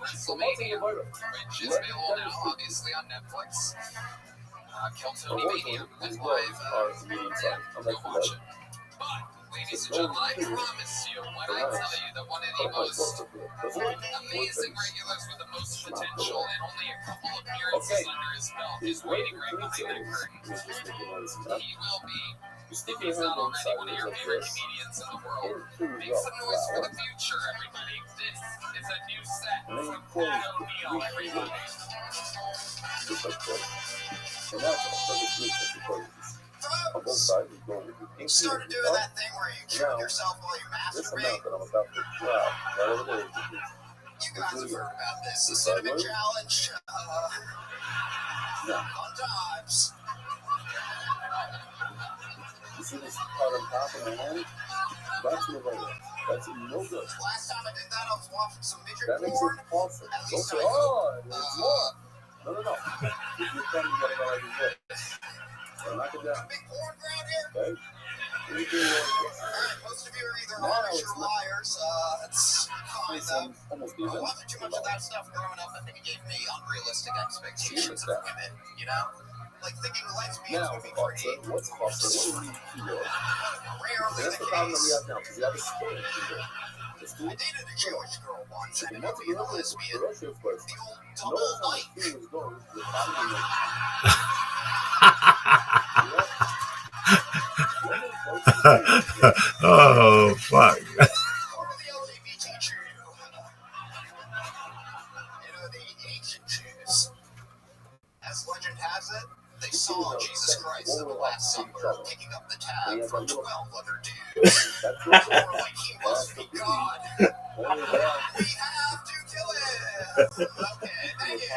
WrestleMania, which is available now, obviously, on Netflix. Kill Tony Mania. That's live. Go watch it. But, ladies and gentlemen, I promise you when I tell you that one of the most amazing regulars with the most potential and only a couple appearances under his belt is waiting right behind that curtain. He will be, if he's not already, one of your favorite comedians in the world. Make some noise for the future, everybody. This is a new set from Pat O'Neill, everybody. On both sides is going. You started doing that thing where you choke yourself while you masturbate. This amount that I'm about to try, whatever it is. You guys have heard about this. The cinnamon challenge. Fun times. You see this part on top of my hand? That's no good. That's no good. Last time I did that, I was watching some midget porn. That makes it awesome. Don't say, oh, there's more. No. If you're trying to get it out of your head. Knock it down. Big porn ground here. Okay. Most of you are either honest or liars. It's fine though. I wasn't too much of that stuff growing up. I think it gave me unrealistic expectations of women. You know, like thinking lesbians would be pretty. What's possible? Rarely the case. I dated a Jewish girl once and ended up being a lesbian. The old double life. Oh, fuck. The ancient Jews. As legend has it, they saw Jesus Christ in the Last Supper picking up the tab from 12 other dudes. They were like, he must be God. We have to kill him. Okay, thank you.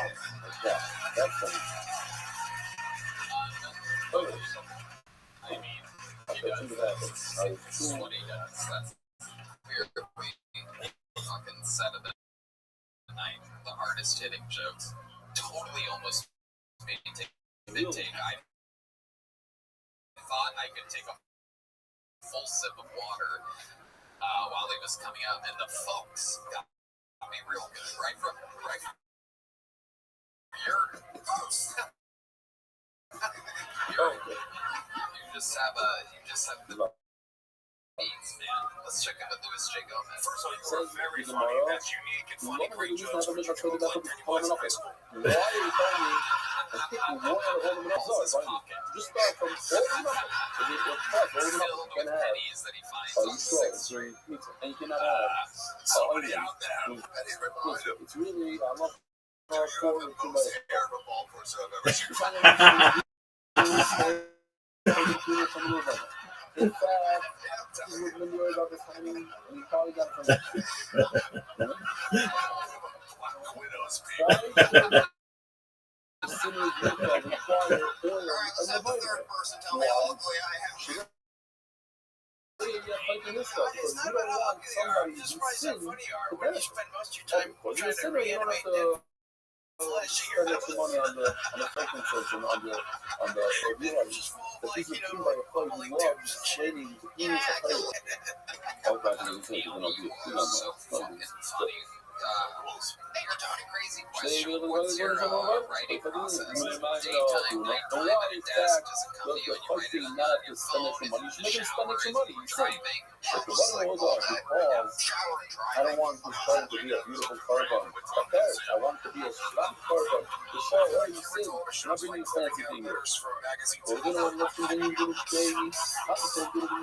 I mean, he does that's what he does. That's weird. We fucking set of the night, the hardest hitting jokes. Totally almost made me take a mid-take. I thought I could take a full sip of water while he was coming out, and the folks got me real good. Right from your folks. You just have the beats, man. Let's check out Louis J. Gomez. First of all, you are very funny. That's unique and funny. Great jokes. Where'd you go like Pennywise in high school? Why are you telling me this pocket? Just start from holding up. If you feel tough, holding up, you can have. That he finds on the and you cannot have. Somebody out there. It's really, I love the most terrible ball person I've ever seen. In fact, he's looking worried about this timing, and he probably got it from Widow's Peak. Alright, let's have the third person tell me how ugly I am. It's not about how ugly they are, it's just how funny you are when you spend most of your time trying to reanimate them. Spend extra money on the circumcision on the just full of like, you know, like bubbling tubes and shit. Yeah, so fucking funny. Hey, you're talking crazy question. What's your writing process? Daytime, nighttime, and a desk doesn't come to you and you write it on your phone, it's in the shower, it's driving. I don't want this phone to be a beautiful carbon. Okay, I want it to be a slant carbon. The show where you sit, not bringing fancy things. We're going to look at the new baby. I'm going to do it.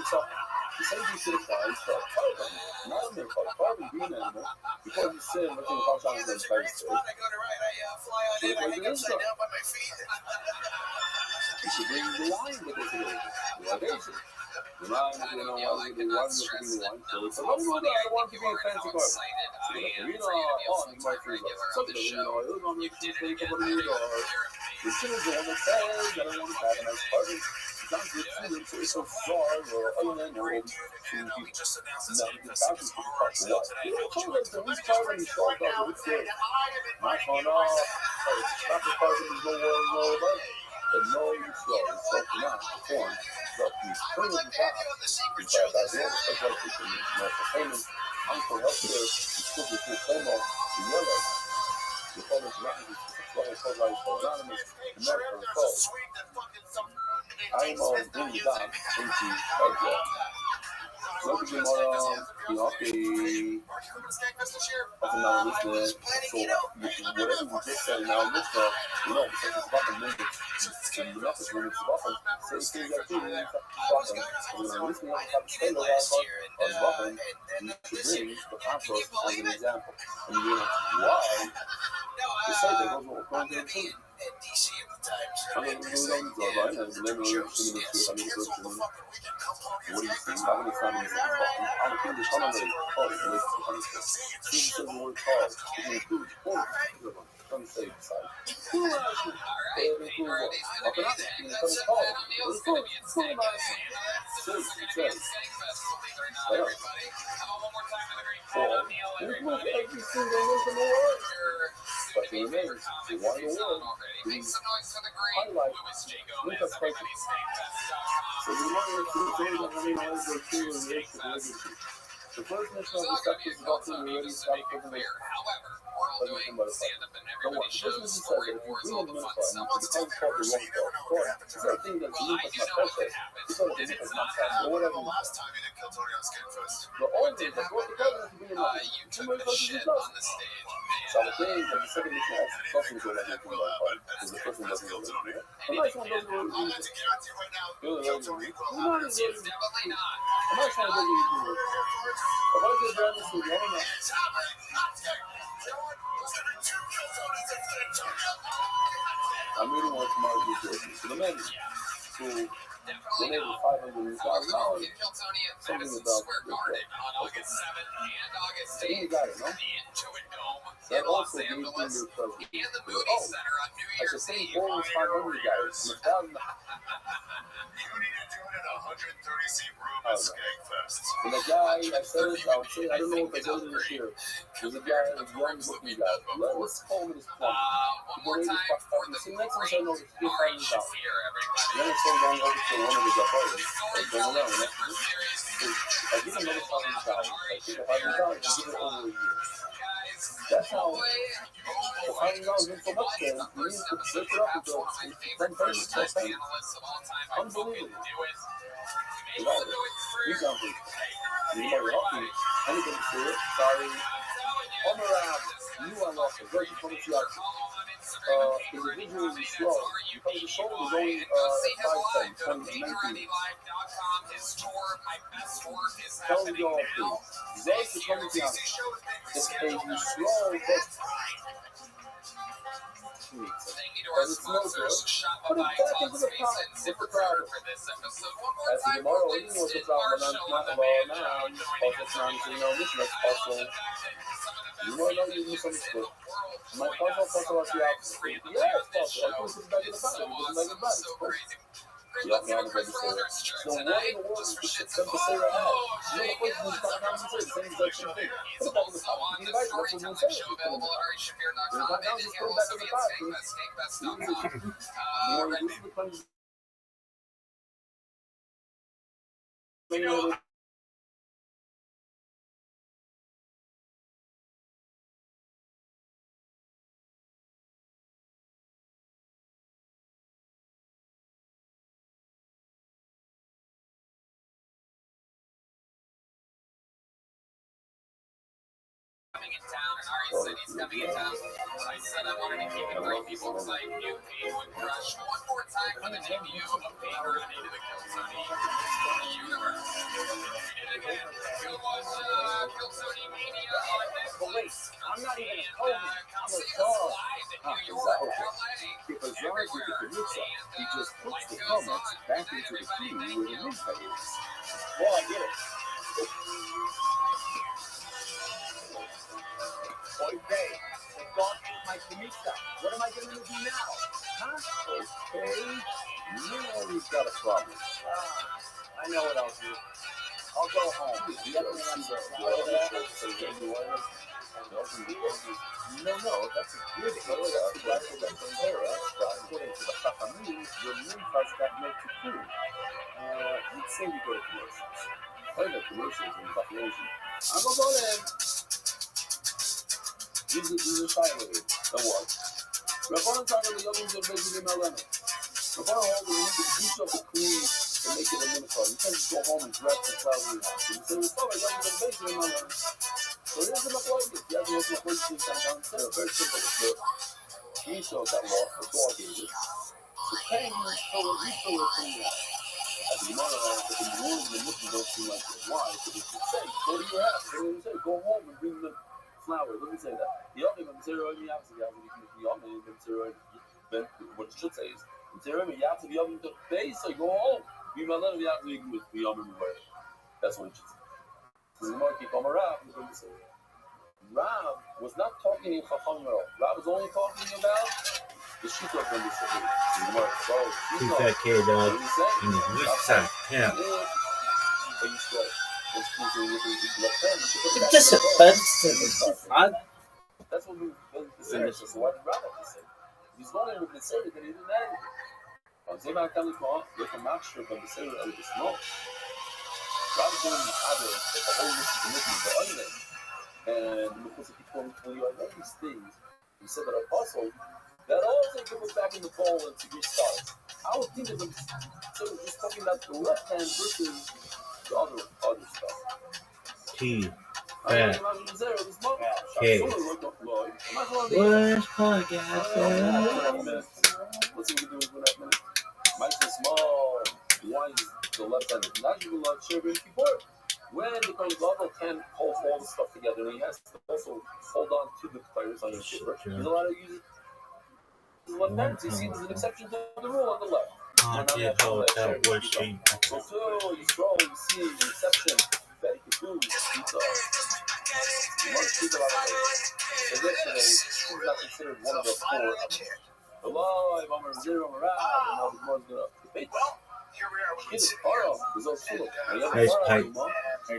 The same thing should apply to carbon. Not a milk carbon green animal. Because you sit and look at the carbon on the space. I go to right, I fly on in, I hang upside down by my feet. You should bring the line with it today. The line with the one to be the one. So let me know that I want to be a fancy carbon. So you know, on the market, something, you know, it was on the take a little bit or the children that says that I want to have a nice carbon. Not good food, so it's so far, or other than the old food, not the thousands of parts of what? You know, carbon, so this carbon is short of what's good. My phone off, not the carbon is no more about it. But no, it's slow, it's like not the form, but these permanent jobs, in fact, I know the specialization in medical payment, uncle healthcare, it's still the full payment, the yellow. is why it's called like anonymous American code. I'm in that into look at them anonymous so whatever we just said now because it's about the minutes and the message when it's about them say things that you need to about them and when listening on the say no that part of about them you should bring the contrast as an example and you're like why to say that those were going to the DC at the time. So what do you think? How many times have you but the remains, the one in the world, make some noise for the great Louis J. Gomez. Everybody stay fast. So you want to say that I mean, I was going to the first mission of the section is about to be ready to start cooking this. However, we're all doing stand-up and everybody shows sporting wars, all the fun stuff. It's different. It's a thing that's unique as my process. Because it's not happened. Whatever. Last time you did kill Tony on Skinfest. The only thing that's what the government is being like. You took the shit on the stage. So the thing that the second mission has something to like from that part. Because the first one doesn't kill Tony. The next one doesn't really do it. Definitely not. I'm not trying to do it. But what is the to the other man? I'm reading one from our resources. So the men who donated $500,000, something about on August 7th and August 8th. You got it, no? The Intuit Dome in Los Angeles and the Moody Center on New Year's Eve. Almost 500 guys. You need to do it at 130-seat room at Skankfest. And the guy, I said it, I would say, I don't know if I did it this year. There's a guy, a young looking guy. Let's call him this plumber. One more time for the next one, I know it's $500,000. Then it's going over to one of his apartments. Like, going around. I give him another $500,000. I take $500,000 and give it over a year. That's how the $500,000 meant so much to him. We need to break it up into unbelievable. Example. Anybody walking, anybody see it? Sorry. On the round, you unlock a very funny action. Individual is slow because the soul is only 5 cents, 2019. Tell me all, please. That's the community action. It's a slow test. As it's no good, put it back into the pot with the problem. As the tomorrow evening was the problem, I'm not alone now. Focus on this next puzzle. You know you misunderstood. My puzzle was the opposite. Yeah, it's puzzle. I put it back in the pot. It doesn't make it back. It's cool. You have me on the register. So what in the world is this shit to say right now? You know what you start down to say? The same exact shit thing. Put it back in the pot. You invite that's what you say. Put it in the pot. When it comes down, just put it back in the pot. You want to use the punch. In town, and Ari said he's coming in town. I said I wanted to keep it brief, people, because I knew Pete would crush one more time for the debut of Pete Rooney to the Kill Tony universe. We did it again. Go watch Kill Tony Mania on Netflix. I'm not even a Kobe. I'm a dog. If a dog is a producer, he just puts the comments back into the queue where the newspaper is. Well, I get it. Okay, the dog ate my pizza. What am I going to do now? Huh? Okay, now we've got a problem. I know what I'll do. I'll go home. No, that's a good idea. That's according to the Chachamim, your lymph got made to cool. Let's say we go to commercials. Play the commercials in population. I'm going to go there. This is a side of it. That was. Rabbanan Tana the Yavim Zed Bezim Elena. Rabbanan hold that you need to juice up the clean and make it a minifar. You can't just go home and dress and travel your house. You say, it's probably Yavim Zed Bezim Elena. So here's the Machlokes. You have to make Machlokes in Santan. It's very simple. It's the Yisho that law, the dog gave it. The king is still a clean house. As a mother, but the rules and the Muslims don't seem like it. Why? Because it should say, go to your house. What do you say? Go home and bring the flowers. Let me say that. What it should say is, so go home. That's what it should say. This is Marky from Rab. Rab was not talking in Chacham at all. Rab was only talking about the shita from the Sahih. Keep that kid in his which side camp. It's just a that's what we say. So why did Rabbi say? He's going with the Seder that he didn't add anything. But Zema Kali Kwa, look a mixture of the Seder and the snow. Rabbi doing the other, the whole list of the mission, the onion. And because he told when you are these things, he said that apostle, that also can put back in the bowl and to restart. I would think of him so just talking about the left hand versus the other stuff. T. Okay. Where's podcast? Let's see what we can do with that minute. Mike's a small one, the left hand. When the Kohen Gadol can hold all the stuff together, he has to also hold on to the tires on his shiver. He's allowed to use his left hand. So you see, there's an exception to the rule on the left. So too, you scroll, you see the exception that he can do. So yesterday, he's not considered one of the four. Hello, I'm on zero around, and now the more going to debate. Well, here we are. Nice pipe. I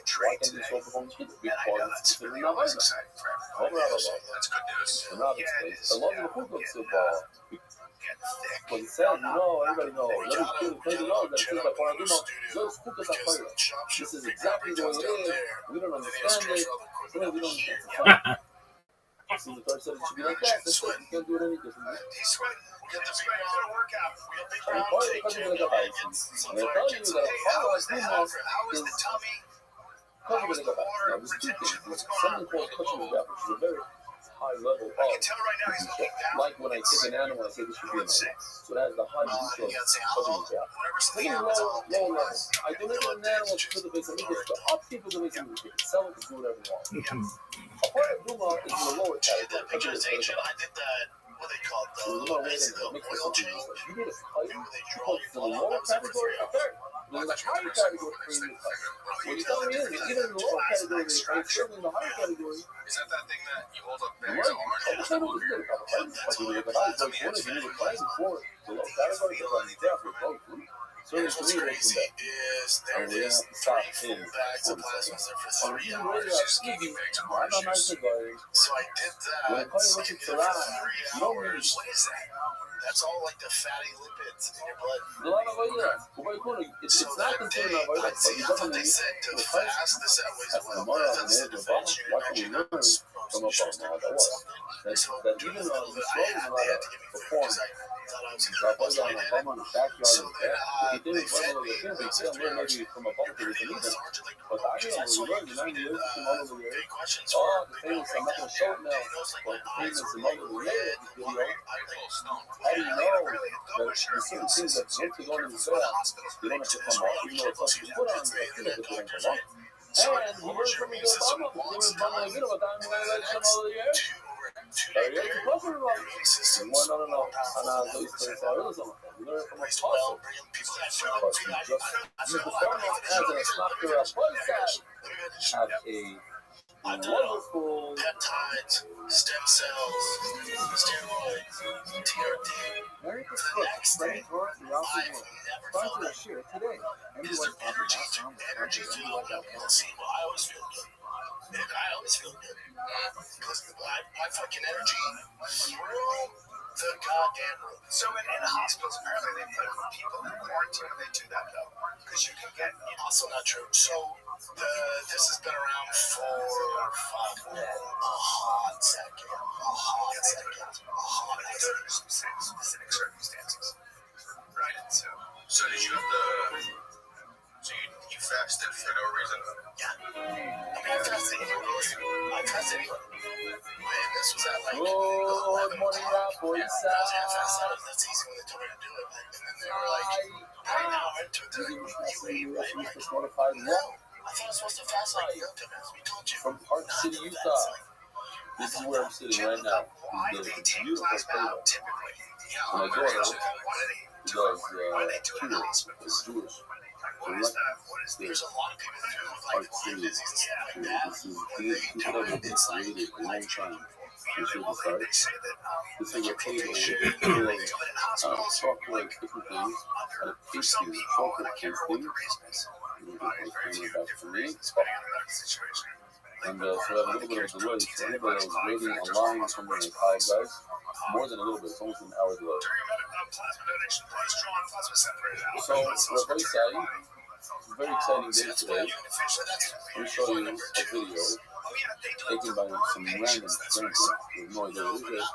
trade today, and I know that's everyone was excited for everyone. So that's good news. Yeah, it is. But he said, everybody knows. This is exactly the way it is. We don't understand it. We don't understand it. So the Torah said it should be like that. That's it. You can't do it any differently. He's sweating. We'll get the big workout. We'll be And proud to they take tell you that how is the tummy? How is the water? There's two things. There's something called touching the gap, which is a very high level of. I can tell right now he's looking down. Like when I take an animal, I say this should be an animal. So that is the high level of touching the gap. Second, low level. I do not want an animal to the base of me. The upkeep of the base of me. Sell it to do whatever you want. A part of Duma is in the lower category. The picturization, I did that. What they call the oil change. You need a pipe because the lower category a third. There's a higher category for you. What you're telling me is, even in the lower category, there's certainly in the higher category. Is that thing that you hold up there? Right. I was saying it was good about the pipe. But you need a pipe for the low category, because I'm there for both. Here's what's crazy is there it is, 3 full bags of plasmas there for 3 hours, just giving bags of orange juice. So I did that, sitting there for 3 hours. What is that? That's all like the fatty lipids in your blood. It's not considered a I thought they said to fast this out weighs well, but that's the defense. You're actually not supposed to do something. So during the middle of it, they had to give me food because I thought I was going to bust my head. So then they fed me, they said 3 hours. Everything was largely normal. That's why we did big questions for big breakdown here. And it was like my eyes were like red, watery. I was stoned. I really go with your immune system. So be careful for the hospitals when they do this. Really careful so you don't get to the doctors. So I lowered your immune system once time. And that's 2 days there. Your immune system's all powerful. Placed well, bringing people that feel I feel like wonderful peptides, stem cells, steroids, TRT. Merry For the next day, I've never felt it. share today. Because their energy through the placebo, I always feel good. And I always feel good. Because I fucking energy through the goddamn roof. So in the hospitals, apparently they put people in quarantine when they do that though. Because you can get, also not true. So This has been around for a hot second. Specific circumstances. Right. So did you have so you fasted for no reason? Yeah. I mean, I fasted anyway. Man, this was at like... Good morning, Rabbi. That's easy when they told me to do it. And then they were like, right now, I took the... You ate, right? No. I thought I was supposed to fast like we told you. From Park City, Utah. This is where I'm sitting right now. This is the beautiful table. And my daughter does Jewish. There's a lot of people that with like Lyme disease and stuff like that. It's created a long time. They say that This is a table full of chocolate different things, and a tasty chocolate tasting. For me. And so I have a little bit of delay. So anybody that was waiting online or something, I apologize. More than a little bit, it's almost an hour delay. So we're very exciting. It's a very exciting day today. Let me show you a video taken by some random stranger with no idea what it is.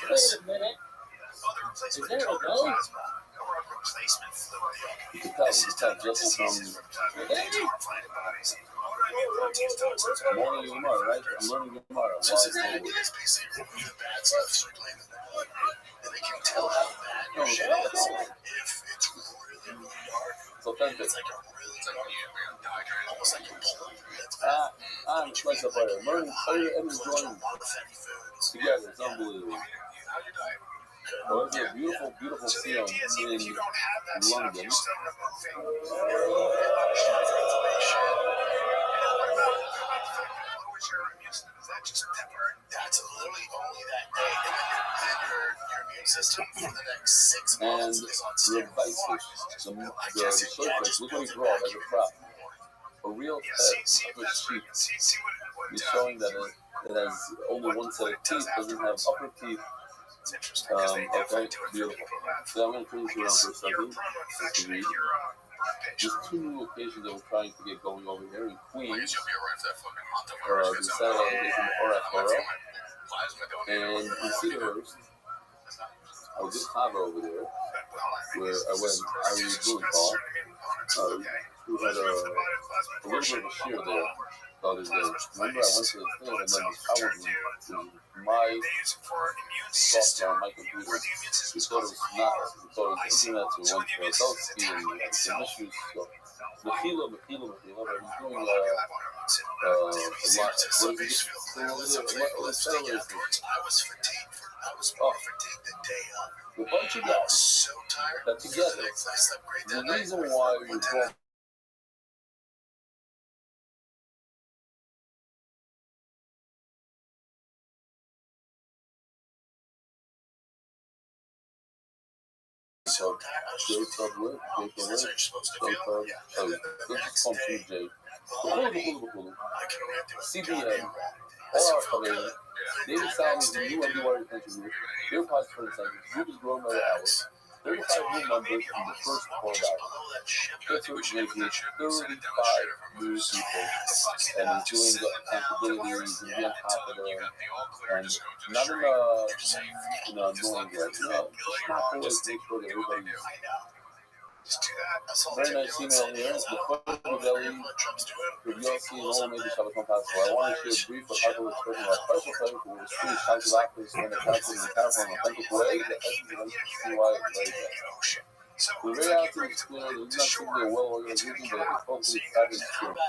Wait a minute. Is there a go? You can tell it's not just from morning tomorrow, right? I'm learning tomorrow. Why is it? And they can tell how bad your shit is if it's really, really dark. It's authentic. It's like a really almost like a pole. I'm like a butter. Learning everyone's joining together. It's unbelievable. Well, it's a beautiful, beautiful film in London. That's literally only that day, and your immune system for the next 6 months is on steroids. The researchers, look what he brought as a prop. A real pet of a sheep. He's showing that it has only one set of teeth, doesn't have upper teeth. Okay, beautiful. So I'm going to turn this around for a second to read. There's 2 new locations that we're trying to get going over here in Queens. The satellite location Orakoro. And in Cedarhurst, I was just Hava over there, where I went, I was doing call. We had a little bit of a shear there the other day. Remember, I went to the thing and then this power room, my software on my computer, we thought it was not, we thought it was internet to one for adult speed and some issues. So, Mahila, but he's doing a lot. The bunch of guys that together, the reason why we brought so Jay Tubwood, CBN, Orakoro, David Salmon's new underwater interview, their participant centers, group is growing by the hours. 35 new members in the first quarterback. That's what making 35 new people and doing the accountabilities and being on top of them. And not in a annoying way. Just not always make sure that everybody's very nice email here. The foot of the belly, if you all see an old major shall become possible. I want to share a brief but hardly expression of our special pleasure for the Swedish Council actors when the council in a powerful and authentic way that essence of NCCY is very best. We're very happy to explain that it's not simply a well-organized region, but it's hopefully fabulous experience.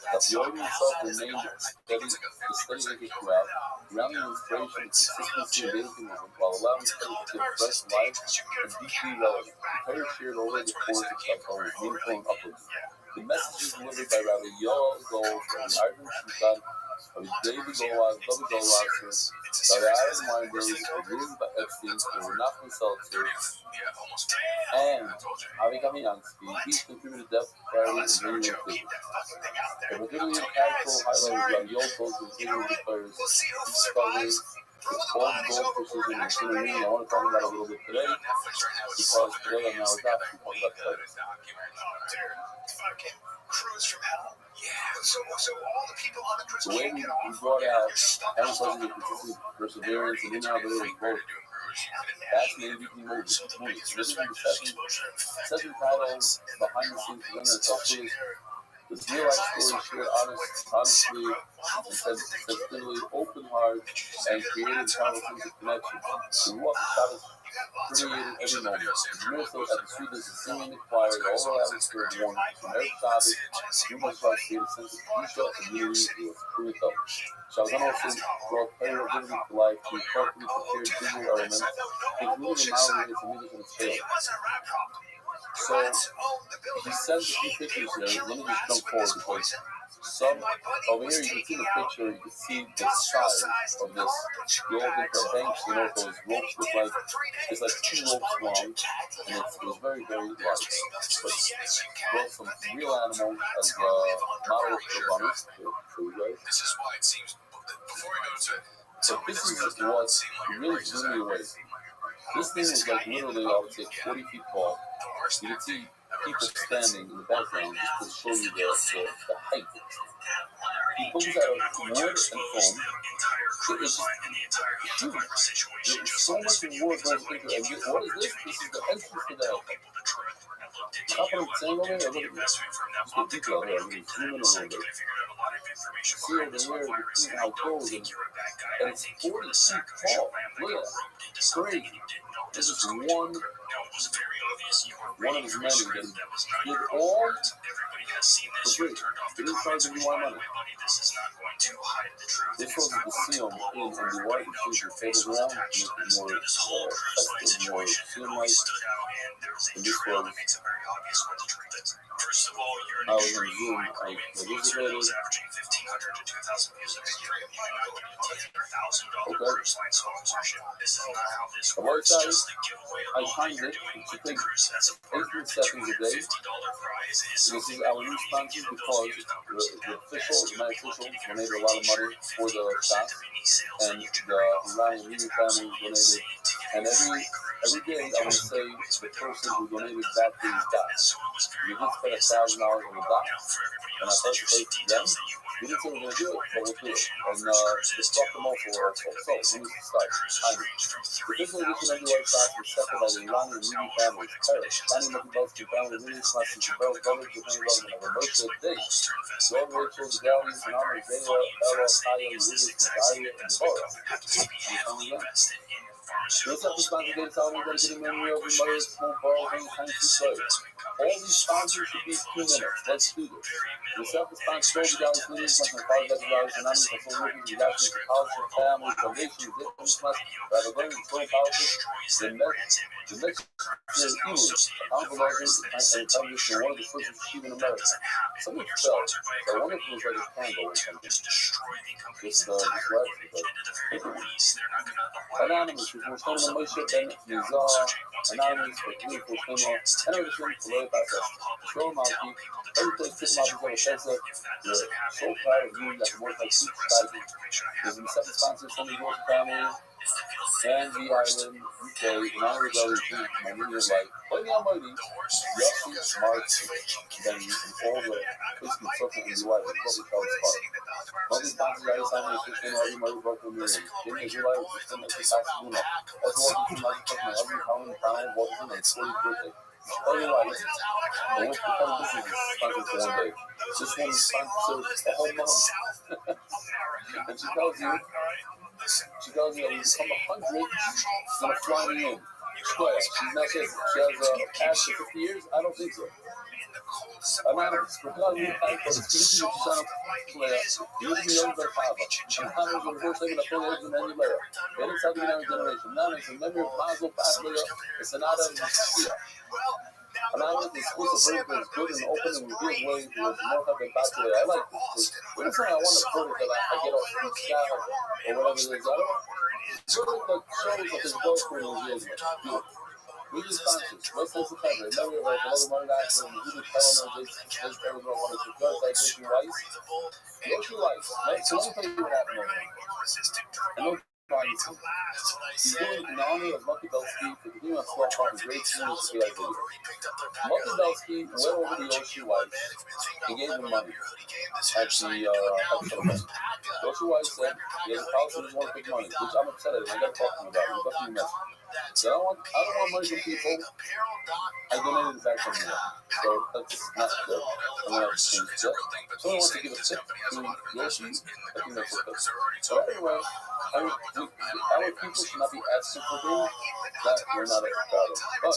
That the organ itself remained steady, the steady interest throughout, grounding in inspiration and consistency in daily commitment, while allowing study to give fresh life and deeply relevant. The prayer shared over the course of Stockholm is meaningful and uplifting. The message is delivered by Rabbi Yoel Gold from the Ivan Shulchan of David Golaz, David Golaz, by the Aaron Weinberg, of Ruben Epstein, and Renachman Seltzer, and Avi Kamiansky. Each contributed depth, clarity, and bringing in physics. A particularly impactful highlight is Rabbi Yoel Gold's continuing declares his discovery all the goldfishes in the marine. I want to talk about a little bit today because today on our doc we talk about credits. Cruise from hell. Yeah. So all the people on the cruise the way we brought out having such a perseverance and in our ability to vote. Fascinating movies. This is the second title behind the scenes presenter itself. This real life story shared honestly and sensitively, open heart, and created powerful sense of connection. The walk shot is permeated every moment. The miracle at the street is singing the choir, all around the spirit warning. From every Shabbos, you must try to create a sense of kedusha and unity with true thought. Shazan also brought paradigm to life through carefully prepared visual elements, including the mountain of music and scale. So, he sent a few pictures here. Let me just jump forward because some over here you can see the picture, you can see the size of this. You open the banks, you know, those ropes look like it's like 2 ropes long, and it was very, very light. But brought some real animals as models for bunnies. This is why it seems before we go to so this is just what really blew me away. This thing was like literally, I would say, 40 feet tall. You can see people standing in the background just to show you the height. He comes out of wood and foam. It is huge. There's so much wood goes into it. And what is this? This is the entrance to the top of the saying over here. Look at this. Just the detail here. I'm going to zoom in a little bit. See over here, you see how it goes. And it's 40 feet tall. Look at that. It's crazy. This is one of his men that did all for free. He didn't charge any more money. This was the seal in the white and shoes your tables around, make it more effective, more seal-like. And this was I was on Zoom, I participated. Okay. The work side, I timed it to take 18 seconds a day. This is our new sponsor because the officials, my officials, donated a lot of money for the shop, and the Ryan Media family donated. And every day I would say the person who donated that to his dot. We did spend $1,000 on the dot, and I first paid them. We didn't say we were going to do it, but we'll do it. And just talk them all for us. So we need to start. Timing. The official edition of the website was accepted by the Iranian Media family. Paris, Tiny Mickey Bucks, the family really classes, the Bell Brothers, the family love, and a remote day. Lord Rachel, the Galleons, and Honor, Zayla, Ella, Kaya, Yudis, Natalia, and Deborah. This episode is dedicated to memory of Mother's Small Borough and Tiny Slave. All these sponsors should be 2 minutes. Let's do this. This episode is $30 meetings, like $5 anonymous, and full working reactions to college and family, foundations, different class, rather than full politics. The next is English, envelopes, and published in one of the first achieved in America. Something fell. I wonder if it was like a candle or something. This anonymous, which was from the Moshe Ben Nizar, anonymous, but beautiful female, and everything for Lord Pastor. Show Malki, every place to Malki over Tessa, we're so proud of you that work like super badly. There's been 7 sponsors from the York family, and the island, UK, United Revolution, my New Year's Life, Lady Almighty, Yossi, Mark, Ben, and all the police consultant in the UI, and public health spot. All these sponsors are assigned to the Lady Mother Broken Million. Give me July, which is the next Luna. That's what we can like my every common time, what is in its 40th birthday. Oh, you like it? The worst because this is sponsored for 1 day. This one is sponsored a whole month. And she tells you, when you become 100, she's going to fly me in. Square. She's not kidding. She has a past for 50 years? I don't think so. Anonymous, we're glad we have for the species of son of Claire. Usually owns their father. Anonymous will first take the full age in any layer. Then it's having another generation. Anonymous, in memory of Mazel Pastor, it's an Adam Messiah. Anonymous is exclusive vertical is good and open and revealed ways with more help than Pastor. I like this. We're not saying I want a vertical that I get off the sky or whatever it is. I don't want vertical that shows up his girlfriend reveals it. We use sponsors. West September. Memory of another money actor and the Hoodoo Calendar, Jason Taylor, one of the girls like Yoshi Rice. Yoshi Rice. So let me tell you what happened right now. I know He's doing in honor of Lucky Belsky for continuing on Swell Farm great students to AI video. Lucky Belsky went over the Yoshi White. He gave him money at the celebration. Yoshi White said he has a policy, he doesn't want to take money, which I'm upset at him. I got to talk to him about it. He's fucking mess. So I don't want money from people. I donated it back from him. So that's not good. I'm going to have to change that. Someone wants to give a tip to Yoshi. I think that's okay. So anyway, our people should not be asking for things that we're not proud of. But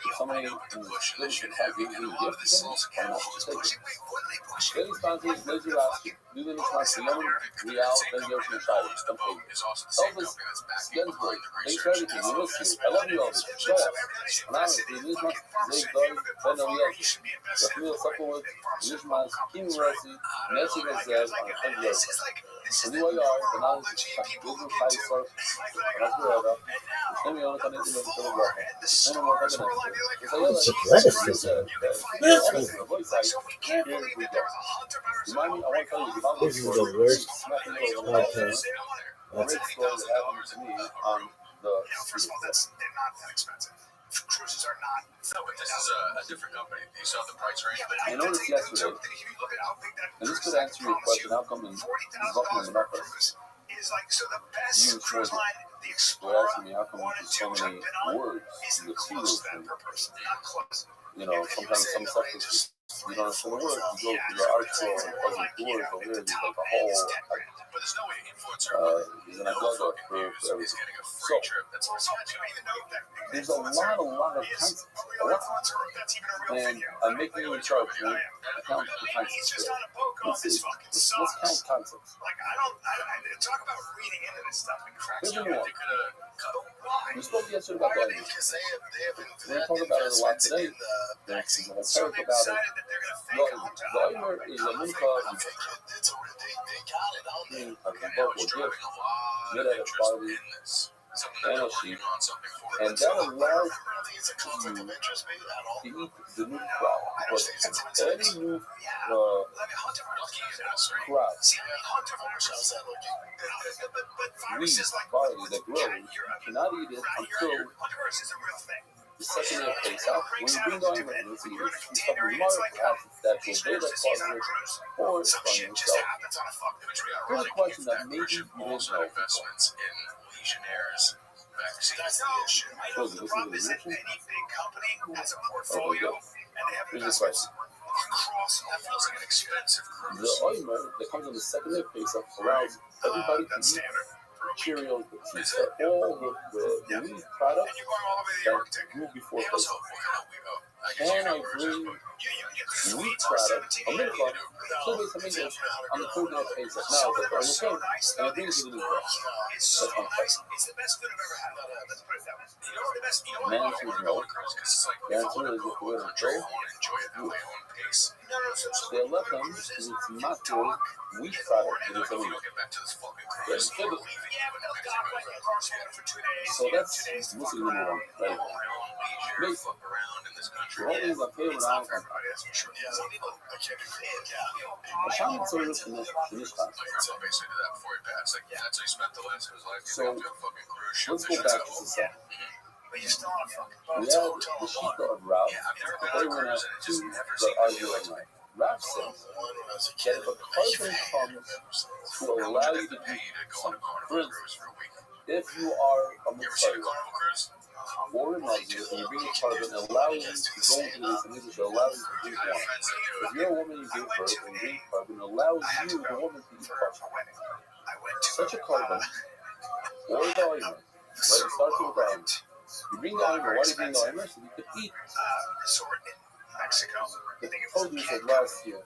if somebody in the village should have given you a gift to them, why not just take it? Daily sponsors, Lazy Rasky, do the response to Yemen, Real, Ben Yoshi, and Shire. Don't pay me. Elvis, Gensburg, thanks for everything. We miss you. I love you, Elvis. Show off. Anonymous, Nizma, Zay Doy, Ben Eliezer. Yachmil Sepulved, Nizmas, Kim Rossi, Nancy Nazev, and Yoshi. The new IR, the knowledge of Business Kaiser, Rasburada, Simeon Connected with the Telegraph, and more than It's athleticism. Remind me, I want to tell you, This is the worst podcast. Great story that happened to me on the First of all, they're not that expensive. Cruises are not. No, but this is a different company. You saw the price range. I noticed yesterday, and this could answer your question, how come in Buckman and America, is like, so the best cruise line, the they're Explorer, asking me how come there's so many words in the close keywords then thing. per person, not close. Sometimes some stuff is just, you don't understand the word, you go to the article and puzzle doors over here, there's like a whole, But there's no way influencer there's an agenda for everything. So, there's a lot of concepts, a lot. And I'm making you in charge, man. Account for concepts. Let's count concepts. Talk about reading into this stuff and cracks. Here's the new one. We spoke yesterday about that. We're going to talk about it a lot today. There's a whole paragraph about it. The Omer is a mincha in a vocal gift made out of barley and a sheep, and that allows you to eat the new crop. But any new crop, wheat, barley that grows, you cannot eat it until the second day of Pesach. When you bring the Omer in, it's either something marked, perhaps it's that day that causes it, or it's from yourself. Here's a question that maybe you didn't know. Legionnaires vaccine is the issue. So, this is the Any big company has a portfolio, and they have Here's the investments question. across. That feels like an expensive The cruise. Omer that comes on the second day of Pesach allows everybody to That's eat standard. Cheerios, the pizza, all the wheat products And you're going all the way to the that Arctic. grew before Hey, let's Pesach. hope we can help you out. Can I bring wheat product, a mincha, so they can make it on the third day of Pesach? Now, the Omer came, and I bring it to the new crop. It's so nice. It's the best food I've ever had. Let's put it that way. You know what the best? You know what? Man, I to want to know. go on a cruise because it's like The if I answer want to is go if to we're a to country, go, I want to enjoy it at my own pace. they let them use mature wheat product in the We'll meat. get back to this fucking cruise. Yeah, We're leaving. Yeah, but they'll dock like a car for 2 days. So that's mostly number one. Right? Leisure, fuck around in this country. The only thing that came It's around not for everybody, that's for sure. Some people, I can't do it. the shaman service in this class. Like, your basically did that before he passed. Like, yeah, that's how he spent the last of his life. So, He went to a fucking cruise ship. Let's go back to the set. But you're still on a fucking boat. We had the Shita of Rav, but they went out to the argument night. Rav says that if a carbon comes to allow you to do something, for instance, if you are a Mitzvah or a Nazir and you bring a carbon and allow you to go into this and this will allow you to drink wine. If you're a woman, you give birth and drink carbon allows you, the woman, to eat carbon. Such a carbon, or the Omer, right? It starts with the Omer. You bring the Omer, why do you bring the Omer? So you could eat resort in Mexico. the produce of last year. Why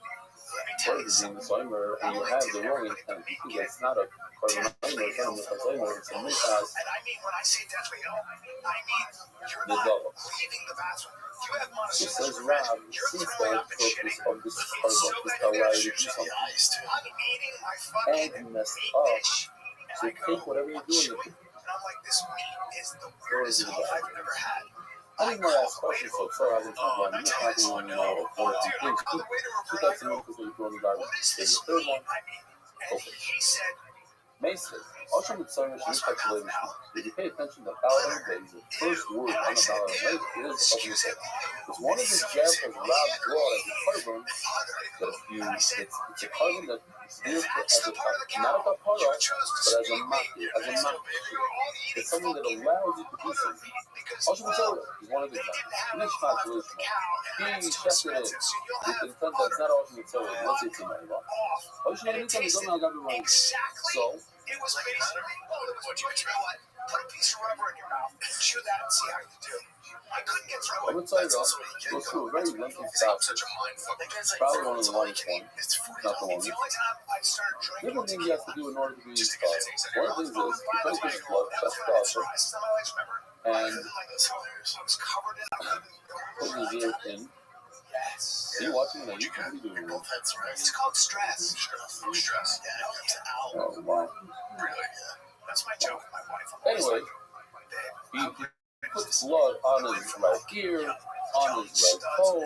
do you bring this Omer and you have the wrong intent? Because it's not a carbon Omer, it's not a Mitzvah Omer, it's a Mitzvah. And I mean, when I say deathly ill, I mean, you're The not double. leaving the bathroom. You have So monocytes says for Rav, You're since throwing the up and purpose shitting. of this It's carbon so is bad to allow that you to do something. I'm eating my And fucking you messed meat up. dish. So you take whatever you're doing. And I'm like, this meat is the weirdest meat I've ever had. I think my last question, so sorry I wasn't talking about meat, I think one or two things. Two types of meat that you throw in the garbage. There's the third one. And he said, Mason, also with Sarah, she speculated. If you pay attention to Paladin Days, the first word on the Paladin Days is Oshun. It's one of the examples Rob brought as a carbon that if you, it's a carbon that deals as a, not a kapara, but as a maki, it's something that allows you to do something. Oshun is one of the examples. Nishmat was he shifted it with the intent that it's not Oshun Mitzvah, let's say it's in my law. Oshun Mitzvah is only Agabi Rome. So, it was basically, what you what? Put a piece of rubber in your mouth and chew that and see how you do. I couldn't get through it. I would say though, goes through a very lengthy stop. Probably one of the longest ones, not the longest. Different things you have to do in order to be inspired. One of the things is, because there's blood, that's the process. And put the zero in. Are you watching that? You can be doing it. It's called stress. Stress. Oh, wow. Really? That's my joke with my wife. Anyway, he puts blood on his right ear, on his right toe,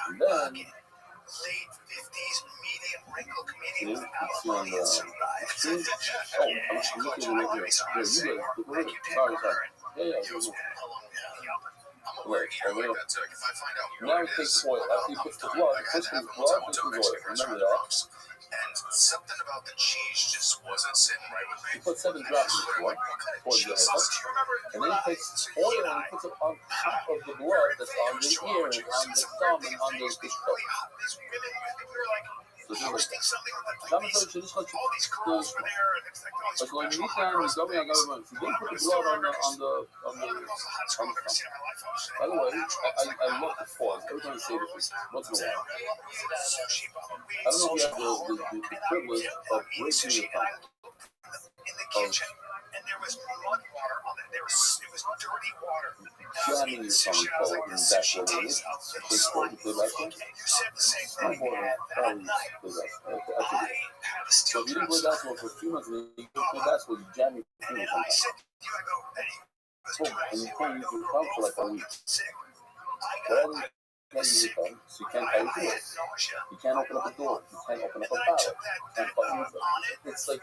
and then late 50s medium wrinkle comedian you can see on the I'm looking right here. Yeah, you guys, sorry. Yeah. Wait, now he takes oil. After he puts the blood, puts his blood, puts his oil. Remember that? And something about the cheese just wasn't sitting right with me. He puts 7 drops in his blood, towards the head, and then he takes oil and he puts it on top of the blood that's on the ear and on the thumb and on the toe. So this is like, all these girls were there, and it's like, but when you meet them, you go in, if you didn't put the blood on the by the way, I love the pause. Every time I say this, once in a while. I don't know if you have the privilege of wasting your time. In the kitchen, and there was mud water on it. It was dirty water. Jamming your tongue cold and that's what it is. They scored to play basketball. You said the same thing. That night, so if you didn't play basketball for 2 months, and you play basketball, you jam your fingers on that. And you can't use your tongue for like a week. Well, you can't use your tongue, so you can't tie your door. You can't open up a door. You can't open up a bottle. You can't button your thumb. It's like,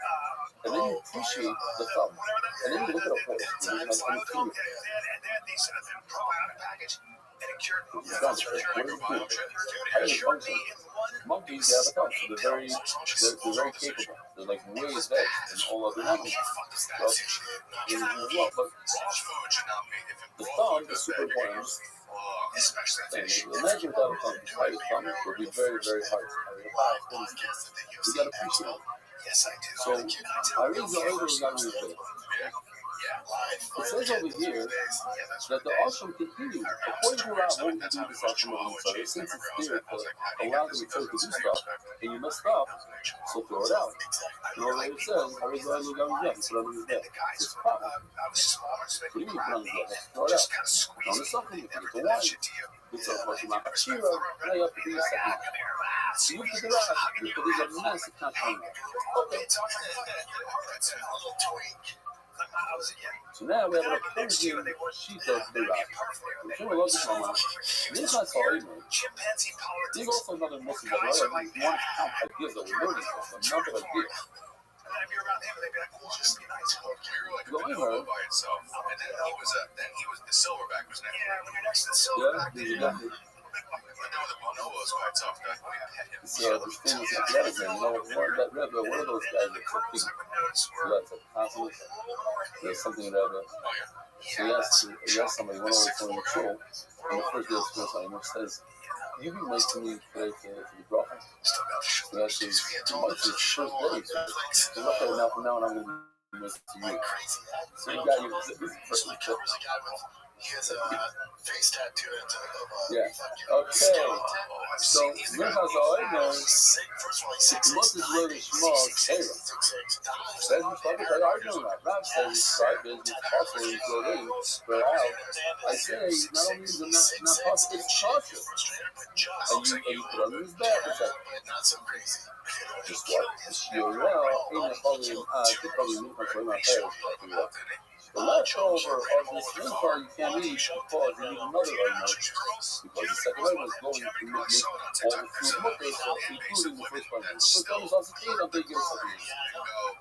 and then you appreciate the thumb. And then you look at a horse. And you have any finger. It's done. What is good? How do they function? Monkeys, they have a thumb, so they're very capable. They're like way advanced in all other animals. But the thumb is super important. Imagine without a thumb, how your thumb would be very, very hard. You got to appreciate it. So, I read the older guy. It says over here that the ashram continues. According to Rabbi, what we do this afternoon, since it's there to allow the Torah to do stuff, and you must stop, so throw it out. You know what it says? I was going to go and put it on his bed. It's a problem. What do you mean put it on his bed? Throw it out. On the supplement, you get the wine. It's a fucking machira, right up to the second. So you put it out, but there's a massive content. Okay. So now we have a crazy sheet of the rock. Sure, love this one. This is not sorry, man. There's also another message that I have one count ideas that we're learning from, a number of ideas. Going home. By itself, and then he was the silverback was next. Yeah, when you're next to the silverback, Yeah, the bonobos by itself. So the famous athletics, and that Rabbi, one of those guys that's a big, so that's a consulate. There's something that so he asked somebody, one of those on the show, and the first day of school, someone says, "You be nice to me today to the bracha." So that's his first day. So look at it now from now on, I'm going to be nice to you. So you got this is the first clip. He has a face tattoo. Yeah. Okay. So, Minchas Ha'omer, most is really small, Torah. Says we talk about arguing that. Rav says it's private, it's possible to go in, but I say, not only is it not possible, it's partial. And you put on his back, it's like, just what? You're well, ain't a problem, probably Minchas Ha'omer, The leftover of this mincha you can't eat because you need another oimer, because the second oimer is going to make all the food mutter, so including the first oimer. The first oimer is also clean, I'm taking it second.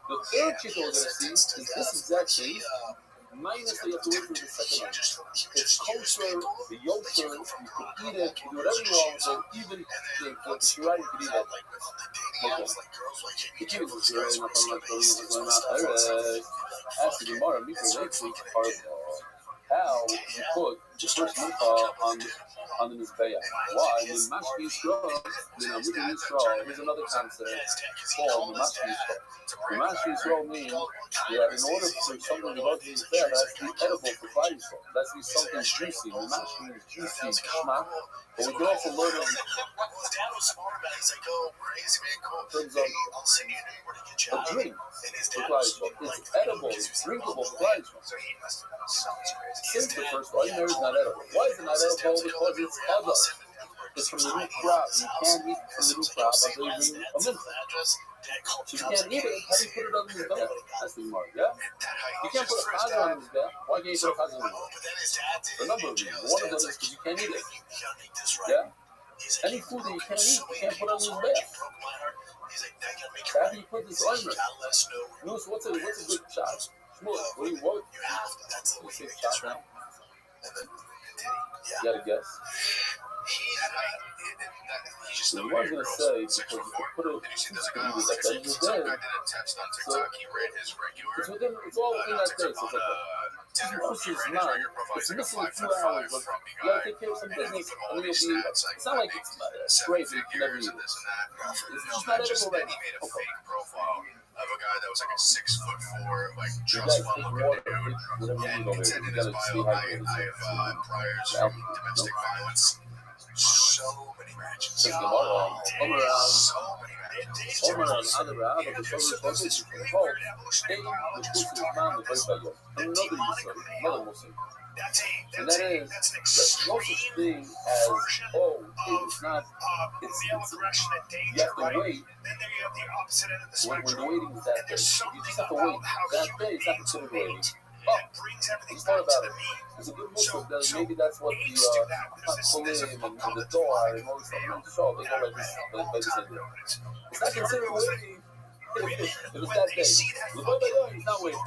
The third chick we're going to see is this exact thing, minus that you have to wait for the second oimer. It's kosher, the yosher, you could eat it, you do whatever you want with it, even the shirai you could eat it. Okay. The chicken is very not ask the Gemara, how you put the first mincha on the mizbeach. Why? The mashki straw, here's another concept called the mashki straw. The mashki straw means that in order for something to go to the mizbeach, it has to be edible for Friday straw. It has to be something juicy. The mashki is juicy, schmack. But we can also learn in terms of a drink for Friday straw. It's edible, it's drinkable for Friday straw. Since the first oimer is not edible. Why is it not edible? Because it's edible. It's from the new crop. You can't eat from the new crop until you bring a mincha. So you can't eat it. How do you put it on the mizbeach? That's the remark, yeah? You can't put a chaza on the mizbeach. Why can't you put a chaza on the mizbeach? For a number of reasons. One of them is because you can't eat it. Yeah? Any food that you can't eat, you can't put on the mizbeach. So how do you put this oimer? No, so what's a good shot? What do you say shot now? You got a guess? So the one's going to say, because you can put it, it's going to be like that is dead. So it's all within that day. So it's like it's missing 2 hours, but you got to take care of some business, and then you'll be, it's not like it's great, you can never eat it. It's just not edible right now. Okay. Of a guy that was like a 6'4", like trust fund looking dude. He said in his bio, I have prior to domestic violence. So many matches. So many matches. And that is, there's no such thing as, it's not, it's you have to wait. When the waiting is that day, you just have to wait that day. It's not considered waiting. It's not about it. It's a good Muslim that maybe that's what the Kolim and the Torah and all this stuff. So they go like this idea. It's not considered waiting. It was that day. It's not waiting.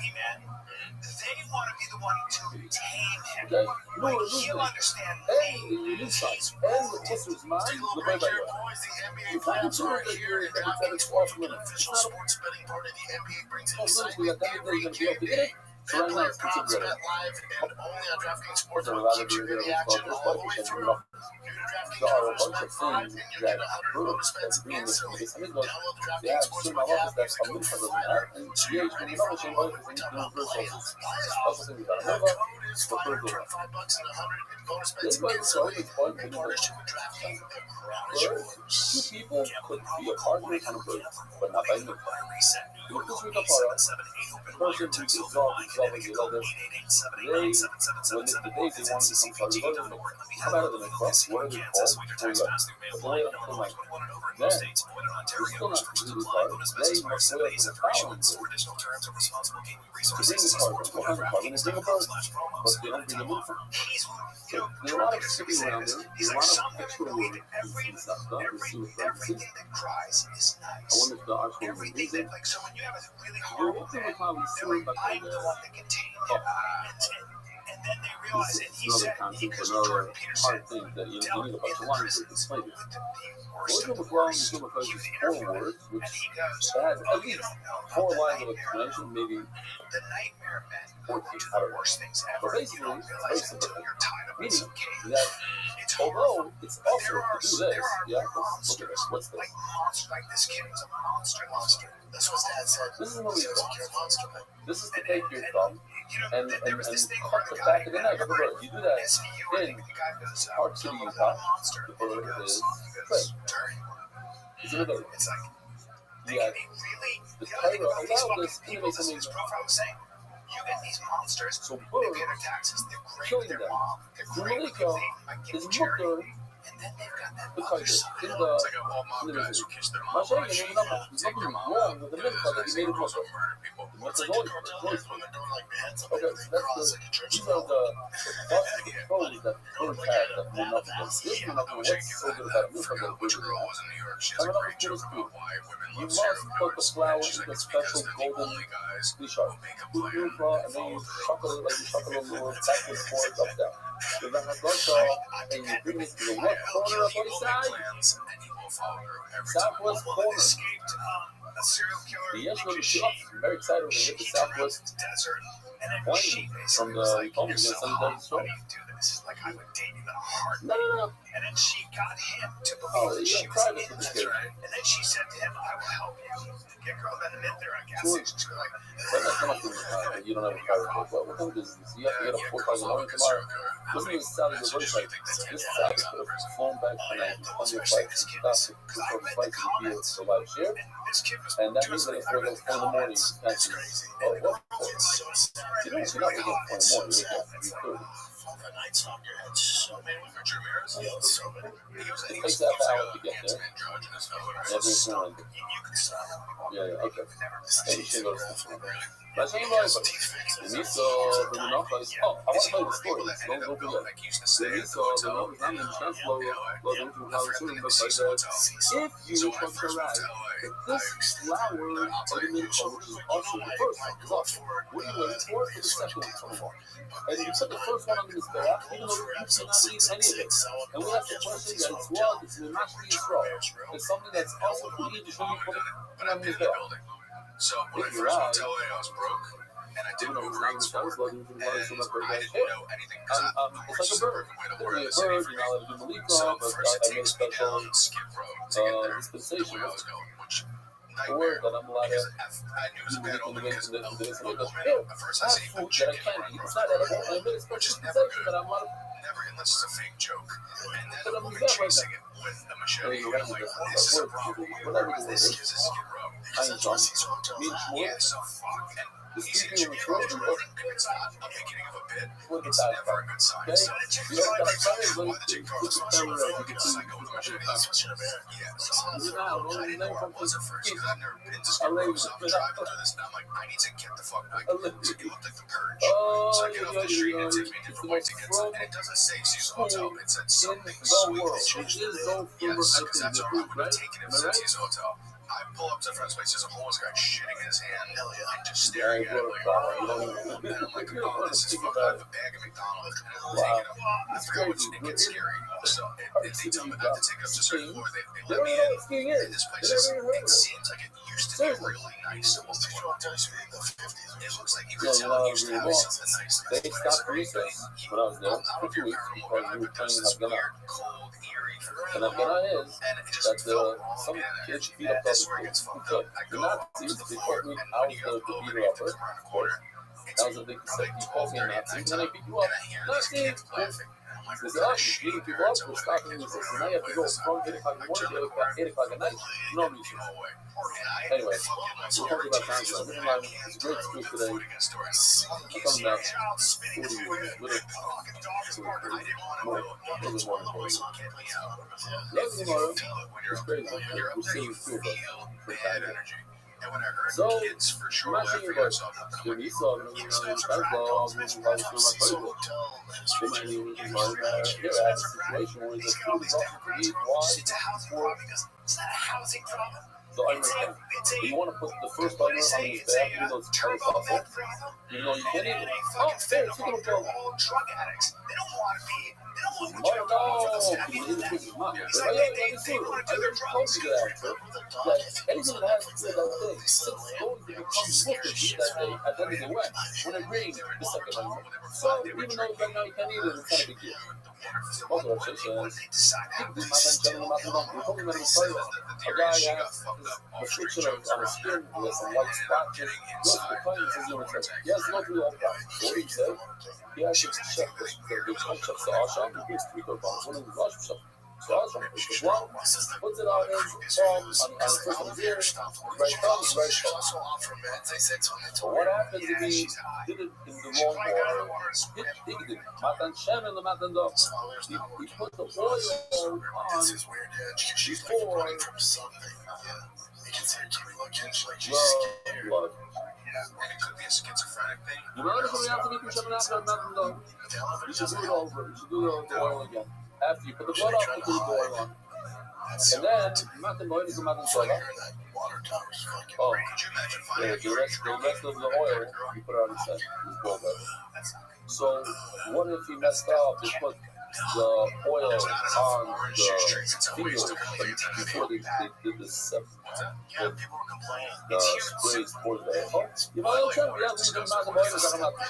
They want to be the one to tame him. Okay? No, you understand and the size. And the Muslim's mind, the way by it's not considered that you're sports betting part of the NBA brings in every campaign. So right now it's considered live and only on DraftKings Sportsbook keeps you in the action all the way through. There are a bunch of things that prove that being this case, I mean, yeah, so my office that's coming from the app, and yeah, you can know some other things to do resources. Also, things we got to know about, for $5 and 100 bonus bets against the fun to do two people could be a partner kind of good, but not by me. Look this week apart, person who is solving the 11, when it's the day they want to become started, come out of the mix, what are they called? But the way up to the mic. Then, they're still not completely hard. They must wait for the following day. To bring the card, what kind of card? When they bring a bird, but they don't bring a move. So there's a lot of sitting around there. There's a lot of extra work and stuff done. There's two references. I wonder if the actual music. You're working with how we sing, but another concept, another hard thing that you need a bunch of lines to explain it. Original McClellan is going to focus 4 words, which has at least 4 lines of explanation, maybe 14, I don't know. But basically, it's very simple. Meaning that although it's also to do this, yeah, look at this, what's this? That's what Dad said. This is what we do. This is to take your thumb and cut the back of the neck of the bird. You do that in Park City, Utah. The bird is straight. It's in a bird. Yeah. The Torah allowed this to make something. You get these monsters. So birds, killing them. The Malika is mutter And then they've got that Look other like this. side. In It's the like all mob guys who kiss their my mom shame, on the cheek. there's Take your nothing mom wrong out. with the Do minute this that as he made it girls look. who murder people. What's It's the like noise? the Noise. on the door like hands up. Okay, Everything crawls like a church these are bell. the photos that don't have that mean nothing. This mean nothing. What's so good about it? Look at Which the girl video. was in New York? She has Some a of them great are joke just about why women you love must serial put the killers. flour She's in like, the it's because special they're the golden only guys D sharp. who make a Put plan flour and then follow you through. chocolate like you chocolate a little backwards forward up down. So then I got and you bring it to the left corner of the side. Plans and he will follow through every Southwest time. corner. Escaped a serial killer. The yes, the shop. I'm very excited we're gonna hit the Southwest Desert. And then plane she from basically the was like, Republic you're so and send it hot, down the store. why do you do this? Like, I would date you in a heartbeat. No. And then she got him to Oh, believe that yeah, she was private in for this, the kid. right? And then she said to him, I will help you. Get girl that met there on gas Sure. station. She was like, But that's not something you don't have a private book. What kind of business? You have to get a 4,000 loan tomorrow. Listen to the sound of the reverse like this side could have flown back from that under flights to flights to be able to survive share. And that means that if we're going to 4 in the morning, that's crazy. Oh, what? You know, you're not waking up 4 in the morning, you wake up at 3:30. the nights on your head so many with Richard Ramirez. Yeah, so many. It takes half an hour to get there. Every morning. You can stop. Yeah, okay. Hey, you should go to sleep. But I the Nisa, the Monopoly is, oh, I want to tell you the story. Don't forget. The Nisa, the Monopoly, I'm in the chancellor, if you wish to arrive, this flower of the miracle, which is also the first one, is off. What are you waiting for? For the second one to come along. And you put the first one on this back, even though you cannot eat any of it. And we have the question that it's what? It's the Mashki Yisrael. It's something that's also for you to show you put it on this back. So when I first went to LA, I was broke, and I didn't know Greens were. I didn't know anything because It's like a bird. There's a bird, you're not allowed to do Malika, but I made a special dispensation. I was going, which Or that I'm allowed to I knew it was a bad omen because this. at first I I said, have food that I can't eat. It's not edible. I made a special dispensation that I'm allowed to. never, unless it's a fake joke. And then But I'm we're bad right chasing it with a machete. You're And I'm like, this is a problem. whatever the word This is. is a skid row. I ain't drunk. Me and Yeah, Shmuel. so fuck. And There's he's three people in the room. if it's not a beginning of a bit, What the it's time? never a good sign. Okay? So You don't got time, why but the chick car put was the so camera up. You fucking can see. psycho with a machete? Yeah, so You know, I didn't know where it was at first because I've never been to skid row, so I'm driving through this and I'm like, I need to get the fuck back. So it looked like the purge. So I get off the street and it takes me a different way to get to, and it doesn't say Cecil Hotel, it said something sweet. Which is so Yes, I because think that's the where I food, would right? have taken him Am I to right? Cecil Hotel. I pull up to the front space, there's a homeless guy shitting in his hand, and just Yeah, staring you at it wrote like, a problem. You and don't even. I'm like, oh, this is fucked. I have a bag of McDonald's, and I'm Wow. taking them. It's I forgot which crazy. it gets scary. So they tell me not to take up to certain floor. They They let don't me even know in. what skiing And is. this place They is, never even heard it of it. seems like it used to be really nice. It looks like you Yeah, could you tell know, it used to have something nice. They stopped recess when I was there for 2 weeks because we were playing Hafganah. Cold, eerie, And Hafganah is and it just that felt wrong, some man. kids beat up This is other where it gets kids. fucked up. I The go up to Nazis, the they floor, called me, and I when was you got the low, beater you upper. come around the corner. That was a big mistake. You called me a Nazi, and then I beat you up. And I hear this Nazi! kid laughing. And I'm like, They what said, kind oh, of you're shitty beating people parents up, are we're letting stopping their you. kids So run now you have away to go this from 8 o'clock in the morning to 8 o'clock at night. No reason. Anyway, we'll talk about Tanzania. This is a great speech today. I'm coming back 40 years later. So, more, a little bit more important. Love you tomorrow. It's crazy. We're sitting through it for the time being. So, I'm actually about the visa of the Tesla, moving by the Tesla. They might even here at a situation where the food is offered to eat. Why? So I understand. But you want to put the first timer on his back, even though it's kind of awful. You know, you can't eat it. Oh, there, it's a little bit. Oh no! People eat it with his mouth. But I already told you that, sir. That anything that has to do with that thing, it's going to become mushy that day at the end of the way when it rains the second time. So even though right now you can't eat it, it's not a big deal. Also, what she says, we're talking about a guy has restriction on his skin, he has some white spots, goes to the client and says, no, he has no real problem. So what he said, he actually checked the check the Asha, he brings 3 coupons, one of the Rosh Hashanah. So Hashem puts the blood, puts it on his palm, on his person's ear, right thumb, right thumb. So what happens if he did it in the wrong water? He put the oil on before the blood. And it could be a schizophrenic thing. You know what we have to be pushing after nothing though? You should do it over. You should do the oil again. After you put the blood off, put the oil on. And then, nothing more is nothing soda. Oh, yeah, the rest of the oil, you put it on his head. So, what if he messed up? He put the oil on the finger before they did the sprays for the you know what I'm saying? Yeah, we do not oil is not the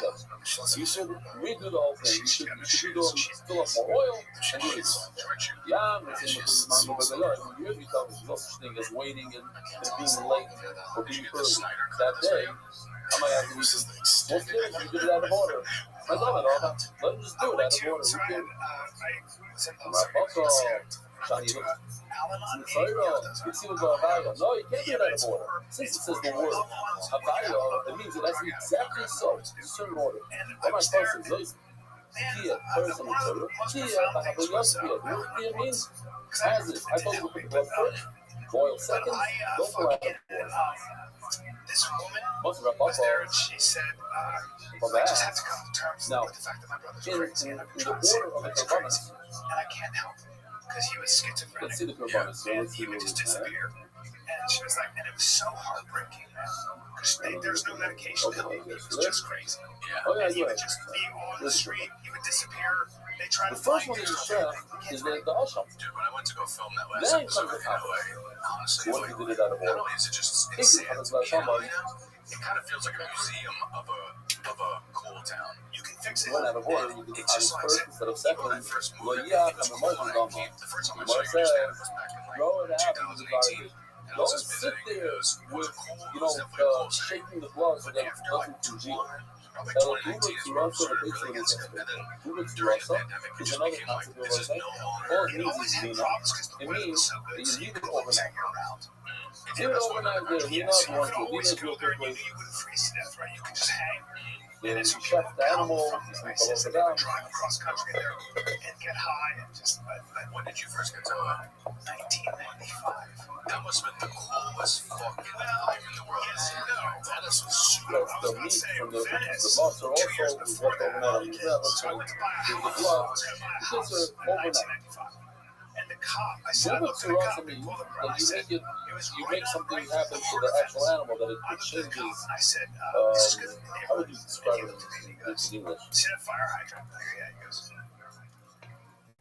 you should redo the whole thing. You should fill up more oil and do it. Yeah, you usually tell me no such thing as waiting and being late or being early. That day, I might have to most days you do it out of order. I love it all. Let him just do it out of order. Who cares? No, you can't do it out of order. Since it says the word Havaya, it means it has to be exactly so. It's a certain order. What my person says, Kia, person of Torah, Kia means as it. I told you to put the blood first, boil second, don't go out of order. This woman was there and she said, I just have to come to terms with the fact that my brother's crazy and I've been trying to say he's crazy and I can't help it because he was schizophrenic and he would just disappear. And she was like, and it was so heartbreaking, man, because there's no medication to help him. He was just crazy. And he would just be on the street, he would disappear. They tried to find him. The first one is the Asham. Dude, when I went to go film that last episode in LA, honestly, what if you did it out of order? not only is it just insane, it kind of feels like a museum of a cool town. You can fix it. Went out of order. You did it first instead of second. Well, yeah, I'm a Muslim. The first time I saw your stand was back in throw it out 2018. Don't sit there with, shaking the blood so that it doesn't congeal. Probably Now, 2019 Uber to another concept of everything. All it means is mean. It means that you leave it overnight. Leave it overnight there. You know what you want to do. You wouldn't freeze to death, right? You can just hang. And you check the animal, you can go over down. Drive across country there and get high and just. When did you first get to 1995. That must have been the coolest fucking life in the world. That is super. The meat from the muscle also was left overnight on the ground. So the blood, because they're overnight. And the cop, I said, Movement to also means that you make something happen to the actual animal that it changes. I said, how would you describe it in English? Set a fire hydrant. Yeah, he goes.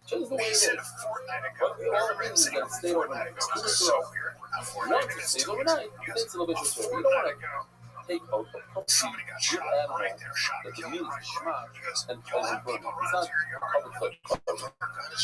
Change the way He it said is. a fortnight ago. All it means is that it stayed overnight. Movement to also. Once it stays overnight, it's a little bit short. You don't want to take a Somebody got good shot animal right there, shot that killed the meat right is there. schmack He goes, and you'll have burn it. people It's run not through your public yard. foot.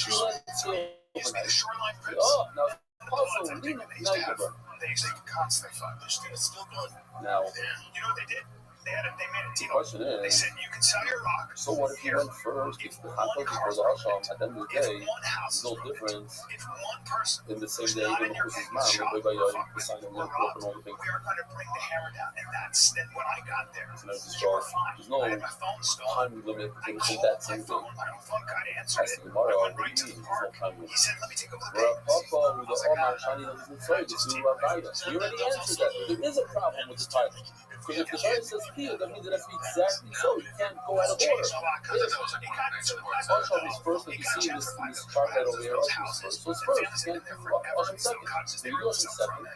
You let it stay Used to be the overnight. shoreline crips. Oh, now also, They leave it used to now have, you burn. they used to constantly fight. They're still going. Now, You know what they did? They made a the deal. question They is, said you can sell your rock. so what if you went first? If the hot dog was awesome, at the end of the day, If one house there's no is broken, difference if one person in the same who's day, not even in a your person's gang was mom, shot, the way or by the sign of or the robbed, and all the things. we are going to bring the hammer down. And that's when I got there. And I just You were thought, fine. there's no I had my phone stolen. time limit I in called that my same phone. thing. My phone guy I answered said, it. tomorrow, I what went do right you to mean? the There's no park. time limit. He said, let me take over the We're baby. Papa, with the Omar Shani doesn't say to do Rabbi. You already answered that. There is a problem with the title. Because if the Torah says here, that means it has to be exactly so. You can't go out of order. Asham is first, like you see in this chart right over here. Asham is first. So it's first. You can't do Asham second. So you do Asham second.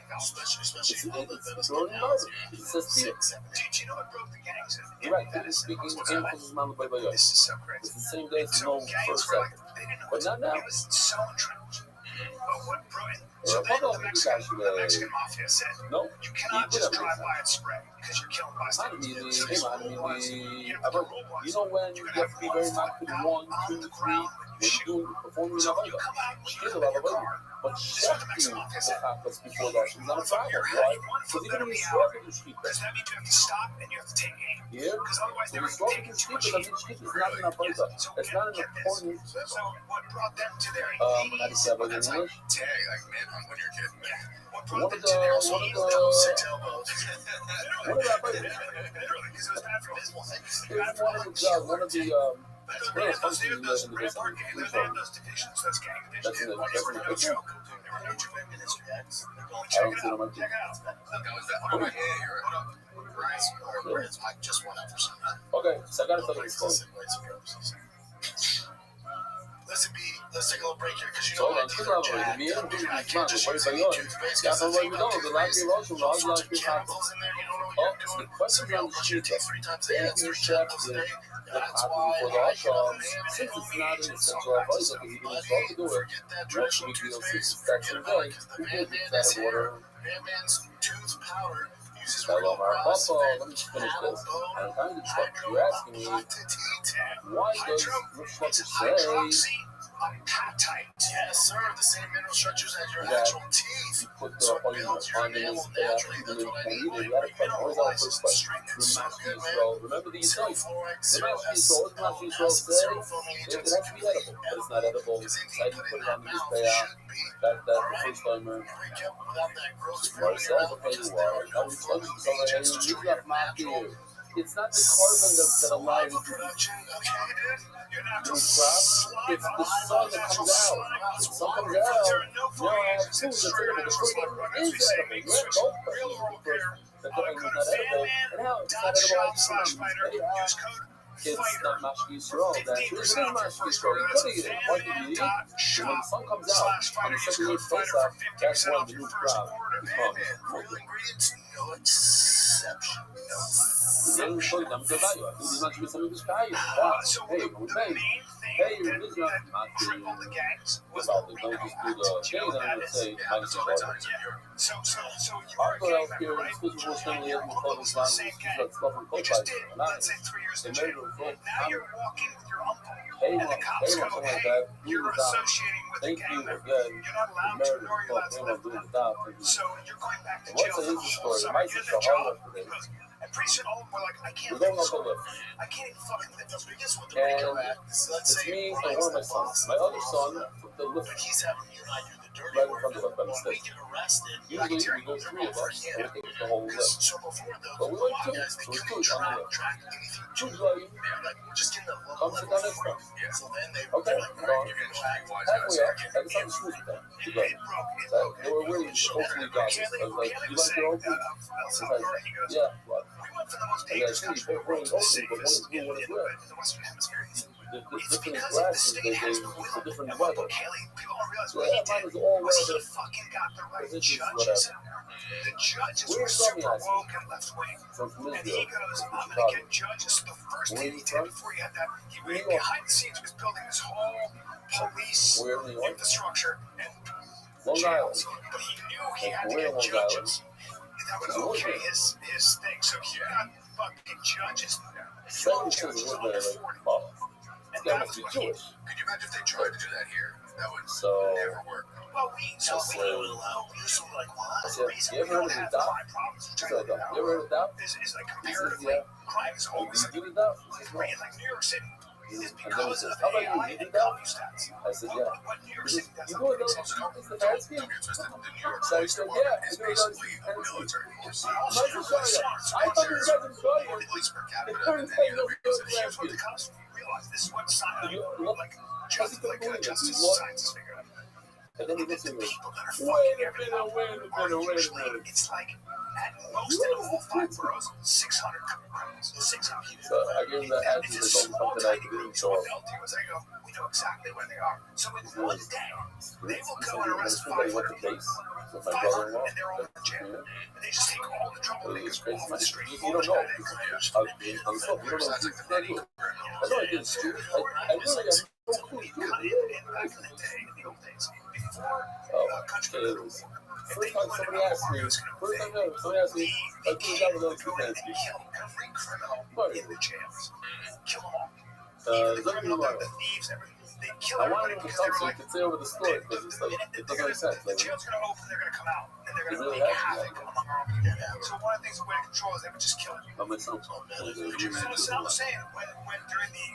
It's already garbage. It says here. Did you know it broke the gangs? You're right. Speaking in Moses Mount by Bayoy. This is so crazy. It's the same day as no Gangs first were like, second. they didn't know But not now. It was so entrenched. But what broke it? Well, So then hold on, the you Mexican mafia said, No. you cannot just drive by and spray because you're killing bystanders. So You know when you have to be very mindful, 1, 2, 3, when you performing an avodah. She's a lot of avodah. But shechting the takas before that is not a problem. Why? Because even when you swear to do shechita, yeah, when you swear to do shechita, that means shechita is not an avodah. It's not an important. How do you say avodah in English? One of the functions in the business. That's in the picture. I don't see it on my TV. Okay, so I gotta tell you this story. Let's take a little break here because you So know I can't just use my the question on the sheet. If you check the copy for the outcome, since it's not in the central advice, because you can start to do it, what should we do in 6 section day? We did that water. Hello, Marco. Let me just finish this. I'm kind of stuck. You're asking me, why does Rishon say yes, sir. The same mineral structures as your natural teeth. you put the onions on the even if you can't eat it, you gotta cut always out first place. Remember the Yisrael. The Yisrael say it has to be edible, but it's not edible. How do you put it on the Yisrael? That's the first timer. What says, okay, now we tell you something, you got market. It's not the carbon that allows you to do crop. It's the sun that comes out. The sun comes out. Now I have food that's edible. The first one is edible. You have both because the cooking is not edible. And now it's not edible. It's not Mashki Yisrael. That it is Mashki Yisrael. You could eat it. Why did you eat it? And when the sun comes out on the second day of Pesach, that's when the new crop becomes. No exception. Then we show them the value. I think there's not to be some of this value. Wow. Hey, we pay. Hey, you're busy not the about the don't just do the thing and I'm gonna say minus $1. I'll go out here and speak to most family and call this line like stuff and co-fight. And I they made it go. Hey, something like that. Do the job. Thank you again. The marriage is called Payment doing the job. And what's the easy story? It might just a hard one today. And pretty soon all of them were like, I can't We're going up the lift. I can't even fucking lift those. But guess what? The And Rico Act, let's it's say me and one of my sons. My other son took the lift but he's having you and I do the dirty right in work. front of us by When we mistake. get arrested, Usually we go 3 of us and we take the whole lift. So before the But we went 2, guys, so they we couldn't 2 on the lift. track anything. 2 driving. They're like, we're just getting the Come sit down next time. So then they Okay, they're like, all right, you're gonna track halfway up, I can start smooth with them. It broke. So they were really hopefully jobs. I was like, you like your own food? I was like, yeah, what? We went for the most And dangerous actually, country both were in Oakland, but one is blue, one is red. in the Western Hemisphere. The It's different because grasses, the they state has it's will. a different And what weather. Kelly, people don't realize So what he yeah, mine did is all was he red. fucking got the right This is judges. whatever. The judges Where were are you from, super Yassi? woke and left wing. From And he Israel. goes, I'm going to Chicago. get judges. So the first Where thing are he you did from? before he had that, he New went York. behind the scenes, he was building this whole police Where in New York? infrastructure and Long Island. jails. But he knew he Like, had to where in get Long Island? judges. And that would Is it okay Woodbury? his thing. So he got fucking judges. Seven children live there, like, oh, And that that must was be what he, Jewish. could you imagine if they tried to do that here? That would So, never work. Well, we Just would allow usually like I what? said, Reason you we ever heard don't of have the dot? crime problems. She said, you ever heard of that? Is like He says, comparatively yeah. crime is Oh, always did like you do that? He says, no. in like New York City. It's And then he because says, of how the about you? AI You and did that? value stats. I said, yeah. But New York He City says, does you not know what make those sense. is the bad skin? Don't get twisted. The New York So I Police said, Department yeah. is You know what basically a those military force. I Also, said, sorry, I thought you guys in Australia. at least per They capita couldn't than pay any no other bills because here's what last the year. cops realize. This is what science, You like justice scientists figured out. And then he looks at me, People that are wait fucking a minute, wait a minute. It's like at most in all 5 boroughs, 600 criminals. 600. So I gave him the And address it's of a small, something I tiny didn't group. show So what up. they'll do is they go, we know exactly where they are. So in one day, they will go and arrest I went 500 to people. base with my 500, brother-in-law. and they're all in jail. And they just take all the troublemakers off the street. You don't know. I'm so, you don't know who's that good. I know I did stupid. I really have no clue. Back in the day, in the old days, before country club, First time somebody asked me, like, who's that with those two and fancy? kill every criminal in the jails. Kill them all. Let me know. The thieves, everything. kill I wanted everybody him to because come they were so he like, could say over the story because it's like, it doesn't make sense. the Like, jail's gonna open, they're gonna come out, and they're Is gonna it wreak happening? havoc among our own people. So one of the things the way to control is they would just kill it. that makes sense. So I'm saying when during the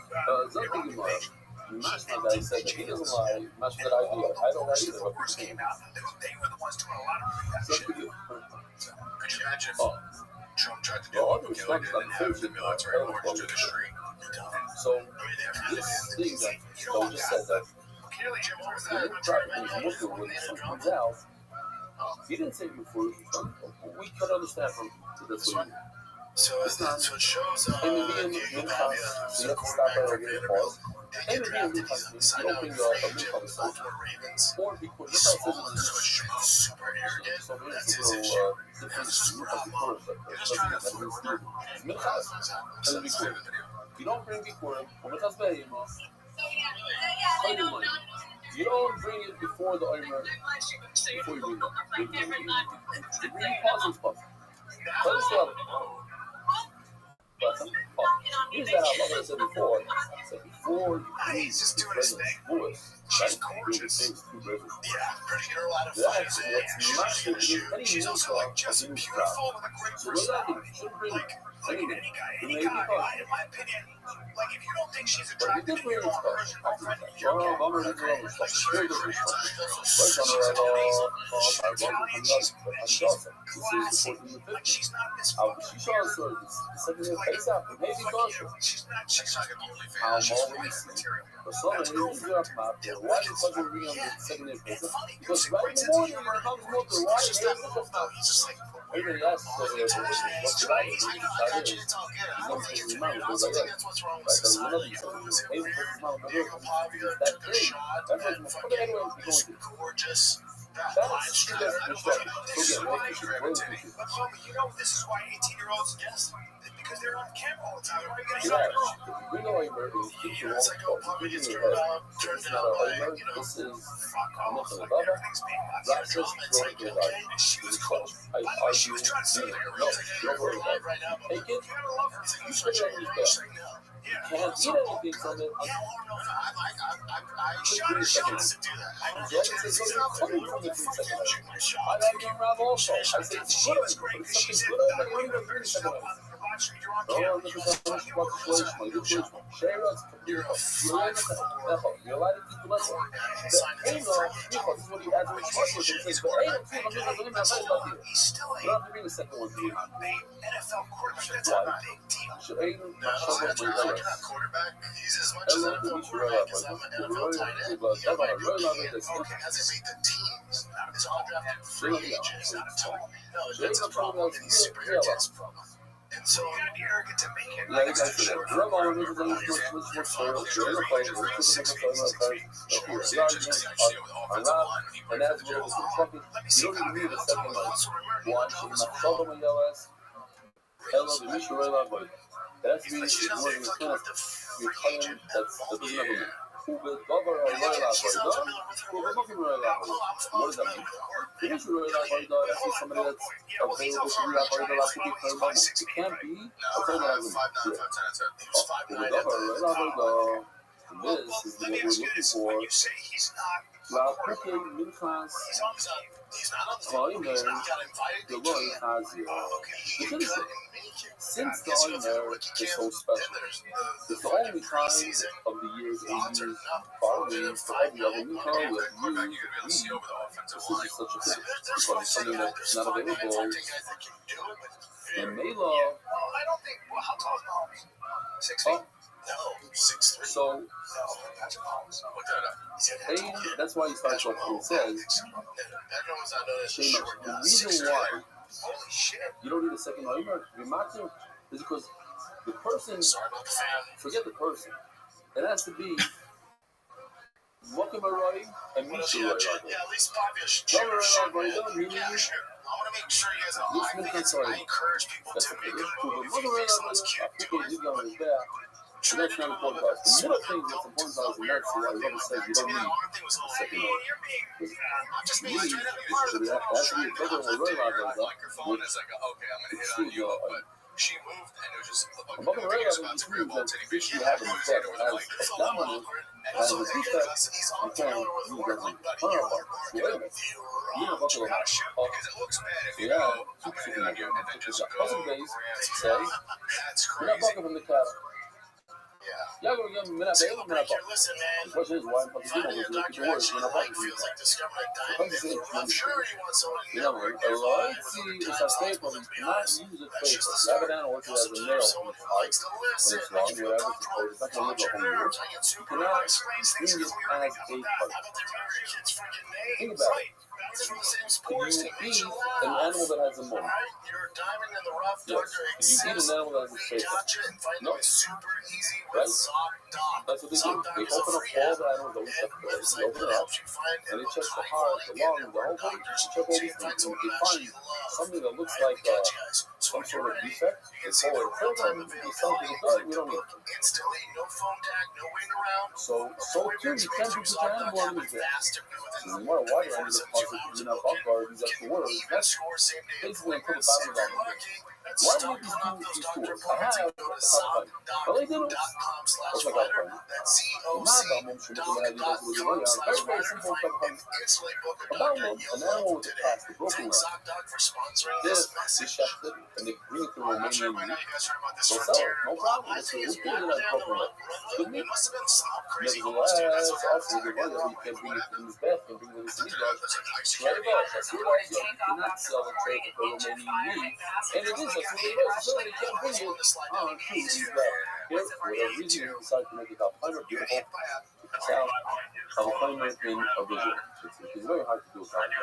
Something Iraq invasion, Mashma guy said that he doesn't lie. Mashma that I do. I don't lie either, but wars came out, and they were the ones doing a lot of that so shit. could you? Could you imagine if Oh, Trump tried to do well, what Bukele did and have the military march through the street? so this thing that Joe just said that Clearly, Jim, what was the that? Muslim when the sun comes out, he didn't say before. We could understand from this what he So it shows and the being Minchas, so you have to stop at a weird pause. And the being Minchas means you don't bring a Minchas song. Or because this house isn't super arrogant. so many people different Minchas before it, but it doesn't that means Minchas and Bikurim. If you don't bring Bikurim, or Minchas Be'ema, you don't bring it before the Omer, before you bring it. You bring pause and stuff. But it's not. Here's that I said before. Before you He's just doing his thing. voice, She's gorgeous. Yeah, pretty girl out of That's fun. what's not She's also like just beautiful with a great personality. Like any guy, in my opinion, like if you don't think she's attractive, and you don't want her as your girlfriend, you're great. Like she's very good. She's Italian. She's classy. Like she's not this. She's also second face out, maybe She's not gonna be only how fan. She's Molly material. for some reason he's up top. Why the fuck are we on the second face? Because right in the morning when it comes to the why He's just like everybody asks what's the right? He's I think it's what's wrong with society. Diego Pavia took a shot and fucking this gorgeous. That's But homie, you know this is why 18-year-olds because they're on camera all the time. Why are you gonna we know it's like, oh, Pavia gets turned down by, this is fuck off. Like, another everything's being it's like, okay, she was cool. By the way, she was trying to say, you're alive right now, but you gotta love her. You should check her out. She's like, no. can't eat anything from it. I shot her shots to do that. I It's not coming from the 3 seconds. I like him around also. I say it's good, but it's something good. I don't even 30 seconds. Oh, this is a situation. My good situation. Share us. You're allowed to keep the lesson. Ain't no, because this is what he adds in the question. He says, but ain't no, I'm going to stop here. You don't have to be the second one. NFL quarterback. That's a big deal. So ain't no, quarterback. He's as much as an NFL quarterback as I'm an NFL tight end. Okay, hasn't made the teams. It's undrafted free agents, not a total. No, that's a problem. And he's super arrogant problem. And so you gotta be arrogant to make it. Like it's too short. That's me. That's what does that mean? It is somebody that's available to it can't be this is what we're looking for. La Puke Minchas Oimer Deloy Azio. Since the Oimer is so special, it's the only time of the years 8 years following for every other Mincha with you. This is such a thing because it's something that's not available in Mela. I don't think. Well, how tall is Mahomes? 6 feet. No, 6'3". So, that's why he starts off and says, the reason why you don't need a second Oimer is because the person, forget the person, it has to be Mokim Arai and Misha Arai. Meaning, I want to make sure you guys know I encourage people to make a movie. If you think someone's cute, do it. So that's not important to us. The middle thing that's important to us, and that's why Rabbi says you don't need a second one. I'm just being straight up. That's the microphone is like, okay, I'm going to hit on you, but She moved, and it was just like Above the the radar, biggest it spots of means real that titty if vision. you have an Everyone's effect over that there, has like, a it's a little dominant awkward. And and also, a he's defect, he's you on can familiar with use word as a like, buddy, turn you off. are So wait a minute. wrong. You don't have You to gotta shoot because it looks bad if you yeah, go, I'm gonna hit on you, and then it's just a go. couple days, That's says, crazy. you're not bucking from the cattle. Yeah. Yeah, we're getting minute Take bail, a break here. minute Listen, man. the question is why I'm Finding a doctor I actually like you're feels like discovering a not diamond in the rough. Sure, you want someone you know, never a identify lot with see over is time. a staple. Let's be Not honest. use it That's just the for start. Lebanon or You to also as a deserve nail. someone who likes to listen, It's makes wrong, you feel whatever. comfortable. It's not Calm going to your live nerves. I get you super cannot explains things use it clearly. as How a about that? part. How about they remember your kid's freaking name? Think about Right. it. It's from the same sports You team. eat an animal that has a mom. Alright, you're a diamond in the rough. Yes. Doctor You eat an exists. animal that has a We staple. gotcha and find No. them super easy Right? with ZocDoc. That's what they do. ZocDoc They is a open up free all app the animals that we and check for. They website open that it up helps you find and they check the high heart, quality the lung, the in-network whole thing. doctors. They check all So you these can find things. someone If that they actually find love. something that looks Alright, like we got you guys. So some when you're sort of ready, defect, you can it's see the forward. real-time It's availability. something that Click we to don't need. book instantly. No phone tag, no waiting around. So too, you can't do such animal happen animals there. faster within No matter what, you're under the 72 process, hours you're of not booking. buck guard, You that's the can word. even That's score same-day basically until the appointments. bottom If of you're the lucky, that's why do stopping these off those doctor tools? I appointments. have You go to but they didn't. ZocDoc.com/rider. That's ZocDoc.com/rider to find and instantly book a doctor you'll love today. Thanks ZocDoc for sponsoring this message. And they bring it to I'm not sure Romanian by now meat. you guys heard about this They'll sell frontier. it, no problem. I think We'll it's put back it down on the road. proper. It must have been some crazy Nevertheless, homeless dude. That's what also happened. the one that we can bring it from his bath and bring it to the city guard. That's like high Right security. about that's what I do. You cannot sell a trade for Romanian meat. And it is, that's what it is. So they can't bring it on to these here, for whatever reason, you decide to make it a climate beautiful sound of a climate in a visual. It's very hard to do a climate.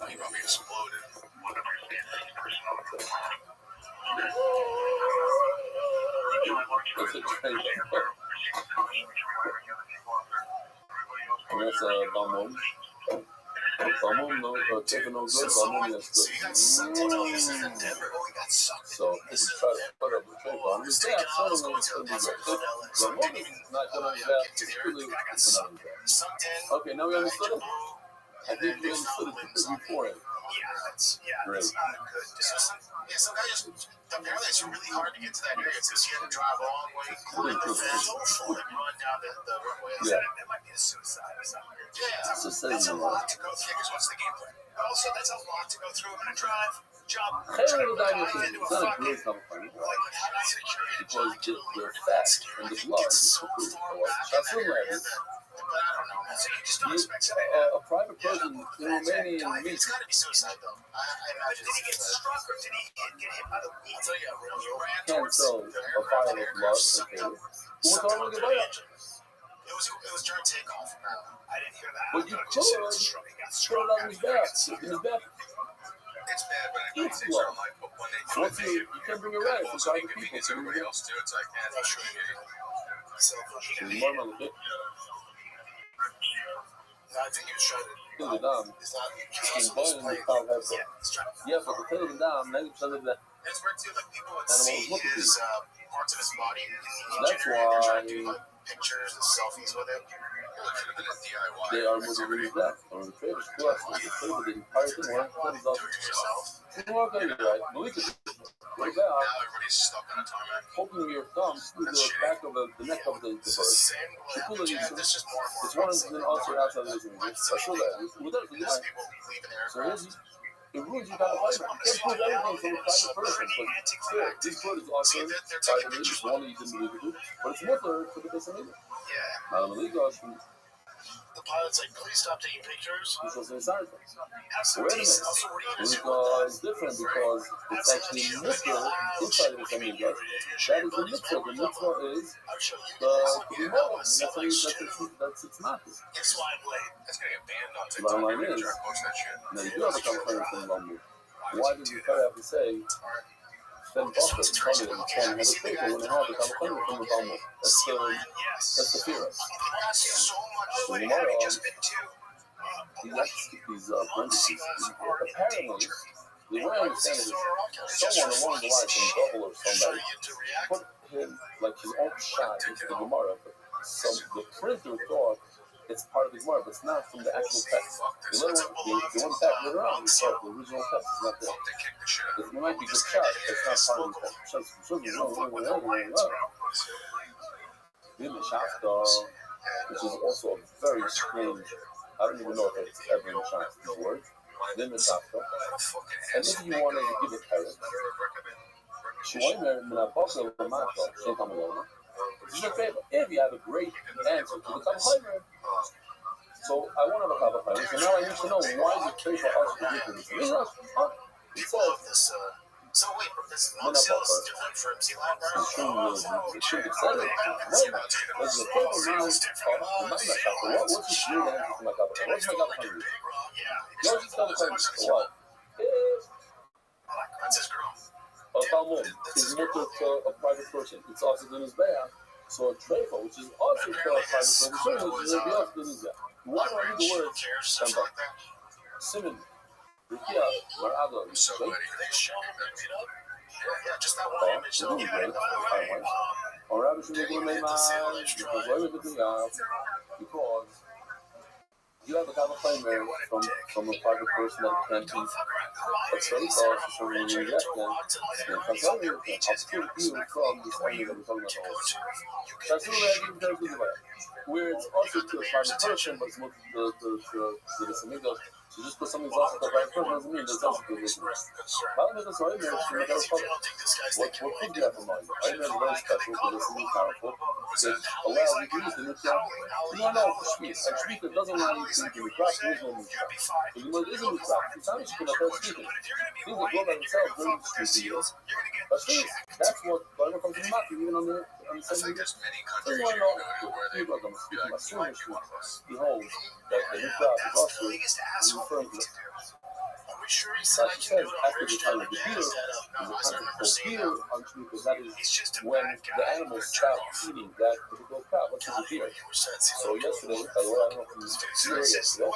He probably exploded. That's a trade. And that's Balmum. Balmum, no, taking no good. Balmum, yes, So you got sucked into this in Denver. Oh, he got sucked. So if you try to put up a trade on his back, certainly it's going to be good. Balmum is not going to have it's really it's not Sucked in. Okay, now we understood it. I think we understood it before it. That's not good. Some guys apparently it's really hard to get to that area because you had to drive a long way, climb the fence, and run down the runway. Yeah. That might be a suicide or something. Yeah, It's a that's a lot to go through. Because what's the game plan? Also, that's a lot to go through. I'm gonna drive. Job. Hey, little diamond, it's not a great company. Because you're fat and the blood is so far that's but I don't know. So you just don't expect a private person in Romanian it's got to be suicide, though. I imagine. Did he get struck or did he get hit by the wheel? I'll tell you, when he ran towards a fire with blood. Okay. Who was on the way? It was during takeoff. I didn't hear that. But you could put it on his back. In his back. It's bad, but I It's blood. Once you can't bring it right. It's private people. So everybody else too. It's like, man, I'm sure you get it. I think he was trying to. Kill the dam. It's not. He's playing the crowd has it. Yeah, but the kill the dam, 90% of the It's weird too. Like people would animals see look at his parts of his body. That's They're trying to do why like pictures and selfies with it. they are moving his death. Or the traders to us. The trade the entire thing comes up. Do it yourself. It's not going to be right. Malik is right back, Now everybody's stuck on a tarmac. holding your thumb through the back of the neck of the bird. Same She way. pulled it in. There's just more and more. It's one of the also outside of the I feel that. Without the There's people leaving the so aircraft. it ruins your kind of life. You can't prove everything from a private person. But still, this bird is awesome. Private is one that you didn't believe it, but it's more for the person either. Yeah. Now, the league goes from The pilot's like, please stop taking pictures. this was inside. Have some Wait a minute. decent. Also, what are you gonna do Because with it's different because it's actually mitzvah inside of the family God. That is the mitzvah. The mitzvah is I'll show you. the gemara. That's its not. Guess why I'm late? That's gonna get banned on TikTok. Bottom line Every is, time I post that shit. now you do have a complaint from Lumber. Why did you have to say then Buffett and tell me that the phone has a paper when they have the complaint from the Lumber? That's the fear. So much. So Wait, tomorrow, just been two. he likes to keep these parentheses. Apparently, the way I understand it is someone along the line, some double or somebody, put him like his own shot into the Gemara, but the printer thought it's part of the Gemara, but it's not from the actual text. The one back later on, the original text is not there. It might be good shot, but it's not part of the text. In the Shafta, which is also a very strange, I don't even know if it's ever in Shafta's word. Then the Shafta. And if you want to give a parent, if you have a great answer to the Kavachimer, so I want to have a Kavachimer, so now I need to know why the trade for us to give this. It says, so wait, this log sale is different from Zealand bar? it should be said. What's the problem now? What's the weird answer to my Kavachimer? What's my Kavachimer? What's his Kavachimer? What? That's his girl. A Talmud is not a private person. It's also in his bear. So a trefa, which is also a private person, is also in his bear. Why do I need the word Shemba? Simon, Rikia, Marado, So what, are they showing that beat up? Yeah, just that one image though. Or Rabbi should make a because you have a Kavachimer from a private person that can't be a trade for someone in the left hand. And Kavachimer can upskill you from this area that we're talking about. That's really where it's also to a private person, but it's not the Samiga. So just because something's also the right person doesn't mean there's also good business. How does this right here? What could you have in mind? I know it's very special because it's really powerful. It allows you to use the nuclear. You don't know for speed. And speed doesn't allow you to do the craft. There is no nuclear. So you know, it isn't nuclear. It's not that you can afford speaking. Things that go by themselves during the street deals. But things, that's what Bible comes to Matthew, even on the same day. So you want to know, people are going to speak about serious truth. Behold, that the nuclear is also referring to He said I can do it after the time of the beer, because that is when the animals stop eating that particular crop. What's the beer? So yesterday, by the way, I don't know if you saw yesterday.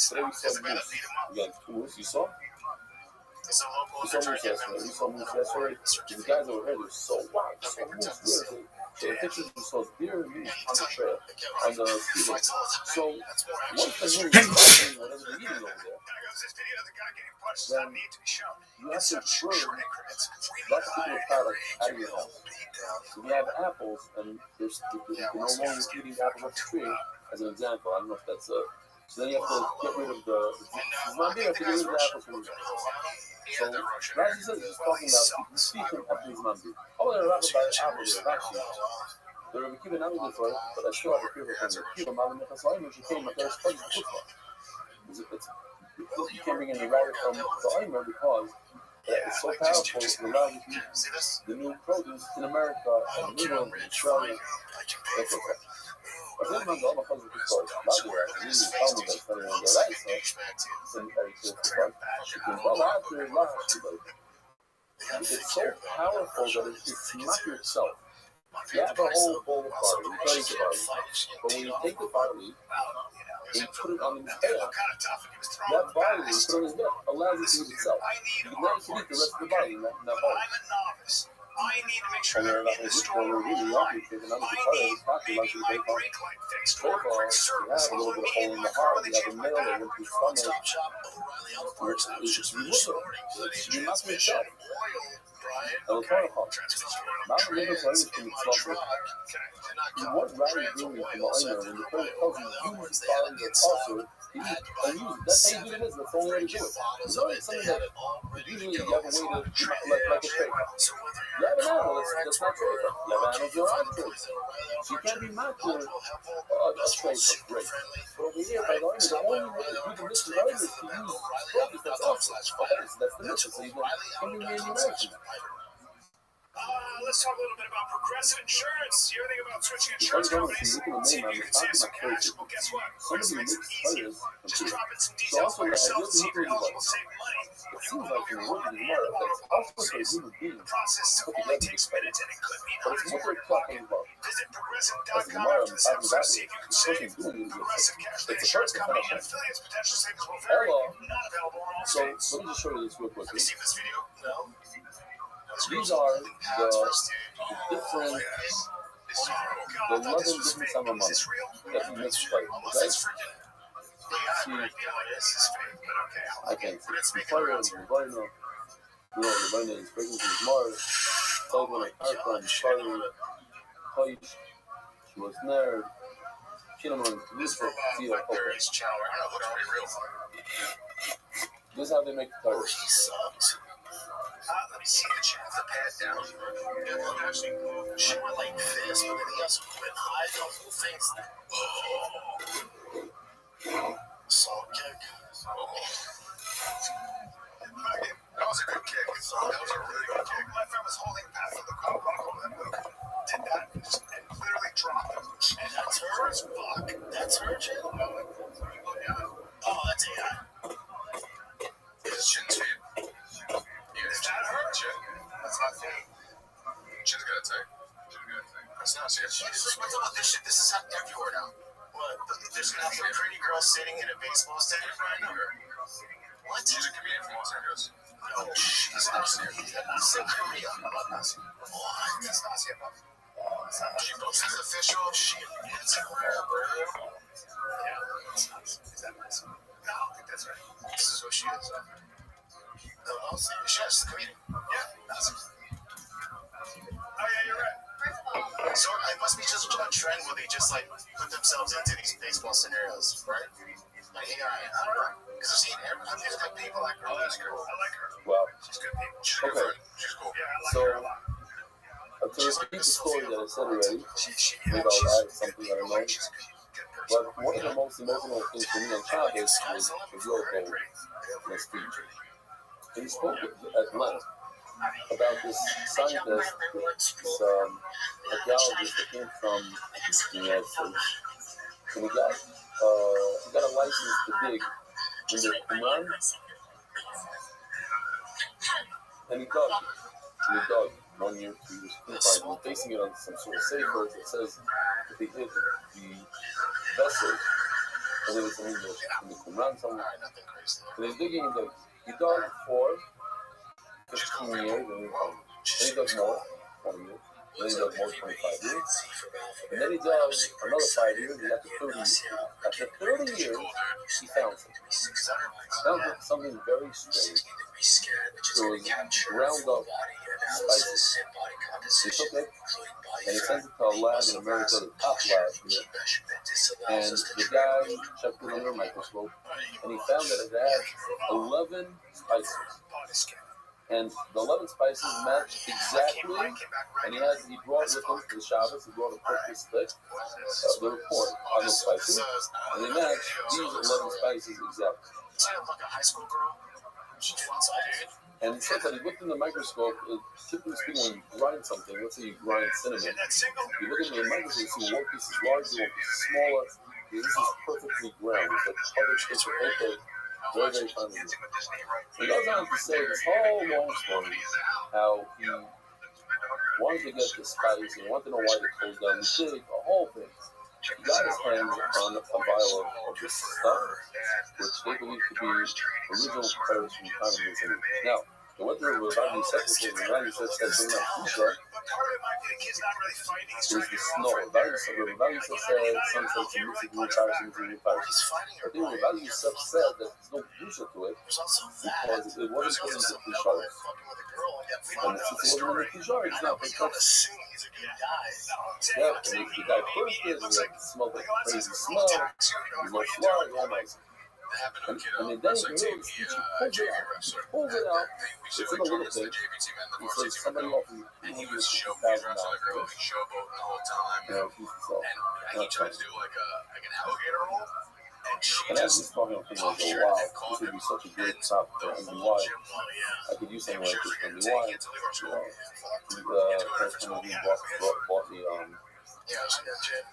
Today we saw moose. Again, moose. You saw? We saw moose yesterday. The guys over here, they're so wild. So moose. So the pictures you saw beer and moose on the trail, on the speedway. So once the moose is whatever they're eating over there, then you have to burn that particular product out of your house. So we have apples, and there's no longer eating apples off the tree, as an example. I don't know if that's a... So then you have to get rid of the apples from your house. So Rashi says he's talking about the speech from Eppley's Mambi. Oh, they're rapping about apples, they're actually. They're a Kiva Nami for it, but I still have a Kiva from the Kiva Mali Mechaslayim, which came at their studies to put you can't bring any riot from the Aimer because it's so powerful, it allows you to use the new produce in America and England and Australia. That's okay. But then I'm going to go to the store. Not the right. You need to tell me that studying on the right side. And you can go after it last. It's so powerful that it's not yourself. You have a whole bowl of barley, you place the barley. But when you take the barley, and you put it on his head, that barley, you put it on his head, allows it to use itself. You can now eat the rest of the barley in that barley. I need to make sure that I'm in the store. I need a brake light fixed or a quick service. I need my car when they change my battery or one-stop shop. O'Reilly Auto Parts. I was just finished ordering the transmission oil. Brian, okay. Transmission oil. Truck. And what Rabbi is doing from the owner when the Torah tells you use the barley that's also and use it. That's how you do this. That's the only way to do it. It's not something that usually you have a way to like a trade. You have an animal that's not trade. You have animals that are on trade. So you can't be mad for a trade of grape. But over here, by the owner, the only way to do the mission of is to use produce that's also. That's the mission. So you can be manufactured. Let's talk a little bit about Progressive Insurance. You ever think about switching insurance companies? See if you can save some cash. Well, guess what? Progressive makes it easy. Just drop in some details for yourself to see if you're eligible to save money. You don't want to go through all the process. The process only takes minutes and it could mean hundreds more in pocket. Visit Progressive.com after this episode to see if you can save. Progressive Casualty Insurance Company and affiliates. Potential savings will vary. Not available on all states. So let me just show you this real quick. Have you seen this video? No. These are the different the mother doesn't sound my mom. That's a mixed fight, right? See, I can't see. Rabbi is breaking his mother, told when I from Rabbi, she was nerd. She don't want to lose for see that poker. This is how they make the Torah. He sucks. Let me see the chat. The pad down. She went like this, but then he also went high. The whole thing's. Salt kick. That was a good kick. That was a really good kick. My friend was holding Pat for the call. Did that and clearly dropped him. And that's her. Fuck. That's her, Jim? Oh, that's AI. It's Chin's feet. Yeah, is that her? Chin. That's not feet. Chin's got a tape. That's not shit. Jesus, what's about this shit? This is everywhere now. What? There's gonna be a pretty girl sitting in a baseball stadium right now. What? She's a comedian from Los Angeles. No, she's not Korea. What? That's not Asia. She goes as official. It's her, bro. Yeah, that's nice. Is that nice? No, I think that's right. This is what she is. No, she is a comedian. Yeah, that's it. Oh, yeah, you're right. So it must be just a trend where they just like put themselves into these baseball scenarios, right? Like, hey, I don't know. Because I've seen there's good people like her. Oh, that's good. I like her. Wow. She's good people. She's good friend. She's cool. Yeah, I like her a lot. To repeat the story that I said already, maybe I'll add something I don't know. But one of the most emotional things for me on Shabbos was the Yorko last week. He spoke at length about this scientist, this archaeologist that came from the United States. And he got a license to dig in the Qumran. And he dug 1 year, 2 years, 2 years, and basing it on some sort of safer that says that they hit the vessel, and it was in the Qumran somewhere. And he's digging in he dug for 15 years, and he dug more, 1 year. Then he dug more, 25 years. And then he dug another 5 years, and after 30 years. After 30 years, he found something. He found something very strange. It was ground up spices. He took it, and he sent it to a lab in America, the top lab here. And the guy checked it under a microscope, and he found that it had 11 spices. And the 11 spices matched exactly, and he brought with him to the Shabbos, he brought a purple stick, the report on the spices, and they matched these 11 spices exactly. And he said that he looked in the microscope, typically speaking, when you grind something, let's say you grind cinnamon, you look in the microscope, you see one piece is larger, one piece is smaller. This is perfectly ground. It's like other strips of paper, very, very finely. He goes on to say this whole long story, how he wanted to get the spice, he wanted to know why they closed down the dig, the whole thing. He got his hands on a vial of this stuff, which they believe to be original predators from the time of the Israel. Now, they went through a Rabbi secretary, and Rabbi said, bring that Pusha. It was the snow. Rabbi said, some said, some music, new tires, some music, new tires. But then Rabbi Yosef said that there's no Pusha to it, because it wasn't put into the Pusha. And since it wasn't in the Pusha, it's not big touch. Yeah, and the guy first did, it smelled like a crazy smell, there's no flour, yeah, nice. And then he pulled it out, it's in a little thing, he says somebody offered me $250,000 for it, and I refused to sell it. And I tried to do like an alligator roll. And as he's talking, I'm thinking, like, oh, wow, this would be such a great top for NBY. I could use something like this for NBY. The person who bought me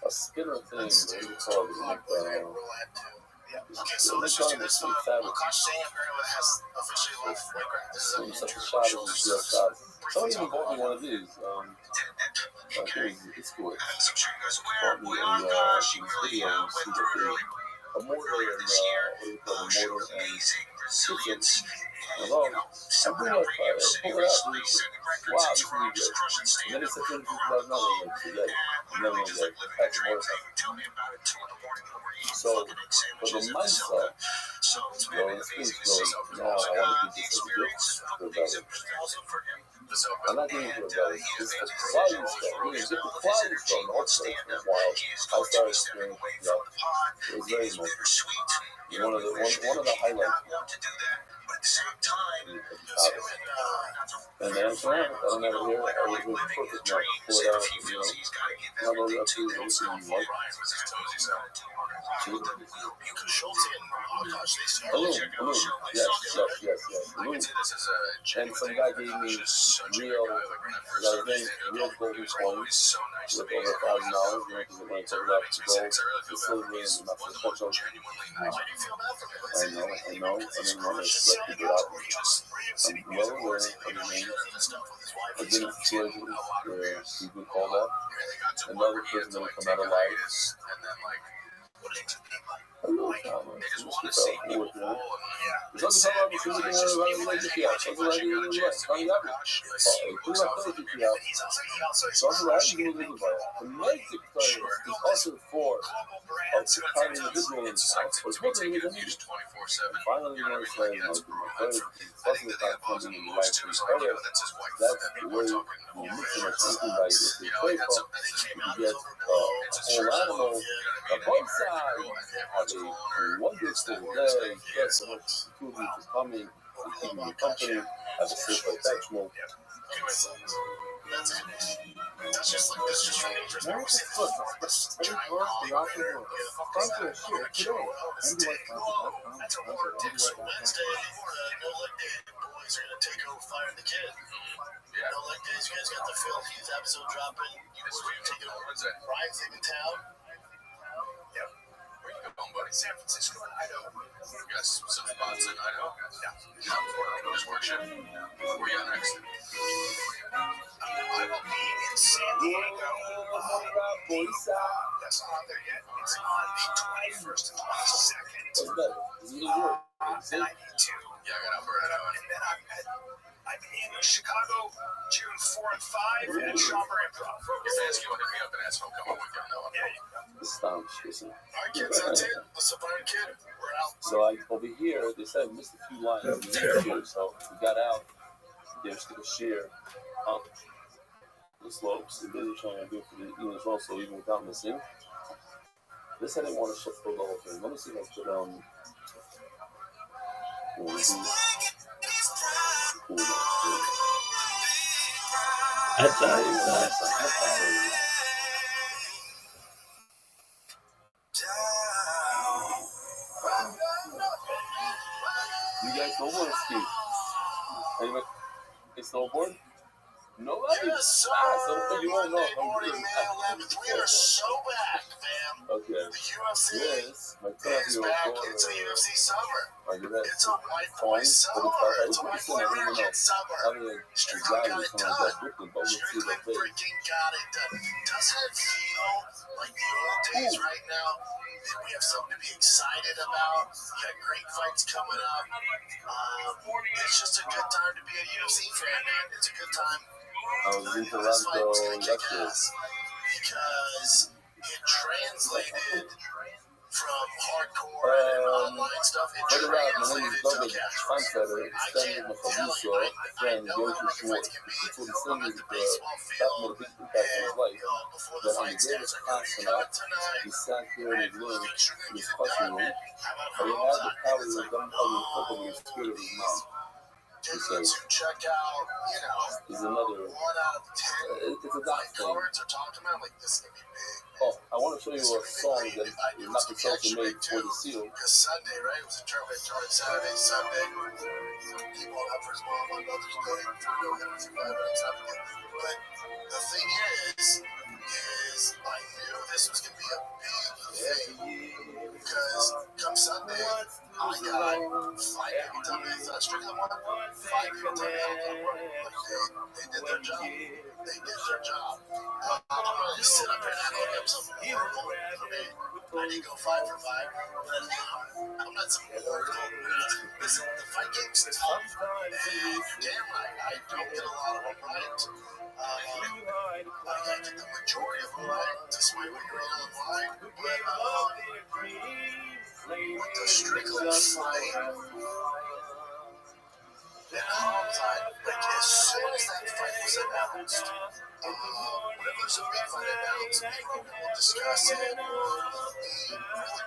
a spinner thing, what do you call it? Like, okay, so let's just do this. Such a shot of the shot. Someone even bought me one of these. It's cool. Bought me a mortar and resilience. Although, I do like fire. Pull it out, dude. Wow, this is really good. And then it's a thing about another one. So, yeah, I'm never going to get back to motorcycle. So, for the mindset, well, it's been slow. Now I want to do this as a gift for better. I'm not doing it for better. It's for quality stuff. You get the quality stuff. Also, for a while, I started experiencing that. It was very emotional. One of the highlights. And then so I don't ever hear it. I was really perfect now. Pull it out, you know. Not only up to you, listen to you like. Yes. And some guy gave me real golden coins with over $1,000, you know, because it went to gold, the silver, and not the special. I know. I didn't want to let people out. I'm well aware of the name. I've been in a situation where people call that. Another person going to come out alive. Hello, Thomas. There's other time I'm going to like this out. So I do it less. Find out. So I do it with the magic players is also for kind of individual in the house. But what they need is 24/7. Finally, when I say, you know, especially if I'm coming in the right place, that's the way you're mixing up something by your playful. You get a whole animal, a both sides. Have a wonderful day. Get so much food for coming, for keeping you company. Have a safe affectional. That's just like this, just from nature's mercy. This giant hog here. That's a water tips Wednesday. No leg day. Boys are gonna take over Fire the Kid. No leg days. You guys got the Phil Heath episode dropping. You taking over Wednesday. Ryan's leaving town. Yep. Where you going, buddy? San Francisco and Idaho. You got some spots in Idaho? Yeah. Just work shift. Where you at next? I will be in San Diego. That's not on there yet. It's on the 21st and 22nd. And I need to. Yeah, I got Alberta. And then I'm in Chicago, June 4 and 5 at Schaumburg Improv. If they ask you to hit me up and ask me to come on with you on that one. Yeah, you go. This sounds listen. All right, kids, that's it. Let's support a kid. We're out. So over here, they said I missed a few lines. So we got out. They just took a sheer up the slopes. And they're trying to do it for the evening as well. So even without missing, this I didn't want to shift the whole thing. Let me see if I put on. That's right. You guys snowboard or ski? Anybody? They snowboard? Nobody? Yes, so you won't know. We are so back, fam. Okay. The UFC is back. It's a UFC summer. It's a white boy summer. It's a white boy American summer. Strickland got it done. Strickland freaking got it done. Doesn't it feel like the old days right now? We have something to be excited about. We got great fights coming up. It's just a good time to be a UFC fan, man. It's a good time. I was in Toronto yesterday. Because it translated from hardcore and online stuff. It translated to casual. I can't tell you. I know how many fights can be. I'm at the baseball field. And before the fight starts, I gotta be cut tonight. And make sure they get it done. How about a whole time? To check out, is another 1 out of 10 fight cards are talking about, like, this is going to be big. Oh, I want to show you a song that is not the song made for the seal. Because Sunday, right? It was a tournament Saturday, Sunday. He won up for his mom on Mother's Day. But the thing is I knew this was going to be a big thing. Because come Sunday, I got 5 people tell me Strickland won. 5 people tell me Strickland won. Like, they did their job. They did their job. I'm going to sit up here and act like I'm some oracle. I didn't go 5 for 5, but I'm not some oracle. Listen, the fight game's tough, and you're damn right, I don't get a lot of them right. I get the majority of them right, despite what you're online. But with the Strickland fight, and like as soon as that fight was announced, whenever there's a big fight announced, people will discuss it, or be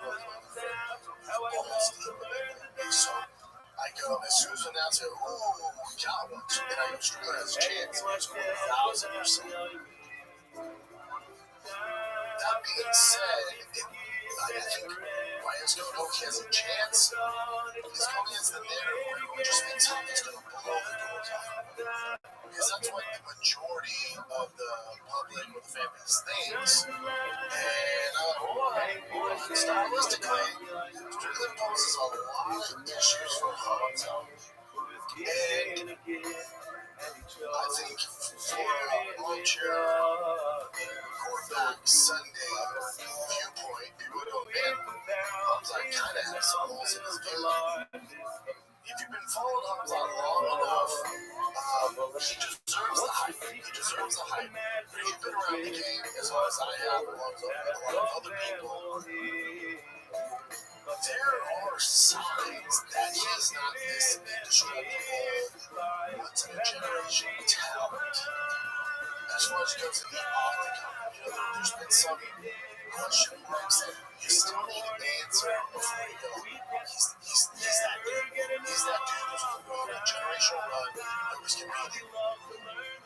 really working on it almost immediately. So I go, as soon as it announced it, ooh, Cowboys, and I go, Strickland has a chance. It's 1,000%. That being said, I think Ryan's going, oh, he has a chance. He's going against the narrative, which just means he's going to blow the doors off. Because that's what the majority of the public or the fan base thinks. And stylistically, Strickland poses a lot of issues for Hamza. And I think for a armchair quarterback Sunday viewpoint, people would go, man, Hamza kind of has some holes in his game. If you've been following Hamza long enough, he deserves the hype. He deserves the hype. If you've been around the game as long as I have, along with a lot of other people, there are signs that he is not this indestructible, once-in-a-generation talent. As far as he goes in the octagon, there's been some question marks that you still need an answer before you go. He's that dude. He's that dude who's going to go on a generational run that was competing.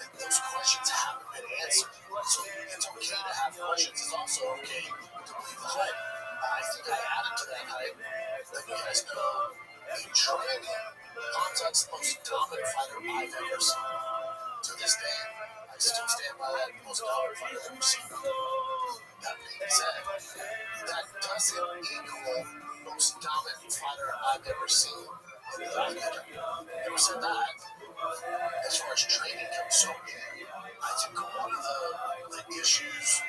And those questions haven't been answered. So it's okay to have questions. It's also okay to believe the hype. I think I added to that hype. Let you guys know, in training, Hamza's the most dominant fighter I've ever seen. To this day, I still stand by that, the most dominant fighter I've ever seen. That being said, that doesn't equal most dominant fighter I've ever seen. Never said that. As far as training goes, so I think one of the issues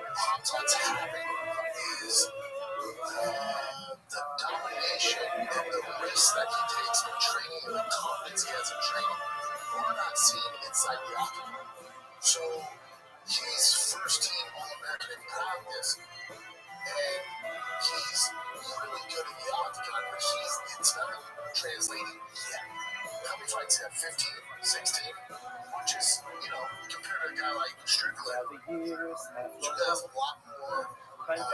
Hamza's having is the domination and the risks that he takes in training and the confidence he has in training. We're not seeing inside the octagon. So he's first team All-American in practice, and he's really good in the octagon, but it's not translating yet. How many fights have 15, 16? Which is, compared to a guy like Strickland, Strickland has a lot more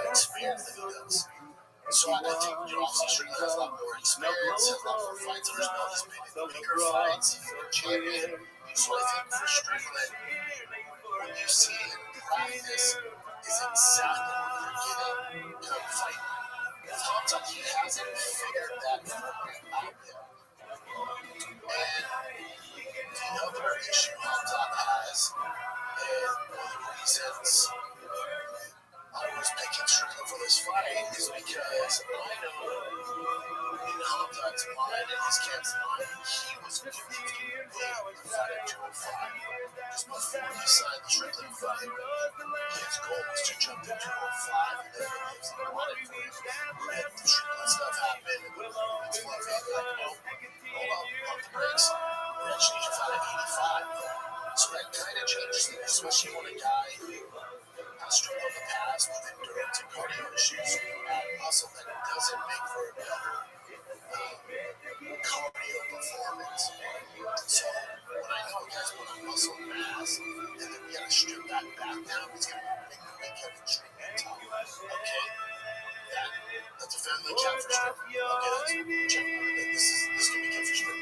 experience than he does. So I think, obviously Strickland has a lot more experience, has a lot more fights under his belt, he's been in bigger fights, he's a champion. So I think for Strickland, when you see him practice, is exactly what you're getting come fight. With Hamza, he hasn't figured that out yet. And the other issue Hamza has, and one of the reasons I was picking Strickland for this fight is because I know in Hamza's mind, in his camp's mind, he was going to fight at 205. Just before he signed the Strickland fight, his goal was to jump to 205 and then he wanted for it. And the Strickland stuff happened, and it's fluffy, like, no, hold on, pump the brakes. We actually need to fight at 85. So that kind of changes things, especially when a guy has struggled in the past with endurance and cardio issues, add muscle that doesn't make for a better cardio performance. So when I know a guy's put on muscle mass, and then we gotta strip that back down, it's gonna make the weight cut extremely tough. Okay, that's a family account for sure. Okay, this can be good for sure.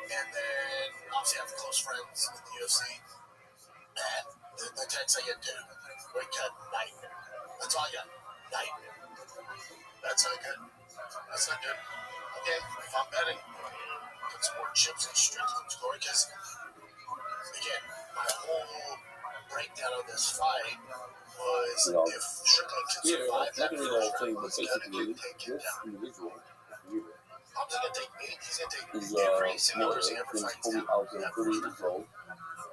And then obviously I have close friends in the UFC, and the text I get, dude, weight cut nightmare. That's all I got, nightmare. That's not good. That's not good. Okay, if I'm betting, put some more chips in Strickland's glory, because again, my whole breakdown of this fight was if Strickland can survive that first round, he's gonna take him down. I'm just gonna take 8. He's gonna take every single person he ever fights down. That first round.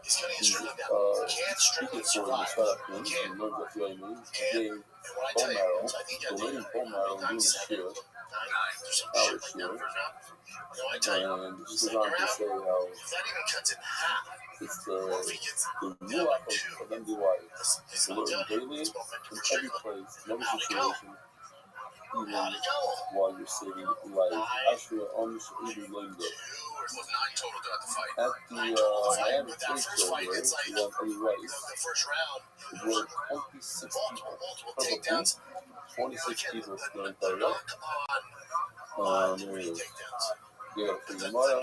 He's cutting his string down. Can't strictly for the survive. startup team, and knows what he means. He gave And when I tell bone you, marrow, so I think you got donating bone marrow and doing this shit, or some our shit like that. shit, You know, I tell you, and just goes on to say how if that even cuts in half, it's or if he gets the down rule like of two, MDY. he's To not learn done. daily It's going back to in check every on place, in every how'd it go? situation, even How'd it go? while you're saving life. Actually, almost even Lingo. It was 9 total throughout the fight. At the Miami Trade Show there, he won Eddie Rice. The first round, There were 26 people, multiple probably takedowns. 26 people for the The entire knock on there it is. takedowns. You got a free motto,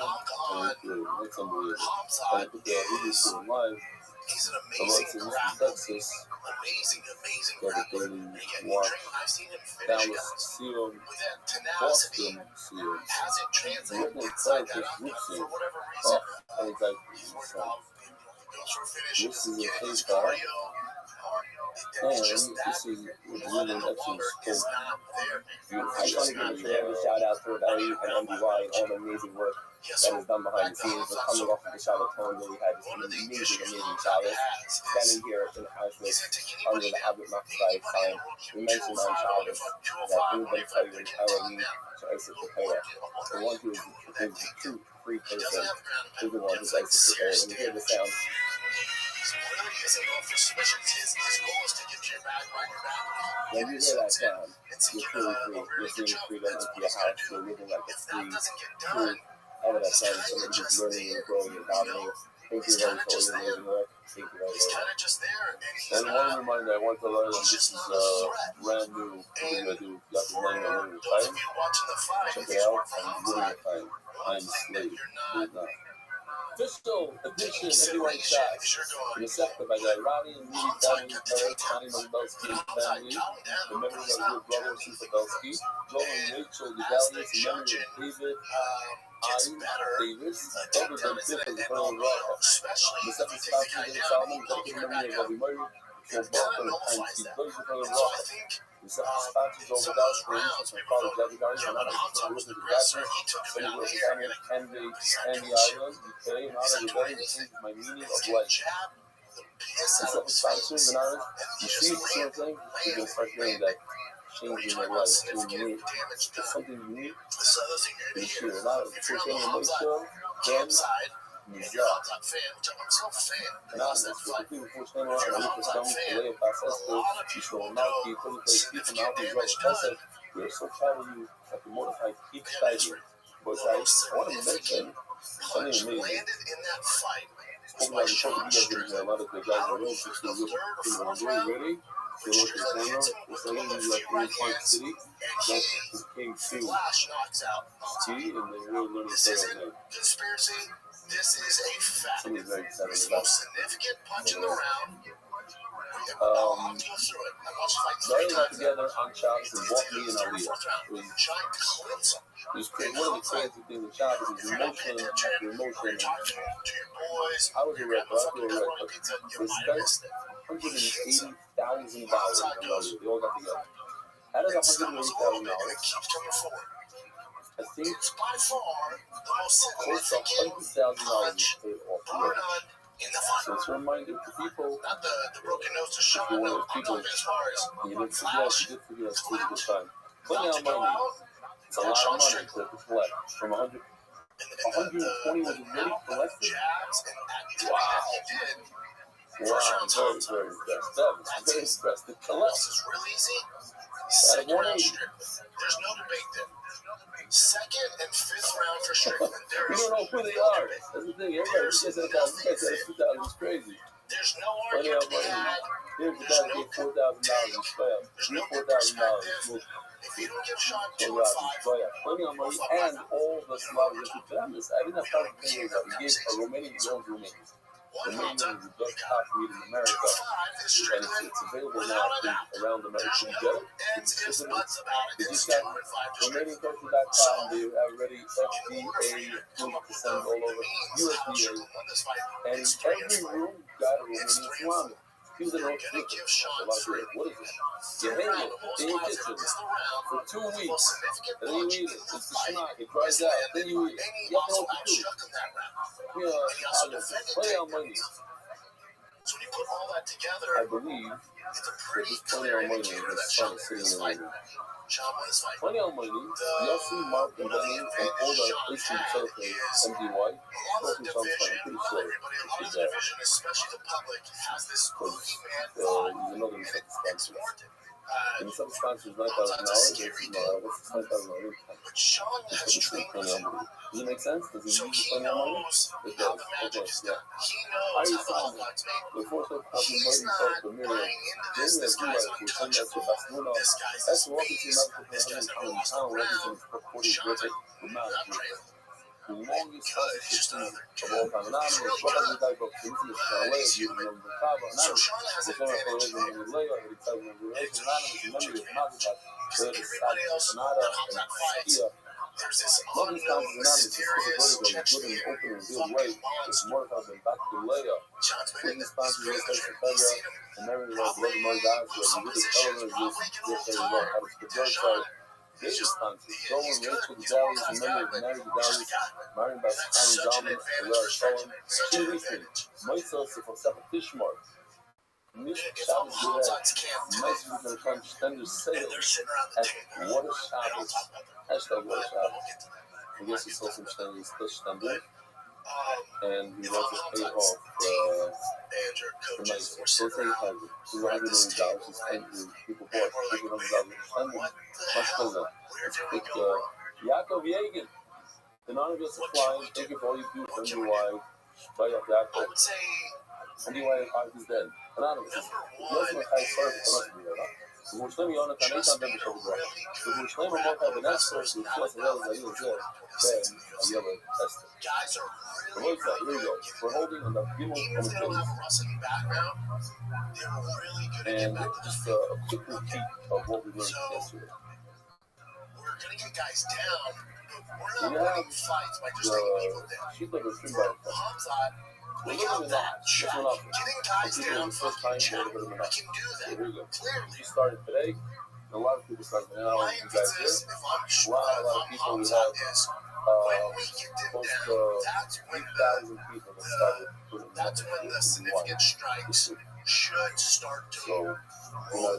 and it's unbelievable. And I put the video to him live. He's an I amazing went to grappler. Texas, Amazing got a grappler. daily Again, watch. I've seen him finish Dallas, guys see him. with that tenacity. Boston, see him. Hasn't translated Written inside inside that this group for scene. whatever reason. Oh, exactly. He's worried about goes for a finish. This is a Getting his case file. cardio. And It's just that this is blood really in an the water excellent is scope. not there. Beautiful. I just want to give a shout out to Rabbi and MDY and all the amazing work that is done behind the scenes. We're coming off of the charlatan where we had this amazing Shabbos. Standing here in Auschwitz under the Albert Machzai sign, we mentioned on Shabbos that everybody studying Elohim to Isaac Prepare. The one who is the true free person is the one who's Isaac Prepare. When you hear the sound, when you hear that sound, you're truly free. You're seeing freedom into your house. You're living like a free, true, all of that sound. Somebody just learning and growing and dominating. Thank you very much for all your amazing work. Thank you very much. And one reminder I want to learn, this is brand new thing I do. You have to learn on the time. Check it out. I'm living the time. I'm slave. Who's not? Official edition of Everyone Shots. In accepted by the Rabbi and Rudy family, Connie Mazabelsky and family, the memory of your brother, Super Belsky, Joel and Rachel Gavalius, in memory of David, Davis, other than Fifth of the Colonel Rock. The second sponsor of Solomon, in memory of Rabbi Murray, for Boston and Steve Rose of the Rock. The second sponsors over Dallas Springs, my father, Debbie Guys, and I'm a listen to the rapper, Sunny Wilson Family, and the island, UK, in honor of the day, which changes my meaning of life. The second sponsors in honor, you see the same thing, you're going to start hearing that changing your life, unique, something unique, you see a lot of pushing in the show, then, Mizah. Nada, eu fui postando uma questão que eu passo isso mal que quando foi escrito na aula de jogo you're so proud of you that the Mordecai keeps fighting. But I want to mention something amazing. Spoken by the Portuguese videos, a lot of the guys are really just really ready. They look at the camera, the second is like in Park City, that's King 2. See, and they're really learning to play on that. This is a fact. Somebody's very excited It's the about most significant punch in the round. Starting out together on Shabbos and walk me and Aliyah. It was crazy. One of the crazy things with Shabbos is emotion. I was a rep, but I feel a rep. They spent $180,000 on Aliyah. They all got together. Out of the $180,000, I think close to $100,000 paid off together. So it's a reminder to people, if you're one of those people, you didn't forget, it's a good time. Putting out money, it's a lot of money to collect. From 120 was already collected. Wow. Wow, I'm very, very impressed. That was very impressed. The collection. Out of 180. There's no debate there. Second and fifth round for Strickland. We don't know who they are. That's the thing. Everybody says that $2,000 is crazy. There's no argument to be had. Here's the guy who gave $4,000 in playoff. $4,000. If you don't give Sean 2 So and 5, plenty of money and all the sliders that you honest. I didn't have time to think about it. He gave a Romanian, he owns Romanians. Romanian is the best top meat in America. And it's available now around America. You get it? They just got RomanianCulture.com. They are already FDA approved to send all over USDA. And every room got a Romanian salami. People that don't think what is it? You hang it in your kitchen for 2 weeks, and then you eat it. It's the schmack, it dries out, then you eat it. You have to know what to do. Play on money. So when you put all that together, I believe it's a that pretty this plenty clear of money indicator is that Sean Sean sitting is in the fighting. ring. Sean won this fight. Plenty of money. Yossi, Mark, and Benny, and all the issues of MDY. Talking Sean's fight, I'm pretty sure is that Especially the public has this because boogeyman he's another in some sponsors. In some sponsors, $9,000, that's $9,000. But Sean has trained with him. Does it make sense? Does he So use he plenty of money? knows It how does. the magic is done. He I knows used how the to whole fight's made. before so He's not buying into this. This guy's untouchable. This guy's this beast. This guy's never lost a round. Sean's like, I'm training. the longest Because he's just another of all time. And He's really good. He's huge. So Sean has an advantage there. Because everybody else that Hamzat fights, there's this unknown, mysterious gentleman fucking monster. Sean's been in this ring of training. He's seen him probably lose some positions, probably get a little tired. Sean, he's just, he's good. He's a world-class guy, but he's just a guy. That's such an advantage for striking. Such an advantage. If I'm Hamzat's camp today, and they're sitting around the table, What a and I'll Shabbos. talk about that. Hashtag what a We'll Shabbos. get to that. I guess he saw some Stanley's push But, and he if wants I'm to pay Hamzat's off team, manager, the coaches, nice we're sitting around, we're at this table, right? people And we're like, man, what the hell? Where did we go wrong? Yaakov Yegan, the non-real supply, thank you for all you do for MDY. I would say MDY is dead. Anonymous. number He one wasn't a high service is for us to be there. ومسلمي أنا كان just أيضا being a بمشروع really good ومسلمي ما grappler كان بنفس wrestler is not الشخص enough اللي for زي 2026 in the UFC. يلا تست. Guys are really, Right side, really here you good. go. We're holding on the gimbal Even if they don't have a wrestling background, they're really good at getting and back to the just feet. a quick repeat of what we learned yesterday. We're gonna get guys down, but we're We not have winning fights by just taking people down. sheet number 3 For by Hamzat, we got that check. Getting guys down, fucking check. We can do Here that. we go. Clearly. We started today. A lot of people started now. My You guys emphasis, here. if I'm A lot of people we Hamzat, have is when we get them close down, to that's when 8,000 people that started putting that's when the significant strikes should start to So, move.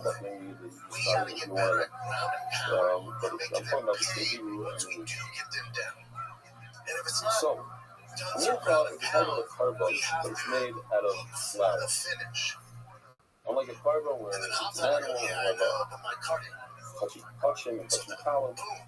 definitely We gotta get better at ground and pound but and make I'm them talking about the big people once we do get them down. And if it's not So, done we through have ground a and type of pound, a carbon we have but it's to made out of look for flour. the finish. Unlike a carbon where And then it's Hamzat an like, animal yeah, or I know, but my cardio. touching and So touching then, column. boom.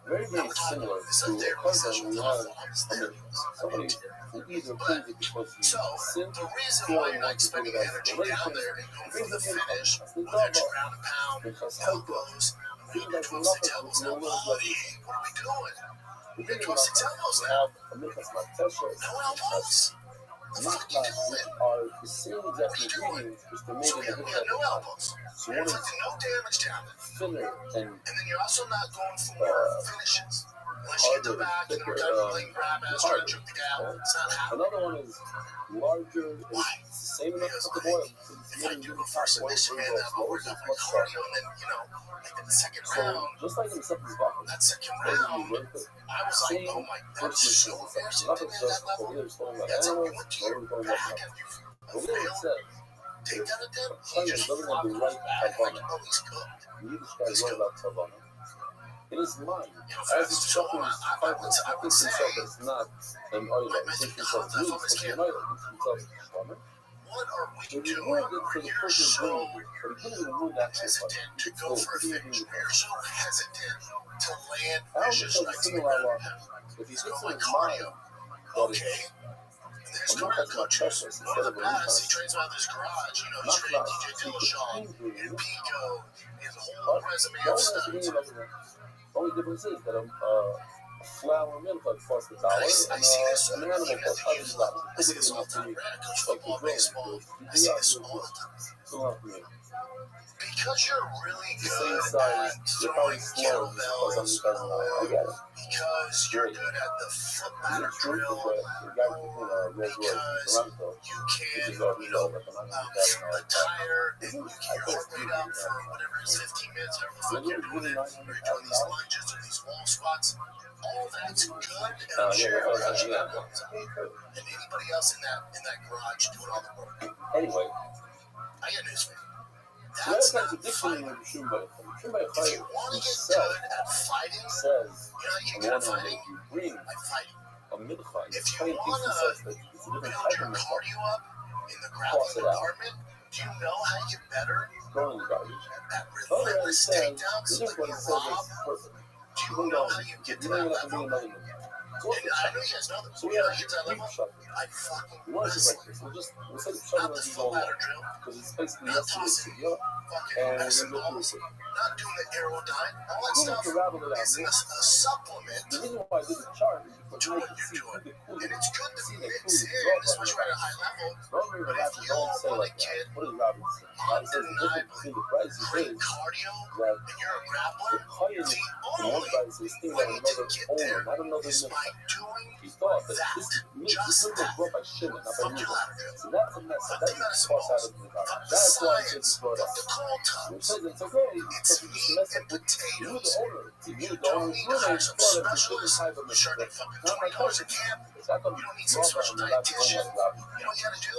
Very, Now very we're talking similar about this to is a therapy carbon session we with have. Hamzat. Somebody who either proves it because he's So, sin the reason or why he you're not wants to do spending it as energy a down relation. there and going for Brings the him in finish, as the whether it's double. ground and pound, Because elbows, we Because get 12 6 elbows now, buddy. What are we doing? We get 12 6 elbows we now. have a Minchas Makteshes. No elbows. What the fuck are you doing? Are the same exact What are you doing? ingredients, just they're So made we in a got no different elbows. So You're one is inflicting no damage to them. thinner and And then you're also not going for finishes. Once you get the back, you're thicker, done playing grab ass, trying to choke the gap. It's not happening. another one is larger. Why? It's the same enough Because to the boil. if I do go for a submission, man, that I'm working on my cardio, and then, like in the second So round, just like in the second bucket, that second those round, worth it. I was like, oh my, that is so embarrassing to me at that level. That's like, what do you back after you failed? Take down a dip, he just flopped it back like, oh, he's cooked. You just gotta go about Tabana. It is mine. As As it's so fucking I would say, it's not an oil. I It's think the himself concept loose, of his it's camp. an oil. It's himself Tabana. What are we So you doing ruined it for where the you're person so doing it, but he didn't ruin that shit. hesitant to go for a finish? You're so hesitant to land I don't vicious think strikes it's in the similar ground. law. If he's Go fixing like his cardio. mind, Okay. And there's I'm not career talking about coaches. pressure, One of the instead of best. He a trains out of his garage. He not trained about DJ Dillashaw and Pico. His whole resume the of only studs. only difference is that a flour milk costs $1 I see this and at an animal the costs youth level. $100. I see this all the time. Right? I coach football, baseball. I see this all the time. Because you're really The same good size, at you're probably throwing slow. kettlebells, I get it. because you're good at the foot ladder drill, because you can, flip the tire, and you keep your heart rate up for whatever it is, 15 minutes, however the fuck you're doing it, or you're doing these lunges or these wall squats. All that's good, and I'm sure everybody that goes on. And anybody else in that garage doing all the work. Anyway, I got news for you. that's That's a not contradiction fighting. with Shumba. Shumba If you want to get good at fighting, says, you know how you I get good at want to fighting? make you bring By fighting. a mincha. If you Plain want thesis says that it's a to different build type your of mincha. cardio up in the Toss grappling it out. department, do you know how you get better Throwing the garbage. at Other relentless says, takedowns this is like what a it says Rob? is perfect. Do you know how you get to that level? And I know you guys know this. So You we know have how you get to that deep level? shuffle. By fucking We want to do wrestling. like this. We'll set up Not shuffle the as we foot go along. ladder drill. Because it's basically Not yesterday tossing together. fucking And we're medicine going to go balls. through it. Not doing the aerodyne. All that We're going stuff to ravel it out. is a supplement The reason why I did the chart is because to you what can you're see doing. who And it's good to see the mix food in, especially at a high level. Normally, But the if rappers you don't say want like to get that. What does rappers say? Rappers says the difference between the prices great is cardio that and you're a the grappler, client the in one only price is thinking way of to another get owner, there not another is minute. by doing He thought that that. this Just was that. brought by Shimon, not by Fuck your Ruben. ladder drill. So that's a mess. Fuck That's the a medicine toss out balls. of the garbage. Fuck the That's why I said science. you brought Fuck up. the cold It tubs. says it's okay It's because you just meat mess and up with you, the potatoes. owner. You You, the don't owner, need you to hire ain't some brought up the specialist. type of You start mess. getting fucking Not my $20 a cousin. camp. It's not the You don't need some special dietitian. You know what you gotta do?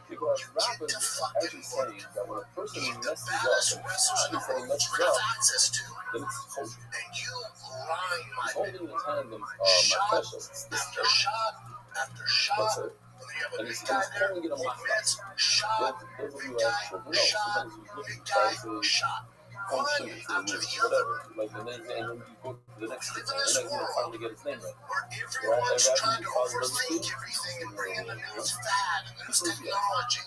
Because You get rappers to are fucking actually work. saying that when a person Eat the messes baddest up, wrestlers in the and world messes you have up, access to. then it's kosher. And you grind, my It's man. holding in tandem my Shot precious. This after shot after shot. That's it. And then you have a And big it's guy there, calling it a 1 mix. minute, shot, Those of big you guy, who know, shot, sometimes you look big at guy, prices, shot. One function, after the other. whatever. Like, and then you go to the next We thing, live in and this then you world finally get his name right. where Right? everyone's And trying to rather than overthink everything and bring in the newest fad and the newest technology.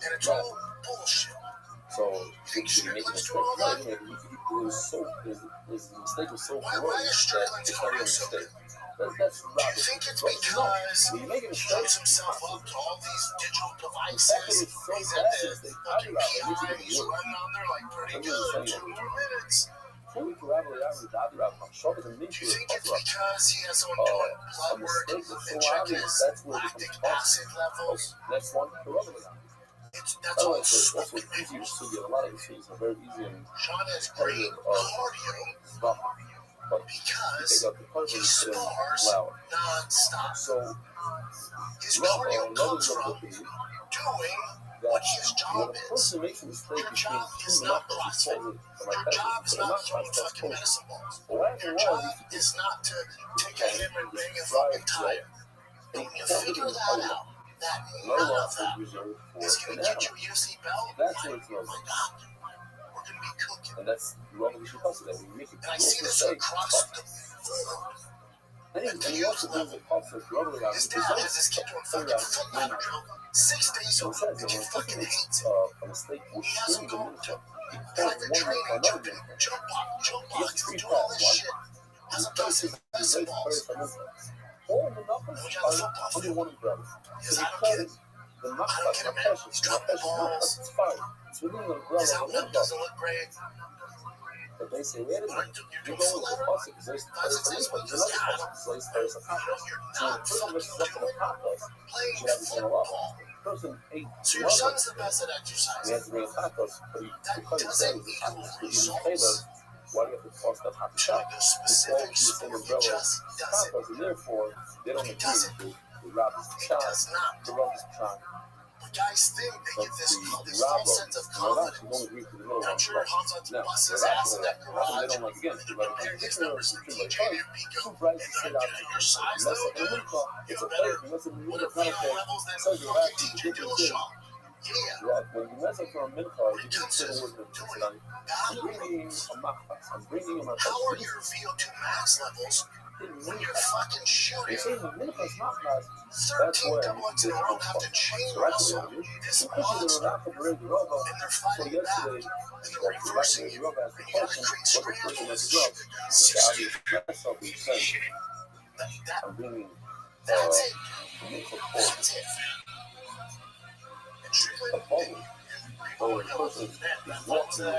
And it's all bullshit. So, You think should straight be making a legs do mistake. all that? His mistake was so Why gross is straight that legs it's not even a cardio so mistake. good? That's Do you rubbish. think it's No, because when you make a he mistake, hooks himself up to all these digital the fact that devices? it's so He's bad at is the they fucking copyright it. PI and It's he's even worse. running on there like pretty I'm good, just 2 saying. more minutes. Can we travel the average Adirab? I'm sure the Do link you to think it. it's because he has someone doing A blood work mistake that's and so checking obvious, his that's where it lactic becomes possible. acid levels? That's one corruption. That's all That's smoke what and easy to mirrors. see. A lot of issues are very easy and Sean has great cardio stuff. But you because take out the cardio he and put in spars flour. non-stop. So, His Rabbi, cardio another comes example from could be doing that what his when job a is. person makes a mistake Your between job is two not knuckles, he CrossFit. calls it Your job is not throwing fucking kosher. medicine balls. But what Your happened job was, is not to take a hammer and bang a Right, fucking tire. and And when you he called it figure in that the out, that no none law of is that reserved is for going an to get animal. you a UFC belt, That's where it's oh wrong. my God, we're going to be cooking. And that's wrong with the that when you make a And I gross see this mistake, across the board. and he also brings a concept rubber around His it. dad has this kid doing fucking foot ladder drill 6 days a So it week. says The that kid when a fucking person hates makes it. a mistake He with has him the going to he calls private one training, for another jumping, minute. jump He has boxes, three doing all paths. this shit. Has a dozen medicine balls. All the knuckles We got a are football under field. one umbrella. Because So I don't get it. the I knuckles don't get it, are man. precious. He's dropping the balls. It's fine. It's within the umbrella His of the outlook doesn't look great. But they say, wait a minute, You're you doing go foot with the ladder? pasuk, there's That's another just what pasuk, there's you another pasuk, know you're so not the person fucking messes up in the doing top us, playing should have the same level. football. The person ate So your love son's us, the best at he exercising. has to bring a top us, but he That because he doesn't said it was hot, equal but he didn't pay results. us, why do you have to toss that hot To shot? like a It's all specific to the same sport, he umbrella just top doesn't. us, and therefore, they don't He agree doesn't. to rob his He shot, does not. to rob his shot. But guys think they But get this the false sense of confidence. don't agree to the middle And I'm one. sure Han's No, busts his they're ass in that they garage. don't like again. And they're comparing his numbers to TJ and Pico. Two prices And straight they're out. like, your size Unless though, it's a dude, minute, you it's have a better fake. Unless it's a what minute, are it's not a VO fake. levels than Says you're fucking right. TJ Dillashaw. Yeah. Right, when you mess up for a minute, When you it can comes say to the word doing tonight. I'm bringing a machas. I'm bringing a machas. how are your VO2 max levels when you're fucking shooting They say the minute is not nice. 13 double X in a row, have to chain wrestle this monster, and they're fighting back, and they're reversing you, and you gotta create strands. I'm bringing That's it. the mental That's it. And Strickland, bubble. So the person is walking with a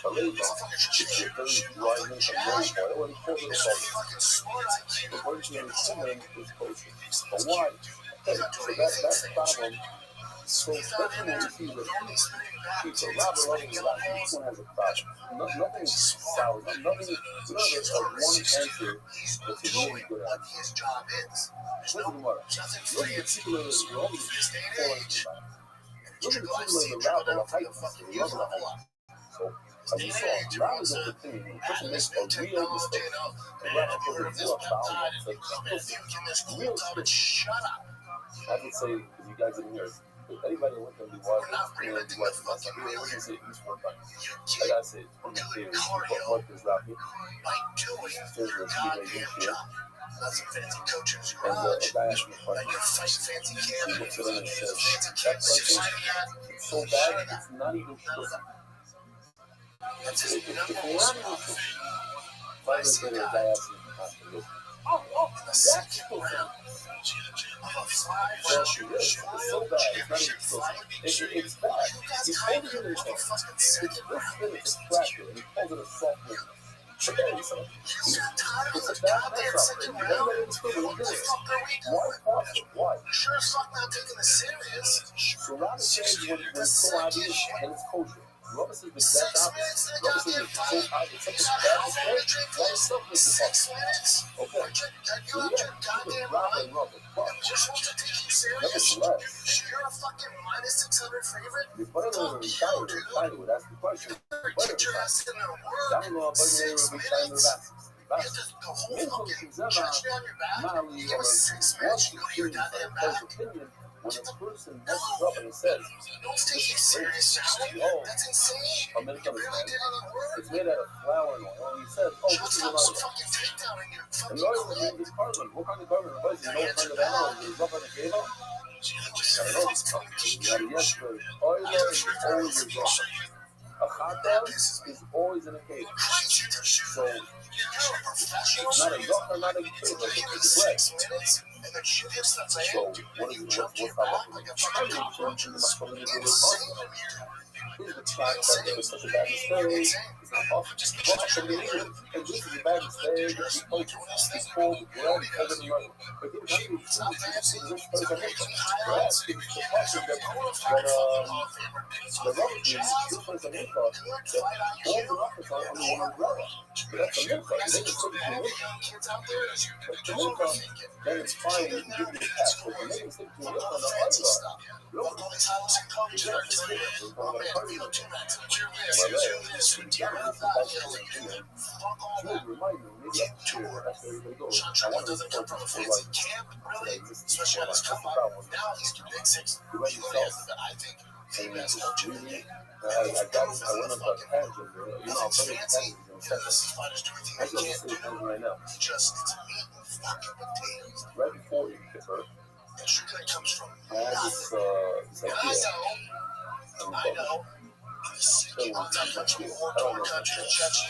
parade on. It's a very rising from low oil and calls it a problem. The version of human is kosher. But why? Okay, so that's the problem. So especially when we see the people, Rabbi, each one has a problem. Nothing is sour. Nothing is, we don't have one answer that's a really good answer. Look at the Gemara. Look at the particular, you're only 4 answers about it. Look at the particular, the Rabbi, the height, the level of height. So, as we saw, Rabbi is of the thing, when a person makes a real mistake, and Rabbi put a real foul, a real shut up. I would say, if you guys didn't hear it, if anybody went to be watching, we're going to say East One time. I gotta say, it's one of my favorites. What is Rabbi? There's a TV here. And a guy asked me a question. He looks at him and says, that person, it's so bad, it's not even true. It's not even true. 5 minutes later, a guy asked me after this. That's true. Yes, it is. It's so bad. It's not even true. It's bad. He's holding it in his hand. This spinach is cracked, and he calls it a soft movement. It's a bad mess out there. You never understood what we're doing. Why pause it? Why? Sure as fuck not taking this serious. So Rabbi says when it's so obvious and it's kosher. Rabbi says the exact opposite. Rabbi says it's so obvious. It's such a bad mistake. Why is stuff with the fuck? Okay. So yeah, Rabbi and Rabbi. But nevertheless, you're a fucking minus 600 favorite. The brother will retire would ask the question. Get your ass in there. I don't know about you will be trying to relax. Mental church down your back. You give us 6 minutes, you go to your goddamn back. When a person messes up and says, don't take you serious, that's insane. You really did any work? It's made out of flour and oil. And he said, oh, this is another fucking takedown in your fucking leg. And this carbon, what kind of carbon? What is it? No kind of animal? Is it up on the cave? I don't know. You got a yes, but oil is always a drop. A hot dog is always in a cave. So, it's not a yuck or not a cave, but it's bread. So, what's that like? Here's the fact that it was such a bad mistake. It's not possible. And this is a bad mistake. It's cold, the bread, everything like that. But then how do you see this person? Yes, it's the question that the rubber is this person in thought that all the rockets are under one umbrella. But that's a milk. They just put it in the milk. But the milk, then it's fine. You can give you a pass. But the milk is sticking to the milk on the other. Look, right before you get hurt. I had this idea. I know. I don't know.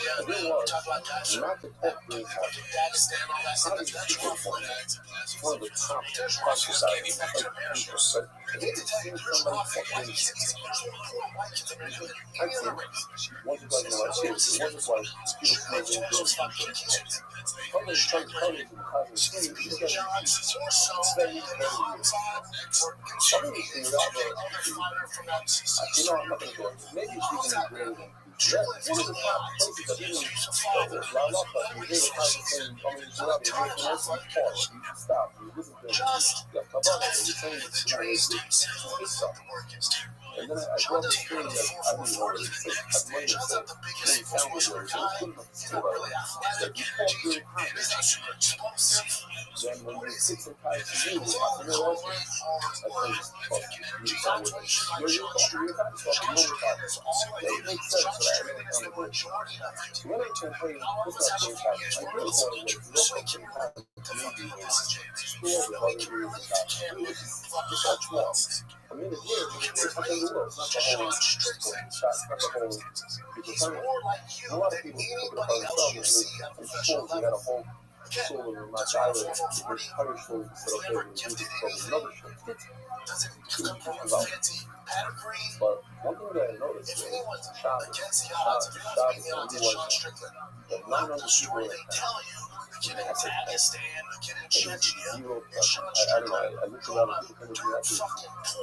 The deal was not to put green coffee. How did you keep it for that? It's one of the top process items. But I need to see somebody put green I've seen once or twice in my life, seriously, once or twice, people come in and do something. Probably trying to tell you from the cosmic skin, you just got to it's very weird. Somebody figured out that, I'm not going to go into maybe it's even greater than one of the top places that even La La Club, you hear the conversation coming throughout the year, and that's like part. You should stop, you listen to it, you got to come up, and you're saying it's stuff. And then I brought this thing that I didn't know what it said. I might have said, many families where it was good enough to say that you talk very confident. Then when you sit and try to do it, I realize I think you sound with it. You're talking, it makes sense, but I really don't know. When I can play, it's not very confident. I really want to look real quick and confident. Maybe school with other years and stuff. It's not small. I mean, it's weird. It's not the world. It's not the whole shot. It's not the whole people coming. A lot of people put it by themselves. In schools, they got a whole soul of my child, the entire soul to set up there and do this from another show. But one thing that I noticed was Shabbos was that 900 people in that town. I don't know, I looked around and people kind of do that too.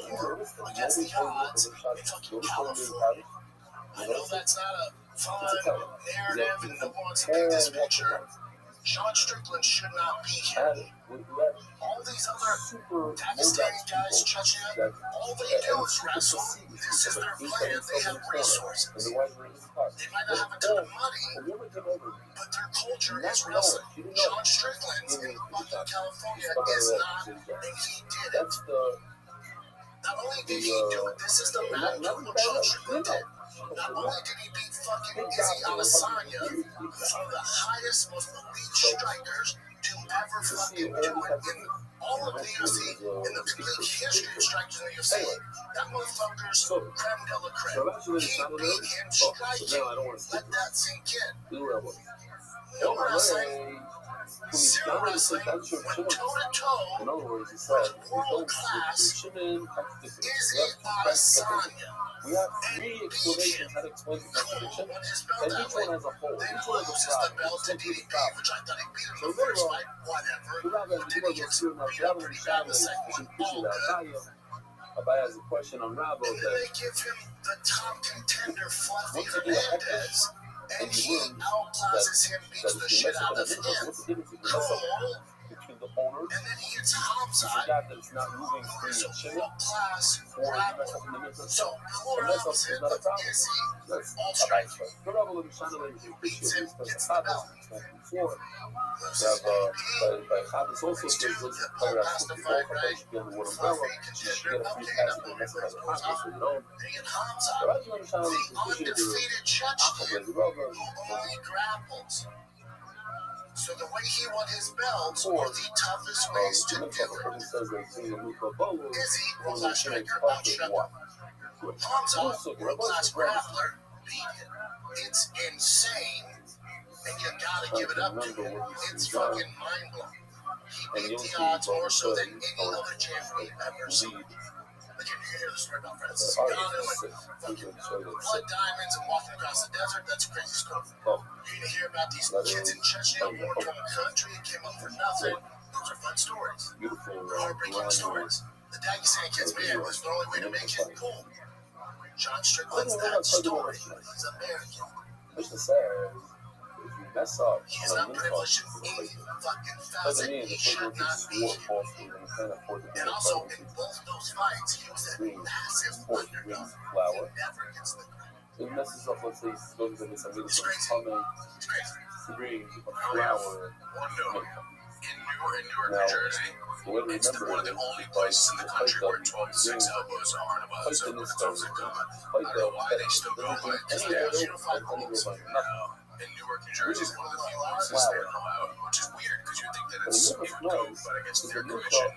You notice that nobody told me what the Shabbos, nobody told me about it. You know, it's a tell. Narrative and no one to paint this picture. Sean Strickland should not be here. All these other Pakistani guys, Chechnya, all they do is wrestle. This is their plan. They have resources. They might not have a ton of money, but their culture is wrestling. Sean Strickland in fucking California is not, and he did it. Not only did he do it, this is the magnitude of Sean Strickland did. Not only did he beat fucking Izzy Adesanya, who's one of the highest, most elite strikers to ever fucking do it in all of the UFC, in the big league history of strikers in the UFC. That motherfucker's creme de la creme. He beat him striking. Let that sink in. No wrestling. Zero wrestling went toe to toe with world class Izzy Adesanya. We have three explanations how to explain the contradiction, and each one has a hole. Each one has a problem. So very well, Rabbi has a question on Rabbi that they give him the top contender Fluffy Hernandez, and he outclasses him, beats the shit out of him. Cool. Between the owners, and then he gets Hamza, that it's not moving free and chilling, or so poor opposite of Izzy, all striking. The Rebel of China Beats him, gets the belt. But Shabbos also says let's play out 54 for those should be on the water umbrella. You should get a free pass and that's another pocket, so you don't. The Rebel of China is undefeated Chechnya who only grapples. So the way he won his belt were the toughest ways to do it. Izzy, world-class striker, outshot him. Hamza, world-class grappler, beat him. It's insane, and you gotta give it up to him. It's fucking mind-blowing. He beat the odds more so than any other champion we've ever seen. Like you hear the story about Francis Ngannou and fucking blood diamonds and walking across the desert. That's a crazy story. You hear about these kids in Chechnya who were from a country and came up for nothing. Those are fun stories. Heartbreaking stories. The Dagestan kid's man was the only way to make it cool. Sean Strickland's that story. He's American. Which is sad. If you mess up, he's not privileged in any fucking facet. He should not be here. And also, in both those fights, he was a massive underdog. He never gets the credit. It messes up, let's say, those that it's a little coming to bring a flower. In Newark, New Jersey, it's one of the only places in the country where 12-6 elbows aren't above the zone. I don't know why they still go, but it's unified rules. In Newark, New Jersey is one of the few places they don't allow it, which is weird because you think that it's you would go, but I guess their commission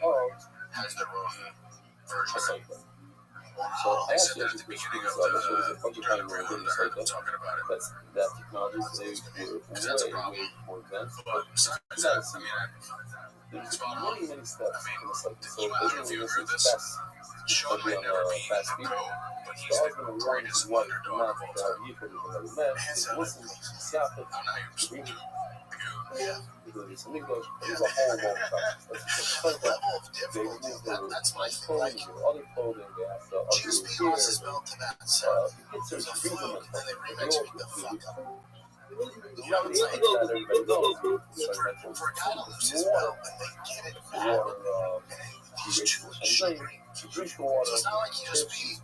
has their own version. So I said that at the beginning of the during the prelude, I heard them talking about it. That technology is way more advanced. But besides that, I mean, there's many steps in the cycle. So I don't know if you heard this. Sean might never be the GOAT, but he's the greatest underdog of all time. Hands down, I'm not even supposed to. Yeah. There's a whole level of difficulty. That's my thing. Like, GSP lost his belt to that, so there's a fluke, and then they rematch me the fuck up. You know what I'm saying? For a guy to lose his belt and they get it back, and he's truly shivering. So it's not like he just beat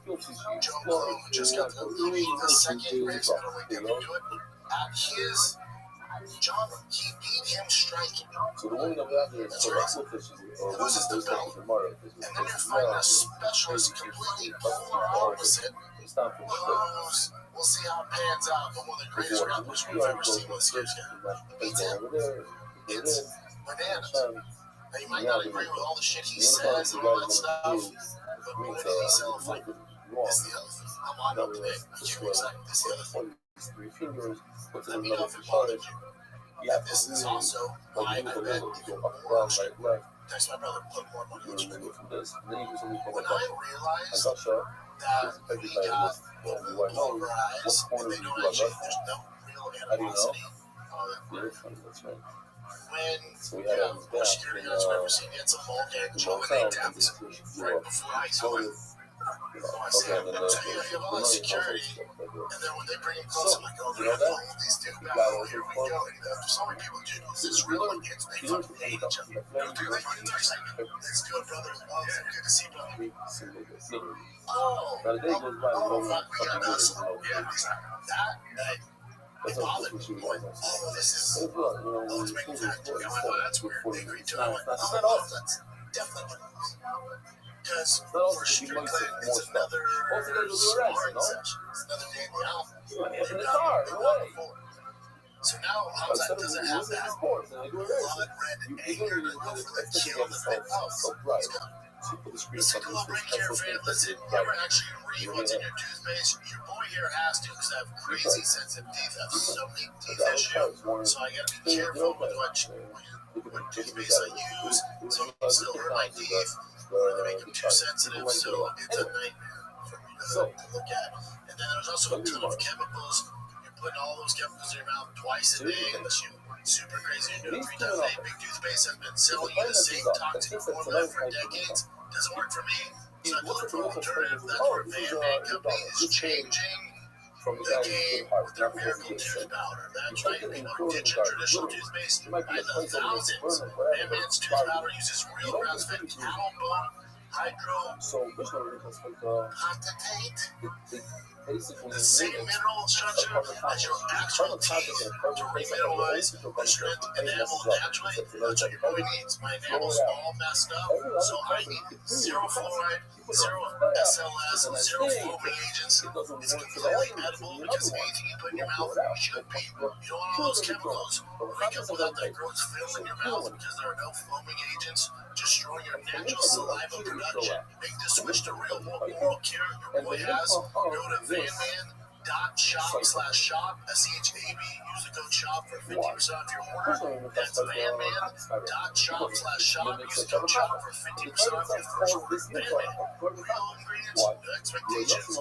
Joe Blow, who just got the second greatest middleweight ever to do it. At his John, he beat him striking. So the one that we have here is loses the belt, and then you're fighting a specialist completely polar opposite. We'll see how it pans out, but one of the greatest grapplers we've ever seen this year's game. Beats him. It's bananas. Now, you might not agree with all the shit he says and all that stuff, but what did he sell a fight? That's the other thing. I'm on up today. I'm super excited. That's the other thing. Three fingers, puts it Let in me know another if it bothered charge. you. Yeah, And this is also why I bet you text my brother, put more money in your When I realized that we got pulverized and they don't actually, there's no real animosity. That's right. When you have more security guards I've ever seen, he had some ball gang chum and they tapped right before I saw him. So I see him, so you have all that security, and then when they bring him close, I'm like, oh, they're gonna pull these two back. Oh, here we go. And so many people do this. This is real against they fucking hate each other. Don't do that. Let's do it, brother. Oh, it's good to see you, brother. Oh, fuck, we got hustle. Yeah, that, it bothered me. Oh, this is, oh, it's making fat. Oh, that's weird. They agreed to it. I went, oh, that's definitely what it is. Because for street clean, it's another sparring session. It's another day in the office. In the car, before. So now outside doesn't have that blood, red anger to go for the kill the big house. Listen, come on, break here, fan. Listen, you ever actually read what's in your toothpaste? Your boy here has to, because I have crazy sensitive teeth. I have so many teeth issues. So I gotta be careful with what toothpaste I use. So you still hurt my teeth, or they make them too sensitive. So it's a nightmare for me to look at. And then there's also a ton of chemicals. You're putting all those chemicals in your mouth twice a day, unless you're super crazy. You're doing 3 times a day. Big Toothpaste has been selling you the same toxic formula for decades. Doesn't work for me, so I look for an alternative. That's where Van Man Company is changing the game with their miracle tooth powder. That's right, people ditch traditional toothpaste by the thousands. Van Man's tooth powder uses real grass-fed cow bone hydro concentrate. The same mineral structure as your actual teeth to remineralize the strength enamel naturally. That's what your boy needs. My enamel's all messed up, so I need zero fluoride, zero SLS, zero foaming agents. It's completely edible because anything you put in your mouth should be. You don't want all those chemicals wake up without that gross film in your mouth because there are no foaming agents destroying your natural saliva production. Make the switch to real oral care your boy has. Go to vanman.shop/shop, SCHAB. Use the code SHOP for 50% off your order. That's vanman.shop/shop. Use the code SHOP for 50% off your first order. Van Man. Real ingredients, no expectations.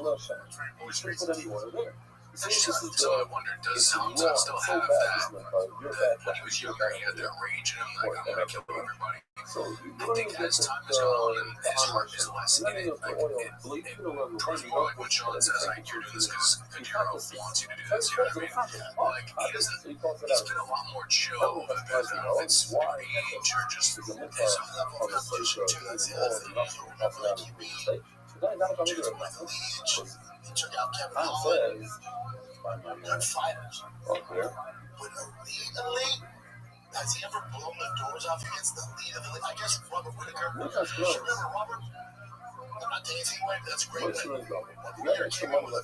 So I wondered, does Hamza still have that? When he was younger, he had that rage in him, like, I'm gonna kill everybody. I think as time has gone on and his heart is less in it, like, it proves more like what Sean says, like, you're doing this because Caro wants you to do this, you know what I mean? Like, he doesn't, he's been a lot more chill with it. I don't know if it's age or just his level of competition too, that's the other thing. Like, he beat Jason with Leach, he took out Kevin Holland. Good fighters. With elite, has he ever blown the doors off against the lead of the league? I guess Robert Whittaker. You remember Robert? I'm not taking anything away, but that's a great win. Whittaker came in with a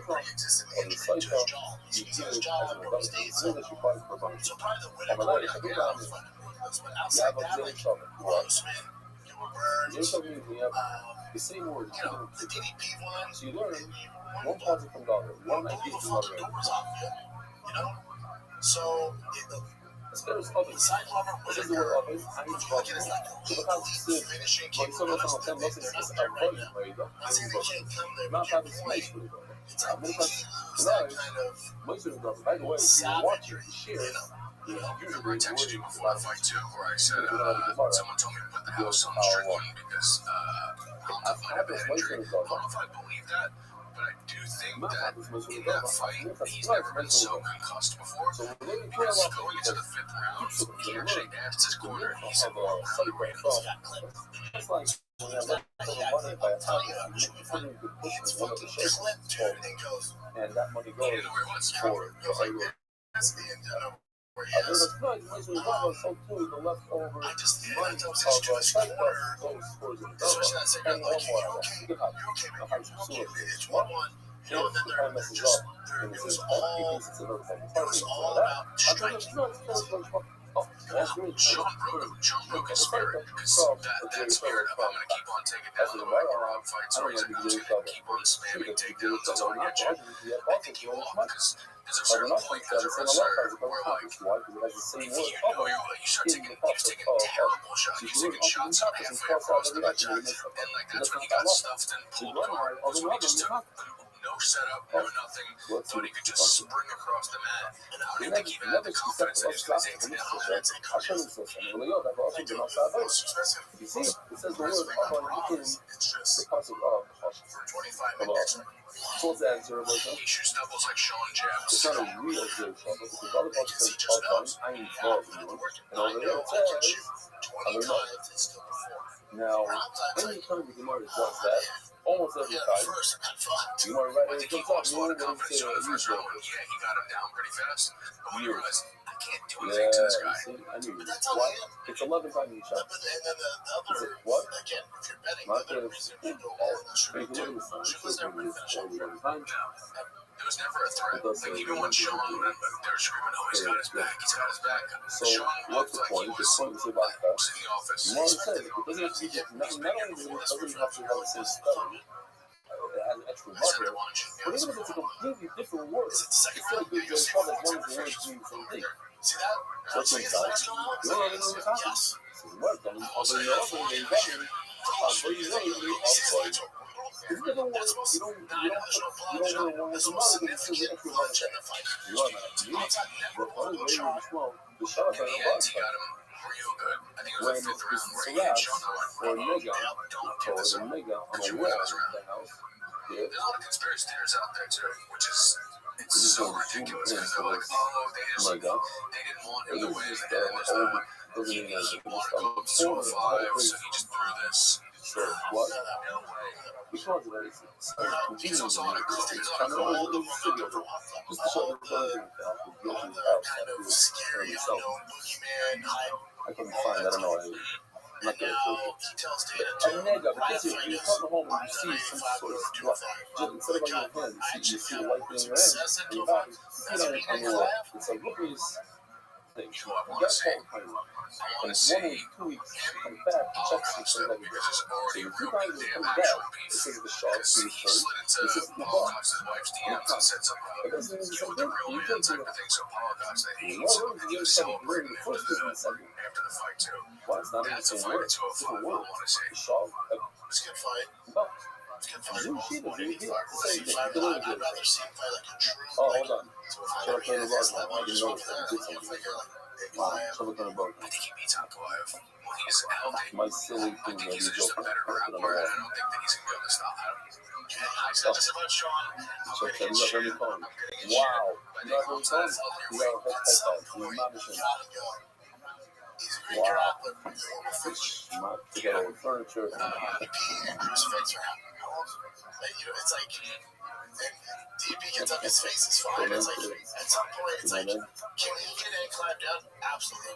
pre-existing injury to his jaw. He's in his jaw and broke his knee. So probably the Whittaker would have been out of fucking ruthless. But outside that, like, Grossman, Gilbert Burns, the DDP one, one blow the fucking doors off you, you know? So, besides Robert Whittaker, if you look at it as like elite finishing capabilities, they're not there right now. I'm not saying they can't come there, but your point, it's like they can't lose that kind of savage, you know? Remember I texted you before the fight too, where I said someone told me to put the house on Strickland because Hamza might have been injured. I don't know if I believe that, but I do think that in that fight, he's never been so concussed before. Because going into the 5th round, he actually danced his corner and he said, well, he ran and he got clipped. I'm telling you, it's fucking clipped, dude. And he goes, he didn't know where he was. It was like, that's the end of where he is. I just think that was his to his corner. Especially that second, like, you're okay, man. It's 1-1. You know, and then they're just, it was all about striking. Oh, that's good. Sean broke his spirit, because that spirit of I'm going to keep on taking down the way Rob fights, or he's not just going to keep on spamming takedowns until I get you. I think you won't, because there's a certain point as a wrestler where, like, if you know you start taking terrible shots, you're taking shots on halfway across the match, and like that's when he got stuffed and pulled apart, was when he just took no setup, no nothing, thought he could just spring across the mat, and I don't think he even had the confidence that he was going to take the down. You see, it says the word in the puzzle for 25 minutes. Close answer, he shoots doubles like Sean jabs. it's not a real good shot, but the other part says offline, I ain't involved in it. And over there it says, now, anytime the Gemara does that, almost every time, Gemara right here comes up, Yeah, he got him down pretty fast. But when you realize, I can't do anything to this guy. See, I knew it. What? It's 11 times each shot. Is it what? Not the There was never a threat. Like, even when Sean, they were screaming, oh, he's got his back, he's got his back. So, Sean what's looked the like he point? was The point is about that. in the office. Gemara says it doesn't have to get, not only doesn't have to have the same spelling, it has an extra marker, but even if it's a completely different word, it's still a good trouble as long as the words mean the same thing. So it's like, you don't even know the concept. So the word doesn't, although you're also in the government, but you know you're outside. If you don't want, you don't know what's another thing, it's still the extra marker. You are not me, but only way you small, the shot In the end, he got him real good. I think it was the 5th round where he hit Sean or a mega, don't get this or a mega on because a you wall win this in round. the house. Yeah. There's a lot of conspiracy theories out there too, which is it's so ridiculous because they're like, oh, they didn't want him to win, and this he wanted to go 205, so he just threw this. What? No way. Because of that, He's also on a coach. He's on a I know cold. it's just to show the kind of scary unknown boogeyman hype. I couldn't find that. I don't know. I'm not good at it. A nega, because you come home and you see some sort of just instead of on your hand, you see the white thing in your hand, and your body, you see it on your wall. It's a rookies thing. You got to call it. And 1 week, 2 weeks, come back, check something like that. So if you guys come back, this is the shark, this is the ball. But that's the same thing. You can do it. You know, you're something great in the first and the second. Why? It's not in the same word. It's different word. The shark, it's a good fight. No. You see the same thing. Oh, hold on. Should I play the rod now? I didn't know if I did something. Wow, should I play the rod now? I think he beats Ankalaev. Well, he's healthy. My silly I thing think that he's you just a joke. better grappler, and I don't think that he's going to be able to stop him. I said this about Sean. I'm So, going to can get you shit. have any fun? I'm going to get Wow. shit. You have any fun? You have a headset. You're not machine. Wow. Smart to get old furniture. It's like DB gets up, his face is fine. It's like at some point, it's like, can he get Ankalaev down? Absolutely.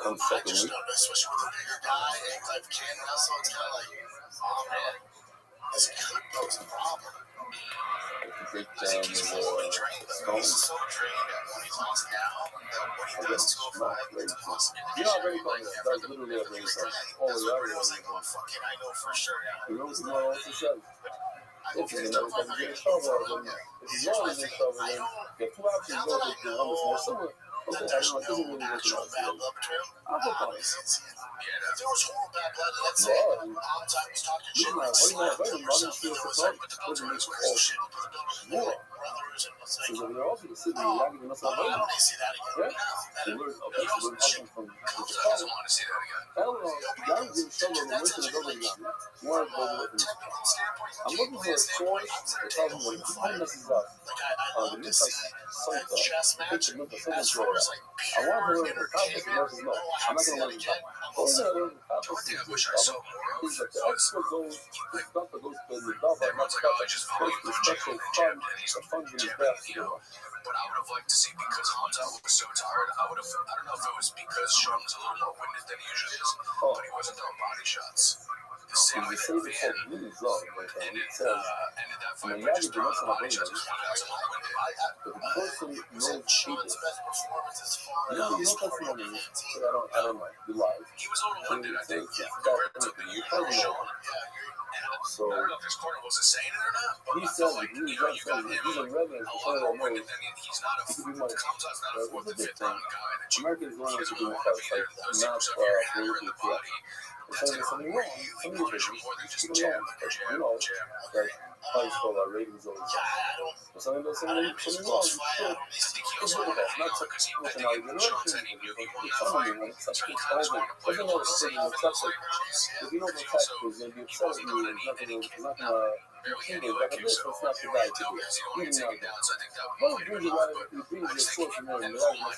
Come I second just week. don't know, especially with a bigger guy. Ankalaev can wrestle. It's kind of like, oh man, this could pose a problem. Great I think he's fully trained. Stone. He's so trained that when he's lost now, when he does 205, it's possible. You're not very funny. That's literally a very funny. Oh, That's yeah, what it was like, oh, fuck it, I know for sure now. You know what tomorrow also says? If you're going to get a shovel, then if you want to get a shovel, then you have 2 options. Go with the one that's more similar. Okay, I don't know. It doesn't really work out. I'll hook on it. If there was horrible bad blood, let's say, Well, Altai was talking shit, you're not like, very modern something, skills there to was talk. like, but the Doesn't Beltran make was all shit, he put the Beltran more. like brothers, and it's like, So they're also sitting there lagging us oh, out. I want to see that again. Yeah. So we're okay. So we're talking from the Doesn't want to see that again. I don't know. Guys getting shovel and most of the building gun. More of those with me. I'm looking for a source that tells me what time messes up. The new site, Chess match, picture, look at as someone's far roll. as like I want to pure learn the concept versus no. I'm not going to learn the concept. We're going to learn the The only thing I wish I saw more of He's like the was expert goes, the stuff that goes to the dog. everyone's like, oh, he's just volleying, The punching, special and fun, jabbed, and he's the fun in his jabbing, best. you know. But I would have liked to see, because Hanzo was so tired, I don't know if it was because Sean was a little more winded than he usually is, but he wasn't throwing body shots. The same way that Rabbi ended that fight by just throwing body shots. He was a little winded. person knows showing Jesus. his best performance as far You know, as no testimony. I don't like. You lie. He was overlooked, I think, Yeah, compared to the you Sean. know. So I don't know if his corner wasn't saying it or not, but he I says felt like, he you got him he's a reverend a for lot someone more that winded knows than he's not he could be much. Comes out not a fourth and fifth round guy that you Americans don't want to do want that. to be Like, there. not In the politically correct. body. If something wrong, something Punish him more than just jab, jab, you know, jab. that high school ratings always. If something does something wrong, it's good with that. Not such an argument. Somebody wants something. Doesn't know it's something that's upset. If you know the fact is, you'll be upset with you. It's not gonna. Like this, it's not the guy to do. Even now, well, it brings you source and then the right is our money.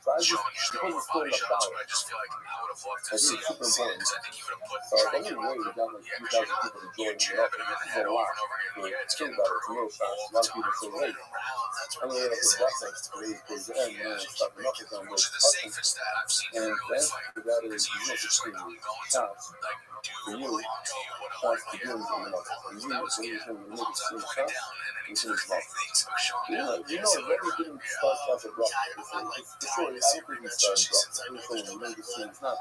So I just because it's still up down. I just feel like I would have loved I to think see it's super important. I think he would have put So the only way we got like 2,000 people to join me up is a lot. It's true about it. It's a little fast. A lot of people say, hey, I'm going to get up to Brussels to raise towards the end, and starting up with them with custom. And then that is extremely tough for you once the game's coming up. And you, when you're going to make it seem tough, it's going to be rough. You know, Rabbi didn't start off at rough. For sure, I don't think he started rough. You make it seem it's not.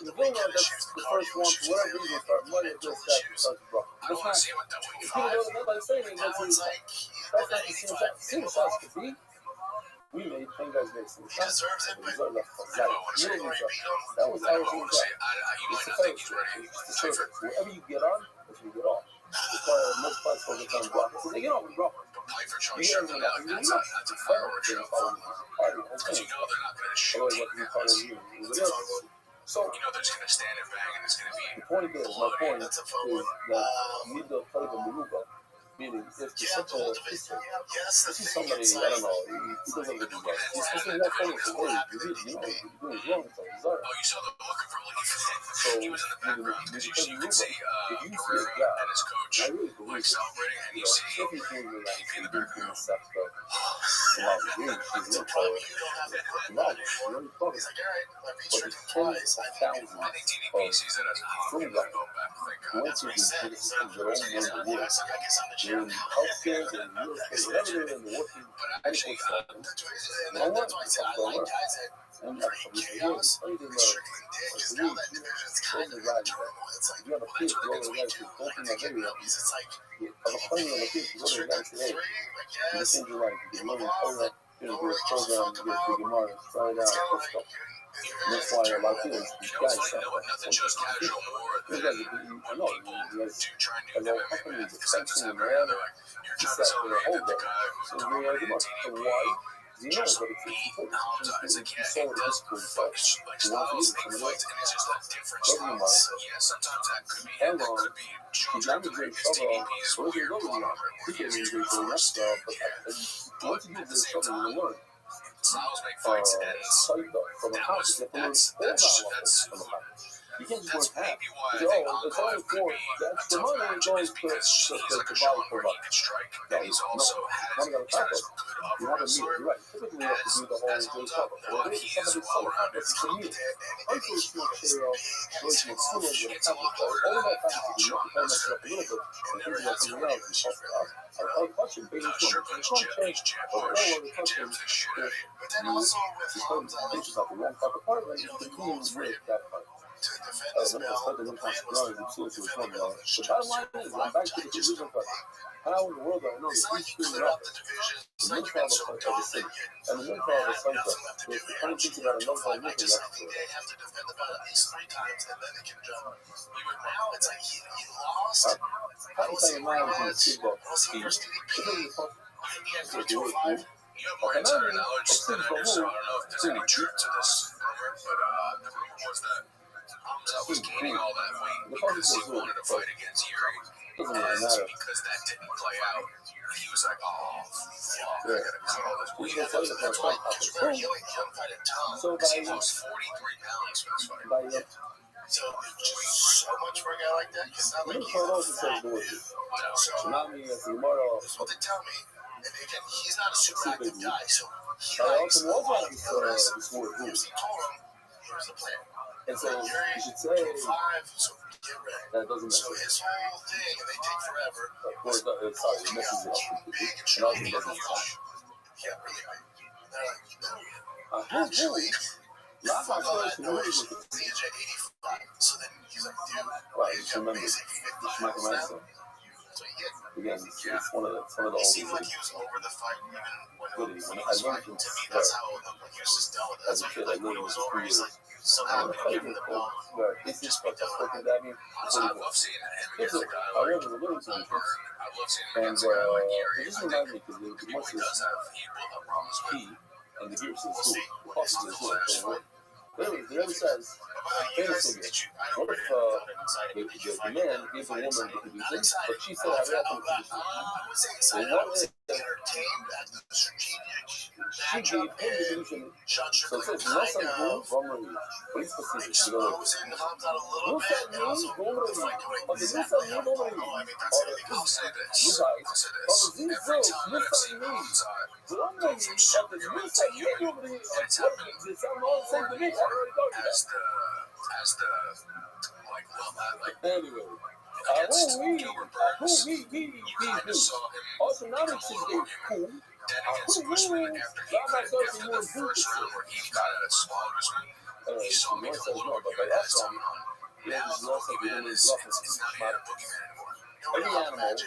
The thing is, that's the first one, for whatever reason, start money just that starts rough. That's not, if you go to that by saying that's not the same shot. Same shots could be. We made 10 guys make some shots. That was our same shot. That was our same shot. It's the fair shot. It's the surface. Wherever you get on, that's where you get off. That's why most players over the time block. So they get off and drop. You get everything off. You get off. It's a fair. They're following the party. Otherwise, what can you follow you? So, there's going to stand and bang, and it's going to be. the point is, my point is that you need to play the maneuver. Meaning, if there's such a history, this is somebody, I don't know, he doesn't really do well. He's supposed to walk over the way, you know, you're doing wrong, so he's there. You saw the look of relief. So, He was in the background because you can see if you see a Guerrero guy, and his coach I really believe it. celebrating, and You you know, see if he's doing the right thing, he's doing stuff, but a lot of games, he's not for a lot. You know, he's talking. But the tens of thousands I think DDP of sees it as from go that back. who went through these things in their own way of work. They're in healthcare, they're in real estate, whatever they're in, they're working medical stuff. You know what? It's all going well. And that's what we're doing. Played in the league. Those are guys that, if you have a kid, go to the guys who's both in that area. Of a player on the kid, go to the guys and say, hey, you change your life. You can learn a program, get a big Gemara, try it out, let's go. And that's why a lot of kids, these guys say, these guys, I know, you guys, as a company, the fencing and whatever, he sat there a whole day. So we are the most. So why? He knows that it's important. He saw what this was like. He wants to use it. Somebody else. And he damages trouble. So he's going to go. He can use it for the next job, but once he uses this trouble, he'll learn. From a house, you have to learn all that from a house. You can't just work half. You say, oh, it's only for the extra money and going to provide for money. No, money got to tackle. You have a meter. You're right. Typically, you have to do the whole day cover. Well, if somebody's so complex, it's a meter. Unfortunately, material, really from school with a capital. All of that happens to you. You can mess it up a little bit. And think about something else and talk about. I'll touch it, baby. It's not change. But all of the countries, if you think about the wrong type of part, then you can do with that part. Let me start the new entrepreneurs and see what you were talking about. The bottom line is, I'm back to the division question. How in the world do I know that each student up? The mental of the city and the mental of the center. So if you're trying to think about a mental of the city, how do you say mind in the football team? It's really fun. So do it, cool. Okay, now I don't know if there's any truth to this rumor, but the rumor was that Hamza was gaining all that weight because he wanted to fight against Yuri. Because that didn't play out, he was like, oh, fuck, I gotta cut all this weight. That's why he's very young fight in town. Because he lost 43 pounds for this fight. So much for a guy like that. It's not like that's what they tell me. And again, he's not a super active guy, so he likes a lot of progress. He told him, here's the plan. And so you should say so get ready. that doesn't So his whole thing, and they take forever. Of course, sorry, it messes it up. And also doesn't stop. Yeah, really big. And they're like, no, Actually, actually, last fuck time all I that saw noise. it, It's the edge at 85. So then he's like, dude, right, you just got remember, basic 50 Michael pounds now. Madison. That's what you get. Again, it's one of the He oldest. seemed like he was over the fight even when Really, he when was I learned fighting. from To me, that's how like, he was just done with it. as That's a why kid, like I when it literally was was over, 3 he's years. like somehow I'm gonna give him the belt. where And it's just just be like a done with fucking it. daddy. Honestly, I love seeing him It's against a, a guy I like love the little things. I love seeing him And against a guy like it Yuri. just I reminds think me because the he much really does have equal problems with. he and the gears is We'll who see when crosses it's his the way. last fight. The other says, You guys, did you? I don't what if really know the anxiety, the but did you man find gave the the fight woman exciting? the Not conditions, excited. but she said, I want the conditions. I would say excited. I would say entertained at the strategic She gave him matchup the and condition. Sean So it Strickland says, no kind son who of from Rabbi. But he's specific. He goes, exposing Hamza a little no bit, son and also who from the fight Rabbi. going Okay, no exactly son who how from we Rabbi. thought. I mean, that's anything I'll else. say this. You guys, I'll say from this. these Every girls, time no that I've son seen me. Hamza From go Rabbi. from But the superhuman no to son human, me over here. and it's What happened did sound all the same to me? I already told you as that. the like Anyway. against Gilbert Burns. You kind of Who? saw him Also, now become they a little more human. Then against Usman, after the first round where he kind of swallowed Usman, you saw him become a little more human as time went on. Now the boogeyman is it's not even a boogeyman anymore. Every animal has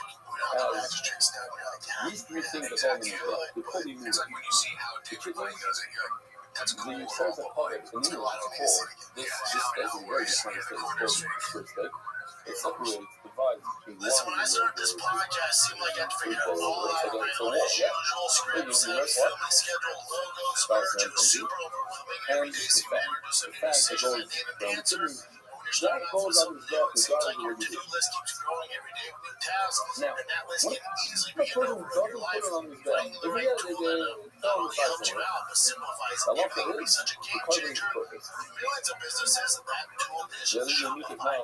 Has these 3 things that hold them together. The fully It's like when you see how David Blaine does it, you're like, that's cool. the sense of public, and even core, this steak is very different from the steak. It separates, divides between Listen, when I started this podcast, it seemed like I had to figure out all that on my own as usual. Scripts, family schedule, logos, merch. It was super overwhelming. Every day seemed to introduce a new decision I needed an answer. When you're starting off with something new, it seems like your to-do list keeps growing every day with new tasks, and that list can easily be an overwhelm your life. Finding the right tool that not only helps you out, but simplifies it can be such a game changer. For millions of businesses, that tool is Shopify.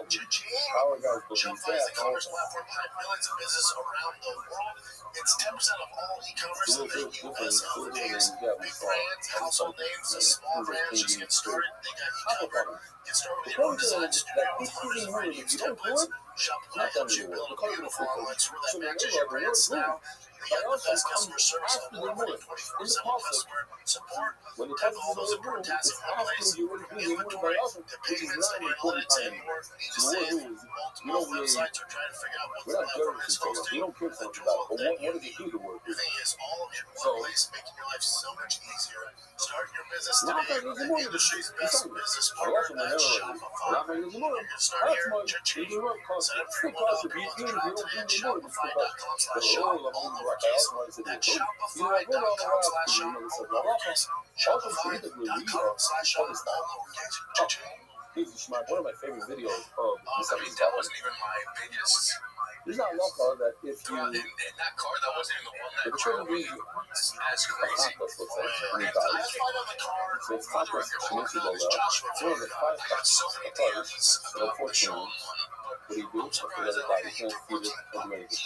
Shopify is the e-commerce platform behind millions of businesses around the world. It's 10% of all e-commerce in the U.S. nowadays. Big brands, household names, small brands just get started. They got you covered. Get started with your own design studio with hundreds of ideas, templates. Shopify helps you build a beautiful online store that matches your brand style. They got the best customer service award-winning 24/7 customer support. Have all those important tasks in one place. From inventory to payments to analytics and more. Needless to say, multiple websites are trying to figure out what the platform is hosting. The tool that you need. Everything is all in one place, making your life so much easier. Start your business today with the industry's best business partner at Shopify. You can start here, cha-ching. Sign up for your $1 trial today at shopify.com/shop. All lowercase. That's shopify.com/shop. All lowercase. Shopify.com/shop. All lowercase. Cha-ching. One of my favorite videos of I mean, that wasn't even my biggest. there's not enough of that if you In that car, that wasn't even the one that the drove children me is as crazy. let's say, and he I dies. had fight on the car. So it's not just Shinichi Lola. Joshua It's one of the 5 I got so many cars. DMs But about the show unfortunately, one. what do you do? I'm After surprised the that guy, like, you can't feed it and do anything.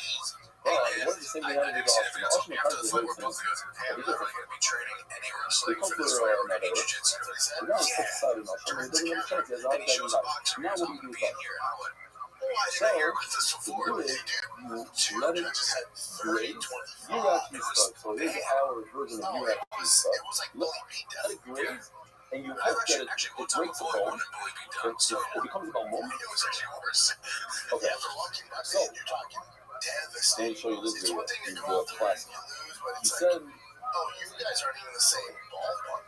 And What is the same thing I happened didn't with see the video Austin? told me after the fight. We're Austin both together. Hey, I'm literally going to be training any They wrestling come for to this fight or any another. jiu-jitsu. The guy is excited about something. He doesn't have a chance. He has And he already shows got a boxer. Now So what I'm do you going to do be in about here. And I went, Oh, I didn't hear about this before. it? They do. Two Let it judges had 30, raise. 25. You actually start. So there's our version of you Oh, it actually was start. like bully beatdown. Let it graze. And you I hope that actually one it time breaks the before I bone. won a bully beat down. So It becomes about moment. It was actually worse. Okay. Yeah, for lucky, but So, you're talking let me devastating. show you this It's video. one thing to It's go out the there and classic. you lose, but He it's like, said, oh, you guys aren't even the same ballpark.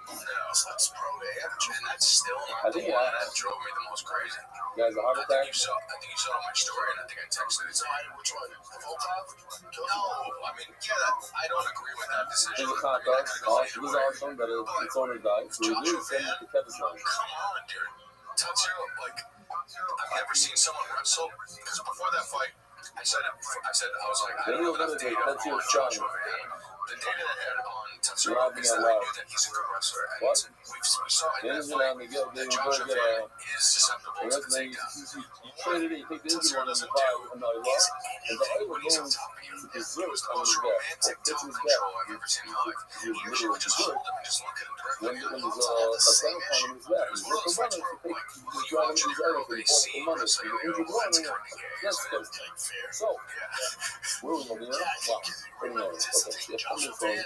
So that's pro to amateur. and that's still I not the think one yeah. that drove me the most crazy. Guys, a heart I attack. think you saw it on my story, and I think I texted it. So which one? The Volkov? No, I mean, yeah, I don't agree with that decision. Here's a I mean, contract. that could go This is either way. awesome that its owner died. So we do send it to Kevin's line. Come on, dude. Tatsuo, like, I've never seen someone wrestle, because before that fight, I was like, I don't have enough data on That's your Joshua son. Van. The data that I had on Tatsuo Robbie is that and I Rob. knew that he's a good wrestler. And What? we saw in that Then you fight know, Miguel, that then you Joshua go get Van a. is susceptible And to that's the then you takedown. traded it, you take the injury Tatsuo one and doesn't you buy do and now you lost. And the other when one he's on goes top of you. to It dessert was the on most his back. romantic It's top his control back. I've ever seen in my life. He You was usually literally just dessert. hold him and just look at him directly. When in there the was eye. a sound on his back, It was he one of ripped those the fights runners where, to like, take when you driving watch his it, area they for see the money. wrestling, The you injured go, one. that's kind of gay. That's isn't it? good. Like fair. So, Yeah. where was I? Yeah, I Wow. think Pretty nice. Okay. I'm just on base.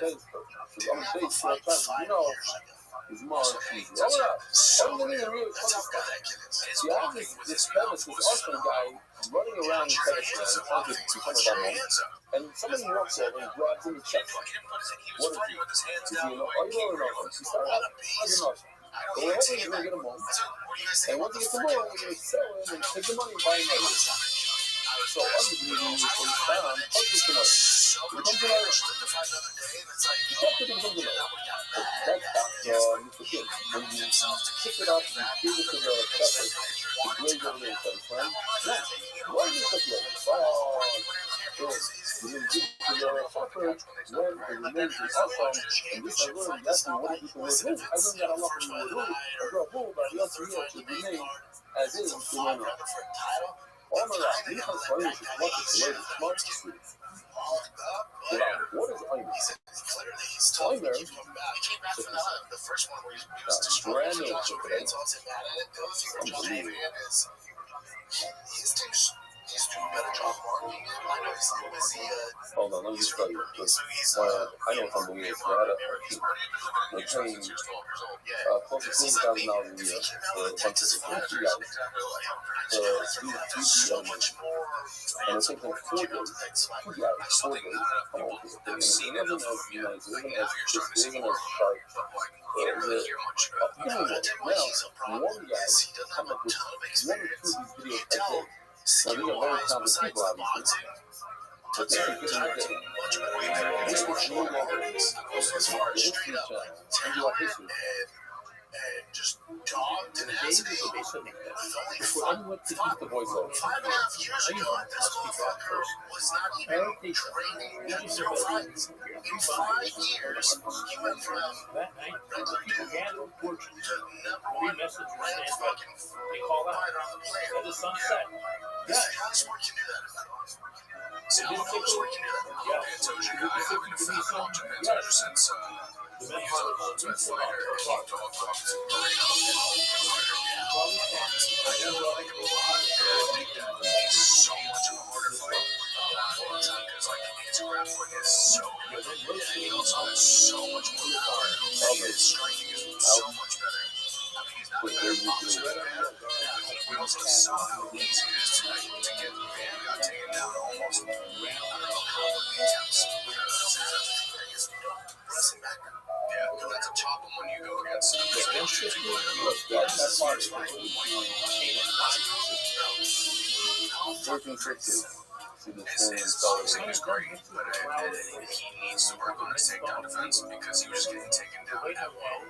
Because I'm base for a time. You know, it's more cheesy. Oh, yeah. I'm going to really put up. See, I have this famous, this awesome guy running around in Pakistan trying to become a Rabbi. And somebody walks over and grabs him and checks him. What is he? Is he an are you or not? He started out as an awesome. But we're hoping he's going to get him home. And once he gets him home, we're going to sell him and take the money and buy him another. So obviously, when you put him down, husband's going to becomes an Irish. You can't pick him something else. But that's the kid. When you pick it up and give it to the shepherd, the graze over there instead of friend, why is it such a so you give it to the shepherd when it remains in awesome, and this I learned, that's what people would do. I learned that a lot from the Ru, I grew up Ru, but the other should remain as is to learn on. All my life, you can find it, what is the latest smart food. What is Eimer? Eimer is brand new for today. Unbelievable. Hold on, let me just tell you. I know it's unbelievable. They're paying close to $20,000 a year for a bunch of security guys to do TV elements. And it's taking 4 days. 2 guys, 4 days. Come on, it isn't as nice, it isn't as sharp. You know what? Now, one guy come up with 1 or 2 of these videos a day. Now, these are very talented people, obviously. But they can get in the day. This is no longer the History Channel. And you are history. And just dogged and has it before anyone could use the voiceover. 5.5 years ago, this motherfucker was not even training your friends. In 5 years, he went from that night, people gathered fortunes. to Three #1 messages ranked stand fucking They call out. fighter on the planet. At the sunset. This is how this work can do that. See how this work can do that. Yes. Pantoja guy, I haven't talked to Pantoja since he's an ultimate fighter. He talked Marino. I do like him a lot. I think that he's so much of a harder fight. Because like his grappling is so good. And he also has so much more power. And his striking is so much better. I mean, he's not a better boxer than Van. We also saw how easy it is to get Van got taken down almost. I don't know how many attempts. Because pressing back. Yeah, because that's a problem when you go against that's part of it is great, but he needs to work on his takedown defense because he was just getting taken down at will.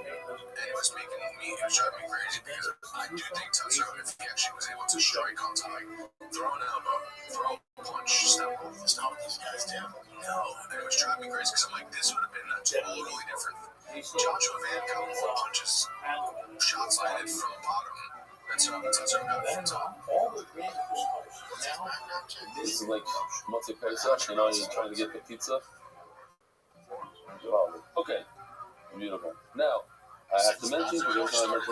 And it was making me, it was driving me crazy because I do think Tetsuo, if he actually was able to strike on time, throw an elbow, throw a punch, step over, that's not what these guys do. No, and it was driving me crazy because I'm like, this would have been a totally different. Joshua Van got more punches, shots landed from the bottom. And so Tetsuo got it from top. This is like multi-pizza, you know, you're trying to get the pizza. Okay, beautiful. Now, I have to mention, because I have to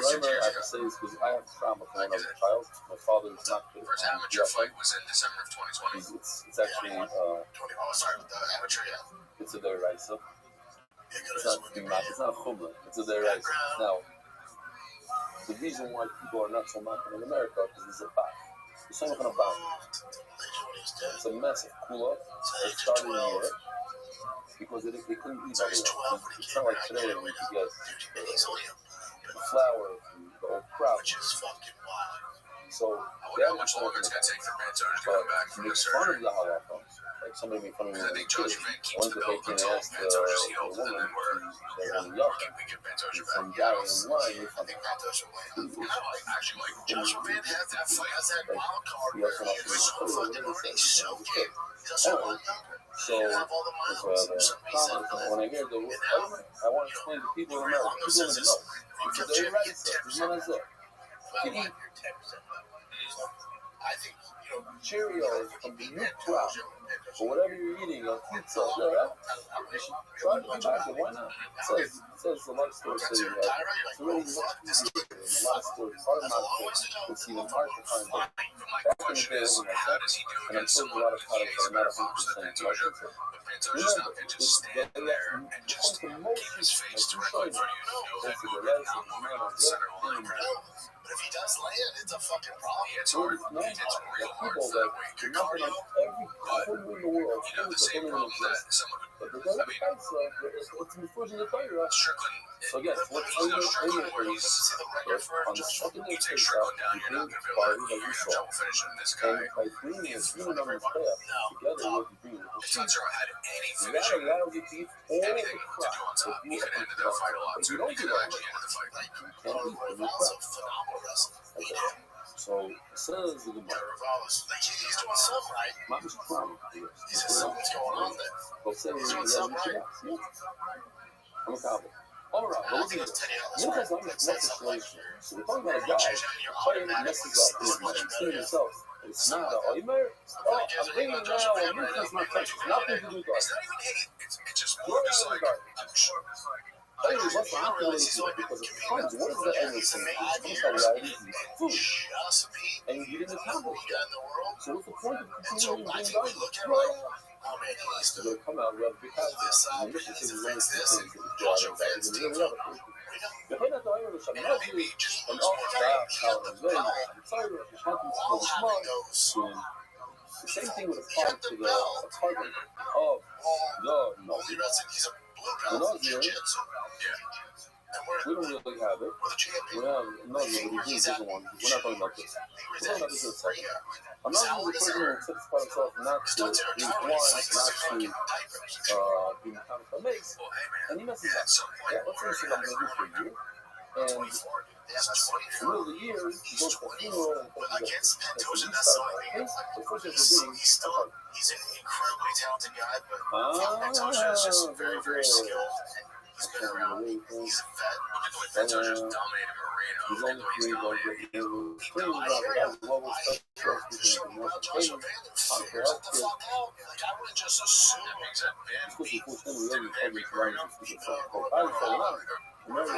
say this because I have trauma from when I was a child. My father is not good. First amateur fight was in December of 2020. It's actually, it's a deraisa. It's not a chumrah, it's a deraisa. Now, the reason why people are not so mad in America is because it's a back. It's not a back. It's a massive kula that started in Europe. Because they couldn't eat everything. It's not like today when you get the flour, the old crop. So, how much longer it's going to take for Pantoja to come back from this surgery? Like somebody made fun of me when I was a kid. One of the big things asked the woman, they were young, some guy in line, they found actually, like, Joshua Van had that fight, has that wild card, he was so fucking already so good. So, when I hear the word, I want to explain to people in America, people in the know, because they're right, it's not as if. You eat, I think, Cheerios from the new crop or whatever you're eating, or pizza, yeah, you should try to be back. Why not? It says a lot of stores say that it's really much easier. And a lot of stores are not good. It's even hard to find them. Back in the day, when I said, and I'm sure a lot of products are not 100% licensed. Remember, it's the most like you showing that's the last of the man on the anymore. But if he does land, it's a fucking problem. So it's not the people that you're not going to every country in the world, things that don't even exist. But the other guys, it's in the food in the Torah. So yes, what's in your face, on the second day of Pesach, you bring the party that you saw. And by bringing a human on the staff, together with the bring the sheep, that allows you to eat all the crap that you have on the top. If you don't do that, you can't eat any crap. So it says the Gemara. He's doing something right. Mama's crying. He says something's going on there. Go say He's doing something right. I'm a cowboy. All right, but listen to this. What has done this situation? So we're talking about a guy playing and messes up his team himself. It's not a, oh, you married? Oh, I'm thinking now, and you kiss my face. Nothing to do with us. It's just more just like, Hey, what's the opportunity? Because of funds, what is the end of thing? Food. And you didn't accomplish that. So what's the point of continuing being done? So they'll come out with a big house. And this is the last thing that was brought in. That is really other thing. The thing that the Irish are not doing, and all that, how they're very, I'm sorry, if it happens to the small, the same thing would apply to the apartment of the Nazi. The Nazi, we don't really have it. We have Nazi, but he's the one. We're not talking about this. We're talking about this in a second. I'm not going to person who sets upon himself not to be blind, not to be mechanical makes, and he messes up. Yeah, let's say what I'm going to do for you. And in the middle of the year, he goes to a funeral and against Pantoja, that's the only thing. He's an incredibly talented guy, but Pantoja is just very, very skilled. He's been around. He's a vet. Pantoja just dominated Moreno. He's only three goals. He's shut the fuck out. Like, I would just assume Remember,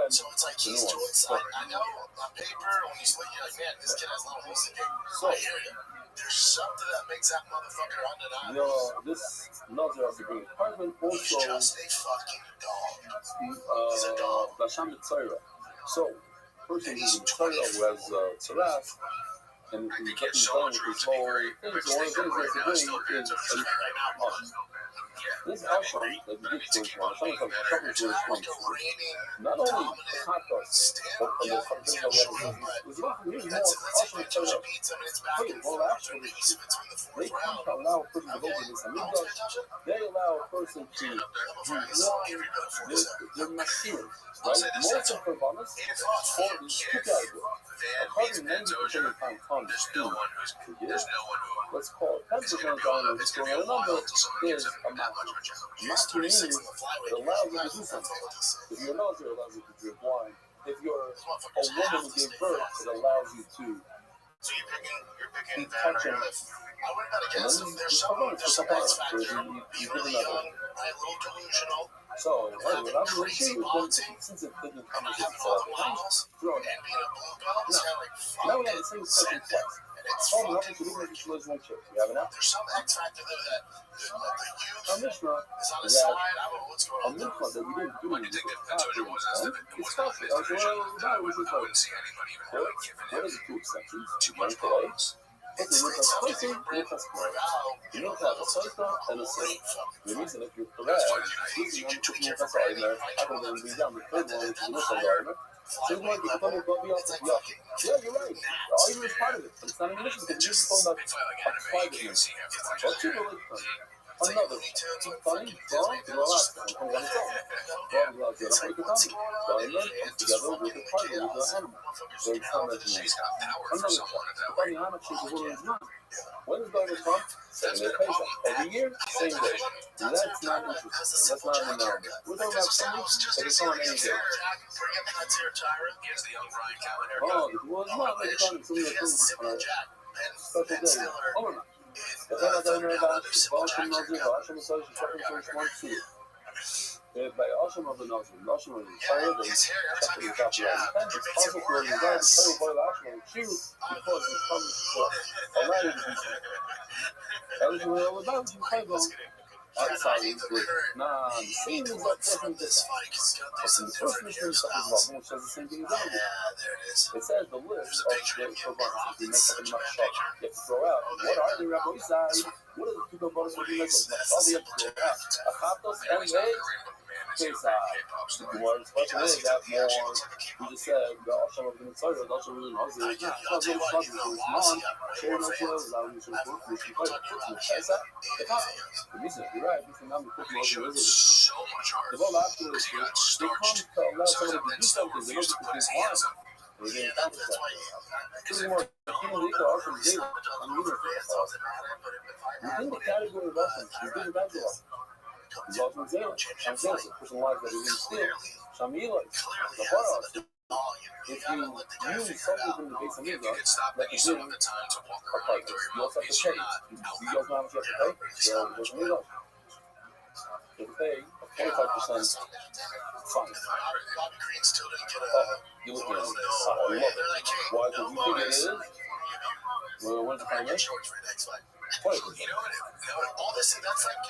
so it's like he's doing something. I know on paper, when you look, you're like, man, this kid has a little holes in it. So I hear you. There's something that makes that motherfucker undeniable. This Nazir has to bring apartment also. He's just a fucking dog. He's a dog. So, person who's in Torah who has Tzaras, and he's done with his whole thing. So one of the things he has to do is this outcome that we did for not only the hot dogs, but the things that we have is not really more awesome to well, actually, they come to allow a person to go to this amigdash. They allow a person to do their machine, right? Most of the bonus for these two categories. According to 90% of the time comes to let's call it 10% down, let's go on a number, is a match. Match means it allows you to do something. If you're not, it allows you to drink wine. If you're a woman who gave birth, it allows you to you're picking touching. I wouldn't bet against him. There's some X factor. He's really young, right? A little delusional. So, anyway, I'm really sure since it didn't come to this and being a blue belt is kind of like fuck. Now we have the same second twice. Oh, nothing to do with this was one chip. You have it now? There's some X factor there that the Our youth Mishnah is on the side. I don't know what's going on. that we didn't do When you think that Pantoja was as the it's tough. I wouldn't see anybody even having given what him are the two exceptions? too much One today. problems. It's a Nifas Tosi, Nifas Kmoy. You don't have a Soita and a Soita. The reason if you're correct, you can put Nifas Aimer, other than being down the third one, which is Nifas Aimer. So you might be coming from the opposite. Yeah, you're right. Aimer is part of it, but it's not an mission because you're just talking about a private mission. What's your religion? Another funny, wrong, relax, and come on its own. Wrong, relax, you don't make it funny. Diamond comes together with the partner, with the animal. So it's not that you She's got power for another someone at that funny rate. animal changes what it's not. When is Diamond come? Second day Pesach. Every year, same day. And that's not interesting. That's not an anomaly. We're talking about something that can come on any day. Here's the young Brian Callahan. Oh, well, it's not like it's on something that comes special day. Oh, no. The hell I don't know about the Balkan Nazir, the Asham Association, Chapter 1 by Asham of the Nazir, Asham of the Fire, the Chapter of the Chapter. And it's also for the regard to tell by the Asham of the Jew because it comes to a lot of the that was what all about. You fight on. Outside is good. Nah, the same is like fucking this. But in the first mission, which says the same thing as ours. It says the list of the Korbanos. If you make up enough shot, you have to throw out. What are the Rabbi side? What are the two Korbanos that you make up? All you have to throw out. Achatos and Hey. Pesach. The word special is that more. We just said the Asham of the Mitzvah, the Asham of the Nazir. It's not very struggling. It's non. Share no clothes. Allowing you to put this. You fight. Pesach. The reason, you're right, this is not the cooking also is the whole afterwards, they come to allow somebody to do something, they don't just do harm. They didn't accomplish that. This is more, even legal also is daily. I'm either within the category of Russians, within the Bible, is also Zayla. I'm saying it's a person alive that he didn't steal. Shamila, the Baras. If you use something from the base of Israel, like you did, okay, you also have to pay. You don't know how much you have to pay, so there's no law. You have to pay 25% fine. You're looking at it. I love it. Why? Because you think it is? Well, when's the finance? 20%. All this, that's like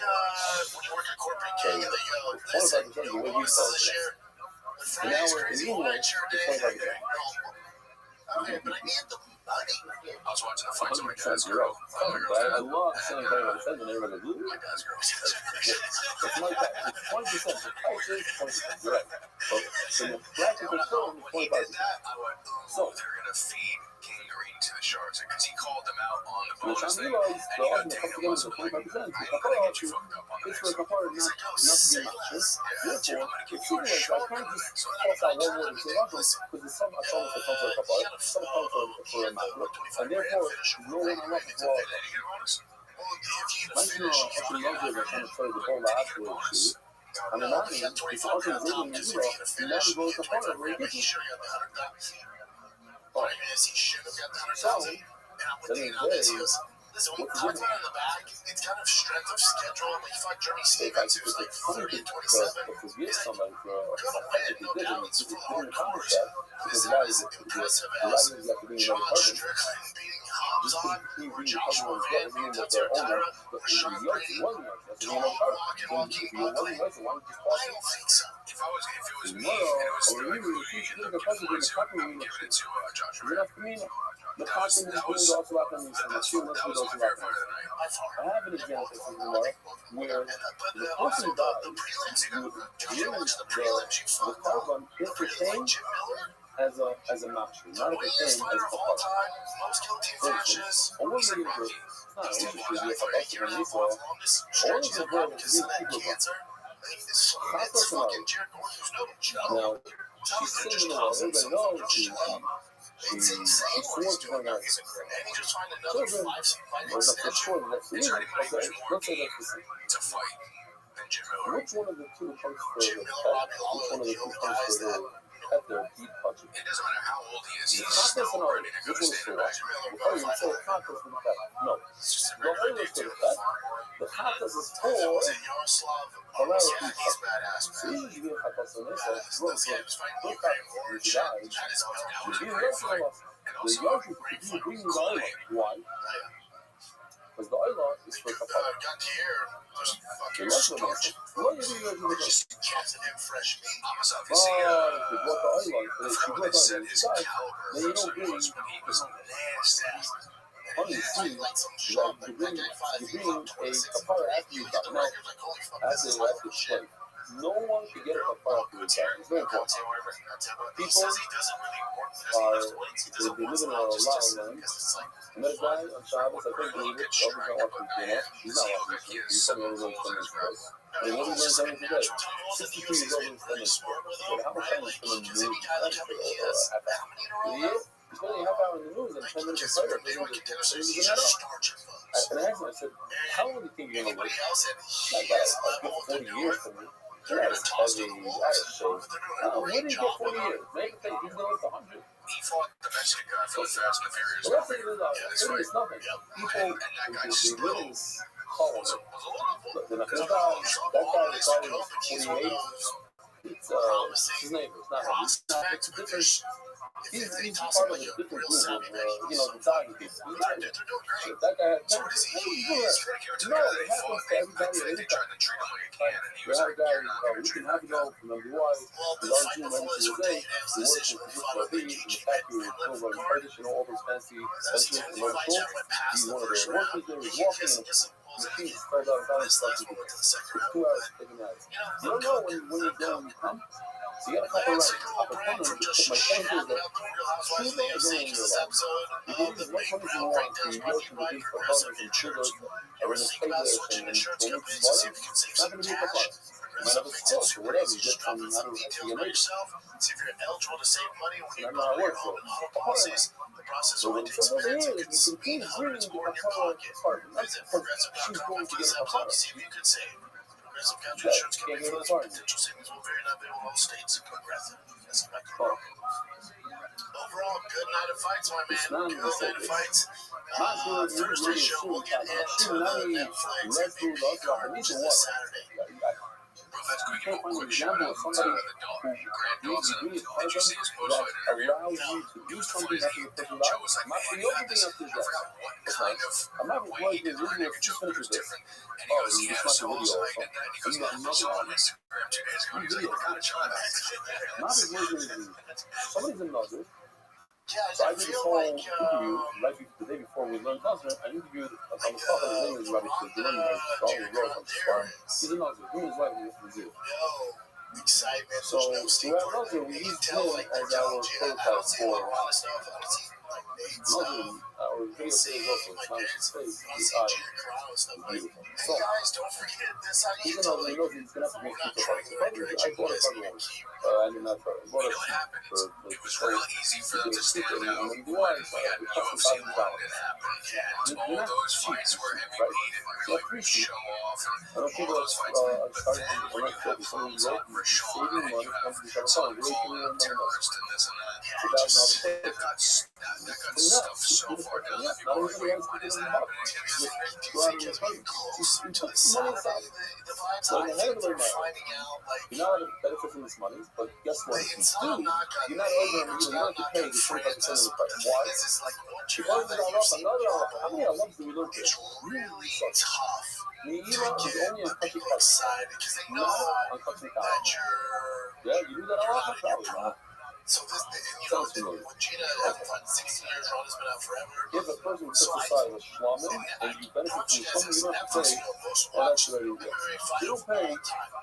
when you work at corporate K, 25% the way we call it. And now we're in England, it's 25%. Okay, but I need the money. I was watching the fight, so my dad's girl. I love saying what it says, and everybody goes, my dad's girl. it's like that. It's 20%. The price is 20%. You're right. But so the practical term is 25%. So, they're going to feed King Green to the sharks because he called them out on the which I bonus thing. realize the argument comes together for 25%. It's for a kapara not to be malicious. Therefore, it seems like I can't just toss out one word and say Russian because there's some atoms that come for a kapara, some come for a matter, and therefore, no one on Russian for actually loves it. They're trying to tell you the whole afterwards. And then it's also living in Europe, and now we go to kapara where you get it. Oh. So, then in listen, when you talk about in the back, it's kind of strength of schedule. Like, you fight Journey Stevens, who's like 30 and 27. To forgive somebody for a win, no doubt. It's for the hard course. because the guy is impressive as John Strickland beating Hamzat or Joshua Van beating Tetsuya Taira or Sean Brady. Don't walk and walking Buckley. I don't think so. If it was me and it was Strickland, I would end up giving it to Joshua. The costume is going to also happen in the two months also happen. I have an example from tomorrow where the person died with the carbon is the same as a match, not the same as a part. For instance, a woman in the group, it's not an issue to be a production in Israel, all of the girls is really people. Now, she's sitting in the world, everybody knows she's swords going on. Children, or not for sure, that's the reason. Okay, let's say that's the same. Which one of the two punches for the pet? Which one of the two punches for the pet there beat punching? It doesn't matter how old he is. The contest and all, which one is for what? Oh, you say the contest for the pet. No. The whole is for the pet. The contest is for Valera beat pet. So usually you have contest on this side, look at which died. You beat the rest of us. The Yoshi could be bringing the island. Why? Because the island is for kapara. The rest of us, what do you do with this? If you What the island, if you go down and decide, then you don't bring funny thing that you bring a kapara after you die. Now, after the play. No one can get a kapara after you die. It's very important. People they live in a lot of land. I met a guy on Shabbos, I couldn't believe it. He's not watching it. He's probably only going to spend his place. And what he learns every day, 62 years old, he's spending his place. So how much time is spending in the news? He's spending a half hour in the news and 10 minutes of prayer. And I asked him, I said, how long do you think you're going to live? That guy, 40 years for me. They're gonna toss to the Wolves, show. but they're doing a What did great he get job 40 with him. years? Maybe he's going to 100. He fought the Mexican guy for the Fast and the Furious. The rest of it is Yeah, that's right. it's nothing. Yep. People, And that guy they still live in this column. was a little Look, that guy trouble. is probably 48. It's his name. It's not him. It's a different. He's part of a different group of, the dying people. That guy had So what is he? He's a character No, guy it that he happens fought. to everybody. They tried to treat him like a can, and he You was have a like, guy, "You're not gonna you treat can me have to like go from number one. Well, the Long fight June before this every routine day. ends You this work issue with with Rabbi, Rabbi and the fact you were still running Kurdish and all those fancy Those countries two and fights all that went past he's the one of first their round. workers there. He's He walking and gets the team spread out down this stuff. next one went to the second It's round. 2 hours taking that. You don't know when you go and you come. So you got a couple That's rounds. a cool break from just My point shouting is that out the Real Housewives of the Cuba is AFC. in This your life. episode You of can the use as much Big money as you Round want Breakdowns to brought go to you to by the beach for Progressive butters and Insurance. sugars. You ever think about switching insurance donate companies some to see if butter? you can save Not some going to be a cash? butter. Might have a Progressive stroke makes it super or whatever. easy. You Just get drop from, in some I details don't about know, yourself. See if you're eligible to save money when you I know how buy it your works, home and auto though. policies. The process So won't when take someone expense. here, It you can can mean please hundreds bring more the in your power pocket. apartment. That's Visit because she's progressive.com going for to this get a episode to car. see if you could save. Progressive Country Yeah, Insurance Company can't get for a this apartment. potential savings will vary not available in all states. Progressive. Let's get back to work. Overall, good night of fights, my man. Good night of fights. Thursday show, we'll get into the Netflix and maybe cards this Saturday. Let's go Can't give a find an quick shout example out of to somebody the Dalton, Grant who Dawson. is Did you see his that post-fight interview? allows you to do It was something funny. after the person Joe dies. was like, Not man, the you only had thing this. after I that. forgot what kind of I'm not way like he the designed original every joke, but it was this. different. And he goes, yeah, so I was like, and he goes, yeah, I saw on Instagram 2 days ago. And he's like, what kind of child? Not his version of somebody's in Melbourne. Yeah, So I I did this feel whole like interview the day before we learned Muslim. I interviewed on the top of his name is Rabbi. The name is all the road on the farm. He's a Muslim. He was like in Brazil. excitement. So to have Muslim, we used him as our prototype for Muslim. Our video series also. It's not his face. His eyes. Beautiful. So don't forget this on even YouTube. though he knows he's gonna have to make people I bought a cover one. I did not try. I bought You a know what happened? for It was real easy for them to stand out when we had UFC 1 that happened. And all those fights where MVP didn't really show off and all those fights. But then when you have thumbs up for Sean and you have someone calling out terrorist and this and that, that got stuff so far down that people are like, wait, what is happening? Close to the Saturday, the vibes So I the think they're head of finding out, like, you're not going to benefit from this money, but guess what? If you do, you're not over you don't have to pay the 25% of the price. Why? Because it's all up another hour. How many alarms do we learn it's today? really tough I mean, to Elon is get only on touchy people touch. excited because they know Not on touching that power. you're Yeah, you do that a lot? Probably not. so this, you know, Sounds familiar. when Gina had 16 years, Ron has been out forever. If a person sets aside a schlamming and you benefit from something you don't have to pay, well, that's where you go. You don't pay,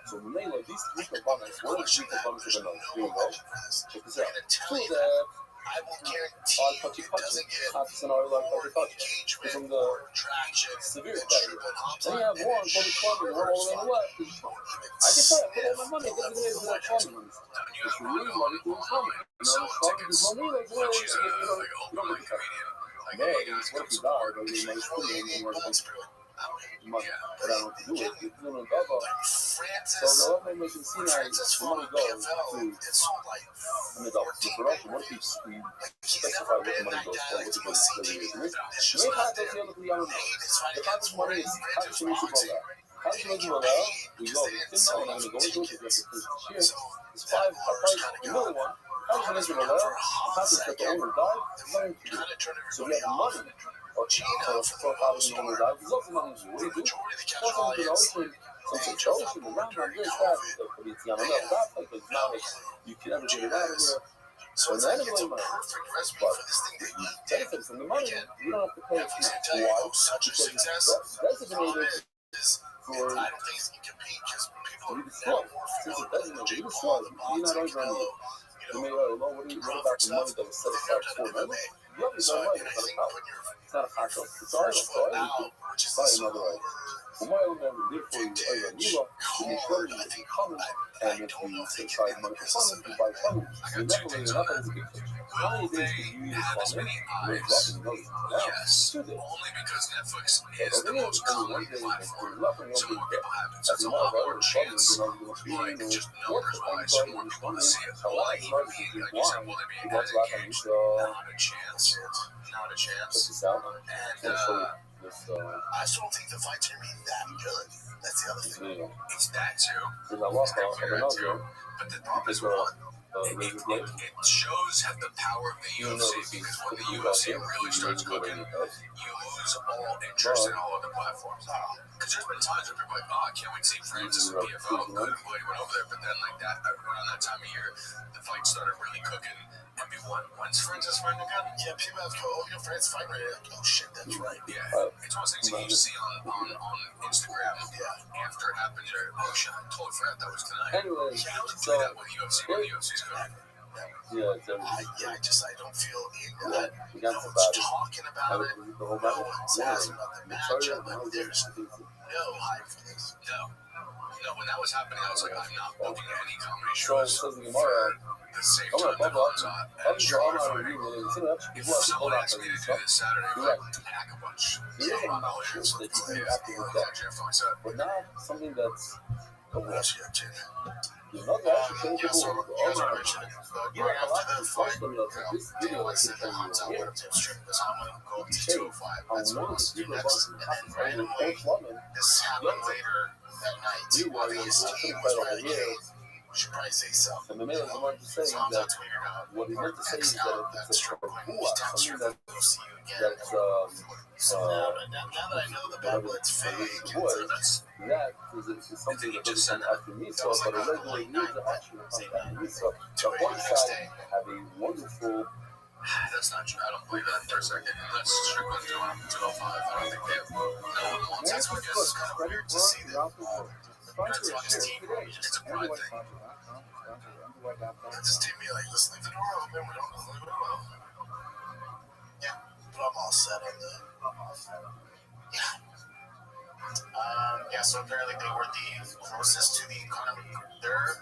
so when they like these three components, what are the three components of the note? Here we go. Check this out. Two of that I will guarantee touchy it touchy. doesn't get Half an hour like more touchy touchy. engagement From the or traction severe than category. triple hops Then you have one for the club and one all the way on the left. I can tell you, I put all my money, it doesn't even that fun. It's really money doing fun. You know, there's no need like, well, She's you don't like get openly it. comedian. Like, No, hey guys, it's what come you support die, but me. you might still need more than money. Yeah. But I don't do it. It's doing a double. So Francis, the other making see now Francis the money from goes PFL, to it's sold like an adult. The production, what if you he's specify never what the been money that goes guy for, like what to the go money see goes TV. for. It's just Maybe not I there. don't know the other Nate is fighting the kind against of money Morgan is how Francis to make it boxing. how to make it allow we go it's not going to go into it because it's it's five a middle one how to make it allow how to get the owner died so we have money or for how the owner died there's lots of money what do you do something you know some situation around on this that but it's not enough that because now you can never get it out of here. So it's like it's a perfect recipe for this thing that you benefit from the money. You don't have to pay for it. Why? such a success. Designated I for don't think he can compete because people you are destroy. now more Since familiar it with doesn't, you Jake destroy. Paul, the You're not boxing, over Canelo, you may what about the money that was set aside for them? You have to so go right. and I It's think not a when you're It's not a hot dog. It's all first foot out, which is this another way. over big dish, hard, I think, I don't know if they get in the business of that. I got two things on that. Will they have as many eyes? Yes, only because Netflix is the most common platform, so more people have it. So it's a lot more chance, like just numbers-wise, so more people to see it. Will they even be, like you said, will they be as engaged? Not a chance. Not a chance. And I still don't think the fights are going to be that good. That's the other thing. It's that too. That too. But the problem is one. It shows the power of the UFC, because when the UFC really starts cooking, you lose all interest in all other platforms. Because there's been times where people are like, oh, I can't wait to see Francis and PFL. Good, I'm glad he went over there. But then, like that, around that time of year, the fights started really cooking. And when's Francis fighting again? Yeah, people have to go, oh, Francis fighting right now. Oh, shit, that's right. Yeah. It's one of those things that you see on Instagram. Yeah. After it happens, you're like, oh, shit, I totally forgot that was tonight. Anyway, you don't do that with UFC when the UFC's good. Yeah, I don't feel that. No one's talking about it. No one's asking about the matchup. Like, there's no hype for this. No, when that was happening, I was like, I'm not booking any comedy shows for the same time that one's on. And sure, if someone asked me to do this Saturday, I'd pack a bunch. but not something that's What else you got, Jim? you know, actually Yeah, so you guys are mentioning right after the fight, I said that I'm not going to stream this. I'm going to go up to 205. That's what I'm going to do next. And then randomly, this happened later that night. Obviously, he was right here. We should probably say something. and the man is the one to say So I'm that not tweeting out. what he meant to say is X that out that it's a strip something when he's downstream. We'll see you again. that's So now that I know the Bible, it's fake. was that is something that doesn't come after me. So, but a regular user actually comes after me. So, the one side have a wonderful. That's not true. I don't believe that for a second. That's Strickland doing 205. I don't think they have no one wants. That's what it's kind of weird to see that. That's why his team, it's a pride thing. His team be like, let's leave the door open. We don't leave it alone. Yeah, but I'm all set on the. Yeah, so apparently they were the closest to the Conor. Their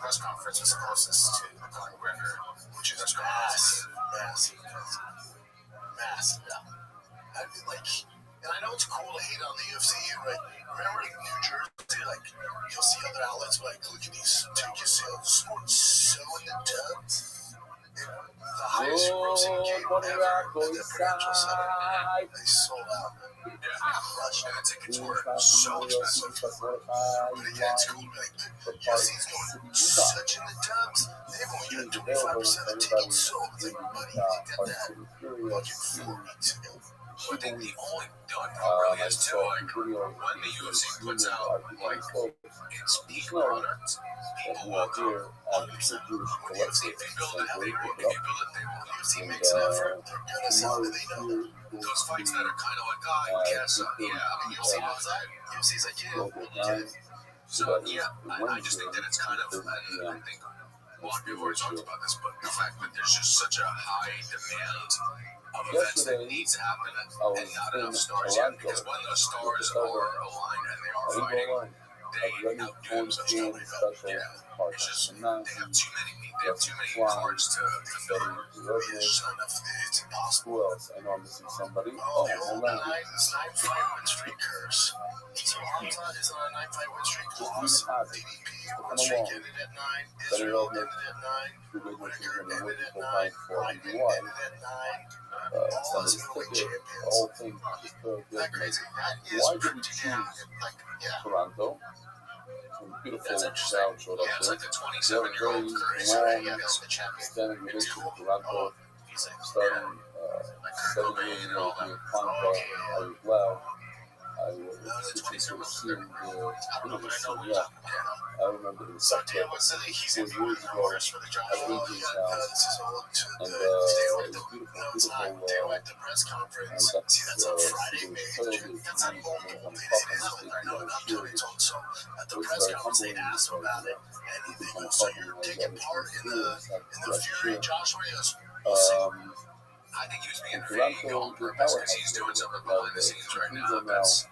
press conference was the closest to the Conor McGregor, which is massive. I mean, like, and I know it's cool to hate on the UFC, right? Remember in New Jersey, like, you'll see other outlets like, look at these ticket sales, so in the dubs. The highest grossing game ever at the Prudential Center. They sold out. Crushed. And the tickets were so expensive. But again, it's cool to be like, the UFC's going such in the dubs. They've only got 25% of the tickets sold. It's like, buddy, you got that fucking 4 weeks ago. I think the only really is too, like, when the UFC puts out, like, its peak products, people will come 100%. When the UFC, if they build it how they want, if you build it, they will. The UFC makes an effort, they're going to sell it, they know. Those fights that are kind of like, oh, who cares? Yeah, I mean, UFC knows that. UFC's like, yeah, we get it. So, yeah, I just think that it's kind of, and I think a lot of people already talked about this, but the fact that there's just such a high demand of events that needs to happen and not enough stars yet, because when those stars are aligned and they are fighting, they outdo themselves. Yeah, it's just they have too many cards to fill. There's just not enough. It's impossible. Who else? I know I'm missing somebody. Oh, the old 9-fight win streak curse. So Hamza is on a 9-fight win streak. Lost. DDP win streak ended at 9. Israel ended at 9. Whitaker ended at 9. Weidman ended at 9. All as middleweight champions. That crazy. That is pretty damn good. Toronto. Beautiful That's interesting. crowd. Yeah, it's like the 27-year-old Curtis, right? Yeah, that's the champion. Standing It's ovation cool. for Toronto. He's like, Starting like Kurt 7 Cobain years and all ago, that. contract. I was glad. I was The 27 was seeing I don't know, but I know yeah. yeah. I remember it was So Dan was he's in the universe for the Joshua. This is all to and the beautiful, no, it's not. Day at the press conference. See, that's on Friday, May. That's not local. No, not doing it. So at the press conference, they asked him about it, and they go, "So you're taking part in the Fury Joshua?" He goes, "We'll see." I think he was being And vague Toronto, on the purpose because powerhouse he's doing here, something behind the scenes right now.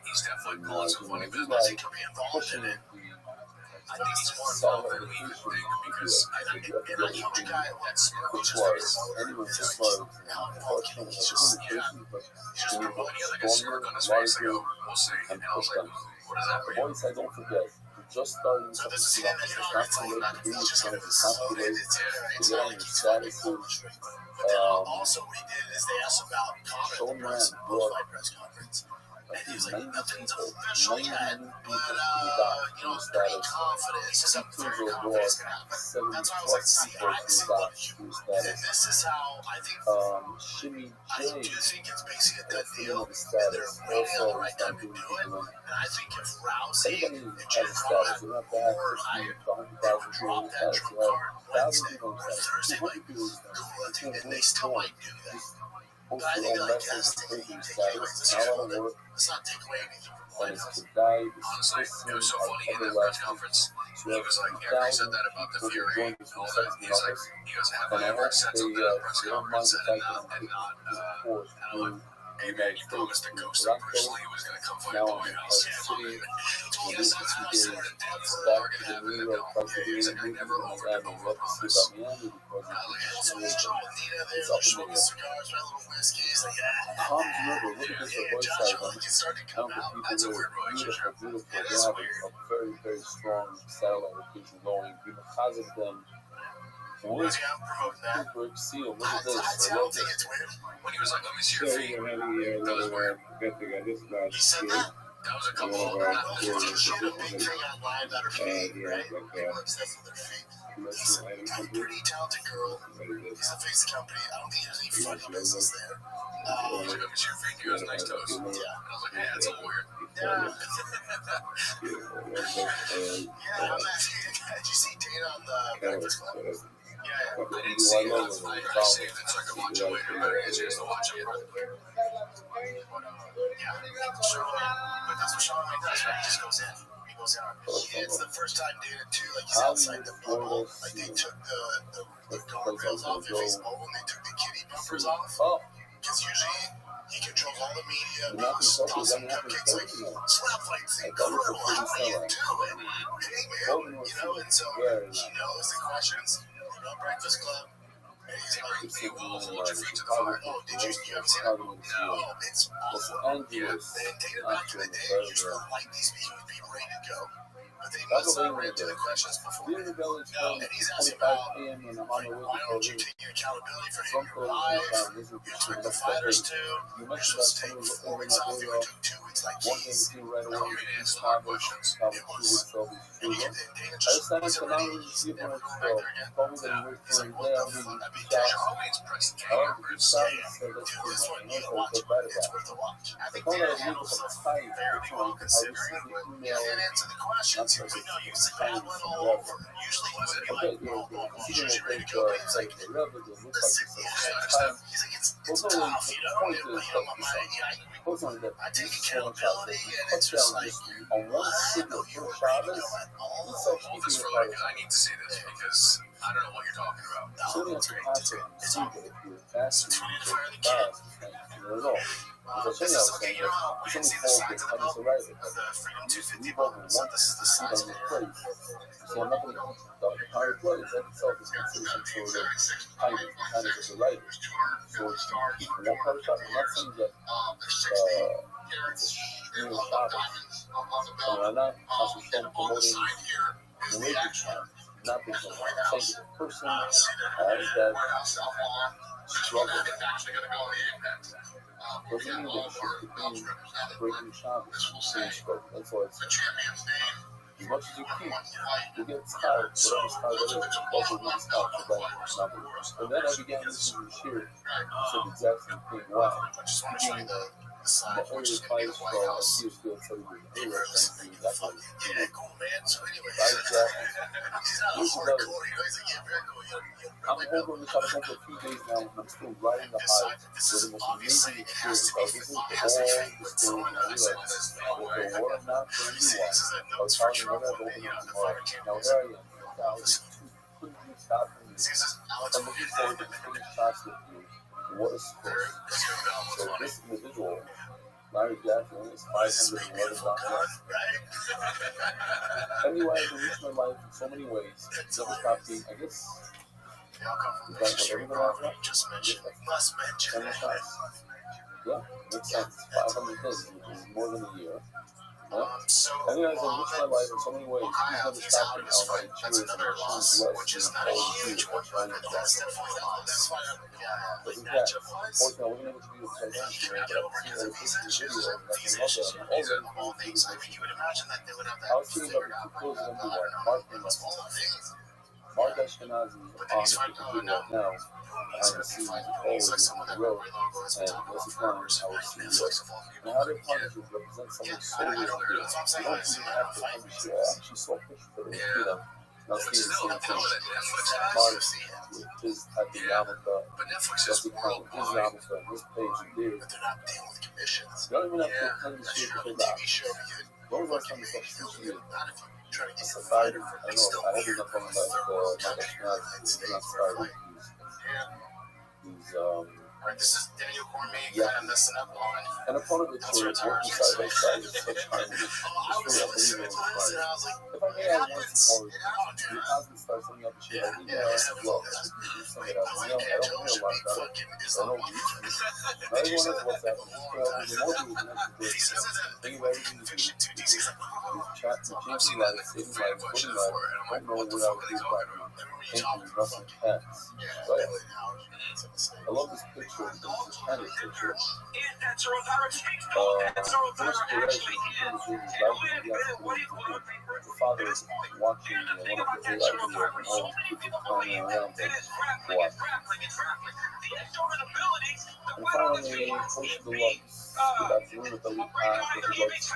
He's definitely pulling some funny business. He could be involved in it. I think he's more involved than we even think because and I know the guy that Smirk was just how involved can he be? He's just promoting the other guy Smirk on his face. I go, we'll see. And I was like, what does that mean? Boys, I don't forget. Just starting So this is him, and you know, it's not to feel just kind of slow. It's not like he's fucking frustrated. But then also what he did is they asked about Conor at the post-fight press conference. And he was like, nothing's official yet, but, you know, I'm pretty confident. It's just I'm very confident it's going to happen. That's why I was like, see, I see what you, and this is how I think, I do think it's basically a done deal, and they're waiting on the right time to do it. And I think if Rousey and Jim Crow had more higher, they would drop that trump card Wednesday or Thursday, like, cool, and they still might do that. But I think, like, that's taking away. Let's not take away anything from the White House. Honestly, it was so funny in that press conference. He was like, Eric said that about the Fury and all that. He goes, have I ever said something at a press conference and not he promised to ghost him personally. He was going to come fight the White House. Yes, I started down for Oregon having to go. He's like, I never overpromise. Also, he's chilling with Nina there. They're smoking cigars, my little whiskey. He's like, Josh, like, he's starting to come out. That's a weird relationship. It is weird. A very, very strong satellite location going because of them. I'm promoting that. I don't think it's weird. When he was like, let me see your feet. That was weird. He said that? That was a couple of she had a big thing online about her feet, right? People obsessed with their feet. He's a pretty talented girl. He's the face of the company. I don't think there's any funny business there. He was like, let me see your feet. You guys nice toes. Yeah. And I was like, yeah, it's a little weird. Yeah. Yeah, I'm asking. Did you see Dana on the Breakfast Club? Yeah, I didn't see it. I saved it so I could watch it later. I didn't get a chance to watch it. But, yeah, but that's what Sean Wayne does, right? He just goes in. He goes in on it. It's the first time Dana, too. Like, he's outside the bubble. Like, they took the guardrails off their face bubble, and they took the kitty bumpers off. Because usually he controls all the media, tossing cupcakes, like, slap fights, incredible. How do you do it? Hey, man, you know, and so he knows the questions. Breakfast Club. And he's like, hey, well, hold your feet to the fire. Oh, did you have seen it? No, it's awful. Yeah. And take it back to the day, you used to like these people would be ready to go. But they must have read to the questions before. And he's asking about, like, why don't you take your accountability for him? Your life, you took the fighters too. You're supposed to take 4 weeks off. You took 2 weeks like keys. No, you didn't answer the hard questions. It was, and Dana just, he's already, he's never going back there again. He's like, what the fuck? I mean, Sean Wayne's pressing K numbers. Dude, this one, you gotta watch it. It's worth a watch. I think Dana handles stuff very well considering, but he didn't answer the questions. He was like, no, you can sit down all over. Usually he was like, he's usually ready to go, but he's like, he's like, it's tough, you know, I take accountability, and it's just like, I know you're ready to go at all. Hold this for like, I need to see this because I don't know what you're talking about. Oh, it's great. It's awful. So we need to fire the kid. This is okay, you know, we can see the sides of the bubble, the Freedom 250 bubble, so this is the size of it. So I'm not going to the higher play that itself is considered for the height of the writer. So it's one part shot, I'm not saying that it's a new topic. So I'm not concentrating promoting the way to try. Not because I'm saying the person has that struggle. Doesn't mean that you should be breaking shots and stroke. That's why it's as much as you keep, you get tired, whatever style it is, also really stop for that number. And then I began listening to Sheer, said the exact same thing. Wow. Being the early fights for a few still tell you the hero thing, that's like, yeah, cool, man. So anyway, he's not hardcore, I'm over in the California for a few days now, and I'm still riding the high with the most amazing experience. I was listening to all the stories, and I realized with the water not for anyone, I was telling you what I've opened up tomorrow. Now here I am, 1,200 shots from you. I'm looking forward to 20 shots with you. What a score. So this individual, Larry Jackson, is 511 Anyway, I've enriched my life in so many ways. Never stopped being, I guess, is that what everyone just mentioned? Must mention. Yeah, makes sense. 500 things, which is more than a year. Anyway, I've enriched my life in so many ways. Please never stop being out my cheers and my shoes less than all you do. But with that, unfortunately, I wasn't able to do this right now today, but I've seen other pictures and videos, and I can love them. I was seeing about the clothes of everyone. Mark Ashkenazi on the computer right now. I'm the CEO of the road, and Leslie Klein, our CEO. And how their partnership represents something so real. You don't even have to publish it. I actually saw a picture for the computer. And I'll see the same thing. Mark with his at the yarmulke, Leslie Klein with his yarmulke, and his page and beard. You don't even have to attend the shoot to figure out. When was the last time you saw a shoot to you? Society, I know, I hope you're not talking about Mark Ashkenazi. He's not society. This is Daniel Cormier, yeah. And a part of it for working side by side is such harmony. It's really unbelievable. If I may add one more, your husband starts sending out the shit like email as well. You send it out. I don't hear a lot about it. I don't reach me. Not everyone has WhatsApp. There's more people connected to it. Think of everything you do. You chat, you change your life, saving lives, putting life. Don't know what I would do without you. Thank you, Russell Cats. So, I love this picture. This kind of picture. First direction, the father is watching one of the AI videos and all the people climbing around him to watch. And finally, push the lugs. Good afternoon, with the lead path with the lugs.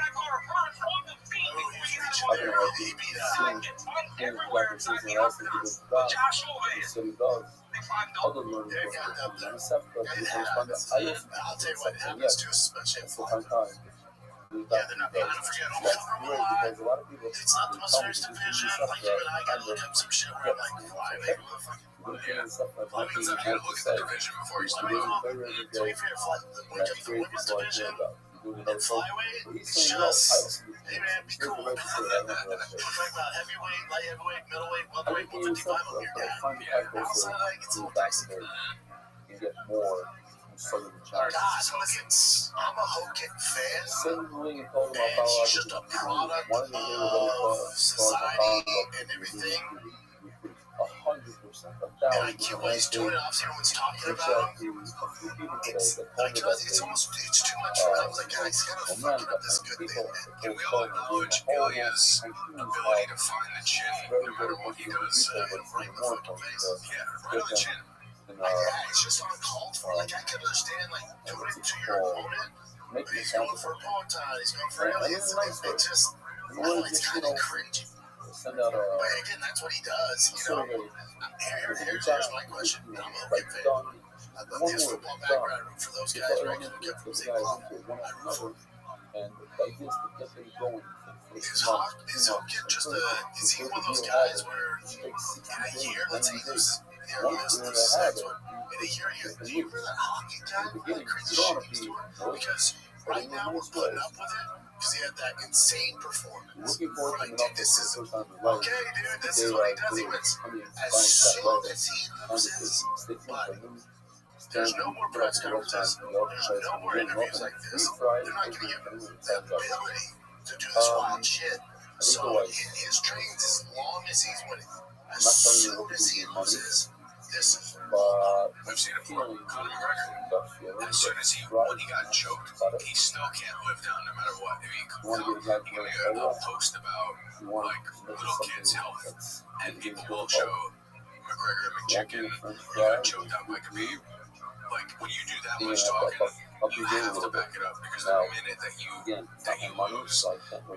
I don't know if he's seeing things like this and else if he does that. He said he does. Other learning from and except that he respond to I also and yes, it's the time. Yeah, they're not being unforgettable. That's great because a lot of people it's not the most serious division, like you and I gotta look up some shit where I'm like, why maybe we'll fucking stuff that's not being able to look at the division before you start to wait for your flight the week of the women's division and flyweight. It's just hey man, be cool. I'm talking about heavyweight, light heavyweight, middleweight, welterweight, 155 on your guy. Also like it's all basic. You get more Southern China. God, listen, I'm a Hogan fan. And he's just a product of society and everything. 100%. And I can't wait to join it. Obviously, everyone's talking about it. It's almost too much for them. I was like, guys, gotta fucking up this good thing. And we all acknowledge Ilya's ability to find the chin no matter what he does. Right in the fucking face. Yeah, right on the chin. It's just uncalled for. Like, I can understand, like, doing it to your opponent. He's going for a Ponton. He's going for aliens. It's just, it's kind of cringy. But again, that's what he does. You know, here's my question. I'm a Hogan fan. I love his football background. I root for those guys. Right? I get from the same club. I root for Is Hogan just is he one of those guys where in a year, let's say he loses, in a year, you're that hockey guy, really crazy shit because right now we're putting up with it because he had that insane performance. We're like, dude, this is okay, dude, this is what he does. He wins. As soon as he loses, but there's no more press conferences. There's no more interviews like this. They're not giving him the ability to do this wild shit. So his trains, as long as he's winning, as soon as he loses, this is we've seen it before. Conor McGregor. As soon as he got choked, he still can't live down no matter what. If he comes out, he can make a post about like little kids' health, and people will show McGregor McChicken got choked out by Khabib. Like when you do that much talking, you have to back it up because the minute that you lose,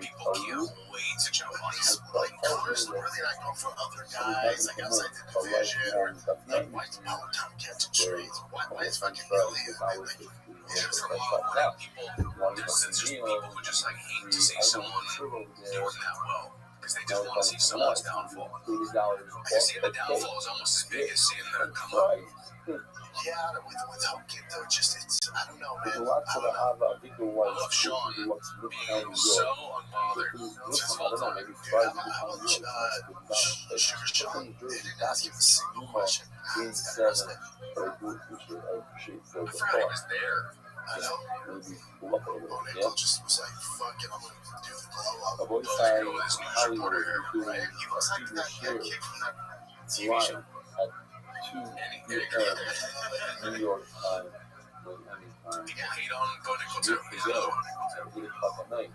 people can't wait to jump on you. Like Conor's really not going for other guys like outside the division or like why is Peloton catching trades? Why is fucking Billy? It's just for a lot of people. There's people who just like hate to see someone doing that well. Because they just want to see someone's downfall. Because seeing the downfall is almost as big as seeing them come up. Yeah, with Hogan though, it's I don't know, man. Lots of the Hava, I think there was. I love Sean being so unbothered. Says all the time, dude, Sugar Sean, they didn't ask him a single question. He's the president. But I do appreciate I forgot he was there. I know. O'Neill just was like, fuck it, I'm gonna do the glow up. A boy With say, his news reporter here, right? He looks like that kid from that TV show. at 2 p.m. New York time, People hate on Bo Nickel too. He's another one. at 8 o'clock at night.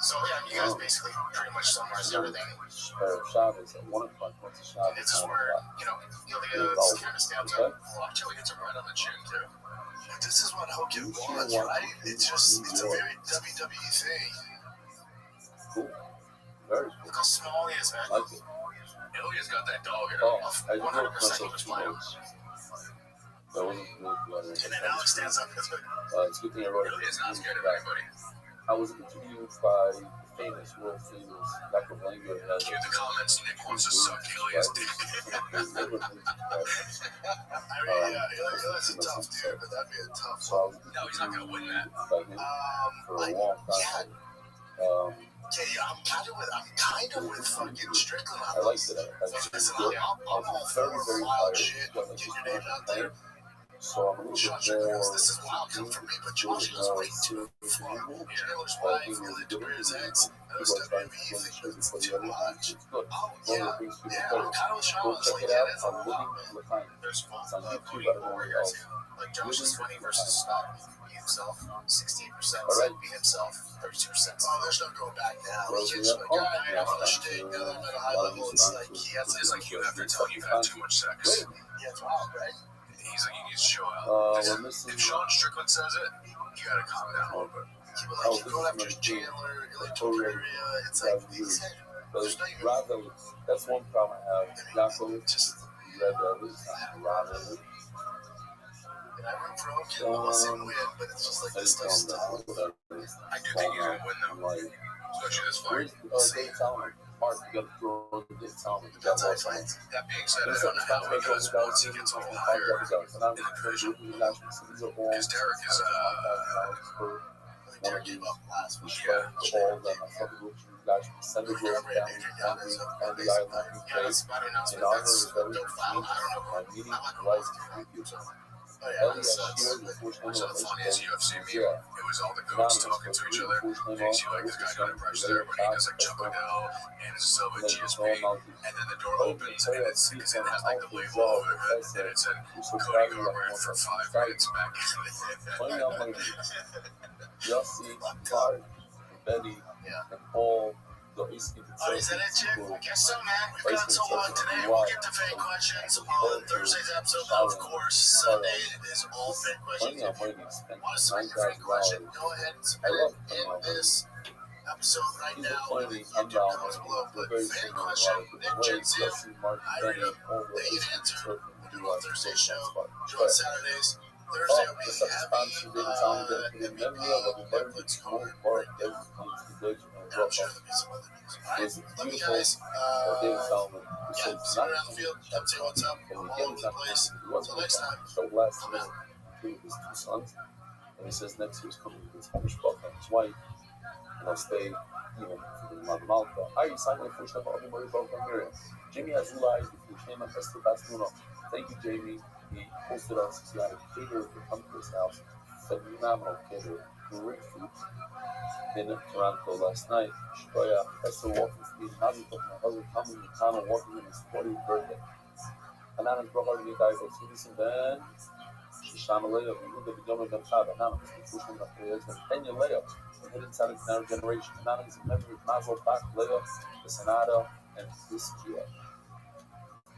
So yeah, you guys basically pretty much summarized everything. Shabbos at 1 o'clock, what's the Shabbos? This is where, the kind of stabs up. Watch how he gets it right on the chin too. But this is what Hogan wants, right? It's a very WWE thing. Cool. Very cool. Look how small he is, man. I like it. Ilya's got that dog in him. Oh, I do 100% know he was myself 2 fine. notes. That wasn't really flattering. And then Alex stands up and goes, It's a good thing I wrote it. Ilya's not scared of anybody. I was interviewed by the famous, world famous Dr. Langer. Cue the comments, Nick wants to suck Ilya's dick. Ilya's a tough dude, but that'd be a tough one. No, he's not going to win that. For a long time. I'm kind of with fucking Strickland on I liked this. it. Listen, I'm all for wild shit. Get your name out there. So I'm a little Sean bit Strickland more. goes, this is wild come from me, but Josh is way too far. Chandler's wife, Ilya DeBeer's ex, those WWE things was too much. Oh, yeah, I'm kind of with Sean. It's like, yeah, that's a lot. There's fun. Like Josh is funny versus be himself. 16% said be himself. 32%. Oh, there's no going back now. He gets like, all right, I'm on a shtick. Now that I'm at a high level, it's like he has you after telling you've had too much sex. Yeah, it's wild, right? He's like, you need to show out. If Sean Strickland says it, you gotta calm down a little bit. Keep going after Chandler, Ilya, it's like these. Rather, that's one problem I have. Not really just red devils, rather. And I root for Hogan, let's see him win, but it's just like this stuff's tough. I do think he's gonna win though, especially this fight. We'll see. Mark, you gotta throw the big Tommy. That's how he fights. That being said, I don't know how he does once he gets a little higher in the division. Because Derek is, Derek gave up last week. Yeah. Send the girl down and the island. Yeah, that's about announcement. That's their foul. I don't know. My meeting was Oh yeah, that's the funniest UFC meeting. It was all the goats talking to each other. Makes you like this guy got impressed there, but he does like Chuck Liddell and Silva GSP, and then the door opens and it's because it has like the label over it, and it said Cody Garbrandt for 5 minutes back. Jussie, Clark, Betty, and Paul. Oh, is that it, Jim? I guess so, man. We've got so long today. We'll get to fan questions on Thursday's episode. Of course, Sunday is all fan questions. If you want to submit your fan question, go ahead and submit it in this episode right now. Whether the YouTube comments below. But fan question, Nick Jensen, I read them. They get answered. We'll do it on Thursday's show. Do it on Saturdays. Thursday will be heavy Netflix card. I'm sure there'll be some other news. Alright, love you guys. See you around the field. Come say what's up. I'm all over the place. Until next time. I'm out. His 2 sons, and he says next year's coming with his Mishpach and his wife, and I'll stay even for the Malta. I signed my first ever Everybody Broke on Miriam. Jamie Azulai, if you came at Festival Basmuno. Thank you, Jamie. He hosted us. He had a caterer to come to his house. Phenomenal caterer. Great food. In Toronto last night. Shkoya, Esther walking to me. Navi took my husband coming to Tana walking in his 40th birthday. Hanan and Brahma Yedai go to this event. Shisham Leah, we knew that the government got shot. Hanan was pushing the players and Kenya Leah, the hidden side of our generation. Hanan is a memory of Mazel Bach Leah, the Senada, and this Gia.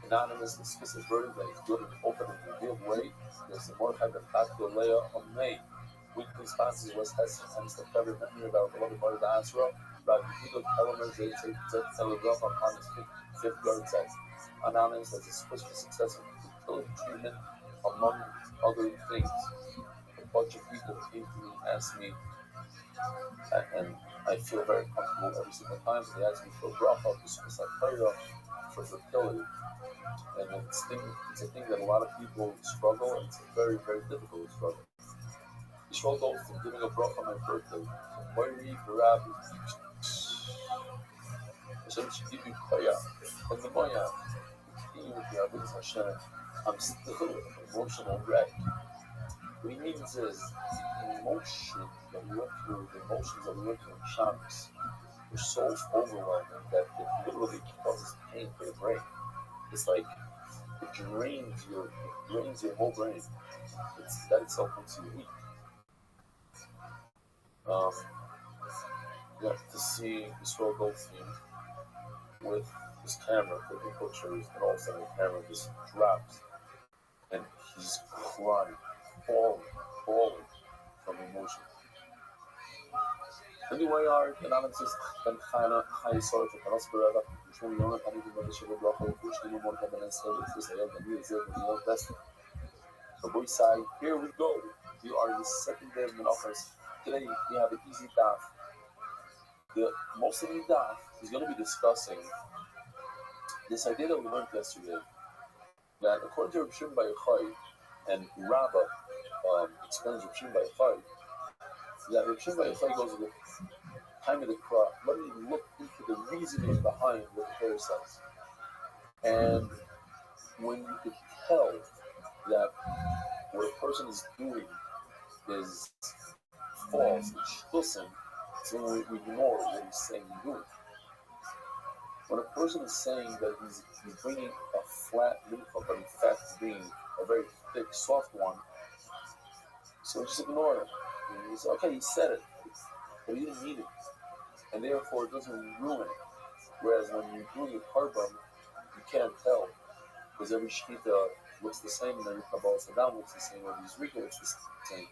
Anonymous discusses verdict that is good and open and revealed way. There's the more type of practical layer of May. Weekly sponsors West Heston and the February memory of our beloved mother Azra. Rabbi Hidot Elements, they take telegraph upon his 5th yard size. Anonymous has a special success in fertility treatment, among other things. A bunch of people came to me and asked me, and I feel very comfortable every single time. They ask me for a drop off the suicide prayer. for fertility. And it's a thing that a lot of people struggle, and it's a very, very difficult struggle. The struggle from giving a bracha on my birthday. Moiri, Rabbi, Hashem should give you prayer. And the Moya, continue with the Avodas Hashem. I'm still an emotional wreck. What he means is the emotion that we went through, the emotions that we went through in Shabbos were so overwhelming that it literally causes pain for the brain. It's like it drains your whole brain. That itself makes you weak. You have to see Yisrael Goldstein with his camera taking pictures, and all of a sudden the camera just drops, and he's crying, bawling from emotion. Anyway, our analysis and Chana Chayesor to Parasperada, which one you want to do the Shiva Bracha, which you want to have an answer with this, I have the news, the best. So, boy, say, here we go. We are the second day of Menachos. Today, we have an easy daf. The most of the daf is going to be discussing this idea that we learned yesterday, that according to Rabbi Shimon Bar Yochai and Rabbi explains Rabbi Shimon Bar Yochai, that Rabbi Shimon Bar Yochai goes with time of the crop. Let me look into the reasoning behind what the Torah says. And when you could tell that what a person is doing is false, it's shtusim, so we ignore what he's saying and doing. When a person is saying that he's bringing a flat mincha, but in fact he's bringing a very thick, soft one, so we just ignore him. And we say, okay, he said it, but he didn't mean it. And therefore it doesn't ruin it. Whereas when you're doing a carbon, you can't tell, because every shkita looks the same, and every kabbalah sadam looks the same, every zrika looks the same.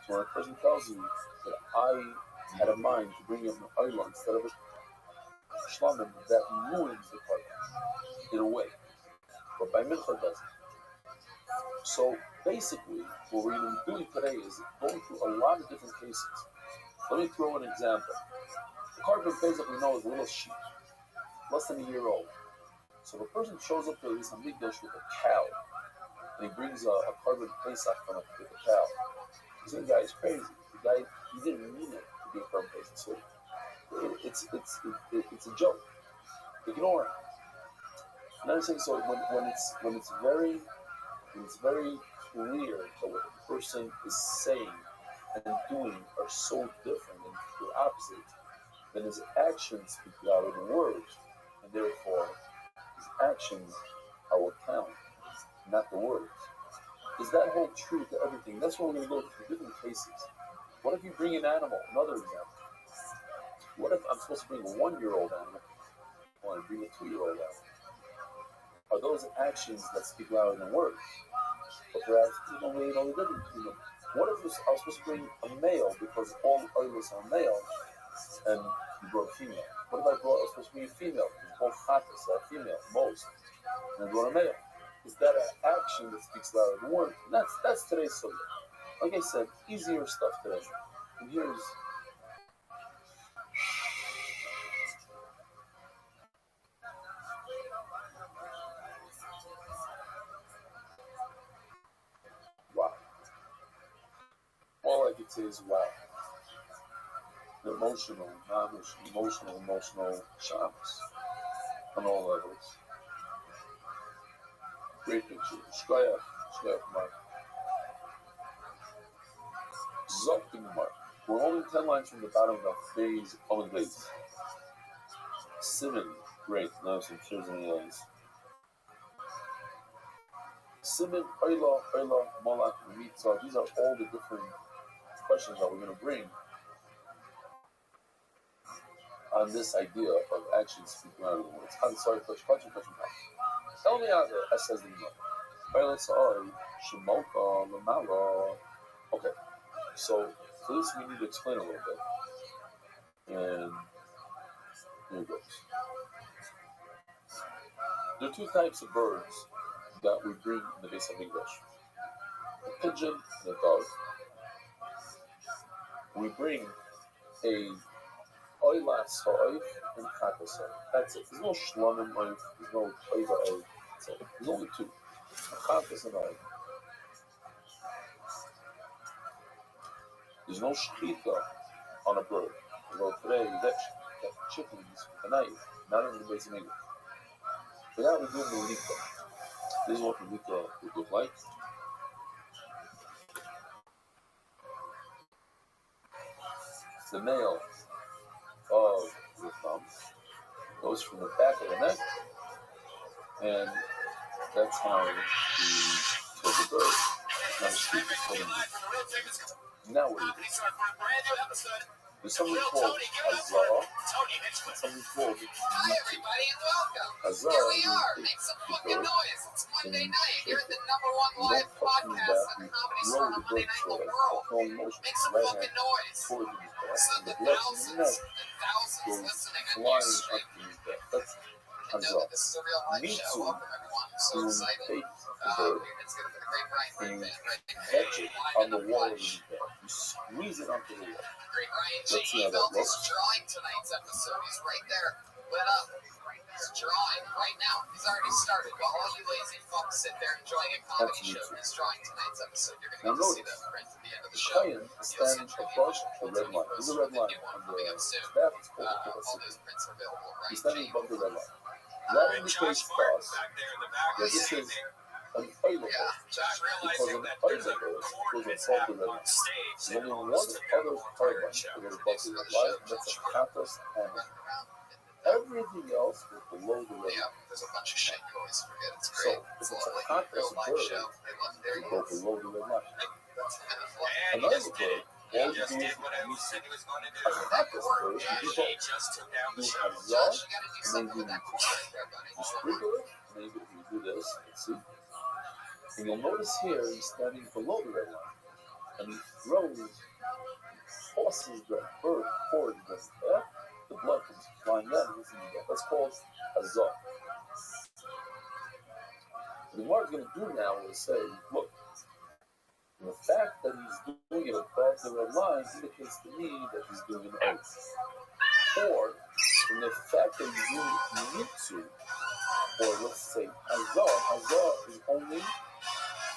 So when a person tells you that I had a mind to bring up an oila instead of a shlamim, that ruins the carbon in a way. But by mincha doesn't. So basically, what we're going to be doing today is going through a lot of different cases. Let me throw an example. The carbon basically knows a little sheep, less than a year old. So the person shows up to this amigdash with a cow, and he brings a carbon pesach from it with a cow. He says, the guy is crazy. The guy, he didn't mean it to be a carbon pesach. So it's a joke. Ignore it. And I'm saying, so when it's very clear that what the person is saying and doing are so different and the opposite, then his actions speak louder than words, and therefore his actions are what count, not the words. Does that hold true to everything? That's what we're going to go through different cases. What if you bring an animal? Another example. What if I'm supposed to bring a 1-year-old animal? I want to bring a 2-year-old animal. Are those actions that speak louder than words? But perhaps only the difference between them. What if I was supposed to bring a male because all oilers are male, and you brought a female? What if I was supposed to bring a female because all chatas are female, most, and I brought a male? Is that an action that speaks louder than words? That's today's subject. Like I said, easier stuff today. And here's wow. All I can say is wow. The emotional, non-emotional Shabbos on all levels. Great picture. Shkoyach, Mark. Zokting Mark. We're only 10 lines from the bottom of the phase of the base. Simon, great. Now some tears in the eyes. Simon, Oila, Molak, Mitzah. These are all the different questions that we're going to bring on this idea of actions speaking louder than words. I'm sorry, question. Tell me how the S says the Gemara. Okay, so for this we need to explain a little bit. And here it goes. There are two types of birds that we bring in the base of English. A pigeon and a dove. We bring a Oilas ha'oif and chatas ha'oif. That's it. There's no shlomim oif. There's no oiva oif. There's only two. Chatas and oif. There's no shechita on a bird. Although today you get chickens with a knife, not in the base of English. For that we do melita. This is what melita would look like. The nail of the thumb goes from the back of the neck, and that's how you kill the bird. It's not a sheep, it's called a meat. Now what do you do? There's something called azah, and something called mitzu. Azah is the bird, and you don't touch him in the back, you throw the bird forward, all motion, right hand towards his back, and the blood from the neck goes flying up to his back. That's azah. Mitzu, you take the bird and you catch it on the wall of his back. You squeeze it onto the wall. Let's see how that looks. Drawing tonight's episode. He's right there. Lit up. He's drawing right now. He's already started. While all you lazy fucks sit there enjoying a comedy show, he's drawing tonight's episode. You're going to see the print at the end of the show. Kayan is standing above the red line. There's a red line on the staff. It's called the all those prints are available right. He's standing above the red line. That indicates to us that this is an oiler bird, because an oiler bird goes above the red line. There's only one other carbon that goes above the red line, and that's a campus animal. Everything else is below the red line. There's a bunch of shit you always forget. It's So great. if it's a campus bird, you go below the red line. An oiler bird, all you do is you see a campus bird, you do hazah, and then you sprinkle it, and then you do this, let's see. And you'll notice here he's standing below the red line, and he tosses that bird towards the back. The blood comes flying down and hits him in the back. That's called hazah. What Gemara is going to do now is say, look, the fact that he's doing it above the red line indicates to me that he's doing an oath. Or, from the fact that he's doing mitzu, or let's say hazah is only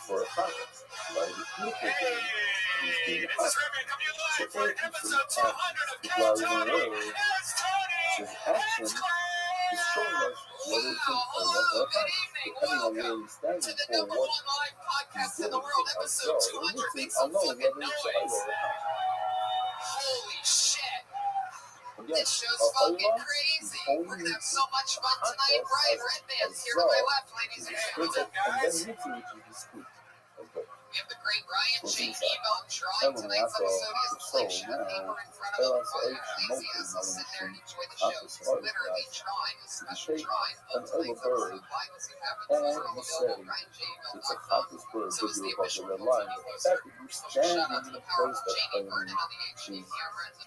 for a context. Like the people game, he's doing a context. So if you his action is showing us whether it's an oath or a context, depending on where he's standing or what he's doing. I'll know whether it's an oath or a context. Holy shit! Again, This show's fucking crazy. We're gonna have so much fun tonight. Brian Redman's here to my left, ladies and gentlemen. And then mitzu, which is the squeak. Okay. We have the great Brian J. Emo drawing tonight's episode. He has a flip chef paper in front of him. Brian Lazy has to sit there and enjoy the show. He's literally drawing a special drawing of tonight's episode. Why does he have it? And you say it's a campus bird because you're above the red line. The fact that you're standing in a place that's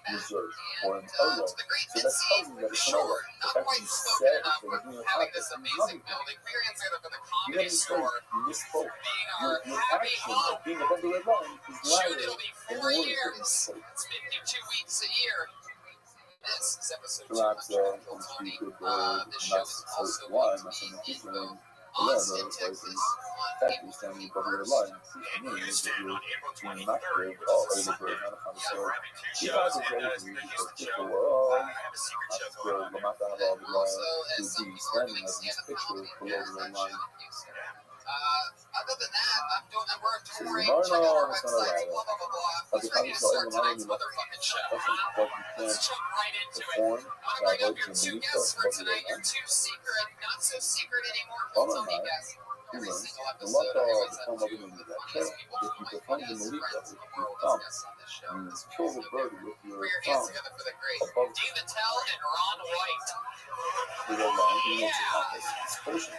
is reserved for an oiler. So that's telling you that it's an oiler. The fact that you said that you're doing a campus means nothing. You misspoke. Your action of being above the red line is louder than the words that you spoke. It's been 2 weeks a year. This is episode Perhaps 220. This show is also going to be in Austin, Texas. Fact you're standing above the red line means that you're doing not good or the bird, not a concept. You guys are ready to read because people were, that's where Lamata have all the to be standing as in this picture below the red line. Other than that, we're a touring. No, Check out our it's not website, allowed. blah, blah, blah, blah. But Who's the ready to start tonight's concept motherfucking show? but you Let's can't jump right into it. perform I want to bring up your that two way guests for to tonight. Your the two secret, not so secret anymore, Oh, Tony my. guests. Every Humans, single the episode, I Malta always become have of two the funniest people If you perform the funniest Malika friends with in the your world thumb, as guests on this show. you This is kill the so bird good. with your Put your hands thumb together for the great above Dina Tell and Ron White. the red line. He makes it happen. It's potion.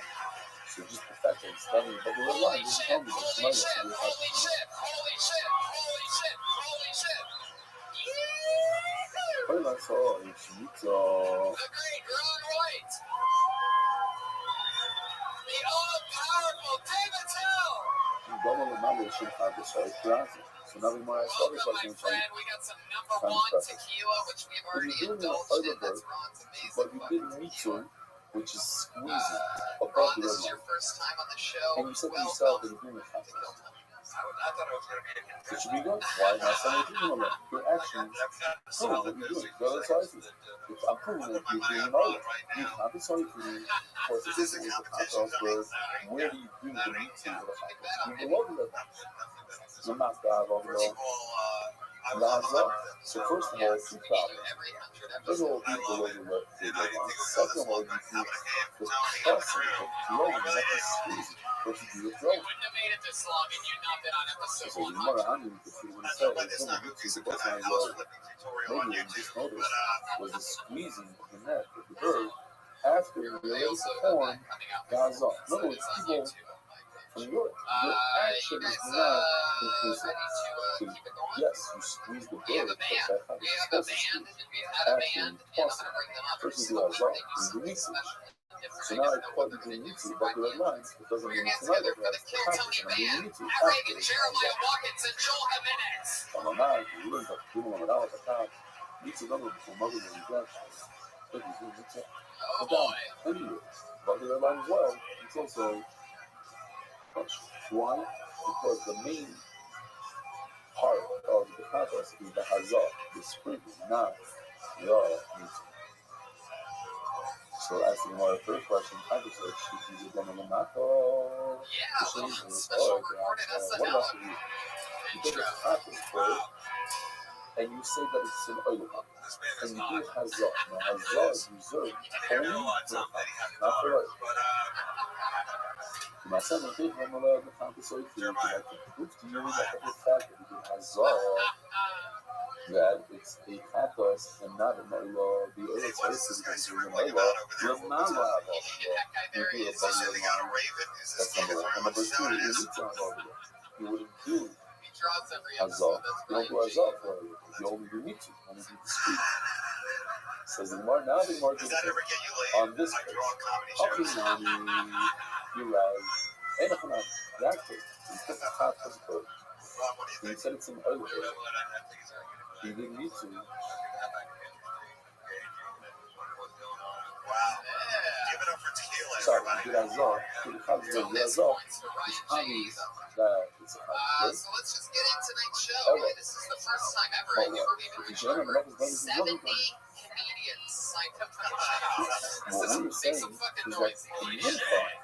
So just the fact that it's standing above the red Holy line doesn't shit, tell me that it's holy minus. shit, holy shit, holy shit, holy shit, holy shit. Yee-hoo! Very nice. Oh, it's The great Ron White. The all-powerful Dina Tell. double the number should have this right. So now we might start Welcome, my friend. We got some number kind of preference. tequila, which we've If already you're doing an indulged in. other That's bird, Ron's amazing but you one. didn't need to, which is squeezing above Ron, the this red is your line, first time on the show. and you said to Welcome yourself that you're doing a to contest, Kill Time. I thought it was going to be a contest. it should be good. Why am I saying you're doing that? Your actions prove what you're doing. The other side is, I'm proving that you're doing an other. You can't be sorry for me. Of course, this is a contest where where do you bring the meat to the contest? You below the red line. You're not the above the red. Lines up. So first of all, two problems. First of all, people below the red line. Second of all, you do the pressing, the throwing, not the squeezing. What you do is throw. You wouldn't have made it this long and you'd not been on episode So 100. you want to honor you can see what it said. It's on YouTube, but that's not well. Maybe you just noticed was the squeezing of the neck of the bird after the latest form guys off. In other words, people from your action is not conclusive. So, yes, you squeeze the bird, but that how you're supposed to squeeze. Action possible. First you do guys off, you do meat. So now I caught you doing YouTube about the red lines. It doesn't mean it's another. That's the context. I'm doing YouTube after it's Jeremiah Watkins and Joel Jimenez. I'm not. You learn to do one without the time. YouTube don't look for mother than that. But you do YouTube. Oh But boy. anyways, about the red line as well. It's also why? Because the main part of the contest is the hazah, the sprinkle, not the YouTube. So asking my third question, I just like she's a woman in that. Oh, Yeah, special recorded SNL. what about you? You take a contest for it, and you say that it's an oil, and you do hazah. Now hazah is reserved only for the contest, not for us. My son and kid from the contest so clear that to prove to you that the fact that you do hazah, that it's a contest and not an oil. The oil is because you're an oil. You're not liable. You do a bunch of line. That's number one. And number two, you need to have over there. You wouldn't do hazah. You don't do hazah for it. You only do need to. Only do the street. Says the Gemara. Now the Gemara gives on this case. How can you rise? And if not that case, you put the top of the bird. You said it's an oil. You didn't need to. Sorry, did hazah. To the cops, did hazah. It's obvious that it's a contest. So let's just get into tonight's show. Okay, this is the first time ever I've ever even remembered 70 comedians signed up for the show. What we were saying is that the uniform,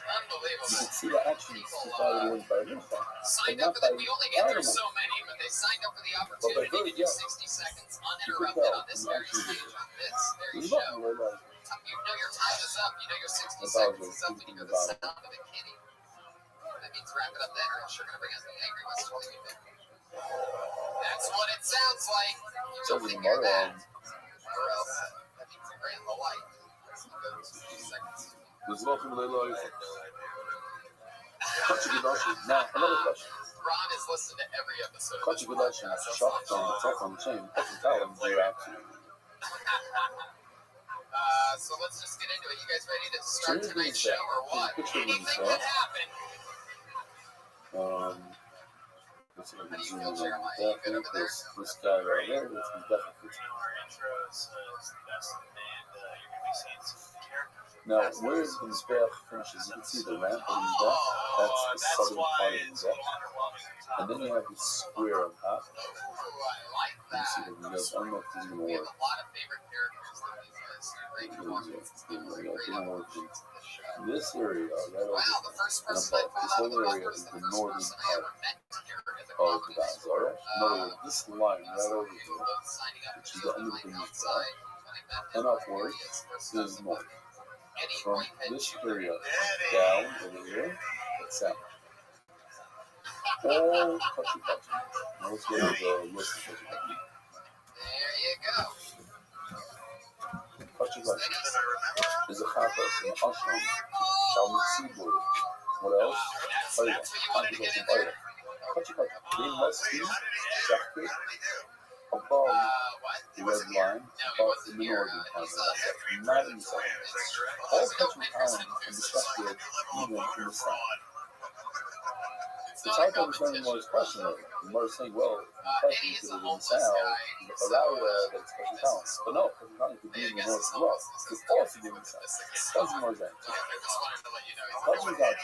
Unbelievable. you can see the actions divided by uniform, but Signed not up for by the, we only get through animals. so many, but they signed up for the But by opportunity to do birds, yeah. 60 seconds You can uninterrupted tell on this you very actually stage did it. on this very There's show. nothing really like You know your time is up. You know your 60 That's seconds all is up when you hear the sound of a kitty. That means wrap it up then, or else you're going to bring us the Angry West 20 minute. That's what it sounds like. You so don't the think you're Gemara that. Or else that means you ran the light. So go to 60 seconds. there's nothing really like Kachigadashi. Now another question. Ron has listened to every episode of this Kachigadashi is podcast. shocked on the top on the chain. Kachigadashi is your action. So let's just get into it. You guys ready to start tonight's show or what? Anything can happen. Let's see if I can zoom in on that. This guy right here, this is definitely. Now, where the Mizbeach finishes, you can see the ramp of the Mizbeach. That's the southern part of the Mizbeach. And then you have this square on top. I like You that. see the Mizbeach. I don't know if this is going to We have work. a lot of favorite characters that these guys do. Great talkers. It's been really great opportunities to the show. This area, right over Wow, the first and person I above, pulled this out of whole the area bunkers, is the the first northern person I part ever met here at the of the comedy Gaza, store. alright? In other words, this line right over here, Signing up which is to the end of the the Mizbeach, outside. When I met and him, upward is north. Eddie From Whitehead this Jr. area down over here, it's south. All touchy touchy. Now let's go to the list of touchy touchy. There you go. Touchy touchy is a chatas and ashram. Shalom tzibur. What else? Oida. That's what you wanted to get in Touchy there. touchy. They must be shafted above What? the red line, above the northern part, not in the south. All touchy talent can be shafted even in the south. It's hard to understand the Gemara's question though. The Gemara is saying, well, the question is that in Sal, the Haraya that's Kosher Talent. But no, Kosher Talent could be in the North as well. It's also doing Sal. That's the Gemara's answer. Kosher Talent,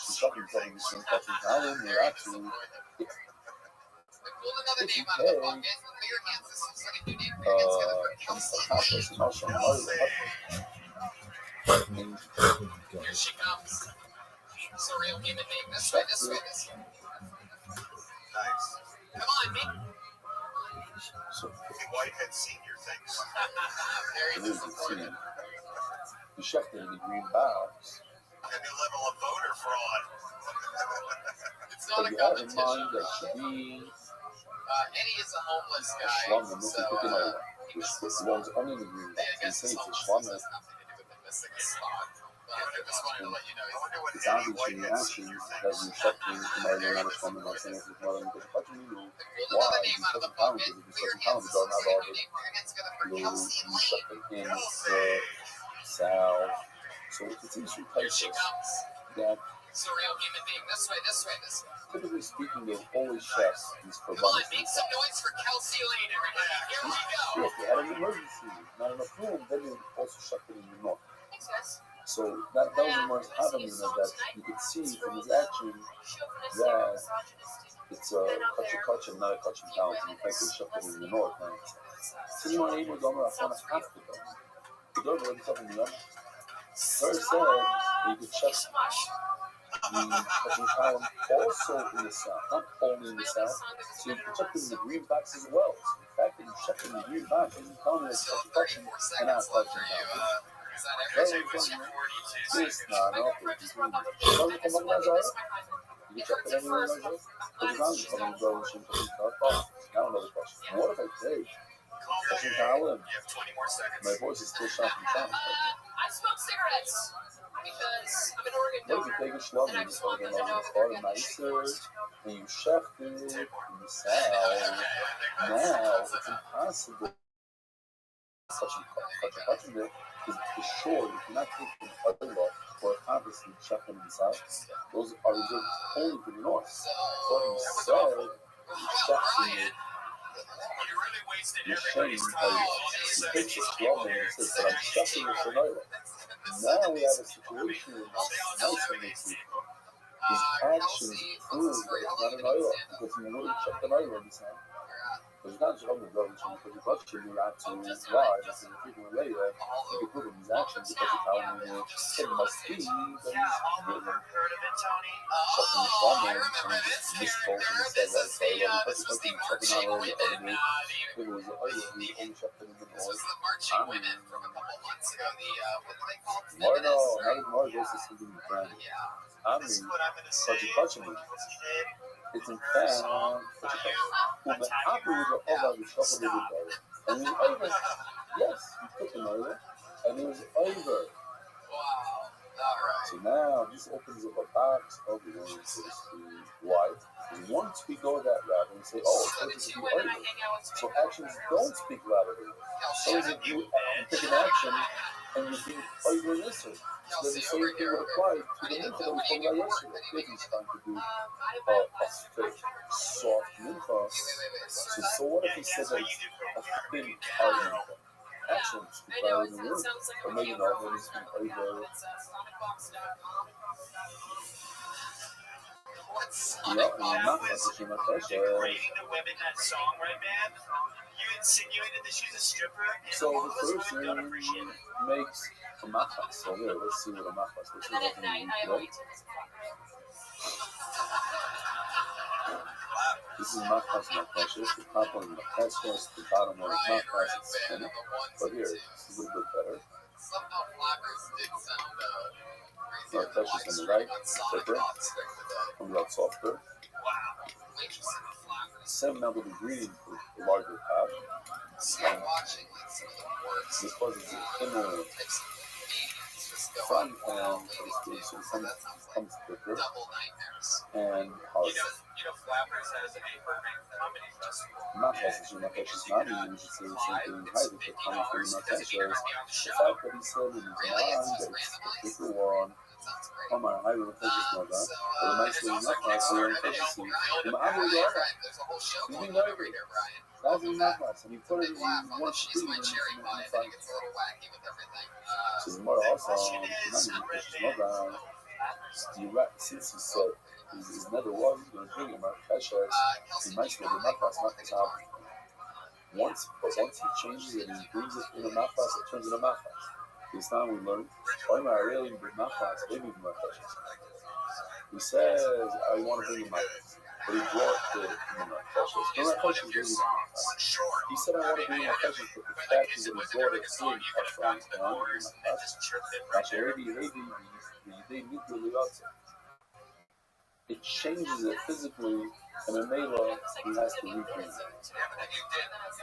she's talking about the same Kosher Talent, they're actually, if you pay, Here she comes. Surreal human being. This way, this way, this way. Nice. Come on, me. so Whitehead Senior thinks. Very disappointed. you checked it in the green box, A new level of voter fraud. It's not but a you have in competition. mind that should be Eddie is a homeless a guy. Shlama, So, Mr. Picanola, which belongs only in the green I box. guess They say his it's a homeless Shlama. has nothing to do with him missing a spot. But I just wanted to let you know. I wonder what It's Eddie obviously an Whitehead action Senior that thinks. you check in the Mother and Shlama, not saying it's Mother and Mother. But you know Pulled why? another name out of the Because bucket. if Clear you check hands. the don't have all New the name. Clear hands together for you Kelsey check Lane. it in the Sal. So it's easy Here she places comes. that Surreal human being. This way, this way, this way. typically speaking, they always check these Come on, providers. make some noise for Kelsey Lane, everybody. Here we go. If they had an emergency, not enough room, then they would also check it in the north. Thanks, guys. So that was the most happening that you could see from his action that it's a kutcha, not a kutcha talent. In fact, they check it in the north. So you want to go after them. You don't know what's up in the other. First said that you could check the kutcha talent also in the south, not only in the south. So you can check it in the green box as well. So the fact that you check it in the green box doesn't tell me it's kutcha and not kutcha talent. Is that everything? This not no. You check it anywhere like this? Because I'm just going to go and shoot now another question. What if I take Kosher Talent? You have 20 more seconds. My voice is still shot from sound. I smoke cigarettes because I'm an organ What if donor. you take a schlub and you start on the start of nicer and you chef it and you sell? Now it's impossible. Such a bit is for sure if you're not taking other or obviously checking in the south, those are reserved only for the north. But you said you checking it. You're showing how you take the schlub and you say, but I'm checking it for Noila. Now we have a situation where it's nice when it's his actions prove that it's not an Noila because he wouldn't check the Noila in the south. Because you can't just hold the government because you touch him, you have to lie, and if you're freaking later, you can prove his actions because you're telling him it must be that he's really shutting the schlum and misquote and said that so I love the person checking out all the other day. It was he only checked it in the north. Marno, not Marno, this is something brand. I mean, such a touching me. It's in fact such a touch. Well, the happy with the other, we shuffled it with and it was over. Yes, he took him over, and it was over. Wow. So now this opens up a box of words that speak wide. And once we go that route and say, oh, it's supposed to be over. So actions don't speak louder. So is it you take an action and you're being over in this way. So the same thing would apply to the mincha that we spoke about yesterday. If he's trying to do a thick, soft mincha, so what if he said that it's a thin, hard mincha? Actions speak louder than words. Or maybe not, maybe it's been over. Yeah, I'm not messaging my question. Degrading the women that song, right, man? You insinuated that she's a stripper. So the person makes a machas. So here, let's see what a machas. Let's see what I mean. Right? This is machas, my precious. The top one is machas, the bottom one is machas. It's spinning. But here, this is a little bit better. My precious on the right, thicker, comes out softer. Same number of ingredients with the larger pot. This causes an inner frying pan, so it comes thicker and harder. Machas is not precious money, you should say the same thing in Heidegger, but coming from the machas, the fact that he said in his mind that it's the thicker one Omar, I will take this one, but the nice little enough, I will take this one. I'm going to go. You mean that? That's enough, and you put it in one stream and it's like. So the mother also, since he said his nether was going to bring him out precious, he might still be not pass, not the top. Once he changes it and he brings it in a mafas, it turns into mafas. This time we learn, why am I really bring mafas, maybe more precious. He says, I want to bring him mafas, but he brought the precious. No, not precious, really mafas. He said, I want to bring him precious, but the fact is that he brought it in mafas. It changes it physically, and in Mela, he has to reprint it.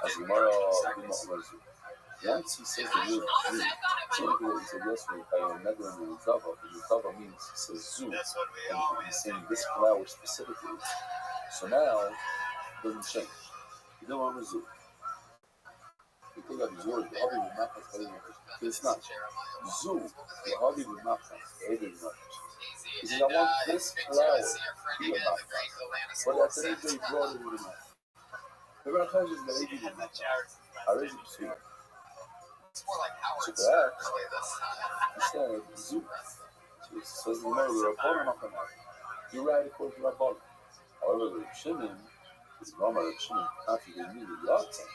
As Gemara, once he says the word Zu, typically what he said yesterday, by a nether and the Zava, because the Zava means he says Zu, and he's saying this flower specifically. So now, it doesn't change. You don't want to Zu. You think of his word, the hobby with Machas, but it's not. Zu, the hobby with Machas, he says, I want this flower to be a Machas, but at the end of the day, he brought it in the Machas. We're going to touch this baby in the Machas. I raise it to see. So that, he said, Zu. So it says, no, we're a Rabbanon of Hanan. You're right, according to Rabbanon. However, the Shimon is Rama, the Shimon, after they knew the Yotzim.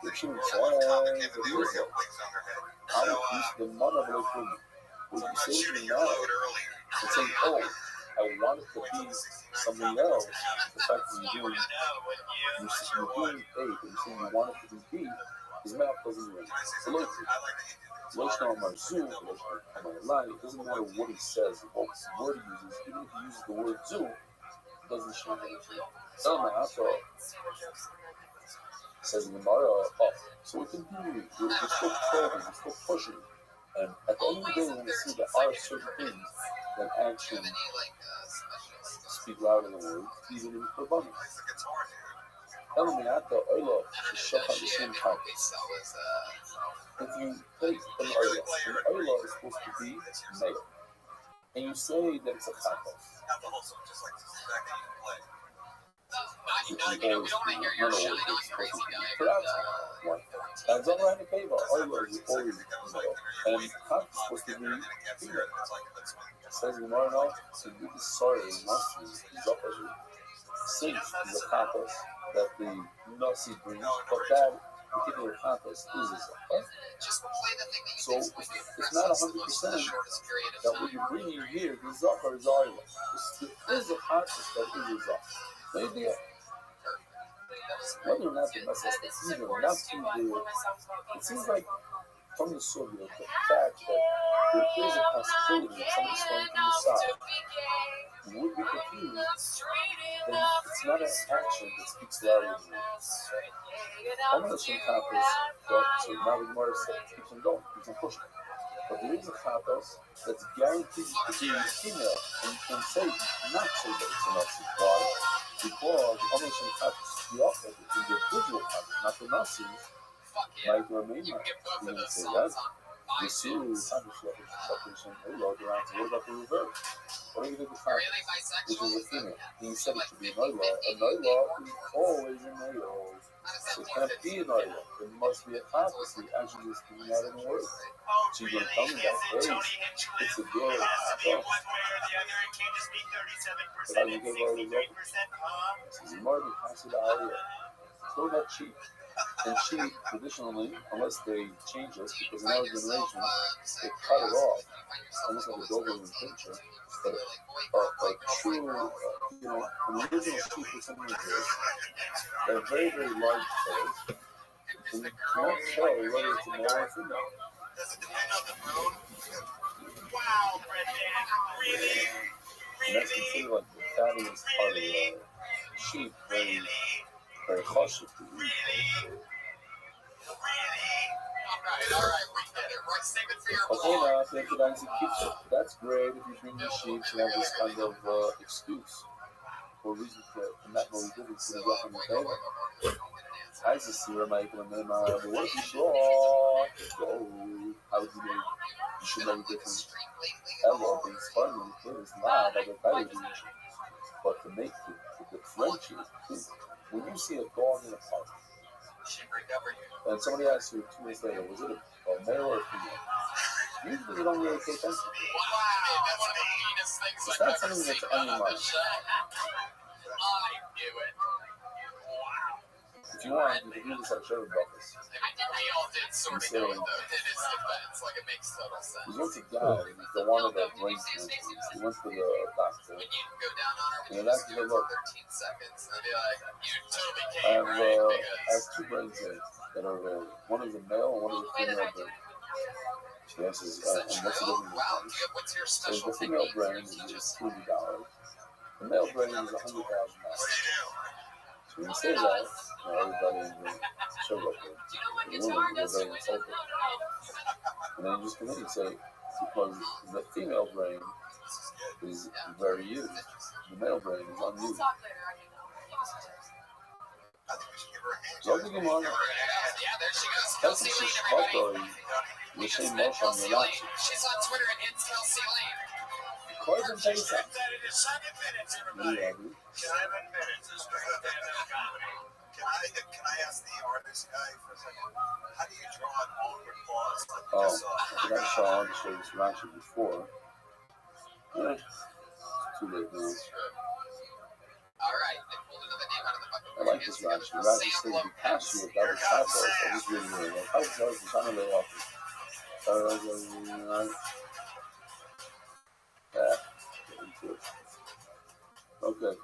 The Shimon says, I'm the mother of the woman. What you say to me now, it's saying, oh, I want it to be something else. The fact that you're doing A, but you're saying you want it to be B, his mouth doesn't ring. So look, Loshna Amar Zu, Loshna Amar Lai, it doesn't matter what he says, what word he uses, even if he uses the word Zu, it doesn't change anything. Says in the Gemara, oh, so we continue, we're still probing, we're still pushing. And at the end of the day, when we see there are certain things that actually speak louder than words, even in the Quran. If you take an Oila is supposed to be male, and you say that it's a Chatos, which is always none of it's supposed to be correct. And Zomra and Keva, Oila is always male, and Chatos is supposed to be female. It says in Marno, to be the sorry Nasi, since the Chatos that the Nasi brings, but that particular Chatos is a Zachar. So it's not 100% that what you're bringing here, the Zachar is Oila. There is a Chatos that is a Zachar. Maybe whether or not the message is either not too good, it seems like from the Soviet, the fact that there is a possibility of somebody starting from the side would be confused, then it's not an action that speaks louder than words. I'm going to say Chatos, so now the Gemara keeps on going, keeps on pushing. But there is a Chatos that's guaranteed to be female, and you can say, not say that it's a Nasi. Why? Because the Omer Chatos, the offer, the individual Chatos, not the Nasi, might remain like you didn't say that. The series separation what about the reverse? What do you think the fact which is a female? He said it should be an Oila. An Oila is always an Oila. It can't be an Oila. It must be a Chatos. He actually is coming out in the word. So you're going to tell me that, hey, it's a girl. But how do you get all the records? This is more than Hasid Aliyah. Still not cheap. And she, traditionally, unless they change it, because in our generation, they cut it off, almost like a Doberman pincher, but a true, an original sheep or something like this, they're very, very large toes, and you can't tell whether it's a male or female. And that's considered like the fattiest part of the sheep, very, very harsh to eat. Okay, now if you keeps it, that's great if you bring the sheep to have this kind of excuse or reason to not know the difference in the rough and the table. As a seer, my name, the word is brought. how would you know? You should know the difference. Hello, being sparring is not about the title division, but to make the differentiate. When you see a dog in a park, and somebody asks you 2 minutes later, was it a male or a female? Usually you don't really pay attention to it. It's not something that's on your mind. If you want, you can do this on Sherman Buckets. You say, we went to God, they wanted a brain cancer. We went to the doctor. And the doctor said, look, I have 2 brains here that are available. One is a male and one is a female brain. She answers, and what's the difference? So the female brain is $200. The male brain is $100,000. So when you say that, everybody in the show up there, the women, they're very insulted. And then you just come in and say, because the female brain is very used, the male brain is unused. Look at him on. That's some shit about the same motion on the left. She's on Twitter at IntelCLane. Carbon base up. Yeah, dude. Can I ask the artist guy for a second? How do you draw an awkward pause like this? I forgot to show this Rashi before. Too late now. Alright, they pulled another name out of the bucket. I like this Rashi. Rashi says you pass you without a typo. So this really really well. How does it sound a little awkward? Okay.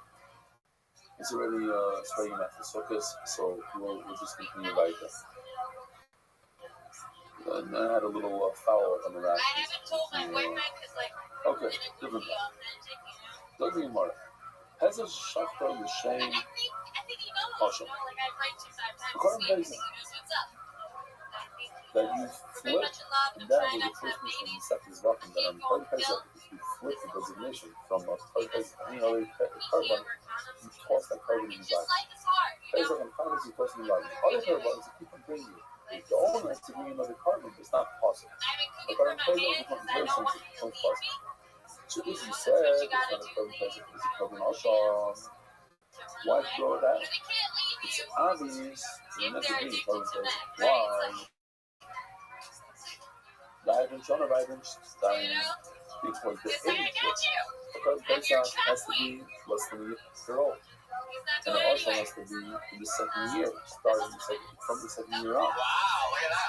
It's already spraying at the circus, so we'll just continue like that. And I had a little follow-up on the Rashi. I haven't told my boyfriend because, like, okay, different. Look at Marta. Has a shakta the shame? I think he knows. Awesome. You know, like I write 2 times. According to he knows what's up. that you flip, and that was the first mission in second Zvakim that I'm quite patient because you flip the designation from a any other carbon, you toss that carbon in the bag. It's like I'm kind of tossing the bag. Other carbons keep on bringing you. The owner has to bring another carbon, but it's not possible. The carbon pressure becomes very sensitive, it's not possible. So if you said it's not a carbon pressure, it's a carbon also. Why throw it out? It's obvious. You're not doing carbon pressure. Why? Because the age because Pesach has to be less than a year old. And it also has to be in the second year, starting from the second year on. Wow, look at that.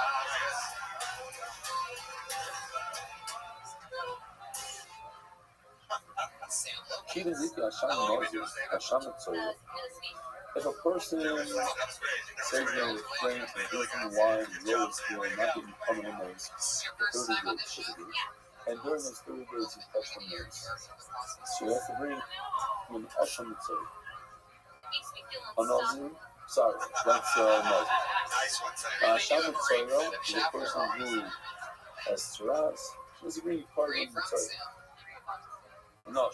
If a person says they refrain from drinking wine and really stealing, not being coming in those 30 days, and during those 30 days he touched the nose. So you have to bring an Asham Mitzvah. Another, sorry, that's no. Asham Mitzvah is a person who has Tzaras, she has to bring part of the Mitzvah. No.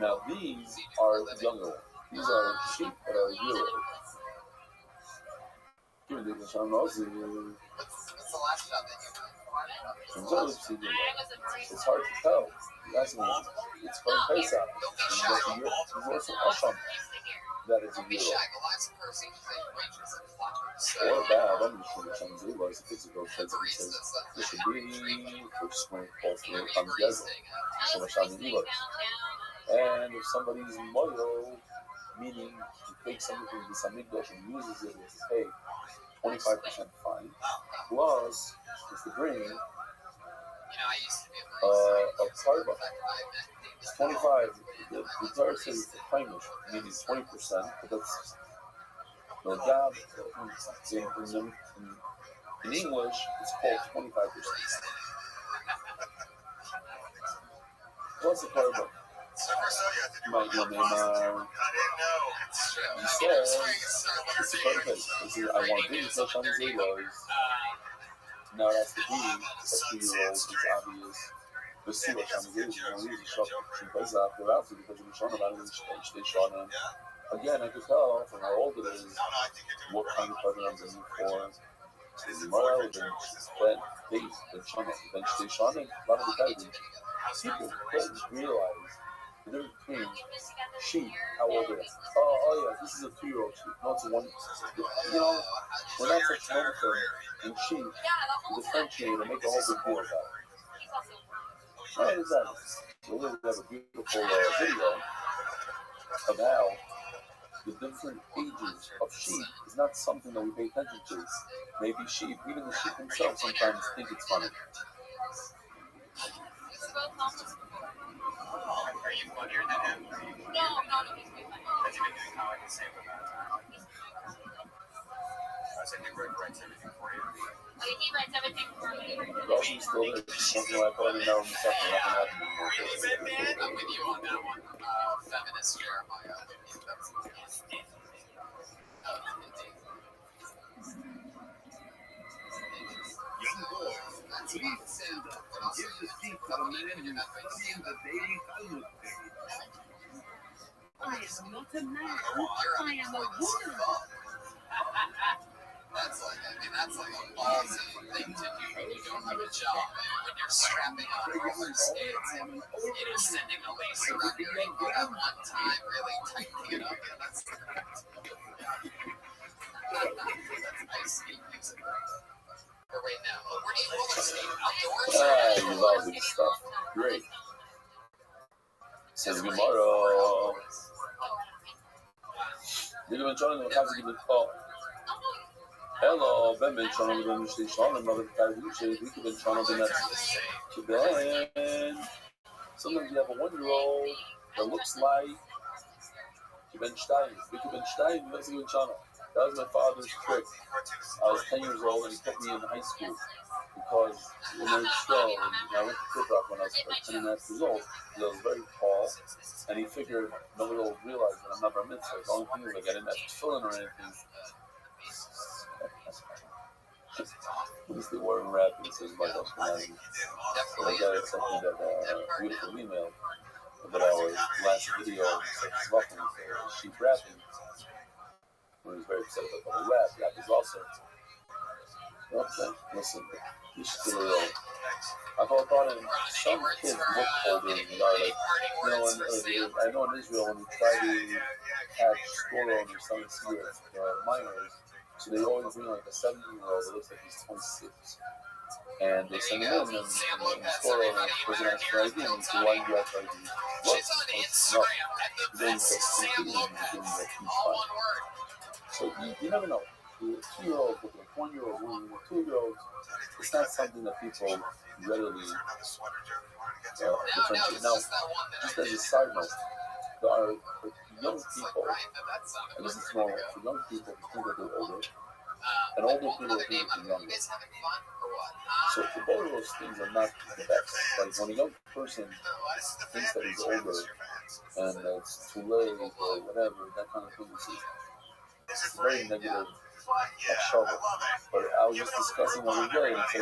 Now these are younger ones. These are sheep that are a year old. What's the last shot that you made? It's hard to tell. That's me. It's from Pesach. And that's a year. It's awesome. That is a year old. Or bad. I'm just sure which one's it was. If it's a girl, says this should be for spring, fall, spring, come together. So much on the Elos. And if somebody's loyal, meaning to take something from the Samigdash and uses it to pay 25% fine, plus is to bring a carbon. It's 25. The Torah says it's a payment, meaning 20%, but that's no job. In English, it's called 25%. Plus a carbon. My name, you said, it's perfect. I want to touch on the Zelos. Now it has to be a 2-year-old, it's obvious. The see what time it is, you know, we usually shop some places after that because we showing about it, they showing them. again, I could tell from how old it is what kind of partner I'm looking for. Tomorrow, then spent days, then Shana, then Shana, a lot of the time, people don't realize the difference between sheep, how old it is. Oh yeah, this is a 2-year-old sheep. No, it's a one. You know, we're not such long-term in sheep to differentiate and make a whole big deal about it. Right, exactly. So we have a beautiful video of how the different ages of sheep is not something that we pay attention to. Maybe sheep, even the sheep themselves sometimes think it's funny. Are you funnier than him? No, he's way funny. Has he been doing comedy the same amount of time? I said he writes everything for you. He writes everything for me. Russian's still there. Something like that, and now I'm suffering. Nothing happened anymore. I'm with you on that one. Feminist Jeremiah. Young boys, please stand up and give the seat to the man who's studying the daily Talmud page. I am not a man. I am a woman. That's like a ballsy thing to do when you don't have a job. When you're strapping on roller skates and you're sending a lace around your ankle at one time, really tightening it up. That's nice skate music. Or wait, no. Where do you roller skate? Outdoors? You love this stuff. Great. Says Gemara. You're going to join the Chazik in the call. Hello, Ben Channel, Ben Station, another Kavuche, we could have channeled the next to Ben. Sometimes you have a 1-year-old that looks like Ben Stein. We could Ben Stein, that's a good channel. That was my father's trick. I was 10 years old and he put me in high school because when I was 12, I went to Flip Rock when I was like 10 and a half years old because I was very tall and he figured nobody will realize that I'm not bar mitzvah. The only thing is like I didn't have tefillin or anything. At least they weren't rapping, so it's like Ashkenazi. So I got something that beautiful email about our last video, sheep rapping. He was very upset about the rap. Rap is also. Okay, listen, you should do it. I thought some kids look older than they are. Like, you know, I know in Israel when you try to catch score owners, some minors. So they always bring like a 17-year-old that looks like he's 26. And they send him in and the score owner doesn't actually ID him, so why do you actually ID him? She's on Instagram at the best Sam Lopez. All one word. So you never know. The 2-year-old with a 1-year-old, 2-year-old, it's not something that people readily differentiate. Now, just as a side note, there are young people, and this is normal, for young people to think that they're older, and older people to think that they're younger. So for both of those things are not the best. Like when a young person thinks that he's older, and it's too late, or whatever, that kind of thing, it's very negative trouble. But I was just discussing the other day, and it's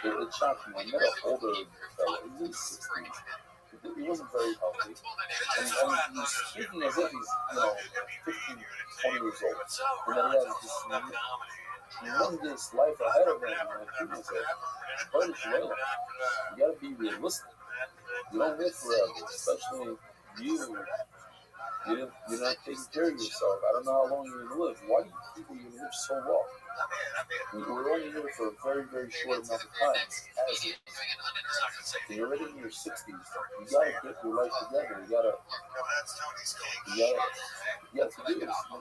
true. It shocked me. I met an older fellow, he was in his 60s. He wasn't very healthy. And he's speaking as if he's, 15, 20 years old. And then he has this tremendous life ahead of him. And people say, but it's real. You gotta be realistic. You don't live forever, especially you. You're not taking care of yourself. I don't know how long you're going to live. Why do you think you're going to live so long? We're only here for a very, very short amount of time. When you're already in your 60s, you got to get your life together. You got to do this. You got to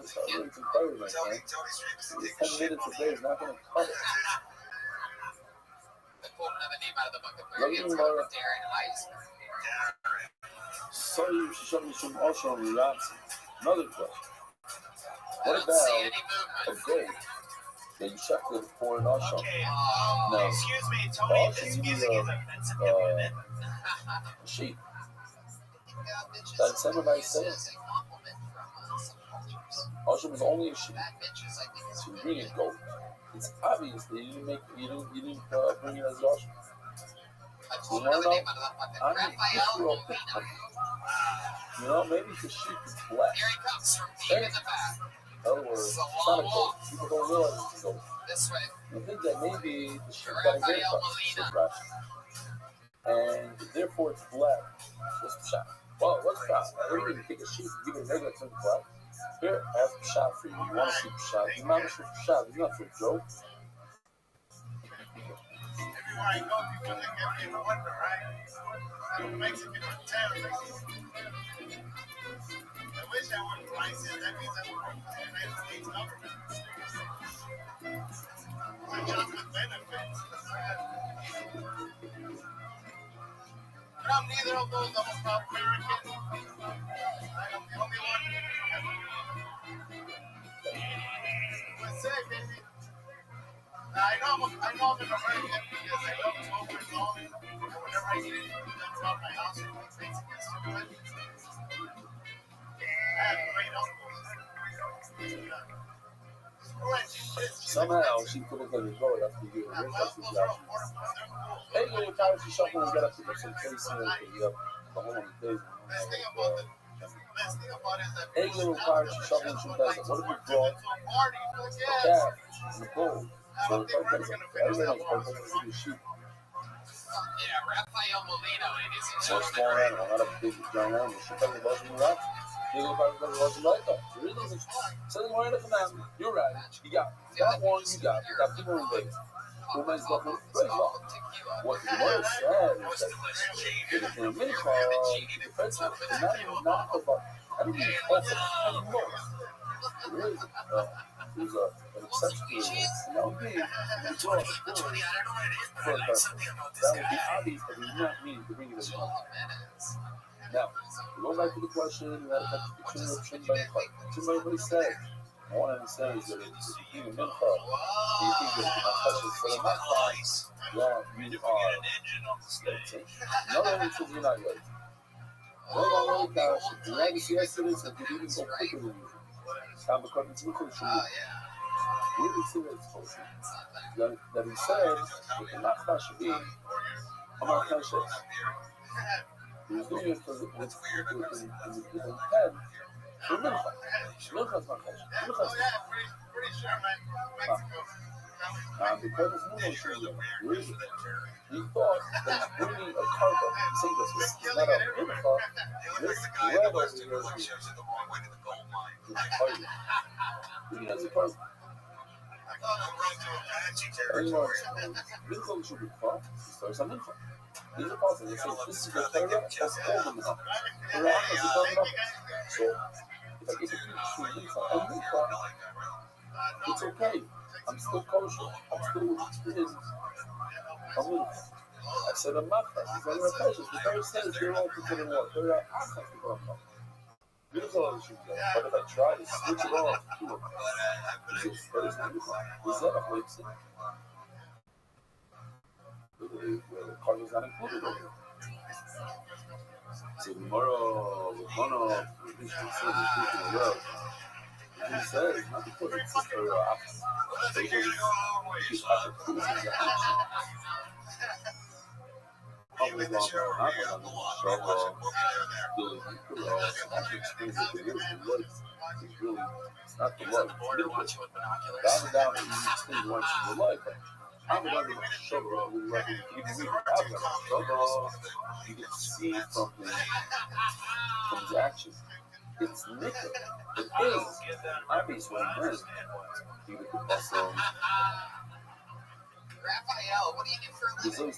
start doing some prayer, my friend. 10 minutes a day is not going to cut it. Sorry, she showed me some also relaxing. Another question. What about a goat that you shot to pour an asham? Now, Excuse me, Tony, this music is offensive to women. a sheep. That's something I said. Asham is only a sheep. So you bring a goat. It's obvious that you didn't bring it as asham. So you want to know? I'm a 6-year-old picture. You know, maybe the sheep is black. Here he comes from deep in the back. In other words, it's not a goat. People don't realize it's a goat. This way. They think that maybe the sheep got a haircut, says Rabbi. And therefore it's black. What's the shot? Well, what's the shot? What do you mean you take a sheep and give it a haircut to black? Here, I have a shot for you. You want to see the shot? It's not a shot. It's not for a joke. Everywhere I go, people think I'm in wonder, right? I'm Mexican from town. I wish I would price it. That means I would work for the United States government. The job with benefits. But I'm neither of those. I'm a South American. I'm the only one. What's that, baby? I know I'm an American because I love smoking and all. And whenever I get anything done around my house, it makes me do it. I have great uncles. Somehow she could look like a goat after you. Hey, little tired to shuffle and get up to get some face in and you have the whole of the days. Hey, little tired to shuffle and shoot that. What if you brought a cat and a bull? So it's like everyone else is a sheep. Yeah, Raphael Molino, ladies and So gentlemen. small animal, not a big giant animal. She probably wasn't right. You look like it wasn't like that. There is nothing. So there's one from that. You're right. You got one, you got people in base. Who makes up with praise law? What the word said is that in a minute call, defensive, and not even not about, I don't mean offensive anymore. There is there's an exception to it. No, being for a person. That would be obvious, but we do not mean to bring it as well. Now, we go back to the question, we had to come to the tune of Shinbai. Shinbai, what he said, I want to understand is that if you think of mincha, and you think that you're not touching for the mincha, yeah, you are late. Not only because you're not late. What about all the cash? You had to see yesterday, so you didn't go quicker than you. Time according to the culture. We didn't see that it's supposed to. That he said, that the mincha should be Amar Kashes. He was doing it with his head for mincha. Mincha is not kosher. Mincha is not. Because it's no shouldn't reason. He thought that he's bringing a carpet. He's saying this is not a mincha. This red over here is party. He has a carpet. Anymore, mincha should be fun. He starts on mincha. These are possible. They say this is the Torah of all the mincha. Torah is the Torah. So, if I get to between mincha and mincha, it's okay. I'm still kosher. I'm still in a mincha. I said I'm not kosher. It's not precious. The Torah says they're all considered what? Torah is not considered. Mincha should go. But if I try to switch it off, is that a place? Where the card is not included over here. So tomorrow, with one of the people in the world, he says, not because it's just a option, but because it's opportunities that option. Probably not struggle, dealing with the actual experience that there is in life. It's really, it's not the love. Down and down, you things once in your life. I'm not going to struggle. You can see something from his actions. It's nickel. It is. Obvious what he does. He would also. Raphael, what do you do for a living?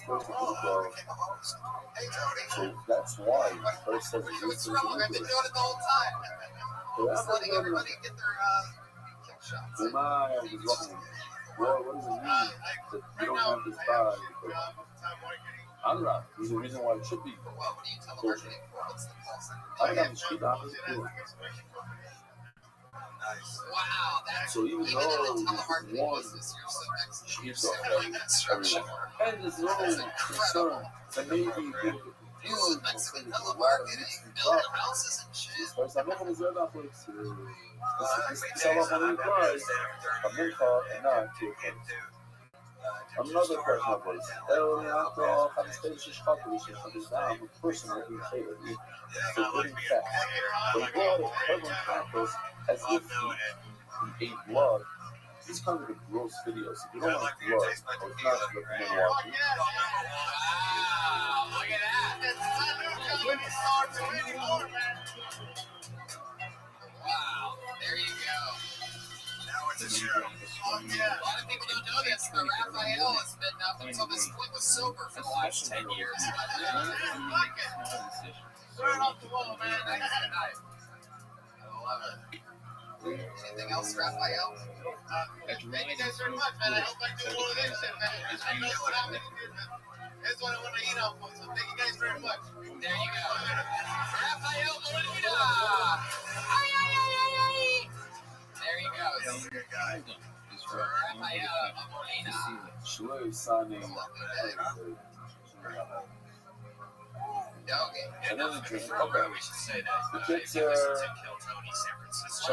So that's why the first says What's wrong? I've been doing it the whole time. Just letting everybody get their kill shots. Well, what does it mean that you don't have this body? I'm not. There's a reason why it should be. What do you tell the marketing for? What's the pulse? I don't have the street opposite doing. Wow, that's So even though there's one sheep everywhere, and there's no concern that maybe people get confused Mexican telemarketing, building houses and shit. Mas a minha coisa da Netflix, isso é uma coisa que faz. A minha fala é não, que Another question of voice. After Hamsted Shishkak, we should understand the person that he hated. So good in fact. But blood of heaven tacos as if he ate blood. These kind of gross videos. If you don't like blood, I would not recommend watching. Wow, look at that. Wow, there you go. Now it's a show. Oh, yeah. A lot of people don't know this, but Raphael has been up until this point was sober for the last 10 years. I like it. Right off the wall, man. I love it. Anything else, Raphael? Thank you guys very much, man. I hope I do one of these, man. I know what I'm going to do, man. That's what I want to eat off of, so thank you guys very much. There you go. Raphael Molina! Ay, ay, ay, ay, ay. There he goes. Raphael Molina. Shloy signing. Okay. And then the drink. Okay, we should say that. The kids One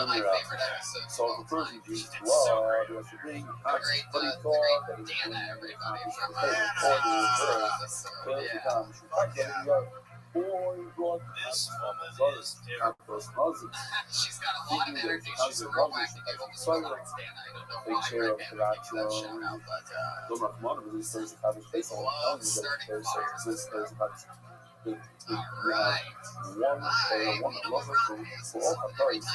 of my favorite episodes. So the person drinks blood, there's a big Great, funny the thought that great is Dana, everybody. From This woman is different. She's got a lot of energy. She's a real wacky giggle. This one likes Dana. I don't know why. Right, man, give that shout out, but Alright. One lover from all her parts.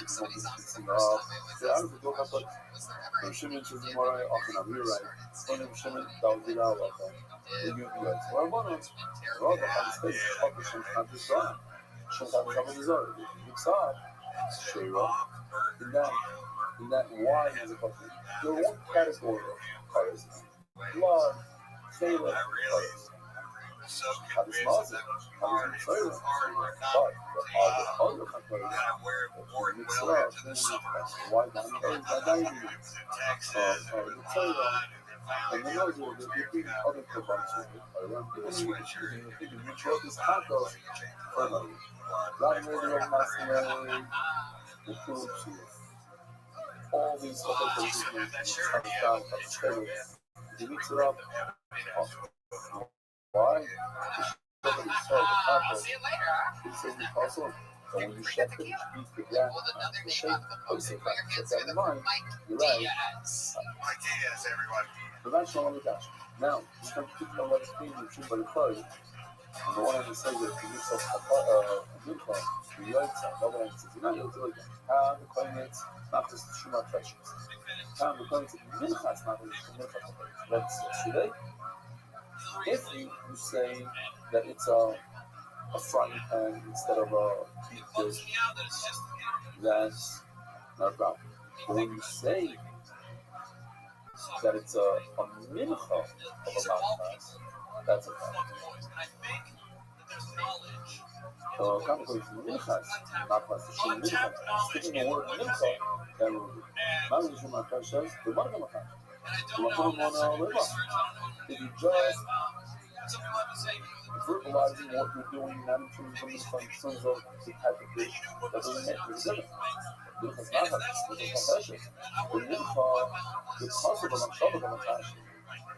Shimon to the Mara, often a rewrite. When Shimon, Dalvila, well, one of rather have space publishing had this done. Should have some of his own. It's hard. In that why is a question. There are one category of colors. Blood, sailor colors. How this was it? How was it sailor? But the other categories mix it up. Why not? And then those are the big other programs around the ritual is tacos. That radio masquerade, the troops, all these other things you mix it up. Why? See you later. It's a puzzle. So when you shut the beat the ground, the shape, basic facts that in mind, you're right. Mike Diaz, everybody. Prevention on the dash. Now, it's going to keep the legs clean and chew by the clothes. On the one hand, it says that if you mix up a good one, you like that. The other hand says, you're not able to do it. The claimants, not just the Shuma questions. The claimants, the Minchas, not really the Minchas. Let's today. If you say that it's a frying pan instead of a heat dish, that's not a problem. But when you say that it's a mincha of a mouthpass, that's a problem. Complicated minchas, mouthpass, the shim mincha, sticking the word mincha, that will be. Not only shim mouthpass says, the mother mouthpass. If you just verbalizing what you're doing, not in terms of the functions of the type of dish, that doesn't make any difference. Because not having this confession, the mincha, because of an akshavah,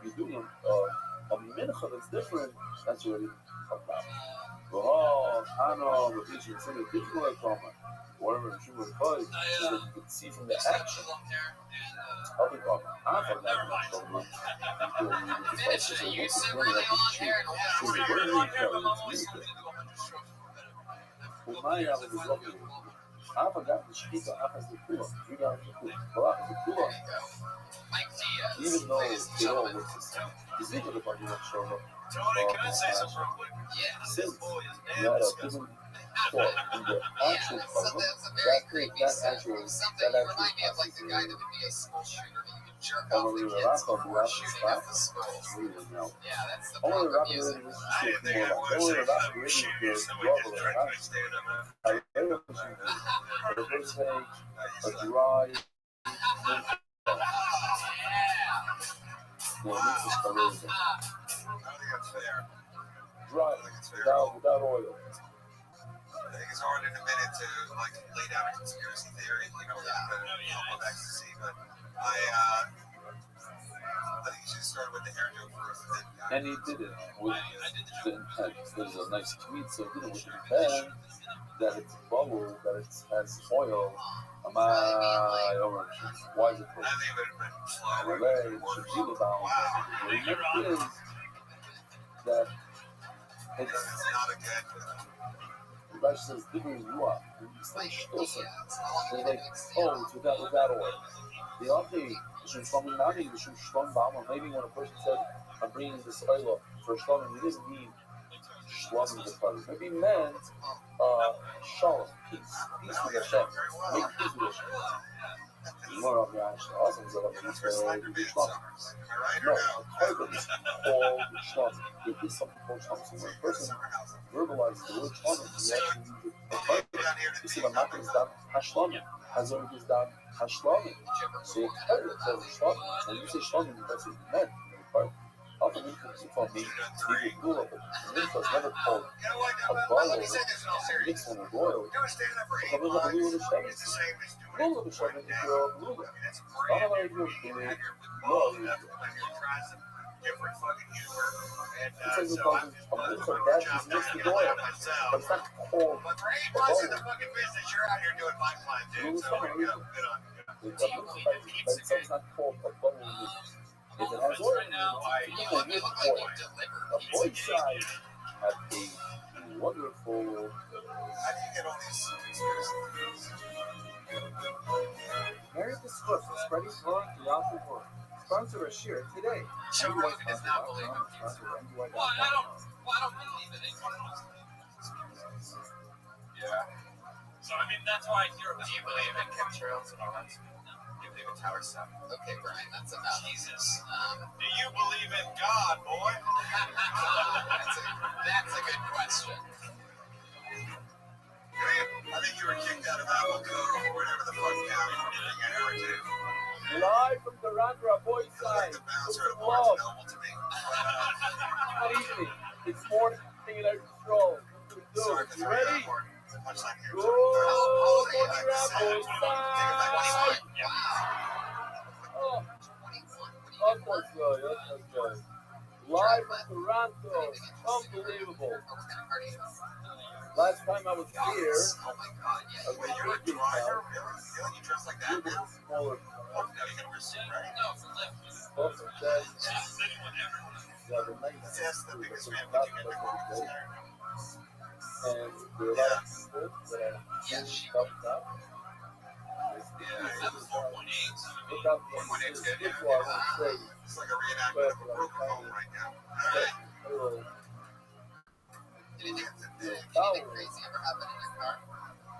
you're doing a mincha that's different, that's already a problem. Oh, I know, the teacher is saying a difficult trauma. Whatever she was called, so that you could see from the action. I think I have that much I forgot the speaker. I have the Kula. You got the Kula. But I have the Kula. Even though they all look the same. The Zika department won't show up. Tony, can I say something real quick? Yeah. Since you had a given thought in the actual puzzle, that actual remind me of like the guy that would be a school shooter. You could jerk off the kids before shooting at the schools. Yeah, that's the only proper rapper music. really was I didn't think I wanted to say that we shoot you, so we just tried to make stand up, man. I but it was a dry I think that's fair. dry without oil. I think it's hard in a minute to like lay down a conspiracy theory, you know, that help with ecstasy. But I think you should start started with the hair joke first. And he did it with the intent. There's a nice tweet, so he did it with the intent that it's bubble, that it has oil. Am I orange? Why is it I think it would have been and slower. LA should be the bound. The myth is that it's It's not a good. Rabbi says, they're like, oh, it's without oil. The other maybe when a person said, I'm bringing this oil for shlomim, he didn't mean shlomim the party. Maybe he meant shalom, peace with Hashem, make peace with Hashem. More of the Hashem, awesome, is that it's shlomim. No, the carbon is called shlomim. It is something called shlomim. So when a person verbalizes the word shlomim, he actually uses the carbon. You see, the matter is done hashlomim. Hazor is done hashlomim. So it's part of the shlomim. When you say shlomim, that's what you meant. Often we can keep on being rule of it. The milk was never called a bottle mixed in with oil. But we have a little bit of shaving. Little bit of shaving if you're a blue. Not only do you blue, Different fucking humor. And it says so a milk of that is mixed with oil. But it's not called but for a 8 months in bottle. the fucking business, you're out here doing pipeline, dude. So good on you. But it's not called a bottle of milk. If it has oil, people with oil. The boy side have a wonderful. How do you get all these conspiracies? Mary the Swift is spreading glory throughout the world. Sponsor a share today. Joe Rogan does not believe in Well, I don't believe in it. Yeah. So, I mean, that's why I hear about Do you believe in chemtrails and all that stuff? Do you believe in Tower 7? Okay, Brian, that's enough. Jesus. Do you believe in God, boy? That's a good question. I think you were kicked out of Apple or whatever the fuck county for being an hour too. Live from the Randra boy side. The Put bouncer at some Barnes love. Noble to me. Not easy. It's morning and out stroll. What do we do? Sorry, You ready? Punchline here. Go, morning boy side. Oh, of course, good. Live from Toronto. Unbelievable. Last time I was here, Oh my God, yeah. I was Wait, you're a working driver? now. Really? You dress like It that? was a smaller Oh, now you gotta wear a suit, right? No, for Lyft. stuff like that. Yeah, the night. That's the biggest fan That's we can what get we the did. And there are a lot of people that are stuffed up. That was 4.8. Look out the individual, I won't say, It's like a reenactment of a broken home right now. a little Anything crazy ever happen in your car?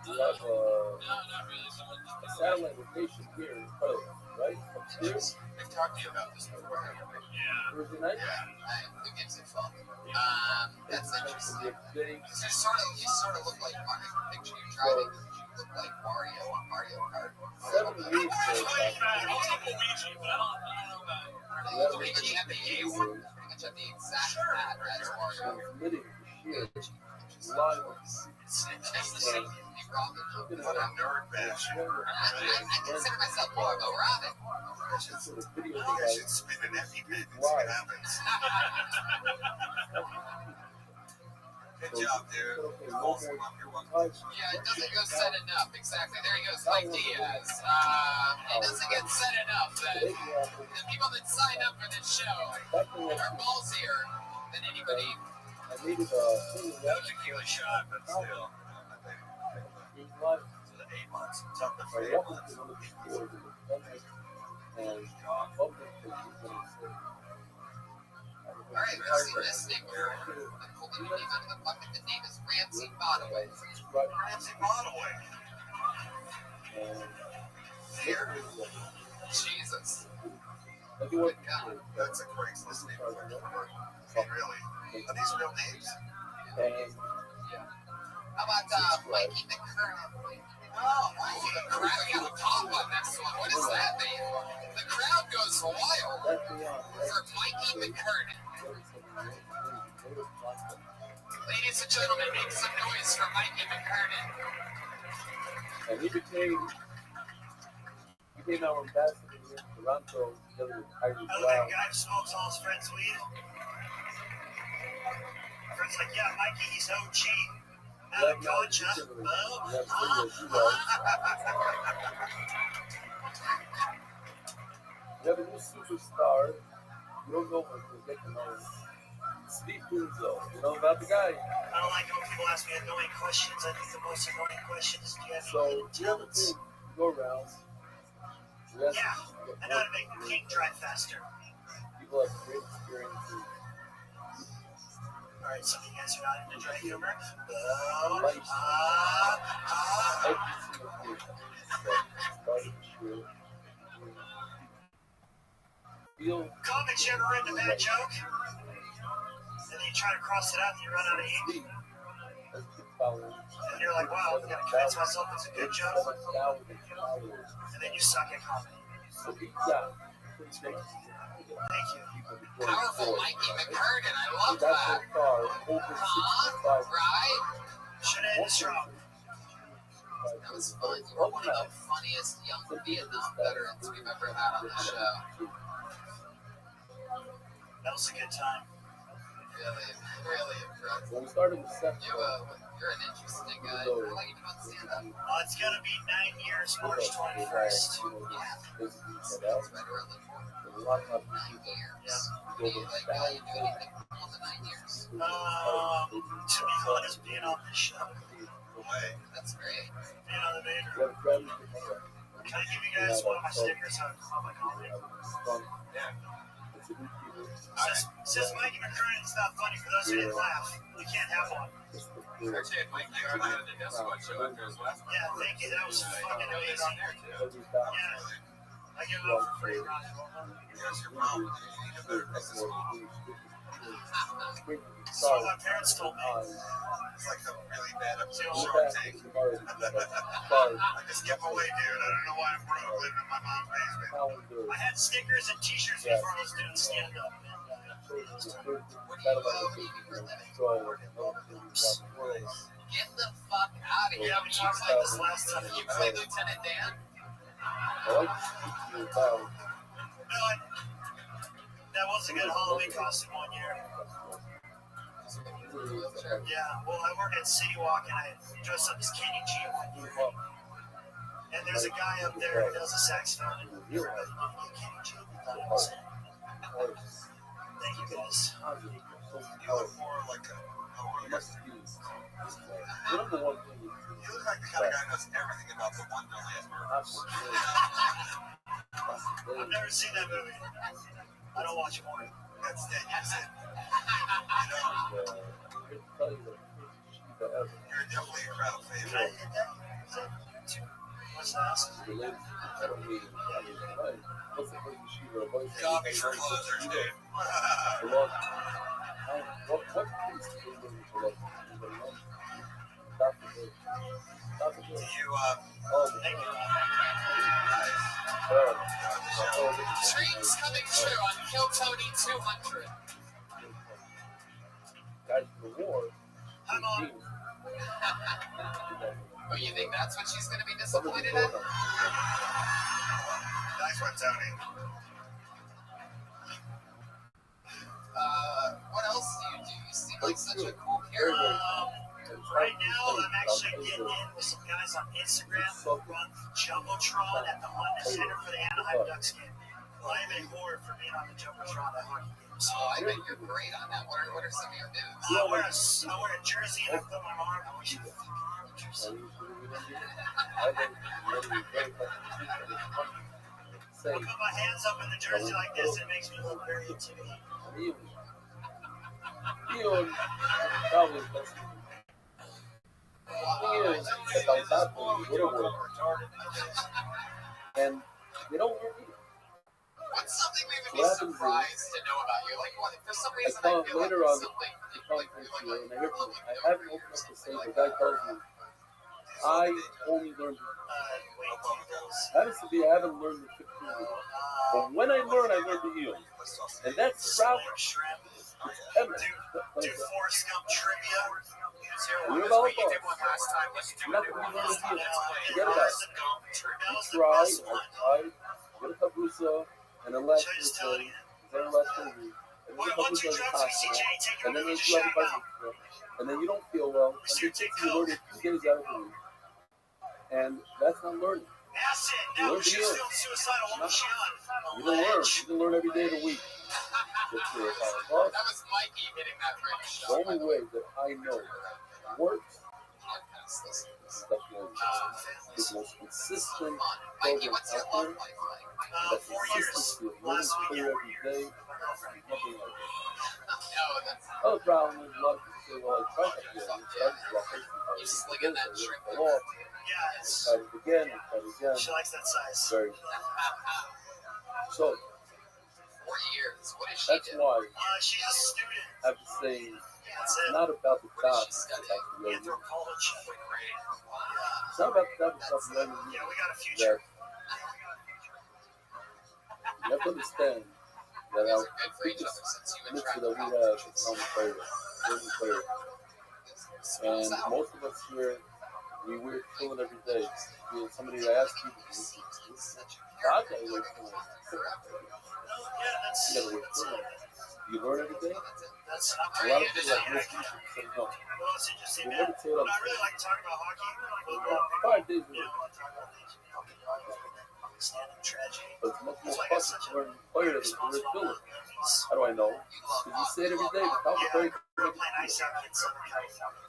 we have No, not really. Someone a satellite location here in Perth, right? Up here, They've talked to you about this before. Thursday night. Who gives a fuck? That's interesting. It's a big You sort of look like Mario. Picture you driving. You look like Mario on Mario Kart. 7 years ago. I'll take Luigi, but I don't know about it. Even you have the A one. Pretty much have the exact hat as Mario. Committing here, live on What a nerd bash. I consider myself more of a Robin. to the video You guys. should spin an EpiPen and see what happens. Good job, dude. Okay, no more You're welcome. Yeah, it doesn't go said enough. Exactly. There he goes, Mike Diaz. It doesn't get said enough that the people that sign up for this show are ballsier than anybody. I needed a thing That was a tequila shot, but still. live. So the 8 months, tough to I fade. walked into one of the stores in the country and bumped into people and said, All right, let's see this thing. I'm holding your name out of the bucket. The name is Ramsey Bodaway. Ramsey Bodaway. and Here. Jesus. I do what That's a Craigslist name. I mean, really. Are these real names? and How about Mikey McKernan? Oh, Mikey McKernan. We have a pop on next one. What does that mean? The crowd goes wild that's beyond for Mikey McKernan. Ladies and gentlemen, make some noise for Mikey McKernan. and he became our ambassador here Toronto, together with Ivy I look at Brown. a guy who smokes all his friends' weed. My friend's like, yeah, Mikey, he's OG. Out of gotcha. We have a new superstar. You don't know him, you'll get to know him. Steve Punzo. You know about the guy? I don't like it when people ask me annoying questions. I think the most annoying question is, do you have So, any you have a talents? thing. Go around. Yeah, I know how to make the paint dry faster. People have great experiences. Alright, some of you guys are not into dry humor. Every single thing that started the show. Feel Comics, you ever written a bad joke? And then you try to cross it out and you run out of ink? And you're like, wow, I'm going to convince myself it's a good joke. And then you suck at comedy. Thank you. Powerful Mikey McCurden, I love that. Right? Should have ended strong. That was fun. You were one of the funniest young Vietnam veterans we've ever had on the show. That was a good time. Really impressive. When we started the set, You're an interesting guy. I like you doing stand-up. It's going to be 9 years, March 21st. It's right around the corner. a lot of 9 people. years. Go You to like, South you do anything for more than 9 years? To be honest, being on this show, That's great. being on the major. What friends you have. Can I give you guys one of my stickers on my comedy? It's a good people. Says Mikey McCurden's not funny for those who didn't laugh. We can't have one. Actually, Mike, you are on the Death Squad show after his last one. Yeah, thank you. That was fucking amazing. Yeah. I give it up for free. Here's your problem. You need a better business model. So my parents told me. It's like a really bad episode of Yeah. Shark Tank. I just give away, dude. I don't know why I'm broke living in my mom's basement. I had stickers and t-shirts before I was doing stand-up. Get the fuck out of here. Yeah, we talked about this last time. You play Lieutenant Dan? That was a good Halloween costume one year. Yeah, well, I work at City Walk and I dress up as Kenny G one year. And there's a guy up there who does a saxophone. And everybody did get Kenny G. They thought it was him. Thank you, guys. You look more like a. You look like the kind of guy who knows everything about the one million murders. I've never seen that movie. I don't watch porn. That's it. That's it. You're definitely a crowd Can I favorite. hit that? Is that too much to ask? Copy for closers, dude. Do you, Thank you. Dreams coming true on Kill Tony 200. Guys, the war. Hi, Mom. Oh, you think that's what she's going to be disappointed in? nice one, Tony. What else do you do? You seem like such a cool character. Right now, I'm actually getting in with some guys on Instagram who run Jumbotron at the Honda Center for the Anaheim Ducks game. Well, I am a whore for being on the Jumbotron at hockey games. Oh, I bet you're great on that. What are some of your moves? I wear a jersey and I put my arm on my jersey. I put my hands up in the jersey like this, it makes me look very intimidating. And they don't work either. What's something we would be surprised to know about you? Like, what, for some reason, I found feel like later there's on something. and I haven't opened up the same, the guy tells me, I only learned, happens to be, I haven't learned the trick to it. But when I learn the heel. And that's proud. It's evident. Do Forrest Gump trivia. You're about to I'm not going to be learning heel. Forget about it. I tried, get a Kabusa, and then last Thursday, then last surgery, and then Once you drive to CJ, take and then your you shot everybody, out. and then you don't feel well, and they take you learning 2 days out of the week. And that's not learning. Acid. You Now learn she's to learn. still suicidal. What was she on? You don't learn. You can learn every day of the week. That's your power. That was Mikey hitting that rim shot. The only way that I know works is definitely the most consistent Mikey, program what's your out love there. life like? That 4 years. consistency of learning Last clear weekend. every day, nothing like that. No, that's Other problem is a lot of people say, well, I tried that here. I started to rock you're slinging that shrimp. I lost. Yeah, I tried it again. I tried it again. she likes that size. Very. So 4 years. What is she that's doing? why She's a student. I'm saying That's it's it. not about the What is dots. she It's studying? about the learning. Anthropology. It's not about the dots. It's about the learning. Yeah, we got a That future. you have to understand that You guys our are good for each biggest other since you mixture attract that we have is common prayer. Learning prayer. And most of us here, we're chilling every day. You know, somebody asks you, God, that way chilling. Yeah, that's. You gotta work chilling. You learn every day. That's A not lot of great. people like most people say no. Well, it's interesting, We man. never say it on I really like talking about hockey. the 5 days a You week. know, I want to talk about things. Standing tragedy. But it's much more That's why I got fun such to a learn prayer than to responsible feel it. movies. How do I know? Because you say it every day. The common Yeah, prayer. I grew up playing ice hockey in Southern California.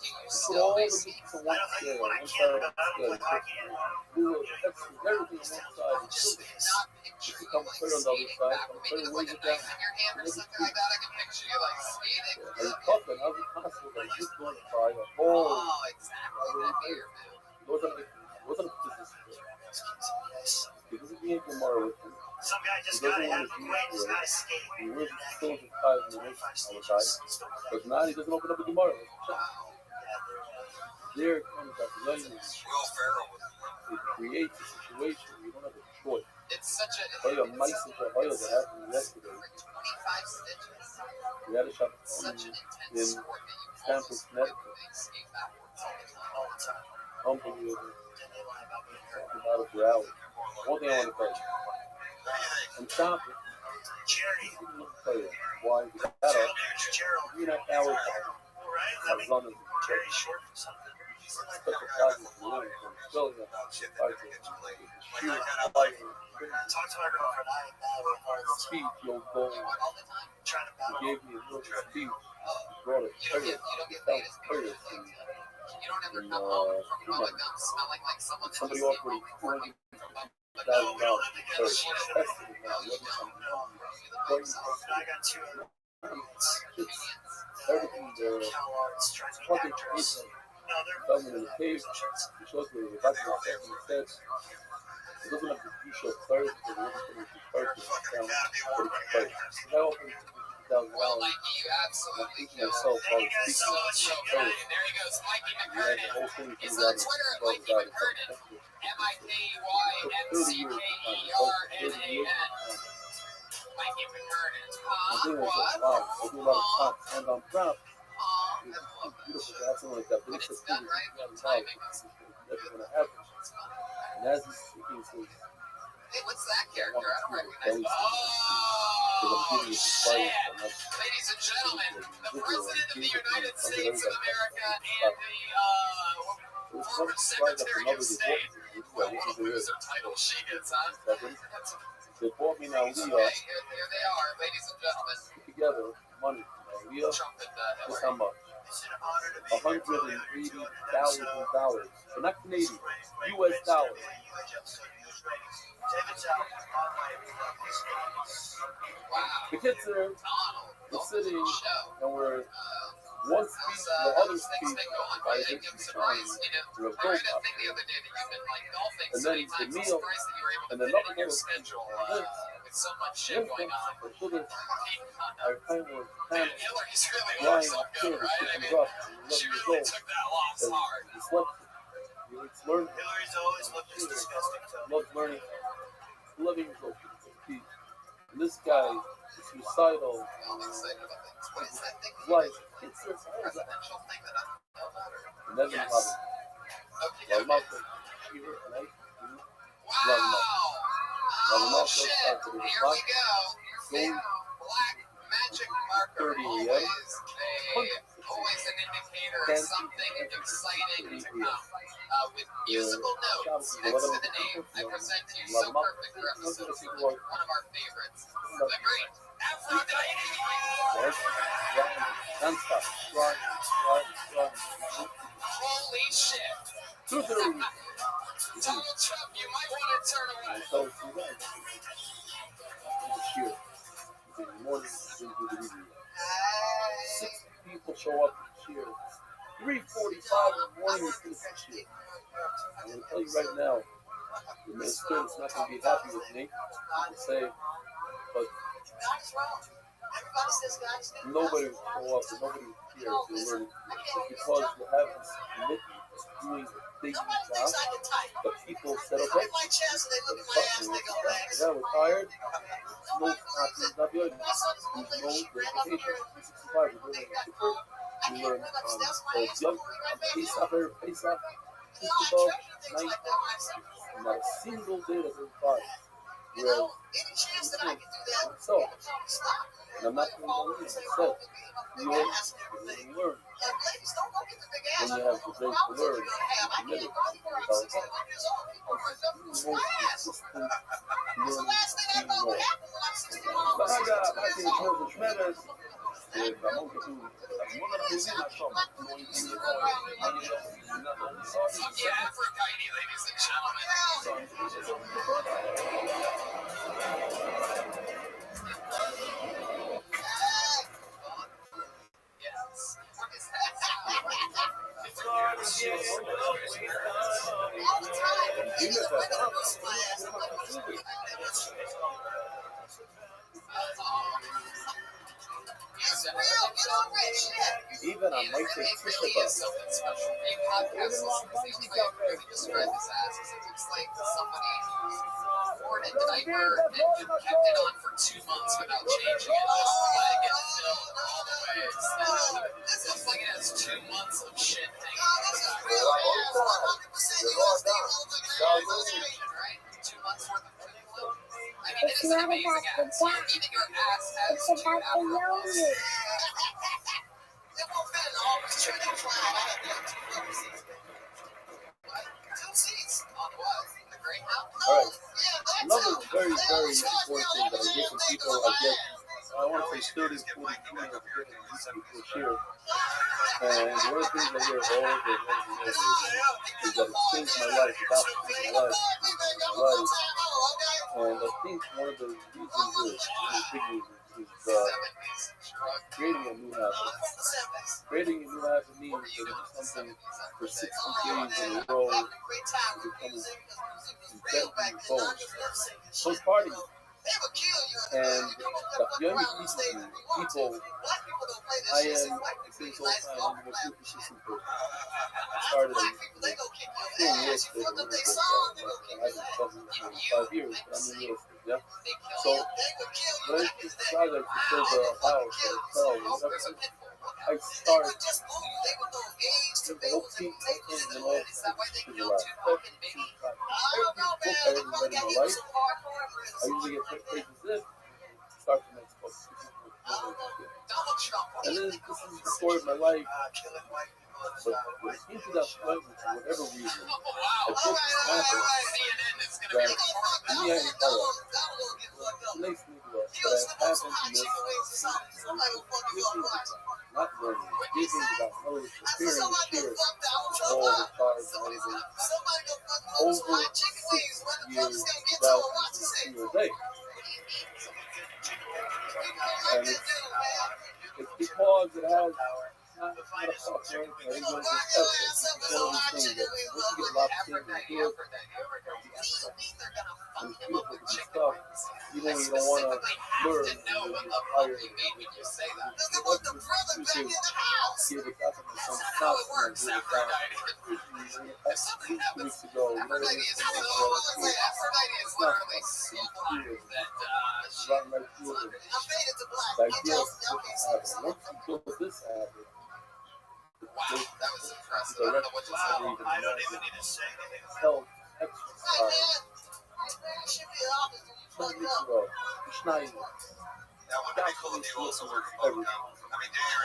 Put all the meats on I one don't think scale, when I one can, side but I don't scale. play hockey anymore. Do everything on one side. And Just still because. if you come prayer on the other side, come prayer Maybe weighs like a it down. knife in your hand or something like that. I can picture you like skating. Are you tough and how's it possible that you going to try a whole Oh, exactly. That beer, man. those are the business. He doesn't need tomorrow with him. Some guy He just doesn't got it. want Had to to be quit. He's here. got to skate. He wears his clothes in 5 minutes all the time. But now he doesn't open up a tomorrow. There comes that learning. Will Ferrell was It creates a situation where you don't have a choice. It's such a. Tell you a mice in the oil that happened yesterday. 25 stitches. We had a shop Such in an intense sport that you Stamford, almost feel like Connecticut. they skate backwards All the time. Unbelievable. Didn't they lie about being hurt? Talking about it for hours. One thing I want to tell you. I'm shopping. Jerry. Why? We got Gerald, up there's Gerald. 3.5 hours. All right. I I mean, was on the Jerry's short for something. special project from Australia. shit that never gets played. Shoot, Talk to my girlfriend. I am bad with her. speech, you'll go. all the time. Trying to He battle. gave me a little speech. He brought a prayer. You don't get That paid was as prayer. You don't ever come home from Bubba Gum smelling like someone that Somebody just offered came home me from Bubba $200,000 No, we don't live for together. prayer. She Tested it now. What is something wrong? I got 2 other roommates. Everything there. CalArts trying to be Fucking actors. crazy. No, they're Tell me in the cave. He shows me the back of the said, it doesn't have to be show first, but it doesn't finish the first and down, but it's first. I offered $50,000. Well, Mikey, you I'm absolutely thinking killed. myself while Thank you guys so much. So You good. guys- There he goes, Mikey we had the McKernan. whole thing He's comes on out Twitter at of Mikey McKernan. MIKYMCKERNAN. Mikey McKernan. I'm doing it What? so loud. I do a lot of talk, and I'm proud. Aw, It's I love beautiful to have something like that. But When it's it's a done thing right, that's the not timing love. is It's never going to happen. And as he's speaking, he says, Hey, what's that character? I don't recognize. Because Oh, I'm giving you the shit. fire. I'm not Ladies and gentlemen, the video President of the United States of America and It the was former fun to slide up Secretary another of State. report. What a loser title she gets, huh? That's They bought me now, okay. Leah, Here they are, ladies and gentlemen. put together money. Now, Leah, Trumpet guess how much? It's an honor to be here. $180,000. So not Canadian, US dollars. David's out. Wow. The kids are Donald. we're sitting Show. and we're one speech to the other speech by a big surprised. to a I read a thing the other day that you've been like golfing and so then many the times. I'm meal, surprised that you were able to and then fit it in nothing your else. schedule with so much shit going on. So this, our time was Man, kind of Hillary's really flying looks so up good, here, right? I sticking mean, rough, she 11 years really old. took that loss hard. He slept. He likes learning. Hillary's always looked this disgusting. Loves learning. 11 years old. And this guy is suicidal. I'm excited about things. What is that thing? Like, it's a Presidential thing that I don't know about her. and then Yes. Well, Okay. my thing, here, right? Wow. Oh shit! Here we go. Black magic marker. 30 Always an indicator of something exciting to come. With musical notes next to the name, I present to you so perfect for episode 2, one of our favorites, the great Aphrodite. Yes. Non-stop. Run. Holy shit! 2:30. Donald Trump, you might want to turn away. So she went. Cheer. In the morning, into the evening. 60 people show up to cheer. 3:45 in the morning, we finish the cheer. I'm going to tell you right now, the minister's not going to be happy with me. I say, but nobody will show up and nobody will care to learn because you have this commitment of doing a big job. The people said, okay, yeah, we're tired. No, not the other. There's no verification. 365, we're doing it super. We learn face off, just above 90. Not a single day that goes by. Where so, and I'm not going to go in. I said, you learn. When you have the grace to learn, you're committed. Most consistent learning being more. But I think it's more tremendous. Aphrodite, ladies and gentlemen. Yes. Even on my Facebook, something special. A podcast listeners, they really describe this as it looks like somebody poured a diaper and kept it on for 2 months without changing it. Just letting it fill all the way. This looks like it has 2 months of shit hanging on the back. Right? 2 months worth of food glue. I mean, it is an amazing ass. Eating your ass has It's about the yogurt. Alright, another very, very important thing that I get from people, I want to say 30, 40 emails a day from people share. And one of the things I hear over and over is that it changed my life, it's changed my life. And I think one of the reasons is, creating a new habit. Creating a new habit means that you do something for 60 days in a row, it becomes embedded in your bones. So it's partying. And the only people, I am, since all time, I'm the most persistent person. I started at 4 years ago, I haven't done it for 5 years, but I'm in real estate, yeah? So, when I decided to build a house or a hotel or whatever, I started the whole team in all to the last. Every book I ever read in my life, I usually get pages this, start the next book. And then this is the story of my life. But when it came to that point, for whatever reason, I just happened that me and nice media, but I haven't missed not learning, giving without knowledge, preparing to share all the cards and everything. Over 6 years without missing a single day. And it's because it has not a fuck or anything. I think it's just effort. It's one of those things that once you get locked in and do it, and it's beautiful and stuff, even when you don't want to learn, you're tired. Give it back to some stuff and do it down. 2 weeks ago, it's not fun. It's right through it. The idea is to build this habit. Once you build this habit, wow, that was impressive. I don't know what to say. I don't even need to say anything. Health, exercise, Schneider. Now, what do they call you also working on now? I mean, do your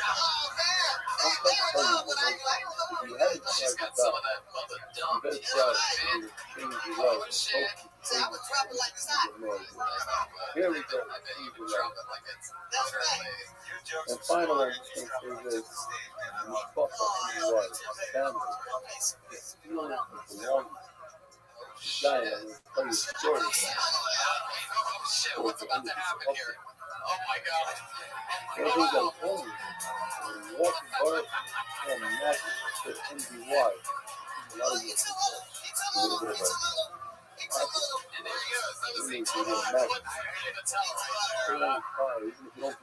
If you haven't tried it out, you better try it. It'll change your life. Here we go. Change your life. And finally, I'm just going to say this. You fuck up in your life. Family. It's feeling of belonging. Guy, I'm going to tell you a story. What's about to happen here? Oh my god. Well, he's a homeless. Walking bar and magic to NBY. A lot of you. A little bit of a really good magic. Even if you don't do the job, you can do the job. Put up anyway,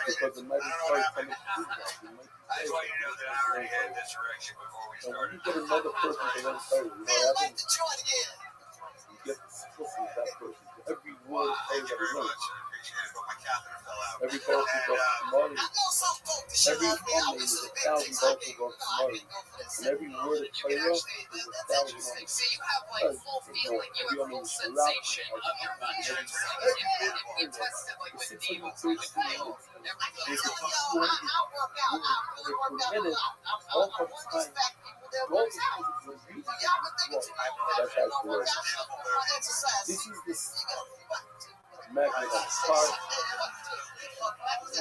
because it might be hard coming to do that. You might I just want you to know that I already had this direction before we and when started. you get another person to run fire, you know what happens? You get to listen to that person. Every word of Thank you fire that very he much. knows. I appreciate it, but my catheter fell out. Every person goes to money. Every inmate is $1,000 above money. And every word of fire is $1,000 on the See, you have like full feeling, you have full sensation of your body. If you tested like with needles, you would feel There's a 200 per minute, all of the time. All the time when you that's actually right. This is this magnet on the car.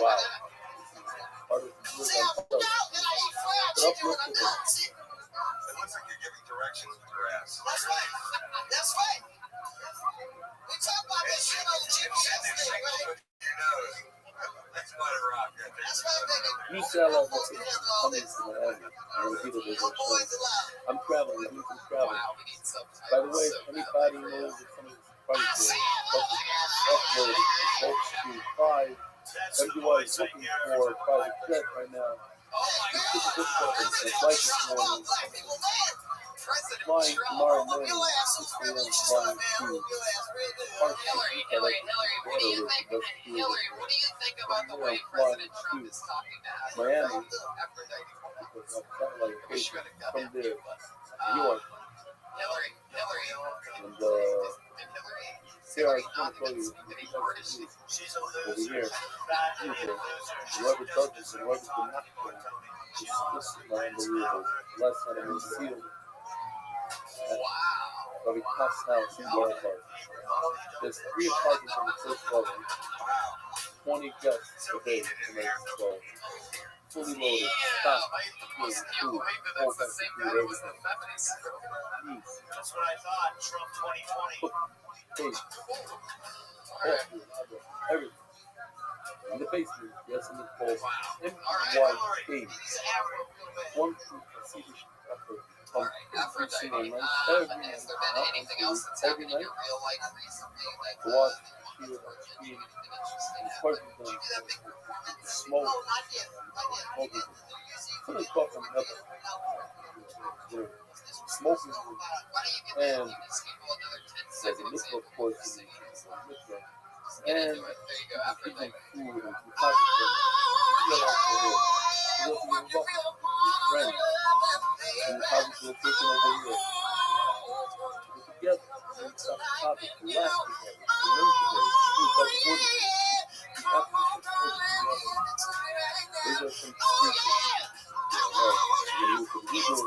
Wow. Part of the good on top. But up look at it. It looks like you're giving directions with your ass. That's right. We talk about that shit on the GPS thing, right? Your nose. That's butter rock right there. That's right, baby. You sell out what's coming to Miami. I want people to go show. I'm traveling. We're doing some traveling. By the way, if anybody knows if somebody's price upload it to Folk Street 5. Everybody is looking for a private jet right now. Just took a good step and flight this morning. Flying tomorrow morning. 6 a.m. flying to Park City. Hillary, what do you think? Hillary, what do you think about the way President Trump is talking to Miami. Aphrodite? Because I'm satellite location from there, New York. Hillary. And here I just want to tell you, over here, whoever does this and whoever's been not doing this is unbelievable. Last night I was sealed at Rabbi house in Walmart. There's 3 apartments on the first level, 20 guests a day tonight, so fully loaded, stocked with food, whole bunch of food, everything. That's what I thought. Trump 2020. Cake, everything. In the basement, yes, in the cold, MYK. One true Hasidic effort from increasing my life every night, every night. Watch, hear, speak, and part of them, smoke, smoking. Somebody's talking about smoking, and there's a mitzvah, of course, and eating food and some pocket things. You know, he doesn't give a fuck. His friends in the pocket location over here. We're together. And we stop the topic to laugh together, to learn together. These are some street you're going to use it in Hebrew.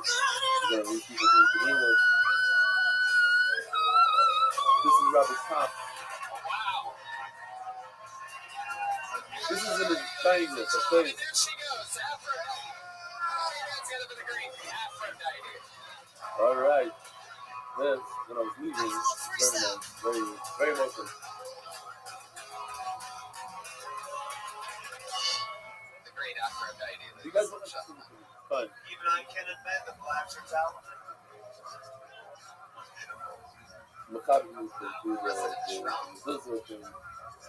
You're going to use people doing it in English. This is Rabbi. This is an kindness, I tell you. All right. This, when I was leaving, very nice, very welcome. The great Aphrodite. You guys want to listen to me? Fine. Even I can admit that blacks are talented. Maccabi used to do the Zizra thing.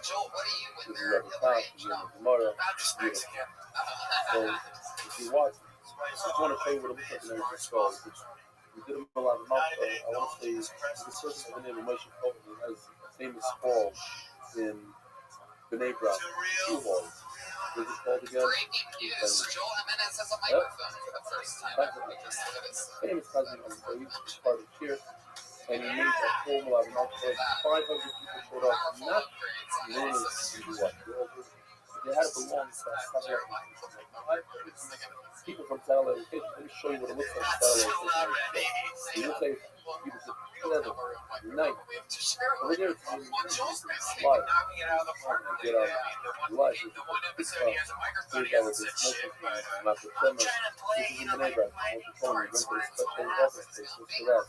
Joel, what are you This with is there? Rabbi Top, Gemara. I'm just Mexican. So, if you watch, I just want to tell you what I'm talking about this call. We did a lot of mouth. I want to say this person by the name of Moshe Cohen has a famous fall in B'nai Brak, 2 balls. Was it called again? Breaking news. Joel Jimenez has a Yep. microphone for the first time. Famous cousin of the part of cheer, and he made a formal of 500 people showed up, not millions to do what? They had to belong to satellite. People from satellite locations. Let me show you what it looks like. Satellite location. It looks like people sit together, unite. Over there, it's live. Get out live. Here's our smoking. Not the summer. This is in the neighborhood. Went to the special office space. Look for that.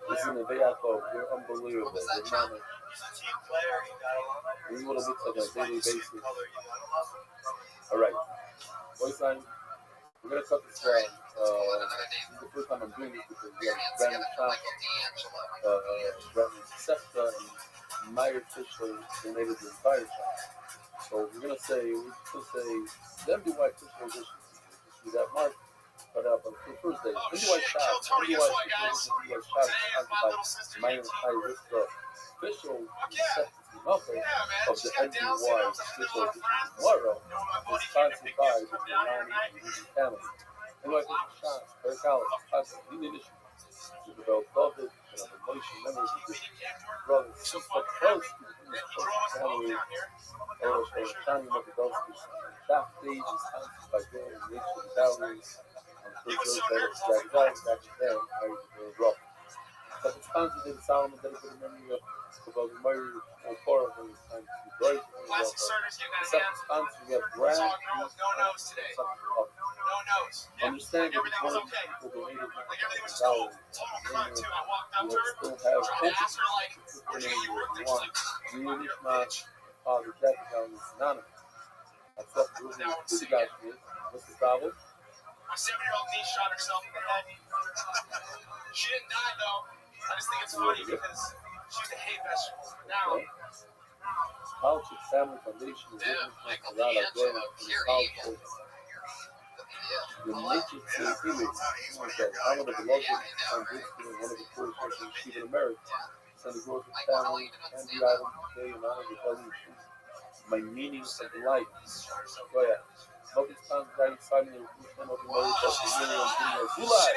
This is in the Veyakov. You're unbelievable. You're not this is what it looks like on a daily basis. Alright. Voice line. We're going to cut this down. This is the first time I'm doing this because we have Brandon Shop, Brandon Sefta, and Meyer Fisher donated the entire time. So we're going to say the MDY Fisher edition. See that mark? Cut out on the first day. MDY Shop. MDY Shop. Meyer Fisher. Official nothing of the NDY official tomorrow is sponsored by the Milani and Easy Family. NY Shots, Eric Allen, Pastor, Lead Initiative, Isabel David, and other Motion members of the brothers, sister, close to the family, Eros Shani Mokadowski, Staff Stage is sponsored by Dan and Rachel Dowries, on the first road, Jack Giles, Jack Dan, Harry Rock. But the sponsors in Solomon dedicated memory of about the Murray and Cora when it's time to be bright. The second sponsor, we have Brad. Understand that it's one of the people donated $9,000. We will still have focus to name what you want. Real Nishmat, Father Jack down is anonymous. That's what the movie to the guy is. What's the problem? My 7-year-old niece shot herself in the head. She didn't die though. I just think it's funny because she's a hate vegetable. Now, Politics Family Foundation is working around our growing household. The nature to image that I'm one of the beloved and basically one of the first persons in Cuban America. Send the growth of family and the island today in honor of the evolution. My meaning of life. Go ahead. Smoking Sponsor Daddy Simon and Ruthman of the Mother of the Million Junior Gulai.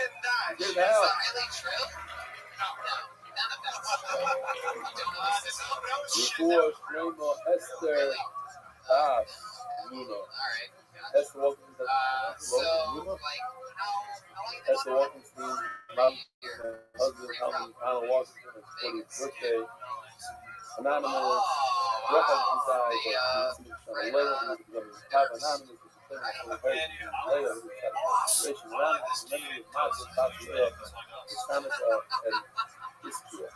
Get it out. Before Remo Esther Luna. Esther Wilkinson. Esther Wilkinson, my husband, Alan Washington, his 40th birthday. Anonymous. Rabbi died of Leah, who was becoming top anonymous. Leah, who was celebration. Anonymous, memory of Mazda, Tapia, Islamica, and Ischia.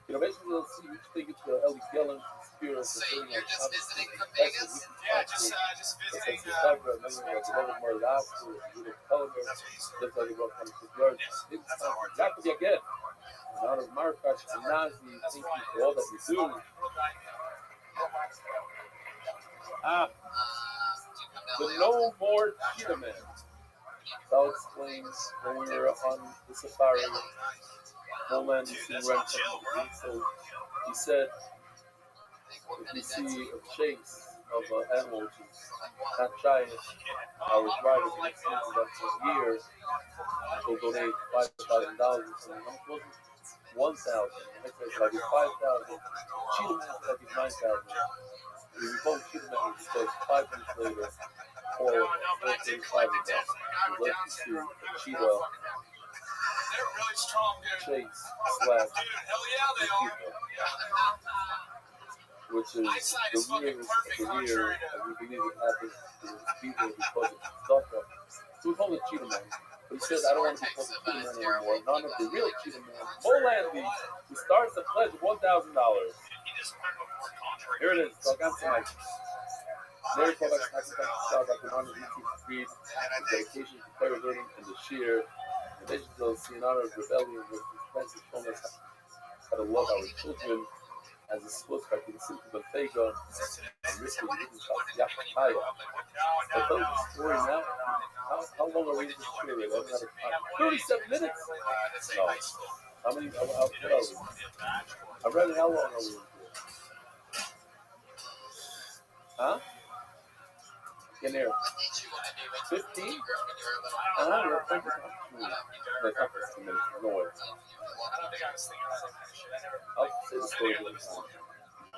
You know, basically, let's see which thing it's Ellie Gellin, Spirit, so you're just visiting from Vegas? yeah, just visiting. Exactly again. In honor of Marrakesh and Nazi, thank you for all that you do. The No More Cheetah Man. Sal explains when we were on the safari, Homeland is in rent. So he said, if we see a chase of an animal which is not giant, our driver can see that for years, will donate $5,000. So how much was it? 1,000. The next day, I give 5,000. Cheetah Man, I give 9,000. We both Cheetah Man, because 5 minutes later, or 435 of them, we left to see a cheetah chase slash which is the weirdest of the weird, and we believe it happens to people because of stuff. So we call it Cheetah Man. But he says, I don't want to be called the Cheetah Man anymore. None of the real Cheetah Man, Molandy, who starts the pledge of $1,000. Here it is. So I got tonight. Mary Kovacs, I can start back on the YouTube feed, the dedication to Paragoning and the sheer relations of in honor of rebellion, which is Francis showing us how to love our children as a split by the Simple Bentayga and risking the Yakaya. I tell you the story now. How long are we in this period? 37 minutes? No. How many? What are we? I read it. How long are we in here? Huh? Get there. 15? I don't know. That's not 15 minutes. No way. I'll say the story of this time.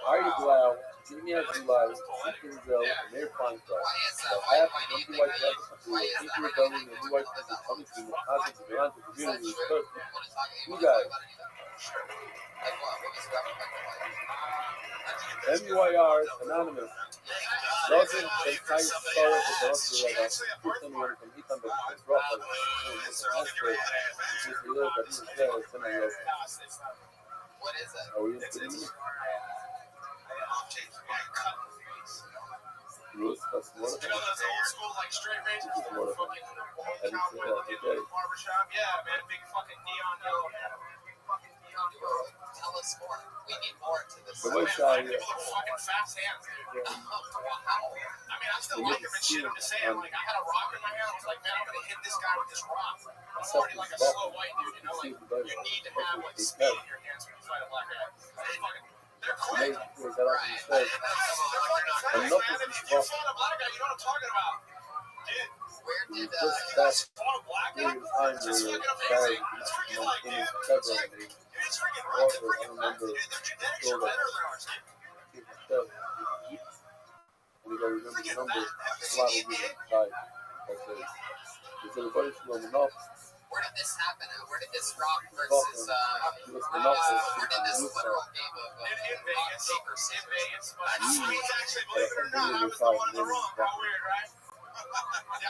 Ari Blau, Jimmy Azulay, Ethan Zell, and their contract. So half of empty white black people, Ethan Rebellion, and new white people coming to the concept of the community is perfect. You guys. MUIR Anonymous. Doesn't the entire story of the Dorothy Rega, Ethan Rebellion from Ethan Rebellion, Rothschild, What is it? Are we kidding me? Ruth, that's what it is. Those old school like straight razors This is that what are it is. fucking I didn't out see with that in today. the barbershop. Yeah, man, big fucking neon yellow hat. Big fucking neon yellow. Tell us more. We need more to this. The way Man, Shai, people with fucking fast hands, dude. Wow. I mean, I still like him and shit. I'm just saying, like, I had a rock in my hand. I was like, man, I'm gonna hit this guy with this rock. I'm already like a slow white dude, you know? Like, you need to have like speed in your hands when you fight a black guy. They're quick. was that I can say, They're fucking fast, man. If you fought a black guy, you know what I'm talking about. Dude, Where did just that fought a black guy? period of time It's where fucking Barry amazing. It's freaking like, in dude. his It's cover like, and it's freaking Walker, rough. They're I freaking fast, remember dude. Their genetics are better than ours, dude. people stuff. And you gotta remember the Freaking number, fast. a lot of people died. Because everybody's going enough. Where did this happen at? Where did this rock versus Where did this literal game of In rock, Vegas. paper, In scissors? Vegas. But actually, believe it or not, I was the one in the wrong. How weird, right?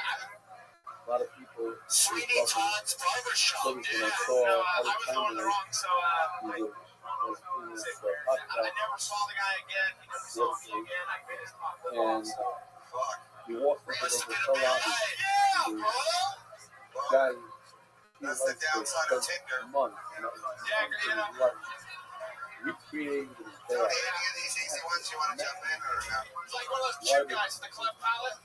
A lot of people. Sweeney Todd's Barbershop. When Yeah. I saw No, how I was the one in the wrong, so he was I never saw the guy again. He never saw me again. I bit his top lip off. and he walked into the hotel lobby. Yeah, The bro. guy, he That's was the downside of Tinder. a month. Recreated his So dad. any of these easy ones you want to jump in or no? It's like one of those chip guys in the club palette.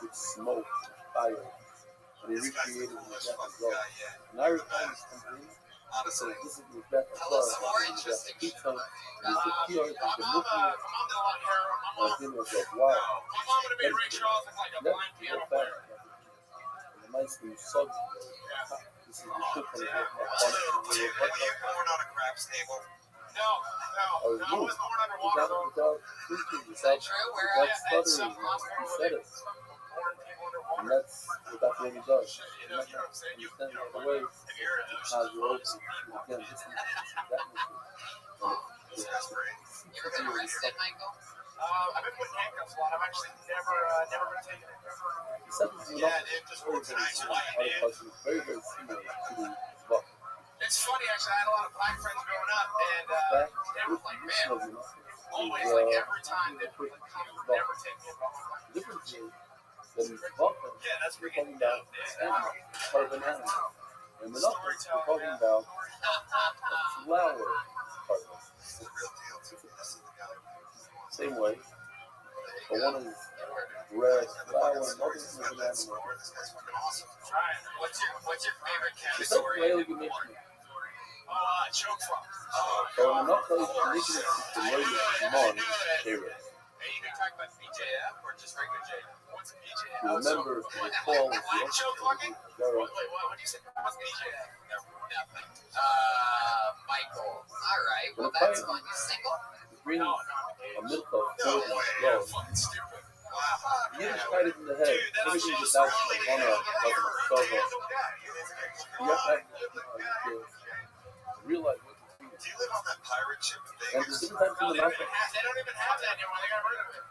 With smoke, fire. And he This guy's the recreated his coolest death as fucking well. guy yet. And I recall this company. So Honestly. this is his death as Tell well. us more interesting He's shit. the PR is the My mom did a lot of heroin. and him was like, wow. My mom would have made Ray Charles look like a That's blind so piano fast. player. And the nice thing sucks. This is the shit from the Dude, were you born on a craps table? No, I was born underwater though. Without thinking, Is that without true? Where stuttering, he said it. And that's what he does. You know what I'm saying? You Understand know, the way if you're in how you open, again, this is that This guy's great. you ever been arrested, Michael? I've been putting handcuffs a lot. I've actually never been taken in. Yeah, dude, just work tonight. Why you did? very, very similar to the book. It's funny actually. I had a lot of black friends growing up, and they were like, man, always like every time they would like, never take me above. The difference is that in the book, Yeah, that's we're freaking talking about animal, part of an animal. And the knuckles, we're talking about a flower part of it. This is the real deal, too. This is the guy. Same way. But one is red flower and the other is an animal. This guy's fucking awesome. Right. What's your favorite It's like category? whale you make me. Choke from. So in the knuckles, you're making it to where you come on, there it is. Hey, you can talk about BJF or just regular JF? What's a BJF? You remember, recall, Choke fucking? Garrett. Wait, what did you say? What's BJF? Nothing. Michael. All right. Well, Well, that's the fun. You single? Green, No, a milk of No food way. and blood. fucking stupid. You just tried it in the head. Everything just out on a cover. You have to realize what you're Do you live on that pirate ship in and Vegas? there's different types of the knuckles. They don't even have that anymore. They got rid of it.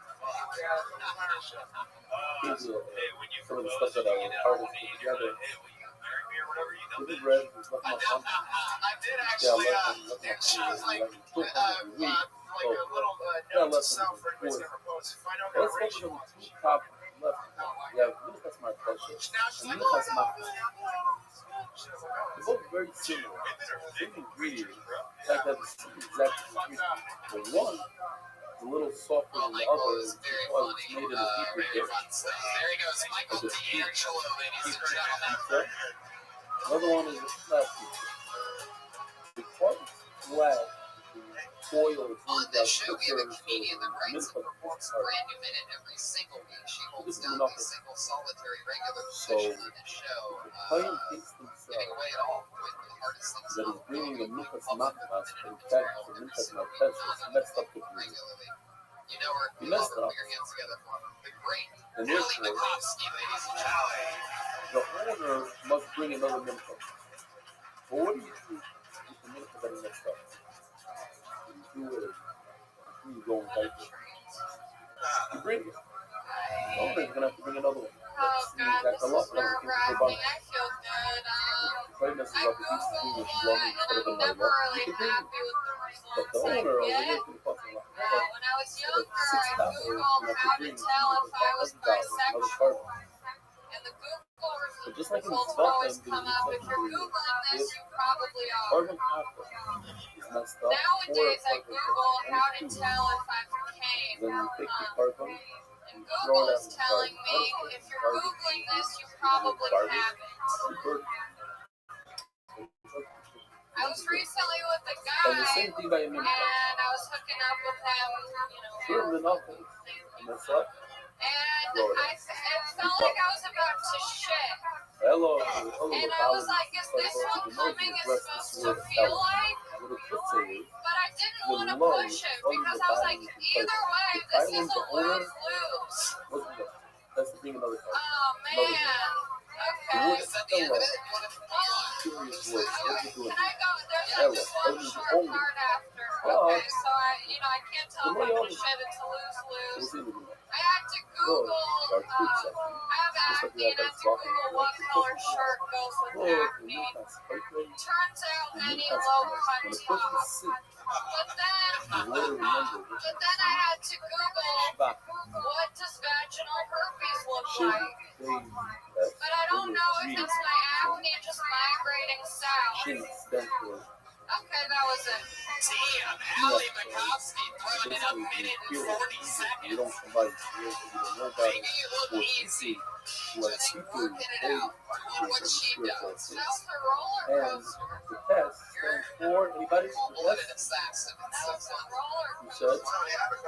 Here's Hey, when you some of the propose, stuff that I you was know, part of when you together. hey, will you marry me or whatever you know? This is red, there's nothing I much did, on it. I did Yeah, actually, less she was like a little Yeah, note to less self than for anybody's gonna propose. If I know Let's that focus ratio on wants the two top left. Yeah, look, that's my pressure. now she's And like, look, that's oh, my no. She was like, oh, They're both very similar. Same ingredient. In fact, that's the same exact ingredient. But one is a little softer Well, than the Michael other is very because funny. it's made in a deeper Very dish. fun stuff. There he goes. Michael D'Angelo, ladies and gentlemen. Pizza. Another one is a flat pizza. Because it's flat, the foil is On really this got show, we have a preserved comedian that writes and milk performs a of brand new minute every single week. She holds is down enough. a single solitary regular So, position on his show, the client thinks themselves giving away at all with the hardest things that in is the bringing the world. Minchas Machmas, in fact, the Minchas Martes is messed up completely. Regularly. You know her. He You love messed her. up. Put your hands together for him. The great And Ellie therefore, Makovsky, ladies and gentlemen. the owner must bring another Mincha. But what do you do with the Mincha that is messed up? You do it. You go and fight it. You bring it. The owner is going to have to bring another one. Oh God, this is nerve-wracking. I feel good. Probably messes I up if he's doing Googled a one, plum and instead of a I'm never Naiva. really You can bring it. happy with the But the results I owner over get. here can fuck him up. When I was younger, I Googled $6 how to tell if I was bisexual. And the Google But just like in results would Scotland, always come up. If you're Googling this, you probably are. carbon copper is messed up. Nowadays, I Or Google how to carbon tell if I'm gay. then you take the carbon And and throw Google it out is in the telling garbage. me if you're Googling this, you probably haven't. I was recently with a guy, And the same thing by a and minute. I was hooking up with him, Sure, then nothing. And that's up. and it felt like I was about to shit. Hello. And I was like, is this what coming is supposed to feel like? But I didn't want to push it because I was like, either way, this is a lose-lose. That's the thing another time. Oh, man. Okay. Is that the end of it? Serious work. What you doing? Can I go? There's like this one short part after. Okay, so I can't tell if I'm going to shit. It's a lose-lose. I had to Google, I have acne, and I had to Google what color shirt goes with acne. Turns out any low-cut top. But then I had to Google, what does vaginal herpes look like? But I don't know if it's my acne just migrating south. Okay, that was it. Damn, Ellie Makovsky throwing it a minute and 40 seconds. You don't somebody serious, you don't know about Making it look easy. Just Working it out. Doing what she does. That was a roller and coaster. the test stands for anybody? Full-blooded Yes? assassin. It's so That was a fun. roller You coaster. said?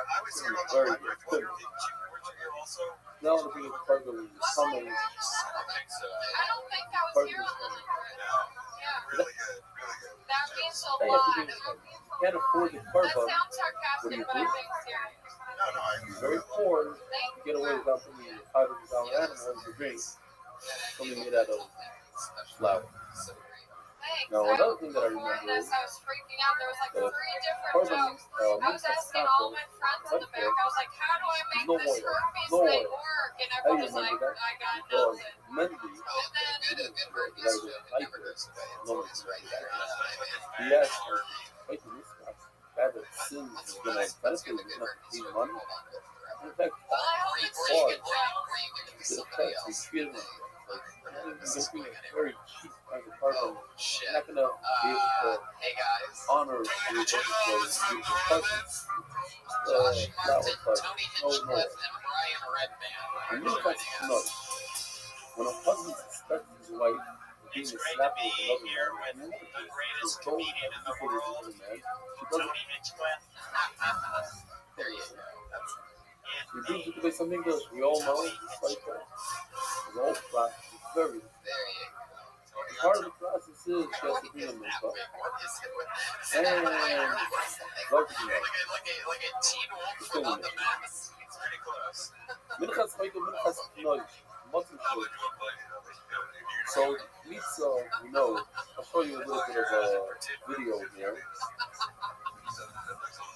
I was here on the Very library. good. Weren't you here also? Now the biggest part of it is coming. I don't think I was here on the library. Yeah, Really good, really good. that means a They have lot. to be, can't afford the car That bug. sounds sarcastic, but I'm being serious. No, I You're very poor. Get away without putting a $500 animal in your drink. Something made out of flour. Thanks. Now, another thing that I Before remember this, I was freaking out. There was like 3 different carbon, jokes. I was asking all my friends in the back. I was like, how do I make No this oil. herpes No thing oil. work? And I everyone was like, remember that. I got Because nothing. Mendy, And then Good herpes never goes away. It's always right there. he asked me, hey, this guy that sins is going to benefit, he's going to pay money. In fact, well, I hope it's Or you legal. can give the somebody test, else. we treat him like this being a very cheap kind of carbon. Oh, shit. You're not going to be able to Hey guys. honor your beautiful carbon. Josh That Martin, was Tony no Hinchcliffe, more. and Brian Redband And are you joining guys us. know, when a husband suspects his wife of being a slap with another man, The greatest comedian in the world, she doesn't. Tony Hinchcliffe. There you go. He brings it to some English. We all know it's like that. The whole process is very. There you go. Part of the process is she has to be in this stuff. And Look at Teen Wolf without the mask. It's pretty close. Minchas Michael, Minchas Noy, Muslim Shul. So, pizza, we know. I'll show you a little bit of a video here.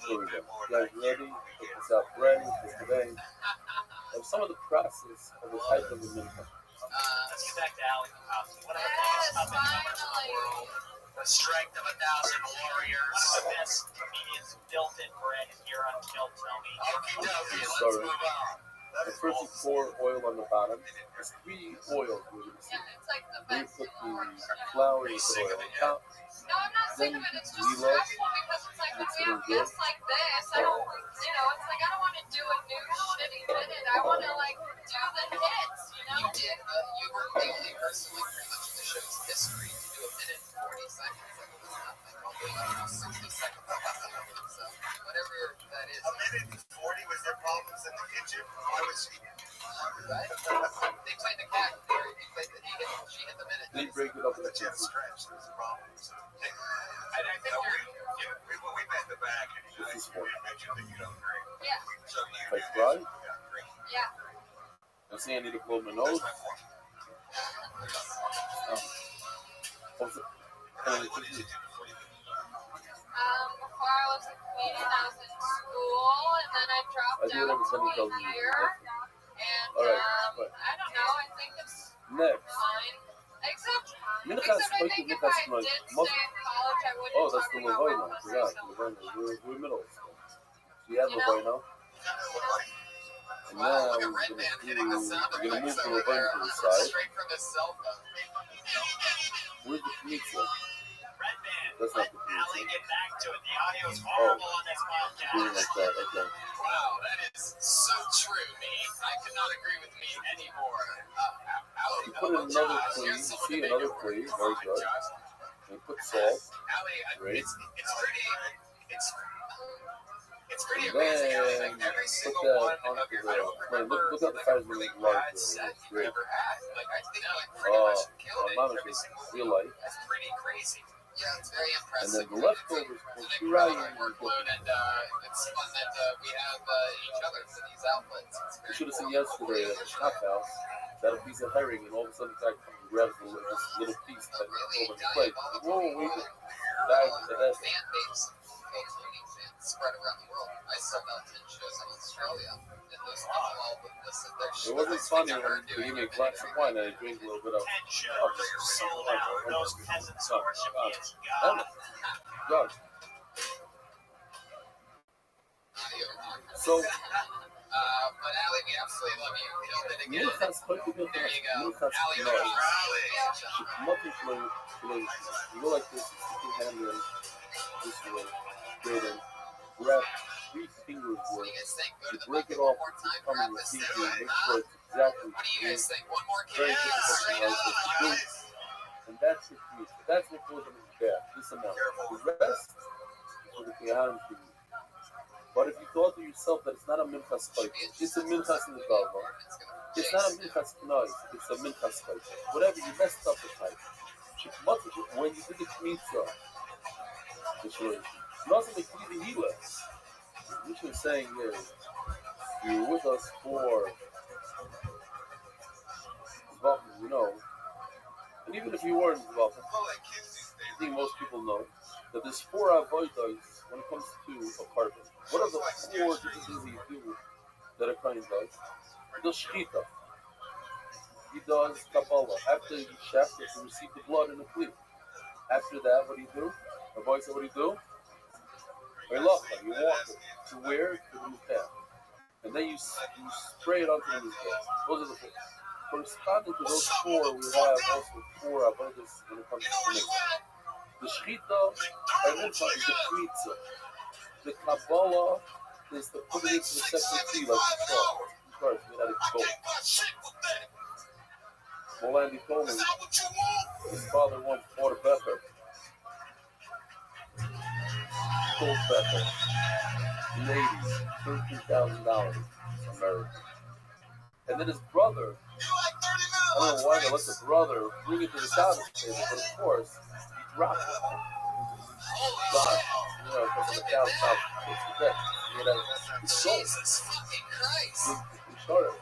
Here we go. You guys ready? Check this out. Ready for today. Of some of the process of the type of a mincha. Let's get back to Allie Makovsky. One of the Yes, biggest up and comers in the finally. world. The strength of 1,000 warriors. One of the best comedians built and bred here on Kill Tony. Okie dokie, let's Sorry. move on. And first you pour oil on the bottom. There's 3 oils we're going to see. Yeah, it's like the Then you best. put the flour, you put oil on top. No, I'm not sick of it. It's just Reload. stressful because it's like when we have guests like this, I don't, it's like I don't want to do a new shitty minute. I want to like do the hits, you know? You did. You were the only person like pretty much in the show's history to do a minute and 40 seconds. Like it was nothing. Although you know 60 seconds. So whatever that is. A minute and 40 was there problems in the kitchen? I was Right? They played the cat theory. They played the she hit the minute. They break it up into Jeff pieces. stretch. There's a problem. And I think we met the back, and you mentioned that you don't drink. Yeah. So you Like Rabbi? drink. Yeah. I'm saying I need to blow my nose. That's my point. Before I was in Queens, I was in school, and then I dropped I do out whatever for Sunny tells a me. year. And Alright, I don't know. I think it's next. fine. Except Minchas I think if I did stay in college, I wouldn't Oh, that's talk the about Levina. work Forgot. so much. Levina. We're middle school. We have You know? Levina. And Wow, now look at we're Red Band hitting the sound gonna move effects the over Levina there. to the side. Straight from his cell phone. Where's the pizza? Red Band, That's let not the Allie pizza. get back to it. The audio is horrible on this podcast. Doing like that, okay. Wow, that is so true, me. I could not agree with me anymore. You put in another plea, you see another plea, very good. And you put salt, great. It's pretty And amazing. then Like every put single that one onto of your, the I don't plane. remember Look at the like size a of the really large bad set it's you've great. ever had. Like I think like pretty much killed it Mama every is single real one. life. That's pretty crazy. Yeah, it's very And impressive. then the leftovers, It's we'll an be right incredible workload, and it's fun that we have each other for these outlets. It's You very should have seen cool. yesterday at the shop house that a piece of herring, and all of a sudden the guy comes and grabs this little piece and over his plate. Whoa, wait. Dive into that. Fan base of Tony fans spread around the world. I sold out 10 shows in Australia, and those people all would listen. It wasn't funny when he gave me a glass of wine and I drank a little bit of 10 shows sold out. Those peasants worship his God. God. So, But Allie, we absolutely love you. Killed it again. Minchas heute wird There you go. Minchas Allie, neu. Nothing for you go like this, stick your hand in this way, straight in, grab 3 fingers What do worth, you guys think? Go to you the break bucket it one off, more time, come in grab your this pinky, thing. make sure it's exactly What do you guys think? One more very kick. difficult to Straight like up. this. And that's your piece. That's what goes in the back, this amount. The rest for the Kehanim to you. But if you thought to yourself that it's not a minchas fight, it's a minchas in the Dava. It's not a minchas knife, it's a minchas fight. Whatever, you messed up the type. When you did the Kmitza situation, nothing to keep the healer. What you're saying is, you were with us for Zvakim, you know, and even if you weren't Zvakim, I think most people know that there's 4 avodas when it comes to a carbon. What are the 4 different things that you do that a kohen does? He does shchita. He does Kabbalah. After you shech, you receive the blood in the cleave. After that, what do you do? The boy said, what do you do? You walk it to where? To the mizbeach. And then you spray it onto the mizbeach. Those are the 4. Corresponding to those 4, we have also 4 avodas when it comes to the mitzvah. The shchita and mincha is the pizza. The Kabbalah is the putting it into the separate tea, like you saw. First, we had it gold. Molandi told me his father once bought a Becher. Gold Becher. In the 80s, $13,000 American. And then his brother, I don't know why they let the brother bring it to the Shabbos table, but of course, he dropped it. God, you know, because of the cow top, it's the best. You know, it's gold. Jesus fucking Christ. We started.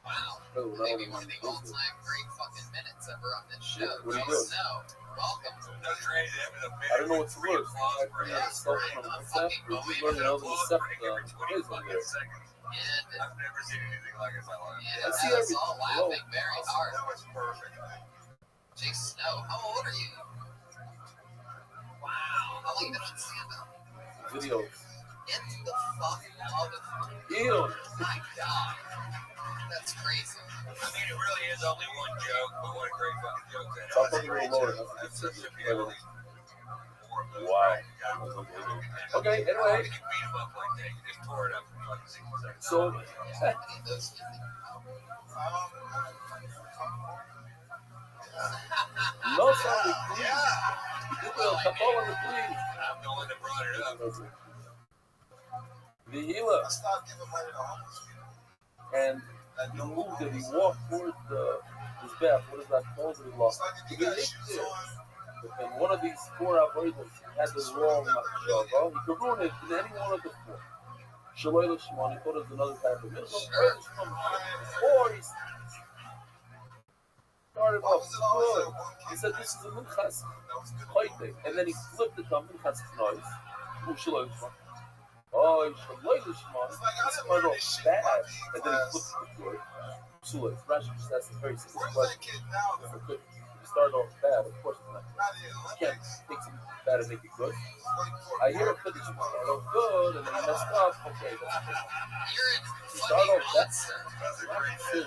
Wow. Oh, Maybe one of the all-time great fucking minutes ever on this show. What are you Jason doing? Snow, welcome. I don't know what's worse. I bring out stuff from the set, or we learn how to set the quiz on there. And I've never seen anything like it in my life. yeah, I see us everything. all laughing very hard. That was perfect. Jason Snow, how old are you? Wow. How long you been on stand-up? Videos. Get the fuck out of here. Ew. My God. That's crazy. I mean, it really is only one joke, but what a great fucking joke that is. Talk That's a over great the Lord. joke. That's such a beauty. Wow. Okay, anyway. You beat him up like that. You just tore it up in like 60 seconds. So, How many of those do you think? no something, please. You did the Kabbalah, please. I'm the one that brought it up. The healer. Let's not give him money to homeless people. And he moved it. He walked towards his bath. What is that called? He lost. And one of these four avoiders had the wrong machshava. He could ruin it in any one of the four. Shaloi l'shmon. He thought it was another type of mitzvah. Or he started off good. He said, "This is a minchas chayte," and then he flipped it to a minchas noise. Shaloi l'shmon. Oh, Shaloi l'shmon. He started off bad, and then he flipped it to good. Shaloi. Rashi just asked a very simple question. If it could start off bad, of course it's not good. You can't take something bad and make it good. I hear a kid that you start off good and then you messed up. Okay, that's good. You start off bad. He says,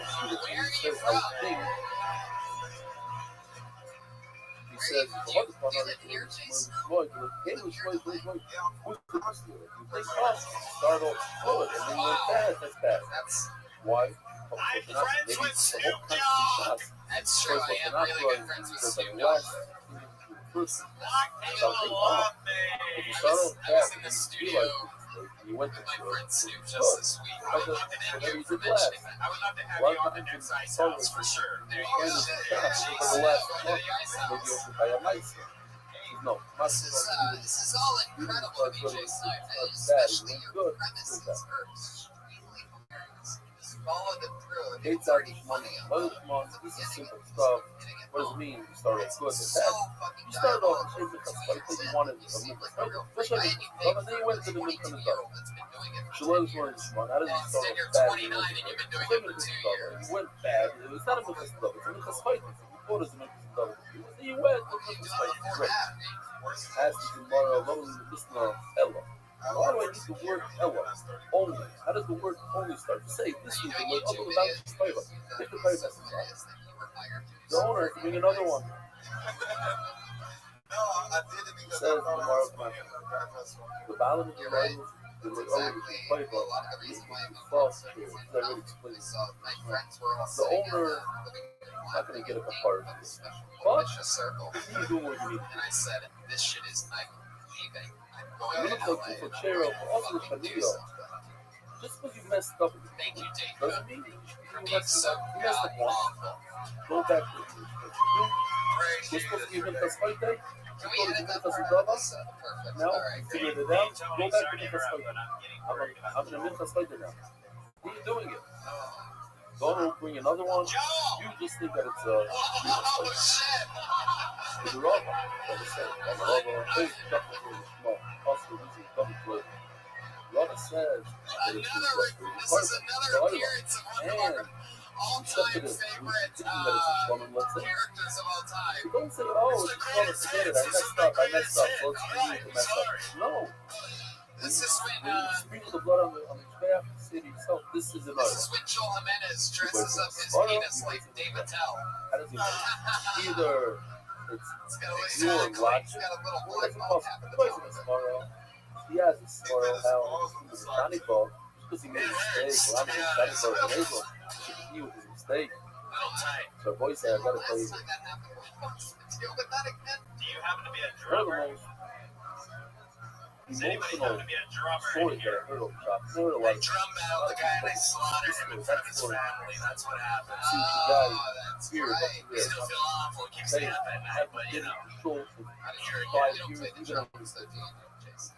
who's the first year? You think, start off good and then you went bad, that's bad. Why? Maybe the whole country shots. That's true. I am really good friends with Snoop Dogg. If you start off bad, in the studio you went to with my friend Snoop just this week. Whatever you did last. I would love to have you on the next Ice House for sure. There you go. For the last month, maybe opened by a mice. No, this is all incredible, BJ Snyder, especially your premises are extremely hilarious. Just follow them through. It's already funny. This is simple stuff. What does it mean? You start off good and bad. You started off with a fight because you wanted a minchas. And then you went to the minchas. Shalom is one smart. How does it start off bad? You went bad. It's not a minchas love. It's a minchas fight. You thought it was a minchas love. You went to a minchas fight. Great. Ask the Gemara, what was the listener Ella? Why do I need the word Ella? Only. How does the word only start? You say this is the word other about the spider. Take the spider message. The owner can bring another one. Says the Gemara, the balance of the writers, the owner is spider. This is false here. I already explained. The owner not going to get a part of this. But he's doing what you need. And I said, this shit is I'm leaving. You look like for Chero, also for Chanio. Just because you messed up, thank you, Dave. doesn't mean you messed up once. Go back to it. You're supposed to give him this fight day. You go to the Minchas Udava. Now, you figured it out. Go back to the Minchas fight day. I'm in the Minchas fight day now. Who are you doing it? Don't bring another one. You just think that it's a Minchas fight. It's a Rabbi. Like I said, I'm a Rabbi. It's definitely small. Also, this is double play. Rabbi says that it's this is another appearance of one of our all-time favorite characters of all time. So don't say, oh, it's fun to forget it. I messed up. So it's easy to mess up. No. This is when you sprinkle the blood on the calf, say to yourself, this is another. This is when Joel Jimenez dresses up his penis like David Tell. How does he know? Either it's you or watch. He has a smile now. He's a Johnny Ball. Because he made a mistake. Well, I mean, Johnny Ball is able. He was his mistake. So, boy said, I gotta tell you. Do you happen to be a drummer? Does anybody happen to be a drummer? Story that I heard on the top. I heard a lot of drum battle the guy and they slaughtered him in front of his family. That's what happened. See, the guy, that's right. You still feel awful. It keeps me up at night, but you know. I'm here again. You don't play the drums, though, do you, Jason?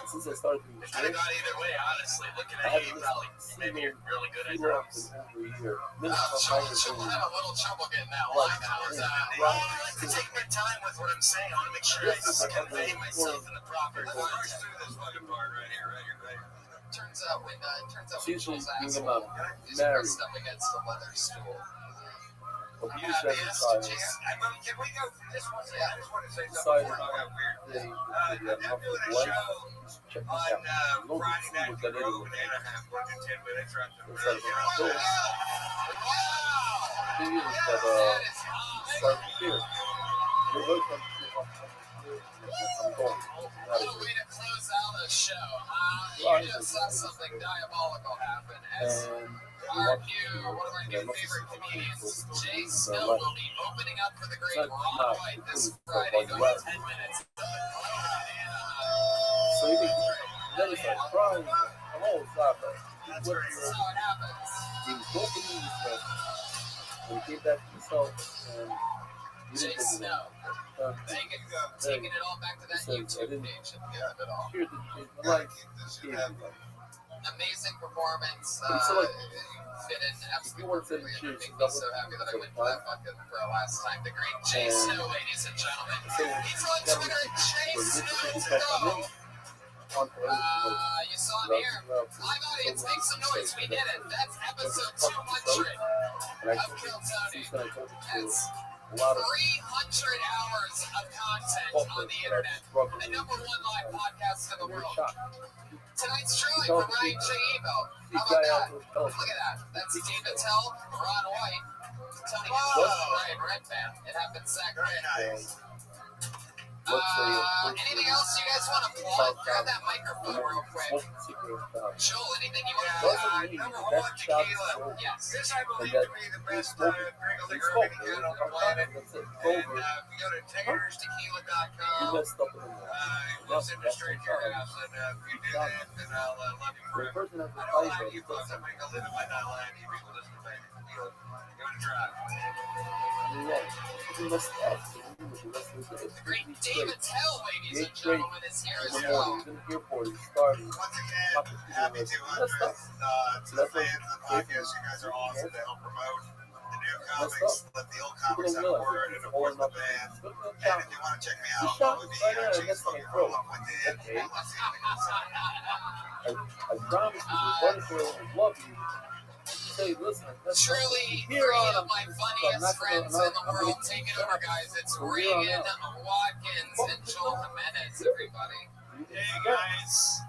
Since I started doing it, could have gone either way, honestly. Looking at you, probably maybe you're really good at drums. I'll have a little trouble getting that line out. I like to take my time with what I'm saying. I want to make sure I convey myself in the proper words. Turns out when Joel's asshole is pressed up against the leather stool. But he just exercise. Can we go? This one, I just want to say Decided something. they had enough of life. Check this out. No one can see what that is. Inside of the store. The thing is that start here. We're going to I'm going. What a way to close out a show, huh? You just saw something diabolical happen. As our new, one of our new favorite comedians, Jay Snow, will be opening up for the great Ron White this Friday, going 10 minutes. So you think, then it's like crying. I know it's not bad. That's very This is how it happens. He was hoping he was stuff. When he came back to himself, and he Jay didn't think Snow. it Taking it all back to that YouTube page at the end of it all. Here's the thing, like, Amazing performance. So, like, Fit in if you absolutely want to perfectly. say It cheers, made me so happy that I went for that fucking throw last time. The great Jay Snow, ladies and gentlemen. He's on Twitter at Jay Snow. You saw him here. Live audience, make some noise. We did it. That's episode 200 of Kill Tony. That's 300 hours of content on the internet. The number one live podcast in the world. Tonight's drawing from Ryan J. Evo. How about that? Look at that. That's David Tell, Ron White, Tony Ryan Redman. It happens that great. Anything else you guys want to plug? Grab that microphone real quick. Joel, anything you want to Number one, tequila. Yes. This I believe to be the best drink of liquor we can get on the planet. And if you go to TakersTequila.com, we'll send it straight to your house. And if you do that, then I'll love you forever. I don't lie to you folks. I make a living by not lying to you people. Listen to me. Give it a try. The great David Tell, ladies and gentlemen, is here as well. Once again, happy 200. To the fans of the podcast, you guys are awesome to help promote the new comics. Let the old comics have a word and support the band. And if you want to check me out, follow me at JSLong with Dan. I promise you, the Butterfield will love you. Say, listen, Truly, three of my funniest friends in the world taking over, guys. It's Reagan, Watkins, and Joel Jimenez, everybody. Hey guys,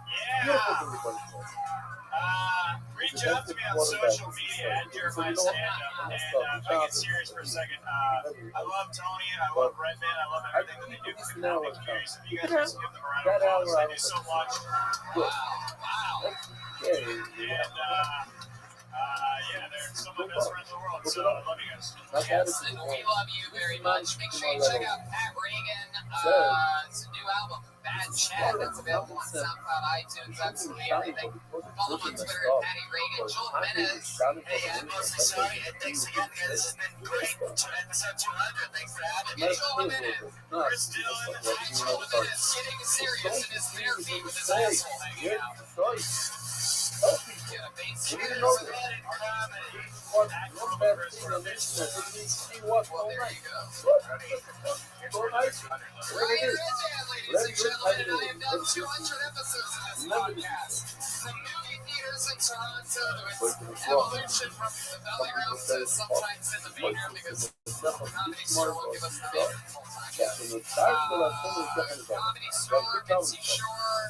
reach out to me on social media at Jeremiah Stand-Up, and I get serious for a second. I love Tony, I love Redman, I love everything that they do for the comic community. So if you guys just give them a round of applause, they do so much. Wow. And they're some of my best friends in the world, so I love you guys. Yes, and we love you very much. Make sure you check out Pat Reagan. It's a new album, Bad Chat, that's available on SoundCloud, iTunes, absolutely everything. Follow him on Twitter at Patty Reagan. Joel Jimenez. Hey, I'm mostly sorry, and thanks again, guys. This has been great. To episode 200, thanks for having me. Joel Jimenez. Chris Dillon. Joel Jimenez getting serious in his bare feet with his asshole hanging out. Yeah, bass You here. know Well, that. there you go. Right here, ladies and gentlemen, I have done 200 episodes of this podcast. From movie theaters in Toronto to its evolution from the belly room to sometimes in the main room because the Comedy Store won't give us the main full time. Comedy Store, Mitzi Shore,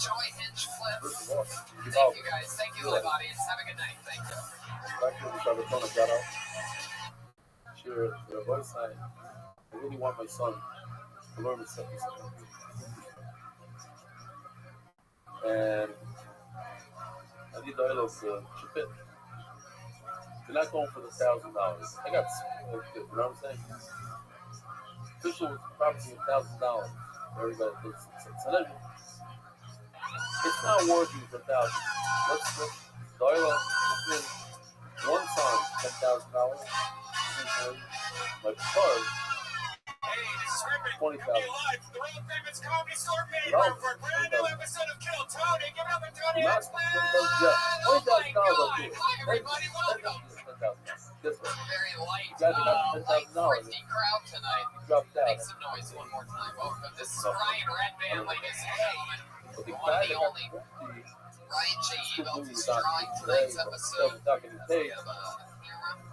Joy Hinchcliffe. Thank you guys. Thank you, live audience. Have a good night. Thank you. Sure, the voice I really want my son to learn this stuff. And I need the oil to chip it. You're not going for the $1,000. I got, you know what I'm saying? Official was promising $1,000. Everybody thinks it's not working for $1,000. Let's the oil one song, $10,000. My car, Hey, this is Rabbi. 20,000. Coming live from the world famous Comedy Store main room for a brand new episode of Kill Tony. Give it up for Tony Axman. Oh my God. Hi, everybody. Welcome. This one. Very light, You guys got light, $10,000. thrifty crowd tonight. Dropped out. Make some noise one more time. Welcome. This is Ryan Redman, ladies and gentlemen. But the One guy of the that only got Ryan J. Evo movie is doc drawing today, tonight's episode. talking to We Dave, have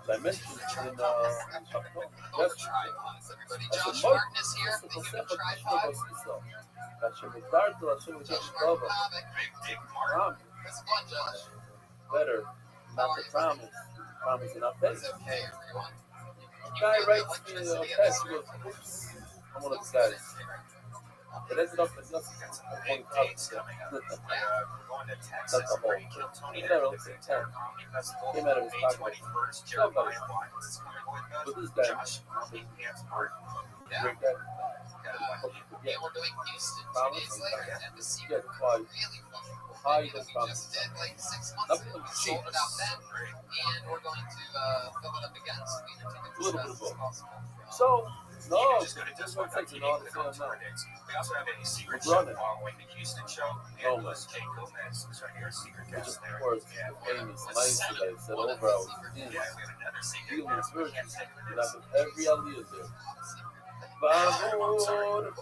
I mentioned in both tripods, everybody. Josh Martin is here. The human tripod. Josh Martin comic. Big Dick Martin. It's fun, Josh. better not to promise and not pay. It's okay, everyone. Guy writes me a text, he goes, oops, I'm one of those guys. It ended up in nothing. Got some big dates coming up. We're going to Texas. That's the We're whole- going to Kill Tony He at never the looks at Big 10. Comedy Festival. Came out of his May pocket. 21st. Jeremiah Watkins is coming with But us. this guy, Josh Hanson. Yeah. great guy. Yeah, we're doing Houston 2 days later, and the secret Yeah, why? really fucking cool. high that than we promise. just did like 6 months Nothing ago. We cheap. sold it out then, and we're going to fill it up again. So we need to take it A little as bit of fast as both. possible. So, no, Just go to just one second. No, it's not now. We also have a secret We're show running. Following the Houston show, Oh, and my. was Kate Gomez, who's right here, secret Which, guest of there. course, Yeah, the famous The nice that I second said one of over. I the was secret in. yeah, we have another secret Feeling guest. We can't say who and it is. after every Aliyah there. Bambood.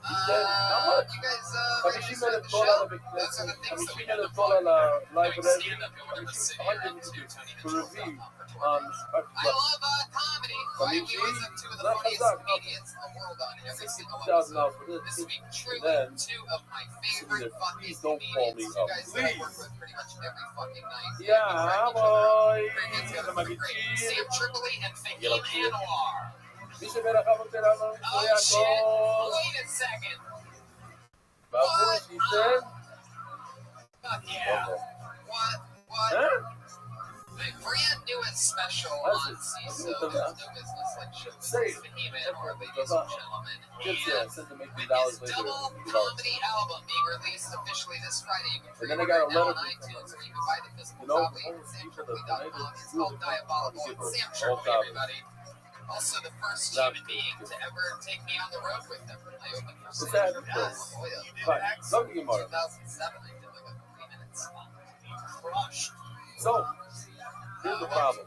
He said, how much? You guys, $50 show? $50 Those are the things that we $50 did before. live Doing ready. stand-up in whatever city you're in to review on on I love comedy. Right? We always have two of the funniest comedians in the world on every single episode. $60,000 for this. This week, truly, then, two of my favorite fucking please don't call me comedians. up. You guys that I work Please. with pretty much every fucking night. Yeah, boy. Crickets got a great. Sam Tripoli and Fahim Get up here. Anwar. Dice, mira, acabo de tirar los Oh shit! Zodiacos. Wait a second. Baboon, she said. Fuck yeah. What? Huh? The brand newest special That's on it. CISO, That's There's No Business Like Show. Say it. Fahim Anwar, ladies and gentlemen. Just And send them with $18 his later. double comedy album being released officially this Friday, you can And then I pre-order got a it now letter on from iTunes, or you can buy the physical You know, copy at almost people that samtripoli.com. It's donated called Diabolical. to It's Sam all Tripoli, copies. everybody. Also, the first Not human being to ever take me on the road with them. I opened for What's Sam that? Tripoli. Fine. Talking In tomorrow. 2007, I did like a 3-minute spot. Crushed. So, here's the problem.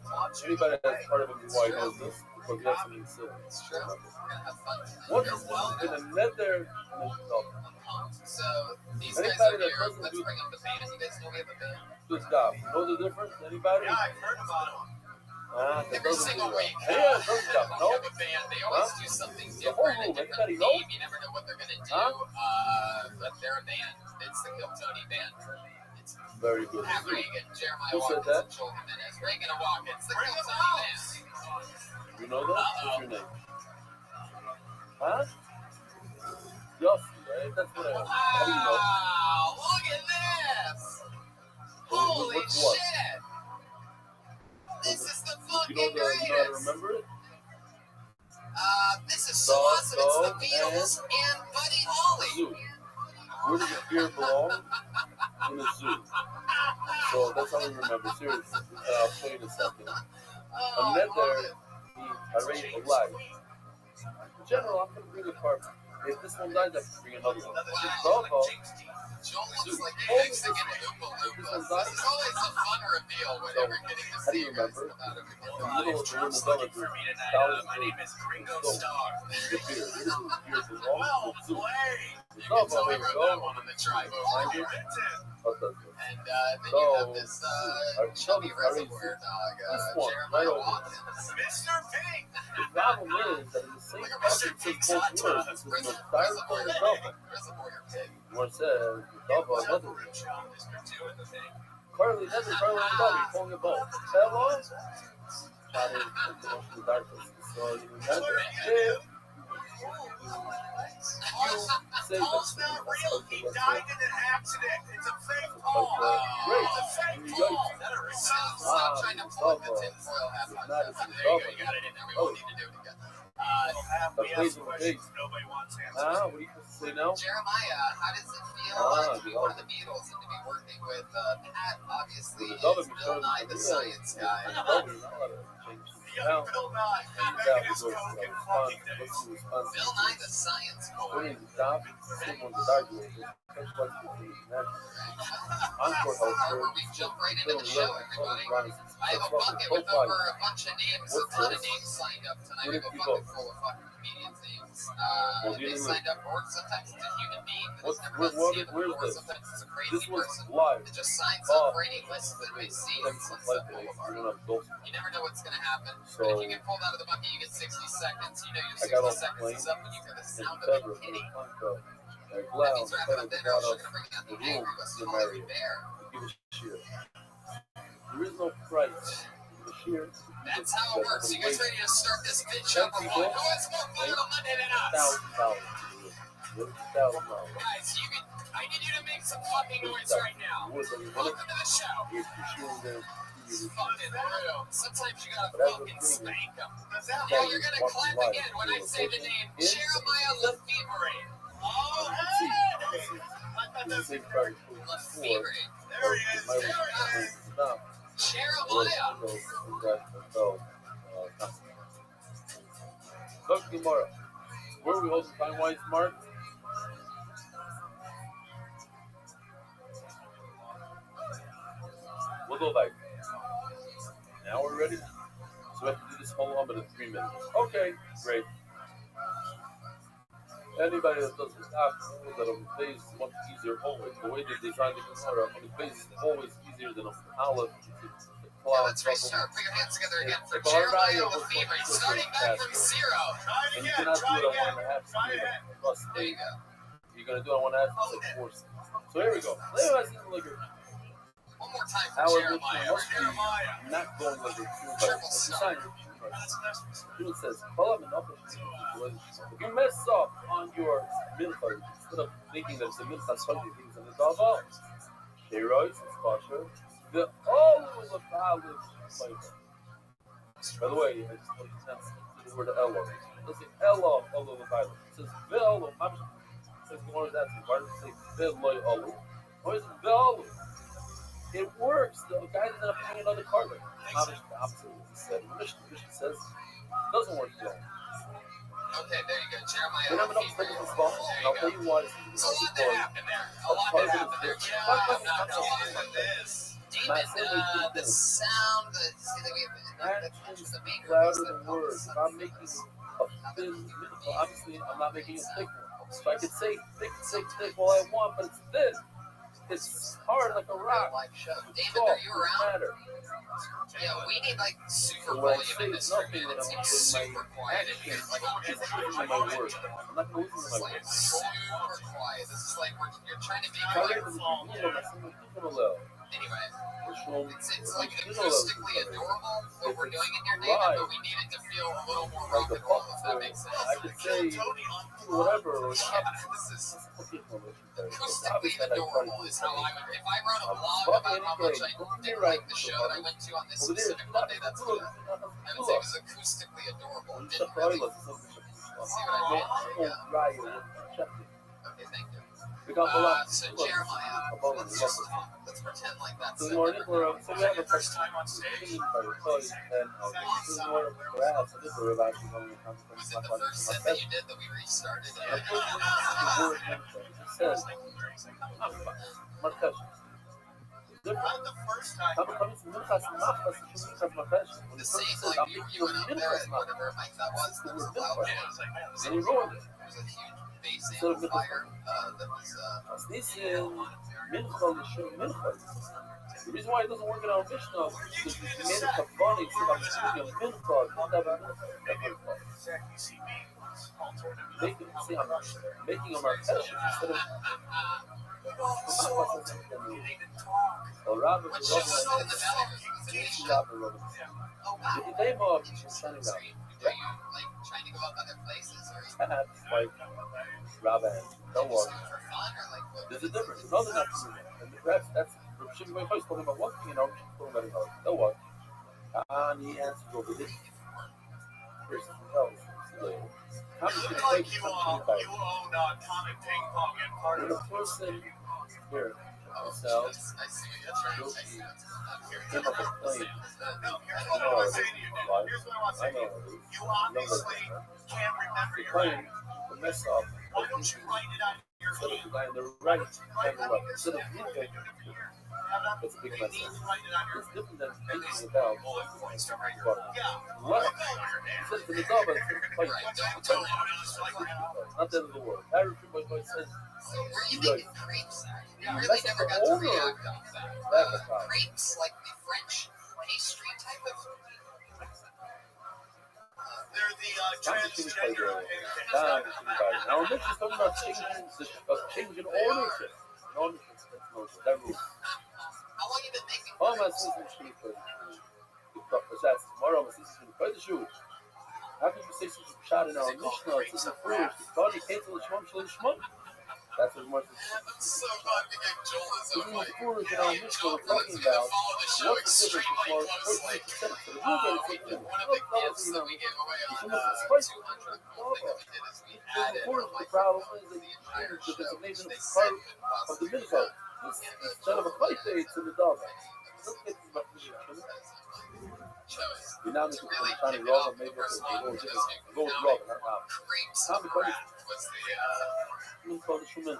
Anybody that's part of MBY knows this because we have something silly. It's true. We're gonna have fun tonight. What is in another So these guys Anybody over that here, doesn't let's do- bring up the band. You guys know we have a band. good job? Know the difference? Anybody? Yeah, I've heard about him. It Every doesn't single do week, that. Yeah, it doesn't stop. we No? have a band. They always Huh? do something The whole different, a room, different anybody know? theme. You never know what they're gonna do. Huh? But they're a band. It's the Kill Tony band. It's Very good. Pat Reagan, Jeremiah Who said Watkins, that? and Joel Jimenez. Reagan and Watkins, the Kill Tony band. You know that? What's your name? Huh? Yossi, right? That's what I know. How do you know? Wow! Look at this! Holy What's what? shit! This is the You fucking know how to greatest! remember it? This is so awesome. It's the Beatles and Buddy Holly. Zoo. Where does the beer belong? In a zoo. So that's how we remember. Seriously. I'll show you in a second. Oh, And then I love there, it. I rate a life. In general, I'm going to bring a partner. If this one dies, I can bring another one. Bravo. Joel looks like a Mexican Oompa Loompa. This is always a fun reveal whenever getting to How do see you you guys remember? about it In again. the middle of the room, the For me tonight, my name is Gringo Star. the beer. Where does the beer belong? Well In the zoo. played. You can tell we Bravo, wrote go. that one on the drive over here. And then you have this chubby reservoir dog, Jeremiah Watkins. Mr. Pink. The problem is that in the same passage says both words. This is the styrofoam and double. Reservoir pig. One says double, another. Mr. Two in the thing. Carly, never Carly and Bobby calling it both. Hello? That is the darkness. So you remember, if you say Paul's that, not real. He died in an accident. It's a fake like, Paul. great. It's a fake And you Paul. go, Stop trying to plug the tinfoil hat on. Not as There a you go. double. You got it in there. We won't need to do it again. But We please, ask questions nobody wants answers. what are you supposed to say now? Jeremiah, how does it feel to be one of the Beatles and to be working with Pat? Obviously, is Bill Nye the Science Guy. Young Now, Bill Nye. that Back in was his what coke and was fucking fun. days. What's the response? Bill Nye the Science When Boy. you stop, someone to die with it. That's what's the thing. Encore How health about we jump right into the show, everybody? I have a bucket with over a bunch of names, a ton of names signed up tonight. We have a bucket full of fucking comedians' names. They signed up for it. Sometimes it's a human being that has never done stand-up before. Sometimes it's a This crazy was person live. that just signs up for any list that they see on Like Sunset that. Boulevard. You don't have adults. You never know what's going to happen. So, But if you get pulled out of the bucket, you get 60 seconds. You know I your got 60 off the seconds is plane up when you hear the in sound of February it hitting. Like, That wow, means wrapping up dinner. We're going to bring out the angry West Hollywood Bear. give a shit. There is no price. The sheer. That's how it works. You guys ready to start this bitch up or what? Who has more fun on Monday than us? $1,000. $1,000. Guys, I need you to make some fucking noise right now. Welcome to the show. If you're sure that Fucking rude. Sometimes you gotta fucking spank them. Yeah, you're gonna clap again when I say the name Jeremiah Lefebvre. Oh, hey! the same Friday before. Talk to Gemara. Where are we holding time-wise, Mark? We'll go back. Now we're ready. So we have to do this whole Amud in 3 minutes. Okay, great. Anybody that does this app knows that on the base is much easier always. The way they designed the Gemara on the base is always easier than on the Aleph. Let's restart. Put your hands together again for Jeremiah Lefebvre, starting back from 0. And you cannot do it on 1.5 speed. Plus, there you go. You're going to do it on 1.5, it's like 4 seconds. So here we go. One more time for our Jeremiah. Not going like a true, it says, if you mess up on your mincha, instead of thinking that it's a mincha, something things in the dava, they write, it's kosher, the all of the valid flavor. By the way, I just want to pronounce the word Elo. It doesn't say Elo, Elo the violet. It says Ve'olo. It says the word that's why does it say Ve'loi Olo? Why is it Ve'olo? It works. The guy doesn't have to hang another card. Not the opposite of what he said. Mishnah says it doesn't work well. Okay, there you go. Jeremiah. Then I'm going to play this ball, and I'll tell you why. There's a lot that happened there. A lot that happened there. I'm not going to this. Demon, the sound, actions louder than words. If I'm making a thin mincha, obviously I'm not making a thick one. So I could say thick all I want, but it's thin. It's hard like a rock. David, are you around? Yeah, we need like super volume in this room, man. It seems super quiet in here. Like, I'm not going to listen to my words. Super quiet. This is like you're trying to make like. Anyway, it's like acoustically adorable what we're doing in your data, but we need it to feel a little more rock and roll, if that makes sense. I could say whatever. This is acoustically adorable is how I would, if I wrote a blog about how much I didn't like the show that I went to on this specific Monday, that's good. I would say it was acoustically adorable. It didn't really, see what I mean? Yeah. Okay, thank you. So Jeremiah, let's pretend like that's so we have a first time on stage. Was it the first set that you did that we restarted? Not the first time. The same, like you went up there and whatever mic that was a loud one. And he ruined it. There was a huge bass amplifier that was the reason why it doesn't work in our Mishnah is because we made it funny so that it's really a mincha, not have a making a markesh instead of Rabbi what's your in the belly? if you name up, you're standing down. Are you like trying to go up other places or Like Rabbi, don't worry. for fun or like what? There's a difference. Another not to and that's Rabbi my voice talking about one thing and I'm talking about another. Don't worry. And he answers over this. Here's something else. I'm just going to take something back. You own Comet Ping Pong and part of When a person here themselves I see what you're trying to say. came up with a plane. No, here's what I want to say to you, Dad. Here's what I want to say to you. You obviously can't remember The your plane name. will mess up. Why don't you write it on your Instead of feet? the guy on the right and the left. Instead of you, it's a big mess You need up. to write it on your It's different than thinking about bullet points to write what your Yeah. left. Instead of the double, it's like not the end of the world. Harry Freeman says, So were you making crepes? We really never got to react off that. Crepes, like the French pastry type of. They're the transgender and now, this is talking about changing ownership. That rule. How long you been making Oh, my crepes? sister, tomorrow, my sister, quite the shoe. How can you say such a shot in our Mishnah? It's a fruit. God, he came to the Shmam Shalom Shmam. That's as much as So glad to get Joel as this a is fight. foolish and Mishnah we're talking about. What's the difference between what you said? So the rule is One of the gifts that we gave away on the 200 what we did is we added the problem is that the designation of part of the mitzvah instead of a fight day to the dog. You now need to try to roll maybe it's a little different. Go with roll, not now. Tommy Cody was من کار شما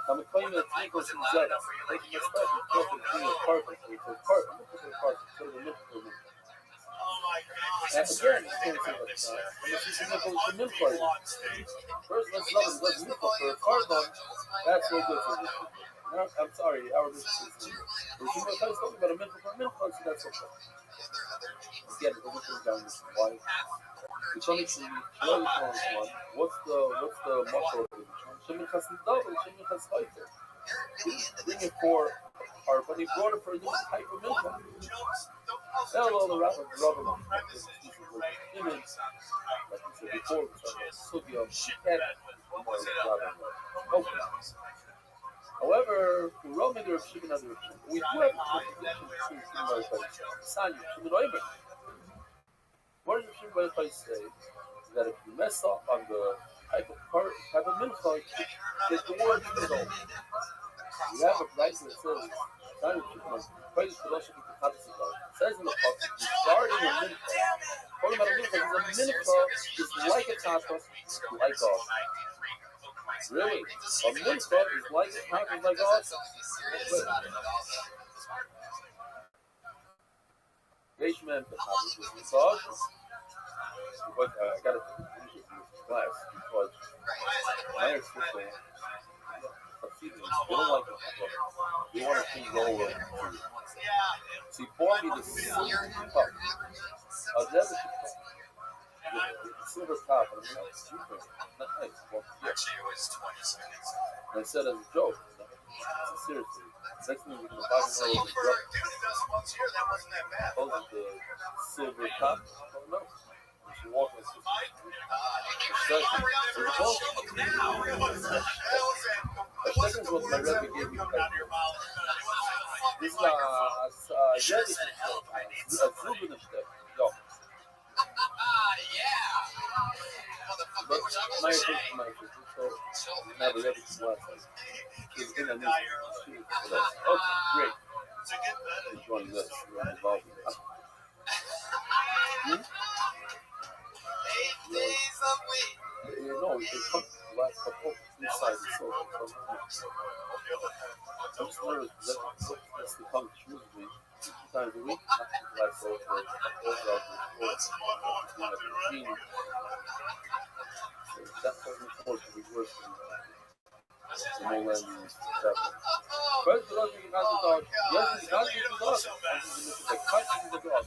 همه کاری نتونی کارشون زد اگه مثلا کارتون توی کارتون توی کارتون توی کارتون and again, first, let's love it. Let's look for a cardinal. That's no good for me. I'm sorry, our business is here. If you want to talk about a minute for a minute, so that's okay. Again, it doesn't come down to why. The funny thing, what's the muscle of it? Shimon has double, Shimon has fighter. He didn't bring it for our, but he brought it for a different type of milk. Hello, the Rabbi, image, like we said before, Sugya, however, we wrote me the Rav Shimon as a Rav Shimon. We do have a contradiction between Shimon and Shimon. What does Rav Shimon say? That if you mess up on the type of mincha, it's the word result. You have a right that says, says in the book, regarding a mincha, talking about a mincha is like a tapas, like God. Really? A mincha is like a tapas, like God? Reichman, the tapas is massage. But I got to finish it in this class because my ex-sister, they don't like it. They want to see roll over. She bought me the silver cup. A leather cup. The silver cup. And I'm like, not nice. Well, yeah. And I said as a joke, seriously. Next thing we're going to buy me one of those the silver cup. No. She walked us. The second was my Rabbi gave me. This is a Yiddish a Zubinish step. Yo. But my so never ready to watch it. It's in a new okay, great. Enjoying this. We're involved in this. 8 days a week. No, it comes last couple inside the soul. I'm just nervous because that's the tongue usually 2 times a week. Like so for that doesn't force to be worse than the no landing stuff. But the other thing has the dog. Yes, it's not the dog. The cut is the dog.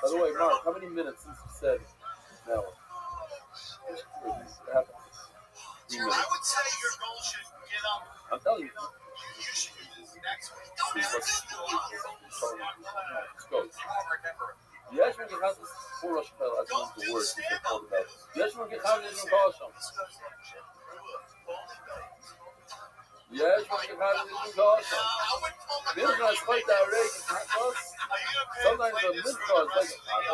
By the way, Mark, how many minutes since you said no? What happened? I would say your goal should get up. I'm telling you. You should use next week. Don't ever Let's go. Yes, we can have this for Rosh Hashanah. I don't know the words we can talk about. Yes, we can have this in Hashem. Yes, we can have this in Hashem. There's not quite that rate in Hashem. Sometimes the mitzvah is like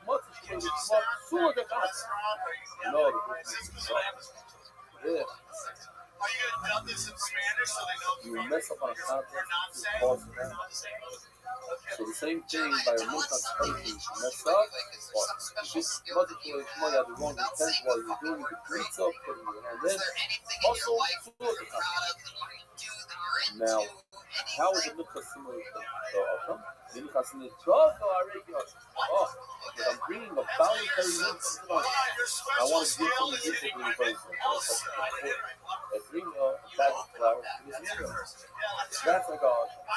much as you can sooner than no, yeah. Are you going to dub this in Spanish so they know you mess up on a conference, so the same thing by a mitzvah country, you mess up, but just multiply money out the wrong intent while you're doing the greets up, and then also now, how is the mitzvah similar to Hashem? The mitzvah similar to oh, but I'm bringing a voluntary mitzvah. I want to give something different to the person. I bring a bag of flour to this mitzvah. That's like a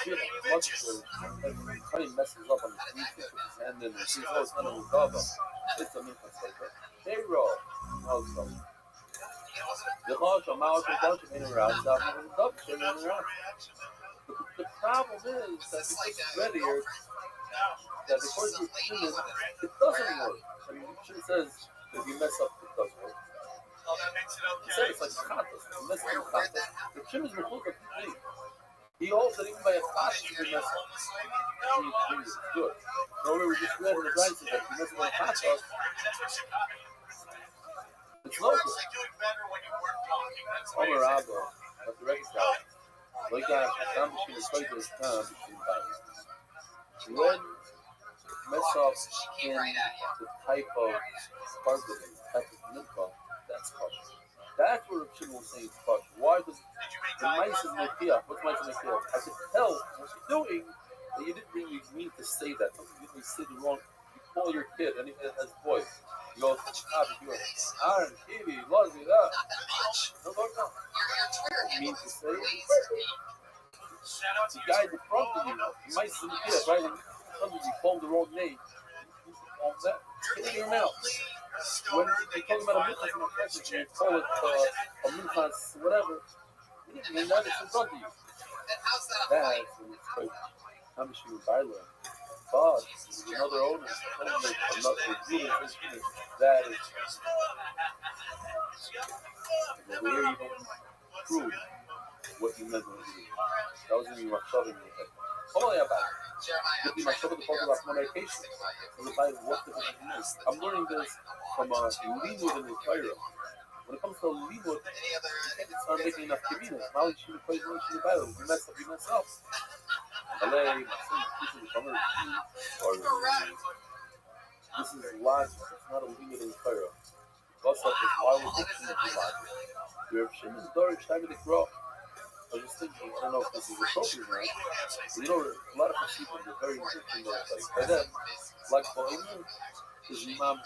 shit, multiple, honey messes up on the street, and then she's always kind of recover. It's a mitzvah. Payroll. Also. The problem is that it's just ready here that according to Shimon, it doesn't work. I mean, Shimon says if you mess up, it does work. He said it's like chatas. Unless it's chatas, the Shimon is mechulka completely. He holds that even by a chatas you can mess up. It's good. Remember we just read in the Bright that if you mess up on a chatas, it's no good. Omer Rabbi, but the reconcile. Like that, Hashem B'Shin is quite this time B'Shin B'Shin. When mess up in the type of carbonated, type of milk, that's kosher. That's what Rav Shimon was saying is kosher. Why does the mice is mechiach? What's mice is mechiach? I could tell what you're doing that you didn't really mean to say that. You didn't really say the wrong. You call your kid and he has voice. You go, you go, Aaron, Kiwi, Lozzie, that. No. You mean to say the guy in front of you, you might see the kid, right? And sometimes you call him the wrong name. You call that. Get in your mouth. When you're talking about a minchas in a question, you call it a minchas, whatever. You didn't mean that, it's in front of you. That's when it's crazy. I'm a shooting bylaw. But there's another owner, another dealer, that is. Over here, you don't prove what you meant when you did. That was in your machshava in your head. Only about it. Could be machshava to talk about medication. What does it mean? I'm learning this from a limud in the Torah. When it comes to limud, it's not making enough kivina. Now you should play one should buy it. You mess up. This is logic. It's not a limud in the Torah. What's up is why we're thinking of the logic. Your Shimon's daughter is having to grow. I was just thinking, I don't know if this is appropriate or not. You know, a lot of people are very interesting though. Like, by then, like Bohemian is Imam.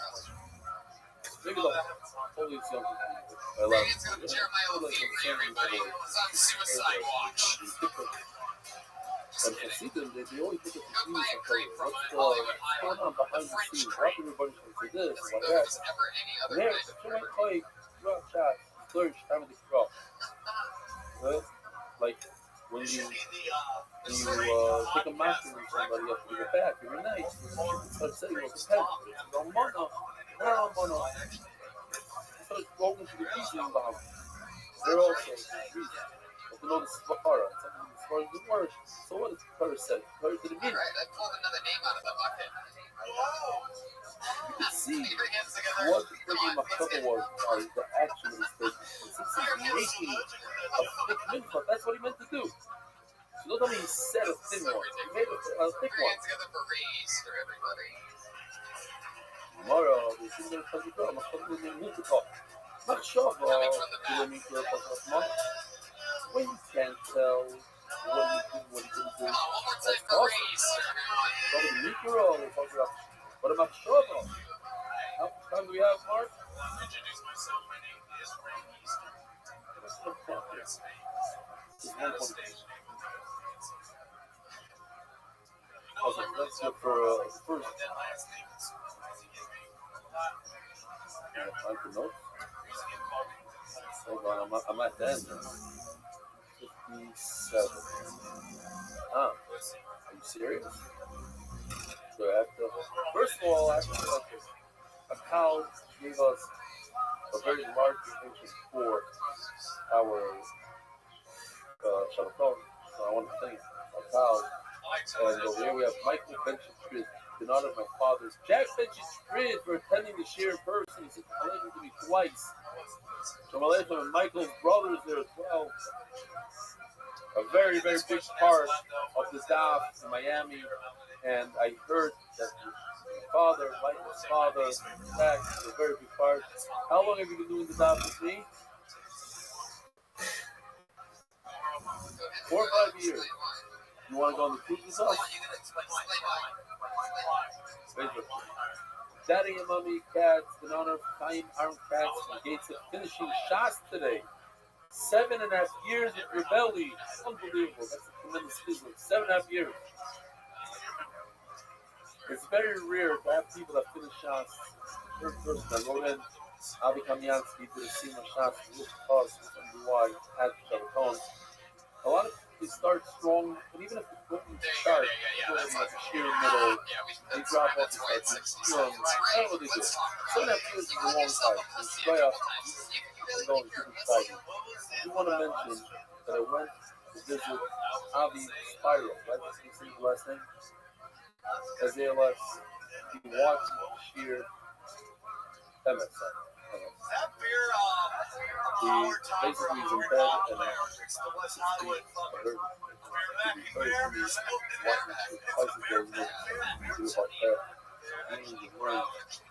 Maybe the whole young people. I love it. And Hasidim, they always think of the scenes and tell you what's going on behind the scenes. Why everybody say this, like that. And there, you might play throughout chat, flourish, having to grow. Right? Like when you take a master from somebody up to your back, you're nice. You start saying, well, depends. No mono. Start going to the reasoning behind it. They're also reasoning. But you know the svara, something the svara is the word. So what does the Torah say? The Torah didn't mean it. I pulled another name out of the bucket. You can see what the Torah machshava was by the action of his taking. Since he's making a thick mincha, that's what he meant to do. So don't tell me he said a thin one. He made a thick one. Tomorrow, we're going to talk about machshava in the mincha. Machshava, you don't need to talk about money. When you can't tell what you didn't do, that's awesome. Talk about the mikro, we'll talk about what about machshava? How much time do we have, Mark? Introduce myself. My name is Rabbi. Let's go for the first. Time for notes. Hold on, I'm at the end. 57. Are you serious? So I have to. First of all, I have to say like this. A cow gave us a very large donation for our Shabbaton. So I want to thank a cow. And over here we have Michael Benchit in honor of my father's Jack Benchit for attending the share in person. He said Shalom to me twice. Shalom and Michael's brothers there as well. A very, very big part of the daf in Miami. And I heard that my father, Michael's father, Jack is a very big part. How long have you been doing the daf with me? 4 or 5 years. You want to go on the cruise with us? Daddy and Mommy Cats, in honor of Chaim Aaron Cats from Gates of finishing Shas today. 7.5 years in your belly. Unbelievable. That's a tremendous business. 7.5 years. It's very rare to have people that finish Shas. First person that wrote in, Avi Kamyansky did a scene of Shas, which caused why at Shabbaton. A lot of people start strong, but even if the equipment start, like a sheer middle, they drop off the side. I don't know what they do. 7.5 years is a long time. It's right up. going to the study. I do want to mention that I went to visit Avi Spyro, right? That's his last name. ALS. He watched Sheer MS. He basically is in bed and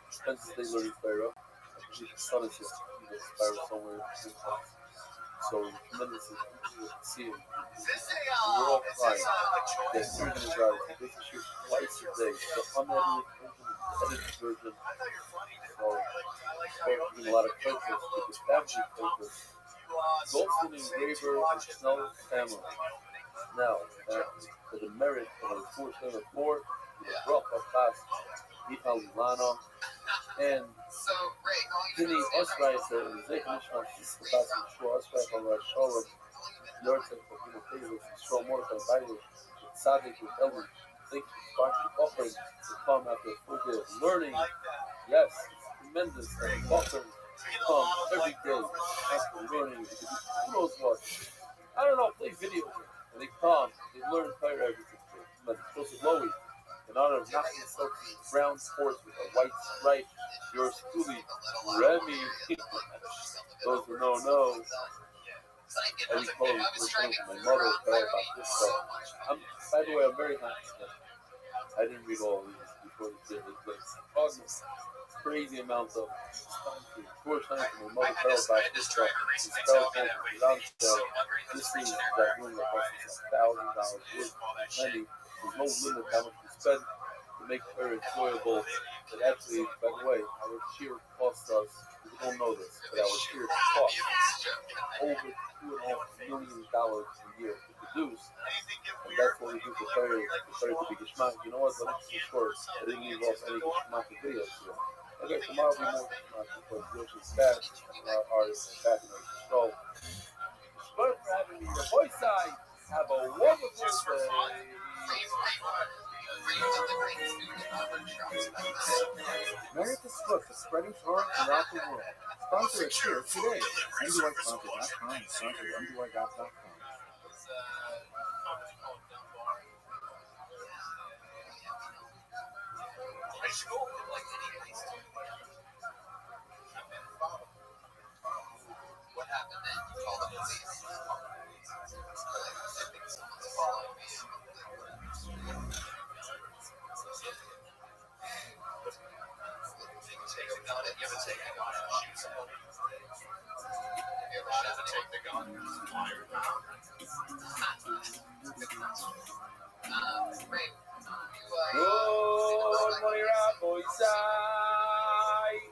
Spencer's Day learning Spyro. His son is here. He does Spyro somewhere. So tremendously to see him. We're all crying. They're tears in his eyes. He basically shoots twice a day. The unedited version, so doing a lot of purpose with his family purpose. Goldstein engraver and Snell family. Now, for the merit of the 474, the Bracha class, Michal Milano, and Penny Osreiser, and Zach Mishma, Sister Basim, Shua Osreiser, Allah Shalom, Yortzek, Pokino Taylor, Shua Mordechai Bailish, Sadik, with Ellen. Thank you for offering to come after a full day of learning. Yes, it's tremendous that the offering come every day after learning. Who knows what? I don't know, play video games. And they come, they learn Torah every day. But Joseph Lowy, in honor of Nachman Sotzi's brown sports with a white stripe, your schoolie, Rabbi. Those who know. I was told my mother about this stuff. By the way, I'm very happy that I didn't read all of these before the kid was like crazy amounts of four times my mother fell about this stuff. This fell over around this thing that room that costs $1,000 worth plenty. There's no limit how much we spend to make her enjoyable. But actually, by the way, our cheer cost us, we don't know this, but our cheer costs over $2.5 million a year to produce. And that's what we do for Torah to be Gishmak. You know what? Let me be short. I didn't leave off any Gishmak videos here. Okay, tomorrow we more Gishmak because Yosh is back. Our artist is back in the show. Good for having me. The voice side. Have a wonderful day. America's Book is spreading Torah throughout the world. Sponsor a share today. MDYsponsor.com and sponsor MDY.com. What happened then? You called the police. I think someone's following me. Take a gun. You ever take a gun and shoot someone? You ever have to take the gun? Great. Good morning, Rabbi side.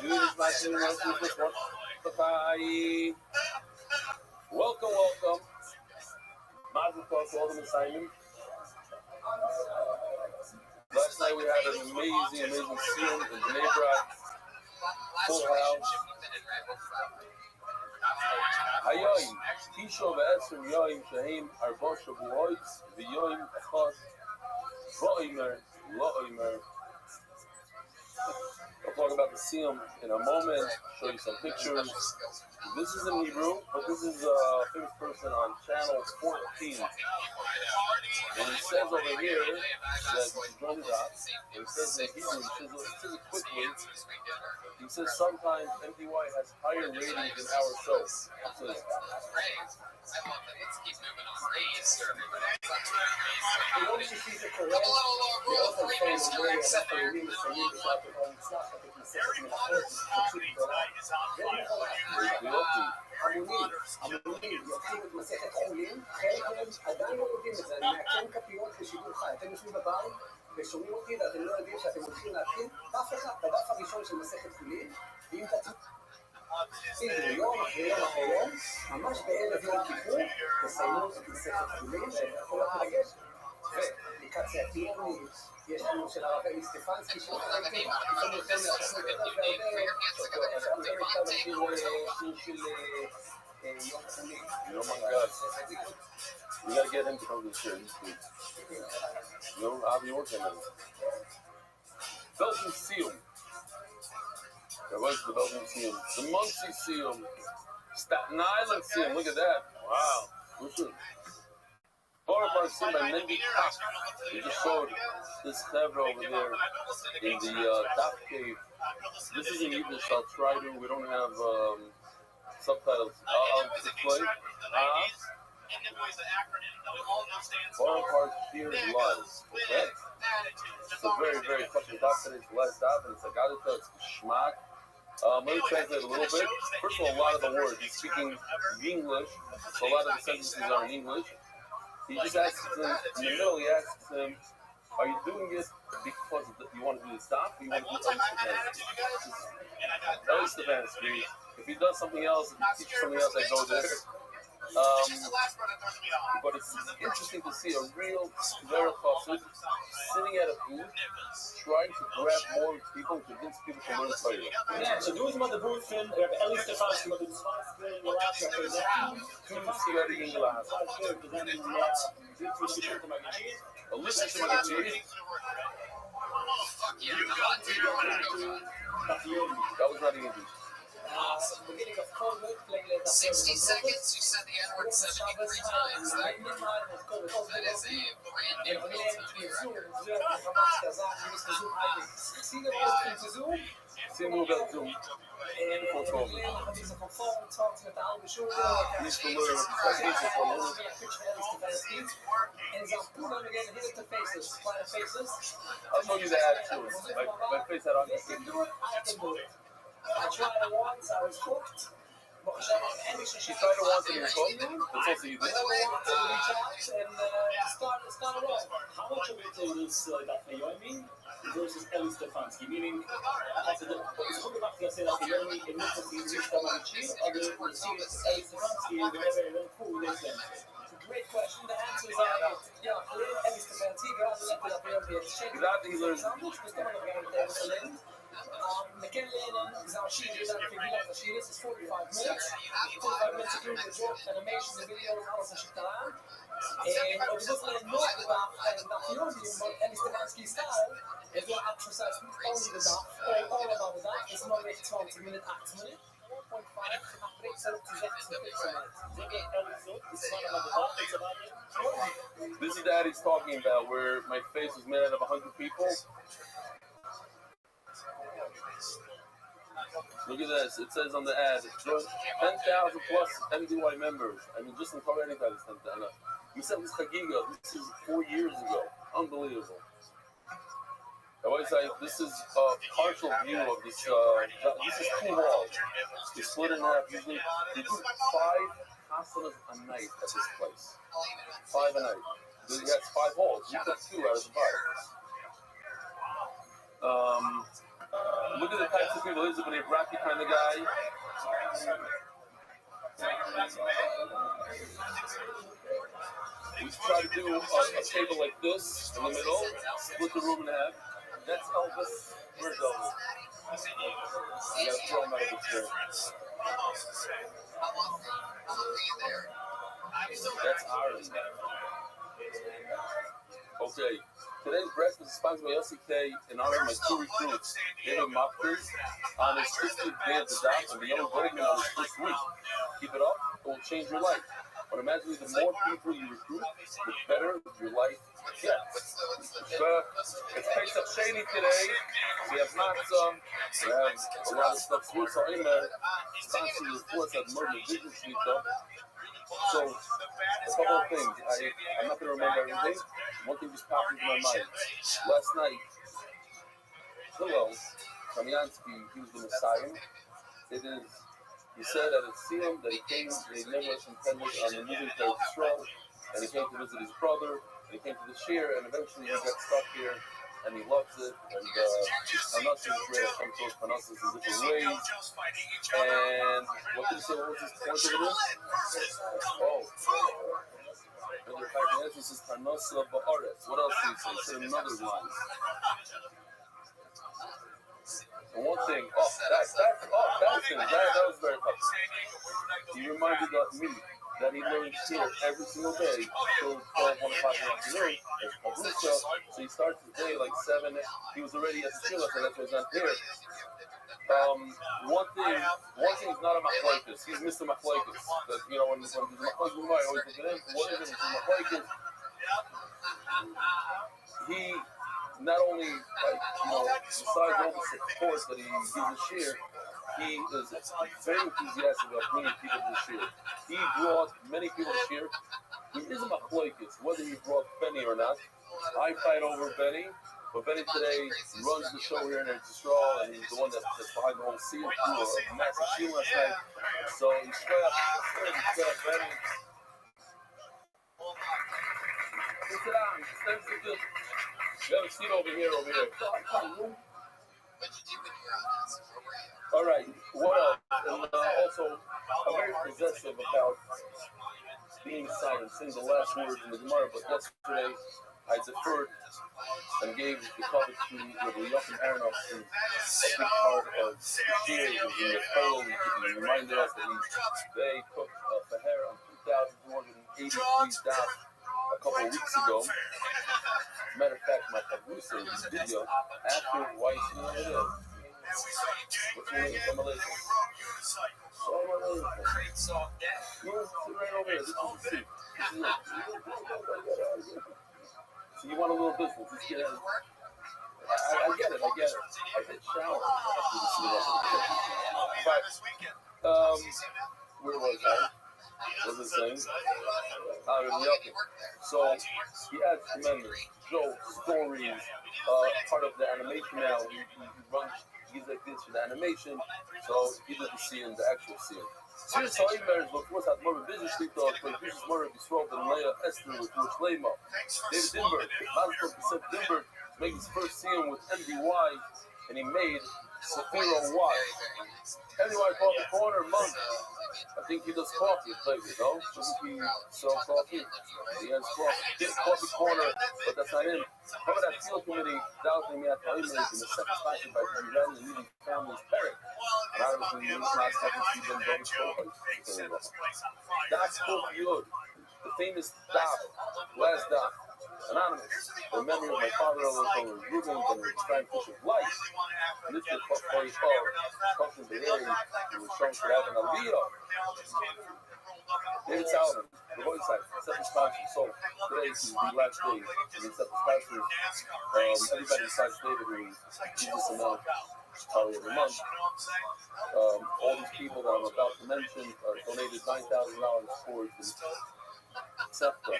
Dude, my students, welcome. Mazel tov to all the Messiahs. Last night we had an amazing scene in Bnei Brak. Full house. Hayoim, Tisha v'Esrim Yoim Shehem Arba Shavuot v'Yoim Echad V'Omer Lo'Omer. I'll talk about the Siyum in a moment, show you some pictures. This is in Hebrew, but this is a famous person on channel 14. And it says over here that he joined it up. And it says in Hebrew, it says it quickly. He says sometimes MDY has higher ratings than our show. So Let's keep moving on. Raise. Once you see the Quran, you also say the way that the Redeemer Sayyid is out there on the stuff that he says in the Quran. המונים, יוצאים את מסכת חולין, חלק מהם עדיין לא יודעים את זה, אני מעקן כפיות בשידור חי, אתם יושבים בבית ושומעים אותי ואתם לא יודעים שאתם הולכים להתחיל דף אחד, בדף הראשון של מסכת חולין, ואם תצאו יום אחרי יום, ממש בערב יום כיפור, תסיימו את מסכת חולין, והכל מתרגש, ולקראת ציאטיוני, יש לנו של הרבי סטפנסקי, יש לנו יותר מהתוכנית הזאת, והרבה, עכשיו אני מכתב השיר של יום חולין. oh my God. We gotta get him to come to the show. You know, Avi working on it. Belgian Seal. Where's the Belgian Museum? The Muncie Museum. Staten Island Museum. Look at that. Wow. What's it? Borough Park Museum by Mendy Koch. They just showed this chevra over there in the Daf Cave. This is in Yiddish. I'll try to. We don't have subtitles. I'll display. Borough Park Pier Live. Okay. It's a very, very fucking confident last stop, and it's like, it's schmack. Let me translate a little bit. First of all, a lot of the words, he's speaking English, so a lot of the sentences are in English. He just asks him, in the middle, he asks him, are you doing it because you want to do the stop, or you want to do Ellie Stefanski? If he does something else, if he teaches something else, I go there. But it's interesting to see a real Vera Chassid sitting at a booth, trying to grab more people and convince people to learn Torah. Ja, ze doen ze met de booth in. We hebben Ellie Stefanski met de zwaarste in de laatste gezegd. Toen sigaretten in gelaten. Olympische magazine. Dat was not even 60 seconds, you said the N-word 73 times. That is a brand new Zoom. For Tom. He's to learn I'll show you the ad too. My face had on the I tried it once, I was hooked. She tried it once and you were hooked? That's also you did. I wanted to reach out and start it off. How much of it is that Naomi versus Ellie Stefanski? Meaning, it's good enough to say that Naomi in this is the Manichi, or the Ellie Stefanski is very cool with them. It's a great question. The answers are, Ellie Stefanski, Exactly. McKinley is our sheet, is 45 minutes. 45 minutes to do the job, animation, the video, alles als je het aan. En ook dat alleen nooit gedaan en dat filmpje, maar Ellie Stefanski style is wel exercise niet only the dag, all about the dag. It's not like 20 minutes, 8 minutes. 4.5 breaks up to 16 This is that he's talking about, where my face was made out of 100 people. Look at this. It says on the ad, 10,000 plus MDY members. I mean, just in Torah, anytime it's 10,000. We said this Chagiga. This is 4 years ago. Unbelievable. I always say this is a partial view of this. This is 2 walls. They split in half. Usually, they do 5 hasanas a night at this place. 5 a night. He has 5 halls. You took 2 out of the 5. Look at the types of people. He's a Rabbi kind of guy. We try to do a table like this in the middle, split the room in half. That's Elvis. Where's Elvis? You gotta throw him out of the chair. That's Aaron. Okay. Today's breakfast is sponsored by LCK in honor of my 2 recruits, David Mopkins on his 50th day at the dock and the young Goldman on his first week. Keep it up, it will change your life. But imagine the more people you recruit, the better your life gets. It's Pesach Sheni today. We have matzah. We have a lot of stuff. Fruits are in there. Sponsored the reports at Murder Vision Shmita. So, a couple of things. I'm not going to remember everything. One thing just popped into my mind. Last night, Hillel Kamiansky, he was the Messiah. He said at a Siyum that he came, they never intended on the moving to Israel, and he came to visit his brother, and he came to the Shir, and eventually he got stuck here, and he loves it, and his Panasas is great, some sort of Panasas in different ways. And what did he say? What was his point over this? Oh. And their Paganese is Panasa Ba'aretz. What else did he say? He said another line. And one thing, that was very popular. He reminded me that he learns here every single day till 12, 1 o'clock in the afternoon as Pavlucha. So he starts his day like 7. He was already at the Shila, so that's why he's not here. One thing's not a machlokes. He's Mr. Machlokes. That when there's a machlokes, I always look at him. What is it? Machlokes. He not only besides all the support that he gives a share, he is very enthusiastic about bringing people to the share. He brought many people to share. He is a machlokes, whether he brought Benny or not. I fight over Benny. But Benny today runs the show here in Israel, and he's the one that's behind the whole scene. He threw a massive scene last night. So he's got Benny. Sit down. You have a seat over here. All right. What else? And also, I'm very possessive about being silent, saying the last words in the Gemara, but yesterday I deferred and gave the cover to the Yochim Aronoff, who a big part of the year was in the Poland. He reminded us that they cooked a Fahera on 2,283 daf a couple of weeks ago. Matter of fact, my Pablusa in this video, after Weiss, what it is. What's your name? Samalation. You sit right over here. This is the seat. So you want a little distance. Just get in. I get it. I did shower after the scene. But, where was I? What was I saying? So, he adds tremendous jokes, stories, part of the animation now. He's like this for the animation. So, he did the scene, the actual scene. Serious Ha'imers, of course, had more business street talk, but this is more of his role than Leah Esther with Lema. David Dimberg, Malcolm Dimberg, made his first scene with MDY, and he made Safiro Y. MDY called the corner month. I think he does coffee, maybe, no? Doesn't he sell coffee? He has coffee. He has coffee corner, but that's not him. How about that field committee doubting me at Ha'imers in the second station by the Iran and leading families Perek? And I was in the last second season, David Stolberg. That's Kofi Yud, the famous Daf, last Daf, anonymous, in memory of my father-in-law, Ruben, and the trying fish of life. And this is Kofi Yud, Kofi Yud, who was shown to have an Aliyah. David Salomon, the voice site, set the sponsors. So today is the last day, and we set the sponsors. Everybody besides David who gives this amount, probably every month. All these people that I'm about to mention donated $9,000 for the SEPTA.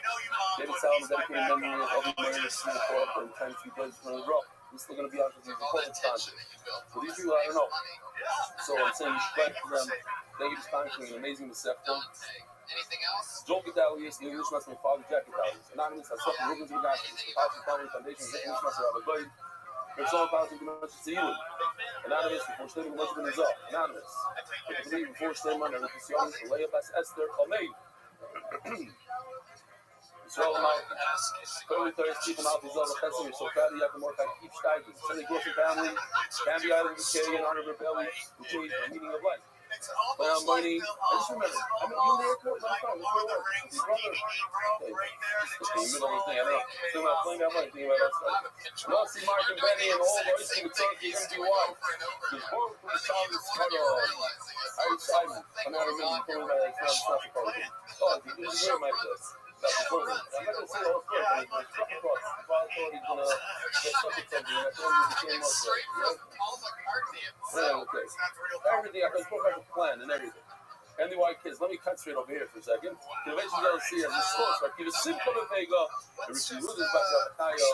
David Salomon dedicated memory of Obi Murray Singapore for the time 3 days from the rock. He's still going to be out for the important sponsor. So these people, I don't know. So I'm saying respect to them. Thank you for sponsoring an amazing SEPTA. Joel Gedalius, the English Master, my father, Jack Gedalius. Anonymous, I suffer Rubens Regastas, the Passion Family Foundation, the English Master, Rabbi Goy. Person Thousand Dimensions to you. Anonymous, before statement, what's been resolved. Anonymous. Before statement, and Rufus Leah Bas Esther, Omeid. Israel Mountain. Clearly, thirsty, keep them out, these other festivals. You're so proud you have to more kind of keep steiging. Send the Grocery family, Canby Island, Cascadia, and Honor Rebelli, who changed the meaning of life. But I'm money. I just remember, I mean, you in the airport? No, his brother. Okay. In the middle of the thing, I don't know. Still not playing that much, thinking about that stuff. Nancy, Mark, and Benny, and all the racing with Turkey, MDY. There's more from the Charles Scott, Irish Simon. I mean, I remember talking about that stuff. Oh, he didn't hear my place. That's the program. I'm not going to say the whole story, but it's stuck across. I thought he's going to get stuck with something, and I told him he became up there. Yeah, okay. Everything, I can talk about the plan and everything. MDY kids, let me cut straight over here for a second. The eventually going to see as a source, like, he was simple to Vega, and Richie Rudis back to Akaya,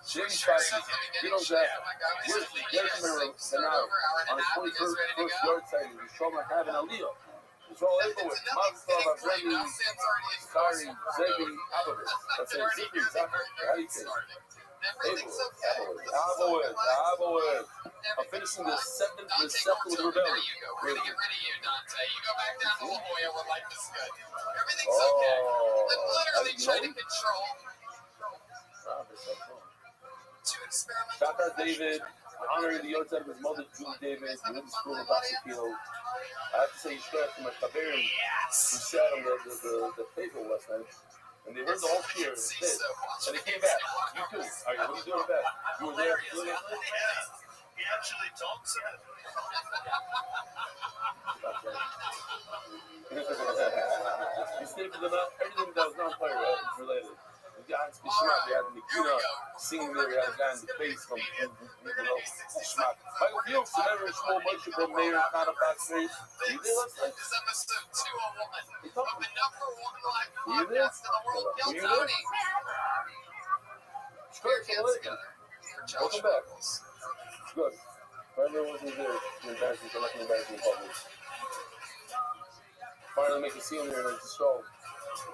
James Spicy, Dino Jack, where's Mirror, and now, on his 21st yard side, he's showing like having Aliyah. It's all everywhere. Mazda, Rabbi, Kari, Zebi, Abba. That's it. Zippy, Zachar. How do you say it? Abba. I'm finishing the seventh with the rebellion. Ready to get rid of you, Dante. You go back down to Old Boy over like this good. Everything's okay. I'm literally trying to control. Shout out David, honoring the yard of his mother, Julie David, who went to school in Basakino. I have to say, you straight up to my Kaberim, who sat on the table last night, and they heard the whole cheer, and they stayed. And they came back. You too. All right, what are you doing back? You were there. He actually talks about it. You sleep with everything that was non-player related. The guy in Schmack, we had the Nikina singing there, we had a guy in the face from Schmack. Michael Fields, Senator Shmuel, Moshe Ben Meir, Kana Backstage. You there last night? This is episode 201 You of the #1 live you there? podcast in the world. Kill You there? Tony. Put your hands Welcome together for Josh back. Nichols. Good. Finally wasn't there. You're embarrassing, so I'm not embarrassing in public. Finally make a scene here and it's a show.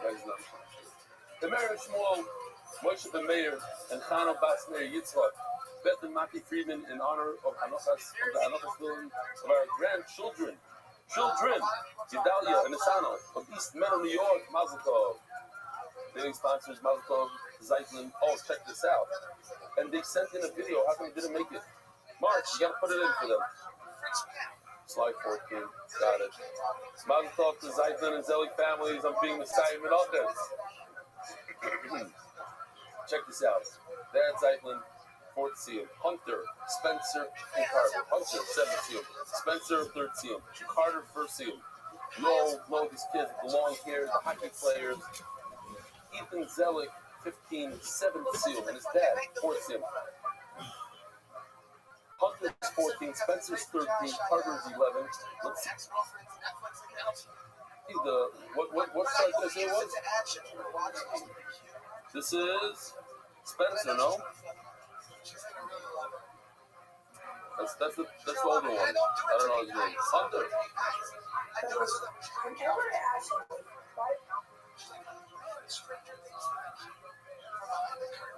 That is not. The Mayor of Shmuel, Moshe Ben Meir, and Chano Bas Meir Yitzchak, Beth and Maki Friedman in honor of the Anochas Villain of our grandchildren. Children, Gedalia and Asano of East Meadow, New York, Mazel Tov. Dating sponsors, Mazel Tov, Zeitlin. Oh, check this out. And they sent in a video. How come they didn't make it? Mark, you gotta put it in for them. Slide 14. Got it. Mazel Tov to Zeitlin and Zelig families on being Messiah Menachem. Check this out. Dad Zeitlin, 4th seal. Hunter, Spencer, and Carter. Hunter, 7th seal. Spencer, 3rd seal. Carter, 1st seal. No, these kids, the long hair, the hockey players. Ethan Zelig, 15, 7th seal. And his dad, 4th seal. Hunter's 14, Spencer's 13, Carter's 11. Let's see. What side this here was? This is Spencer, no? That's the older one. I don't know his name. Hunter.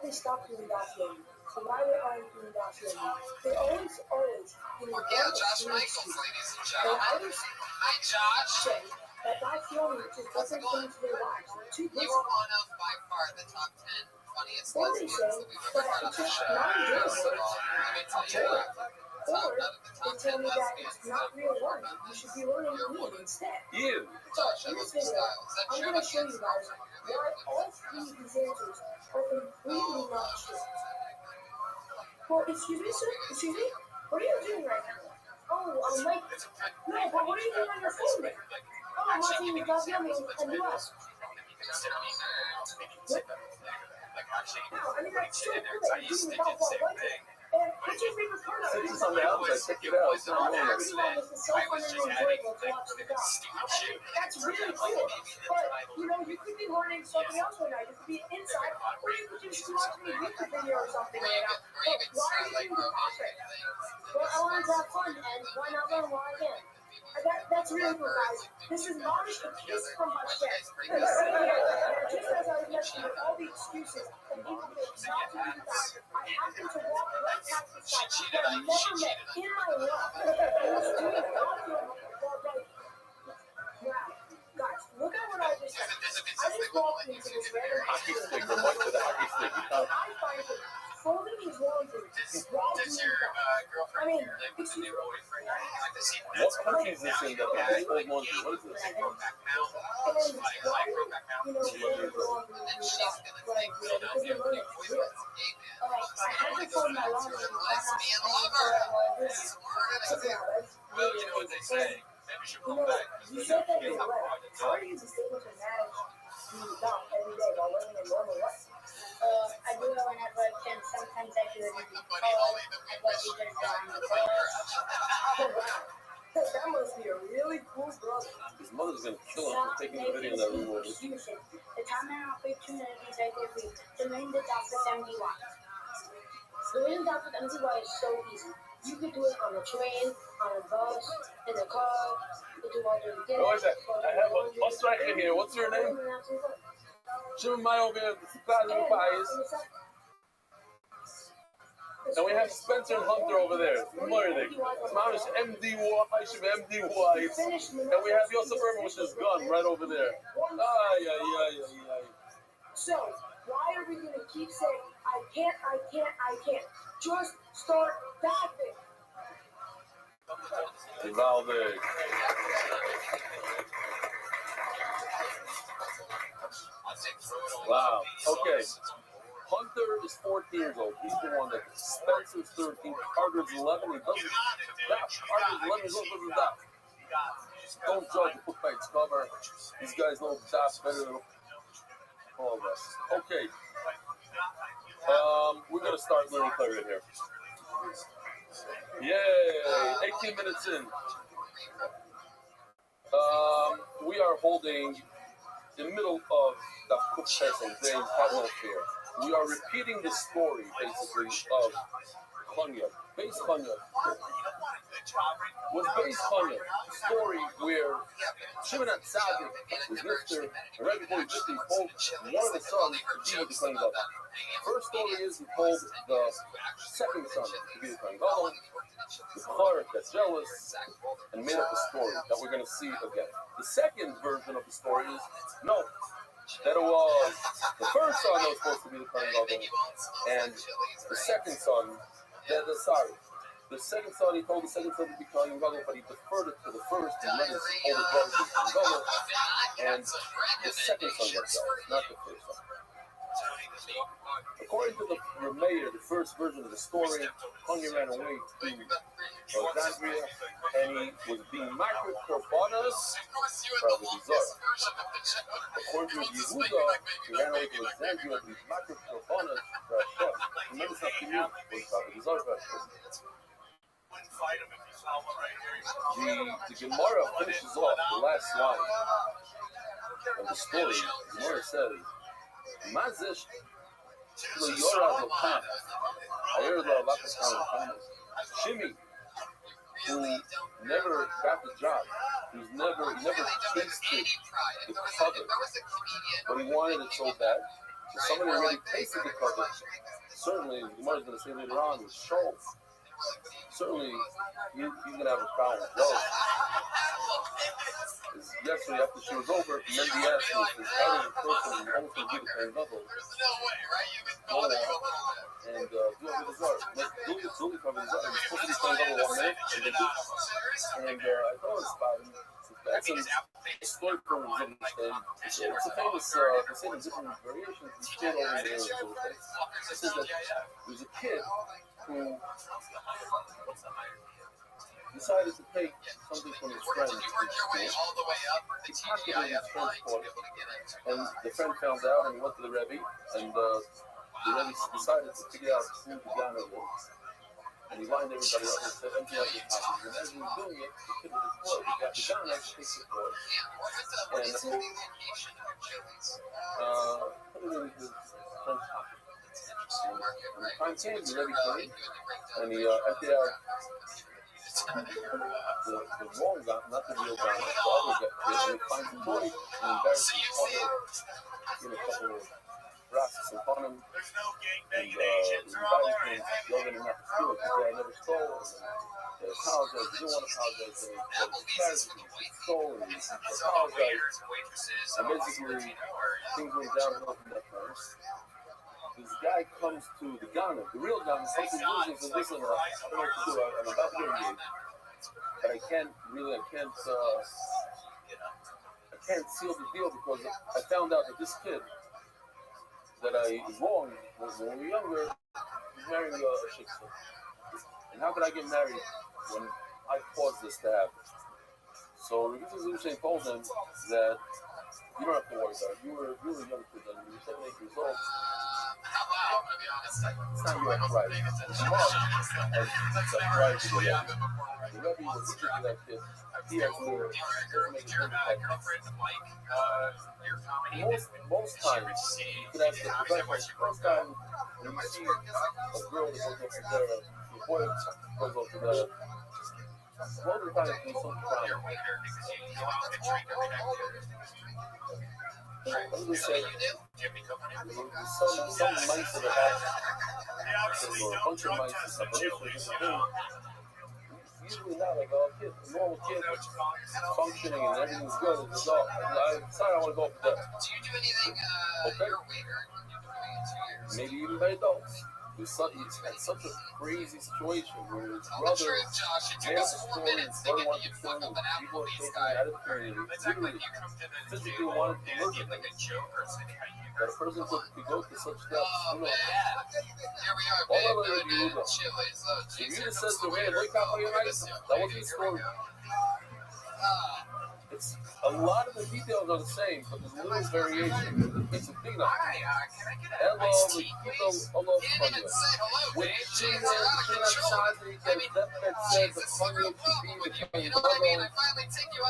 They stopped doing that game. So why they aren't doing that game? They always Yeah, Josh Michaels, ladies and gentlemen. Hi, Josh. say that that's the only just doesn't come to their lives. Too You are one of, by far, the top 10 funniest Or they lesbians say that we've ever had on that the it's show. just not real First of all, let me tell you that. Or None of the they top tell 10 me that lesbians it's not real learning. You should be learning You're me one. instead. You. Josh, I In love this your video, style. Is that I'm true? going to show you guys why all three of these answers are completely not true. Well, excuse me, sir? Excuse me? What are you doing right now? Oh, Mike. No, but what are you doing on your phone there? Oh, I'm watching the goddamn and you ask. What? No, I mean, that's so cool that you're doing without that right. And what's your favorite part of it? Since it's on the outside, check it out. It's not I on was just so fun and enjoyable to watch the dog. That's really cool. But, you could be learning something else right now. You could be inside, or you could just be watching a YouTube video or something right now. But why are you doing the topic? Well, I wanted to have fun, and why not learn while I can? That's really cool, guys. This is not a kiss from my chest. You see here, just as I was mentioning all the excuses that people make not to do that, I happen to walk right past the site that I've never met in my life. And was doing audio while writing. Wow. Guys, look at what I just said. I just walked into this random hockey hospital. stick. The mic with the hockey stick. And I find him folding his laundry while doing that. I mean, excuse me. What country is this in that they hold laundry? What is this? And why, folding the laundry and stuff, because you're learning to do it. I had to fold my laundry and Lesbian lover. check it out, that's really you said that you're right. How are you just able to manage the job every day while living a normal life? I do it whenever I can. Sometimes I do it in the car. I go to the garage. Oh, wow. That must be a really cool brother. His mother's gonna kill him for taking the video in that room over. The time and opportunities I give you to learn the job with MDY. Learning the job with MDY is so easy. You could do it on a train, on a bus, in a car. You could do all the beginning. What is that? I have a bus striker here. What's your name? Jim Mayo over here. And we have Spencer and Hunter over there. Murder. Smamish MDY. I should be MDY. And we have Yosef Urban with his gun right over there. So, why are we going to keep saying, I can't? Just start diving. Valde. Wow. Okay. Hunter is 14 years old. He's the one that Spencer's 13. Carter's 11. He doesn't stop. Carter's 11 years old. Doesn't stop. Don't judge a book by its cover. These guys know that better than all of us. Okay. We're gonna start learning clarinet here. Yay! 18 minutes in. We are holding in the middle of the Kuf Pesach, James had no fear. We are repeating the story, basically, of Chanya. Beis Chanya was Beis Chanya, a story where Shimon HaTzadik was Mr. and right before he told one of the sons to be the Kohen Gadol. First story is he told the second son to be the Kohen Gadol. The Clark got jealous and made up a story that we're going to see again. The second version of the story is no, that it was the first son that was supposed to be the Kohen Gadol, and the second son, the second son, he told the second son to be Kohen Gadol, but he deferred it to the first and let his older brother be Kohen Gadol, and the second son got jealous, not the first son. According to the Rabbi, the first version of the story, Chanya ran away to Alexandria, and he was being marketed for Korbanos Rabbi Bizarre. According to Yehuda, he ran away to Alexandria and was marketed for Korbanos Rabbi. Remember something new was Rabbi Bizarre. The Gemara finishes off the last line of the story. The Gemara says, Mazish Yora Lokan. I heard about Shimi, who never got the job, he never tasted the cover, but he wanted it so bad. So somebody already tasted the cover. Certainly, the Gemara is going to say later on, with Shol. Certainly, he's going to have a problem with those. Yesterday, after she was over, and then the asked me, is how does a person almost going to be the Kohen Gadol? And do it with his heart. Do it from his heart. He's supposed to be Kohen Gadol 1 minute, and they do. And I thought it was about him. That's a story from him. It's a famous, they say in different variations, he's still over there. It says that there's a kid who decided to take something from his friend in school. He pocketed his friend's coat, and the friend found out, and he went to the Rabbi, and the Rabbi decided to figure out who the gunner was. And he lined everybody up and said, empty out your pockets. And as he was doing it, the kid with his toy, he got the gunner, takes the toy, and put it in his friend's pocket. And the time came, the Rabbi came, and he emptied out the wrong gun, not the real gun, the other gun, and he finds the toy, and embarrassed him, in a couple of rocks upon him, and the body came, loving him not to steal it, because I never stole, and they apologized, they didn't want to apologize, and he stole, and he apologized, and basically, things went downhill from that point. This guy comes to the Ghana, the real Ghana, comes to the and says, listen, I don't know what to do, I'm about to get engaged, but I can't seal the deal because I found out that this kid that I was wrong was when we were younger, he's marrying a shiksa. And how could I get married when I caused this to happen? So Rabbi Zushin told him that you don't have to worry about it. You were a young kid then, you were 7, 8 years old. It's not your pride. It's mom has a pride to the Rebbe. The Rebbe was teaching to that kid. He has to make it very most times, you could ask the professional, most time when you see a girl that goes up to there, a boy goes up to there, most of the time there's some crime. What do they say? Some mice that have a bunch of mice in separation. Usually not like a kid, a normal kid functioning and everything's good. It's all, I decided I want to go up there. Do you do anything okay. Maybe even by adults. It's had such a crazy situation where his brother made up a story, his brother wanted to kill him, and people were taking it out of the community, literally physically wanted to murder him. that a person could go to such steps. Oh, You know, man. Here we are, all babe, I doing know is Chili's. if you just says to me, wake up on your night, that was his story. It's a lot of the details are the same, but there's a little variation. It's a big number. Hello, hello, With Chile, that said the Konya should be the Konya brother.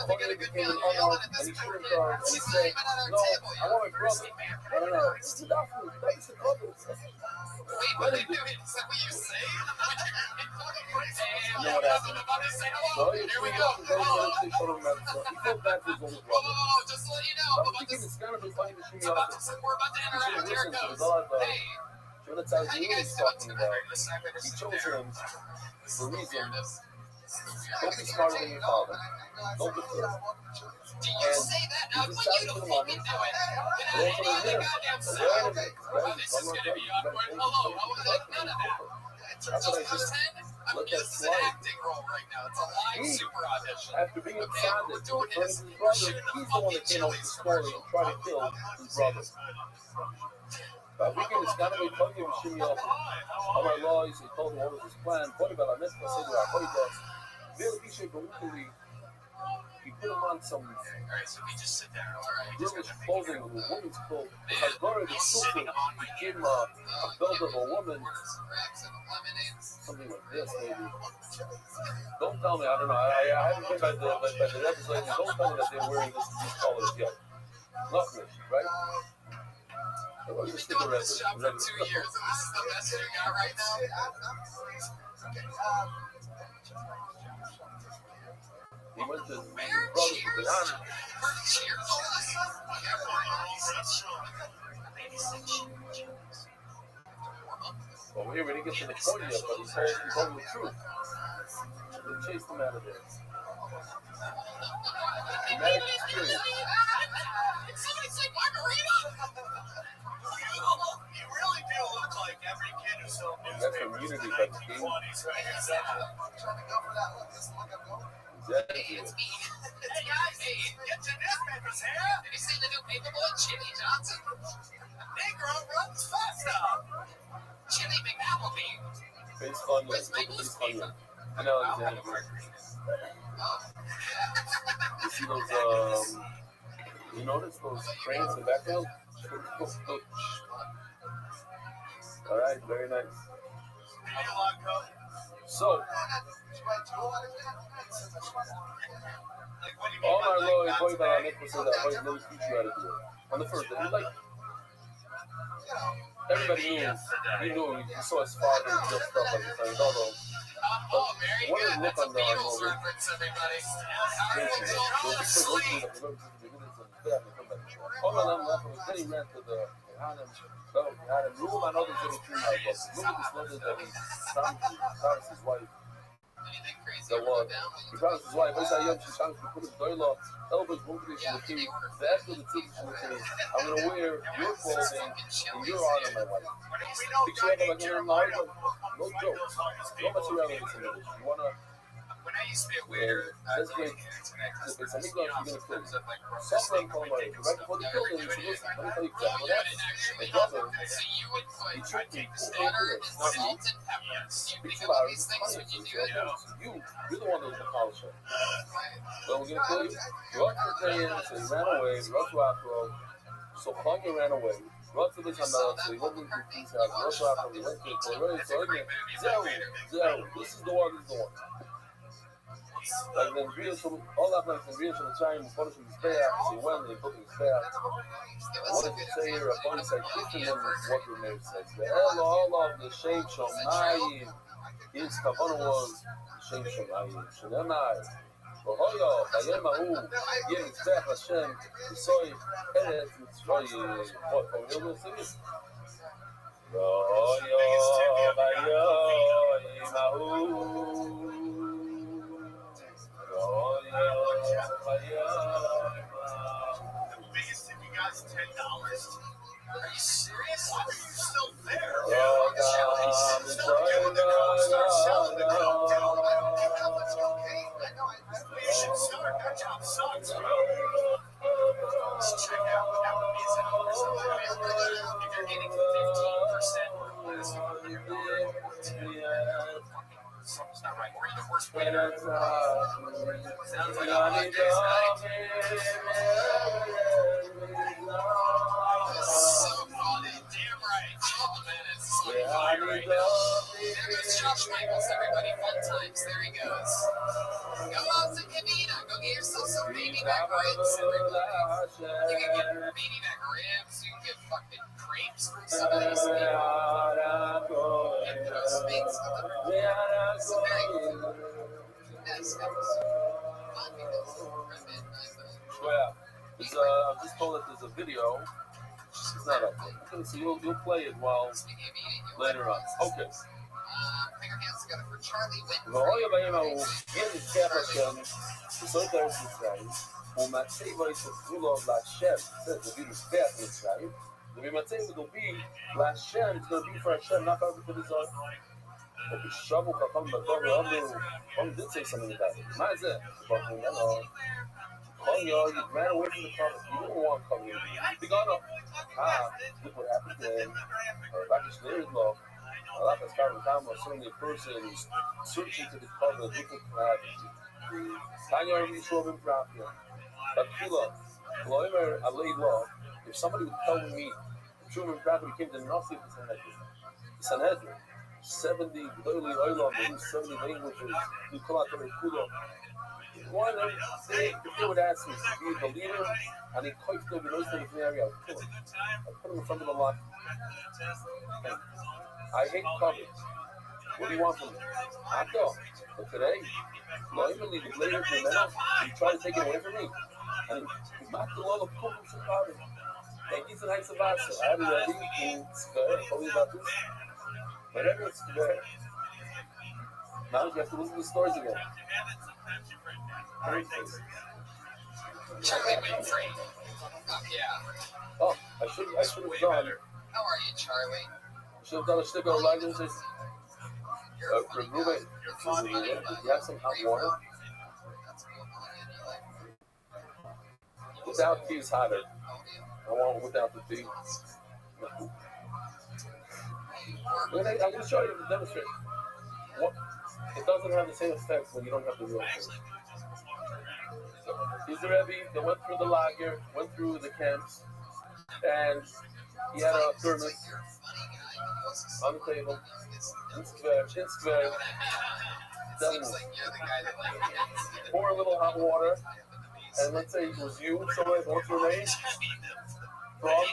Konya became an honor, and he should have gone, and he said, no, I want my brother. No, this is not food. That's the brother. Wait, what they do? Is that what you say? You know what happened? So here we go. He felt bad for his older brother. Just to let you know, So I'm thinking it's kind of been funny to see me off. we're about to interact. Here it goes. Hey, Jonathan how you Zuni guys is doing talking tonight? about. He chose him for a reason. Don't be smarter than your father. Don't be fool. Do you say that? Now, what you don't fucking do it. Get out of here, goddamn self. Oh, this is gonna be awkward. Hello, I would like none of that. That's what I just I'm let that just an slide. acting role right now. It's a live super audition. After being Okay, inside what we're it, doing in front is of his we're brother, shooting a he's the one fucking that came up with Chili's the story and tried to kill his brother. But weekend is gonna be talking with Shimmy off. All my lawyers, he told me what was his plan. What about I missed my city? I thought he was very appreciate the weekly. He put him on some Alright, so we just sit there. Alright, British clothing with a woman's clothes. I buried the super. He gave him a belt of a woman. Something like this, maybe. Don't tell me, I don't know. I haven't been by the episode. Don't tell me that they're wearing these colors yet. Not me, right? We've been doing this job for 2 years, and this is the best you got right now? He went to his brother's banana. Well, we didn't get to the point yet, but he told him the truth. They chased him out of there. Dramatic experience. Somebody say margarita! You really do look like every kid who's so new. That's community, but the game. Exactly. Hey, it's me. Hey guys, hey, get your newspapers here. Have you seen the new paperboy, Jimmy Johnson? Negro runs faster. Jimmy McApplebean. Face Funyun. I know Alexander. You see those, you notice those cranes in the background? Alright, very nice. So, all my lawyers, boy, but I make said that, boy, let me teach you how to do it. On the first day, like, everybody knew, he saw his father and just stuff like this. Although, Oh, very what good. is That's look a on the Beatles reference, everybody. all of them left was getting ran to the room and others getting through my book. Look at this letter that he promised his wife. Anything crazy That was, he promised his wife, she changed to put his doila, elbows, one condition with me. After the teaching with me, I'm going to wear your clothing in your honor, my wife. Picture of like in my life, no jokes. No much around in this image. You want to. When I used to be a waiter, That's great. It's a big you're going to kill. Suffering from like, right before the killing, let me tell you exactly what happened. My brother, so you would put he tricked me. butter and salt and pepper. You Big think two about hours, these things when you do it. you're the one that was the college show. So we're going to kill you. You're up for praying, so he ran away, Russ Afro. So Kanye ran away. Russ to the time out, so he went into the peace house. Russ Afro, he went to the toilet. So again, zero. This is the one, Like then all that like the from the time before his back, so he went and he put his back. What did he say here? A bunch like different than what the name says. The all of the shame Shomayim. His kavana was shame Shomayim. Shenamai. Hoyo, Bayemahu, Yin Tzvech Hashem, Soy, Eretz, Mitzrayim. What, are we going to sing it? Hoyo, Bayemahu. The biggest tip you got is $10. Are you serious? Why are you still there? Start selling the coke. You should start. That job sucks. Just check out Applebee's hours. Sounds like a hot day's night. This is so funny. Damn right. 12 minutes. This is looking fire right now. There goes Josh Michaels, everybody. Fun times. There he goes. Go out to Kavita. Go get yourself some baby back ribs, everybody. You can get baby back ribs. You can get fucking crepes from some of these people. And those things delivered. This is very cool. Yes, that was fun because Well, I'm just told that there's a video. It's not up there. Okay, so you'll play it while later on. Okay. put your hands together for Charlie Whitten. והאוי הבאים ההוגים נזכח השם, בסוד ארץ מצרים, ומצא ויספרו לו להשם, זה be נזכח מצרים, וממצא it'll be להשם, it's going to be for Hashem, not for his own. But the shovel come the Tom did say something about it. Not that, but you ran away from the prophet. You didn't want to come here. You got up. Look what happened to him. Rabbi Shneir's law. A lot of time was certainly a person who's searching to discover the different commodities. Tanya Yisroel Prophet. Akila. Gloimer Alei law. If somebody would tell me the Truman Prophet came to Nasi of the Sanhedrin. 70 literally oilam, 70 languages. You call out the Kulo. One of them, if they would ask me to be the leader, and he quite good in those things in the area, I'd kill him. I'd put him in front of the lot. I hate coverage. What do you want from me? I don't. But today, not even leave the later for a minute, you try to take it away from me. And he's not the law of Kukum Shikari. And he's an Haisavasa. I had it ready in Square. I told you about this. Whenever it's Square. Now you have to listen to the stories again. Charlie Winfrey. Yeah. Oh, I should have done. How are you, Charlie? I should have done a stick of languages. Remove it. You have some hot water. Without tea is hotter. I want it without the tea. I'm going to show you the demonstration. It doesn't have the same effect when you don't have the real food. He's the Rabbi that went through the lager, went through the camps, and he had a thermos on the table. Pour a little hot water, and let's say it was you, someone what's your name? From?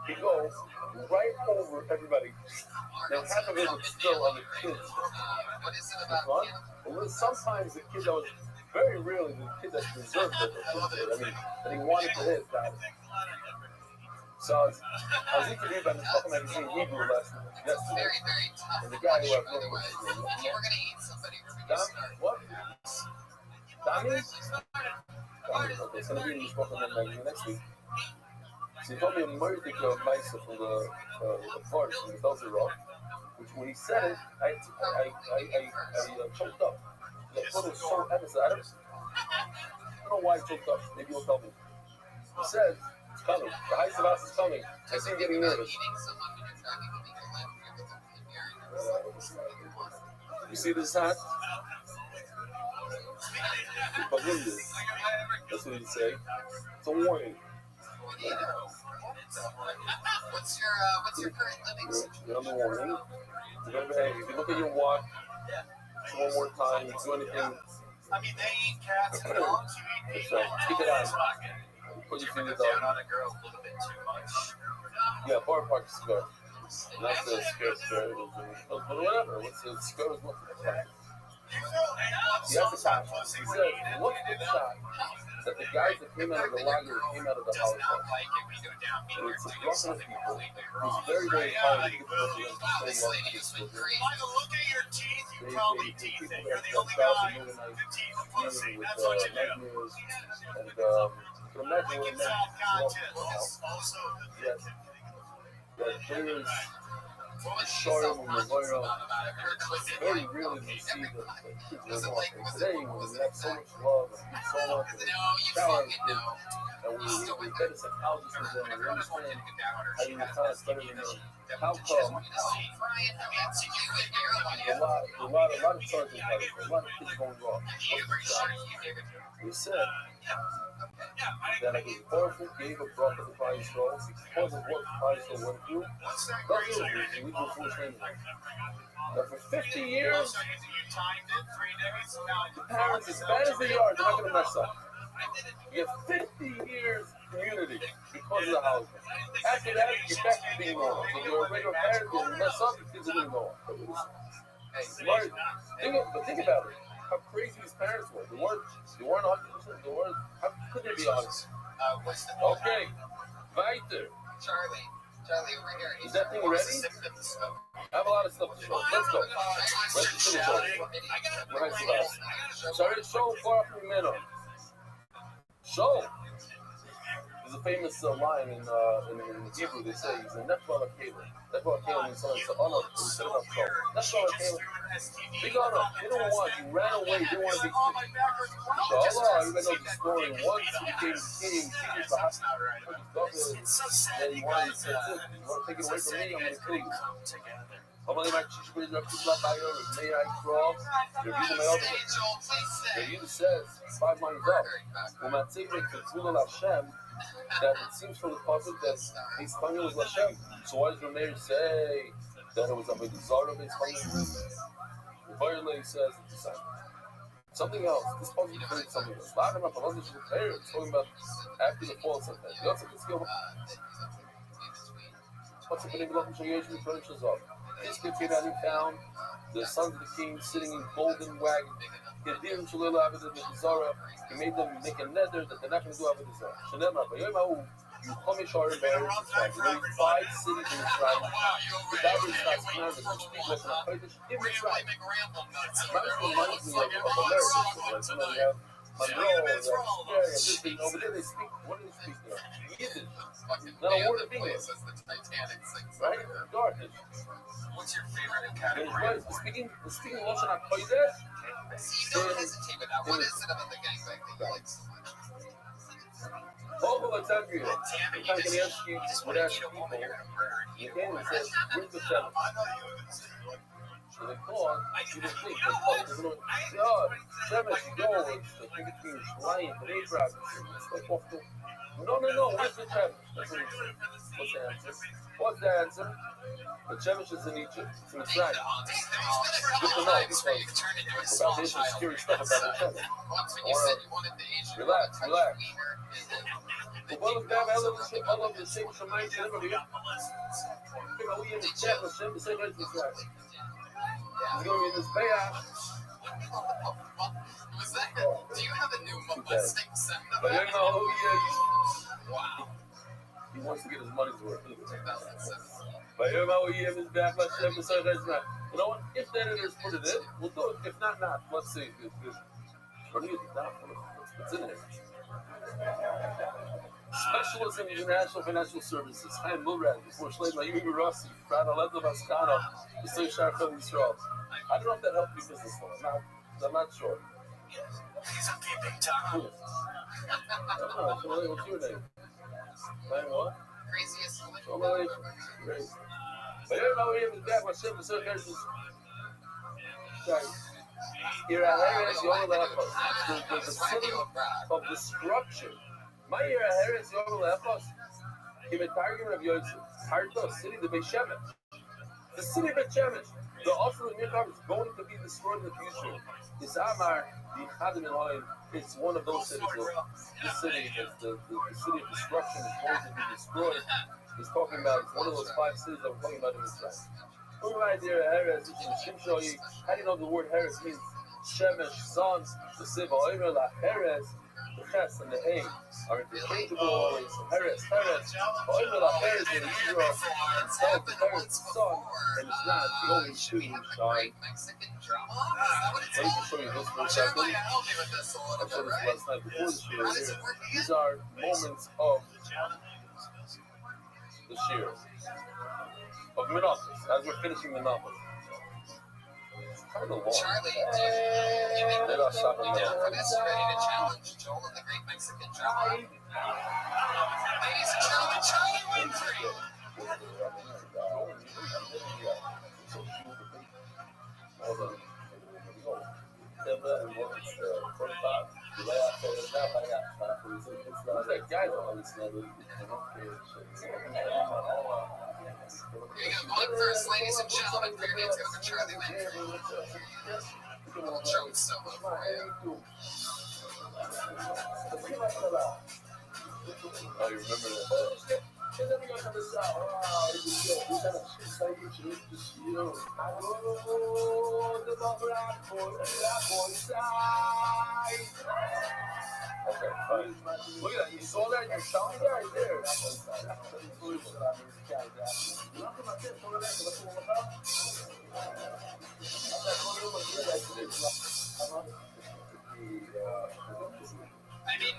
He goes right over everybody. Now half of it was still on the kids. But sometimes the kid that was very rarely the kid that deserved it. And he wanted to hit that. So I was interviewed by the fucking magazine Hebrew yesterday. Very, very tough. And the guy who By the way, if you were going to eat somebody, what? Dami? Okay, it's going to be in this fucking magazine next week. So he told me a murder of Maisa from the force, from the Belzer Rock, which when he said it, I choked up. The photo was so episodic. I don't know why I choked up. Maybe you'll tell me. He said, it's coming. The Heist of Us is coming. I see him getting nervous. You see this hat? That's what he'd say. It's a warning. What's your current living situation? You're on the warning. Hey, if you look at your watch one more time, you do anything. I mean, they eat cats and dogs. You eat keep it on. Put your fingers down on a girl a little bit too much. Yeah, bar park is square. Not the square. But whatever. What's the square is what's the fact. He has a shot. He said, what's the shot? That the guys that came out of the lager came out of the house. And it's a blessing of people who's very, very hard to get the This lady is great. By the look at your teeth, you probably teeth it. You're the only guy with teeth of pussy. That's what you do. And you can imagine what it meant. Also, Yes. That there is Sharm and Magoira. Very rarely do you see the kids live off. And today, when we have so much love and so much and shower and we get a psychologist with them and we understand how you kind of better than them. How come? There's a lot of charges out there, a lot of kids going wrong. We said that it was powerful, gave a drop of the Prime Show because of what Prime Show went through. We do full training. Now for 50 years, the parents, as bad as they are, they're not going to mess up. You have 50 years community because of the housing. After that, you're back to being normal. So you're a regular parent, you mess up, your kids are going to go on. Think about it. How crazy these parents were. They weren't 100%. How could they be honest? Okay, weiter. Charlie, over here. Is that thing ready? I have a lot of stuff to show. Let's go. Let's finish up. Sorry, show far from Meno. Show. There's a famous line in Hebrew. They say he's a Nefla Kela. Nefla Kela means someone to honor instead of show. Nefla Kela. Big honor. They don't want you. Ran away. They didn't want to be king. Inshallah, everybody knows the story. Once he became king, he was the and he wanted to say, you want to take it away from me? I'm going to kill you. I'm going to make you may I crawl. Your Yehuda says, 5 lines up. That it seems from the prophet that his tongue was Hashem. So why does Rabbi say that it was a Zara of his tongue? The Lady says it's the same. Something else. This prophet is doing something else. It's talking about after the fall of something. What's the name of the This kid came out and found the sons of the king sitting in golden wagon. He made them make a nether that they're not going to do Avodah Zarah. You come in Shar and Bear, 5 cities in Israel. The David is not commanded to speak what's in the Kodesh. Give me Israel. Reminds me of America. You know, you have Monroe, over there they speak, what do they speak there? Yiddish. Not a word of English. Right? Garbage. What's your favorite category? Speaking Lashon HaKodesh. Don't hesitate with that. What is it about the gangbang that you like so much? Paul Alexandria, I'm going to ask you what ask people. The game says, where's the seventh? So they call, you just think, God, seventh, you go, it's the thing between Shlayim and Abraham. No, where's the seventh? That's what he said. What's the answer? The Shemesh is in Egypt, it's in Israel. Good to know, because about this is scary stuff about the Shemesh. Relax. The one of them, all of the same Shemayim, never be up. We in the chat with Shem, the same as Israel. He's going to be in this bayah. Do you have a new Mustang 7? But you know who he is. Wow. He wants to get his money's worth. But you know he is back. Let's Shem, the same as Israel. You know what? If the editors put it in, we'll do it. If not. Let's see. What's in it? Specialist in International Financial Services. I am Murad, before Shleim Mayumi Rossi, Prada Leto Vascano, the Soy Sharfel Yisrael. I don't know if that helped you business one. I'm not sure. Please keep talking. What's your name? Name what? Craziest Great. But everybody is back with Shem, the Soy Sharfel. Here at Harris, you only left us. The city of destruction. My year ahead is Yom Lefos. Give a target of Yosef. Tarto, city of Beit Shemesh. The city of Beit Shemesh. The offer of Mirkab is going to be destroyed in the future. This Amar, the Chadim in Oil, it's one of those cities. This city, the city of destruction, is going to be destroyed. He's talking about, it's one of those 5 cities that we're talking about in Israel. Who right there, Heres, how do you know the word Heres means Shemesh, sun, the Siva, Oimer, La Heres, the Ches and the Hay are interchangeable always. Heres, Oimer, La Heres in Israel, and South, the Heres, sun, and it's not the only two shine. Let me just show you this for a second. I showed this last night before the Shir here. These are moments of the Shir. Of Menachos, as we're finishing Menachos. It's kind of long. Charlie, do you think They're not stopping you're down there. for this? You ready to challenge Joel in the Great Mexican Drama? Ladies and gentlemen, Charlie Winfrey. Here you go, going first, ladies and gentlemen, for your name's going to Charlie Winfrey. Little Joe solo for you. Oh, you remember that? Okay, fine. Look at that. You saw that? You're shouting that right there. I mean,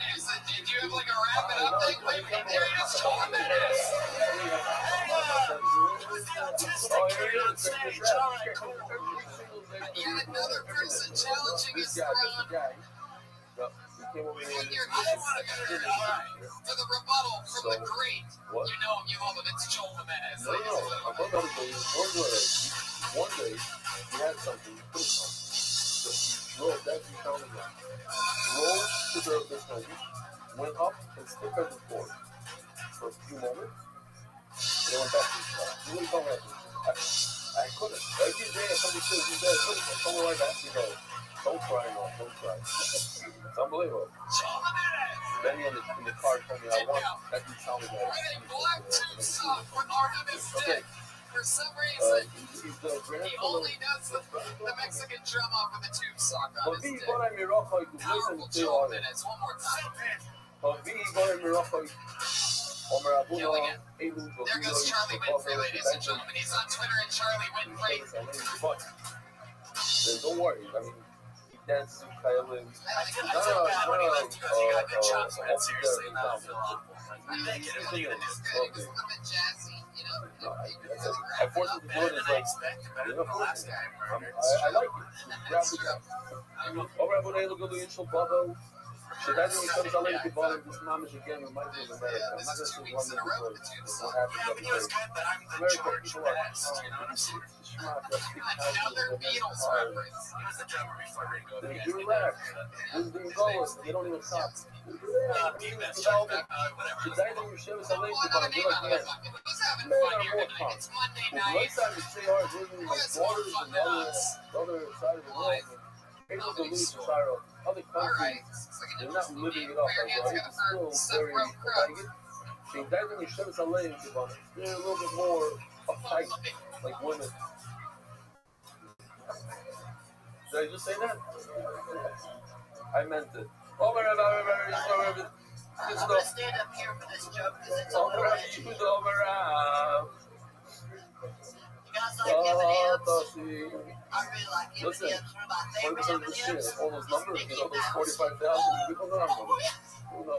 do you have like a wrap it up thing? Wait, there it is, Joel Jimenez. Yet another person challenging his throne. And you're here for the rebuttal from the great. What? You know him, you love him. It's Joel Jimenez. No. I'm about to tell you one day, he had something. He put it on. So he drove that to town again. Drove to this country, went up and stood at the port for a few moments, and then went back to his car. He wouldn't come back. I couldn't. Every day somebody says he's there, I couldn't come right back. You know, don't try, no, don't try. It's unbelievable. Then in the car told me I want that you tell me that. Wearing black tube sock with Artemis Okay. Dick. For some reason, He's the he only does the Mexican drum off with a tube sock on his dick. Powerful Joel Jimenez, one more time. Killing it. There goes Charlie Winfrey, ladies and gentlemen. He's on Twitter at Charlie Winfrey. Then don't worry. I mean, he dances with Kyle Lynn. I like it. He got good chops, man. Seriously, not Phil Awful. I like it. He was good. He was a little bit jazzy, you know. I forced him to do it. It's like, you know, I like it. Grab the guy. Over at Bodega, go to Inshal Bubba. So that's when we come to LA to bother this mamish again. We might do in America. I'm not going to say one minute because what happens up there. America, people are Another Beatles reference. they do rap. They go. They don't even stop. It's Monday night. Other countries, they're not living it up. It's still very they're a little bit more uptight, like women. Did I just say that? I meant it. I'm gonna stand up here for this joke because it's over. You guys like M&M's? I really like M&M's. Listen, One of my favorite 100% of the shit, M&M's. all those numbers, you know, those 45,000, people know I'm going to.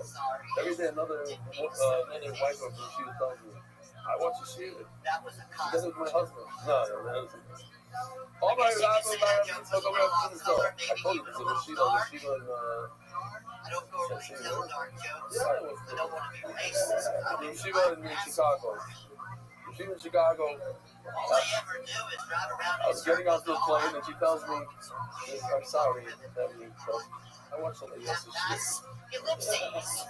Sorry. Every day another wife of she was telling me, I want to see it. That was a She does it constant. with my husband. No. Oh my God, I told you this, it was Sheila and, I don't normally tell dark jokes. yeah, it was I don't want to be racist. Sheila in Chicago. She was in Chicago. All I ever do is drive around. I was getting off the plane and she tells me, I'm sorry, but I watched somebody else's shit. Ellipses. I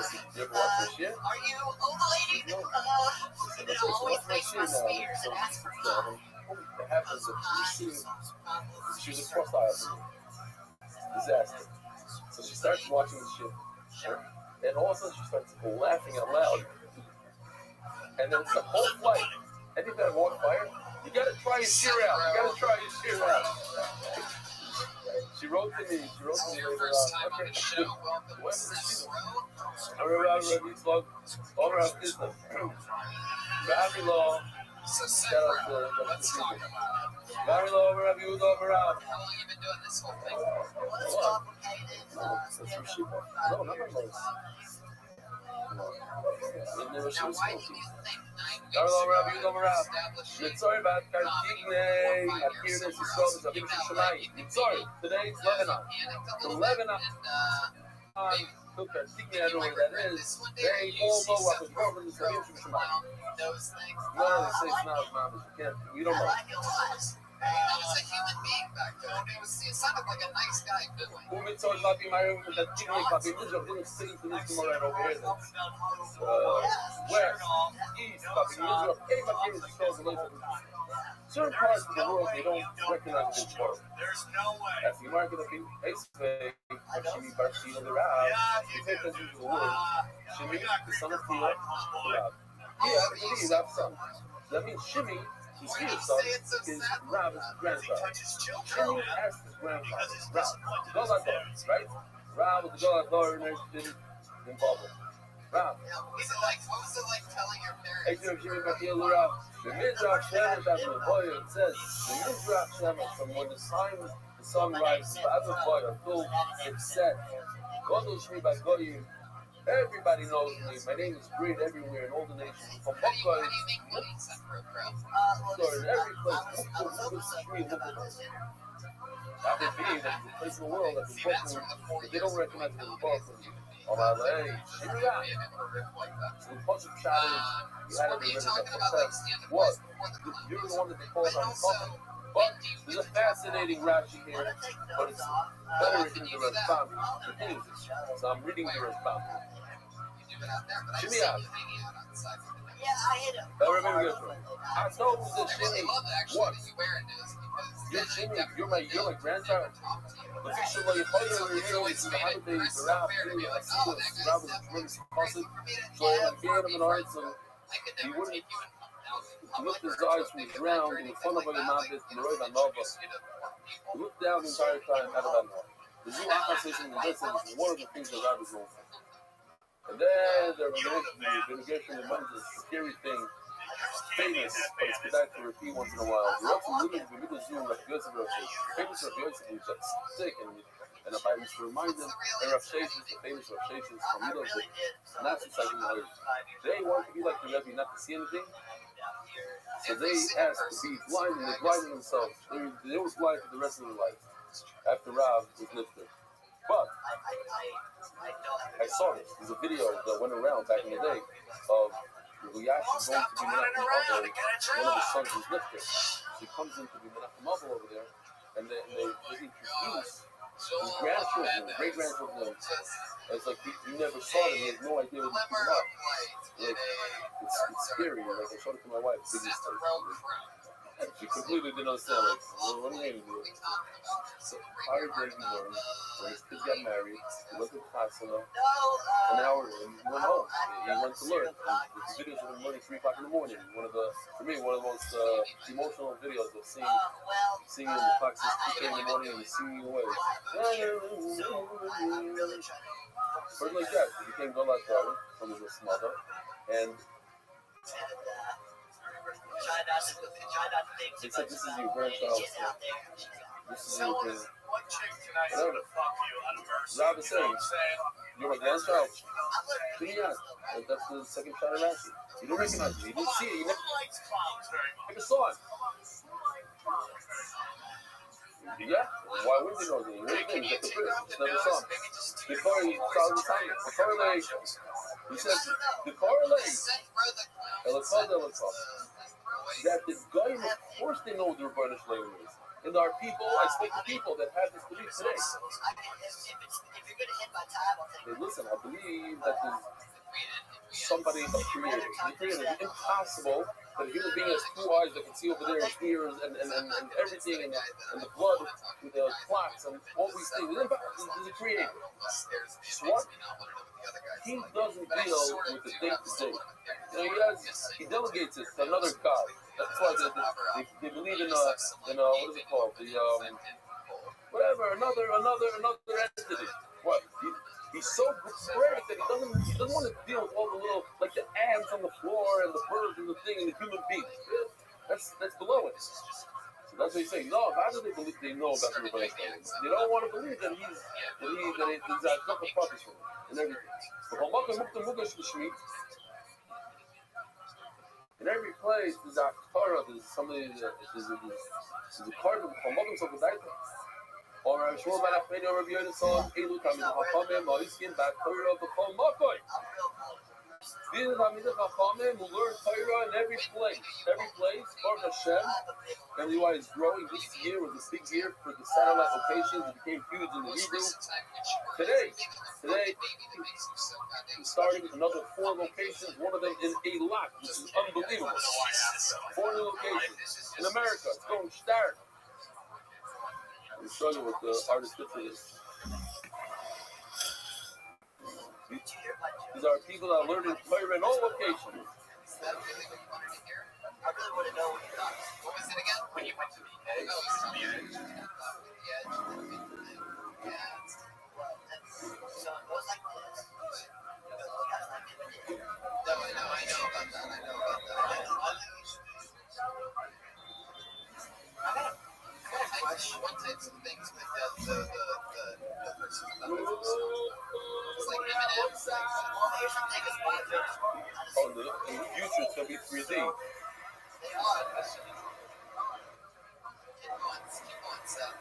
said, you ever watch this shit? Are you ovulating? Then I'll always make my smears and ask for fun. It happens that she was across the aisle from me. Disaster. So she starts watching this shit. And all of a sudden she starts laughing out loud. And then the whole flight, anytime I walk by her, you gotta try your shit out. She wrote to me later on. Okay, good. When did she know? I remember Rabbi Vlog, over at Disney. Rabbi Law, shout out to Let's talk about it. Rabbi Law, Rabbi Udo, Rabbi. How long you been doing this whole thing? Well, it's complicated. That's where she was. No, not my most. Hello, Rabbi, you know, Rabbi. Mitzvah about Kartikne, Akirnes, Yisrael, Zavim Shemai. Mitzvah. Today it's Lebanon. From Lebanon on to Kartikne, I don't know where that is. They all know what was wrong with the Zavim Shemai. No, they say it's not Mamish. You can't. We don't know. He was a human being back then. He sounded like a nice guy doing. Who mitzvah is not being married with that Tikne, Rabbi Mizrach didn't sing to this tomorrow right over here. That's west, east, Rabbi Mizrach came up here and stole the list. Certain parts of the world they don't recognize the Torah. As the market of basically, Shimi Bar Shila the Rab, he takes us into the word. Shimi, the son of Tila, the Rab. Yeah, he is that son. That means Shimi. His real son is Rab's grandfather. Shimi asked his grandfather, Rab, Golador, right? Rab was the Golador in Babel. Rab. What was it like telling your parents? The Midrash Shemesh as the boy, it says, the Midrash Shemesh, from when the sun rises, as a boy, until it's set. Godel Shmi by Goyim. Everybody knows me. My name is great everywhere in all the nations. From Buckeye, in every place. After being that the place in the world that is Brooklyn, but they don't recognize it as Brooklyn. On LA, Shimmy out. So the bunch of challenge, you had to be ready to protest. What? You're the one that they called on the coffin. But there's a fascinating Rashi here, but it's better in the Rabbi. So I'm reading the Rabbi. Shimmy out. I remember this one. I told you that Shimmy, what? You're Shimmy, you're my grandchild. The picture of your father, you know, it's the holidays, the Rab, I see this. Rab was tremendous concept. So I gave him an answer. He wouldn't. He looked his eyes from the ground in front of a Yamabit, Meroiv and Nova. He looked down the entire time out of that one. The Zoo Achas in the listen is one of the things that Rab is known for. And then the relegation of money is a scary thing. Famous, but it's good to repeat once in a while. We're also living in the middle Zoom like Yosef Rav Sheshes. Famous Rav Yosef who got sick, and I used to remind them, and Rav Sheshes, the famous Rav Sheshes from Middle of the Nazi side in the earth. They wanted to be like the Rebbe, not to see anything. So they asked to be blind, and they blinded themselves. They were blind for the rest of their life after Rav was lifted. But I saw this. There's a video that went around back in the day of Rabbi Yashi going to be Menachem Abel. One of his sons was lifted. So he comes in to be Menachem Abel over there, and they introduce his grandchildren, great-grandchildren. It's like he never saw them. He has no idea what he's doing. Like, it's scary. Like, I showed it to my wife. She completely didn't understand. Like, what do you mean? So, prior day he learned, when his kids got married, he went to Passover, an hour in, he went home. He went to learn. And the videos of him learning 3 o'clock in the morning. For me, one of the most emotional videos of seeing him in the clock since 2 in the morning and singing away. Something like that. He became Golat daughter from his mother. And he said, this is your grandchild. This is your grandchild. Whatever. Rob is saying, you're my grandchild. And that's the second child of Rashi. You don't recognize him. You didn't see it. You never saw it. Yeah? Why wouldn't you know him? You didn't get the first. You just never saw him. The correlation. He says, the correlation. That the guy, of course, they know the Rabbinic language. And there are people, I speak to people that have this belief today. Hey, listen, I believe that there's somebody, a creator. The creator is impossible that a human being has 2 eyes that can see over there, and ears, and everything, and the blood, with the clocks, and all these things. He's a creator. So what? He doesn't deal with the day-to-day. He delegates it to another God. That's why they believe in what is it called? Another entity. What? He's so great that he doesn't want to deal with all the little, like the ants on the floor and the birds and the thing and the human being. That's below it. So that's what he's saying. No, how do they believe they know about the Rabbi Shalom? They don't want to believe that he's a prophet and everything. In every place there's a Torah, there's somebody there's a card of Chamakim so Gedaita. Or Shmuel ben Achmeni or Rabbi Yonason, Elu Tamid Chachamim, Ma'iskin Bat Torah B'Chol Makoy. These are Tamid Chachamim who learn Torah in every place. Baruch Hashem. And why is growing this year was a big year for the satellite locations. It became huge in the Hebrew. Today, we're starting another 4 locations, one of them in Eilat, which is unbelievable. 4 new locations. In America, it's going to start. We struggle with the hardest fit for this. These are people that are learning Torah in all locations. I really want to know what you thought. What was it again? When you went to the edge? Oh, the edge. Yeah. So it goes like this. No, I know about that. I got a question. One type of things with the person about it. It's like M&M's. Well, here's the thing. Oh, in the future, it's going to be 3D. Keep on, Seth.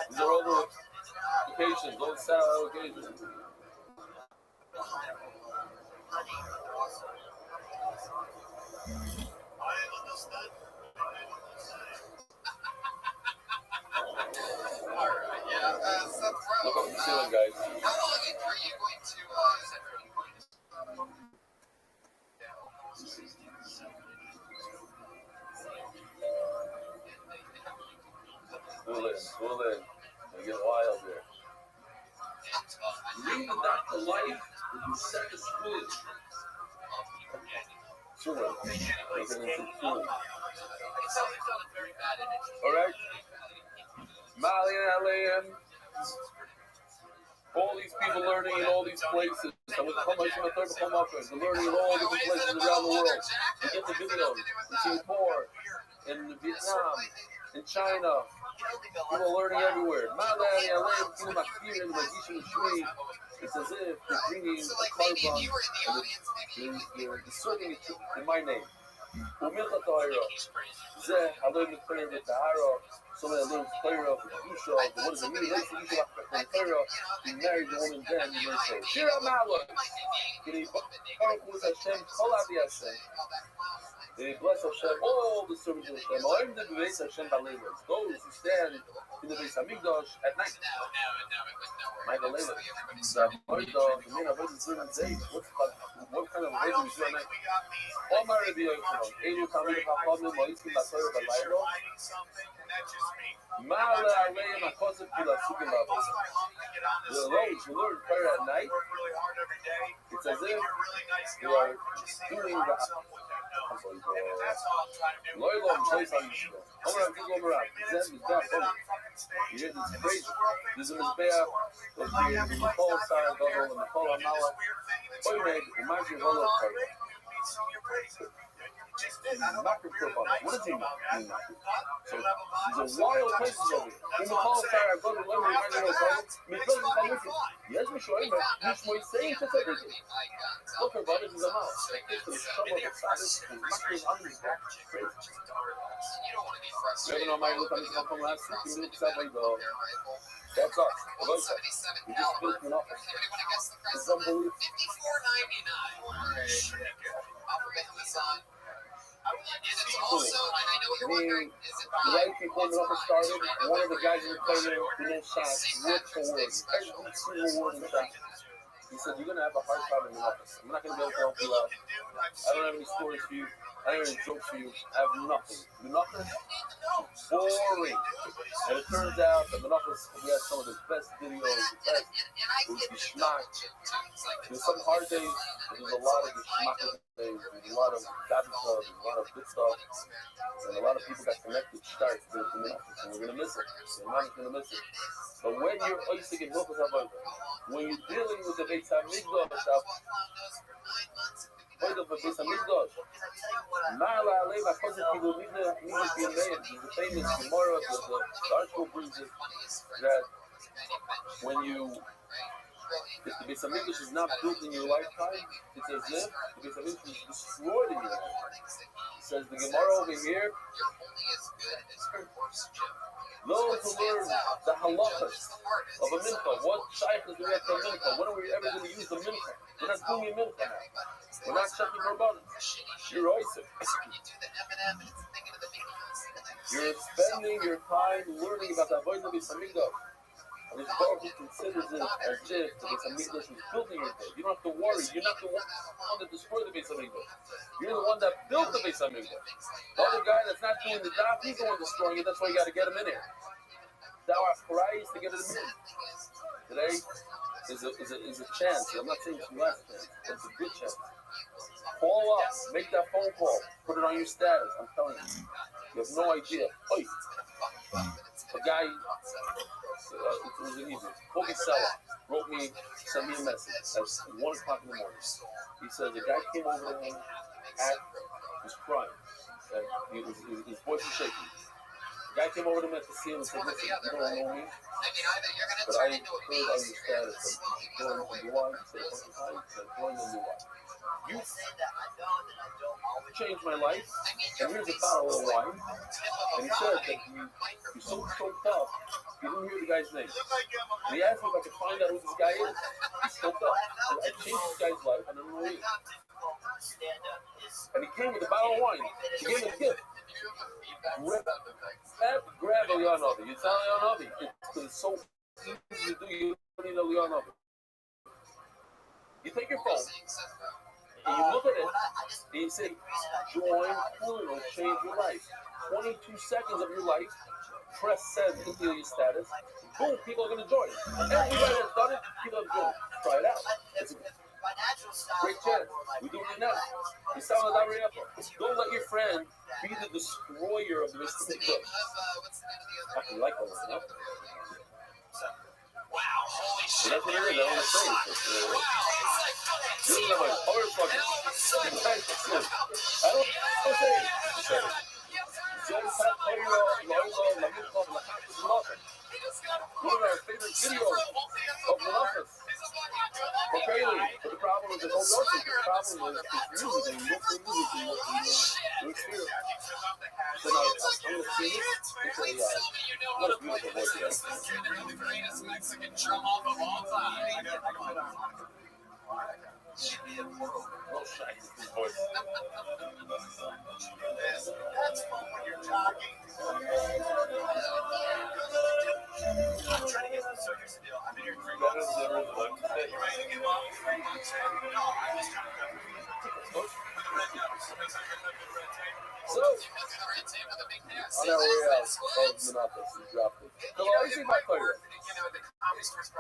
These are all the locations, all the satellite locations. Alright, yeah. Seth, Look up the ceiling, guys. how long are you going to School in. They get wild here. Lead not the life that you set the school. School. Alright? Mali and Alayim. All these people learning in all these places. They're learning in all different places around the world. You get the videos in Singapore, in Vietnam, in China. People learning everywhere. It's as if they're bringing a carbon and they're inserting it in my name. Somebody that learns Torah of Kedusha, what does it mean? What does it mean to Torah? He married the woman then, he learns Torah. Shira Mala! Baruch Hu Hashem, Kol Avi Hashem. They bless Hashem, all the servants of Hashem. Oim de Beis Hashem Balelos. Those who stand in the Beis Hamikdash at night. My Balelos. The main avodah is during the day. What kind of avodah is during the night? All my Rabbi Yochanan, Elu Tamid Chachamim, Moiskim B'Torah B'Laylo. Mala Alayim HaKosef Kilasukim B'Avos. The those who learn prayer at night, it's as if they are doing the Loylom place on the show. You hear this crazy. This is a Mizbeach, there's the Nepal Star Gadol and Nepal Amala. Oymed, reminds you of all of Torah. What does he mean? So there's a wild places over here. In the Paul Star Gadol, let me remind you of Torah. Because it's Hanukkah. Yes, we show him, but he's saying to everything. Look, our brothers is a mouse. It's the trouble of the Sabbath. And Makker's hungry. Crazy. You ever know my look on this one from last week? You look like the... That's us. We just built an office. It's unbelievable. The right before the office started, one of the guys in the corner, he didn't shot word for word. Every single word in the shot. He said, you're going to have a hard time in the office. I'm not going to be able to help you out. I don't have any stories for you. I don't have any jokes for you. I have nothing. Nothing? Boring. And it turns out that in the office, we had some of the best videos, the best. It was geschmack. There's some hard days, but there's a lot of geschmack days. There's a lot of bad stuff, there's a lot of good stuff. And a lot of people got connected start in the office. And we're going to miss it. We're not going to miss it. But when you're Oisig and Hilchos HaBayit, when you're dealing with the Beis HaMikdash, Void of a Beis Hamikdash. Ma'ala alei ma'koset kilu nidle b'yimeim. The famous Gemara, the article brings it that when you, if the Beis Hamikdash is not built in your lifetime, it's as if the Beis Hamikdash is destroyed in your lifetime. It says the Gemara over here, those who learn the halachas of a mincha, what shaykhs do we have to a mincha? When are we ever going to use the mincha? We're not doing a mincha now. We're not checking korbanos. You're oisif. You're spending your time learning about the avodah Beis Hamikdash. And this Baruch Hu considers it as if the Beis Hamikdash was built in your day. You don't have to worry. You're not the one that destroyed the Beis Hamikdash. You're the one that built the Beis Hamikdash. The other guy that's not doing the job, he's the one destroying it. That's why you got to get him in here. Thou art Christ to get him in. Today is a chance. I'm not saying it's the last chance, but it's a good chance. Call up, make that phone call, put it on your status. I'm telling you, you have no idea. Oy. A guy, it was an evening, Kobe Sella, wrote me, sent me a message at 1 o'clock in the morning. He said the guy came over to him, was crying, his voice was shaking. The guy came over to him to see him and said, listen, you don't know me, but I heard on your status that you're going to Dubai. He said, hi, he said, going to Dubai. You changed my life, and here's a bottle of wine. And he said that you're so tough, he didn't hear the guy's name. And he asked me if I could find out who this guy is. He's so tough. I changed this guy's life, and I don't know who he is. And he came with a bottle of wine. He gave him a gift. Grab a Leonovi. You tell Leonovi, it's so easy to do. You don't need a Leonovi. You take your phone. And you look at it, and you say, join Hulu, will change your life. 22 seconds of your life, press send into your status, boom, people are going to join. Everybody that's done it, people have joined. Try it out. It's a great chance. We do it now. You sound like don't let your friend be the destroyer of this thing. I can like all this enough. Wow, holy shit. That's what it is. I want to say it. This is my other fucking. I don't say it. One of our favorite videos of Malachas. Okay, but the problem is the whole nothing. The problem is it's music and you look for music and you experience. So now I'm going to sing it. It's not a beautiful voice yet. The greatest Mexican drum off of all time. Oh, shit, his voice. That's fun when you're talking. I'm trying to get so here's the deal. I've been here 3 months. You ready to get off? 3 months? No, I'm just trying to cover you. So, on our way out of Monopolis, we dropped it. So, I see my Torah.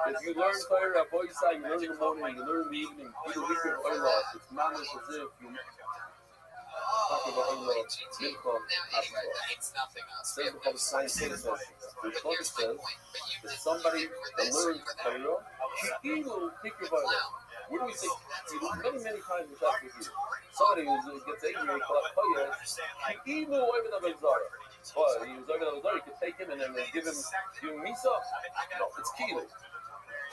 If you learn Torah at boy side, you learn in the morning, you learn in the evening, you do week of Torah. It's not as if you talk about Torah, Mincha, Hashemah. Says the Prophet scientific says, the Torah says, that somebody that learns Torah, he will take your Torah. Where do we say, many times we talk with you. Somebody who gets angry and calls Torah, he knew over the Bezara. But he was over the Bezara, you could take him and then give him Misa. No, it's Kilo.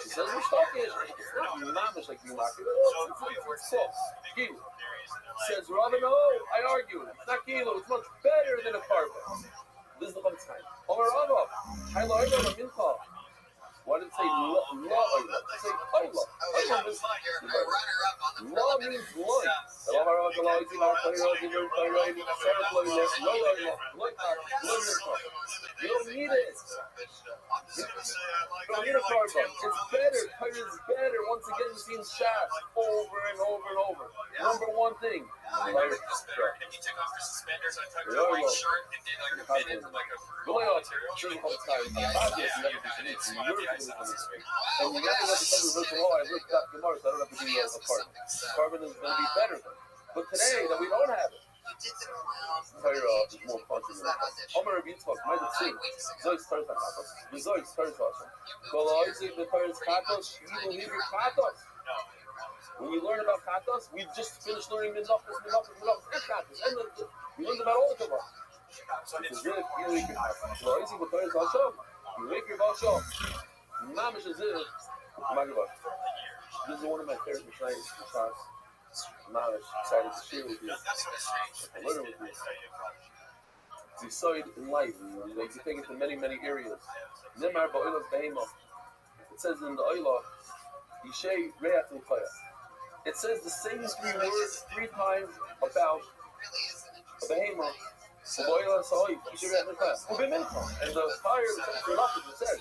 She says, we're talking, it's not mamish like you mark it. It's close. Kilo. Says, Rabbi, no, I argue. It's not Kilo, it's much better than a carpet. This is the one time. Over Rabbi, I love Rabbi Mincha. Why did it say law? It say law. Law means light. You don't need it. You don't need a car bomb. It's better. Torah is better. Once again, you've seen shots over and over and over. Number one thing. If you took off your suspenders, I tucked your white shirt and did like a minute, like a going on during the time, obvious you never do it. And you never have to tell the virtual, I looked up tomorrow, so I don't have to do a carbon. Carbon is going to be better than. But today, that we don't have it. Torah is more functional than that. Omer Rabbi Yitzchak, might have seen. Zoy starts on Katos. The Zoy starts on. Kol Oizik, the Torah is Katos, you will leave your Katos. When you learn about katas, we just finished learning menachos, and katas, and we learned about all the Kabbalah. It's really good. You make your Balsham. Mamish is it. This is one of my favorite mishnayos. Mamish, excited to share with you. Learn with you. It's excited in life. Like you take it to many, many areas. Nimar ba'olas behemah. It says in the Oilah, Yishei Re'at L'Chaya. It says the same three words 3 times about a behemah. And the fire is for nothing. It says,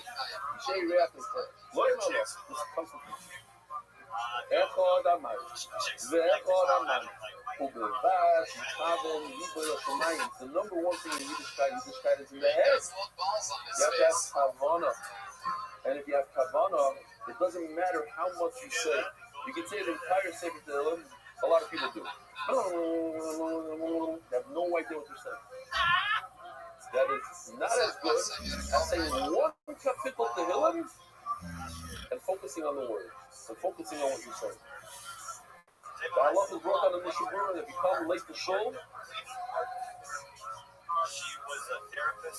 Yishei Re'at L'Chaya. Loy Ma'allah. This comes from Echad Amay. Ve'echad Amay. U'Bevash, Yichavim, Yibur Hashemayim. The number one thing in Yiddishkeit is in the head. You have to have Kavanah. And if you have Kavanah, it doesn't matter how much you say. You can say the entire Sefer Tehillim. A lot of people do. They have no idea what they're saying. That is not as good as saying one kapitel Tehillim and focusing on the words and focusing on what you're saying. The halach is brought down in the Mishabura that if you come late to shul,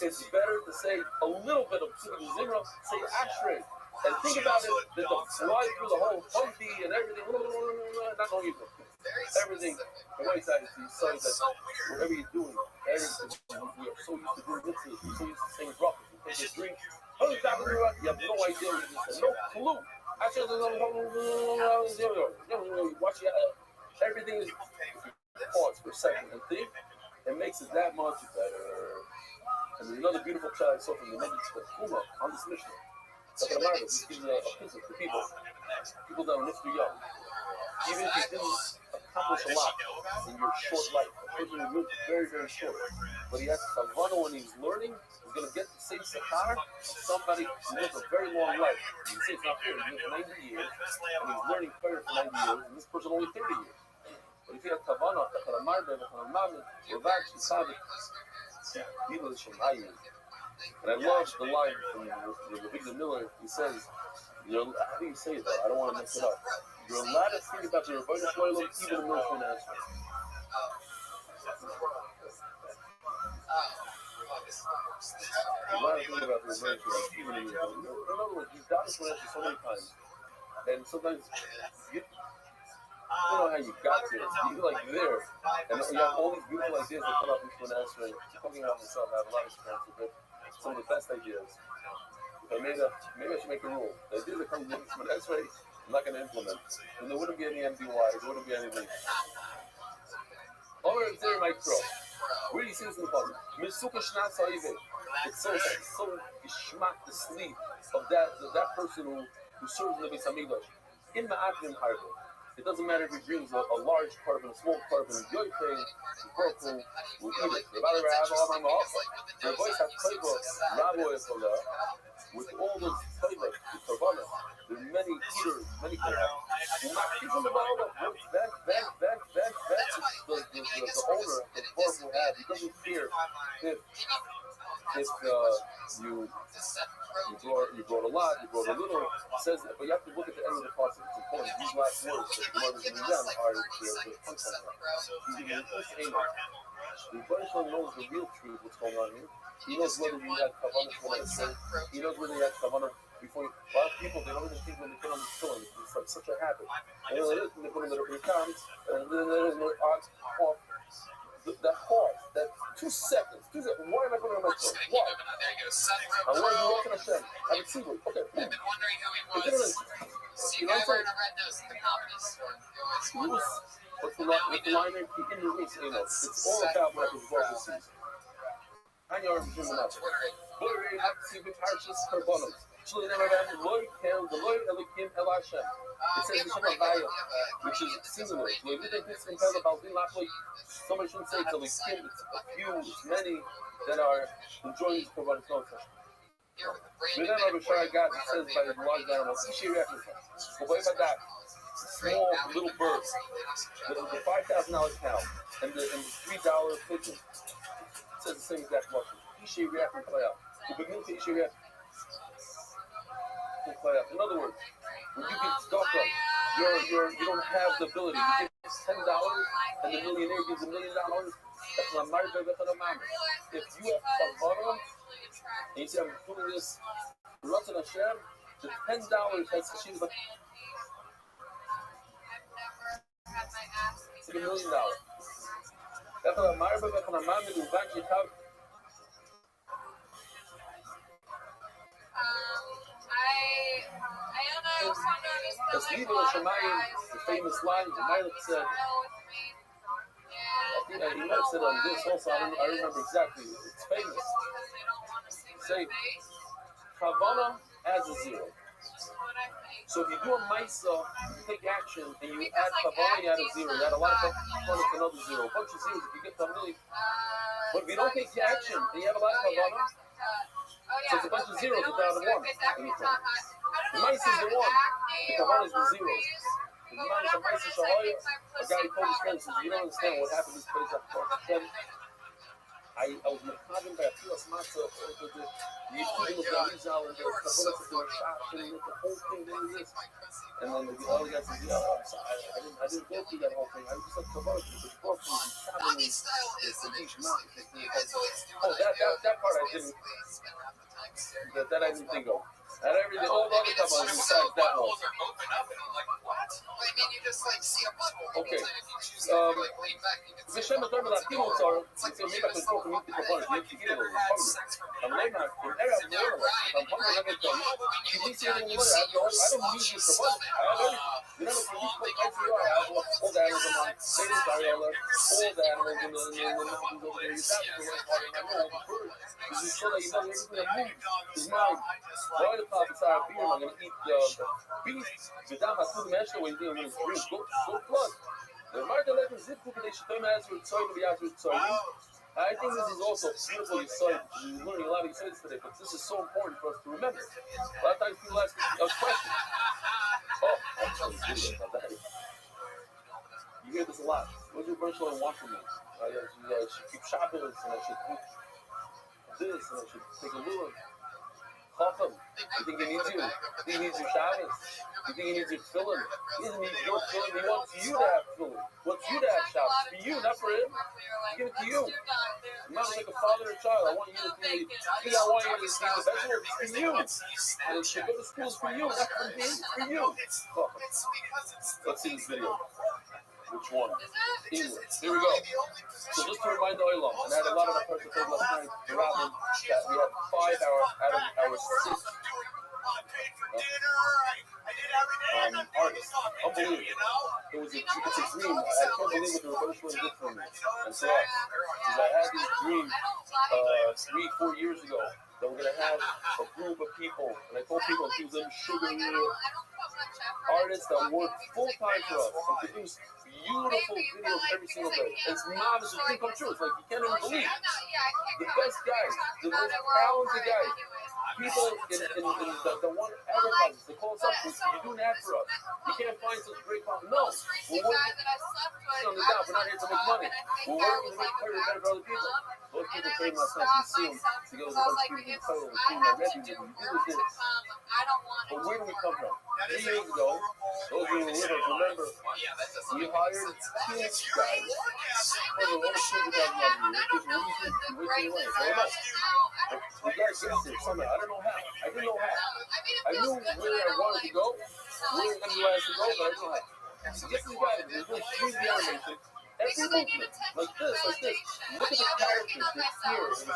it's better to say a little bit of Tziduk Zimra, say Ashrei, and think about it, that the fly through the whole funky and everything, not knowing you, everything, the way side is so that whatever you're doing, everything, we are so used to doing mitzvahs, we're so used to saying droppers, you take a drink, you have no idea what you're saying, no clue. Watch your head. Everything is pause for a second and think, it makes it that much better. And there's another beautiful child I saw from the Mitzvah Kuma on this Mishnah. This gives a piece of the people that are Mr. Young. Even if you didn't accomplish a lot in your short life, a person who lived very, very short, but he has Kavanah when he's learning, he's going to get the same Sahar somebody who lives a very long life. You say it's not fair, he lives 90 years, and he's learning prayer for 90 years, and this person only 30 years. But if you have Kavanah, and I love the line from Rabbi Miller. He says, how do you say it though? I don't want to mess it up. You're allowed to think about the ROTHSCHILD even in military announcement. You're allowed to think about the ROTHSCHILD even in military. In other words, you've done this one so many times. And sometimes you don't know how you got there. You're like there. And you have all these beautiful ideas that come up into an answer. Talking about myself, I have a lot of experience with it. Some of the best ideas. If I maybe I should make a rule. The ideas that come from an answer, I'm not going to implement. And there wouldn't be any MDY, there wouldn't be anything. Over there, my crow. Where do you see this in the puzzle? It's so geschmack, the sleep of that person who serves in the Beis Hamikdash. In the Advent Harbor. It doesn't matter if he brings a large carbon, a small carbon, Yoyping, Broken, will eat it. Their voice has flavor, Rabbi with all those flavors, the Karbana. There are many eaters, many people. The owner, the farm will have, he doesn't care if you brought a lot, you brought a little. It says that, but you have to look at the end of the process. It's important. These last words that the mother's going down are the punchline. He's giving you this aim. The Rebbe knows the real truth, what's going on here. He knows whether you had kavanah for that straight. He knows whether you had kavanah before you. A lot of people, they don't even think when they put on the tefillin. It's like such a habit. And they put on the comes, and then they're off. That pause, that 2 seconds. Why am I putting on my phone? Why? I want to be walking a shed. I have a secret. Okay. I've been wondering who he was. See, guy wearing a red nose at the comedy store. What's the line in the week? It's all about what the voice sees. I know I'm doing that. Boy, not see the parishes carbonos. Actually, never had the Lord Kel, the Lord Elikim El Hashem. It says the Shem Havaya, which is singular. So if you think this compared about being like, somebody shouldn't say it's Elikim, it's a few, it's many that are enjoying this carbonos. But then Rabbi Shai got it says by the large animals, Ishi Reference. But what about that? Small little birds, the $5,000 cow, and the $3 pigeon. It says the same exact question. Ishi Reference play out. Ishi Reference. In other words, when you get stuck up, you don't have the ability. You give $10 and the millionaire gives $1 million. If you have kavanah and you say, I'm doing this Ratzon Hashem, the $10 has she's like $1 million. The famous line, the Malik said, he might have said on this also, I remember exactly, it's famous. Say, Kavanah adds a zero. So if you do a Maisa, you take action, and you add Kavanah, you add a zero. You add a lot of Kavanah, it's another zero. A bunch of zeros if you get to a million. But if you don't take action, and you have a lot of Kavanah, so it's a bunch of zeros without a one. The Maisa is the one. The Kavanah is the zeros. The man is a Maisa Shahoya. A guy told his friends, you don't understand what happened this place after Hashem. I was Merkavim by a Filas Matzah, the Yishudim of Yalizal, and the Kavanah to do a shot, and the whole thing, this. And then the other guy says, yeah, I'm sorry, I didn't go through that whole thing. I just said Kavanah because the book was traveling, it's the beach mountain. Oh, that part I didn't, that I didn't think of. Not everything, all the other Kavanahs besides that one. Okay. Vishem Atorah Latino Tzara, it's a maybe I can talk to me to Kavanah, you have to get it over. I'm like, I'm hungry, I'm going to tell you. You need to say it in the way, I don't need this Kavanah. I have everything. You know, for each place I have all the animals on my Satan Dariola, all the animals in the mountains over there. You have to go right part of my know, all the birds. This is so that you know everything that moves is mine. Why the top is our beer? I'm going to eat the beef. The dam has food measure when you're doing drink. Go blood. The Martha Lekin zip cook they should come as with soy to be as with soy. I think this is also beautiful insight. We're learning a lot of insights today, but this is so important for us to remember. A lot of times people ask us questions. Oh, I'm trying to do that about that. You hear this a lot. What's your virtual and want from me? I should keep Shabbos and I should do this and I should take a look. Chacham, you think he needs you? He needs your Shabbos. You think he needs your tefillin? He doesn't need your tefillin. He wants you to have tefillin. He wants you to have Shabbos. For you, not for him. Give it to you. I'm not like a father or child. I want you to be. I want you to see the best work. It's for you. And to go to school is for you, not for me. It's for you. Oh. Let's see this video. Which one? English. Here we go. So just to remind the Olam, and I had a lot of our person told last night, the Rabbi, that we had 5 hours out of our 6 artists. Unbelievable. It's a dream. I can't believe what the Rebbe did for me and for us. Because I had this dream 3-4 years ago that we're going to have a group of people, and I told people to them sugar artists that work full-time for us and produce beautiful videos every single day. It's not a dream come true. It's like you can't even believe it. The best guys, the most talented guys, people that want advertisers, they call us up, you do an ad for us. You can't find such great content. No, we're working on the job. We're not here to make money. We're working to make career better for other people. Those people came last night to see them together with a bunch of people in Torah, including my nephew, and we did this. But where do we come from? 3 years ago, those who were with us, remember, we hired 2 guys. For the lowest $2,000 a year, because we wasting away. So enough. We got to get there somehow. I don't know how. I didn't know how. I knew where I wanted to go, where I wanted to go, but I didn't know how. So get these guys, they're doing 3D animation. Every movement, like this. Look at the characters, they're here. It's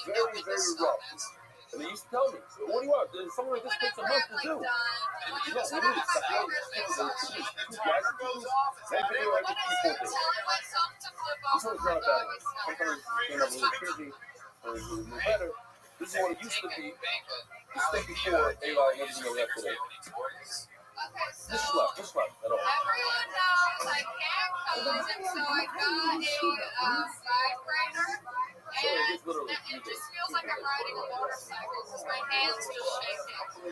very, very rough. And they used to tell me, what do you want? Something like this takes a month to do. You know, we need stuff like this. 2 guys to do this. That video every 3-4 days. This one's not bad. Sometimes it came up a little crazy, or a little better. This is what it used to be. The stuff before AI and everything we have today. Just left at all. Everyone knows I can't code, and so I got a vibrator, and it just feels like I'm riding a motorcycle because my hands just shaking.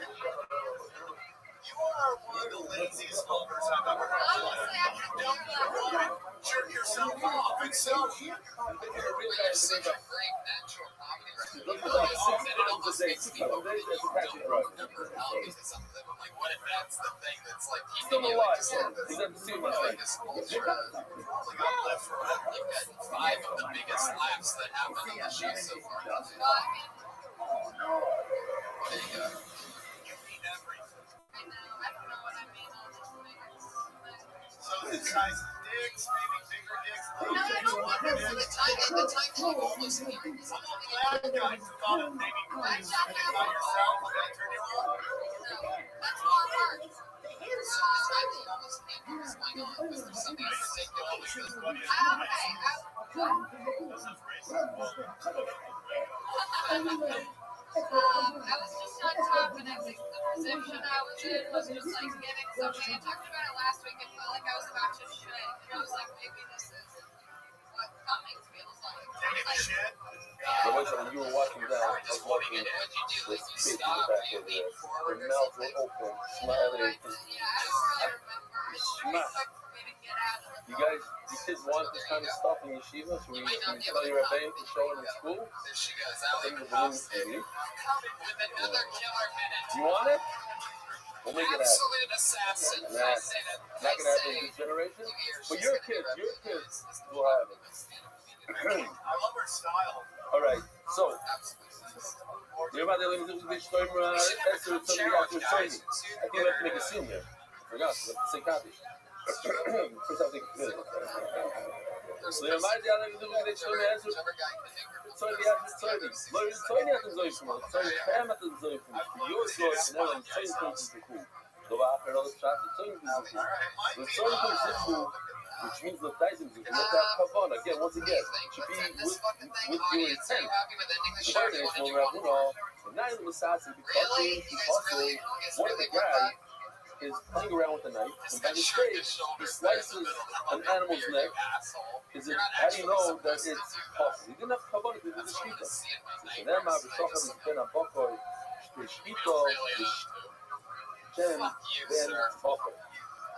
You are one of the laziest fuckers I've ever heard. Honestly, I can do that. Jerk yourself off and so here. Look at that 6 times a day, 6 times a day, that's a passion drug. What if that's the thing that's like Still keeping you alive. like He's at the scene last like night. this culture? You've got 5 of the biggest laughs that happened on the show so far. Well, I mean, There you go. I know. I don't know what I mean, honestly. So the size of dicks, maybe bigger dicks. No, I don't want her for the time keep almost here. Glad guys thought of maybe I something shot that about one. yourself that turned you on. That's more work. So the time almost came. What was going on? Was there something particular? I was just not confident. Like, the position I was in was just like getting something. I talked about it last week. I felt like I was about to shit. I was like, maybe this is what coming feels like. Taking a shit. The way that you were walking down, I was walking this kid in the back over there. Their mouths were open, smiling. Yeah, I don't really remember. It's pretty quick for me to get out of You guys, these kids want this kind of stuff in yeshiva, so we tell your Rabbi to show it in school. There she goes. I think Allie the balloons Kravsky TV. with another killer minute. You want it? We'll make it happen. Absolute assassin. Nah, I say that. not gonna happen in this generation. But your kids will have it. I love her style. All right, so. Everybody lives in this storm. That's what somebody got to say. I think we have to make a scene here. I forgot. We have to say copy. First, I think it's good. So, your mind, y'all live in this storm. That's what Sorry, we have to sorry. Sorry, not to say from us. Sorry, I'm not to say from us. Your choice, and everyone saying things is cool. So, after all this chat, the saying things is cool. The saying things is cool, which means the Dyson is not that kavana. Again, once again, it should be with your intent. The first is when we're the night of the assassin, because one of the guy is playing around with the knife, and by mistake, he slices an animal's neck. How do you know that it's possible? He didn't have kavana to do the shkita. So then, my b'shachar is ben abakoi, the shkita, the shem, ben bakoi.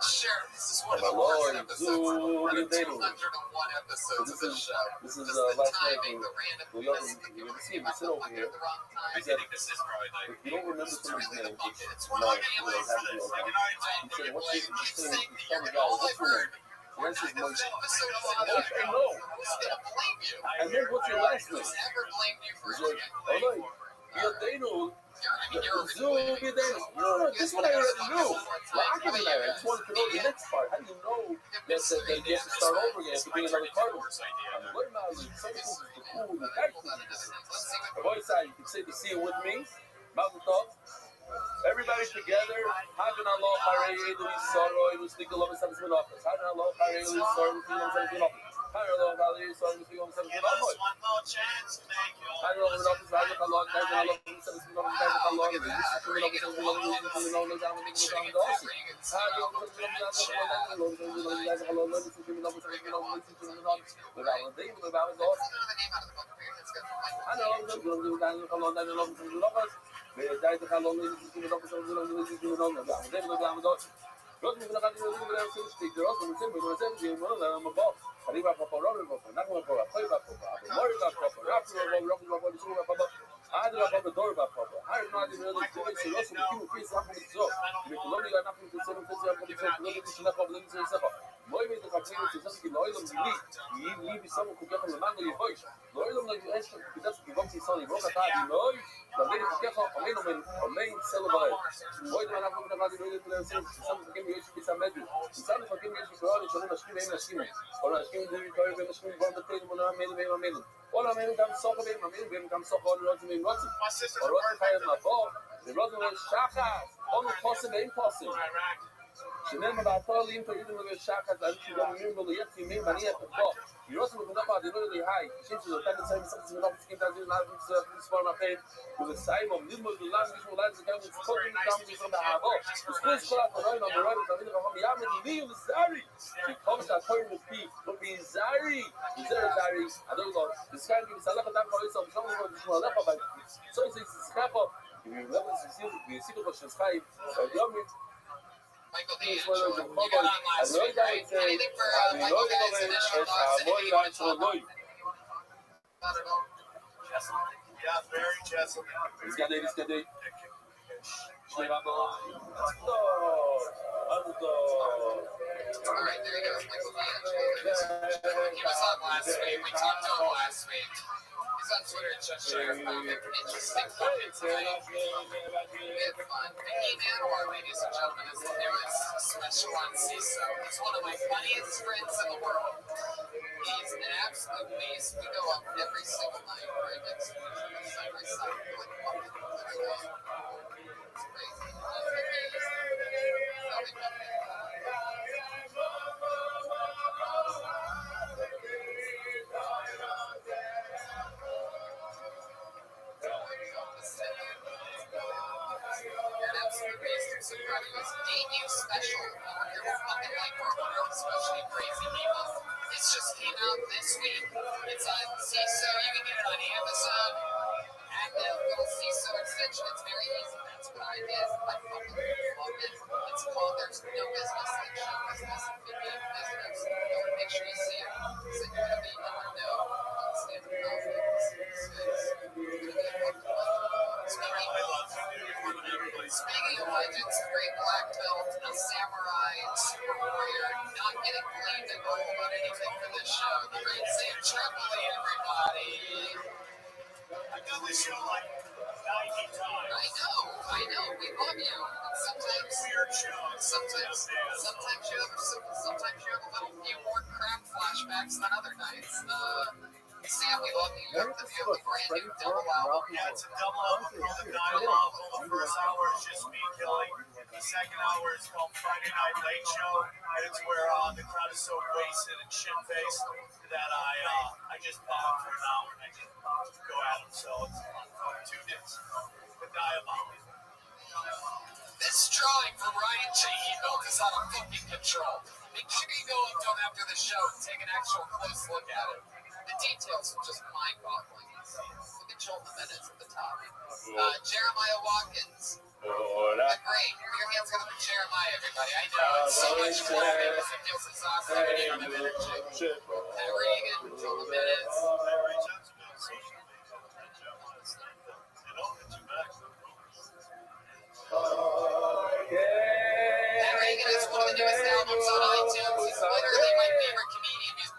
Sure, this is one of the worst episodes of the 201 episodes of the show. This is last night. You can see him sit over here. He said, if you don't remember someone's name, it's not, he said, what's your name? Tell me, guys, what's your name? The answer is Moshe. I know. And then what's your last name? He's like, all right, Yadenu. No, this one I already knew. Well, I can I just wanted to know the next part. How do you know that you have to start over again to bring another card? What about some things is the cool, the guy cool. The voice side, you can say the scene with me. Mazel tov. Everybody together. Hagan Allah, Harei, Edu, Sorrow, Edu, Stickle, Love, Seven, Spin Office. Hagan Allah, Harei, Edu, Sorrow, Edu, Seven, Spin Office. Hagan Allah, Harei, Edu, Sorrow, Edu, Seven, Spin Office. Hagan Allah, Office, Hagan Allah, Hagan Allah, Seven, Spin Office, Hagan Allah, Edu, Seven, Spin Office, Seven, Spin Office, Seven, Spin Office, Seven, Spin Office, Seven, Spin Office. Hagan Allah, Seven, Spin Office, Hagan Allah, Seven, Spin Office, Hagan Allah, Seven, Spin Office, Seven, Spin Office, Seven, Spin Office. Without a day, without a dog. I know, I'm going to do that. I'm going to do that. Died the Halon, this is the office of the שנאמר באתר לים תגידו לו שחת על שגמרים לו יצי מי מניח פה ירוסו בנפה דינור לי היי שיש לו תת ציימ סקס מנוף סקים תזיר נארץ ספור מאפן ובסיימום נדמול דלם יש מולד זה גם ספורטים גם מסום באהבו וספוס כל התנועים המרואים תמיד רחום ים מדיני וזרי שכל שהתורים לפי לא זרי זרי אדון לו דסקאי בסלח אדם כל איסו משום לבוא לשמוע לך אבל סוי זה סקאפו ובלבד ויסיתו בשסחי יומי Michael D'Angelo, you got on last week, right? Anything for Michael Guy's initial thoughts? Anything you want to talk about? Not at all. Yeah, very Jessamine. Escadei. Play on the line. Alright, there he goes, Michael D'Angelo. He was on last week. We talked to him last week. He's on Twitter at Cheshire. Interesting topic tonight. We had fun. Mickey Manowar, ladies and gentlemen, is the newest special on CISO. He's one of my funniest friends in the world. He's an absolute beast. We go up every single night right next to each other, side by side. We're like fucking literally. It's crazy. You're an absolute beast. I'm so proud of you. It's a debut special. You're fucking like World, especially crazy people. This just came out this week. It's on CISO. You can get it on Amazon. And the little CISO extension. It's very easy. That's what I did. I fucking loved it. It's called There's No Business Like Show Business and Big Game Business. Make sure you see it. It's going to be no one know. Standard confidence. Speaking of legends, great black belt, a samurai, super warrior, not getting blamed at all about anything for this show. The great Sam Tripoli, everybody. I've done this show like 90 times. I know, we love you. Sometimes Weird shows. Sometimes you have a little few more crap flashbacks than other nights. Sam, we love you. You have the brand new double album. Yeah, it's a double album called The Dialogue. The first hour is just me killing. The second hour is called Friday Night Late Show. And it's where the crowd is so wasted and shit-faced that I just pop for an hour and I just go at them. So it's 2 discs. The Dialogue. This drawing from Ryan J. Built is out of fucking control. Make sure you go up to him after the show and take an actual close look at it. The details are just mind-boggling. Look at Joel Jimenez at the top. Jeremiah Watkins. Great. Put your hands together for Jeremiah, everybody. I know it's so much fun. It feels exhausting when you don't have energy. Matt Reagan, Joel Jimenez. Matt Reagan has one of the newest albums on iTunes. He's literally my favorite comedian.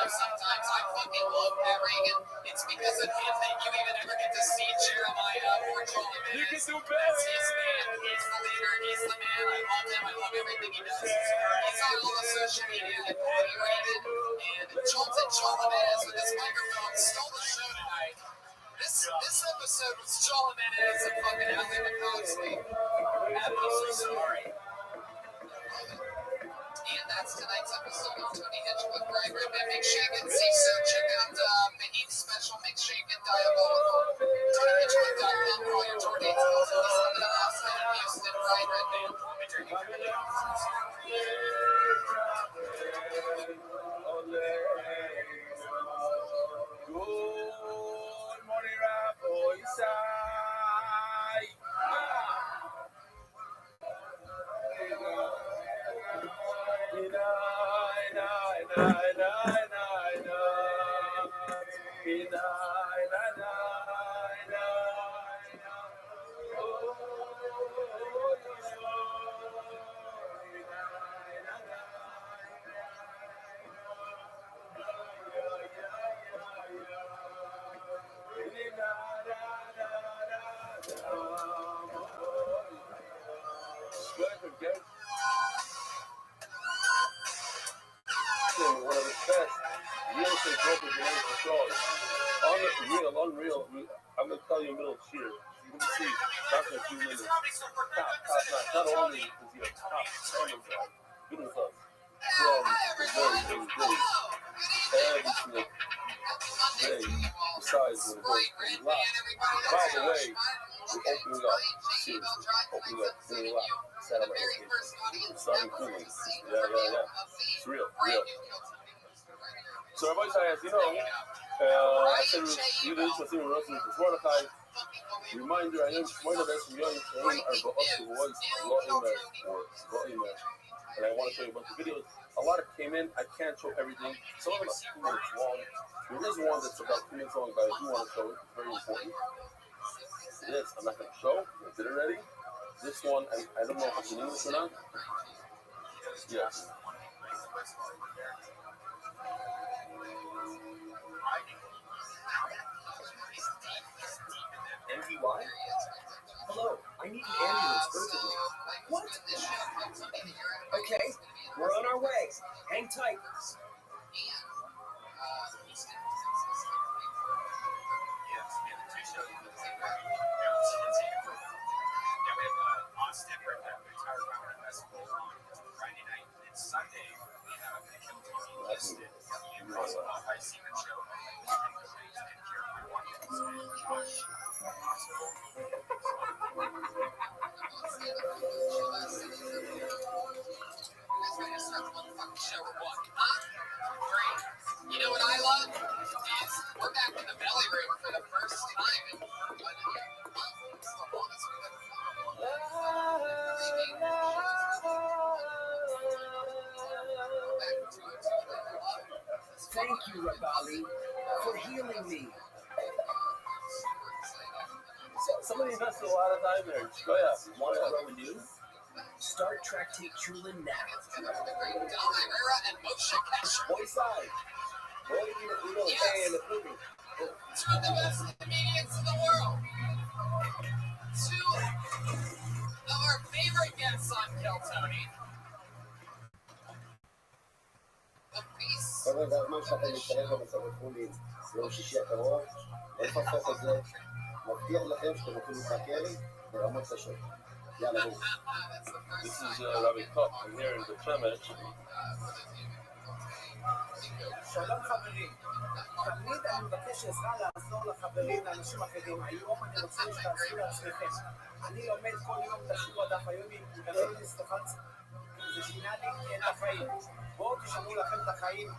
Sometimes I fucking love Matt Reagan. It's because of him that you even ever get to see Jeremiah or Joel Jimenez. That's his man. He's the leader. He's the man. I love him. I love everything he does. He's on all the social media. And Patty Reagan and Joel Jimenez with his microphone stole the show tonight. This episode was Joel Jimenez and fucking Ellie McCoxley. I'm so sorry. And that's tonight's episode of Tony Hitchcock, Brian Rabbi. Make sure you get CISO, check out Mahim's special. Make sure you get Diabolical. TonyHitchcock.com for all your tour details. Listen to us in Houston, Brian Rabbi. Good morning, Rabbi. One of the best real estate brokers in Asia Charlotte. Unreal. I'm going to tell you a little cheer. You're going to see Dr. Julian is top notch. Not only is he a top standard guy, good as us. From the very big really every single day, besides when it goes to live. By the way, opening up. Seriously, opening up. Doing a lot. Set up my location. Starting cooling. Yeah. It's real. So Rabbi says, I said, you didn't see me wrestling for Mordechai. Reminder, I am Shmoyna Best from Young Shem Arba Osu Voice, and I want to show you a bunch of videos. A lot of came in. I can't show everything. Some of them are 2 minutes long. There is one that's about 2 minutes long, but I do want to show it. It's very important. This, I'm not going to show. I did it already. This one, I don't know if it's in English or not. Yes. MDY? Hello, I need an ambulance urgently. What? Okay, we're on our way. Hang tight. You know what I love? Is we're back in the belly room for the first time in Thank you, Rabbi, for healing me. Somebody invested a lot of time there. Go ahead. Want to grow anew? Start Tractate Chulin now. Boy side. Yes. Two of the best comedians in the world. Two of our favorite guests on Kill Tony. The Beast. חבר'ה, זה הזמן שאתם להתקרב למצב החולים ביום שישי הקרוב. לא לפספס את זה. מבטיח לכם שאתם הולכים להתחכה לי ברמות קשות. יאללה, בואו. This is Rabbi Koch. I'm here in the Shemesh. שלום חברים, תמיד אני מבקש עזרה לעזור לחברים, לאנשים אחרים. היום אני רוצה שתעזרו לעצמכם. אני לומד כל יום את השיעור הדף היומי, זה שינה לי את החיים. בואו תשנו לכם את החיים.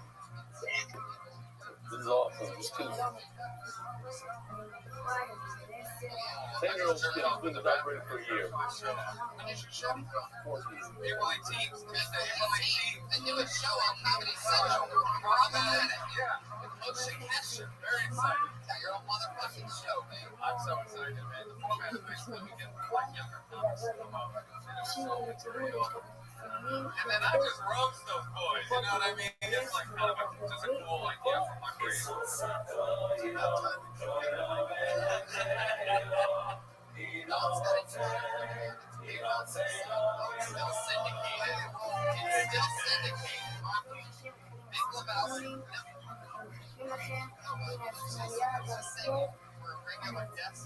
This is awesome. This kid's 10-year-old kid has been the operator for a year. 14. The newest show on Comedy Central. Rabbi. Moshe Kesher. Very excited. Got your own motherfucking show, man. I'm so excited, man. The format is nice that we get one younger comics to come over. And then I just roast those boys, you know what I mean? It's like kind of just a cool idea from my brain. It's still syndicated. Big Lebowski. For regular guests.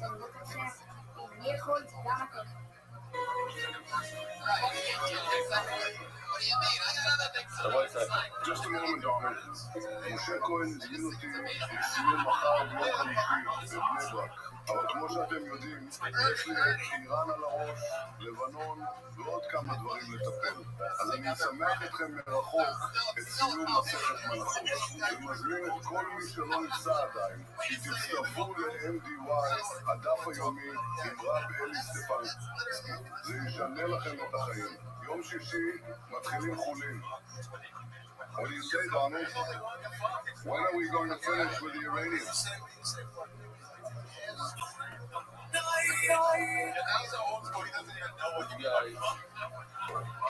Just a moment, Donald. משה כהן הזמין אותי לסיום מחר ביום חמישי בבני ברק. אבל כמו שאתם יודעים, יש לי איראן על הראש, לבנון ועוד כמה דברים לטפל. אז אני אשמח אתכם מרחוק את סיום מסכת מלאכות. ומזמין את כל מי שלא נפסע עדיין, שתצטרפו ל-MDY, הדף היומי עם רב אלי סטפנסקי. זה ישנה לכם את החיים. יום שישי מתחילים חולים. What do you say, Donald? When are we going to finish with the Iranians? That's so old school, he doesn't even know what you guys.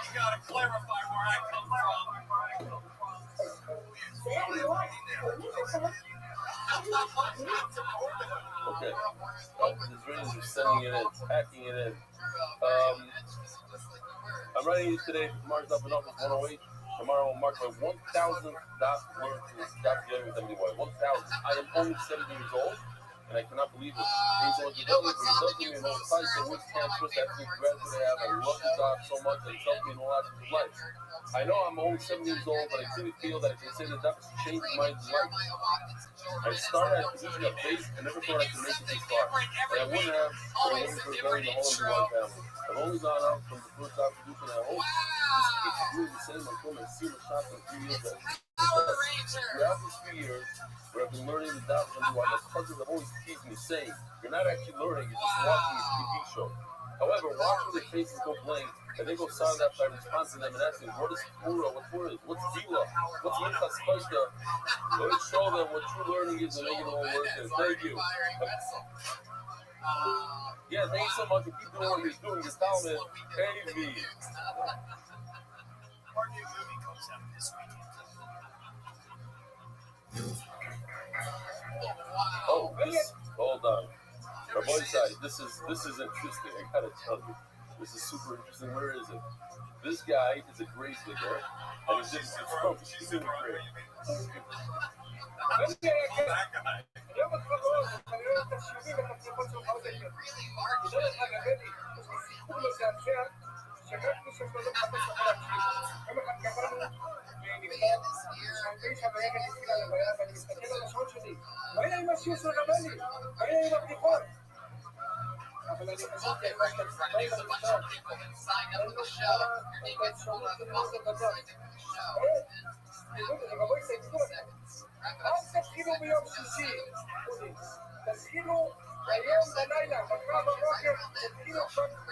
You gotta clarify where I come from. Okay. The Israelis are sending it in, packing it in. I'm writing these today for tomorrow's Up and Up with 108. Tomorrow will mark my 1,000th daf with MDY. 1,000. I am only 70 years old, and I cannot believe it. He's on the building, he loves me in all sides, so which can't twist that thing gratitude I have. I love the dog so much that it's helped me in all aspects of life. I know I'm only 7 years old, but I truly feel that I can say the dog has changed my life. I started at a position of faith and never thought I could make it this far. And I wouldn't have for a woman for burying the whole of my family. I've only gone out from the first distribution. I hope this keeps doing the same until my senior shot for 3 years. Throughout these 3 years, where I've been learning the dog and my cousins have always teased me, saying, "You're not actually learning, you're just watching this TV show." However, watching their faces go blank, and they go silent after I respond to them and ask them, "What is Pura? What's Pura? What's Dila? What's Minchas Pashta?" Let us show them what true learning is and make it all worth it. Thank you. Yeah, thank you so much for keep doing what you're doing. Your Talmud, baby. Our new movie comes out this weekend. Oh, this, hold on. Rabbi side, this is interesting. I gotta tell you, this is super interesting. Where is it? This guy is a grave digger, and he's just he's in the grave.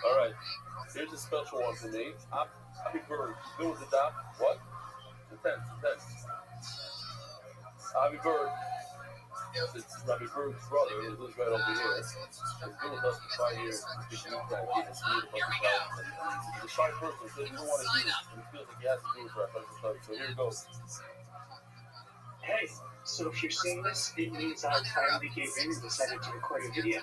All right, here's a special one for me. Happy bird. You know what the dot? What? The 10th. Happy bird. It's Rabbi Bird's brother, who lives right over here. He's been with us for 5 years. He's been with us for 5 years. He's a shy person, so he doesn't want to do it. And he feels like he has to do it for our first study. So here it goes. Hey, so if you're seeing this, it means I finally gave in and decided to record a video.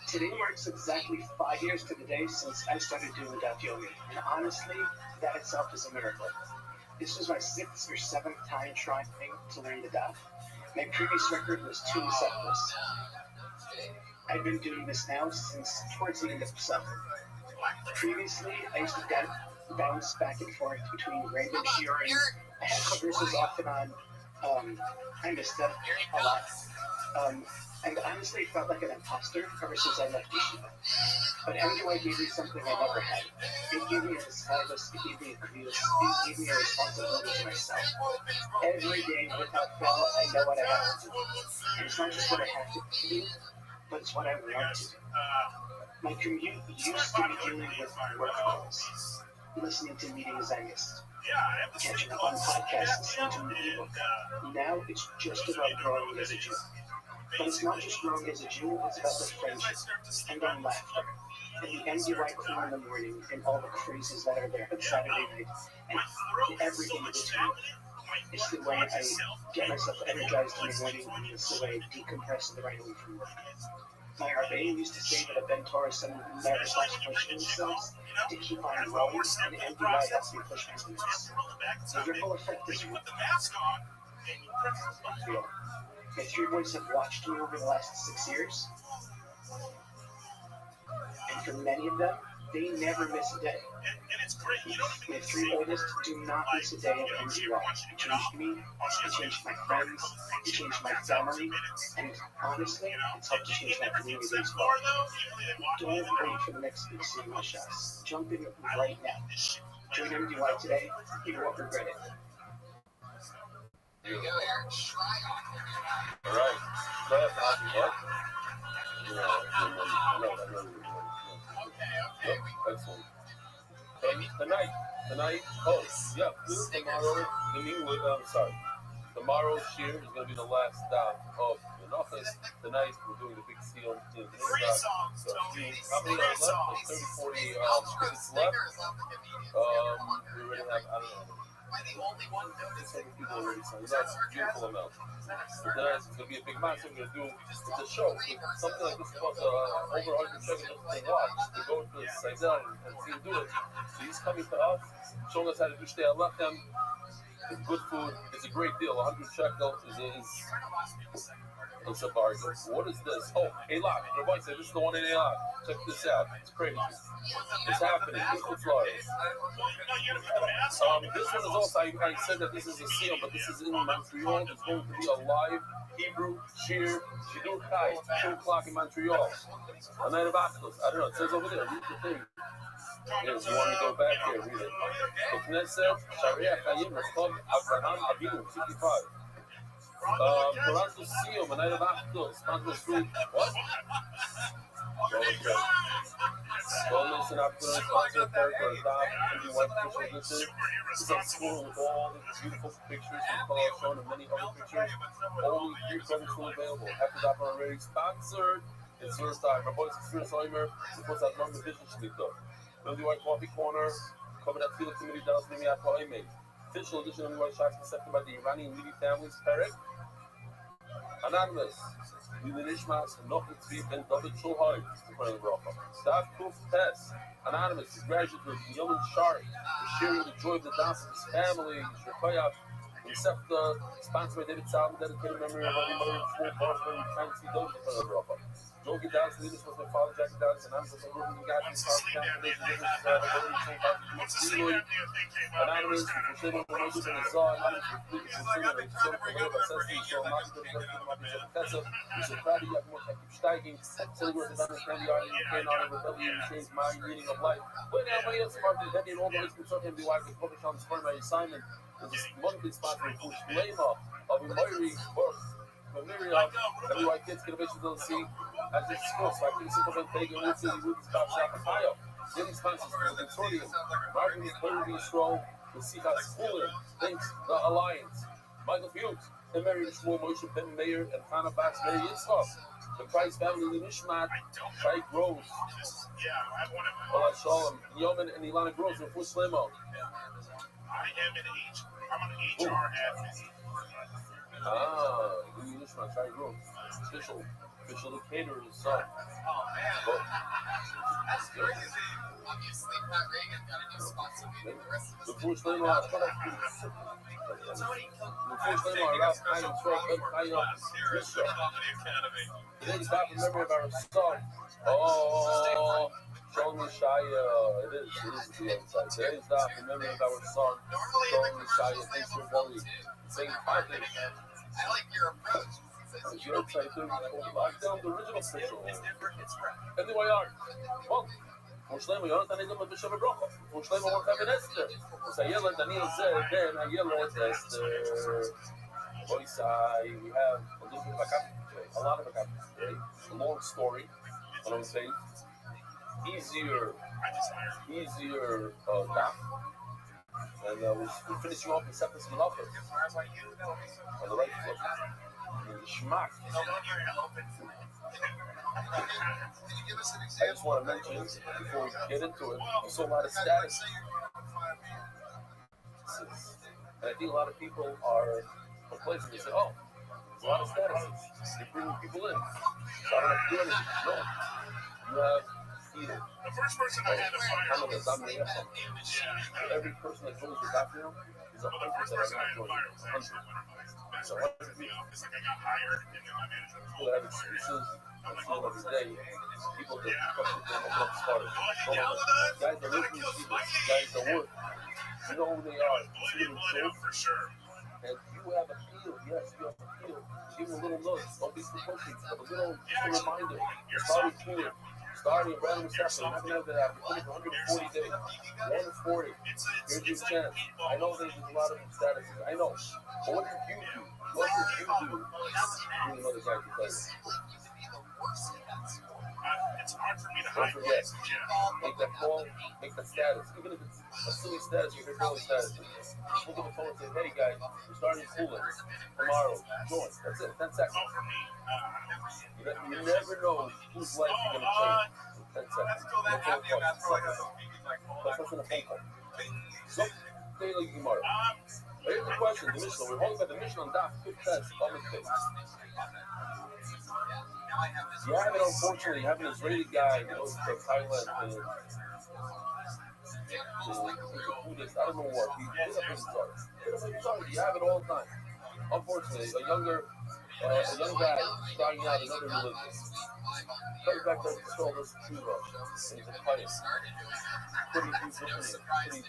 Today marks exactly 5 years to the day since I started doing Daf Yomi, and honestly, that itself is a miracle. This was my 6th or 7th time trying to learn the Daf. My previous record was 2 Masechtas. I've been doing this now since towards the end of summer. Previously, I used to bounce back and forth between random shiurim. I had converses off and on. I missed them a lot. And honestly felt like an imposter ever since I left yeshiva. But MUI gave me something I never had. It gave me a service, it gave me a krius, it gave me a responsibility to myself. Every day, without fail, I know what I have to do. And it's not just what I have to do, but it's what I want to do. My commute used to be dealing with work calls, listening to meetings I missed, catching up on podcasts, listening to an ebook. Now it's just about growing as a Jew. But it's not just growing as a Jew, it's about the friendship and the laughter and the MDY crew in the morning and all the crazes that are there on Saturday night and everything in between. It's the way I get myself energized in the morning, and it's the way I decompress the right away from work. My Rabbi used to say that a Bentor is someone who never stops pushing themselves to keep on growing, and MDY has to be pushed to limits. The ripple effect is real. My 3 boys have watched me over the last 6 years, and for many of them, they never miss a day. My 3 oldest do not miss a day of MDY. It changed me, it changed my friends, it changed my family, and honestly, it's helped to change my community as well. Don't wait for the next big cinema shots. Jump in right now. Join MDY today, you won't regret it. There you go. All right. Try that happy butt. Yep, excellent. Tonight, oh, yeah, tomorrow's shir is going to be the last stop of the office. Tonight, we're doing the big seal. So, how many are left? There's 30, 40 tickets left. We already have, I don't know. People already signed up. Beautiful amount. So tonight it's going to be a big match. We're going to do it's a show. Something like this costs over 100 shekels to watch, to go to the site and see him do it. So he's coming to us, showing us how to do shtei alechem. It's good food. It's a great deal. 100 shekel is it's a bargain. What is this? Oh, Eilat. Rabbi said this is the one in Eilat. Check this out. It's crazy. It's happening. It's large. This one is also, I said that this is a seal, but this is in Montreal. It's going to be a live Hebrew Shir Shidur Kai, 2 o'clock in Montreal. A night of Achdus. I don't know. It says over there. Read the thing. Yes, you want me to go back here? Read it. The Knesset Sharia Chayim Rakhov Abraham Avinu 55. Toronto Seal, a night of Achdus. Sponsors Street. What? Don't listen after the sponsor character is out. If you want special edition, it's at school with all the beautiful pictures and color shown and many other pictures. Only 3 credits still available. After that one already sponsored. It's first time. My boys, it's first timer. Supposed to have one division Shlita. Billy White Coffee Corner. Covered at Field Committee Dallas Mimi at Paimei. Official edition of the White Shots accepted by the Iranian Levy families. Perek. Anonymous. Lili Nishmas, Nochit Tzvi Ben David Shulhai, Staff Kuf Tess, Anonymous, congratulations to Yoman Sharp for sharing the joy of the dance of his family, Shirkoyach, except sponsored by David Salman, dedicated memory of Rabbi Murray, Shmuel Barfman, Fancy Doge for the Europa. Joe Gedals, leaders was my father, Jack Gedals, and I'm the Ruben Gatsby, Anonymous, for Shimon, for Moses, and his son, Anonymous, for Fleet, for Singer, and so for Leva, Sessi, so I'm not going to get Tessa, we should try to get more keep steiging, celebrate the understand the art, you can't honor rebellion, you change my meaning of life. But now, my answer, Martin, heavy and all the listeners of him, the wife, and published on the spur by assignment, is this monthly sponsor, Push Lema, of Emory, work. Miriam, every kids get a vision to see as it's discussed. I think simple and taking with the Ruby Stop Shop and Ohio. Getting sponsors for the consortium. Martin is clearly strong. The Seahawks Fuller, thanks the Alliance. Michael Hughes, and Mary Shmuel, Moshe Ben Mayer, and Hannah Bass, Mary Yitzchak. The Price family, Nishmat, Shai Groves. Ola Shalom, Yoman, and Ilana Groves, and Fush Lemo. I'm an HR admin. Louis Nishman, Shai Groves. Official caterer is son. Oh, man. That's crazy. Obviously, Pat Reagan got a new sponsor. The rest of us. The Fush Lemo, I put up Today's stop in memory of our son. Oh, Sean Shaya. It is the website. Today's stop in memory of our son. Sean Shaya. Thanks for going. Saying partly. I like your approach. Your website too. Lock down the original picture. Anyway, well. Mushlema Yonatan Edom Bishop Brocha. Mushlema won't have an Esther. So Ayala Daniel said, then Ayala Esther. Boysai, we have a little bit of a lot of today. A long story. What I'm saying. Easier doc. And we're finishing off in Sefer Malacha. On the right foot. Shmak. I just want to mention, before we get into it, I saw a lot of status. And I think a lot of people are complacent. They say, oh, there's a lot of statuses. They're bringing people in. So I don't have to do anything. No. You have either. The first person I had to fire every person that joins your background is 100 that are not joining. 100. So 100 people. It's like I got hired and then my manager People have excuses. At the end of the day, people that open up stars. Guys that live in the people, guys that work, you know who they are. See them for sure. And you have a feel, yes, you have a feel. Give them a little note. Don't be too pushy. Have a little reminder. Starting cooler. Starting a brand new session. You're not going to have that. You're for 140 days. 140. Here's your chance. I know there's a lot of statuses. I know. But what did you do? What did you do? Doing another guy to play. It's hard for me to Don't forget, make that call, make that status. Even if it's a silly status, you hear calling status. Look at the phone and say, hey guys, we're starting cooling tomorrow. Join. That's it. 10 seconds. You never know whose life you're going to change in 10 seconds. That's all it costs. That's what's in a phone call. So, daily tomorrow. Here's the question, the Mishnah. We're holding by the Mishnah on Daf 5 test, public face. You have it, unfortunately, you have an Israeli guy who goes to Thailand and this. I don't know what. He did up his desire. You have it all the time. Unfortunately, a young guy starting out another religion comes back to install this true love and he's a pious. Pretty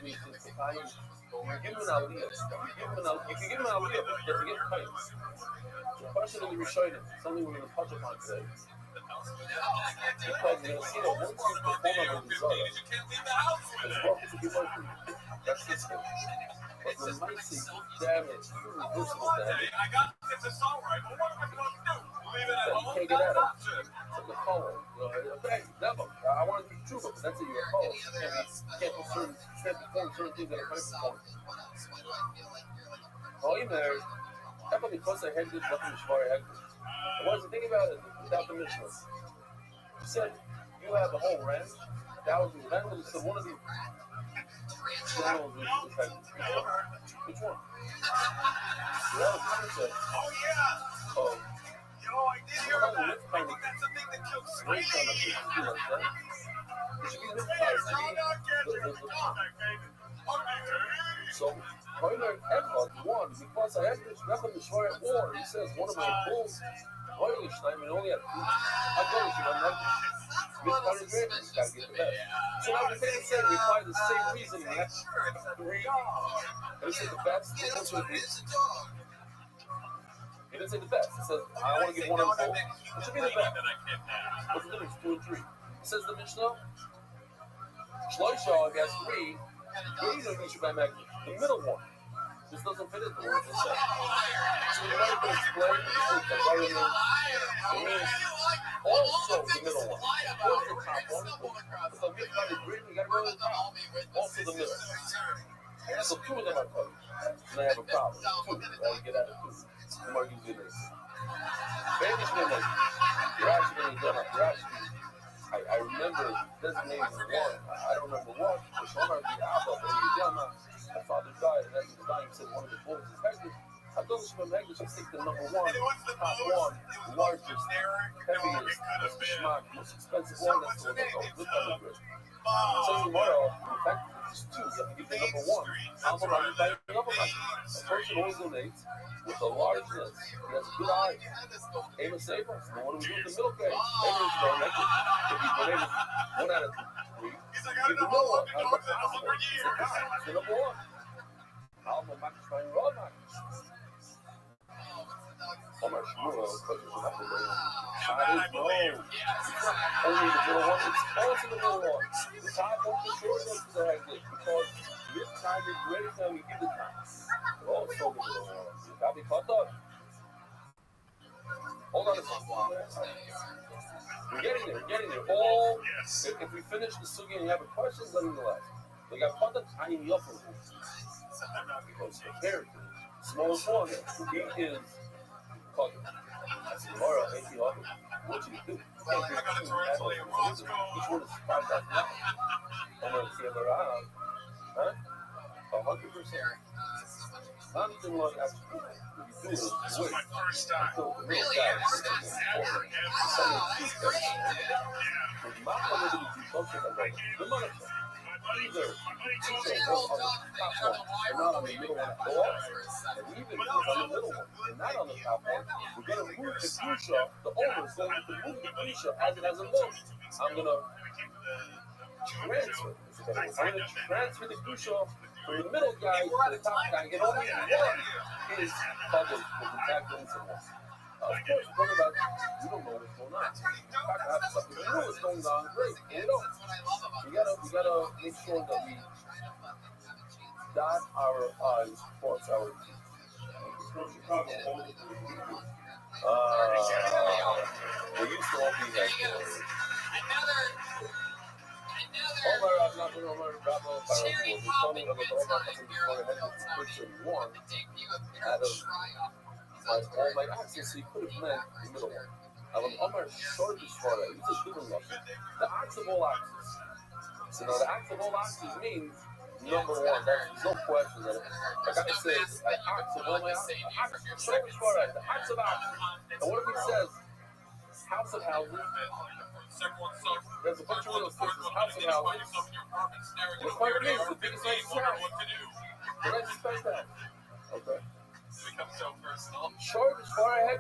deep into pious. You give him an aliyah. If you give him an aliyah, he doesn't get pious. The question in the Rishonim, something we're going to touch upon today, because you're going to see that once you perform on the desire, it's welcome to be working. That's his thing. But the mighty damage, irreversible damage, I got this is all right, but what am I supposed to do? Leave it at you home? can't get at it. It's like a power. Okay, never. I want to be true, but that's it. You're a power. You can't perform certain things that are kind of performed. Oh, in there, that's because I had this nothing to shvar I had. What was the thing about it? Without the Mishnah. He said, you have a whole ranch. That was one of the channels which had which one? The other one said, Oh, yeah. oh, Yo, I did hear of that. I think that's the thing that kills great snakes. kind of thing. It should be this Hey, size. no, no, get your contact, baby. Okay. So, Homer Echad won because I had this nothing to shvar at war. He says, one of my bulls, Hoylichstein, and only had I go to you, I'm not greatness, gotta get the best. So now the thing is saying we apply the same reasoning. That's three. And he said the best. He didn't say the best. He says, I want to give one of the bull. It should be the best. What's the difference? 2 and 3. He says the Mishnah, Shloisha has 3. The middle one. This doesn't fit into what we just said. So you might have explained the environment. It means also the middle one. What's the top one? If I'm getting by the grid, we gotta go to the top. Also the middle. So 2 of them are covered. And I have a problem. 2. I gotta get out of 2. The more you do this. Maybe it's been like, you're actually going to do it. I remember designating one. I don't remember what. But one of the album, my father died, and as he was dying, he said one of the bulls is hectic. I told him hectic, just take the number 1, top 1, largest, heaviest, most schmuck, most expensive one. That's the one that goes. Look on the grid. So tomorrow, in fact, it's 2. You have to give the number 1. Album, I'm buying the number 1. A person always donates with a largeness. He has a good eye. Aim and save us. And what do we do with the middle guy? Everyone's going like it. If you donate 1 out of 3, give the middle one. It's the number 1. Album, Max, Stein, Raw, Max. Omar Shmuel, but you have to go. Only the middle one. It's also the middle one. The top one for sure goes to the exit because this time is great time we give the time. Also the middle one. Got me caught up. Hold on a second. We're getting there. All if we finish the sugi and you have a question, let me know. We got caught up tying you up a little. Because compared to the smallest one, he is caught up. That's tomorrow, ain't you up? What you do? Each one is 5,000. I'm going to see him around. Huh? 100%. Something like that. If you do it, This was my first time. Really? Either not on the middle one at all, and even if it's on the middle one, and not on the top one, we're going to move the Gusha, the owner is going to move the Gusha as it has a load. I'm going to transfer the Gusha from the middle guy to the top guy, and only one is covered with the tag going somewhere. Of course, we're talking about, we don't know what's going on. We know what's going on, great, but we don't. We gotta make sure that we dot our I's, cross our T's. We used to all be that way. Omar, I'm not going to Omar, Rabbi, we're talking about all my fucking picture 1 out of all my axes, so you could have meant the middle one. Omar short is for that. He's just doing nothing. The axe of all axes. So now the axe of all axes means number 1. There's no question that the guy says, the axe of all my axes. Short is for that. The axe of axes. And what if he says, house of houses. There's a bunch of real estate. There's house of houses. What's quite amazing. The biggest nicest house. The nicest best house. Okay. Short as far ahead.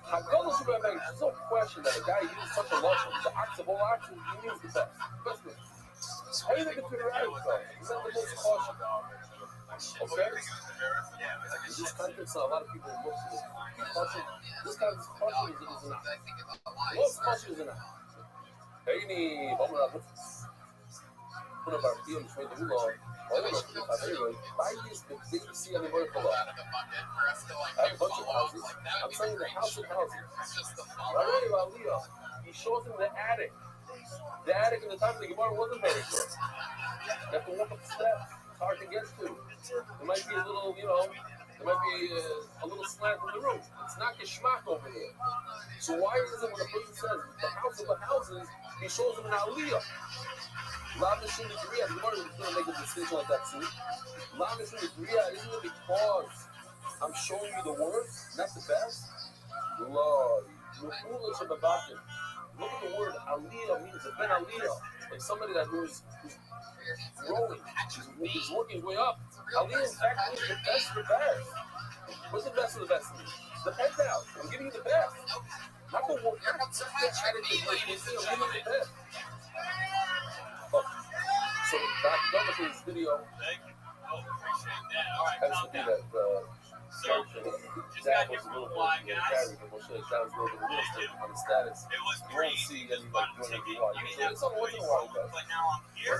Hakadosh Baruch Hu, there's no question that a guy used such a lashon. The ox of all oxen, he used the best. Best thing. How do you think it's going to ride with that? He's not the most caution. Okay? In this context, a lot of people look to this caution. This kind of caution is enough. Most caution is enough. Any moment of put up our field for the law. Why use the big see on the vertical law? I have a bunch of houses. I'm saying the house of houses. He shows him the attic. The attic in the top of the Gemara wasn't very good. You have to walk up the steps. It's hard to get to. There might be a little, there might be a little slant in the roof. It's not geschmack over there. So why is it when a person says the house of the houses, he shows him an aliyah? Lavish in the Korea, the Gemara is going to make a decision like that too. Lavish in the Korea, isn't it because I'm showing you the worst, not the best? Lord, look at the word aliyah means a ben aliyah, like somebody that who's growing, he's working his way up. Aliyah in fact means the best of the best. What's the best of the best mean? The penthouse. I'm giving you the best. Not the work. I'm giving you the best. Oh. So back to this video. Has to be that Zach was a little bit carried, and we'll show you Zach was a little bit real estate on the status. You won't see anybody doing anything wrong. Usually it's once in a while, guys. But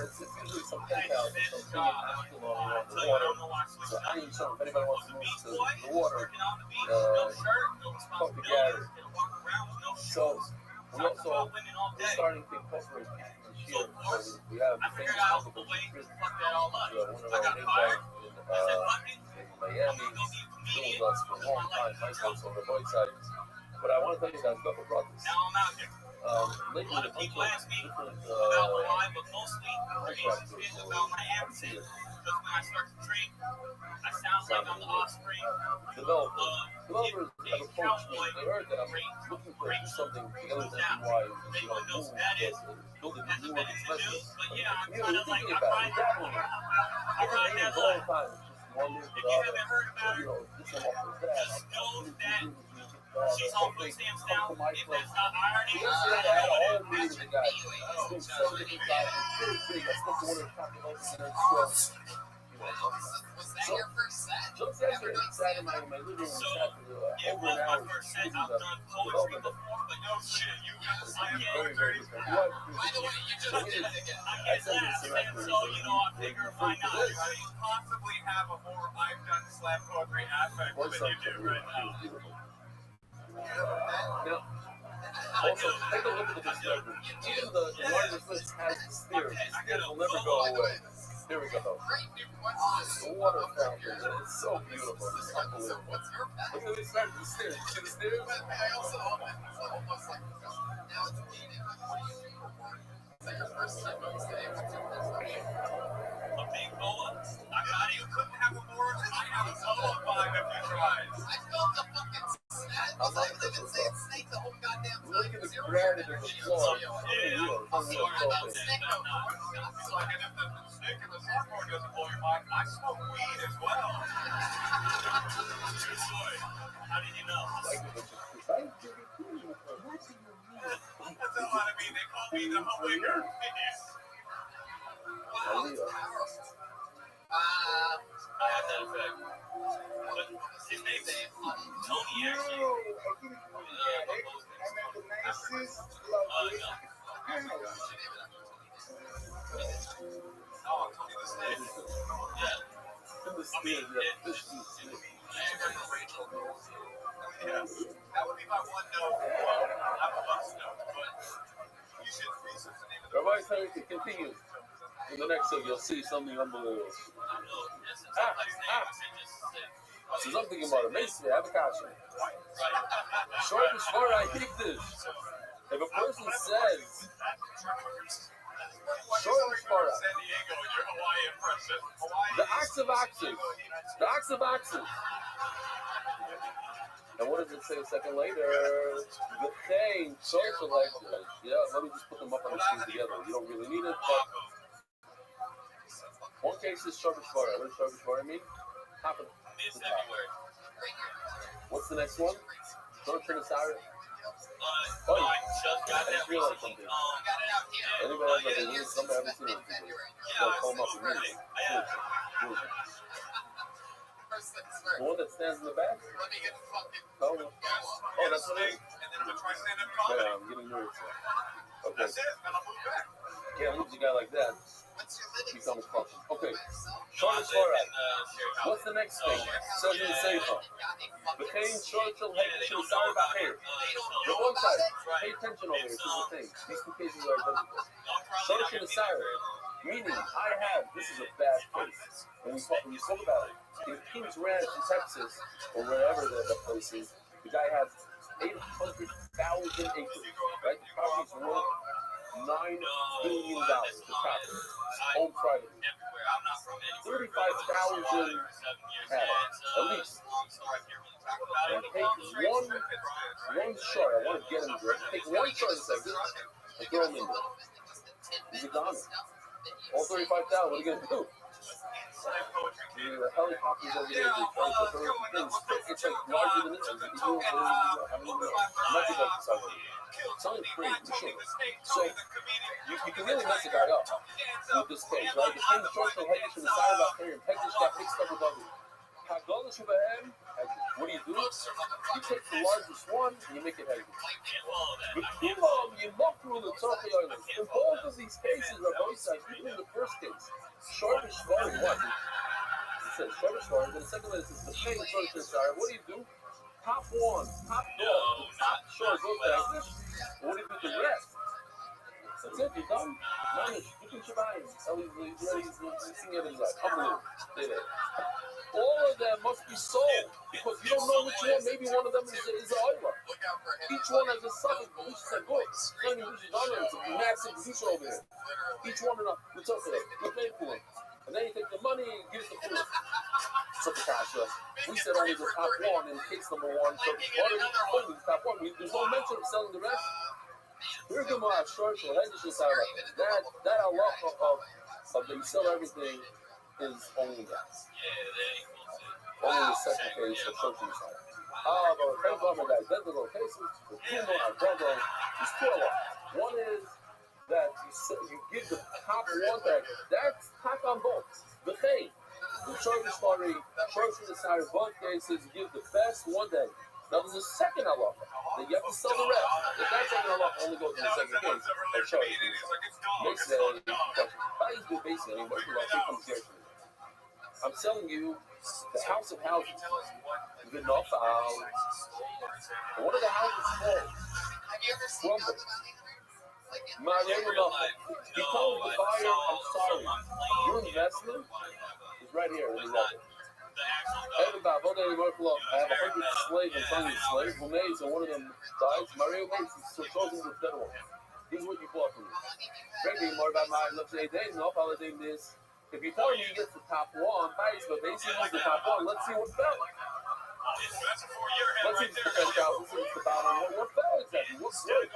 it's usually some penthouse or something along the water. So I ain't sure if anybody wants to move to the water, talk to Gary. So we also starting to incorporate people this year. So we have the famous hospital one of our neighbors in Miami, doing with us for a long time, my folks on the right side. But I want to tell you guys about the brothers. Lately, a bunch of different contractors developers have approached me. They heard that I'm looking to do something together with NY, build a new expression. Community, thinking about it, dabbling in it. Different names all the time. One move to the other. This one offers that. She's home from Sam's now. Come to my place. Yesterday, I had a whole meeting with the guy. It's been 7 different guys. It's pretty big. I spoke to one of the top developers in there. So, just yesterday, I sat in my living room and sat for over an hour speaking of development. Very, very good. What? I said this semester, they refer to this. Possibly have a more I've done slap poetry aspect than you do right now. Now, also, take a look at the perspective. Even the largest list has the stairs. The stairs will never go away. Here we go. The water fountain. It's so beautiful. It's unbelievable. Look at this side of the stairs. You see the stairs? A big boa? I thought you couldn't have a more. I have a solo vibe if you tried. I felt the fucking snap. I was like living Sand Snake the whole goddamn time. Look at the granite of the floor. It's like if the snake in the software doesn't blow your mind, I smoke weed as well. True story. How did you know? That's what I mean. They call me the Hawaker. Wow, that's powerful. I have that effect. But his name's Tony, actually. Oh, Tony the Snake. Yeah. I mean, yes. That would be my one note. I'm a bus note, but you should research the name of the Rabbi said it continues. In the next thing, you'll see something unbelievable. So I'm thinking about it. Basically, I have a question. Short and short, I hate this. If a person says, short and short, the ox of oxen, And what does it say a second later? The thing, social hectares. Yeah, let me just put them up on the screen together. You don't really need it, but one case is Shabbat Shvara. What does Shabbat Shvara mean? Top of the top. What's the next one? Short Trinitarian. Oh, I just realized something. Anybody have like a weird something I haven't seen it before? They'll call them up immediately. The one that stands in the back? Oh, that's what it is? Yeah, I'm getting nervous. Okay. Can't lose a guy like that. He's almost crushing. Okay. Short Shvara. What's the next thing? Says in the Sefer. Became short shall head to the side of hair. The one side. Pay attention over here. This is the thing. These two cases are identical. Short to the side. Meaning, I have, this is a bad case. When we spoke about it, in Kings Ranch in Texas, or wherever the place is, the guy has 800,000 acres, right? The property's worth $9 billion. The property, owned privately. 35,000 cattle, at least. And take one short. I want to get him there. Take one short in a second and throw him in there. He's a goner. All 35,000. What are you gonna do? The helicopters over there, they try to throw things. It's like larger than this. I don't even know. I'm not too bad to it's only crazy, for sure. So, you can really mess a guy up with this case, right? The king short shall hedge from the side of our parent. Hegdish got mixed up with others. What do? You take the largest one and you make it Hegdish. In both of these cases, Rabbi said, even in the first case, short is short, what? It says short is short, and then the second one says the king short is short. What do? Top one, top dog, the top short goes to Hegdish. What do you do with the rest? That's it, you're done. Manish, you can survive. He's ready, he's seeing everything like, unbelievable. Stay there. All of them must be sold because you don't know which one. Maybe one of them is an Oila. Each one has a suffix. Each is a good. It's a massive Kedusha over here. Each one enough. We talk to them. We pay for it. And then you take the money and give it the food. So the Kasha, we said only the top one in case number one. So only the top one. There's no mention of selling the rest. We're going to have short for that Allah of the you sell everything is only that. Only the second case of short side. But thank God for the identical cases. The two more identical. There's two Allah. One is that you give the top one tag. That's top on both. The thing. The short story, short side of both cases, you give the best one tag. Now there's a second Allah. Then you have to sell the rest. If that second Allah only goes in the second case, or short makes the question. Basically, what do I comes here? I'm selling you the house of houses. The North House. What are the houses called? Crumble. He told the buyer, I'm sorry. Your investment is right here in the record. I have 100 slaves and sons of slaves who made, so one of them dies. Mario makes so shows him the better one. This is what you bought from me. Maybe more about my let's say days, no holiday this. If you tell me he gets the top one, buys, but basically he's the top one, let's see what fell. Let's see the best out, let's see the bottom. What fell exactly? What's good?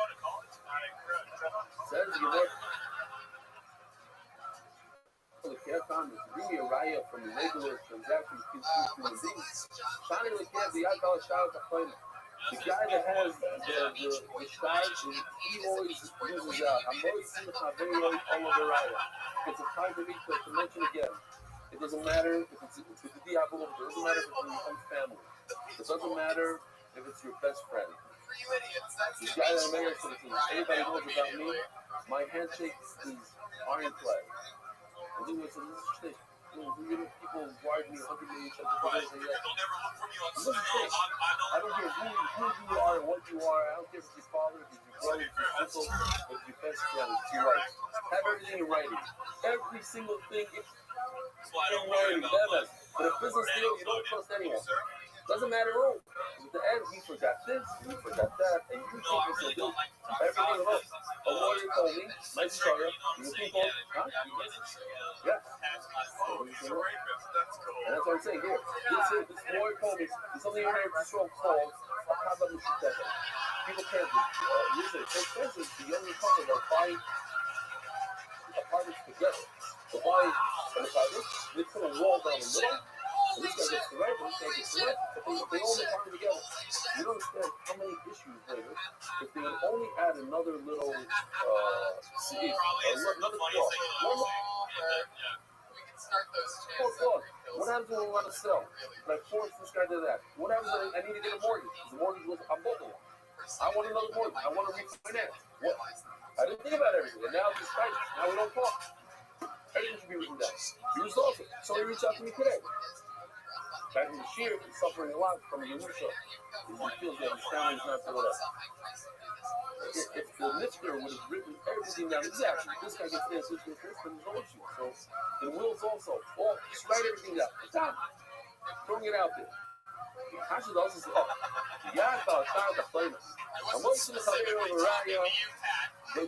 Says you work. The care found is really a riot from the regular transaction between human beings. Shining the care, the alcohol shout to find the guy that has the stars, he always uses I'm always seeing the very all over riot. It's a time for me to mention again. It doesn't matter if it's the Diablo, it doesn't matter if it's your own family. It doesn't matter if it's your best friend. This guy that I'm married to, anybody knows about me, my handshake is ironclad. People wired me 100 million checks for this and that. Listen, I don't care who you are and what you are. I don't care if it's your father, if it's your brother, if it's your uncle, if it's your best friend, if it's your wife. Have everything in writing. Every single thing in writing. But a business deal, you don't trust anyone. Doesn't matter who. At the end, he forgot this, he forgot that, and you think it's a deal. Everything else. A lawyer told me, nice story. You think, huh? Yeah. And that's what I'm saying here. This lawyer told me there's something in there called a Kaba Mushiteka. People can't use it. It's expensive. The younger couple are buying apartments together. They buy an apartment, they put a wall down the middle, and this guy gets the right, and this guy gets the left, but they own the apartment together. You don't understand how many issues later, if they would only add another little seat, another clause. What happens when we want to sell? But I forced this guy to that. What happens when I need to get a mortgage? The mortgage was on both of them. I want another mortgage. I want to refinance. What? I didn't think about everything. And now it's just crisis. Now we don't talk. Everything should be written down. He resolves it. So he reached out to me today. Back in the year, he's suffering a lot from a Yerusha. He feels that his family is not doing that. If the lifter would have written everything down exactly, this guy gets this, then there's no issue. So the wills also, just write everything down. It's done. Throwing it out there. Hashem also says, Yad Ba'atar B'Chleimus. And once in the Chavir of Raya, the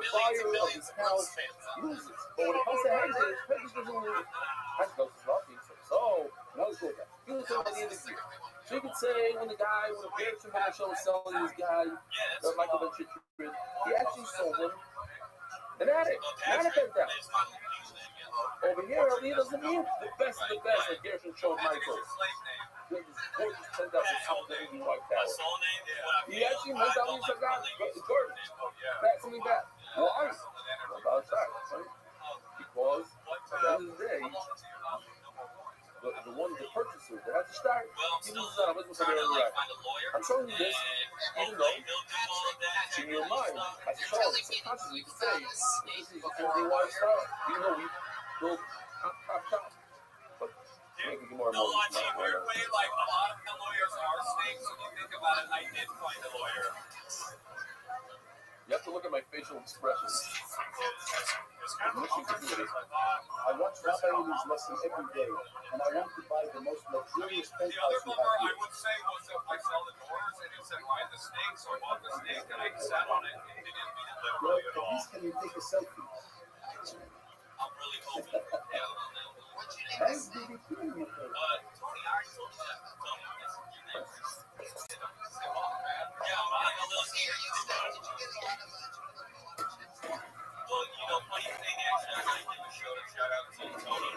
fire of his house loses. But when it comes to Hegdish, Hegdish doesn't lose it. Hashem goes, so, now let's go with that. He was talking about the end of the year. So you could say when the Bear Shimon was selling this guy, Michael Ben Shitrin, he actually sold him an attic. An attic at that. Over here, he doesn't mean the best of the best that Gershon showed Michael. With his gorgeous 10,000 complicated white tower. He actually went down and said, it's garbage. That's something bad. Why? About that, right? Because at the end of the day, the purchaser that has to start, he loses out on business for their right. I'm showing you this, even though in your mind, as a child, subconsciously you can say, this is everything lifestyle, even though we build top. But making more and more. In a weird way, like a lot of the lawyers are snakes. When you think about it, I did find a lawyer. You have to look at my facial expressions. I'm wishing to do this. I watch Rabbi Lou's lesson every day, and I want to buy the most luxurious The other penthouse you bummer have I here. would say was if I sell the doors and it said buy the snake, so I bought the snake and I sat on it and it didn't mean it Well, literally at at all. least can you take a selfie? I'm really hoping. Thanks, baby. Tony, I already told you that. Tony, yes, your name. Yeah, I'm like a little scared. Well, funny thing, actually, I gotta give a shout out to Tony.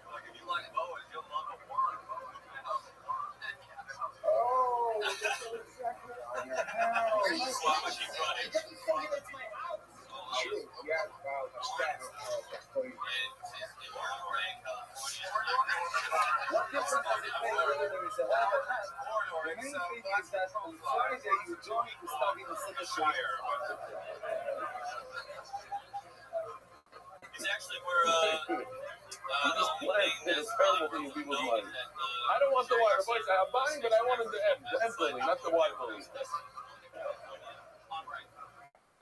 Like, if you like boas, you'll love a warrant. Oh, that's so exactly on your house. Why would you run it? It doesn't say that it's my house. Sure, yeah, wow, that's that. That's crazy. What difference does it make whether there is a lot or not? The main thing is that on Friday you join to study the cemetery. It's actually where This plan is a terrible thing in people's minds. I don't want the wire voice. I'm buying, but I wanted the M building, not the Y building.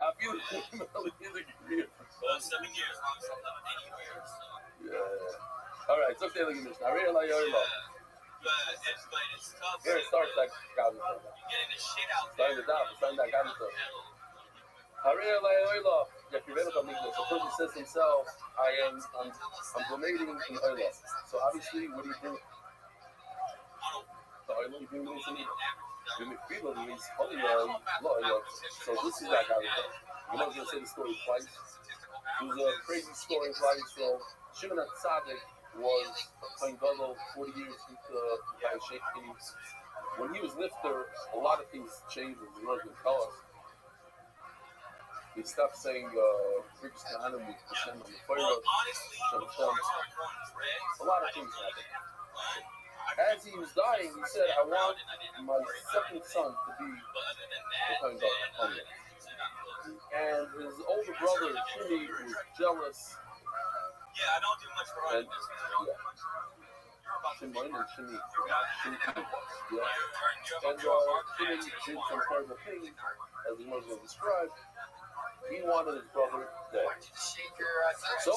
I feel really insecure. 7 years, long, so 8 years. Yeah. All right, it's okay. Look at this. I really like your love. But it's tough. Here it starts like God. You're getting the shit out Starting there. to down, starting that God stuff. I really like your love. If you read about English, the person says himself, I'm donating in oil. So obviously, what do you do? The oil you bring this in. People means only oil. So this is that God stuff. You're not going to say the story twice. It was a crazy story, right? So Shimon HaTzadik was playing Gadol 40 years into the Sheikh. When he was lifter, a lot of things changed in the Muslim cause. They stopped saying British Kahanim with Hashem on the fire. A lot of things happened. As he was dying, he said, I want my second son to be the Kohen Gadol. And his older brother, Shimi, was jealous. Yeah, I don't do much for And, Shimon and Shimi. Yeah. And Shimi did some terrible things, as the Muslim described. He wanted his brother dead. So,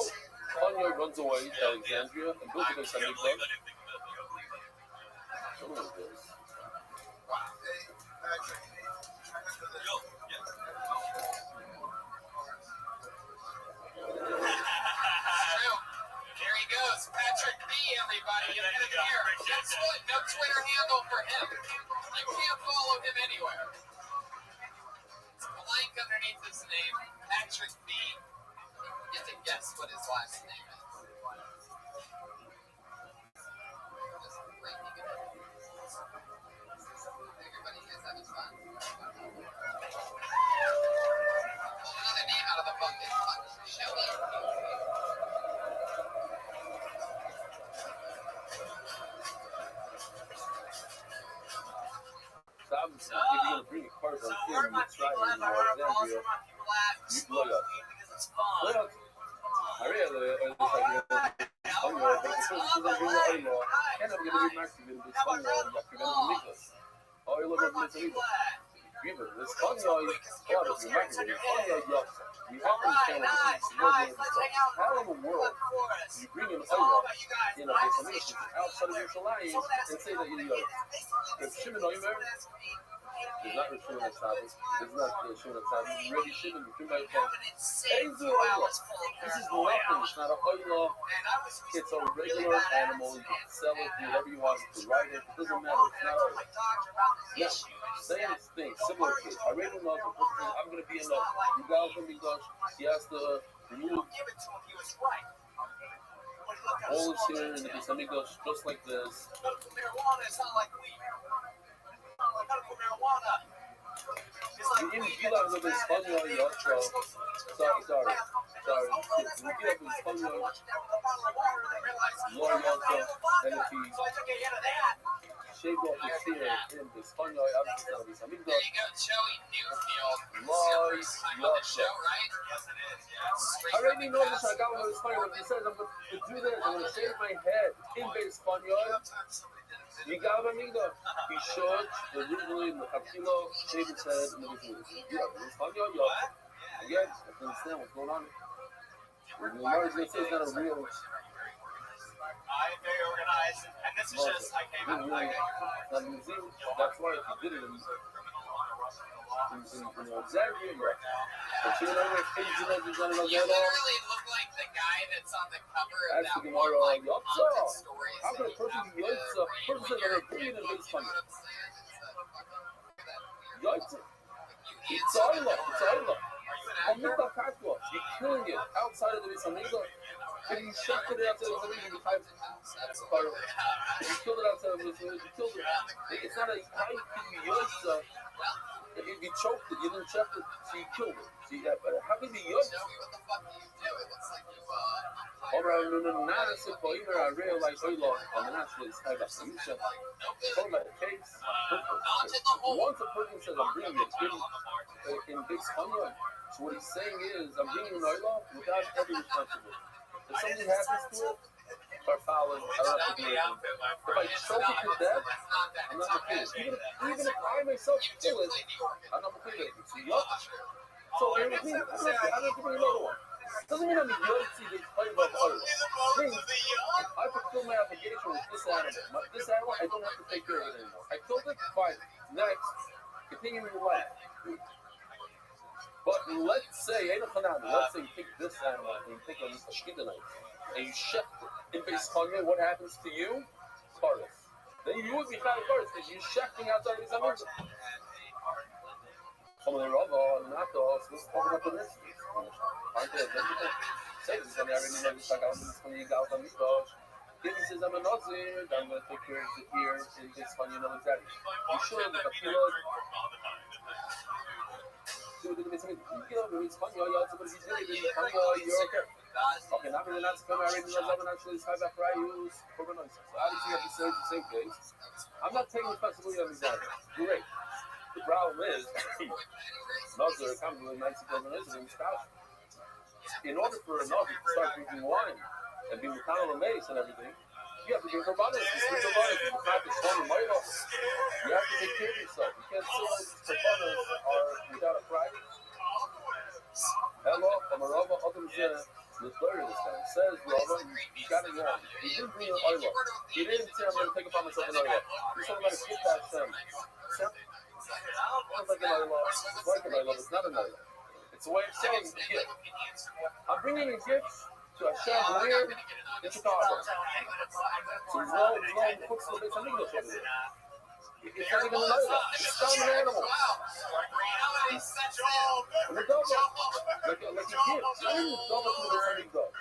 Anya runs away to Alexandria and builds a big Hamikdash. Someone of this. your handle for him. You can't follow him anywhere. It's blank underneath his name, Patrick B. You have to guess what his last name is. Everybody is having fun. Another name out of the bucket. Shelly. So obviously, if you're going to bring a card on him, you try to Alexandria, you blow up. Blow up. I really, it's like, I'm going to bring the law, and I'm going to be maximum in this one law, and you're going to make this. Oh, you look at this illegal. Even this funny law, claro, si máquina, el funny law, we have to understand what it is. How in the world you bring in a law in a destination outside of Yerushalayim and say that you're young? If Shimon Omer is not Rishon HaTzadik, it's not Rishon HaTzadik, Rabbi Shimon, the Kimbai Tov, Eizu Oila. This is nothing, it's not a Oila, it's a regular animal, you can sell it, do whatever you want, you can ride it, it doesn't matter, it's not Oila. Yes, same thing, similar case. I already know the person, I'm going to be enough. You guys are Migdash, he has to remove all is here in the Beis Hamikdash, just like this. Marijuana is not like weed. Marijuana. You didn't feel like the Beis Hamikdash, sorry. You feel like Beis Hamikdash, and if he shaved off his hair in Beis Hamikdash, obviously not Beis Hamikdash. There you go, Joey Newfield. Lies, On the show, right? Yes, it is. I already know this. I got one of his funny when he says I'm going to do this. I'm going to shave my head in Beis Hamikdash. You got what I mean? He should originally in the Hakilo shave his head in the Beis Hamikdash. Again, I can understand what's going on. The Lord's going to say it's not a real. I'm very organized, and this is just, I came out of my Not a museum. That's why if you did it in Alexandria, but you know, You literally look like the guy that's on the cover of that's that the one, like, Yotza. haunted stories. How could a person be Yotza? Person said they're bringing in Beis Hamikdash. Yotza. It's Oila. It's Oila. You're killing it outside of the Beis Hamikdash. If you shot it outside of the Beis Hamikdash, if you killed it outside of the Beis Hamikdash, you killed it. It's not a how you can be Yotza. If you choked it, you didn't check it, so you killed it. See that? But how can you be Yotza? What the fuck do you do? It looks like you, Alright, no, I realize Oila, I'm not sure it's kind of you said, talking about the case, once a person says, I'm bringing it in Beis Hamikdash, so what he's saying is, I'm bringing an Oila without any responsibility. If something happens to it, or foul it, I don't have to do anything. If I choke it to death, I'm not going to pay it. Even if I myself kill it, I'm not going to pay it. So, so I don't have to bring another one. Doesn't mean I'm a Yotzi to play about Oila. Means I fulfill my obligation with this animal. This animal, I don't have to take care of it anymore. I killed it, fine. Next, continue your life. But let's say you take this animal and you take a shkita knife and you chef it in Beis Hamikdash, what happens to you? Karis. Then you would be kind of Karis because you're chefing outside of Beis Hamikdash. Some of the Rabbi, not those, let's talk about the next piece. Aren't they? Say this, and I already know this, like I was going to go out on the Beis. If he says I'm a Nazir, I'm going to take care of it here in Beis Hamikdash, you know exactly. You should, with a kilo. Do the Beis Hamikdash. You kill him, Beis Hamikdash, you also put it in Beis Hamikdash, you're okay. Okay, now we're not coming, I already know I'm actually high back for use for the noise. So obviously you have to say the same thing. I'm not taking responsibility on these guys. Great. The problem is, Nazir comes with 90,000 incidents. In order for a Nazir to start drinking wine and be McConnell and Mace and everything, you have to drink Rabbanis. It's not the strong might of it. You have to take care of yourself. You can't say that Rabbanis are without a pride. Hello, I'm a Rabbi, the story this time says, Rabbi, you got it wrong. He didn't bring an oil. He didn't say, I'm going to take upon myself an oil. He's talking about a gift to Hashem. It's like an oil. It's like an oil. It's not an oil. It's a way of saying gift. I'm bringing a gift to to Hashem where? In Chicago. So there's no hooks to the base of English over there. It's not even an idol. It's not an animal. And the double, like you give. Not even double to the base of English.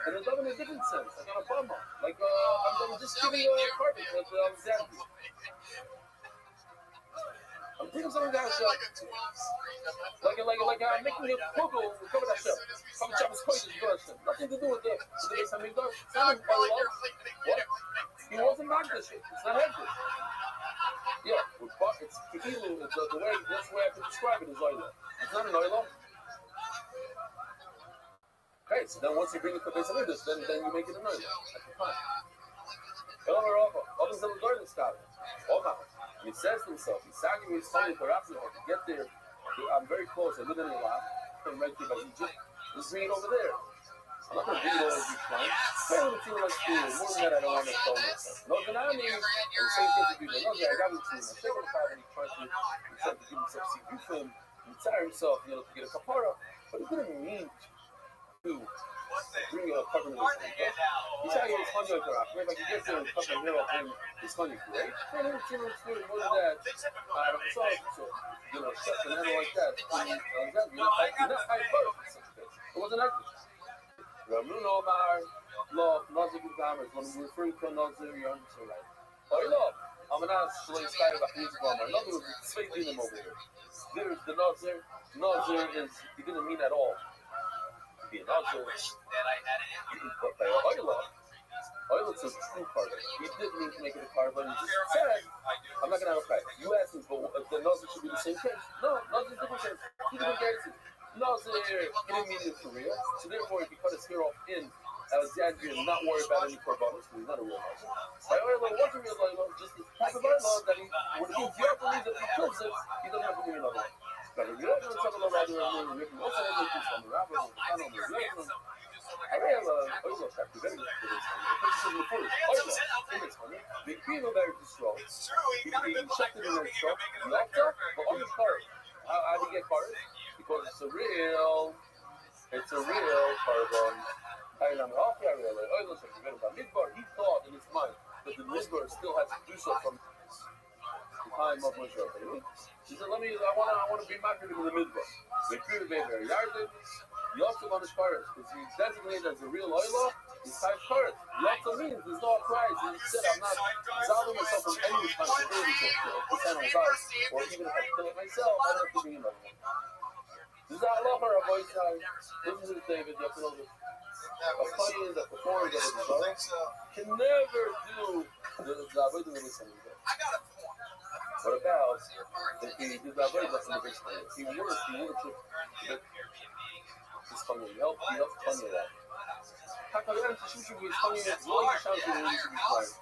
And the double in a different sense, like on a bummer. Like I'm just giving you a carpet with Alexander. I'm taking something down show. Like I'm making a kugel cover that show. Some Shabbos Kodesh version. Nothing to do with the base of English. It's not an oil. What? He wasn't Magdash. It's not Hegdish. Yeah, but it's Kehilu, that's the way I could describe it as oil. It's not an oil. Okay, so then once you bring it to the base of English, then you make it an oil. That's the time. Elmer Rafa, what is the garden style? He says to himself, he's sagging his tongue to get there. I'm very close. I live in Iraq. I'm right here by Egypt. Let's bring it over there. I'm not going to bring it over each time. I don't feel like school. More than that, I don't want to tell myself. No, then I mean, the same thing to people. No, I got it to him. I'm taking the power and he's trying to give himself CV film. He tire himself, to get a kapara. But he didn't mean to bring a cover to this thing. He's out here, it's funny like that. Maybe I can get there and cut my hair off him. It's funny, right? I don't know more than that. I don't know, so, shut an animal like that. You're not high first. It wasn't ugly. Ramon Omar, love, Nazir Gudamers, when we're referring to Nazir, you're understand right. Oh, love, I'm an ass, Shalay Sky about his grammar. In other words, it's fake dealing over here. There's the Nazir. Nazir is, he didn't mean at all. Be a Nazir. But by Oil, it's a true carbon. He didn't mean to make it a carbon. He just said, I'm not going to have a fight. You asked him, but the Nazir should be the same case. No, Nazir's different case. He didn't get it. Nazir, he didn't mean it for real. So therefore, if he cut his hair off in Alexandria and not worry about any carbonos, because he's not a real Nazir. By Oil was a real Oil, just the type of Oil that he, when he believes that he kills it, he doesn't have to give another one. But if you don't know something about it, also have to do some Rabbi, I have Oil chapter, very good for this one. The cream of Eretz Yisrael, he checked it in Eretz Yisrael, Lata, but on the card. How do you get cards? Because it's a real carbon. He thought in his mind that the Midbar still has to do so from the time of Moshe. He said, I want to be marketed in the Midbar. You also want to cards because he's designated as a real oiler. He's type cards. You also means there's no prize. He said, I'm not solving myself from any responsibility to this animal dies. Or even if I kill it myself, I don't have to bring another one. This is our lover, our voice time. Listen to the David, you have to know this. A funny is that the performers of the Zohar can never do the Zabud in the listening. What about if he did Zabud in the listening? He worshipped his funny. He helped funny that.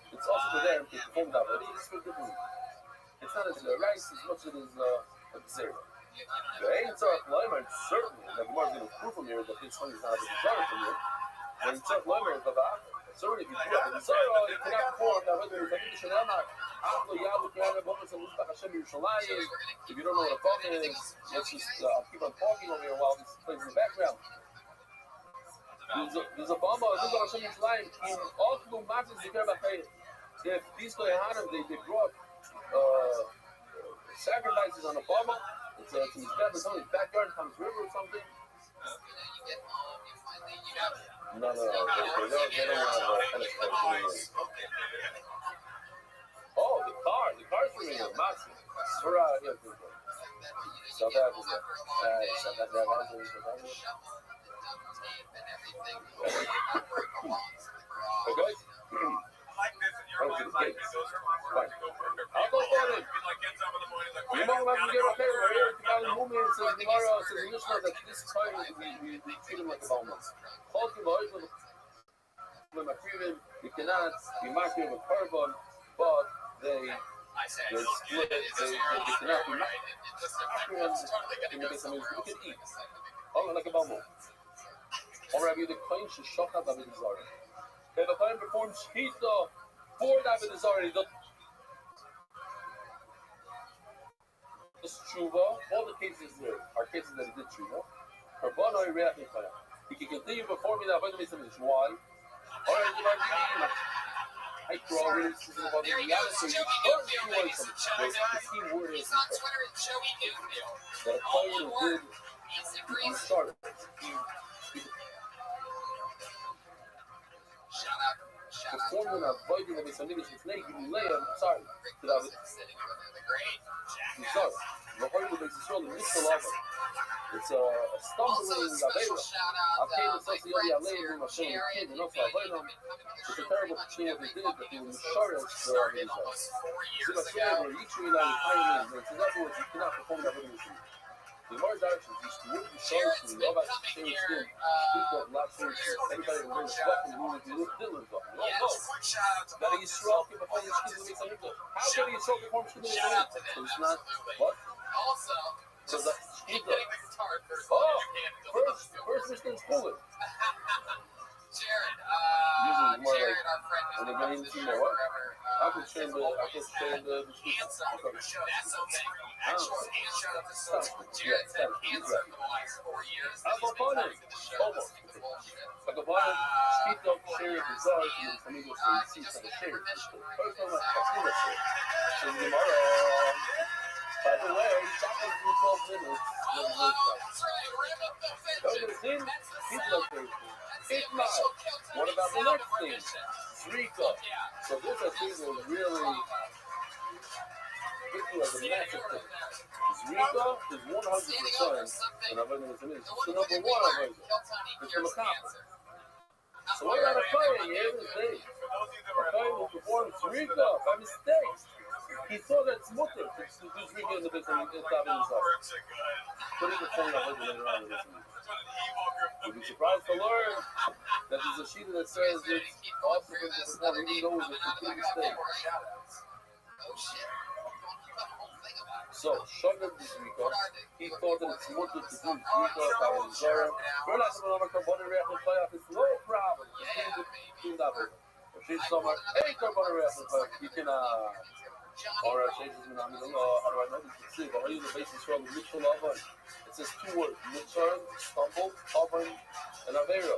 It's also for them to perform Zabud. It's not as rice as much as it is observed. The ain't Tzarech Leimer, certainly, the Gemara is going to prove from here that this one is not a desire from you. When Tzarech Leimer is the back, certainly if you do have a desire, you cannot perform that whether it's a Mitzvah Shalama, Achlo Yalu Kiyana Bomas and Luzbach Hashem Yerushalayim. If you don't know what a problem is, let's just keep on talking over here while this plays in the background. There's a bomb of Luzbach Hashem Yerushalayim in all Klu Matzis Zikar B'Chayim. If these Koyahanim, they brought sacrifices on a bomb. It's in his bed, it's on his backyard, Tom's River or something. No, they don't have a tennis court. Oh, the car's for me, Matsu. South Africa. Okay? I'll go for it. You know what I'm going to say? The movement says Gemara says in Mishnah that this time we treat him like a Balmas. You cannot be marketed with carbon, but they split it. They cannot be marketed in the business. You can eat. Oh, like a Balmas. Or Rabbi, the coin should shock out David Zara. If a coin performs Shechita for David Zara, Tshuva, all the cases there are cases that he did Tshuva. He can continue performing that avodah mitzvah. Why? I throw it about the reality. The key word is that a player who did start. Performing a avodah mitzvah with snake, you lay him. Sorry, sorry. The avodah mitzvah is it's a stumbling avera. I came to say the Alei and Hashem the kid, and also avodah. It's a terrible thing that they did, but they were short of the avera. So the favor, each one of the pioneers, in other words, you cannot perform that avodah mitzvah. The more directions, you should really be short to love out the same skin, speak up, not change. Anybody who brings weapon, you need to do Dylan's weapon. No, no. That is stroke before your skin makes something good. How can you stroke before your skin makes something? So it's not, what? So the skin first Michigan's pulling. Usually more like when they get into the what? I could train the by the way, shopping for 12 minutes. What about the next thing? Zrika. So this I think was really this was a massive thing. Zrika is 100% and I've been it's the number one of it. It's the Makapa. So what about a player here today? A player who performed Zrika by mistake. He saw that it's mutter to do Zrika in the business and it's not in his heart. Put in the phone up later on in this week. You'll be surprised to learn that there's a sheet that says it's also going to perform even though it's a complete mistake. So, Shogeg this Zrika, he thought that it's mutter to do Zrika by his Zara. We're not going to have a carbon react and playoff, it's no problem. Do that over. If she's somewhere, hey, carbon react and playoff, you can, or changes in the law, how do I know this? Let's see, but I use the basis for the Mitchell Avon. It says two words, Mitchell, stumble, Avon, and Avera.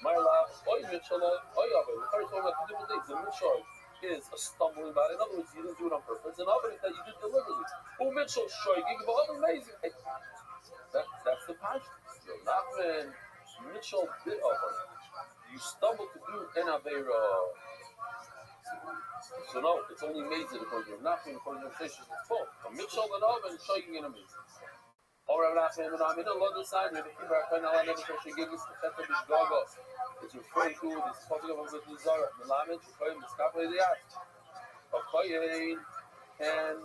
My last, Oy Mitchell, Oy Avon. The first one about two different things. The Mitchell is a stumbling bad. In other words, you didn't do it on purpose. And Avon is that you did deliberately. Oh, Mitchell, striking, but amazing. That's the passion. You're not when Mitchell bit Avon. You stumble to do an Avera. So no, it's only amazing according to nothing according to the it's full. A Mitchell and Oven shaking in amazing. Or I'm not saying that I'm in a lot of side with the keeper I find out never should give us the set of his goggles. It's referring to this topic of the Zara, the Lamed, the Scapa of the Art. A Koyen can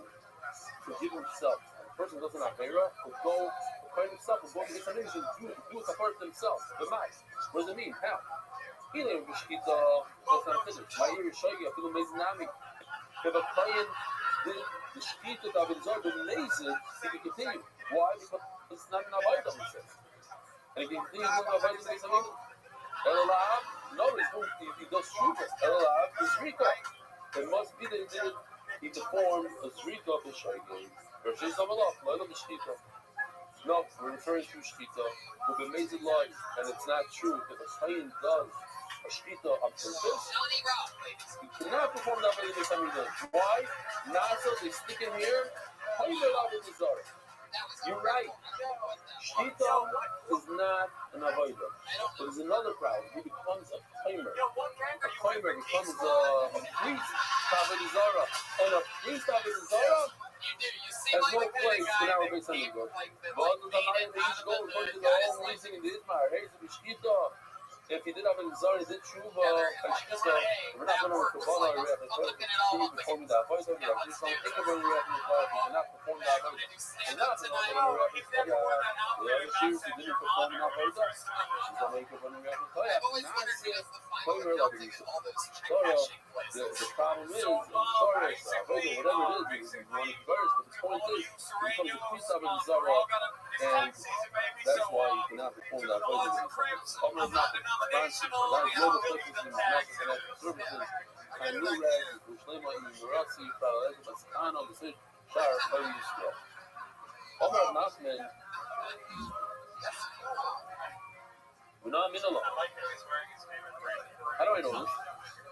forgive himself. The person doesn't have Vera, will go, the Koyen himself will go to the nation, do it to hurt themselves. The mice. What does it mean? How? He didn't wish that's not finished. My ear is showing you, I feel amazing nami. If a client did the shkita that I've observed amazing, he can continue. Why? Because it's not an avodah, he says. And he can continue doing avodah based on it. Elalav, no, he does shruka. Elalav is Zrika. It must be that he performed a Zrika of the Shoygin. Rashi Zamalach, Lola Mishkita. No, we're referring to shkita with amazing life, and it's not true. If a Chayin does a shkita on purpose, he cannot perform that way the time he does. Why? Nasa, they stick in here. How do you allow with the Zara? You're right. Shkita is not an avodah. But there's another problem. He becomes a timer. A timer becomes a priest of the Zara. And a priest of the Zara has no place in our base on the go. But the Naya, they each go according to their own reasoning in the Ismar. Hey, so the Shkita. If he did have a Zara, he did Tshuva, and Shkita, we're not going to Kabbalah, we have to continue performing that voice over there. Just don't think about it, we cannot perform that voice. And that's another way we have to the other shoes, he didn't perform that voice. She's going to make it when we have to play. Not say, play her like this. The problem is, in Torah, whatever it is, you want to converse, but the point is, he becomes a priest of the Zara, and that's why you cannot perform that voice. Almost not fancy. That is global purposes in connected services. And new rags, Ushlema, Numerasi, Paralel, Bascano, the Sith, Shar, Holy Yisrael. Omar Nachman, when not minala. How do I know this?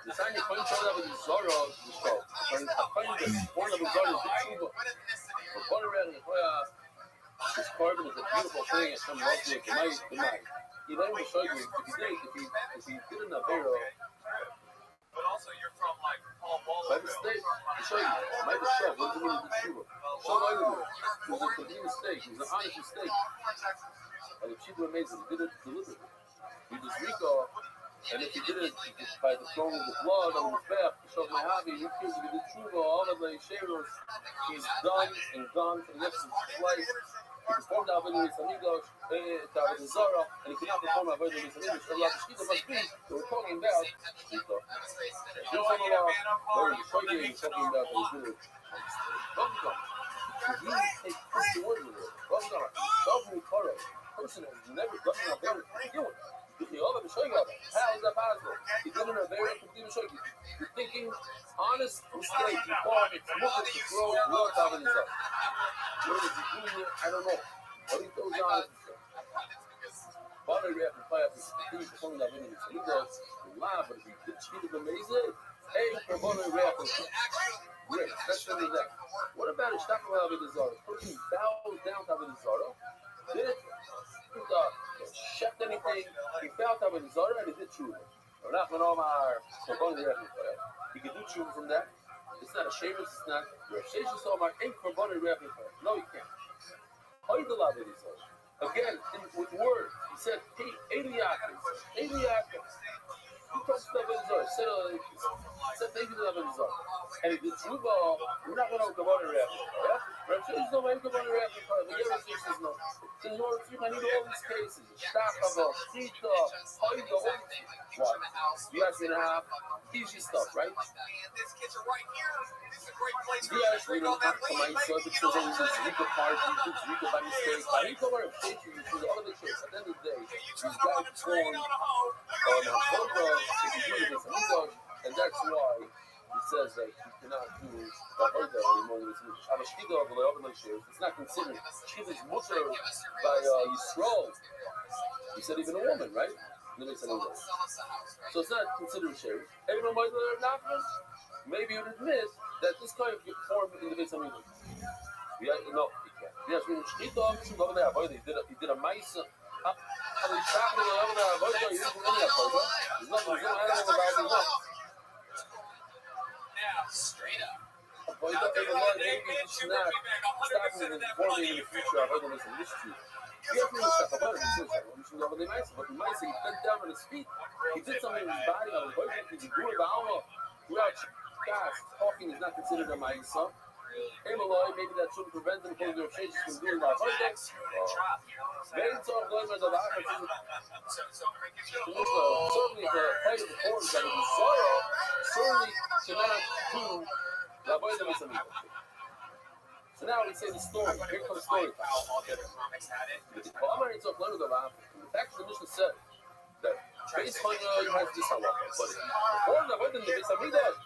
The time you find out about the Zara, the show. When I find the one of the Zara is the Chuba. For butter and this carbon is a beautiful thing. It's some loves it. It might. He let me show you if he did an Avera. But also, you're from like By mistake, to show you. My mistake. What does it mean to the Chuba? Show me it. It was a complete mistake. It was an honest mistake. And the Chuba amazing. He did it deliberately. He just recall. And if he did it by the throwing of the blood on his back, to show my hobby, he cares if he did tshuva, all of the shadows, he's done and gone for the rest of his life. He performed Avodah Mitzvah, Avodah Zarah, and he cannot perform Avodah Mitzvah. ROTHSCHILD must be, they were talking about Shita. He's talking about, or he's talking about that he did it. So he takes Christian word with it. Person has never done Avodah to begin with. How is that possible? He did a very complete mistake. You're thinking honest mistake. You thought it's looking to throw blood out of his eye. Where is he doing it? I don't know. But he throws honest mistake. Father Rabbi Payat is performing that video. So he goes, wow, but if he did cheat of amazing, hey, for Father Rabbi, great. That's really that. What about a Shtakal Avodah Zarah? The person bows down to Avodah Zarah, did it? Checked anything, he felt Avodah Zarah and he did tshuva. He could do tshuva from that. It's not a shame, it's not. No, he can't. Again, with words, he said, hey, Eliakim. He talks to Avodah Zarah, said thank you to Avodah Zarah. And he did tshuva, we're not going to go on Rabbi. Rabbi says no, I ain't going to Rabbi. The Yerusha says no. So in order to, I need all these cases. Shtakava, Shita, Haida, all these. What? You guys going to have easy stuff, right? This kitchen right here is a great place for you guys going to have to my son, because there's this Zrika party, Zrika by mistake. I need to learn to take you through all of the kids. At the end of the day, these guys going on a photo, and that's why he says that you cannot do Avodah anymore. It's not considered. Shchiv is mutter by Yisrael. He said even a woman, right? So it's not considered share. Everyone might not. Maybe you would admit that this kind of form in the Beis Hamikdash. No, he can't. Yes, when Shchita, he did a Maisa. He's talking about Avodah. He didn't do any Avodah. There's nothing. There's no animal about it. Now, straight up. Well, you maybe it's not stopping and informing in the future. I've heard them listen to this too. You have to step about it. But the mice, he bent down on his feet. He did something in his body. I was wondering if he could do it. Without guys, talking is not considered a ma'isa. Hey, Malloy, maybe that shouldn't prevent them from doing changes from doing that. Very tough, going by the back. Certainly, the play of the forms that would be sorrow, certainly cannot do. So now we say the story. Here comes the story. The fact that the Mishnah said that Beis Hamikdash has this halacha, but if you perform the Avodah in the Beis Hamikdash,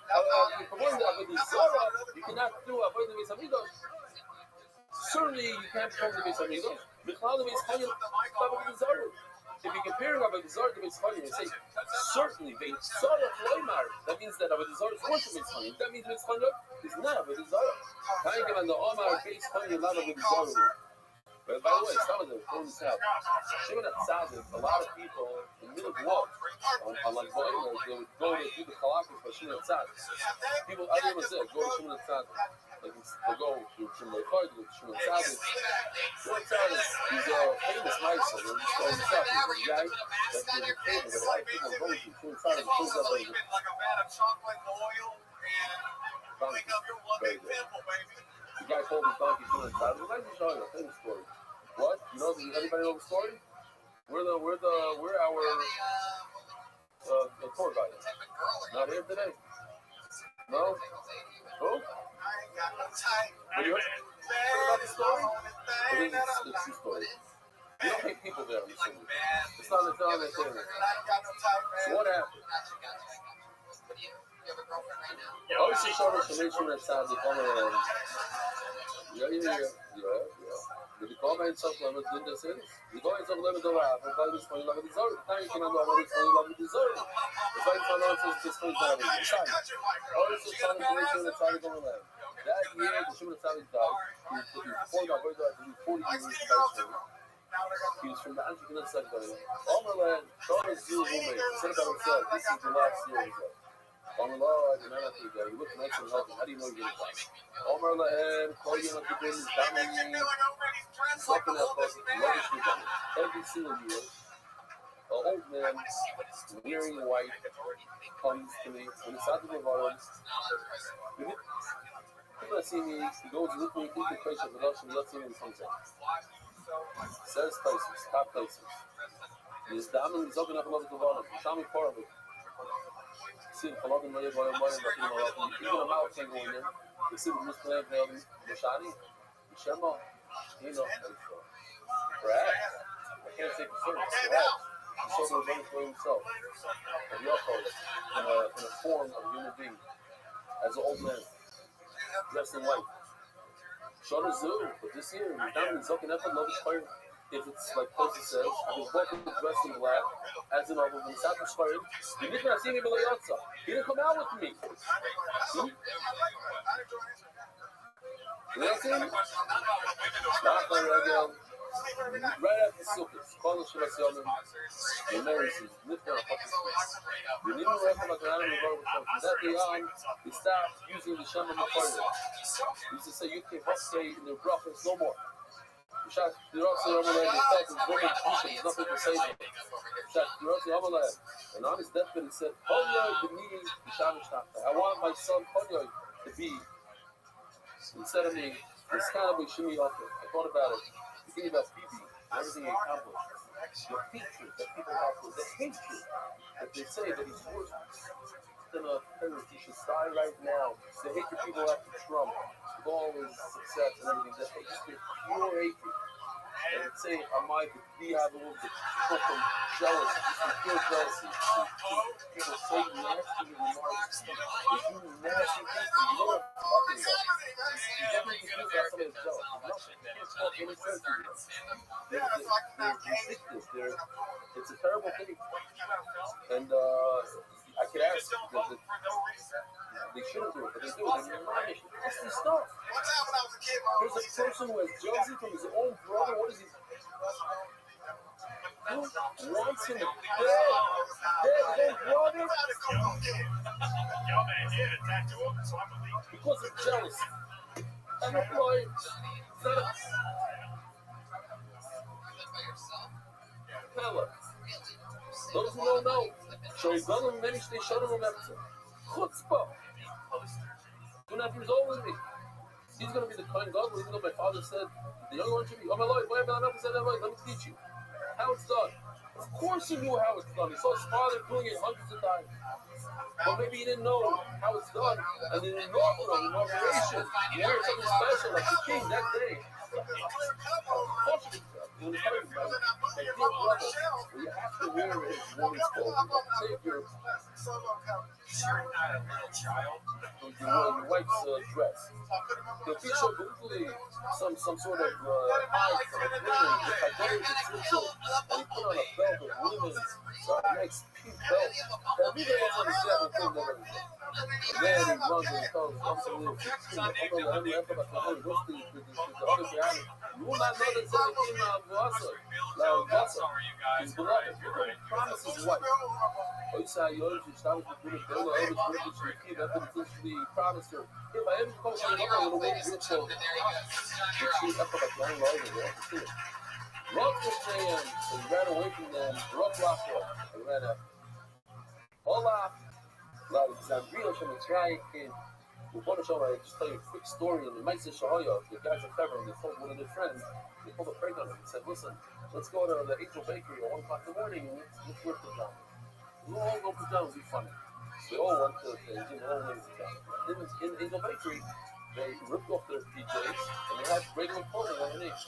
you perform the Avodah Zarah, you cannot do Avodah in the Beis Hamikdash. Certainly, you can't perform the Beis Hamikdash. B'chlal the Beis Hamikdash, Avodah Zarah. If you're comparing Avodah Zarah to Beis Hamikdash, you say certainly Beis Zarah Loimar. That means that Avodah Zarah is worse than Beis Hamikdash. That means Beis Hamikdash is not Avodah Zarah. Kind of on the Omar Beis Hamikdash, not Avodah Zarah. But by the way, some of them phone this out. Shimon HaTzadik, a lot of people in the middle of walk on like Boilers, they would go to do the Kalakas by Shimon HaTzadik. People, I never said, go to Shimon HaTzadik. Like, they'll go to Shimon HaTzadik, go to Shimon HaTzadik. Shimon HaTzadik, he's a famous Meister. They're just going to stop. He's a guy that's in the table that a lot of people go to. Shimon HaTzadik pulls up like a vat of chocolate oil and wake up your one big pimple, baby. The guy called his donkey Shimon HaTzadik. I'd like to show you a famous story. What? You know? Anybody know the story? We're our tour guide. Not here today. No. Who? Have you heard about the story? It's true story. You don't pay people there. It's not their thing. So what happened? Obviously, Shimon HaTzadik on their own. Yeah. the comment of Lemon didn't say this. The comment of Lemon Dora, and by this point, Lemon deserve. Thank you, Lemon deserve. The fight for Lemon says this point down. Also, trying to make sure the Tzadi going to land. That year, the Shimon Tzadi died. He performed our birthday, I believe, 40 years in Boston. He was from the entrepreneur sector. Omerland, Charles Zoo roommate, he said about himself, this is the last year of his life. Omerland, I did not think that. He looked nice and healthy. How do you know you're going to die? Omerland, Korean entrepreneurs, dominating, sucking that pussy, lavishly done it. Every single year, an old man, wearing white, comes to me, when he's out of the bottom, people that see me, he goes looking into the place of the Russian, let's see him in something. Says places, top places. He's down he's opening up a lot of the bottom. Shami Korabik. See, a lot of money, even a mouth can't go in there. You see, the Muslim building, the Shani, the Shema, you know, perhaps. I can't say for certain, perhaps. He showed the revenge for himself. And the uphold in a form of a human being. As an old man, dressed in white. Shot a zoo, but this year, he's down in Zokin Ephod, love his fire. If it's like Tosi says, he was both dressed in black, as in Abu Ben Sat Mishparim. He did not see me below Yotza. He didn't come out with me. See? You know what I'm saying? Right after Sukkot, call the Shabbat Yomim, the Americans, lift their fucking streets. The Nino Refa Makanana Mubarak was from that day on, they stopped using the Shema Makarna. They used to say, you can't say in their brachas no more. And on his deathbed he said, I want my son Ponyoy to be instead of me this kind of shimmy offer. I thought about it. You think about Bibi, everything he accomplished. The hatred that people have for the hatred that they say that he's worthless. Than a terrorist, he should die right now. The hatred people have for Trump, with all his success and everything, the hatred, pure hatred. And I'd say, Amai, we have a little bit from jealousy, just pure jealousy. People say nasty remarks. They do nasty things. You know what I'm talking about. You definitely can feel that somebody's jealous. Nothing. You can't talk any sense to them. They're vindictive. It's a terrible thing. And I could ask because they shouldn't do it, but they do. They're managed. That's the stuff. There's a person who has jealousy from his own brother. What is he? Who wants him dead? Dead, his own brother? Because of jealousy. And I'm like, Pella. Those who don't know, Shoizalim managed to shut him up. Chutzpah. 2.5 years old with me. He's going to be the kind God, even though my father said, the young one should be, oh my Lord, let me teach you how it's done. Of course he knew how it's done. He saw his father doing it hundreds of times. But maybe he didn't know how it's done. And then in inauguration, you wear something special like the king that day. You have to wear it when it's cold. Say if you're your wife's dress. The feature briefly some sort of hide from women, and he put on a belt of women's nice pink belt. And we don't understand what thing that is. And then he runs and tells absolutely 15. I'm going to have to what's the other guy? You will not know that something his beloved. He promised his wife. He promised her, if I ever come to the I'm going to wait your children. Rock was saying, so he ran away from them. Rock locked up. He ran up. Hola. Alexandria from the try came. I just tell you a quick story. In the Meister Shahaya, the guys at February, they told one of their friends, they pulled a prank on him. He said, listen, let's go to the Angel Bakery at 1 o'clock in the morning and let's wear pajamas. We'll all go pajamas, it'll be funny. They all went to the thing, all went to pajamas. In Angel Bakery, they ripped off their PJs and they had regular clothing underneath.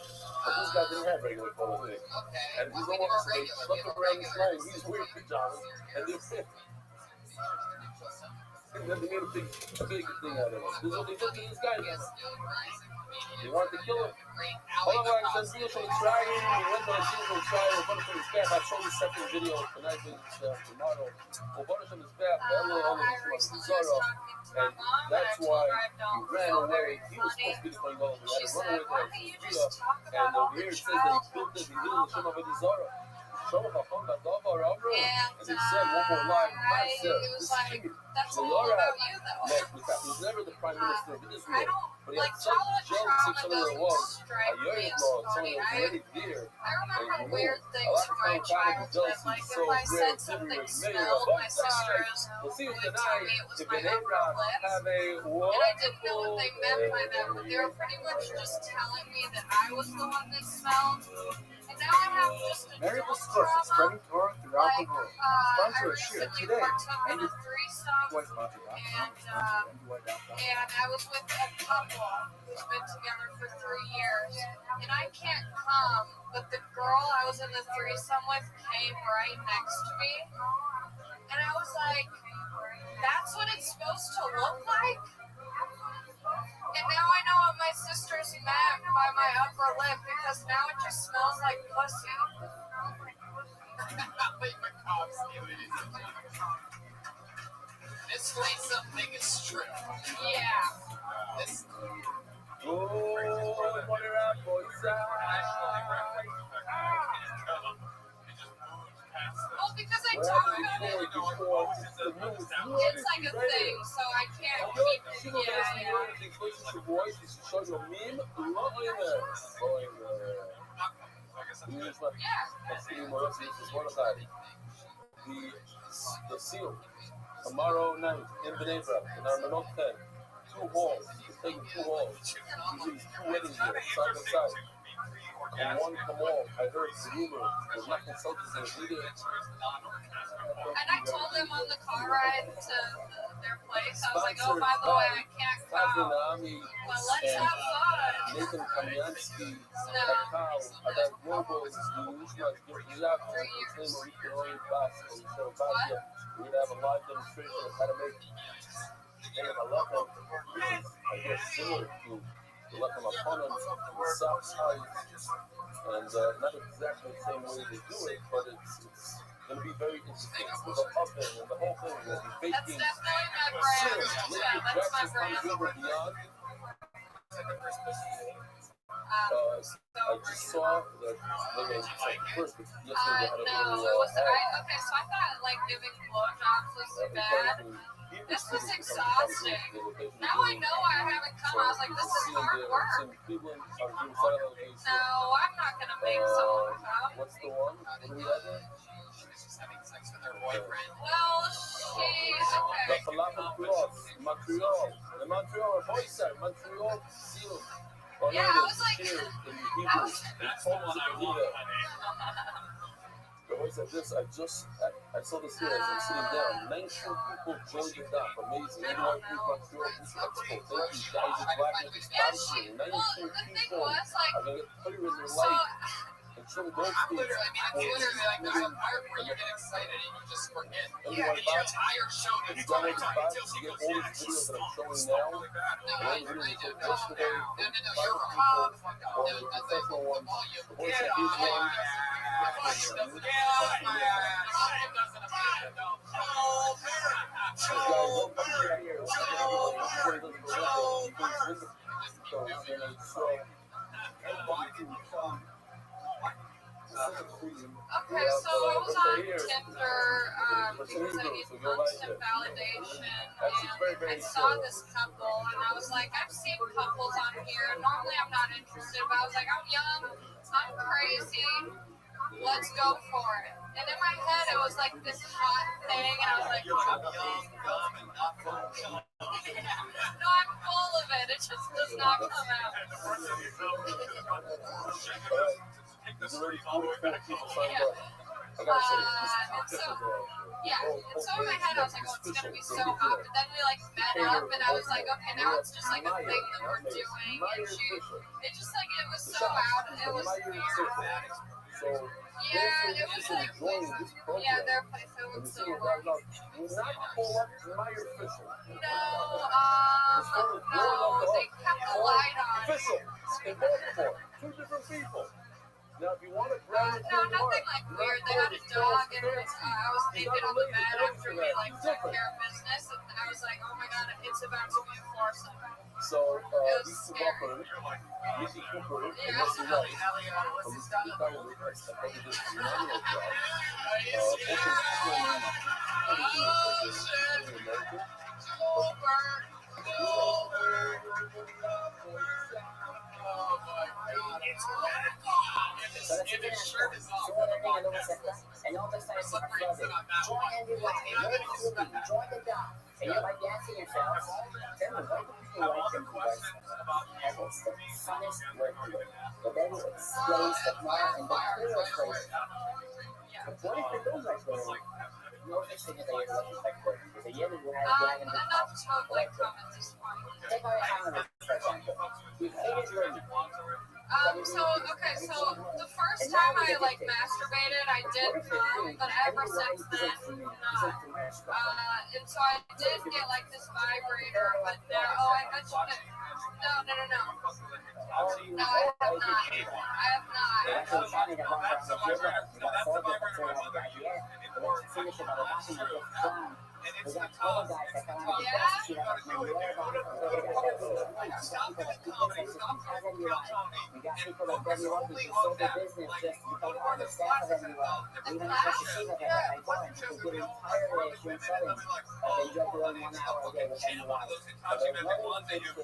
But this guy didn't have regular clothing underneath. And he's almost, they slept around his line, he's wearing pajamas, and they're fit. And then they made a big thing out of it. This is what they did to this guy. They wanted to kill him. All of our Zanzibar from Israel, we went to Zanzibar from Israel, we went from his back. I showed the second video tonight, tomorrow. We went from his back, and that's why he ran away. He was supposed to be the Kohen Gadol. He had to run away to Zanzibar, and over here it says that he built it, he did it in the Shem of Zara. And he said one more line, this king, he's never the prime minister of Israel, but he had such jealousy of someone that was a Yoav law, someone that was already there. And weird things from my childhood, like if I said something smelled, my sisters would tell me it was my upper lip, and I didn't know what they meant by that, but they were pretty much just telling me that I was the one that smelled. And now I have just a Mary dual Discourse is trauma. spreading Torah throughout Like, the world. I Sponsor a share recently today. worked on And a threesome, and I was with a couple who's been together for 3 years, and I can't come, but the girl I was in the threesome with came right next to me, and I was like, that's what it's supposed to look like? And now I know what my sister's meant by my upper lip, because now it just smells like pussy. This threesome thing is true. Yeah. This. Well, because I talk about it, it's like a thing, so I can't keep it. The seal tomorrow night in Bnei Brak, in our Menot 10, 2 halls. It's taking 2 halls. Usually 2 weddings here, side by side. And one come off. I heard the rumor. There's not consultants in it either. And I told them on the car ride to their place, I was like, oh, by the way, I can't come, but let's have fun. Nathan Kamyansky, No. Kakao, Adar Global, Yishmael, Gilad, his name is Roy Bass, and Michelle Basia. We're going to have a live demonstration of how to make a lechem, which is, I guess, similar to the lechem aponim, the soft size, and not exactly the same way they do it, but it's going to be very interesting with the oven and the whole thing. We'll be That's baking definitely my brand. Yeah, that's my brand. beyond. I just saw that they were like first, but yesterday they had a No, little it was, okay, so I thought like giving blowjobs was bad. This was exhausting. Now I know I haven't come. I was like, this is hard work. No, I'm not going to make someone come. What's the one? What do we have? She's having sex with her boyfriend. Well, she's The okay. falafel cross, Montreal. The Montreal, voice side, Montreal, seal. Yeah, I was like, I saw this here as I'm sitting down. 19 people joined the doc. Amazing. Everyone from Montreal Expo. Thank you, guys. Yeah, she, well, the thing was, like, I'm going to put it in your so, life. And show those I'm literally like, there's a part where you get excited and you just forget. Yeah, The entire show you gets download going the on box, until you she get goes all down. these videos She's that I'm showing so now. really bad. And all the videos I took yesterday No, from you're private wrong. people, or the professional ones. The voice Get that is one. okay, so I was on Tinder because I needed constant validation, and I saw this couple, and I was like, I've seen couples on here. Normally I'm not interested, but I was like, I'm young, I'm crazy, let's go for it. And in my head, it was like this hot thing, and I was like, no, I'm full of it. It just does not come out. There's already 44 people signed up. I And so in my head, I was like, oh, it's gonna be so hot. But then we like met up, and I was like, okay, now it's just like a thing that we're doing. And it just like, it was so out, it was weird. So Yeah, it was like, joining this program. yeah, their place, it And was the so city long. not co-op, not your official. No, they kept the light on. Official in Baltimore, 2 different people. Now, if you want to grab it, No, nothing like weird. They had a dog, and I was naked on the bed after we like took care of business, and I was like, oh my god, it's about to be a foursome. So, It was scary. Missy Cooper, and Missy Rice, from the Chicago Reports, that probably did a phenomenal job. And all the stars are flooded. Join everyone. You're included. Join the dog. And you're like dancing yourselves. Tell me, why do people like them to work? And it's the funnest work to do. The devil explains the plan and the clearest way. But what if they don't like work? No such thing as a year left like work. Because a year that you have dragon the top like work. Take our economists, for example. We hated learning. So the first time I like masturbated, I did come, but ever since then, not. And so I did get like this vibrator, but now, I mentioned it. No, I have not. I have not. We got all guys that come out and we got people that everyone who can sold their business just to become on the staff of everyone. Even if it's a team of everyone, I joined to get entirely extreme selling. They just run 1 hour a day with anyone. But there's no one thing to do.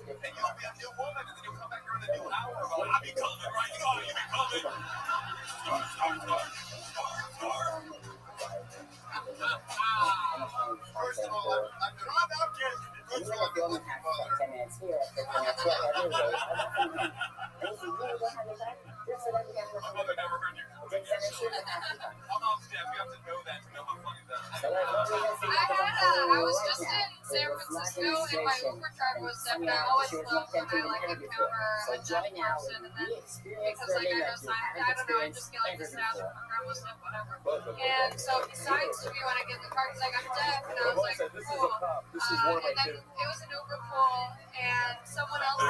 First of all, I'm not kidding. Even if you only have like 10 minutes here, 15 minutes here, every day, and if you really don't have the time, just so that you have nothing to do. Take 7 minutes here and have some fun. I'm off step. You have to know that to know how funny that is. I was just in San Francisco, and my Uber driver was there, and I always love when I like encounter a deaf person, and then because like I know sign, I don't know, I just get like this now from grandma's and whatever. And so he signs to me when I get in the car, he's like, I'm deaf, and I was like, cool. And then it was an Uber pool, and someone else.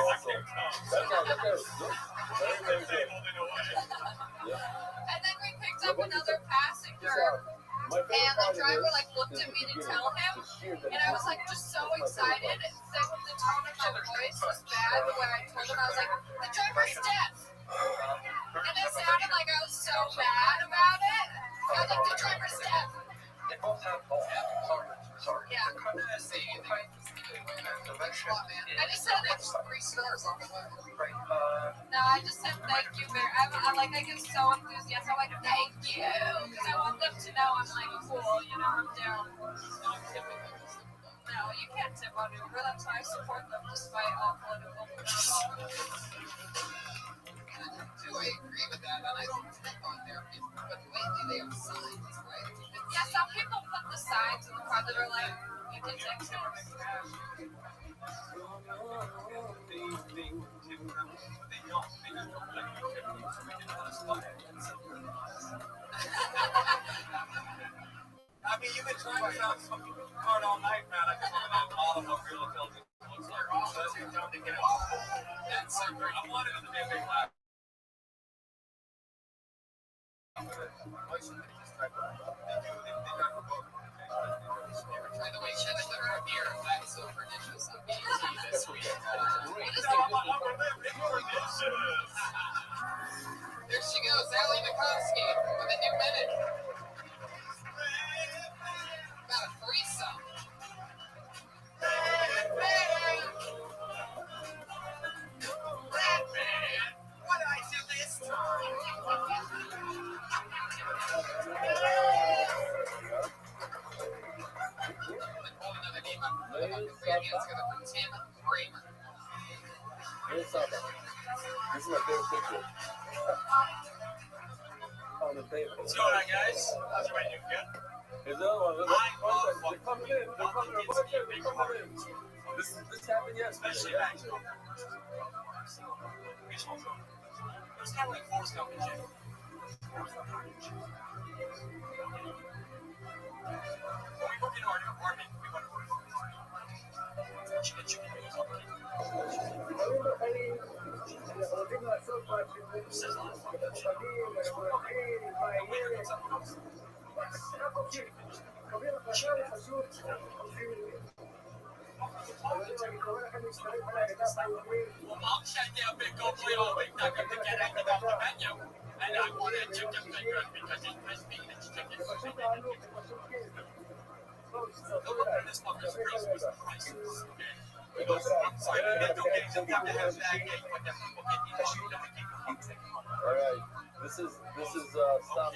And then we picked up another passenger, and the driver like looked at me to tell him, and I was like just so excited that the tone of my voice was bad. The way I told him, I was like, the driver's deaf, and it sounded like I was so mad about it. I was like, the driver's deaf. Sorry. Yeah. I just said like 3 stars on the way. No, I just said thank you very much. I get so enthusiastic. I'm like, thank you. Because I want them to know I'm like cool, you know, I'm down. No, you can't tip on Uber. That's why I support them despite all political Do I agree with that? And I don't tip on their people, but lately they have signs, right? Yeah, some people put the signs in the car that are like, you can tip to I mean, you've been trying to sound some card all night, man. I just want to know all of what real intelligence looks like. So that's your time to get out. That's so great. I wanted it to be a big laugh. By the way, shut the door here. I'm so pernicious. I'm being this week. There she goes, Allie Makovsky with a new minute. About a threesome. Batman, what did I do this time? This is my favorite picture. On the table. What's going on, guys? How's everybody doing? Good? Is the other one? They're coming in. They're coming in. This happened yesterday. Especially back to There's kind of like Forrest Gump and shit. Alright, this is stop.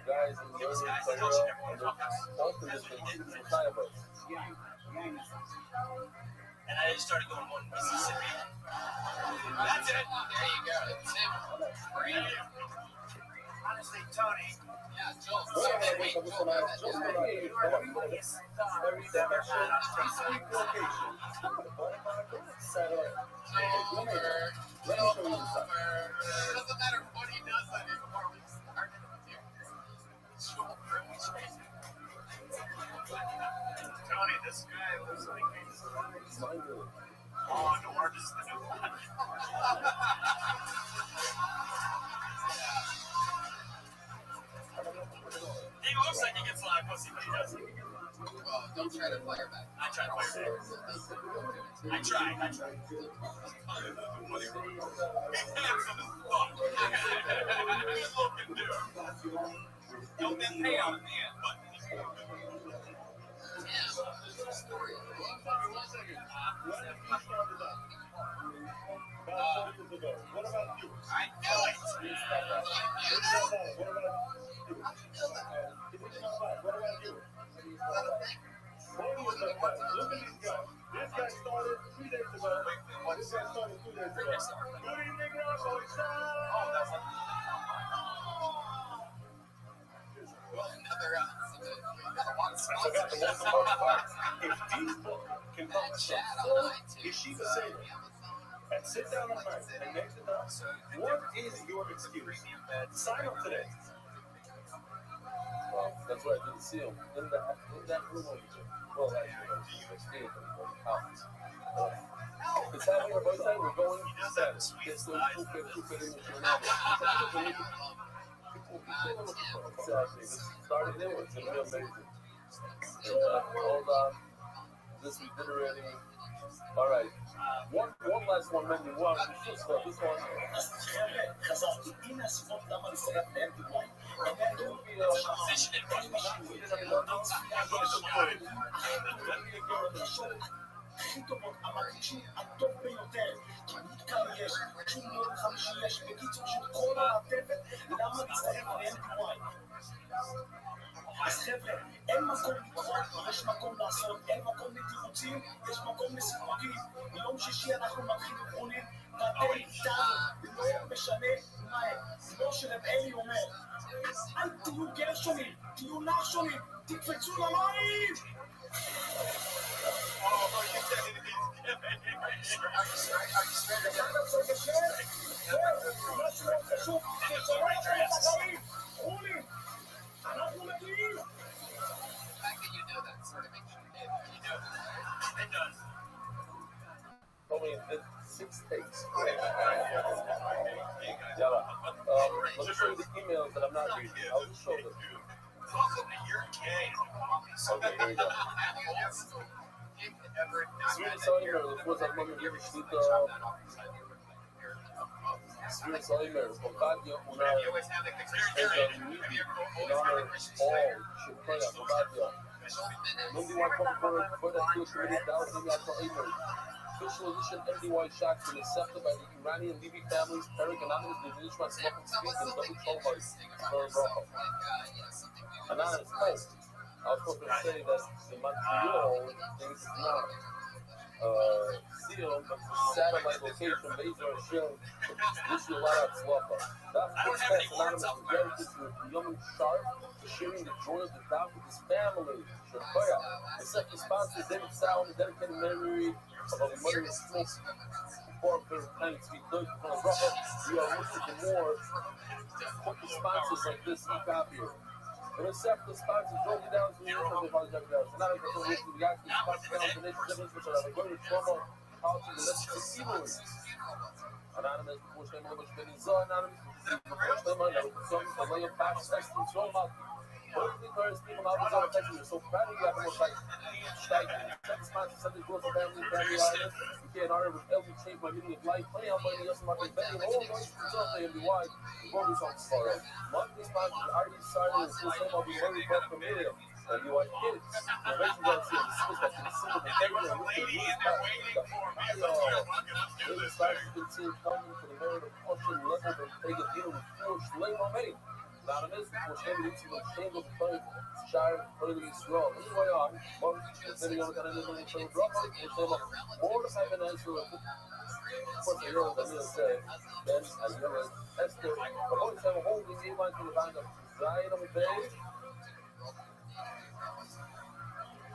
Guys in the early Torah and the ultimate inside of us. And I just started going one Mississippi. That's it. There you go. That's it. Honestly, Tony. Yeah, Joel. Doesn't matter what he does anymore. We started Tony, this guy looks like he's on Orange is the New Black. He looks like he gets a lot of pussy, but he doesn't. Well, don't try to fire back. I try to fire back. I try. He's looking dude. He'll get paid out in the end, but What about you? I knew it! Look at these guys. This guy started 3 days ago. This guy started 2 days ago. Good evening, Rabbi. I forgot the most important part. If these books can come to some full yeshiva seder and sit down at night and make it up, what is your excuse? Sign up today. Well, that's why I didn't see him in that room over there. Well, actually, I stayed in the house. It's happening on both sides. We're going Saturday. It's going exactly. This started new. It's going to be amazing. And, hold on. This we did already. All right. One last one, maybe one. This one. הכי טובות, המרגישים הטוב ביותר, כמות כמה יש, 950 יש, בקיצור של כל המעטפת, למה להצטרף ל-NPY? אז חבר'ה, אין מקום לקרוא, יש מקום לעשות, אין מקום לתירוצים, יש מקום לסיפוקים. ביום שישי אנחנו מתחילים בונים, ואתם איתנו, ולא משנה מה הם. כמו שרב אלי אומר, אל תהיו גרשונים, תהיו נחשונים, תקפצו למים! Only 6 takes. Let me show you the emails that I'm not reading. I'll just show them. Okay, here we go. Sweden depois a mão de vestido Sweden Solimer from Badia Una Shukaya from Badia MDY for the 2,000 official edition MDY shocks were accepted by the Iranian Levy families, Eric Anonymous, the Nishmat Smoking Street, and Double Trollheart for Bracha. Anonymous post. I was supposed to say that the Montreal is not sealed, but satellite location based on Shem. This is a lot of Tzlacha. That's Anonymous is dedicated to young Sharp, sharing the joy of the dog with his family. Shukaya. The second sponsor is David Salm, dedicated memory of a mother of smoke. Before their time to be done from a Bracha, we are looking for more corporate sponsors like this e-copier. And accept the sponsors broken down to the original apologetic dollars. And not a person who we got to sponsor down to nations which are going to promo how to the legislative evils. Anonymous, before Shem Lobo Shemini Zoh, Anonymous, Wirklich teuer Spiel am Abend so affecting you. So Friday you have almost like stagnant. Second sponsor, Sunday goes to family island. You can't honor with every change by meaning of life. Play on money, yes, market betting. All those results may be wide. Before we talk tomorrow. Monthly sponsors are decided to still same of the money but familiar. And you are kids. The racing guys see the skills that can see the behavior and we can use that. The sponsors can see coming to the merit of caution level and take a deal with huge lane already. Anonymous, for shaming into the chamber of fame, shy, politically strong. This is why I'm monk, the video that I did in the drop out, and shame of more to have an answer of what the hero that is said, then as you know, Esther, the voice of holding the line to the band of Zion of the Bay.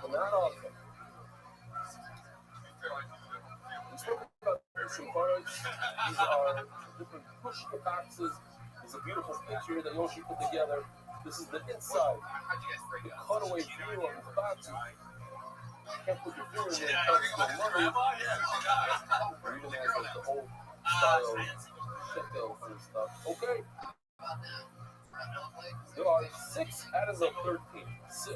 And that also. We spoke about some cards. These are different push boxes. It's a beautiful picture that Yoshi put together. This is the inside, the cutaway view of the box. You can't put your finger in there and touch the money. Or even as like the old style shekel kind of stuff. Okay. There are 6 out of the 13. 6.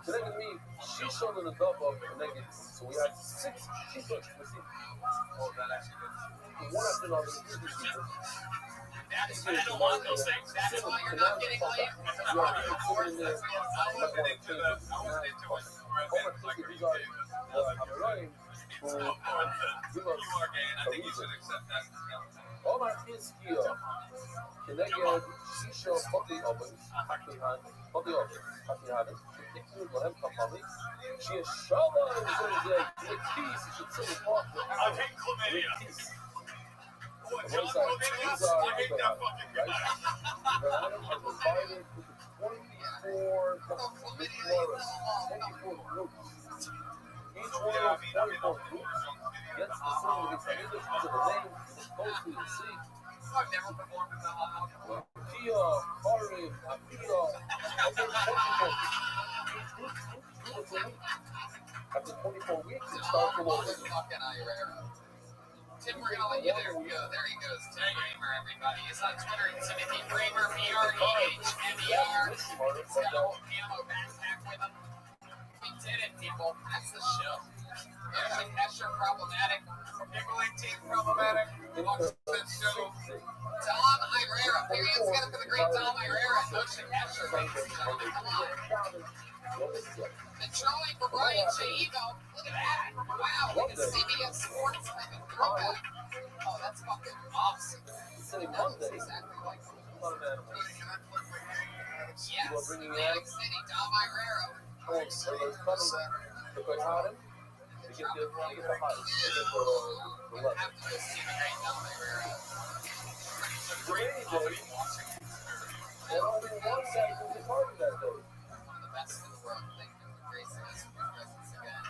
Today with me, she's showing the double up and negative. So we have 6 she's let's see. One after another. That's one of those things. That's why you're not getting all your Omar Kiskio, כנגד שישה פוטי אובן, פוטי אובן, שתקנו להם כפרים, שישבה עם זה לכיס, שצריך לפחות לכיס. These are the right? The items are divided into 24 groups. Each one of 24 groups gets the same of the English because of the name is supposed to see. I've never performed in the hall. Kia, Karim, Akira, after 24 weeks, it starts to look. Tim, we're going to let you there. There he goes. Tim Kramer, everybody. He's on Twitter. Timothy Kramer, Prehmer. He's got a whole camo backpack with him. We did it, people. That's the show. There's a Kesher problematic. Nicolay team problematic. Watch that show. Tom Herrera. Here he is. Get up for the great Tom Herrera. Moshe Kesher, ladies and gentlemen. Come on. The trolling for Brian Chaivo. Look at that. Wow, look at CBS Sports. Oh, that's fucking awesome. That looks exactly like yes, Atlantic City, Dom Herrera. Have to see the great Dom Herrera. And only one side was a part of that, though. One of the best in the world. Thank you for gracing us with your presence again.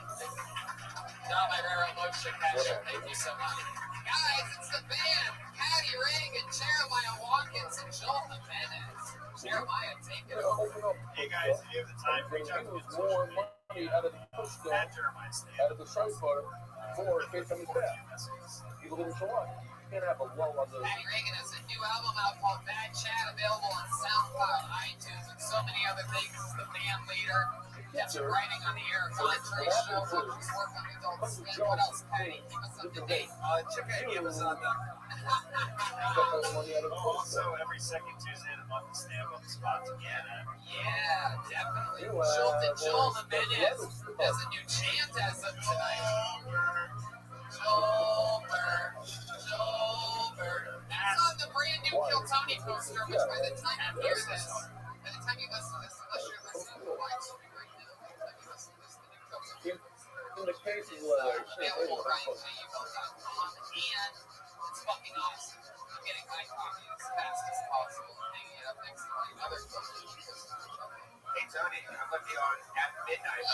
Dom Herrera, Moshe Kesher, thank you so much. Guys, it's the band. Patty Reagan, Jeremiah Watkins, and Joel Jimenez. Jeremiah, take it over. Hey guys, if you have the time, reach out to me. More money out of the push gun, out of the shark bar, for kids on the staff. People didn't show up. You can't have a lull on the. Patty Reagan has a new album out called Bad Chat, available on SoundCloud, iTunes, and so many other things. The band leader. Gets her writing on the air. Commentary show. Work on Adult Swim. What else, Patty? Keep us up to date. Check out Amazon.com. Also, every second Tuesday of the month, stand up spots again. Yeah, definitely. Joel Jimenez has a new chant as of tonight. Joelberg. That's on the brand new Kill Tony poster, which by the time you hear this, by the time you listen to this, unless you're listening to Widescreen right now, by the time you listen to this, the new Kill Tony In the cases where available RyanJaevo.com, and it's fucking awesome. I'm getting my copy as fast as possible and hanging it up next to my other posters. Hey Tony, I'm looking on at midnight.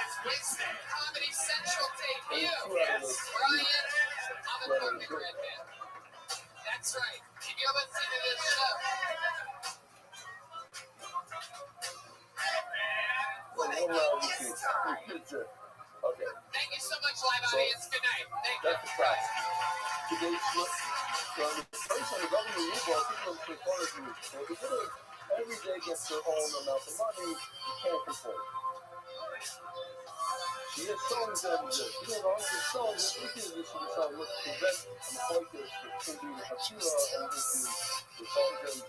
It's Wednesday, Comedy Central debut. Yes, Ryan on the fucking red man. That's right. If you're listening to this show. Okay. Thank you so much, live audience. Good night. Thank you. Today, the person, the government move on, people in Florida's move. So if every day gets their own amount of money, you can't control it. She has shown them this. You know, it's shown that we can just prevent and fight this from being a Hashira and this is the song that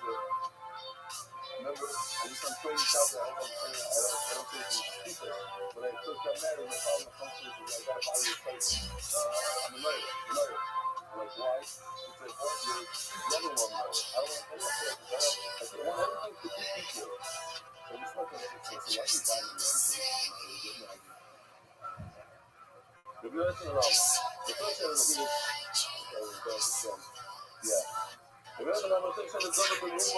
remember, I just on training out there, I don't think it's stupid. When I first got married, my father comes to me and says, I gotta buy you a place. I'm a lawyer. I'm like, why? He said, what? You're never one lawyer. I don't want anything to do. I said, I want everything to be equal. So this one thing is like you find me. The first thing is, yeah. The rest of them are things that are done with the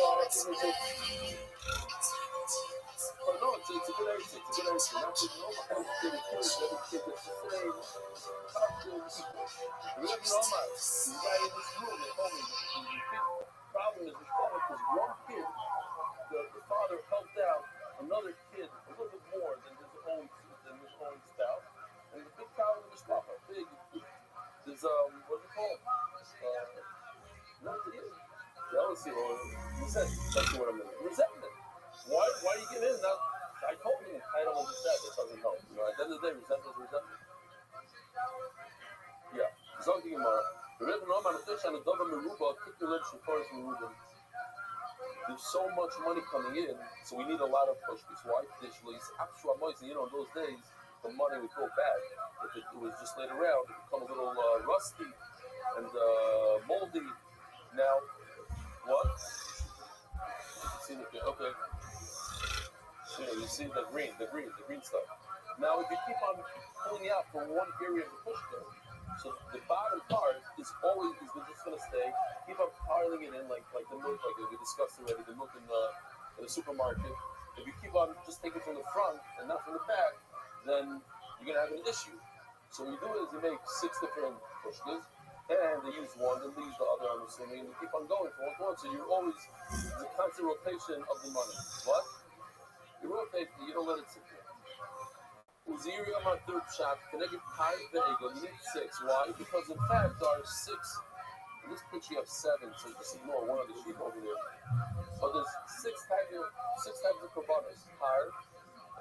but no, it's a good idea. It's a good idea. Not to know about everything that kills every kid that's the same. We live in Omar. The guy in this room that told me the problem is because one kid, the father helped out another kid a little bit more than his own spouse. And the big problem is big. There's what do you call it? What it is? Jealousy or resentment. That's what I'm meaning. Resentment. Why you get in? Now, I told you I don't understand. It doesn't help. You know, at the end of the day, resentment is resentment. Yeah. Something tomorrow. There's so much money coming in, so we need a lot of push. Why? You know, in those days, the money would go bad. If it was just laid around, it would become a little rusty and moldy. Now, what? Okay. You see the green stuff. Now, if you keep on pulling out from one area of the push code, so the bottom part is always just going to stay. Keep on piling it in like the milk, like we discussed already, the milk in the supermarket. If you keep on just taking from the front and not from the back, then you're going to have an issue. So what you do is you make 6 different pushkas, and they use one, then they use the other, I'm assuming, and you keep on going from one. So you're always, the constant rotation of the money. What? You rotate, you don't let it sit there. Uziri on my third shot, connected high vehicle, you need 6. Why? Because in fact there are 6. In this picture you have 7, so you just ignore one of the sheep over there. But there's 6 types of carbonas. Higher,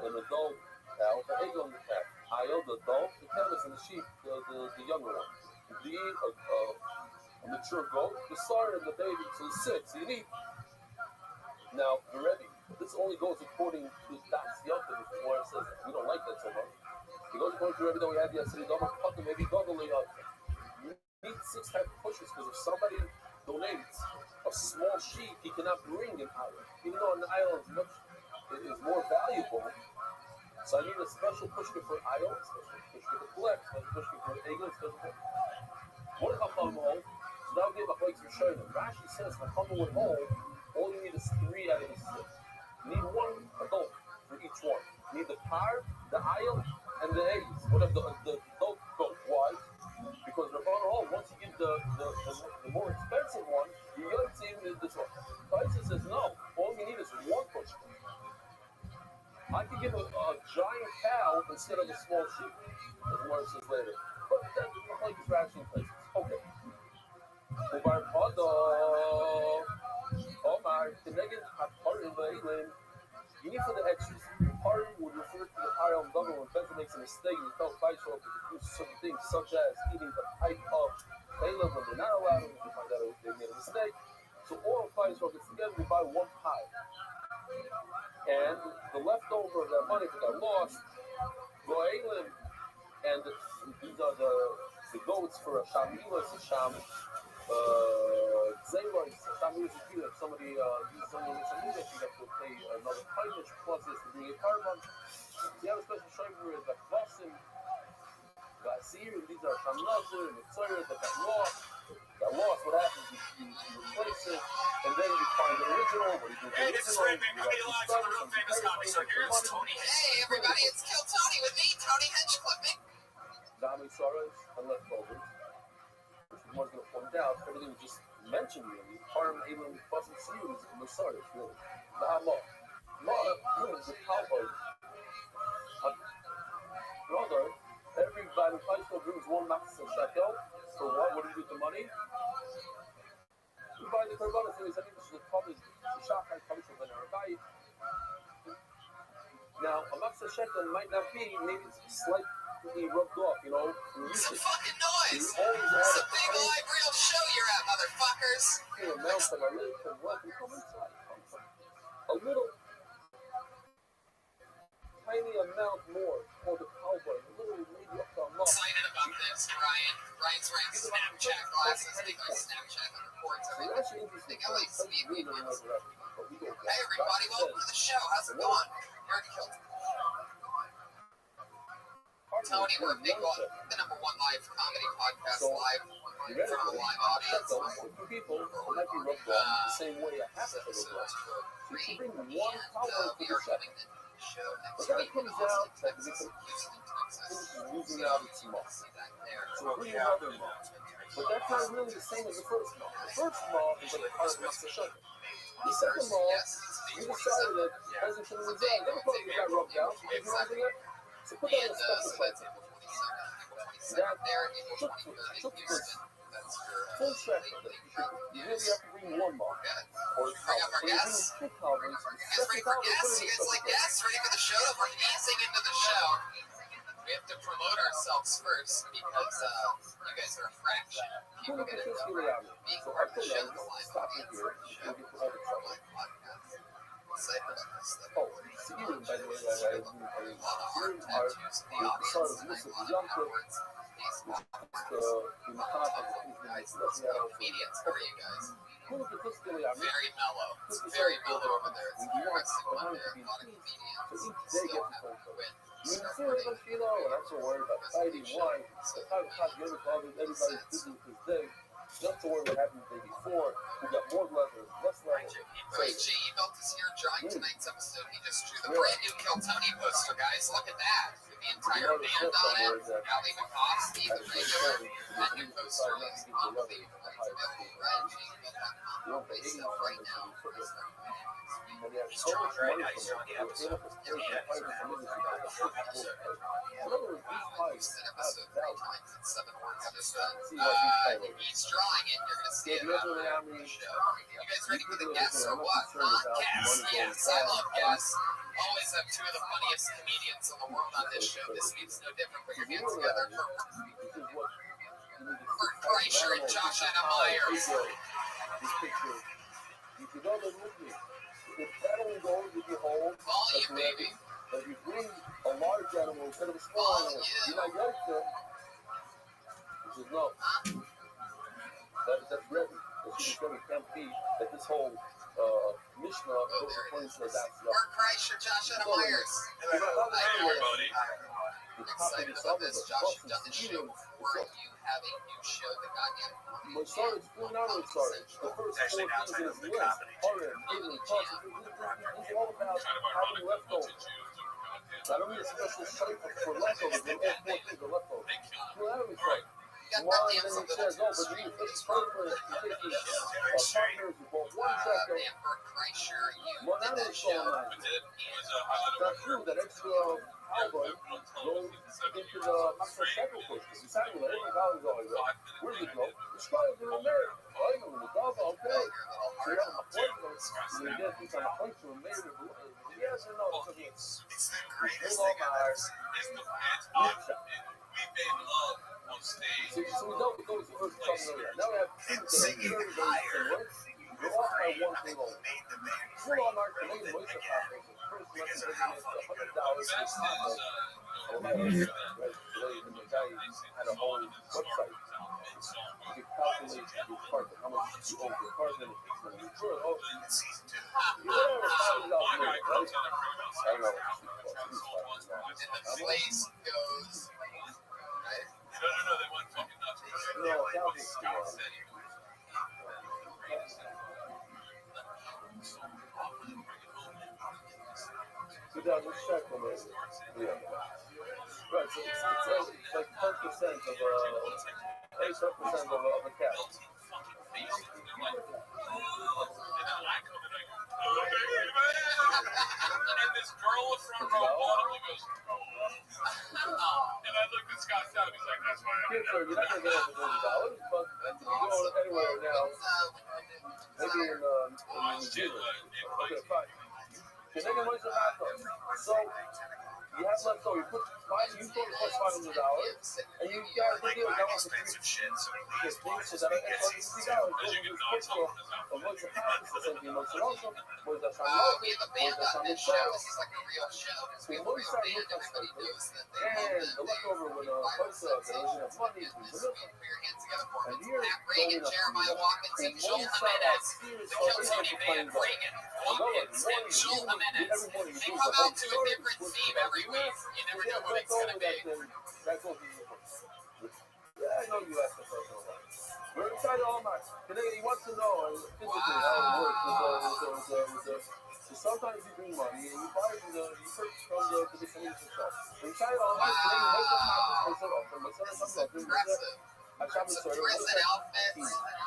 an adult cow, the egg on the calf. Ayel, the adult, the calves, and the sheep, the younger one. The a mature goat, the sire, and the baby, so 6. So you need. Now, the Rabbi, this only goes according to Das Yotam, which is why it says we don't like that so much. It goes according to the Rabbi that we had yesterday, maybe Goggle. You need 6 types of pushes, because if somebody donates a small sheep, he cannot bring an island. Even though an island is more valuable, so I need a special pushka for island, special pushka for flex, special pushka for eagle, special pushka. What if I come home? So that would give a place for showing. Rashi says, if I come with home, all you need is 3 out of these 6. You need 1 adult for each one. You need the par, the aisle, and the eggs. Whatever the adult goat. Why? Because the home, once you give the more expensive one, you don't see even this one. Prices says no. All you need is 1 push. I could give a giant cow instead of a small sheep. As Mark says later. But that's like these rational places. Okay. You need for the extras. Party would refer to the party on double when Benson makes a mistake and felt vital to do certain things, such as eating a pipe of Caleb when they're not allowed to find out if they made a mistake. So all pies gets together to buy 1 pie. And the leftover of that money that got lost, Goalim, and these are the goats for a Shamilas, a Sham. Zayla, Shamilas is good. If somebody uses something with some music, you have to pay another payment plus this to bring a carbon. You have a special shaver that Vasim, Vasir, and these are Shamnazir and Mitzvah that got lost. What happens is you replace it, and then you find the original. What do you do? Hey, this is Rabbi coming live from the Real Famous Comic. So here's Tony Hedge. Hey, everybody, it's Kill Tony with me, Tony Hedge Clipping. Dami Soros and leftovers. Which is going to point out, everything we just mentioned really. Harm, Abram, Fussing Series, and Masaris, really. The Hama. Is the cowboy. Brother, every Bible high school brings 1 max of shekel for 1 what do you do with the money? You buy the korbanos. So I think this is probably the shachar comes from the Rabbi. Now, a matzah shekel might not be, maybe it's slightly rubbed off, you know. Some fucking noise! You always It's add a big live real show you're at, motherfuckers! amounts of a little bit of welcome come inside. A little tiny amount more for the cowboy, a little maybe up to a month. Excited about this, Ryan. Ryan's wearing Snapchat glasses. I think my Snapchat records everything. I think I like speed videos. Hey everybody, welcome to the show. How's it going? You're killed. Tony, we're a big one. The #1 live comedy podcast live in front of a live audience. Two people might be rubbed off the same way a half of it was. You should bring one cowboy to the show. But then it comes out that it's losing out its mall. So bring another mall. But that's not really the same as the first mall. The first mall is like part of the show. The second mall, we decided that President Kennedy said, never thought we got rubbed out. You know what I'm saying? So put that in a special place. That took this full check of it. You really have to bring one mall. Or a cowboy. Or you bring two cowboys. You guys ready for guests? You guys like guests? Ready for the show? We're easing into the show. We have to promote ourselves first because you guys are a fraction. People get it being part of the show, the live audience, the podcast. Oh, see you, by the way, I do a very hard sort of list of young kids. Comedians, how are you guys? Very mellow. It's very mellow over there. It's interesting over there. A lot of comedians still haven't quit. You know, and I'm so worried about fighting wine. The time everybody's busy with his day. Not to worry what happened the day before. We got more leather, less leather. Right, J.E. Belt is here drawing tonight's episode. He just drew the brand new Kill Tony poster, guys. Look at that. With the entire band on it. Ali McCoskey, the regular. That new poster is unbelievable. It's available at JEBelt.com. They sell right now. And he has so much money from it. He was able to stay in the fight with the in other words, these fights episode 3 times in 7 words. He's drawing it. You're going to see it on the show. You guys ready for the guests or what? Guests? Yes, I love guests. Always have 2 of the funniest comedians in the world on this show. This week's no different. Put your hands together for Bert Kreischer and Josh Adam Myers. This picture, you can go live with me. If that only goes with your whole volume, baby. But if you bring a large animal instead of a small animal, you might like them. Which is no. That's Rabbi. It can't be that this whole Mishnah goes according to that. Bert Kreischer, Josh Adam Myers. Hi, everybody. Excited about this. Josh, you've done the show before. You have a new show that got you. My son is doing out of started. The first 4 seasons is list. Horror, England, Constant. It's all about having leftovers. I don't need a special site for leftovers. When all 4 things are leftovers. Well, that would be fun. Why then he says, no, but you need to partner with partners who bought 1 shekel. Well, that is so nice. That's true, that extra cowboy goes into the master shekel push. It's exactly what every cowboy goes like. Where's it go? It's going to America. Oh, you know, the dog, okay. So you have a appointment. You get these on a point to a mayor. Yes or no? It's the greatest thing ever. It's we made love on stage. So we don't go to the first couple of now we have 2 singing higher. We're off by 1 thing only. We're on our Canadian Moisture Conference. First lesson is $100 this time. The guy had a whole website. You can calculate your card, how much you owe your card, and it's sure, oh, you know, $5,000, right? I don't know. And the place goes. No, they went fucking nuts. No, that was let's check on this. Yeah. Right, so it's like 10% of 8% of a cat. And this girl from Baltimore goes, and I looked at Scott down. He's like, that's why You're not going to get $1 million, but anyway, now, maybe in New Zealand. Okay, fine. Keneged Moishe Hato. So, you have left over, you put $500, and you got to do it. That was a shit. So that $50. As you get Moishe Hato, so something Moishe also, Moishe Hato, Moishe Hato, so Moishe Hato, and the leftover with a bunch of they didn't have money, and here, going up, and Moishe Hato, seriously, playing ball. Joel Jimenez. They come out to a different theme every week. You never know what it's going to be. Yeah, I know you asked the first one. We're excited all night. Today, he wants to know physically how it works. So sometimes you bring money and you buy it you purchase from the community shop. We're excited all night. Today, you make some happen. I shop in Soda.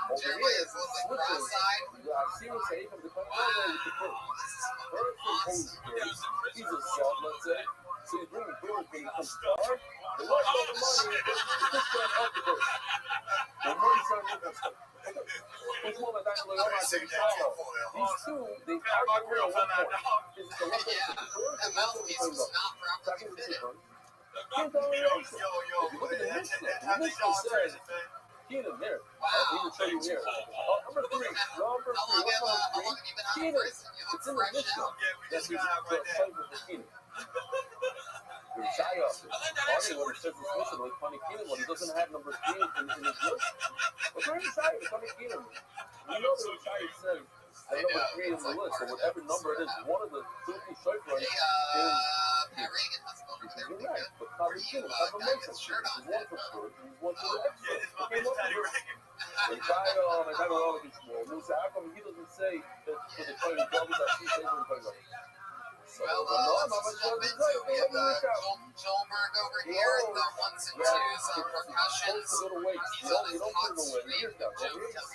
Over here, it's switches. I've seen him say from the front door with the bird. Bird from Holmesburg. He's a salt, let's say. So you bring the bird when he comes to car. They want all the money. They just can't help the bird. The money's on your best. It's more like that. These two, they argue on one point. Is it the one point of the bird? The mouthpiece was not properly fitted. If you look at the Mishnah says, Keenan, there. I can show you here. Number three. Keenan. It's in the Mishnah. That's the type of the Keenan. Shia. Funny what it says in this Mishnah, like funny Keenan, when he doesn't have number three in his list. What's wrong with Shia? Funny Keenan. We know that Shia says that number three is the list, so whatever number it is, one of the filthy shofars is. You're right, but Tommy Keenan has a mention. He's one for food, he's one for the extra. Okay, look at this. They try to all of these small. Musa, how come he doesn't say that for the Tony Doubles that she's able to play with? Well, let's jump into it. We have Joelberg over here, the ones and twos on percussion. He's on his hot streak. Joe, you guys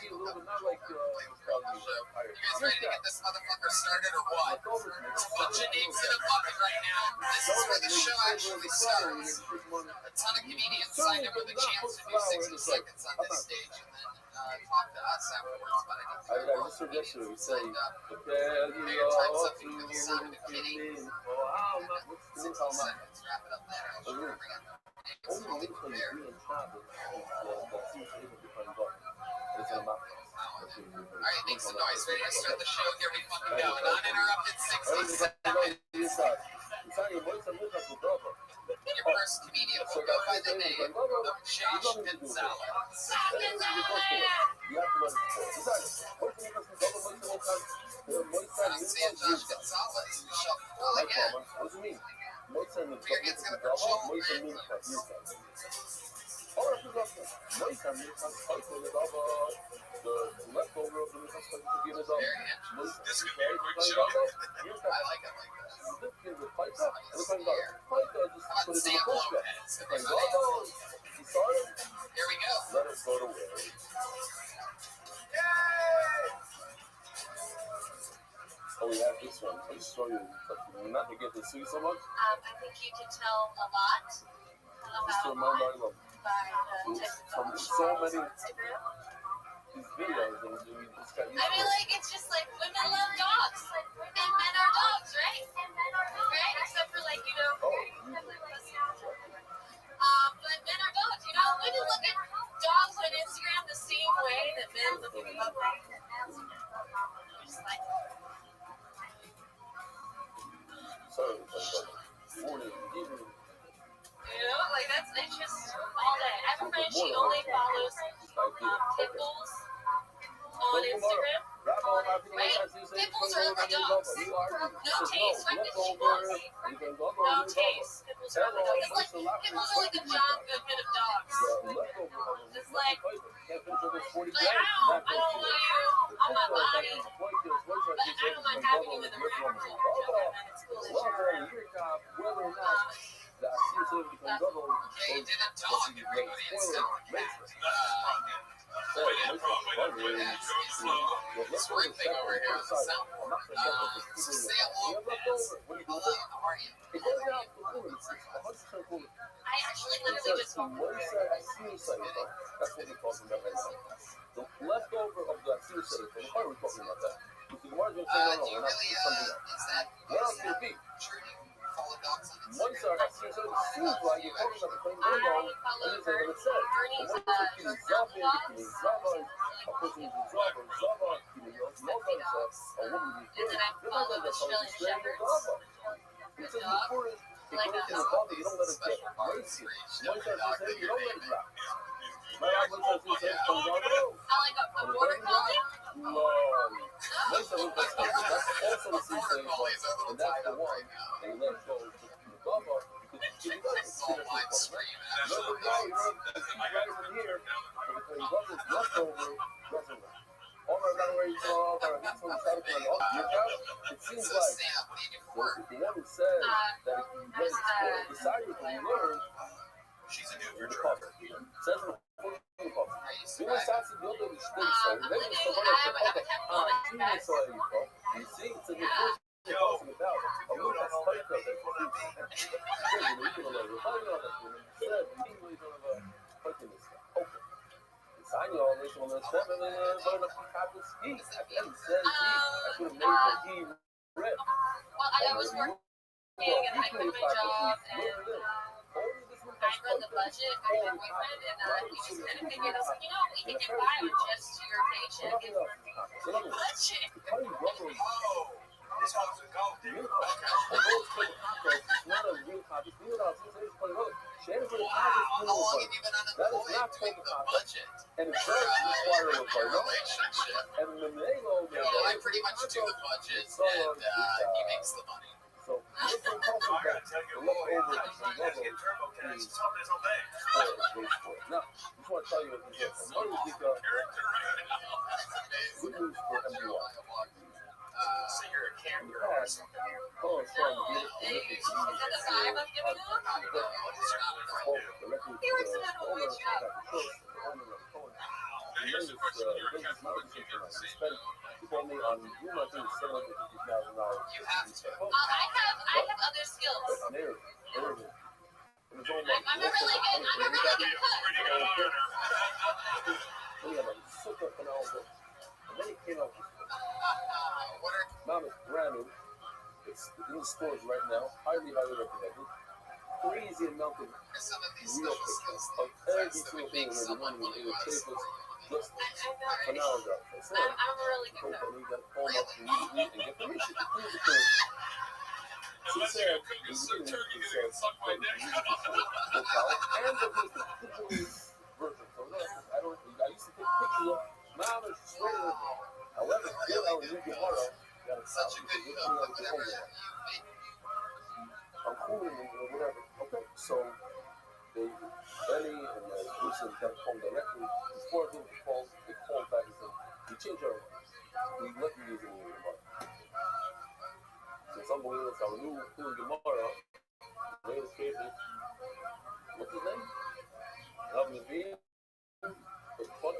ready to get this motherfucker started or what? There's a bunch of names in a bucket right now. This is where the show actually starts. A ton of comedians signed up with a chance to do 60 seconds on this stage and then talk to us afterwards. But I just suggest you say, Alright, make some noise. Ready to start the show? Here we fucking go. An uninterrupted 60 seconds. Your first comedian will go by the name of Josh Gonzalez. Pronunciate Josh Gonzalez. We shall call again. What does it mean? We're getting to the Joel. The leftover of the this could be a quick show. I like it like this. Here we go. Let us go to work. Oh, we have this one. I'll just show you. Not to get to see so much. I think you can tell a lot about from so many these videos and we just got used to it. like it's just like women love dogs and men are dogs, right? Right? Except for like, but men are dogs, women look at dogs on Instagram the same way that men look at puppies. Just like Morning, evening. Like that's it's just all day. I have a friend, she only follows pickles on Instagram. Right? Pickles are ugly dogs. No taste. Right? No taste. Pickles are ugly dogs. Pickles are like a John Goodman of dogs. It's like, I don't want you on my body, but I don't mind having you in the room. It's cool. Whether or not that Okay, didn't talk. Everybody is still swing thing over here on the soundboard. Sam Lopez. Hello, how are you? I actually literally just that's what we're talking about right now. The left Asir said it. So why are we talking about that? Because the Gemara is going to say, no, we're not. It's something else. What else could it be? Once our Asir said it seems like you're talking about the plain logo, and it's like it said. And when it's Zavin, Zava, a person is Zava, Zava, Loga is a woman who's good. They're not going to tell you straight in Zava. It says before it goes to the Zava, you don't let it get racist. Once our Asir said, you don't let it drop. My Rabbi says, comes out the road. A border collie? No. Most of them, that's also the sensation, and that's the one that you let go to the Baba, because you doesn't see the people. Another guy, you know, the key right from here, so the Baba's leftover, doesn't work. All right, by the way, so all right, he's from South Carolina. It seems like the one who said that if you let it decide if you learn, she's a new cover. Says you know, starts to build a state, so then you start to you see, it's in the first thing talking about. A little bit spike of it. It's I know this one is seven and learn a couple of skis. At the end, says he. I could have made the he rip. Well, I was working and I quit my job and I run the budget for your boyfriend, and he just kind of figured, I was like, you know, we can get by with just your paycheck and budget. This one's a gold digger. It's not a real copy. That is not total budget. And it does require a relationship. And the I pretty much do the budget, and he makes the money. So, what's the culture that the leftover from level is now, I just want to tell you what this is. What is the good news for MBY? So you're a character or something. Oh, it's from the Is that the vibe I'm giving off? He works in a wood shop. He told me on Zoom, I think it's $750,000. You have to. I have other skills. I'm a really good cook. We have a super phenomenal. And then he came out with Mom is brand new. It's in the stores right now. Highly recommended. Crazy amount of real pictures of every single thing in the money in the papers. Just phenomenal. I'm really good. You got to call up and get permission to do the thing. She said, he said, and the version. So I used to take pictures of Mom is straight with me. However, still I would read tomorrow. Such a good I'm cool or whatever. Okay, so Benny and Lucy got home directly. Before I they called back and said, we changed our mind. We let you use it in your tomorrow. So it's unbelievable. So I knew who in tomorrow. Latest favorite. What's his name? Rabbi.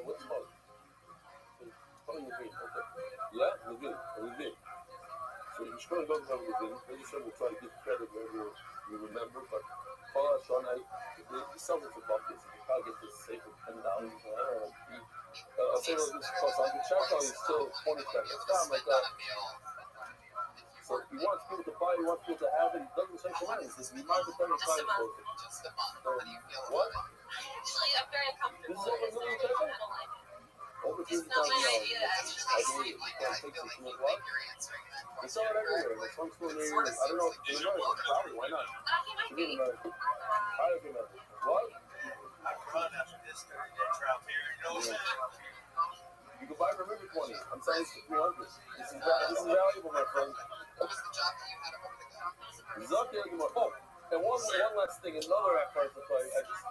What's funny? Funny Levine. Okay. Yeah, Levine. So you're going to go to Levine. Maybe sure we'll try to give credit wherever you remember, but Paul Sean, the summer for buckets. You probably get this safe for $10. I don't know. I'll say this because on the checkout is still 20 seconds. Time like that. So he wants people to buy, he wants people to have it. He doesn't say for money. He says, you might have done it for it. So, what? Actually, I'm very uncomfortable. This is over million checkout? Over $2,000. It's not my idea. I believe it. They sell it everywhere. There's some store near you. I don't know if it's in America. Probably. Why not? It's in America. I recommend it. What? I can run after this 30-day trial period. You know what I'm saying? You can buy for maybe 20. I'm selling it for 300. This is valuable, my friend. What was the job that you had a moment ago? Oh, and one last thing. Another act card to play. I just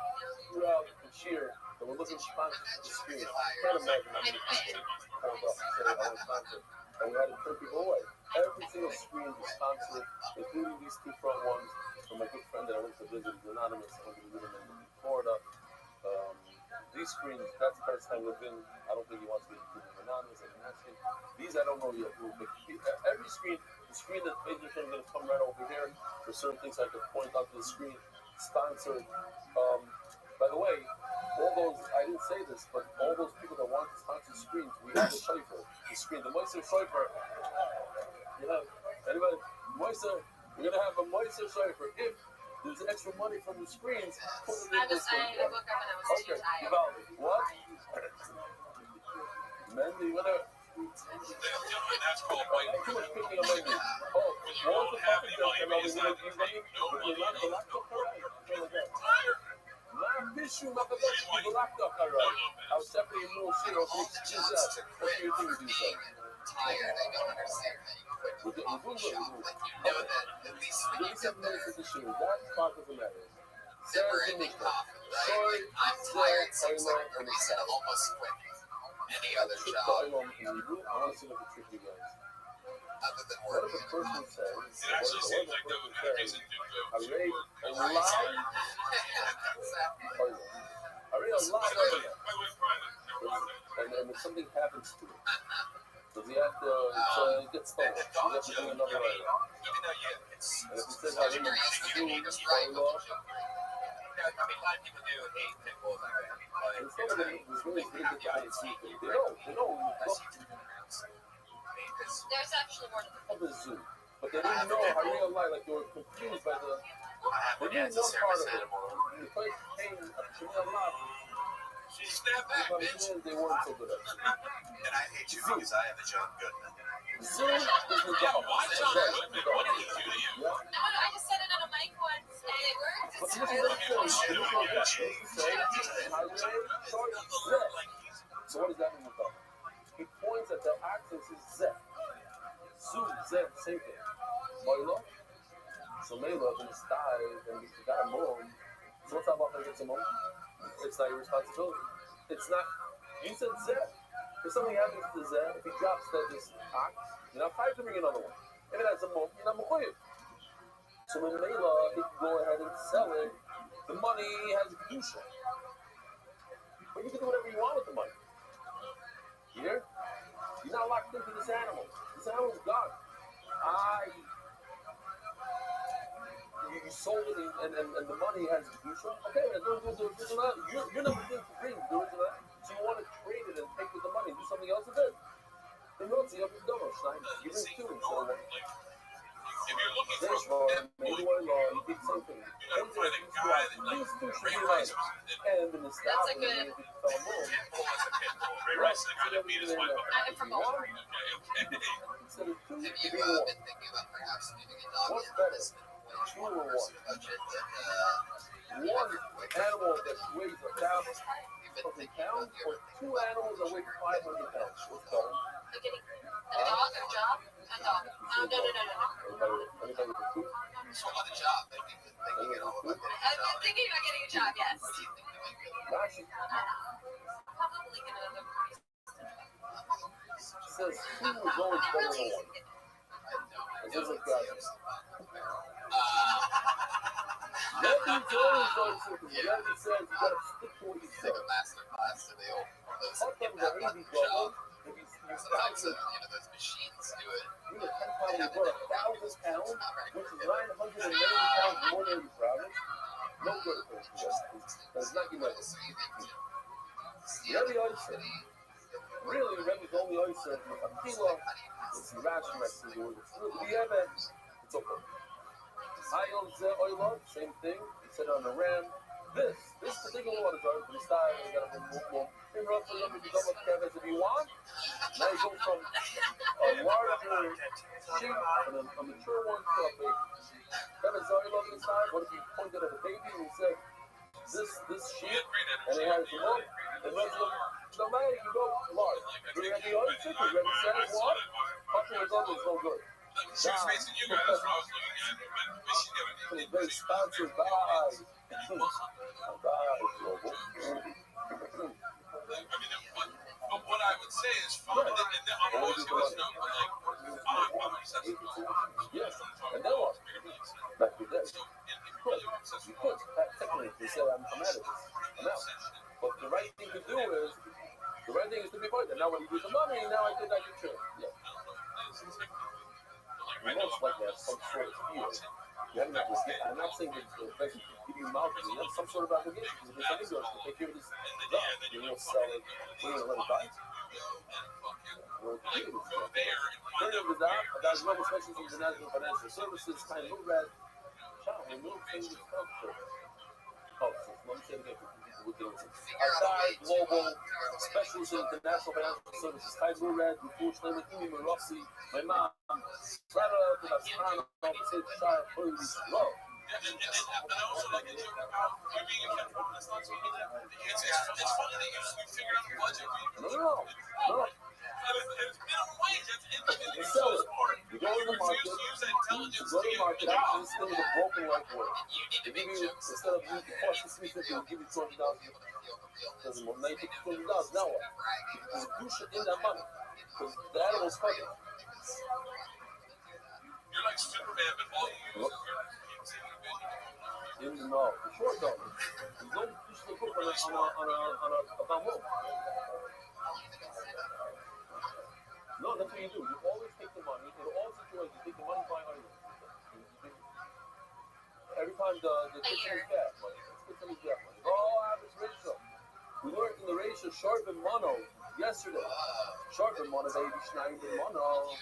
threw out the cheer that we're looking to sponsor the screen. I can't imagine how many people called up and said, I want to sponsor. And we had to turn people away. Every single screen was sponsored, including these two front ones from my good friend that I went to visit. He's anonymous. I'm going to visit him in Florida. These screens, that's the first time we've been. I don't think he wants to be included anonymous. These I don't know yet. But every screen, the screen that basically is going to come right over here for certain things I could point out to the screen, sponsored. By the way, all those, I didn't say this, but all those people that want to sponsor screens, we have to pay for it. screen. The Moiser Shofar. You have anybody? Moiser. We're gonna have a Moiser Shofar. If there's extra money from the screens, put it in this one. I woke up when I was too tired. What? Mendy, whatever. That's called white. Too much picking on Mendy. Oh, what was the fucking joke? And I was going to give money. I was definitely more serious. What do you think of yourself? Tired. I don't understand how you quit We're the coffee good. shop. Like, you know that at least when you 37 minutes of the show. That part doesn't matter. never ending coffee, right? Like, I'm tired seems like a reason to almost quit any other job I want to see what the trick you guys. other than What if working. a person says, It actually seems like that would be a reason to I go read a to lot. I read a lot of it. And then if something happens to it, does he have to, so it gets stolen. You have to do another item. even though it's And if he says, I read a law, I mean, a lot of people do hate pitbulls. and some of them was really good at the zoo. They know, There's actually more to the of the zoo. But they didn't know how real life, like they were confused by the, I have they one as didn't a know part service of it. animal. And the place came a lot. Snap back, bitch. They weren't so good at it. And I hate you because I have a John Goodman. Zoo is the dog. Why John Goodman? What did he do to you? No, I just said it on a mic once and it worked. But It's this really is what it says. So what does that mean with that? He points at the axis is Zeh. Zoo, Zeh, same thing. Moila. So Mela, in the style, and you got a mom. So what's that about when you get a mom? It's not your responsibility. It's not. You said Zeh. If something happens to Zeh, if he drops this ox, you're not trying to bring another one. If it has a mom, you're not mechuyev. So when Mela, he can go ahead and sell it. The money has a kedusha. But you can do whatever you want with the money. You hear? You're not locked into this animal. This animal's gone. You sold it and the money has kedusha. Okay, you're not going to bring the original. So you want to trade it and take with the money and do something else with it. Then you have to double. You bring two instead of one. If you're looking for There's maybe one law, you did something. These two should be right. And in the style, That's a good- pitbull as a pitbull. Ray Rice is going to beat his wife up. I'm from Baltimore. Okay. Instead of two, Have you you be one. been thinking about perhaps moving a dog What's in better? this Two or one? budget that One animal that weighs 1,000 pounds, or two animals that weigh 500 pounds. What's better? you're getting a dog or job? A dog. No. Anybody with food? So on the job, I've been thinking about getting a job, yes. Rashi. Probably gonna She says two is always better than one. It says like that. Rebbe's always something. Rebbe says you gotta stick to what you say. master class today. Sometimes they're easy, bro. If you Sometimes those machines do it. you know, 10 pounds, you brought 1,000 pounds, which is 980 pounds more than you proudest. No good at this. That's not your level. Rebbe always said, really, Rebbe's only always said, a kilo, it's rational, it's okay. I own oil, same thing. He said on the ram. This particular one is on the style. You got to remove more. You roughly look at the double canvas if you want. Now you go from a larger sheep and a mature one to a baby. Canvas oil on the side. What if you pointed at a baby and you said, this sheep, and it has more, and let's look, no matter, you go large. Do you have the other chicken? You have the says what? Fucking with others is no good. She was facing you guys, that's what I was looking at. But she's giving It's very sponsored by Global. but what I would say is fine. And then I'm always going to know, like, I'm obsessed with Yes, and then what? Back to this. You could. Technically, they say I'm mad at this. I'm out. But the right thing to do is, to be quiet. Now when you do the money, now I think I can chill. Yeah. You most likely have some sort of fear. You have an obligation. I'm not saying that the place you give you mouth, you have some sort of obligation. Because if there's something else to take care of this stuff, you're going to sell it, you're going to let it die. go there and find out. That's Global Specialist International Financial Services, kind of red. Global Specialist International Financial Services, Kai Red, unfortunately, Imi Marossi, my mom, Clara, the Nasrana, Shire, Police, Low. And I also like to joke about you being a cat woman. That's not so easy. It's funny that you figured out a budget. No. Minimum wage. You sell it. You go to the market. To use that intelligence You go to the market. job. This thing is a broken like word. They give you, instead of you cost $350, they'll give you $20,000. Doesn't work. Now you take $20,000. Now what? There's a douche in that money. Because the animal's covered. You're like Superman, but all you use is No, for sure don't. You don't push the book on a bamboo. No, that's what you do. You always take the money. In all situations, you take the money by item. Every time the kitchen is gas money. Kitchen is gas money. Oh, average ratio. We learned in the ratio sharp and mono yesterday. Sharp and mono, baby. Schneider and mono.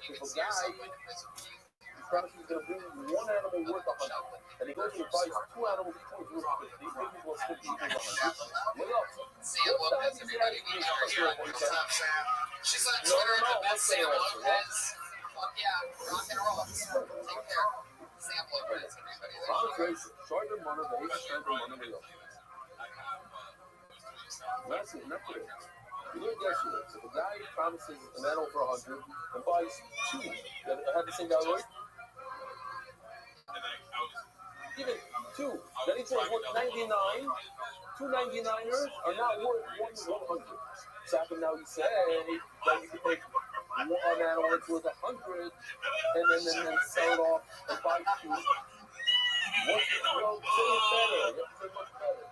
If a guy, he promises he's going to bring one animal worth 100. And he goes and buys 2 animals, each one's worth 50. He brings was 50, each one's 100. What else? Sam Lopez, everybody, we are here. What's up, Sam? She's on Twitter at the best Sam Lopez. Fuck yeah, rock and roll. Take care. Sam Lopez, everybody. Short and mono, the age strength and mono, the other. That's it, not today. We learned yesterday. So the guy promises an animal for 100 and buys 2 that have the same value. Even 2 that each one's worth 99. 2 99ers are not worth 100. So now you say that you can take one animal that's worth 100 and then sell it off and buy 2. What's better? Much better.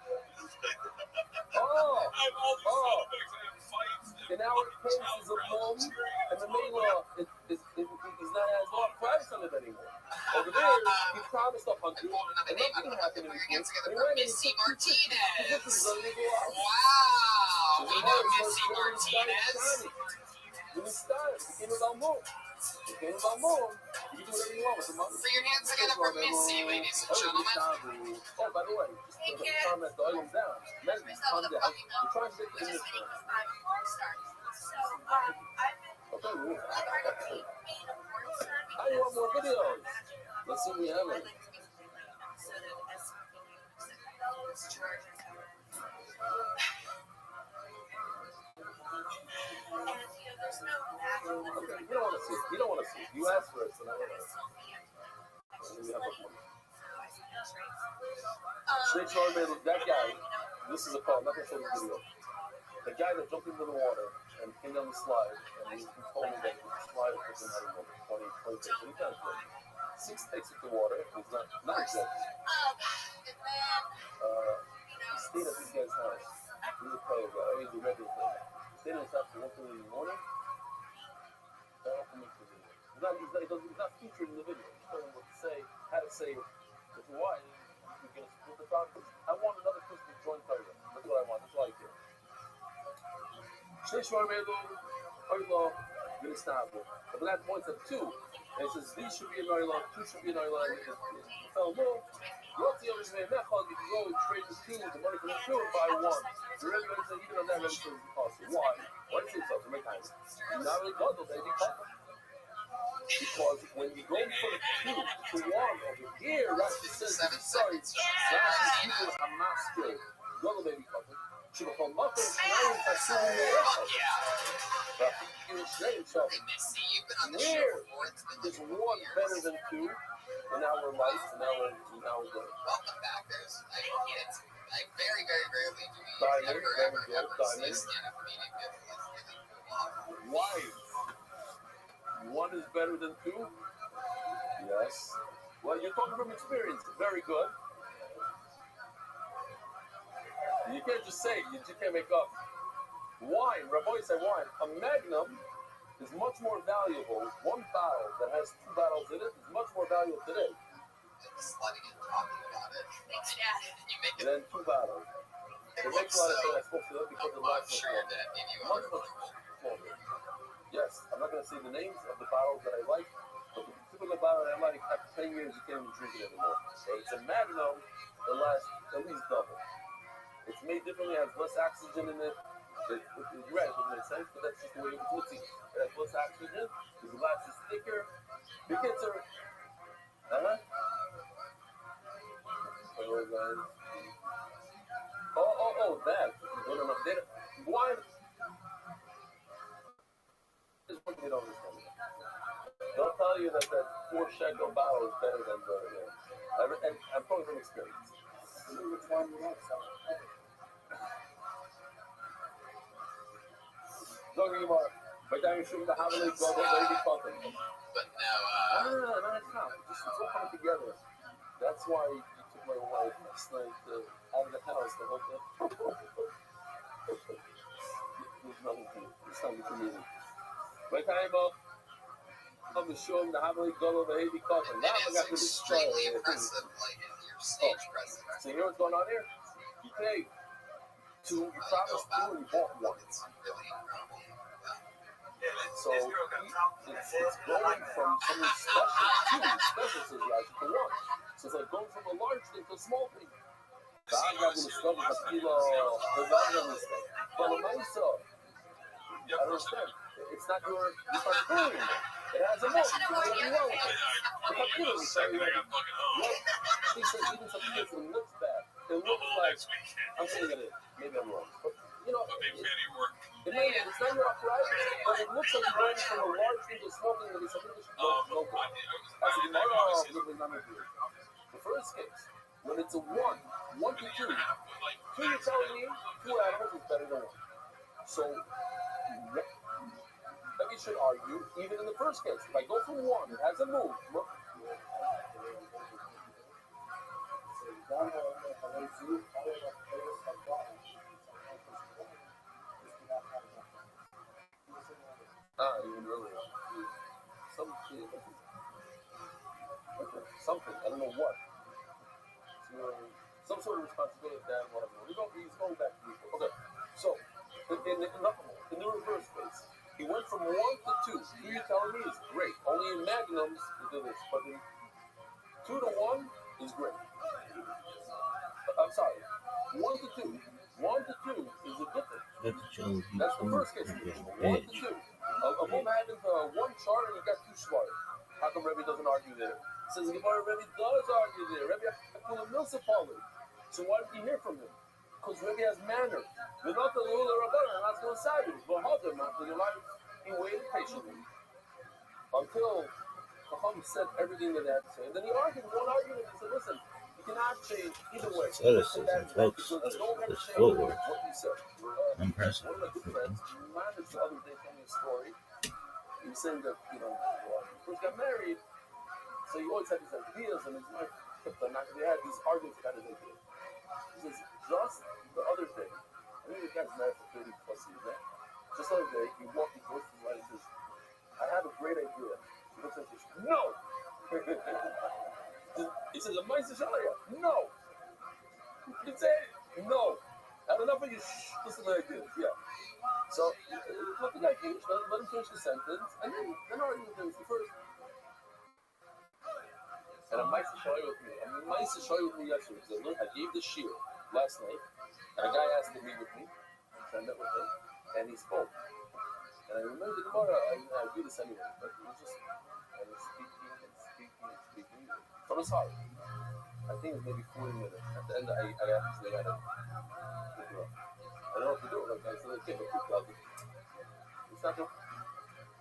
And now it pays as a mom, and the Mela is not has no price on it anymore. Over there, he promised 100, and nothing happened in the Missy Martinez. Wow! We know Missy Martinez. When you start, it became about more. You can do whatever you want with the money. Put your hands together for Missy, ladies and gentlemen. Oh, by the way, just to comment the items down. Men, calm down. We're trying to get to this one. Okay, I want more videos. Let's see what we have. Okay, you don't want to see it. You don't want to see it. You asked for it, so now we have Straight Charlie made that guy. This is a call. I'm not going to show the video. The guy that jumped into the water and came down the slide, and he told me that the slide took him out of 20 days. But he can't do it. 6 takes it to water. He's not exact. He stayed at this guy's house. He was a player guy. He's a regular player. He stayed at his house for 1:30 in the morning. He's not featured in the video. He's telling him what to say, how to say it. Why? You're going to split the problem. I want another person to join Torah. That's what I want. That's what I care. Sheish Marmelo, Oilo, Ministable. But that points at 2. And it says, these should be an Oilo, 2 should be an Oilo. It fell more. Roti on his man, Mechon, if you go and trade the 2, the money from the 2 and buy 1. The Rebbe said, even on that, Rebbe says it's possible. Why? Why do you say so? To make time. Not really good, baby. Because when you go from 2 to 1 over here, Rashi says, sorry, Rashi people are not skilled. Go to baby couple. She will come up and try and assume me. Rashi, you should show. Where is 1 better than 2? And now we're light, and now we're good. Welcome back. I very, very rarely do we Diamond, ever Diamond. Why? 1 is better than 2? Yes. Well, you're talking from experience. Very good. You can't just say it. You just can't make up. Wine, Rabbi said wine. A magnum is much more valuable. 1 bottle that has 2 bottles in it is much more valuable today. Just letting it talking about it. Thanks, Dad. You make it. Than 2 bottles. It makes a lot of sense. I spoke to them because of the last one. Sure, that maybe you much smaller. Yes, I'm not going to say the names of the bottles that I like, but the typical bottle that I like, after 10 years, you can't even drink it anymore. So it's a Magnum that lasts at least double. It's made differently, it has less oxygen in it. You're right, it doesn't make sense, but that's just the way it's looking. It has less oxygen, the glass is thicker. The kids are, that. No. Wine is what they don't understand. They'll tell you that 4 shekel bottle is better than the. And I'm probably from experience. Which one you want? Don't give more. But then you should have a little baby cotton. But no, no, it's not. It's all coming together. That's why you took my wife last night out of the house to help her. There's nothing to you. There's nothing to me. Right, Bob? I'm sure the Havali go over heavy cotton. Now I got to destroy extremely impressive, like in your stage presence. So you know what's going on here? You paid you promised 2 and you bought 1. It's really incredible. So it's going from something special to the to 1. So it's like going from a large thing to a small thing. God got to discover the kilo, the value of this thing. But the myself, I understand. It's not your responsibility. It has a mold. You know it. The computer will tell you that. He said even some kids, it looks bad. It looks like, I'm saying it is. Maybe I'm wrong. But, you know, it's not your arthritis, but it looks like you're going from a large thing to a small thing that is something that should go good. As a tomorrow, the first case, when it's a 1 to 2, 2 you're telling me 2 animals is better than 1. So, we should argue, even in the first case, if I go from 1, it has a move. Even earlier. Something, I don't know what. Some sort of responsibility that whatever. He's going back to people. Okay, so in the reverse case, he went from 1 to 2. 2 you're telling me is great. Only in magnums you do this, but in 2 to 1 is great. I'm sorry, 1 to 2. 1 to 2 is a difference. That's the first case. 1 to 2. A woman having 1 chart and you got 2 smart. How come Rabbi doesn't argue there? Says Gemara, Rabbi does argue there. Rabbi Akula Milsapoli. So why did you hear from him? Because Rabbi has manner. You're not the ruler of Rabbi, and that's going to side you. But how he waited patiently until Chacham said everything that they had to say. And then he argued one argument. He said, listen, you cannot change either way. Folks, this forward. Impressive. One of my good friends, managed the other day told me a story. He was saying that, when he first got married, so he always had these ideas, and his wife kept on knocking. They had these arguments about his ideas. He says, just the other day, I think the guy's married for 30 plus years, right? Just the other day, he goes to his wife and says, I have a great idea. He looks at her, no! He says, am I Sishalia? No! He said, no! I have enough of you, listen to the ideas, yeah. So, let the guy finish, let him finish the sentence, and then argue with him first. And a mice to show you with me. Yesterday. Because I gave the shiur last night, and a guy asked to meet with me. So I met with him, and he spoke. And I remember the Gemara. I do this anyway, but he was just speaking from his heart. I think it was maybe 40 minutes. At the end, I actually had a pick her up. I don't know what to do. Like I said, okay, but it's not the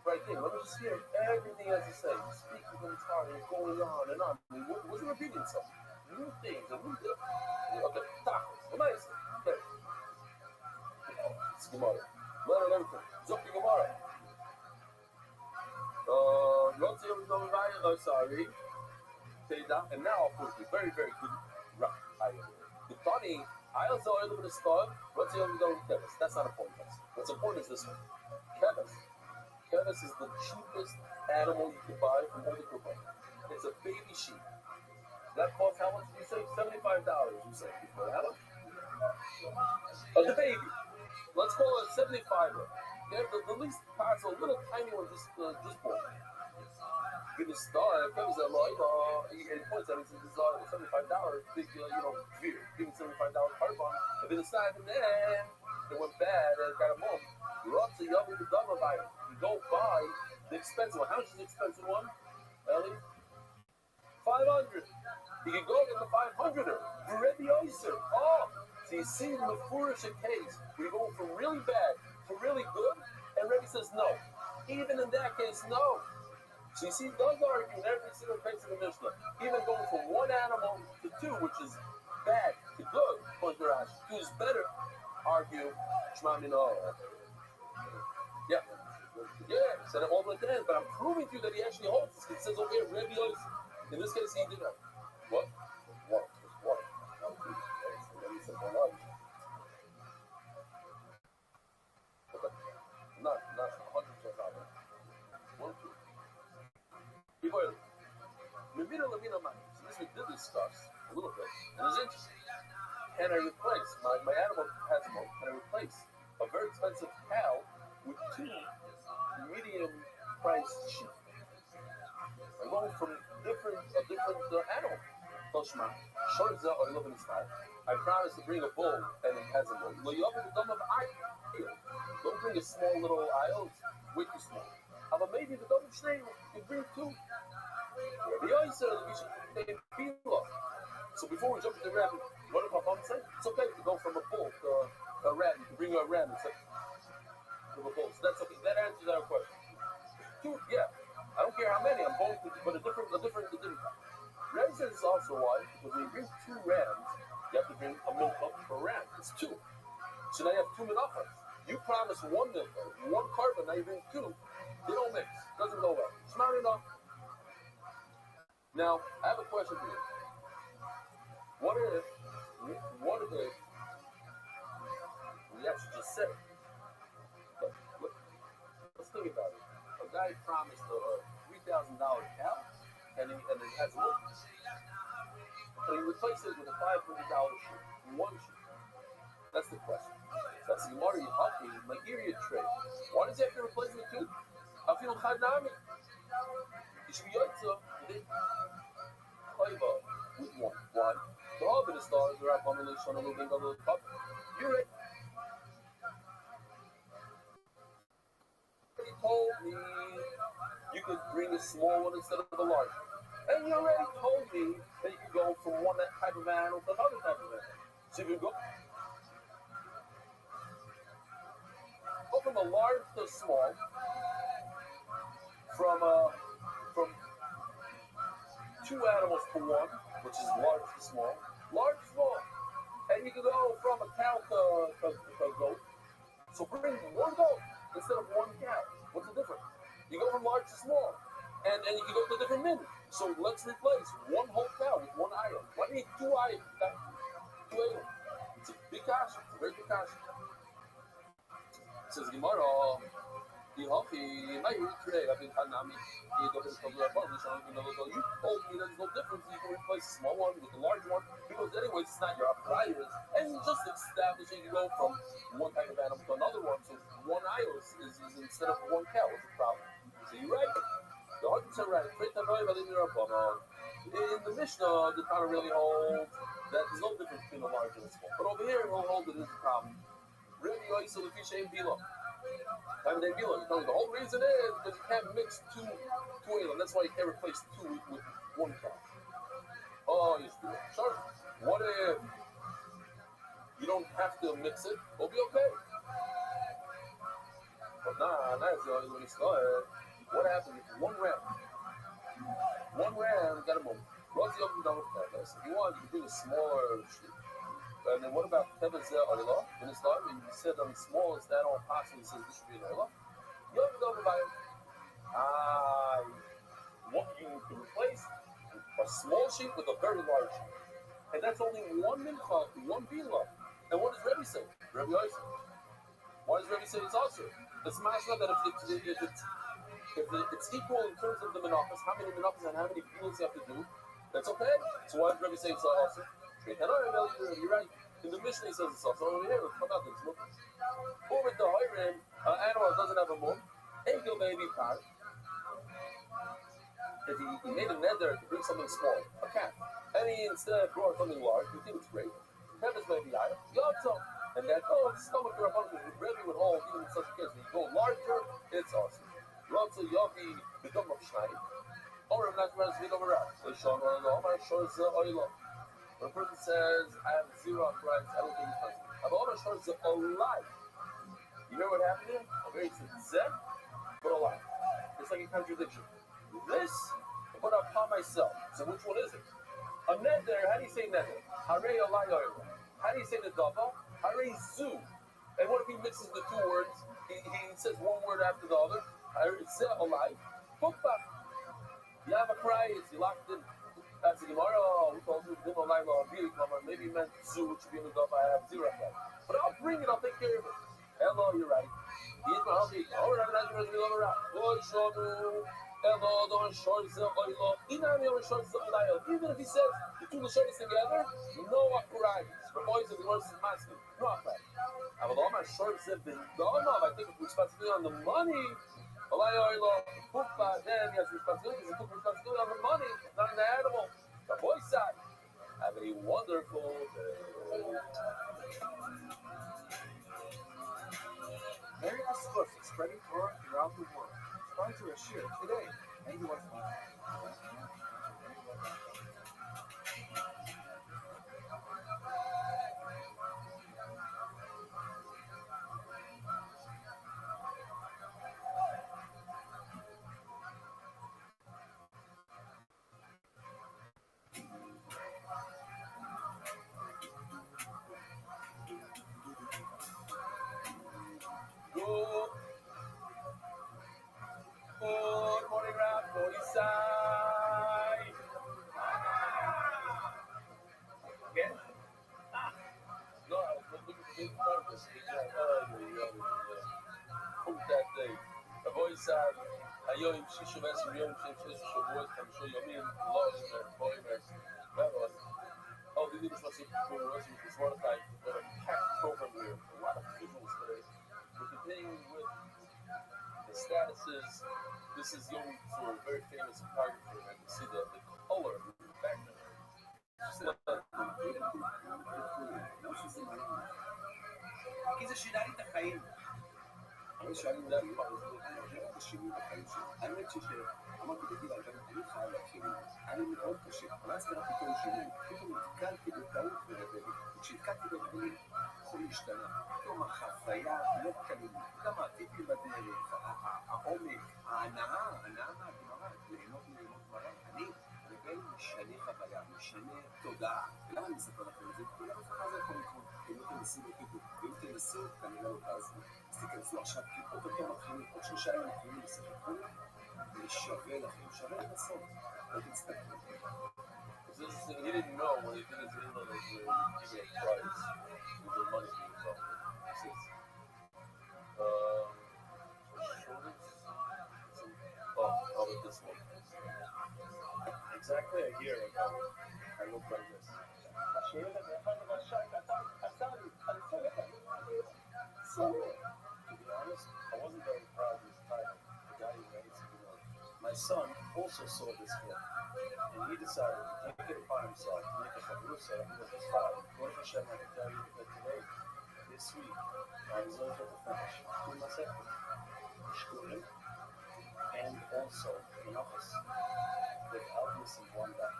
right thing. Let me just hear everything as you say. You speak from his heart, and it's going on and on. He wasn't repeating himself. New things, and new things. Okay, tacos, amazing. Okay. It's Gemara. Learn everything. Zoki Gemara. Sorry. And now, of course, very, very good rock. The funny, I also a little bit of start. What's the only going Kevis? That's not a point. What's important is this one. Kevis. Kevis is the cheapest animal you can buy from all the Kurban. It's a baby sheep. That costs how much? You say $75. You say before how much? The baby. Let's call it $75. They have the least possible, little tiny one, just born. With the star, comes a lot, and points at it, it's $75, big, beer, give me $75 carbon, and then aside from that, it went bad and got a mom. ROTHSCHILD, you have the double buy it. You go buy the expensive one. How much is the expensive one, Ellie? 500. You can go get the 500er. Rabbi Oyster. Oh, so you see in the foolish case, we go from really bad to really good, and Rabbi says no. Even in that case, no. So you see, those arguing every single case of the Mishnah, even going from one animal to two, which is bad to good, according to Rashi, two is better, argue, Shema Mino. Yeah. Yeah, said it all the time, but I'm proving to you that he actually holds this. It says over here, Rabbi Yosef. In this case, he did that. What? What? What? Okay. Not 100% out there. 1, 2. Before you Levina money. So this we did discuss a little bit, and it's interesting. Can I replace my animal has a milk? Can I replace a very expensive cow with two medium priced sheep? I'm going from a different animal. Toshma, Shorza or Levin style. I promise to bring a bull and it has a bull. Don't bring a small little aisle, it's way too small. But maybe the double string you bring two. The other said we should take Bila. So before we jump to the rabbit, what did my mom say? It's okay to go from a bull to a ram. You can bring a ram instead of a bull. So that's okay. That answers our question. Two, yeah. I don't care how many. I'm going to, but a different. Ram says it's also why, because when you bring two rams, you have to bring a mincha per ram. It's two. So now you have two minachas. You promise one mincha, one carbon, now you bring two. They don't mix. Doesn't go well. It's not enough. Now, I have a question for you. What if we actually just said it? Let's think about it. A guy promised a $3,000 cow, and it has a milk. And he replaced it with a $500 sheep, one sheep. That's the question. That's the Gemara Yehaki, my area trade. Why does he have to replace it with two? I feel Chadnami. He should be Yotza with one. Why? The Hobbit stars are up on the list on a little cup. You're right. He told me you could bring a small one instead of a large one. And you already told me that you could go from one type of animal to another type of animal. So you could go from a large to a small, from two animals to one, which is large to small, and you can go from a cow to a goat. So bring one goat instead of one cow. What's the difference? You go from large to small, and you can go to different men. So let's replace one whole cow with one item. Why do you need two items? Two items. It's a big cash. It's a very big cash. It says Gemara, you told me there's no difference. You can replace a small one with a large one because anyways it's not your priors. And just establishing you go from one type of animal to another one. So one ios is instead of one cow. What's the problem? So you're right. The arguments are right. In the Mishnah, the Tana really holds that there's no difference between a large and a small. But over here, we'll hold that there's a problem. Really, the whole reason is because you can't mix two alien. That's why you can't replace two with one cow. Oh, you should do it. Sure. What if you don't have to mix it? It'll be okay. But that's the only way to start. What happens if one ram got a moment? If you want, you can bring a smaller sheep. And then what about Tevazeh Oilah? In Islam, when you said on the smallest animal possible, he says this should be an Oilah. You have to go by it. What you can replace a small sheep with a very large sheep. And that's only one mincha, one bila. And what does Rabbi say? Rabbi Yosef. Why does Rabbi say it's also? It's mashma that if it's equal in terms of the menachas, how many menachas and how many bilas you have to do, that's okay. So why does Rabbi say it's also? You're right. In the Mishnah, he says it's also over here. Let's come out. It's mukh. Over the Hiram, animal doesn't have a mukh. Ego baby part. If he made a nether to bring something small, a cat, and he instead brought something large, you think it's great. Cat is maybe higher. Yotzo. And that, stomach or a bunch of Rabbi would hold even in such a case. When you go larger, it's awesome. Yotzo, Yogi, become of Schneider. Or if not, you have to over out. So, Sean, when a person says, I have zero arthritis, I don't think it's possible. I've always heard it's alive. You know what happened here? Okay, it's Zeb, but alive. It's like a contradiction. This, but upon myself. So which one is it? A nether, how do you say nether? Hare alayoy. How do you say the double? Hare zu. And what if he mixes the two words? He says one word after the other. Hare ze alive. Pukba. You have a prize, you locked in. That's the Gemara. We told you dim alive or beauty comer. Maybe he meant zu, which would be in the double. I have zero prize. But I'll bring it, I'll take care of it. Hello, you're right. He's my hobby. All right, now you're going to be over out. Even if he says the two Lashonis together, no Akurayis. For boys and worse than masculine. No Akurayis. I will all my shorts have been done. I think if responsibility on the money, then he has responsibility. He took responsibility on the money, not on the animal. The boy side. Have a wonderful day. Mary Ascliffe is spreading Torah throughout the world. Sponsor a share today. And you want Good morning, Rabbi. Side. Again? No, I was looking for big purpose. That day. The voice said, היום שישי ועשר יום שיש שבועות חמישו ימים לא שני פוימרס. Oh, we need to see this one time. We have a packed program here. A lot of visuals today. We're continuing with the statuses. This is going for a very famous photographer, and you see the color of the background. כי זה שינה לי את החיים. אני שואלים את זה שינה את החיים שלי. האמת שאמרתי בגיל 40, אני חייב להתחיל עם זה. היה לי מאוד קשה. אבל אז קרה פתאום שינוי. פתאום נתקלתי בטעות ברבלי. וכשנתקלתי ברבלי, הכל השתנה. פתאום החוויה לא קלילה. גם הטיפים בדרך, העומק, ההנאה מהגמרא, ליהנות מראה. אני רבל משנה חוויה, משנה תודעה. למה אני מספר לכם את זה? כי למה זה יכול לקרות? אם לא תנסו בקידום. ואם תנסו, כנראה לא תעזרו. אז תיכנסו עכשיו, כי אותו מתחילים, עוד 3 ימים מתחילים לספר כולם, ושווה לכם, שווה לנסות. לא תצטרכו. He didn't know when he did his email that he was giving a prize with the money being involved. He says, how about this one? Exactly a year ago, I looked like this. So, to be honest, I wasn't very proud of this title, the guy who made it. My son also saw this book, and he decided to take it upon himself to make a chavrusa with his father. Baruch Hashem, I can tell you that today, this week, I was able to finish 2 Masechtas, Shkulim, and also Menachos, without missing one day.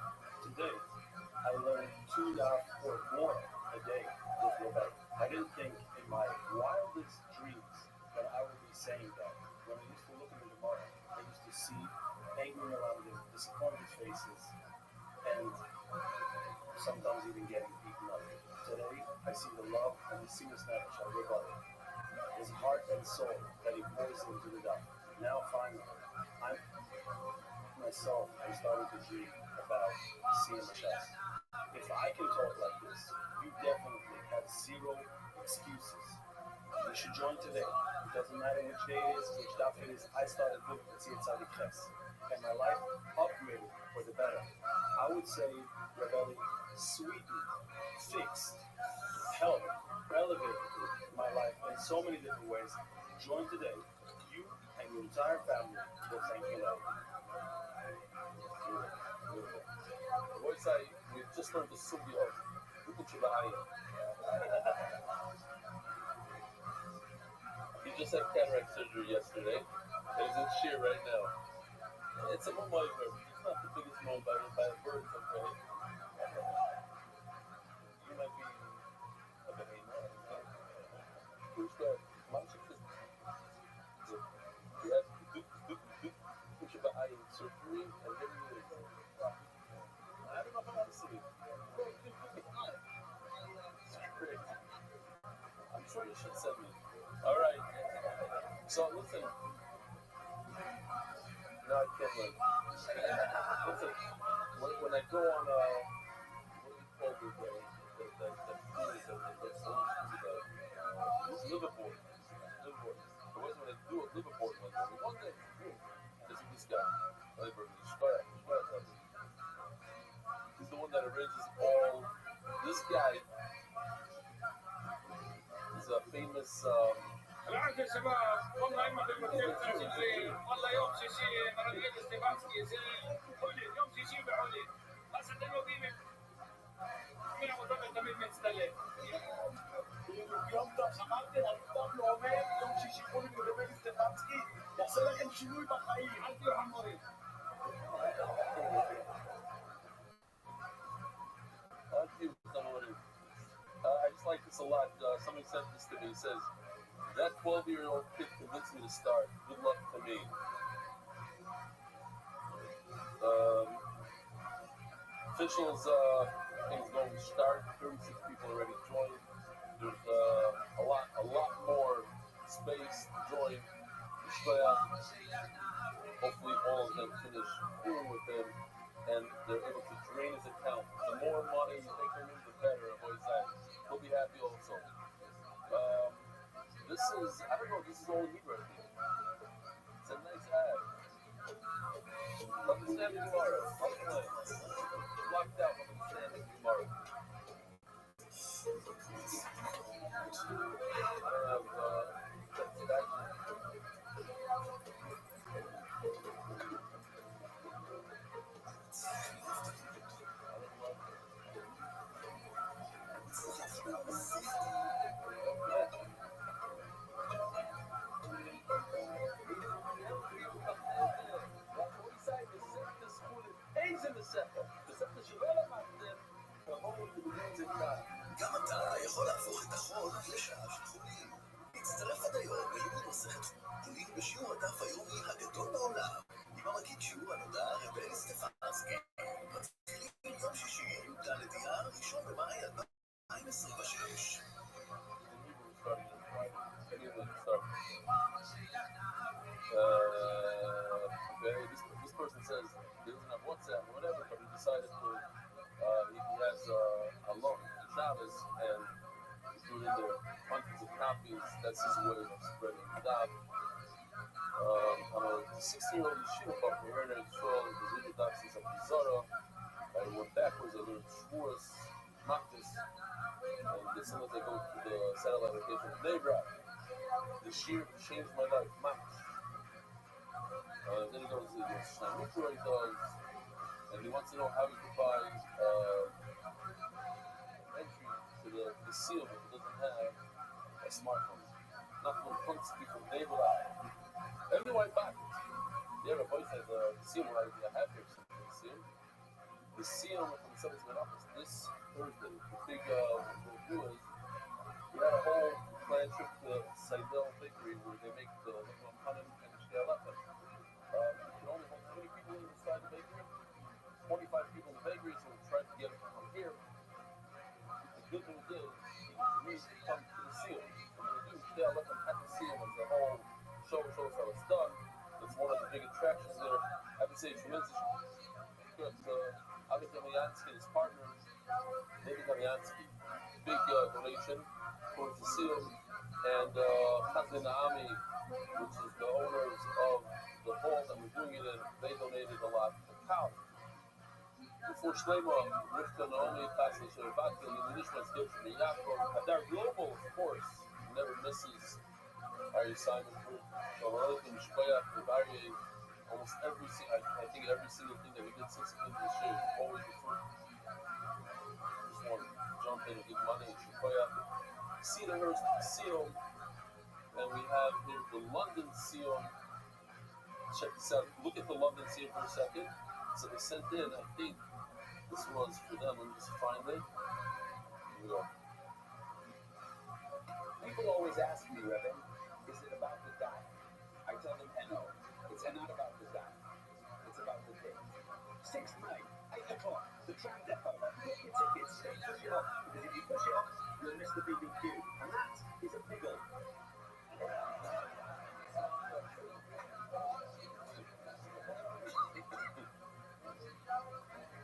Today, I learned 2 daf or more a day with Rabbi. I didn't think in my wildest dreams that I would be saying that. When I used to look in the Gemara, I used to see angry around them, disappointed faces, and sometimes even getting beaten up. Today, I see the love and the serious nefesh of Rabbi, his heart and soul that he pours into the daf. Now, finally, I'm starting to dream about seeing the chest. If I can talk like this, you definitely have 0 excuses. You should join today. It doesn't matter which day it is, which daf it is. I started doing Tzir Tzadik Ches, and my life upgraded for the better. I would say, Rabbi, sweetened, fixed, helped elevate my life in so many different ways. Join today. You and your entire family will thank you later. Voice I, we just learned the Sugi of He just had cataract surgery yesterday. He's in shear right now. It's a Mumbai bird. It's not the biggest Mumbai by a bird, okay? You might be a behemoth. Who's that? You have put your eye in surgery and then you. I don't know if I want to see it. I'm sure you should send me. All right. So listen. No, I can't wait. Listen. When I go on what do you call it? Liverpool. It wasn't when I do a Liverpool one. One day, this is this guy. He's the one that arranges all. This guy is a famous. العافية شباب والله ما بمثل تمثيل والله يوم شيشي مرضية استيفانسكي زي حولي يوم شيشي بحولي بس انه قيمة من أول ضمن تمام من ستالي يوم ده سمعت الطابلو عمال يوم شيشي حولي مرضية استيفانسكي يحصل لكم شنو بخير عندي وحموري I just like this a lot. Somebody sent this to me. He says, that 12-year-old kid convinced me to start. Good luck to me. Officials, things going to start. 36 people already joined. There's a lot more space to join. Hopefully all of them finish cool with him and they're able to drain his account. The more money you take from him, the better. He'll be happy also. This is, I don't know, this is all he right here. It's a nice ad. Understanding tomorrow. Locked out. Understanding tomorrow. I have גם אתה יכול להפוך את החול לשעה של חולים. להצטרף עד היום ללימוד מסכת חולים בשיעור הדף היומי הגדול בעולם עם המגיד שיעור הנודע רבי סטפנסקי. מתחילים יום שישי, י"ד אייר, 1 במאי 2026. This person says he doesn't have WhatsApp or whatever, but he decided to, he has a loan to Shabbos and he's doing there hundreds of copies. That's his way of spreading the dab. I'm a 16-year-old yeshiva partner here in Israel. I was in the dab since I'm Zara. I went backwards, I learned Shvuras, Maktis, and as soon as I go to the satellite location of Nebra, the shear changed my life, Maktis. Then he goes to the Shnamikra he does, and he wants to know how he can buy entry to the seal, but he doesn't have a smartphone. Not from Punski from Nebra. Everyone back. The other voice has a seal right I have here, the seal. The seal from the 7th office this Thursday. The big review is we had a whole planned trip to Seidel Bakery where they make the Hanan and Shgalata. You can only hold how many people inside the bakery? 25 people in the bakery, so we tried to get them from here. The good news is we need to come to the seal. So when they do, they'll let them at the seal and the whole show us how it's done. It's one of the big attractions there. I would say tremendous. Avi Damiansky and his partner, David Damiansky, big donation towards the seal, and Chazin Naami, which is the owners of the hall that we're doing it in, they donated a lot to the college. before Shlema, Rivka, Naomi, Chasna, Sherevati, and the Nishmas gives me Yaakov. Hadar Global, of course, never misses Ari Simon Group. Shalom, Shkoyach, Rebari, almost every I think every single thing that we did since the this year is always the fruit. Just want to jump in and give money, Shkoyach. Cedarhurst, Sion, and we have here the London Sion. Check this out. Look at the London Sion for a second. So they sent in, I think this was for them. Let me just find it. Here we go. People always ask me, Rabbi, is it about the diet? I tell them, no, it's not about the diet. It's about the date. 6th night, 8 o'clock, the tram depot. Get your tickets, don't push it off, because if you push it off, you'll miss the BBQ. And that is a pickle.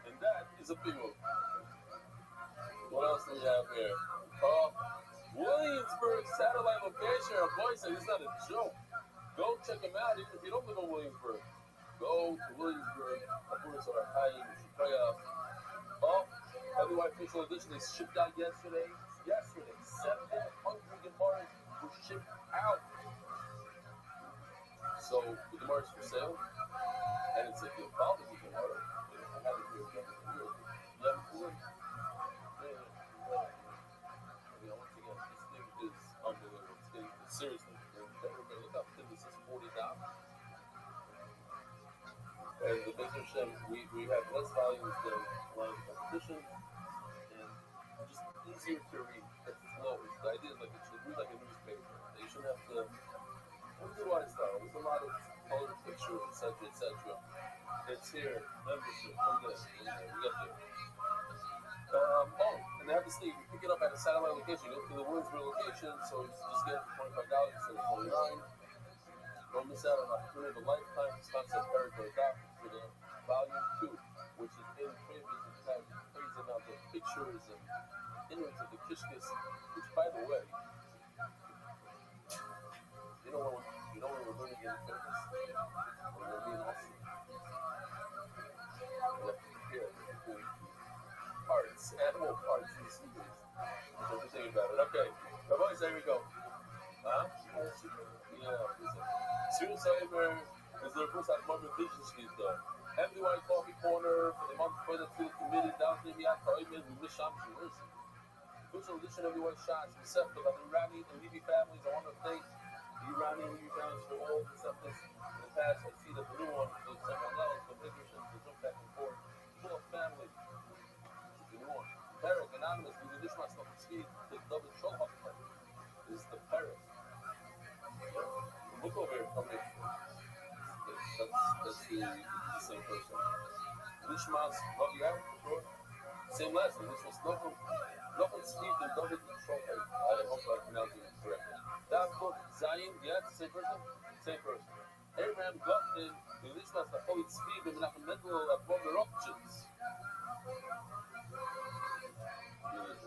And that is a big one. What else do we have here? Williamsburg satellite location. Our boy said it's not a joke. Go check him out. Even if you don't live in Williamsburg, go to Williamsburg. Course, our high heavyweight official edition. They shipped out yesterday. 700 Gemaras were shipped out. So the Gemaras for sale, and it's a good quality Gemara. I have it here. Once again, this thing is unbelievable. It's getting seriously. Everybody look up. This is $40. And the business show, we have less volumes than a lot of the competition, and just easier to read. It's slow. The idea is like it should read like a newspaper. You shouldn't have to. What's the lifestyle? There's a lot of color pictures, etc., etc. It's here. Membership. Look at it. We got there. And they have this thing. You pick it up at a satellite location. You go to the Williamsburg location, so you just get $25 instead of $49. Don't miss out on the opportunity of a lifetime. This concept paragraph adopted for the volume 2, which is in print, which has praising out the pictures and innards of the kishkis, which, by the way, you know when we're going to get famous? We're going to be in Austin. We have to prepare parts, animal parts, and seasons. What you think about it? Okay, Rabbi, there we go. Huh? Yeah, Sir Cyber is the first at moment business lead though. MDY Coffee Corner for the month for the committee down to the Akaiman with Misham Jersey. Official edition of MDY shots, receptive of the Iranian and Levy families. I want to thank the Iranian and Levy families for all the acceptance in the past. I see that the new one is someone else, the Midration, the jump back and forth. Full of family. The new one. Parrot, anonymous, with the Nishma stuff and speed, the double Sholhak part. This is the parrot. Look over here, come here. That's the same person. Nishmas, what you have? Sure. Same last name. This was Nochum Steve and David Shulman. I hope I pronounced it correctly. Davko Zayin, yeah, same person? Same person. Abraham Gutman, the Nishmas, the Holy Steve, and the mental of ROTHSCHILD.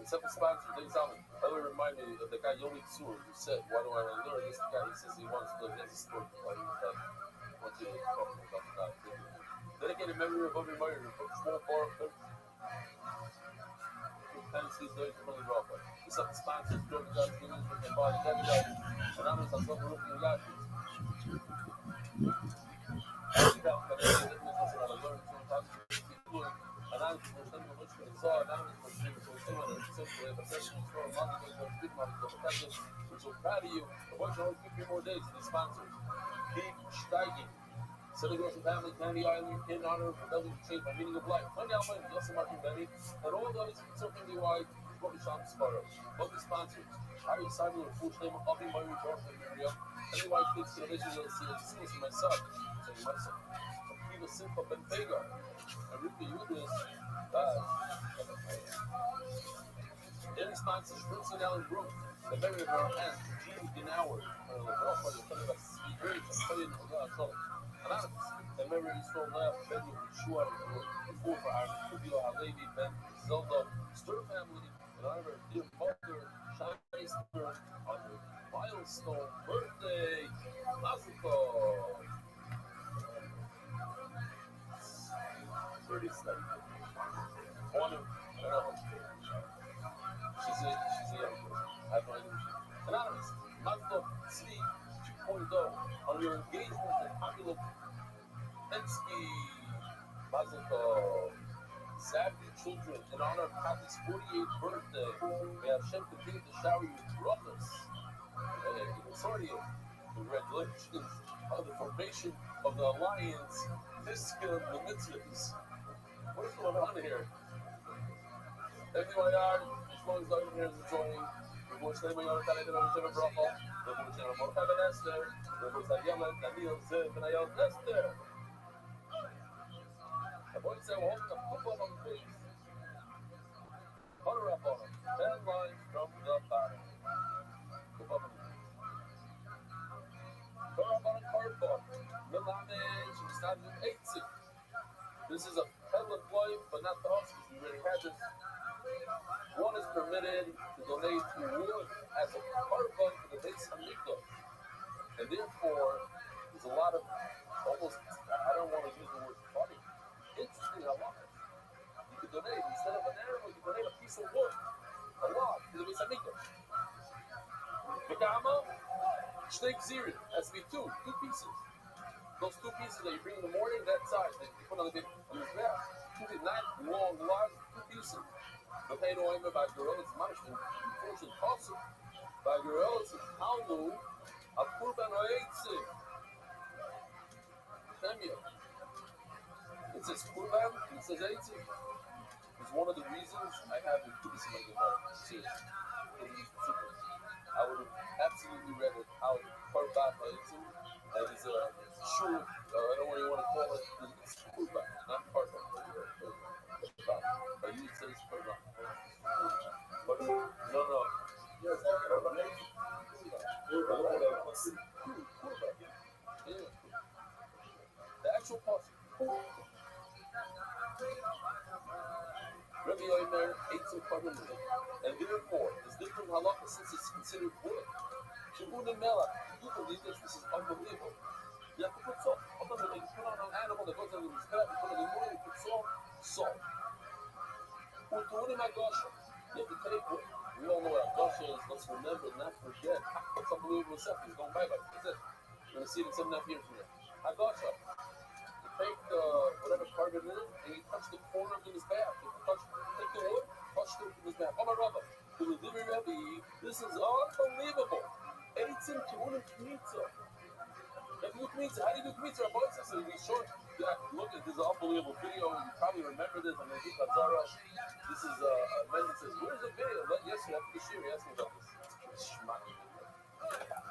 Except the sponsor, Dave Salmon. That would remind me of the guy Yoni Tsur who said, why do I learn this guy? He says he wants to learn his story. Why he was like, I want you to talk about that. Dedicated memory of Bobby Meyer, small bar, Tennessee, Deutsche Money Robber. Except the sponsors, Jordan Guns, Williams, and Body, Debbie Guys, and others on Silver Roof and Yachts. We're so proud of you. I want you to only keep 3 more days to these sponsors. Keep steiging. Silly Girls and Family, Candy Island, in honor of rebellion to change my meaning of life. Monday Alpha, Justin Martin Benny, and all those conservatively wide, Robbie Sean Sparrow. Both the sponsors. Ari Simon, with full name of Abby Myri, Dorfman, Miriam. Any white kids to the vision of the sea, my son. Saying my son. Akiva Simcha Ben Vega. And Rika Yudis. Their sponsors, Princeton Allen Group, the Mary of our aunt, Jean Ginauer, Anonymous, the Mary is so left, Benny Shua, before for our Kubila Halevi, Ben Zelda, Stir family, and honor of dear mother, Shai Stir, on her milestone birthday, Mazuko. 37. on your engagement with the popular Pensky Mazel Tov. Savvy children, in honor of Kathy's 48th birthday, may Hashem continue to shower you with brachos. Congratulations on the formation of the alliance, Fiska and the Mitzvahs. What is going on here? Everyone, as long as everyone here is enjoying, we're going to stay on the Talmud of Shem Bracha, we're going to stay on Mordechai ben Esther, we're going to stay on Daniel, Zev, and Ayel, Esther. The boy said, we're holding a football on the face. Color up on them. 10 lines from the bottom. Color up on a cardboard. Melamed, we started in 80. This is a public life, but not the us, because we already had this. One is permitted to donate wood as a carbon for the base Hamikdash. And therefore, there's a lot of almost, I don't want to use the word funny, interesting halacha. You could donate, instead of an animal, you could donate a piece of wood, a log, to the base Hamikdash. V'kama, shtei gzirim, has to be two pieces. Those two pieces that you bring in the morning, that size, that you put on the big, on the back, two not long, large, two pieces. The pain oimer by Gorillaz Manishman, unfortunately, possible by Gorillaz Talmud, a Kurban Oeitzim. It says Kurban, it says Eitzim. It's one of the reasons I have the Kubis in my Gemara. I would have absolutely read it out Kurban Oeitzim. And it's a shur, I don't know what you want to call it, it's Kurban, not Kurban. But you say it's Kurban. But no. Yes, Kurban. The actual portion. Rabbi Omer ate some carbon in it, and therefore, it's different halakha since it's considered wood. Shibun and Mela, you believe this is unbelievable. You have to put salt. Sometimes when you put on an animal that goes under his back, you put it in the morning, you put salt. Utunim Agasha. You have to take what we all know what Agasha is. Let's remember, not forget. It's unbelievable stuff. He's going bye-bye. That's it. We're going to see it in some enough here from here. Agasha. You take whatever carbon it is, and you touch the corner of his back. You take the wood, touch it with his back. Oh, my Rabbi. This is unbelievable. Eitzim Tunim Kmitza. If you do Kmitza, how do you do Kmitza? Our boys says we short. Yeah, look at this unbelievable video. You probably remember this. I'm going to do Hazara. This is a man that says, where's the video? Yes, you have to be sure. He asked me about this.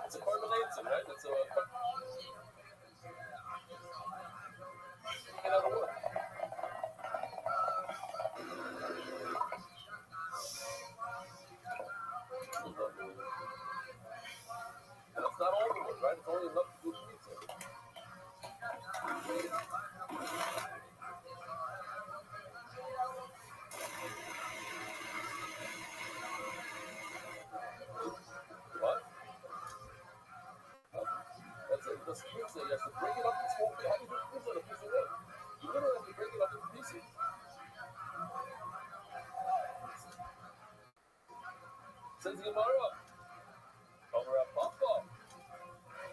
It's a carbon Eitzim, right? It's a. And out of what? And it's not all the wood, right? It's only enough to do pizza. What? That's it. This pizza, you have to break it up in small pieces. How do you do pizza on a piece of wood? You literally have to break it up into pieces. Says Gemara.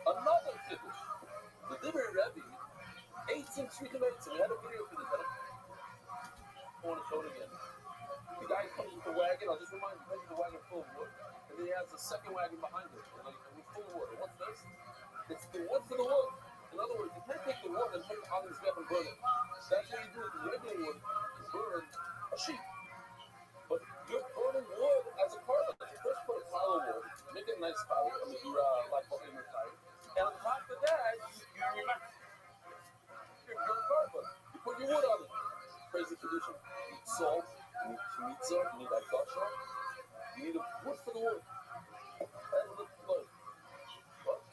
Another kiddush. The Dibber Rabbi ate some shrikum eitzim. We had a video for this. I want to show it again. The guy comes with the wagon. I'll just remind you, the wagon full of wood, and then he has a second wagon behind it, and it's full of wood. And what's this? It's the wood for the wood. In other words, you can't take the wood and put it on his back and burn it. That's what you do with the regular wood to burn a sheep. But you're burning wood as a carbon. You first put a pile of wood, make it a nice pile. I mean, you're like what in your fire. And on top of that, you're carbon. You put your wood on it. Crazy tradition. You need salt, you need chmitza, you need agasha. You need a wood for the wood. And the blood. What?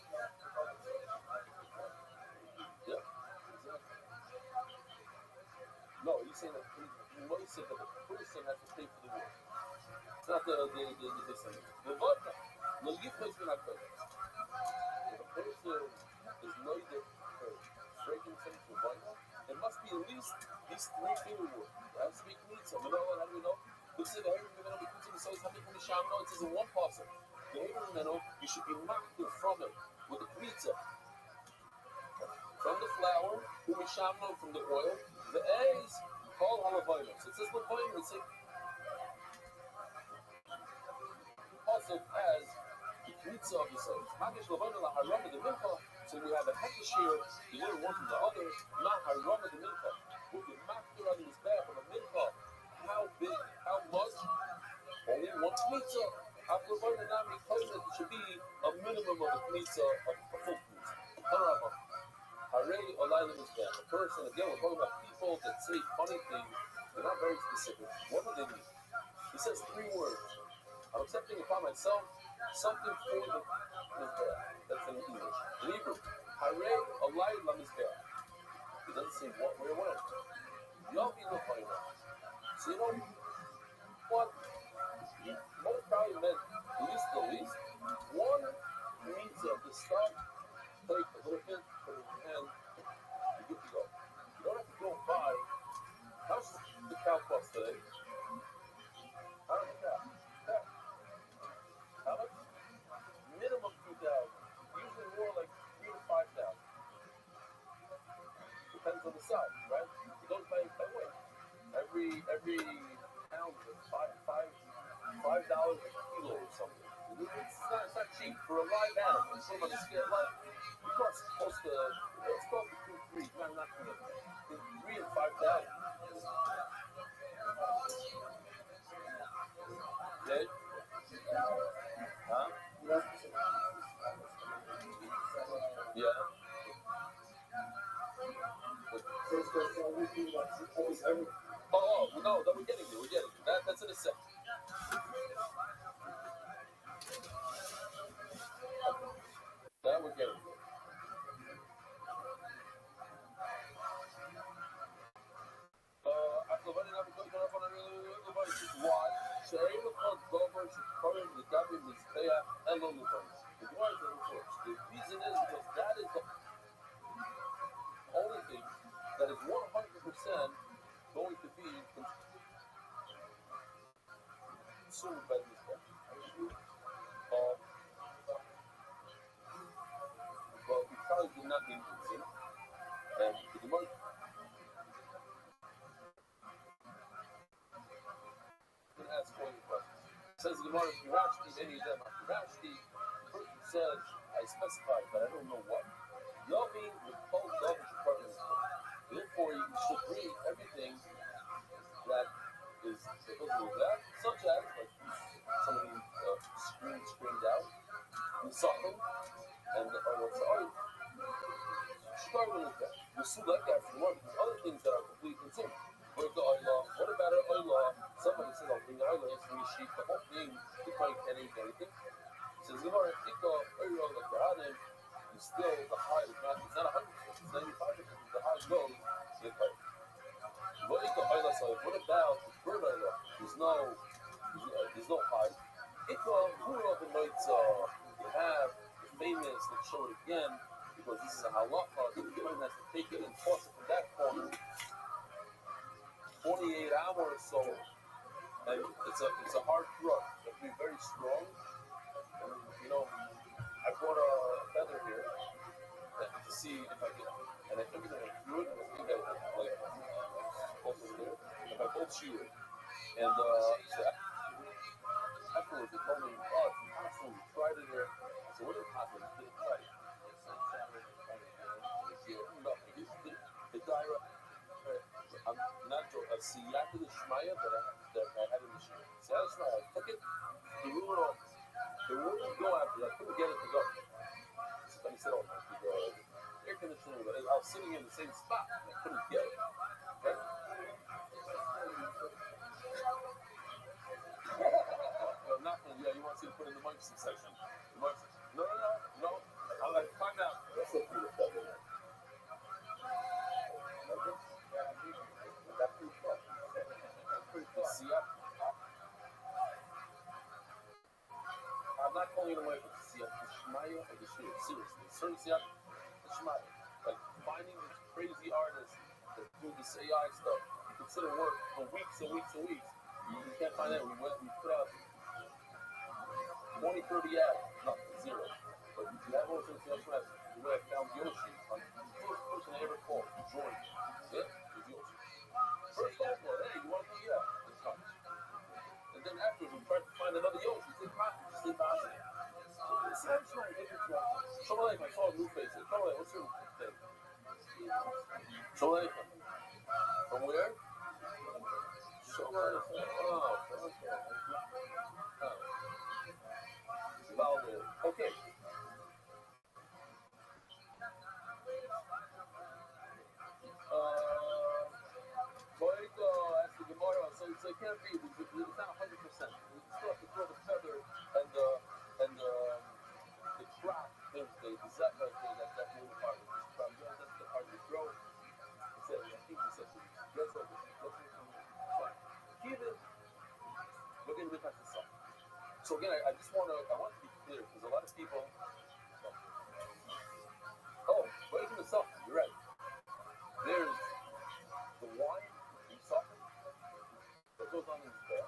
Yeah, exactly. No, he's saying that Moshe said that the person has to pay for the wood. It's not the descendant. The vodka. No, you place me not good. If a person is loaded for breaking something to vodka, it must be at least these 3 finger wood. It has to be kmitza. You know what? How do we know? This is the Hebrew Minnow. It says how many from the Shamno. It says in one parcel. The Hebrew Minnow, you should be mocked from it with the kmitza. Mishamno from the oil. The A's call Halavayim. So it says Lavayim, it's like also as the Knitza of the cells. Magish Lavayim la Haram of the Mincha. So we have a Hekashir, the little one from the other, not Haram of the Mincha. With the Makir on his back of a Mincha. How big, how much? Only one Knitza. After Lavayim and Nami claim that it should be a minimum of a Knitza, a full Knitza. Harama. Hare Olayim is bad. A person, again, we're talking about people that say funny things. They're not very specific. What do they mean? He says 3 words. I'm accepting upon myself something for the Mizbeach. That's in English. In Hebrew, Hare Olayim la Mizbeach. He doesn't say what, where, when. Yavi lo Chayna. So you know what? What it probably meant, the least, one means of the stuff, take a little bit, put it in your hand, you're good to go. You don't have to go and buy. How much the cow cost today? How much the cow? How much? Minimum 2,000. Usually more like 3,000 to 5,000. Depends on the size, right? You don't buy weight. Every pound is $5 a kilo or something. It's not cheap for a live animal. Somebody scared live. It costs close to, it's close to 2, 3, not 3 and 5,000. Okay? Huh? Yeah. Oh, no, we're getting there. That's in a second. That we're getting there. Why? The reason is because that is the only thing that is 100% going to be consumed by this guy. But we probably did not mean consumed. And the Gemara. I'm going to ask all your questions. It says the Gemara, Pirashti, any of them are Pirashti. The person says, I specified, but I don't know what. Yavi with both double partners. Therefore, you should bring everything that is supposed with that, such as like somebody screamed out, and something, and what's the other? Starting with that. The Sudak after more because other things that are completely consumed. What about an oilah? Somebody says, I'll bring the oilah, it's from sheep, the whole thing, you probably can't eat anything. It says, you know, oilah, like the hadim, is still the high, it's not 100%, it's 95%, the high goes, you pay. What about the bird oilah? There's no high. You have the famous, let's show it again, because this is a halacha, the Kohen has to take it and toss it from that corner 48 hours or so, and it's a hard thrust. You have to be very strong. And, you know, I brought a feather here to see if I can, and I think that I threw it, and I think I like over there, if I both shoot it. And so afterwards they told me, oh, it's impossible, we tried it here. I said, what is possible? You didn't try it. I'm not a siyata the shmaya that I had in the shmaya. Siyata shmaya, I took it, he blew it off. They wouldn't go after it. I couldn't get it to go. Somebody said, oh, the air conditioner, but I was sitting in the same spot and I couldn't get it. Okay? Well, not for, yeah, you want to see to put in the munching section. No. I'm like, find out. That's a beautiful feather. That's pretty fun. See, I'm not calling it away from Siyat, the Shmaya or the Shir. Seriously, certain Siyat, the Shmaya. Like finding these crazy artists that do this AI stuff, you consider work for weeks and weeks and weeks. You can't find that. We put out 20, 30 ads, nothing, zero. But you have also Siyat Shmaya. The way I found Yoshi, the first person I ever called, Jordan. thing. Show from where? Show okay. Boyko asked the Gemara, so it can't be, it's not 100%. You still have to throw the feather and the crop, the zephyr thing, that little part of this crop. That's the part you throw. He said, I think he said, guess what? Fine. Keep it. We're going to look at the song. So again, I just want to be clear, because a lot of people, breaking the song, you're right. There's the wine, that goes on in his bed.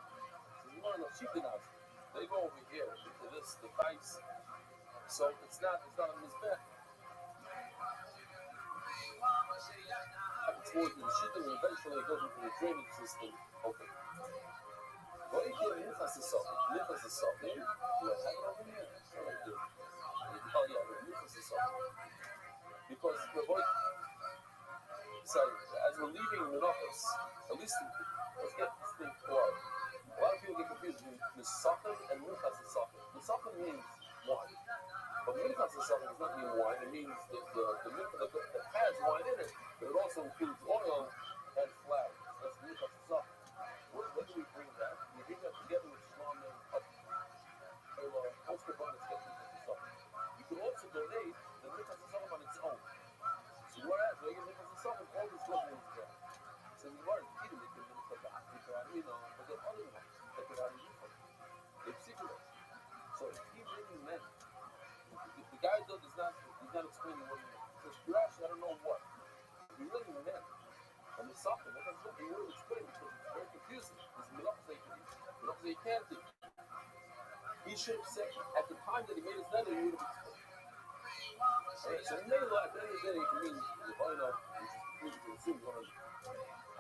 So you want to know Shitanas, they go over here into this device. So it's not on his bed. It's more to the Shita and eventually it goes into the drainage system. Okay. What if you nifas is salt? Nifas is salt. You have it over here. Oh yeah, nifas is salt. Because the boy, so as we're leaving Menachos, at least let's get this thing clear. A lot of people get confused between Misachim and Minchas Misachim. Misachim means wine. But Minchas Misachim does not mean wine. It means that has wine in it, but it also includes oil and flour. That's Minchas Misachim. When do we bring that? We bring that together with Shlam and Oscar Bonus get Minchas Misachim. You can also donate the Minchas Misachim on its own. So whereas when you get Minchas Misachim, all this goes in there. So we weren't eating it in the middle of the Africa, but there are other ones that could have used it. They're particular. So he really meant, the guy though he's not explaining what he meant. He says, Rashi, I don't know what. He really meant, and the something, that's what he really explained because it's very confusing. There's Melachos he can't do. He should have said, at the time that he made his letter, he would have explained. Right? So he made a lot, at the end of the day, he means, the final, which is completely to assume,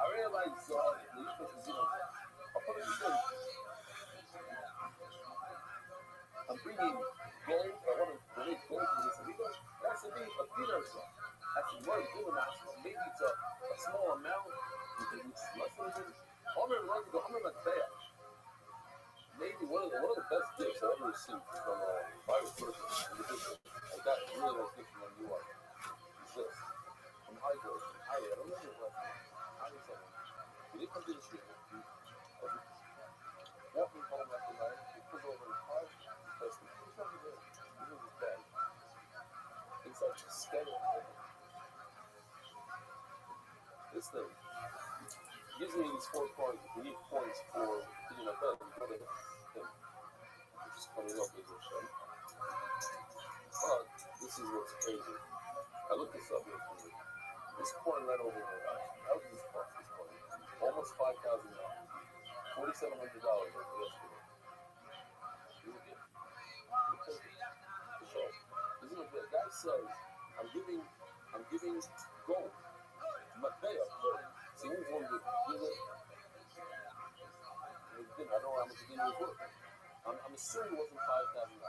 I realize the difference is, I'll put it this way. I'm bringing gold, I want to donate gold to this amigo. It has to be a dinar sum. That's the word, international. Maybe it's a small amount, which is less than it. I'm in a fair. Maybe one of the best gifts I've ever received from a private person, individual. I got a really nice gift from you are. It's this. From Hydro. I don't know what we didn't come to the street. Walking home after night, he pulls over his car, because he was trying to do it. He was his bag. Inside the schedule. This thing gives me these 4 points. We need points for picking up bed. Which is coming up with this show. But this is what's crazy. I looked this up yesterday. This coin right over here. How does this cost? This coin? Almost $5,000. $4,700 yesterday. You look at it. Isn't it good? Guy says, I'm giving gold. Matbea. See, who's one good? I don't know how much it was worth. I'm assuming it wasn't $5,000.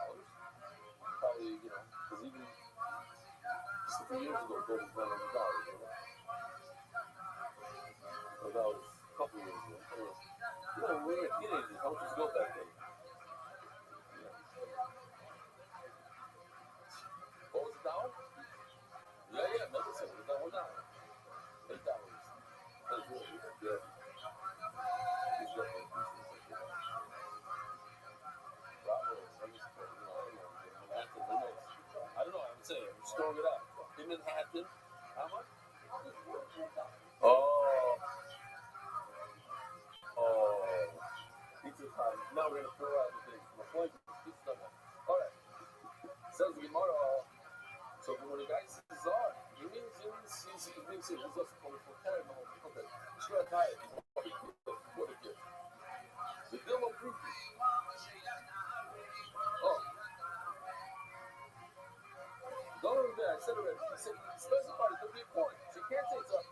Probably, because even just a few years ago, gold was $900. So that was a couple of years ago. When we were teenagers, how much was gold back then? What was it down? Yeah, remember saying it was down. $8. That's really good. I don't know, I'm saying, I'm just throwing it out. In Manhattan, how much? Pizza time. Now we're going to throw out the thing. Pizza time. Alright. Says the Gemara. So when the guy says Zar, he means he's also calling for terrible. Okay. Sure, tired. What a gift. The bill of proof. Don't over there. I said already. He said he specified it could be a coin. So you can't say it's a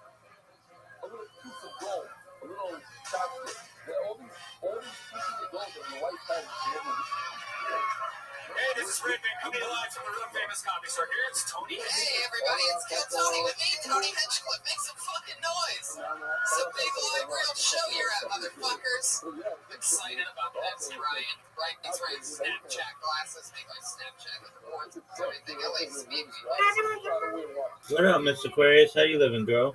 little piece of gold, a little chopstick. All these pieces of gold that your wife has. Hey, this is Red Van Coming live from the real famous comedy store. Here it's Tony. Hey everybody, it's Kid Tony with me, Tony Hinchcliffe. Make some fucking noise. It's a big live real show you're at, motherfuckers. I'm excited about that. Ryan. Right, he's wearing Snapchat glasses. Make my Snapchat with the ones and everything. LA speak. What up, Miss Aquarius? How you living, girl?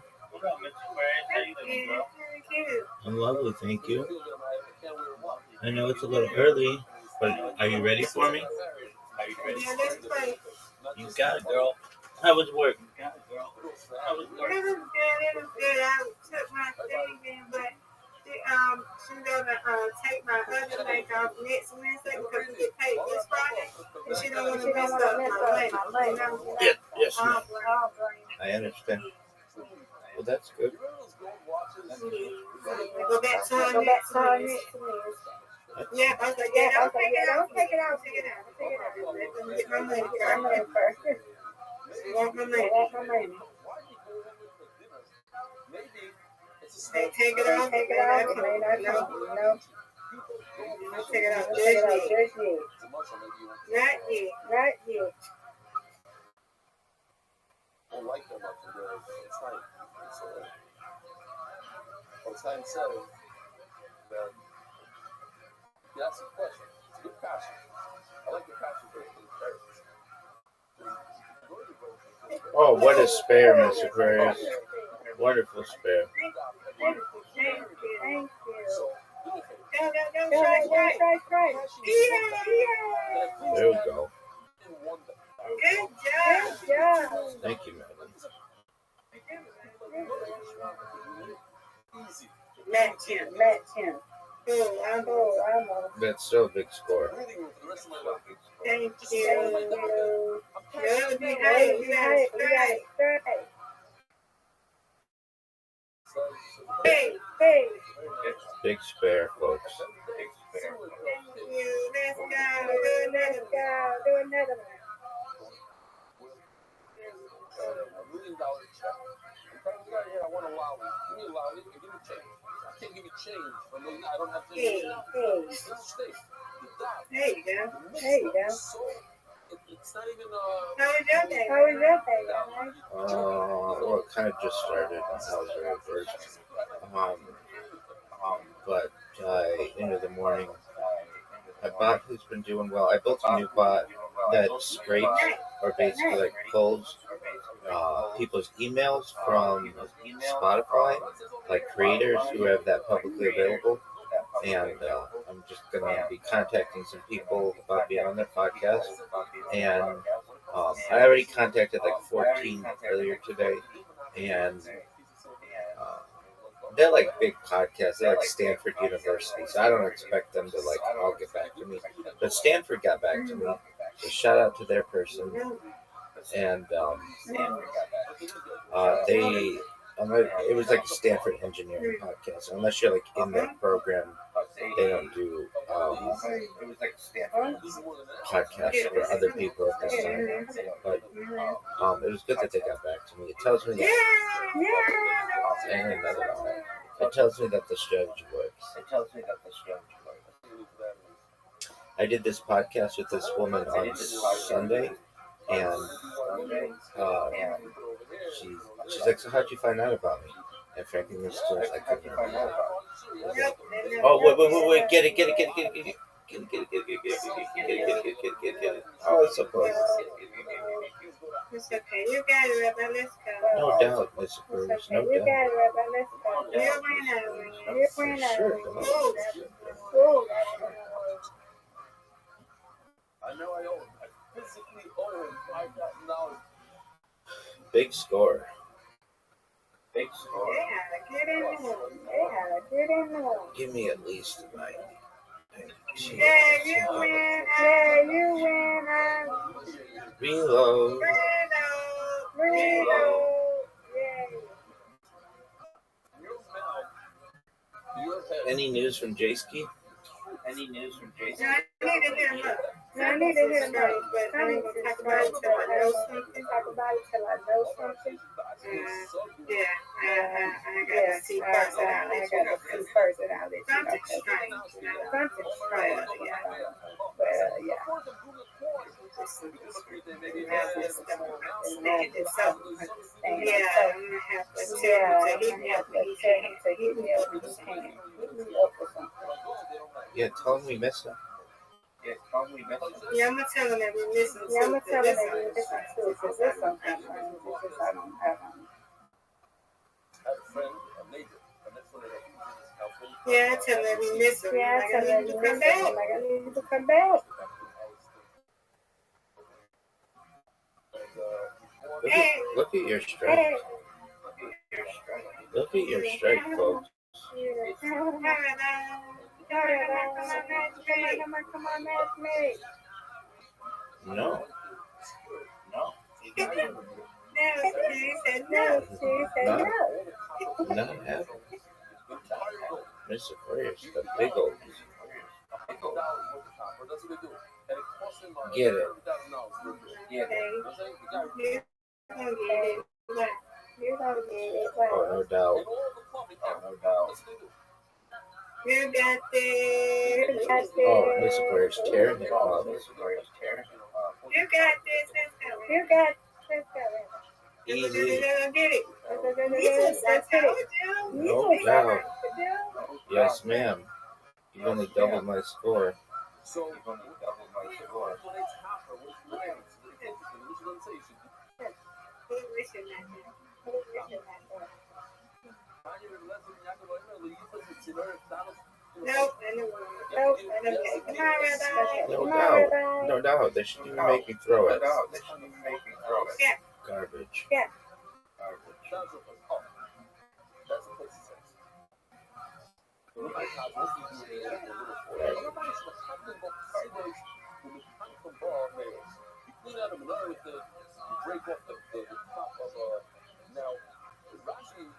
I'm lovely, thank you. I know it's a little early, but are you ready for me? You got it, girl. How was work? It was good. I took my thing in, but she's gonna take my other leg off next Wednesday because we get paid this Friday, and she don't want to mess up my money. Yes, ma'am. I understand. Well, that's good. Go back to her next Wednesday. Yeah, I was like, yeah, I'll take it out. Let them get my money first. Want my money. They take it off. No. I'll take it off. Not yet. I don't like that much of the time. It's time setting that you ask a question. It's a good passion. I like the passion for the characters. Oh, what a spare, Miss Aquarius. Wonderful spare. Thank you. Go, right. There we go. Good job. Thank you, madam. Let him. I'm on. That's still a big score. Thank you. You'll be right. Hey. Big spare, folks. Thank you. Let's go. Do another one. $1 million check. I want a lolly. Give me a lolly. Give me change. I can't give you change. I don't have change. There you go. It's not even. How was your day? Well, it kind of just started. I was very first. But into the morning, my bot has been doing well. I built a new bot that scrapes or basically like pulls people's emails from Spotify, like creators who have that publicly available. And I'm just going to be contacting some people about being on their podcast. And I already contacted like 14 earlier today. And they're like big podcasts. They're like Stanford University. So I don't expect them to like all get back to me. But Stanford got back to me. So shout out to their person. And it was like a Stanford engineering podcast. Unless you're like in that program, they don't do podcasts for other people at this time. But it was good that they got back to me. It tells me that and another one. It tells me that the strategy works. I did this podcast with this woman on Sunday, and she's like, "So how'd you find out about me?" And frankly, Miss Jones, I couldn't remember. Oh, wait, get it. Oh, it's so close. It's okay. You got it, Rabbi. Let's go. No doubt, Miss Aquarius. No doubt. You got it, Rabbi. Let's go. You're winning. Sure. I know I owe him. I physically owe him $5,000. Big score. They had a good in there. Give me at least a 90. Yeah, you win. Reload. Any news from Jayski? I need to hear him up. But I ain't gonna talk about it till I know something. I gotta see first, and I'll let you know. Something's right. But yeah. Yeah, I'm gonna have to tell him to hit me up when he can. Hit me up or something. Yeah, tell him we miss him. Yeah, I'm gonna tell him that we miss him too. Yeah, I'm gonna tell him that we miss him too, because there's something I don't have on. Yeah, I tell him that we miss him. Yeah, I tell him that we miss him. Like, I need to come back. Look at your strike. Look at your strike, folks. Come on, match me. No. She said no. Not happening. Mr. Aquarius, the big old. Get it. Oh, no doubt. You got this. Oh, Mr. Aquarius tearing it up. You got this. You got this. Easy. Get it. Yes, I told you. No doubt. Yes, ma'am. You're going to double my score. Nope. No doubt. They shouldn't even make me throw it. Yeah. Garbage. Yeah.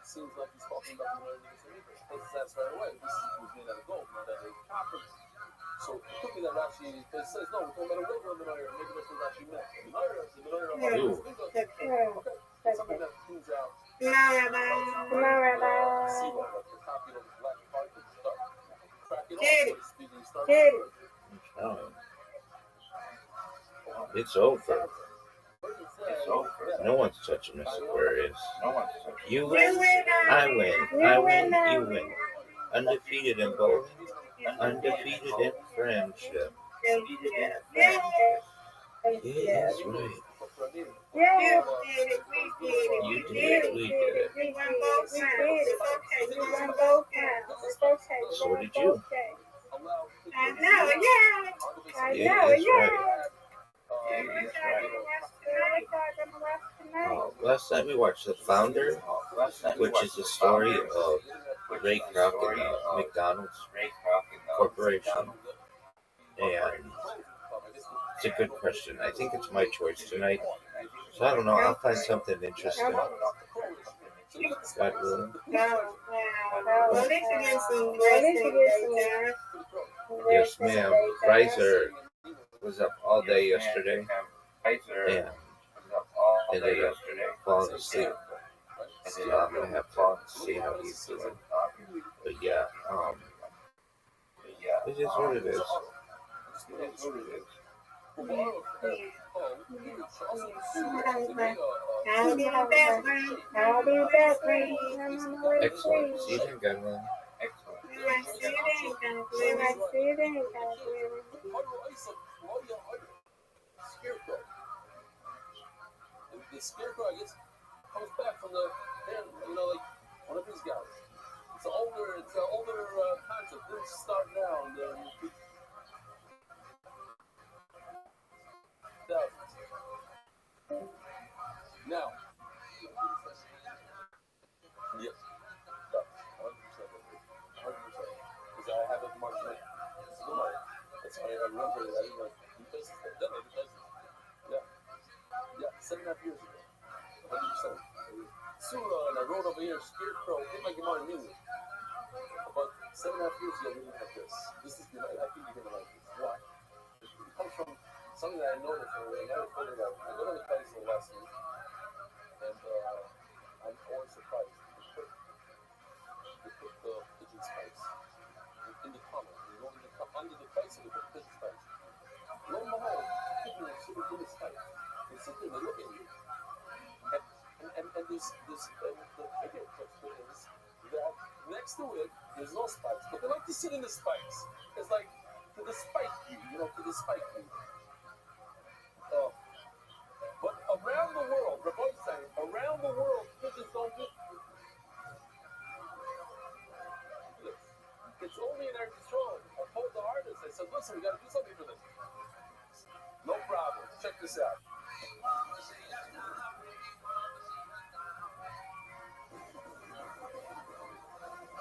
Seems like he's talking about the that's right away. This was made out of gold, not out of copper. So it could be that Rashi says, no, we're talking about a regular menorah. Maybe that's what Rashi meant. Something that proves out. Come on, Rabbi. See what, like the copy of the black part and stuff. Crack it Get off. it. It's over. No one's touching Mr. Aquarius. You win, I win. I win, you win. Undefeated in bowling, undefeated in friendship. Yeah. Yeah, that's right. Yeah. You did it, we did it. We won both times. It's okay. We won both times. It's okay. So did you. I know, yeah. Yeah, that's right. Last night we watched The Founder, which is the story of Ray Kroc and McDonald's Corporation. And it's a good question. I think it's my choice tonight. So I don't know. I'll find something interesting. God willing. Yes, ma'am. Riser was up all day yesterday and ended up falling asleep. So I'm gonna have to see how he's doing. But yeah, it is what it is. Excellent. See you then, Godwin. The scarecrow, I guess, comes back from the hand, like one of these guys. It's an older concept. Didn't start now and then. Now. Yes. 100%. Because I have it marked like that's why I remember that. I didn't Yeah, 7.5 years ago. 100%. Surah, and I wrote over here, Scarecrow, in my Gemara in English. About 7.5 years ago, we didn't have this. This is, I think you're going to like this. Why? It comes from something that I noticed, and I never told you about. I go to the place last week, and I'm always surprised. They put the pigeon spice in the tunnel. You go under the place, and they put pigeon spice. Lo and behold, pigeon is sitting in the sit there and they look at you. And the bigger question is that next to it, there's no spikes, but they like to sit in the spikes. It's like to the spike you, to the spike you. But around the world, Rabbi saying, around the world, pigeons don't do this. It's only in Eretz Yisrael. I told the artist, I said, listen, we got to do something for this. No problem. Check this out.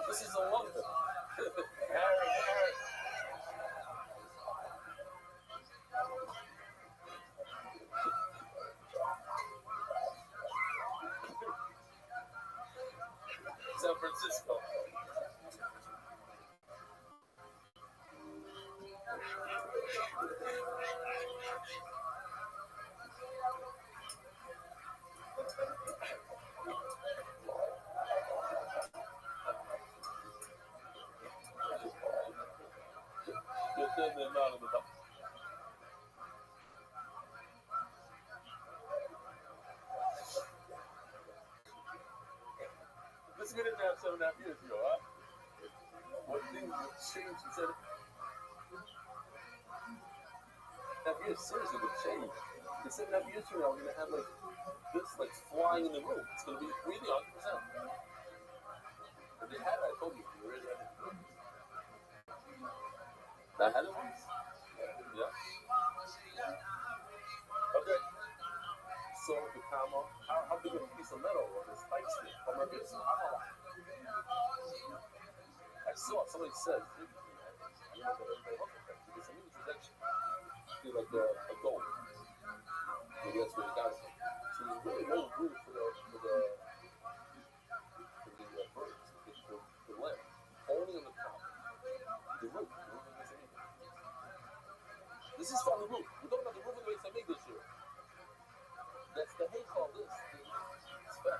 This is in London. San Francisco. This we didn't have 7.5 years ago, huh? What things have changed in 7.5 years? Seriously, would change. In 7.5 years from now, we're gonna have like this, like flying in the room. It's gonna be really 100%. If they had it, I told you, we already had it. I had it once. Yeah. Okay. So the comma, how big of a piece of metal or the spikes here? I saw somebody said, I don't know what they look at, because I mean it's actually like a gold. Maybe that's where he got it from. So there's really no room for the birds, the lamb. Only on the top. The roof. This is from the roof. We're talking about the roof of the Beis Hamikdash this year. That's the hay called this. It's fact.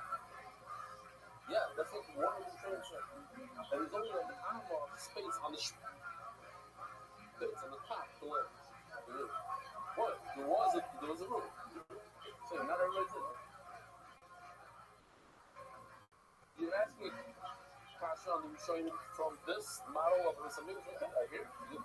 Yeah, that's what one of the trades said. And there's only an arm of space on the space on the top to land. What? There was a roof. So not everybody's in it. You're asking Kasha on the Rishonim from this model of Beis Hamikdash? Okay, I hear you.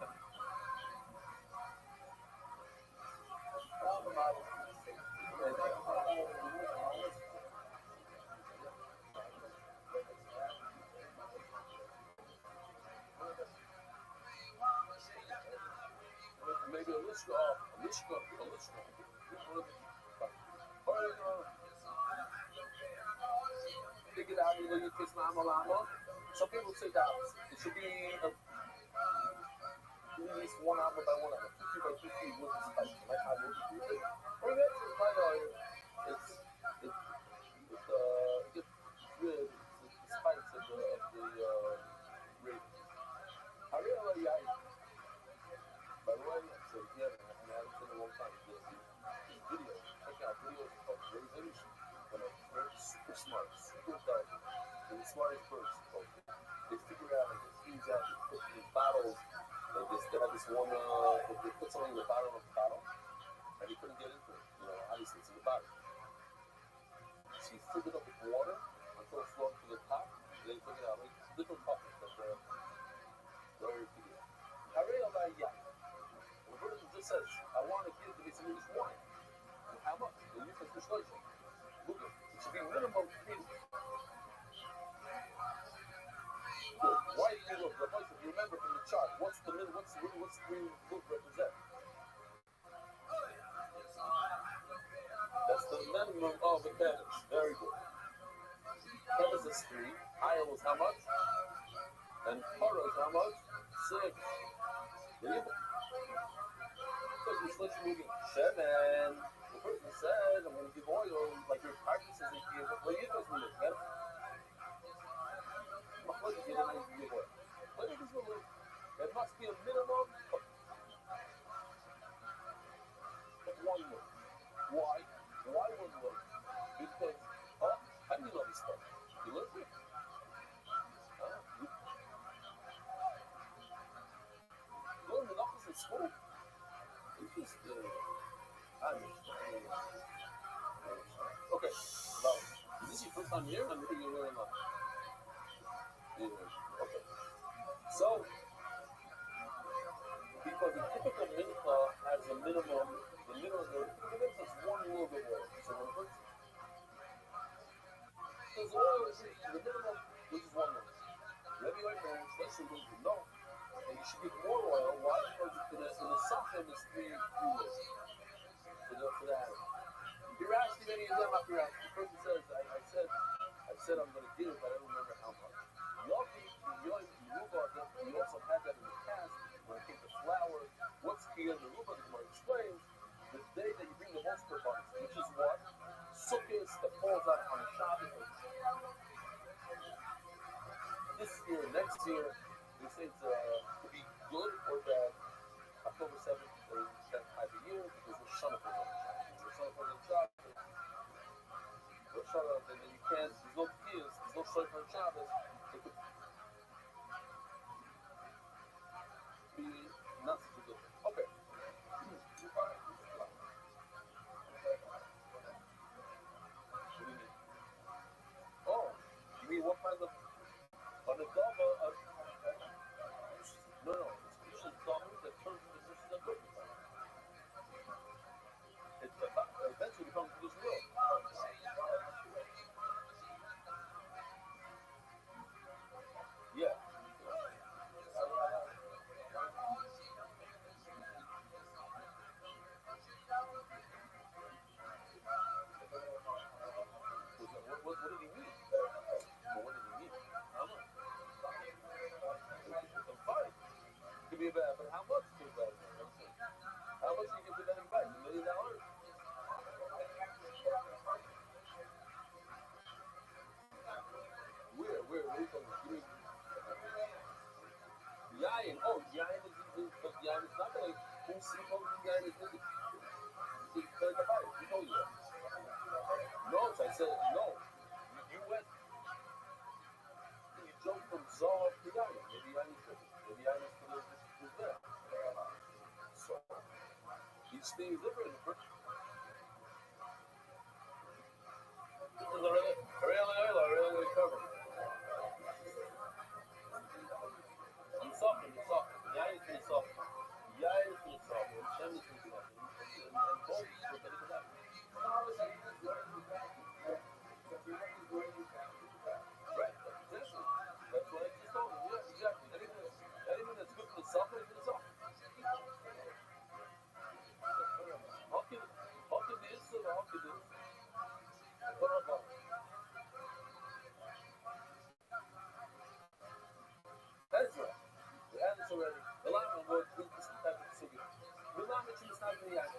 Maybe a Lishka. Take it out, you kiss Mama. Some people say that it should be at least 1 hour by 1 hour, 50 by 50 with the spice. Like how you do it. Or that's it, it's gets rid of the spice of the raven. I really like by the way, so again, I haven't seen it in a long time. There's videos. Check out videos of ravens when they're super smart, super intelligent. They're the smartest birds. They figure out and they fuse out, they put these bottles. They have this one, they put something in the bottom of the bottle, and they couldn't get into it. Obviously it's in the bottom. So you fill it up with water until it's flown to the top, and then you take it out. Like different buckets that they're very figure out. The version just says, I want to give the Beis Hamikdash wine. And how much? The Yufas B'Shloisha. Look at it. It should be minimum 3. Good. Why do you look? Rabbi, if you remember from the chart, what's the green look represent? That's the minimum of the feathers. Very good. Feathers is 3. Ayel is how much? And Paro is how much? 6. There you go. Shemen. The person said, I'm going to give oil, like your practices in here. Well, you guys will look better. There must be a minimum of 1 look. Why? Why 1 look? Because, how do you know this stuff? You live here. You learn the numbers in school. Interesting. I understand. time here, I'm thinking you're in line. Okay. So, because the typical mincha has a minimum, the typical mincha is one load of oil. So when a person, because oil is the minimum, which is one load. Rabbi knows, especially when you know, and you should give more oil. Why? Because in the sachem is three loads for that. You're asking any of them after asking. The person says, I said I'm going to give, but I don't remember how much. Yogi, we also had that in the past when it came to flour. What's Kiyam Meruba? The Gemara explains the day that you bring the most korbanos, which is what? Sukkot that falls out on Shabbos. This year, next year, they say it's to be good or bad. October 7th is that type of year because we're Shana for the Shabbos. And then you can't, there's no kids, there's no Shana for Shabbos. It could be not such a good thing. Okay. What do you mean? Oh, you mean what kind of, on the double, no, it's a double that turns into this is a good thing. It eventually becomes this world. Yeah. What did he mean? Well, what did he mean? How much? Fine. Could be bad, but how much could be bad? How much do you get for that back? $1 million? Where are you talking about? Yayin. Oh, Yayin but Yayin is not like who's supposed to be Yayin is really. It's like a bite. Who told you that? No, so I said no. You went. You jumped from Zah to Yayin. Maybe Yayin is different. Maybe Yayin is there. So each thing is different. This is really covered. I'm softening. Yayin is pretty soft. Yayin is pretty soft. Shem is pretty soft. And both is what they do. Right, exactly. That's what I just told you. Yeah, exactly. Anything that's good for the soft is for the soft. How can this or how can this? Ezra. We had this already. The Lama word is this type of sugi. The Lama is not the Yayin.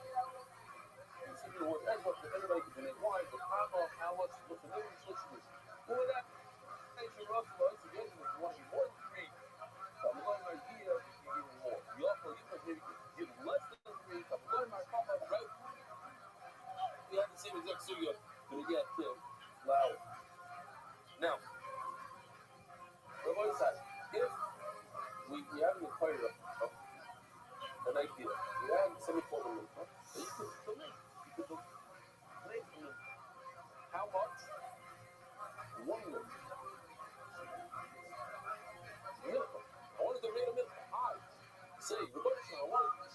You see the word Ezra, everybody can do it. Why? The how much, what's the difference, what's the who would that? Russell, once again, if you want to be more than 3, I'm going my idea, you can give more. You can maybe give less than 3, I'm going my papa, right? We have the same exact studio, but we get flour. Now, Rabbi said, if we haven't acquired an idea, we have semi-formal income, and you could donate. You could donate from them. How much? 1 million. Minimum. I want to donate a minimum. I say, Rabbi said, I want to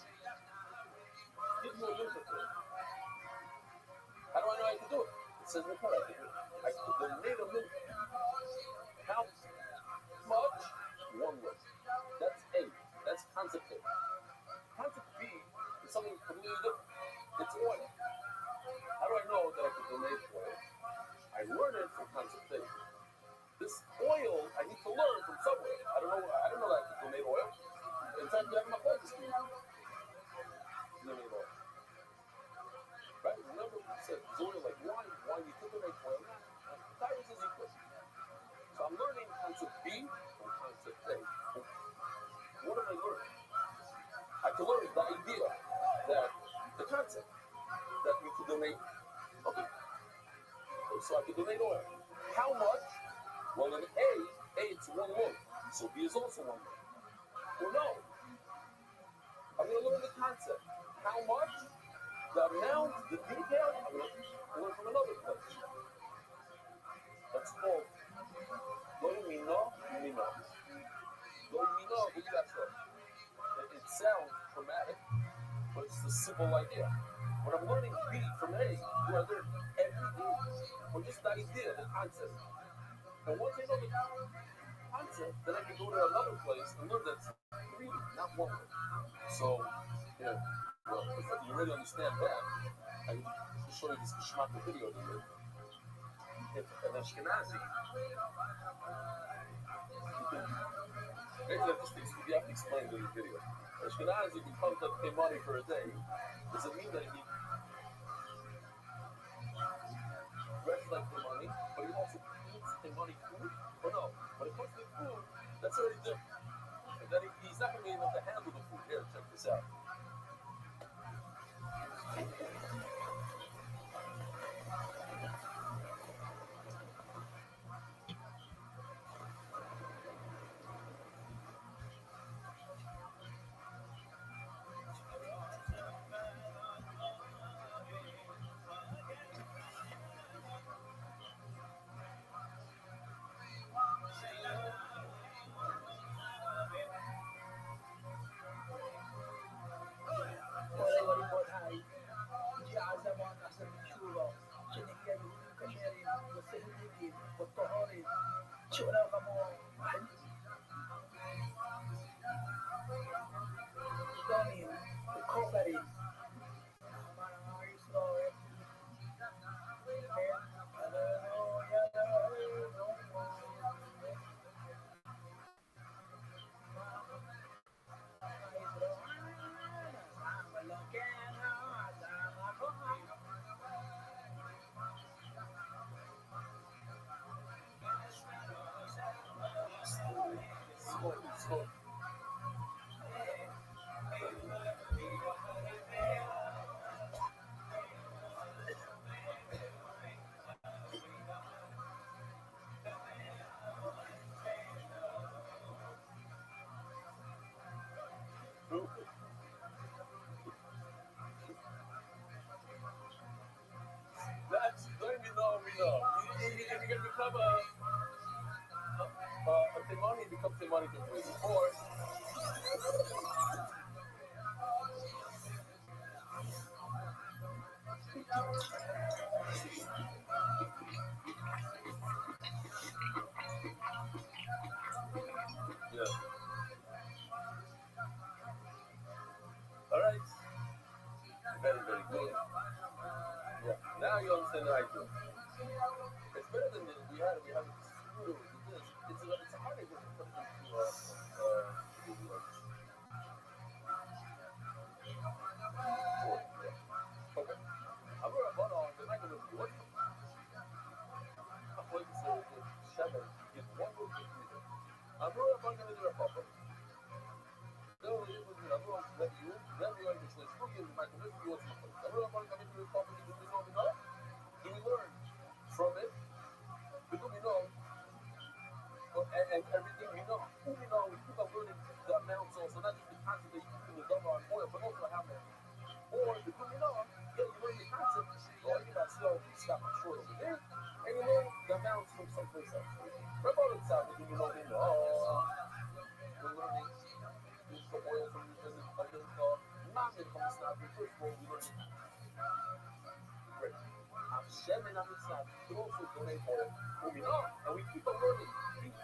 give you a minimum. How do I know I can do it? It says in the Torah, I could donate a minimum. How much? 1 million. That's A. That's concept A. Concept B is something completely different. It's oil. How do I know that I can donate oil? I learned it from concept A. This oil I need to learn from somewhere. I don't know that I can donate oil. In fact, you have my place to donate oil. Right? Remember we said it's oil like wine. Wine you could donate oil. Tyrus says you could. So I'm learning concept B from concept A. What am I learning? I can learn the idea that the concept that you could donate. Okay. So I can donate oil. How much? Well, in A, it's 1 load. So B is also 1 load. Well, no. I'm going to learn the concept. How much? The amount, the detail, I'm going to learn from another place. just a simple idea. When I'm learning B from A, do I learn everything or just the idea, the concept? And once I know the concept, then I can go to another place and learn that three, not one word. So, yeah, well, if you really understand that, I can show you this Geschmack video here. If an Ashkenazi, maybe that just takes, you have to explain in the video. Ashkenazi becomes to pay money for a day. Does it mean that he dresses like the money, but he also eats the money food? Or no? When it comes to food, that's already different. And then he's not going to be able to handle the food. Here, check this out. That's when we know. If you can become a Timani, becomes Timani completely. Or yeah. All right. Very, very good. Yeah. Now you understand the idea. It's better than this. We have this pseudo this. It's a hard idea when it comes to okay. I'm gonna run on the night of the what? I'm going to say Shabbat. Get one more computer. I'm gonna run on the Papa. No, it was I'm gonna let you. Then we're going to say spooky in my community. What's my place? I'm gonna run on the Papa. Do we know enough? Do we learn from it? Because we know. And everything we know, we keep on learning the amounts also, not just the concept that you put in the double on oil, but also how many. Or because you learn the concept, or you got slow, you stop short over there, and you learn the amounts from someplace else. Rabbi itself, we're learning the oil from the Mammon from the snap. First of all, we learn great. Hashem and Amitzvah could also donate oil. And we keep on learning.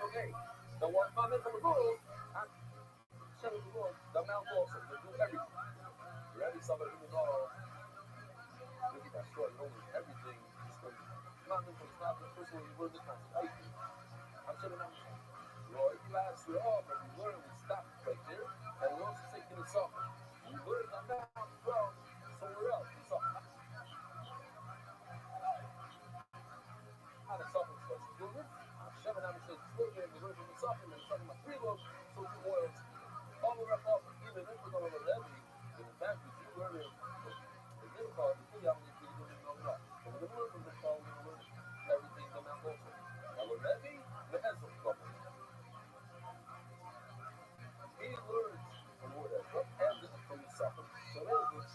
Okay. The one Mammon from the world, and Hashem of the world, the amount also. They do everything. Rabbi somebody who know, look at that story, everything is going to Mammon from the snap. First of all, you learn the concept. Hashem and Amitzvah. If you ask for but we learn, we stop right there, and we also say, can it suffer? We learn the amount from somewhere else. We suffer. How to suffer such children. Hashem and Amitzvah children, we learn from the suffering, and talking about three love, so two oils. All the rest of even if we're going to learn every, in fact, we do learn it. The middle part, the thing I'm going to do is know that. But we're going to learn from this call, we're going to learn everything from that also. Now, we're ready, the answer trouble. He learns from whatever, and from the suffering. So there's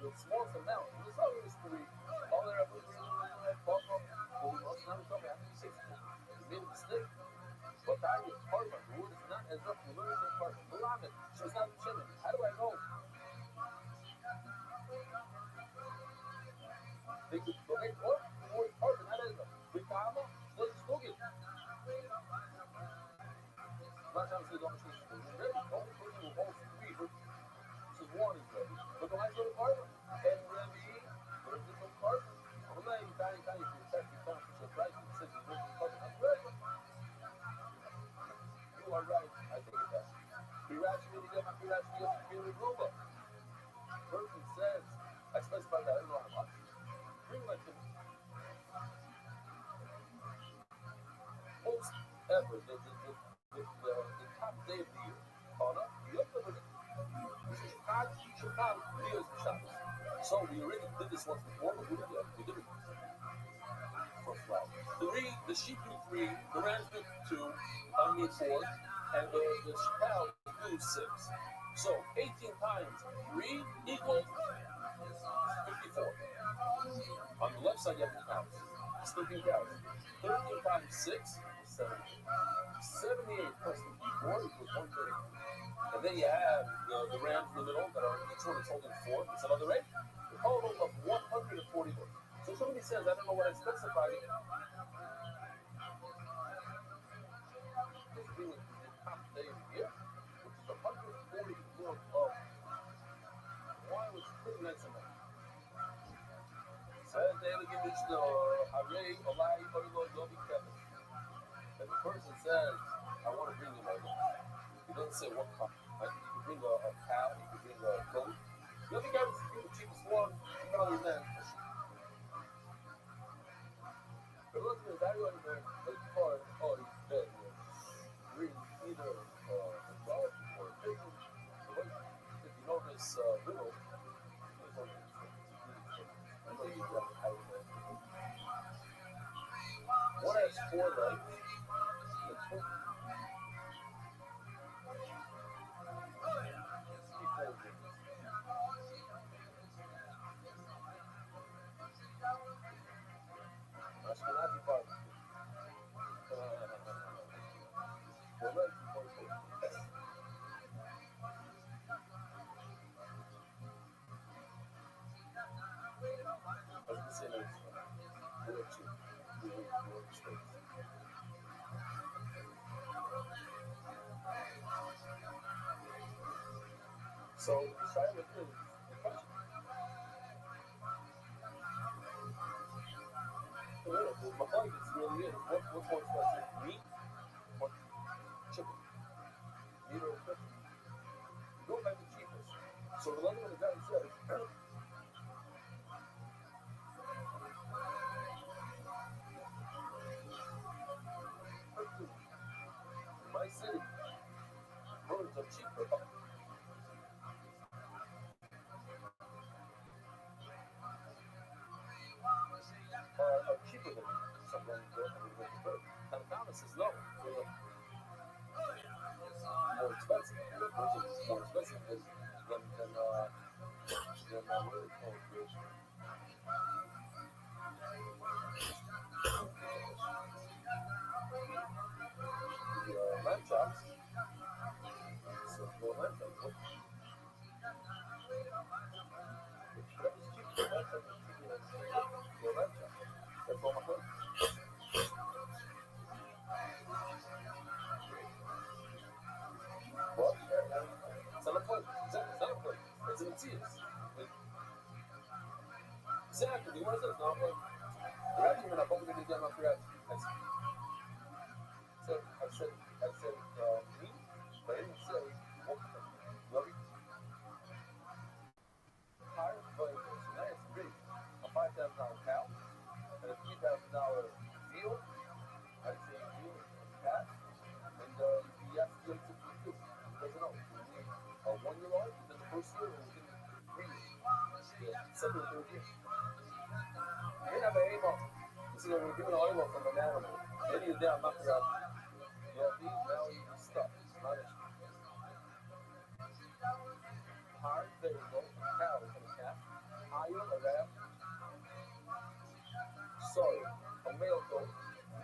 the smallest amount. This other is three. All there are but we must not come after 6. We made a mistake. But that is part of it. The word is not as up. We learn that part of it. Mama, let's cook it. Last time I said, don't cook it. Ready? Don't cook it with all three. This is one is ready. But don't I go to Carter? And Rabbi, where's the Carter? I'm not even dying, you can check your phone for surprise. It says it's ready. I'm ready. You are right. I take it back. Pirachi, when you get my Pirachi, you have to be with Ruba. Person says, I specify that I don't know how much. Bring my thing. Most ever, the top day of the year. Hana, you have to look at this is Chicago, New Year's Shabbos. So we already did this once before, but we did it first round. The sheep do 3, the rams do 2, I mean 4, and the cows do 6. So 18 times 3 equals 54. On the left side, you have the cows. It's 13 cows. 13 times 6 is 78. 78 plus 54 equals 130. And then you have the rams in the middle that are each one is holding 4. It's another 8. A total of 140 votes. So somebody says, I don't know what I specified. This being the top day of the year, which is 140 votes of why was pretty nice of that. Says they give me the array, Olai, Oligo, Yobi, Kevin. And the person says, I want to bring you like that. He doesn't say what kind. Like, you can bring a cow, you can bring a goat. The other guy was the cheapest one, you can only man. But look at the value of the card, oh, he's dead. Bring either a dog or a pigeon. If you know this riddle, what has 4 legs? So, silent is the question. My point is really is what's more expensive, meat or chicken? Meat or chicken? You go by the cheapest. So the other one is that it says, in my city, birds are cheaper. Are cheaper than me. So I'm going to go and go to bird. And the counter says no. They're more expensive. The birds are more expensive than what do they call it? Lamb chops. So more lamb chops. That's all my point. What? It's not a point. It's not a point. It's an excuse. Exactly. What is it? Not like we're actually going to bump into them after that. So I said, me, but I didn't say what. Love you. Higher flavors. So now it's big. A $5,000 cow and a $3,000 veal. I say veal, cat, and he has to get it to he doesn't know. A 1-year-old within the first year or within 3 years. Yeah, second or third year. You didn't have an A-ball. You see, we're giving an A-ball from an animal. Then you're down, knock her out. Yeah, now you're stuck. Not a hard, there you go. A cow and a calf. Higher, a ram. Sorry, a male goat.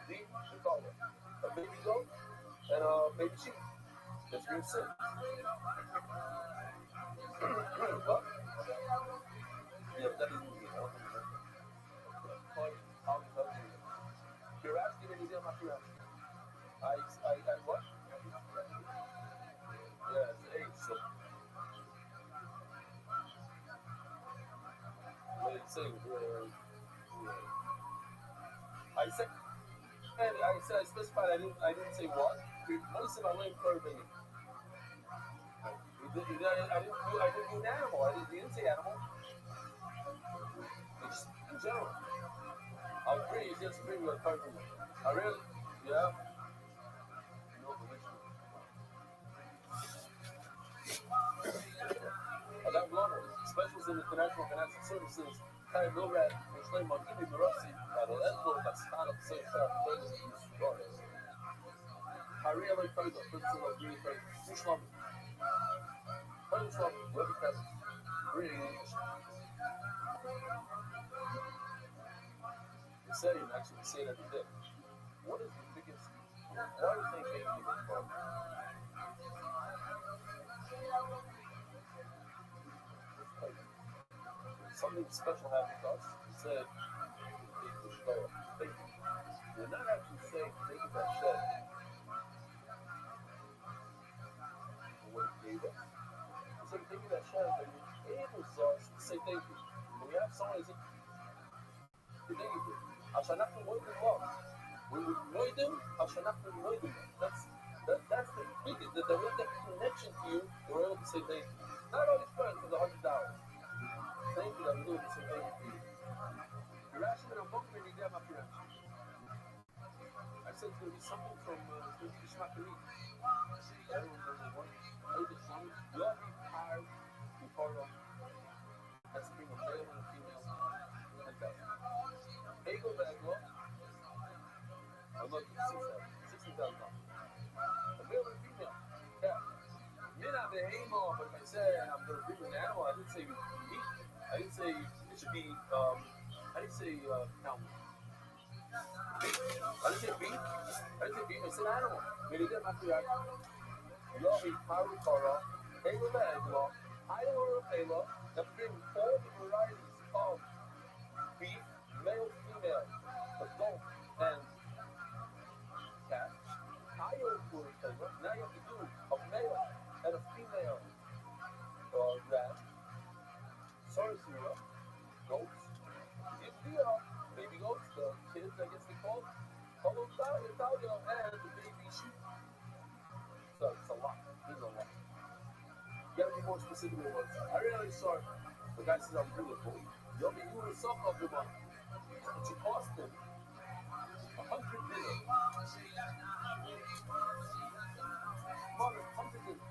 Deep, we call it. A baby goat and a baby sheep. That's being said. What? Yeah, that is moving. Pure I said I specified. I didn't say what. Most of I went curving. I didn't do an animal. He didn't say animal. It's just in general. I'll agree. You just agree with curving. I really, yeah. No connection. Adam Glover, Specials in International Financial Services, Kai Milrad, and Shlomo Gimi Merossi, Adolesco, Bastan of Safe Shop, Doris. Harry Ellie Fraser, Principal of Green Fraser, Ushlam, Ushlam, Webby Kevin, Green English. You say, you actually say that every day. What is the biggest, why do you think they give it from? Something special happened to us. He said, you're not actually saying take it that shed. What he gave us. He said, take it that shed, but you're able to say thank you. When we have someone who says, thank you. Ashanachnu moedim love. When we moedim, Ashanachnu moedim. That's the biggest, the direct connection to you, we're able to say thank you. Not always friends for the $100. Thank you, I'm doing to say thank you to you. You're asking me, I'm not going to get my reaction. I said it's going to be something from Shmakari. I don't remember what. I was just saying, you'll be tired before that's being a male and a female. Like that. Ego Bagwell. I'm looking at $16,000. A male and a female. Yeah. You're not the amo, but if I say I'm going to bring an animal, I didn't say meat. I didn't say it should be, I didn't say cow. I didn't say beef. I said animal. Maybe that's not the actual. You'll be power Torah, Ego Bagwell, Iowa Elo, that bring all the varieties of beef, male, female, adult, and cat. Iowa Elo, now you have to do a male and a female rat, sorcerer, goats, baby goats, the kids, I guess they call it, Italia, and the baby sheep. So it's a lot. There's a lot. You gotta be more specific with words. I really saw the guy says I'm beautiful. You'll be doing some of the money. But you cost him $100 million. $100 million.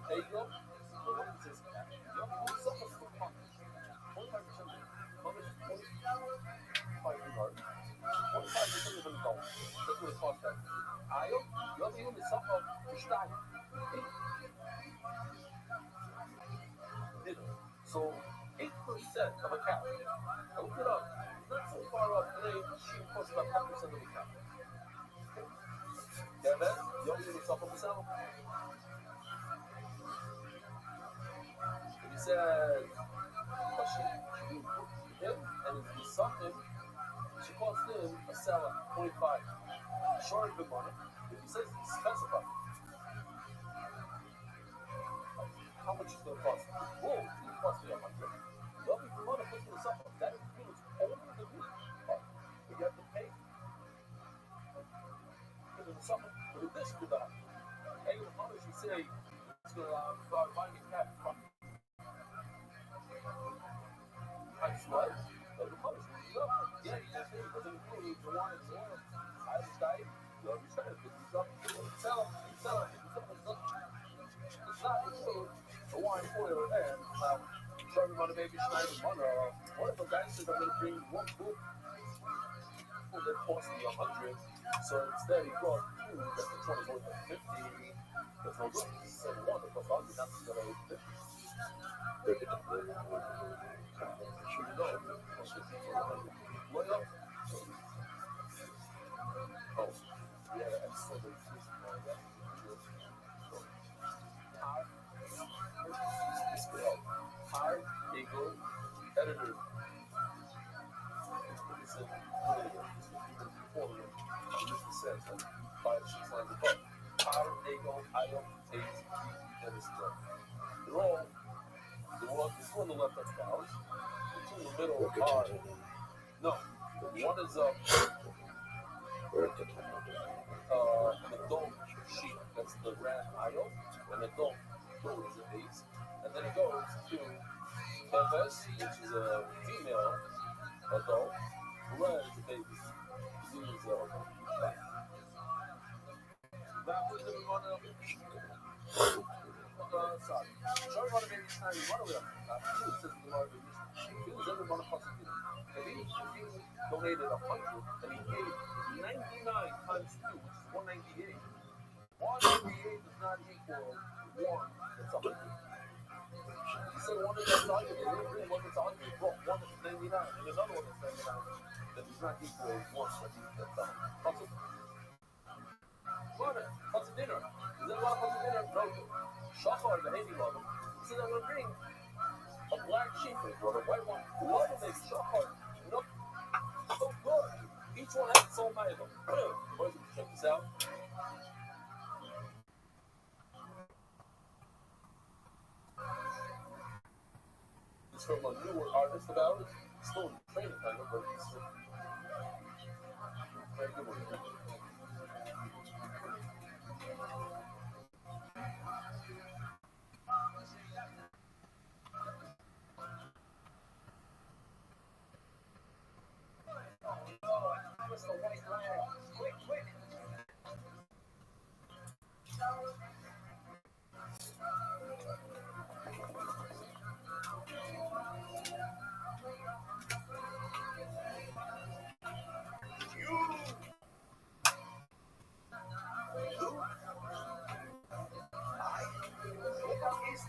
There you go. The one that says, you'll be doing some of the money. 25% of it. 25% of $100. That's what it costs that. You'll be doing some of the stock. So 8% of a cow. I looked it up. It's not so far off today. Sheep costs about 10% of a cow. Yeah, man. You don't need yourself up the saddle. And he said, a sheep, him and his son, she cost him a salad, 25. Short of the money. If he says it's specified. How much is going to cost? Whoa, it's going to cost me $100. Well, if you want to put this up, that includes only the meat part. But you have to pay. Because it's something, but in this to that. Hey, how much you say it's going to buy me cat from? I swear. But the money, yeah, you just say it doesn't include the wine and the oil. I just died. You already said it. It's not sell it. It's not include the wine, oil, and trying to run a baby Schneider Mother. What if a guy says I'm going to bring one book? Well, that costs me $100. So instead he brought two, that's the 20 worth of 50. That's no good. He said one, that costs $100, not the other 50. What up? Oh, yeah, that's so good. Hard Eagle editor. This says 5-6 lines above. Hard Eagle, Io, Tate, and this stuff. They're all the one on the left are cows. The two in the middle are no. The One is an adult sheep, that's the ram idol, an adult goat is a base, and then it goes to Keves, which is a female adult, who is a baby. This is that was the one of sorry. Sorry about the baby tiny one of them. It says the Lord of he was every one of us. If he donated 100 and he gave 99 times 2, which is 198. 198 does not equal 1 that's 100. He said one that's 100, they didn't bring one that's 100, they brought one that's 99, and another one that's 99 that does not equal 1 that's 100. What? What's dinner? Is that what what's dinner? No. Shachar, the Haiti mother. He said, I'm going to bring a black sheep or a white one. What will make Shachar? No. So good. Each one has its own item. Check this out. It's from a newer artist about it. Still in training, kind of, but it's very good one.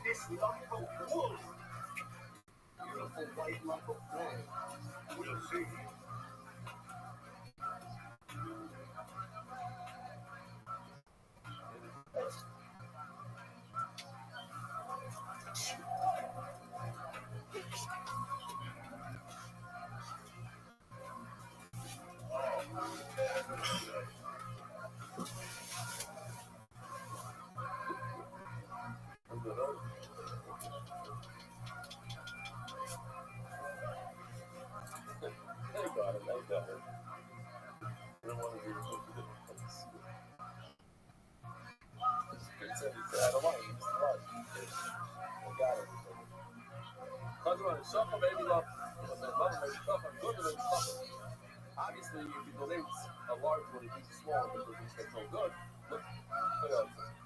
This lump of wool. Beautiful white lump of wool. We'll see. Suffer, baby, love. Obviously, if you donate a large one, it makes it smaller because it's so good. Look,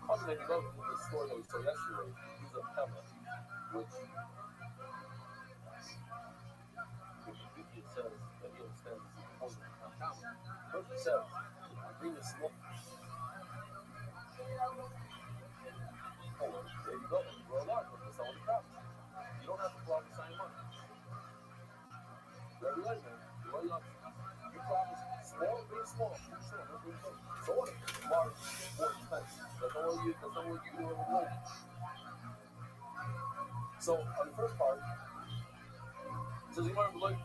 cousin baby love the story that we saw yesterday. He's a pella, which it says that he understands is important and uncommon. First it says, bring a small baby love, grow a large one, that's all the problem. You don't have to go out and sign money. Very right, man. Very right. You promise small, big, small. So what? Large, more expensive. That's not what you do in the world. So on the first part, it says you might like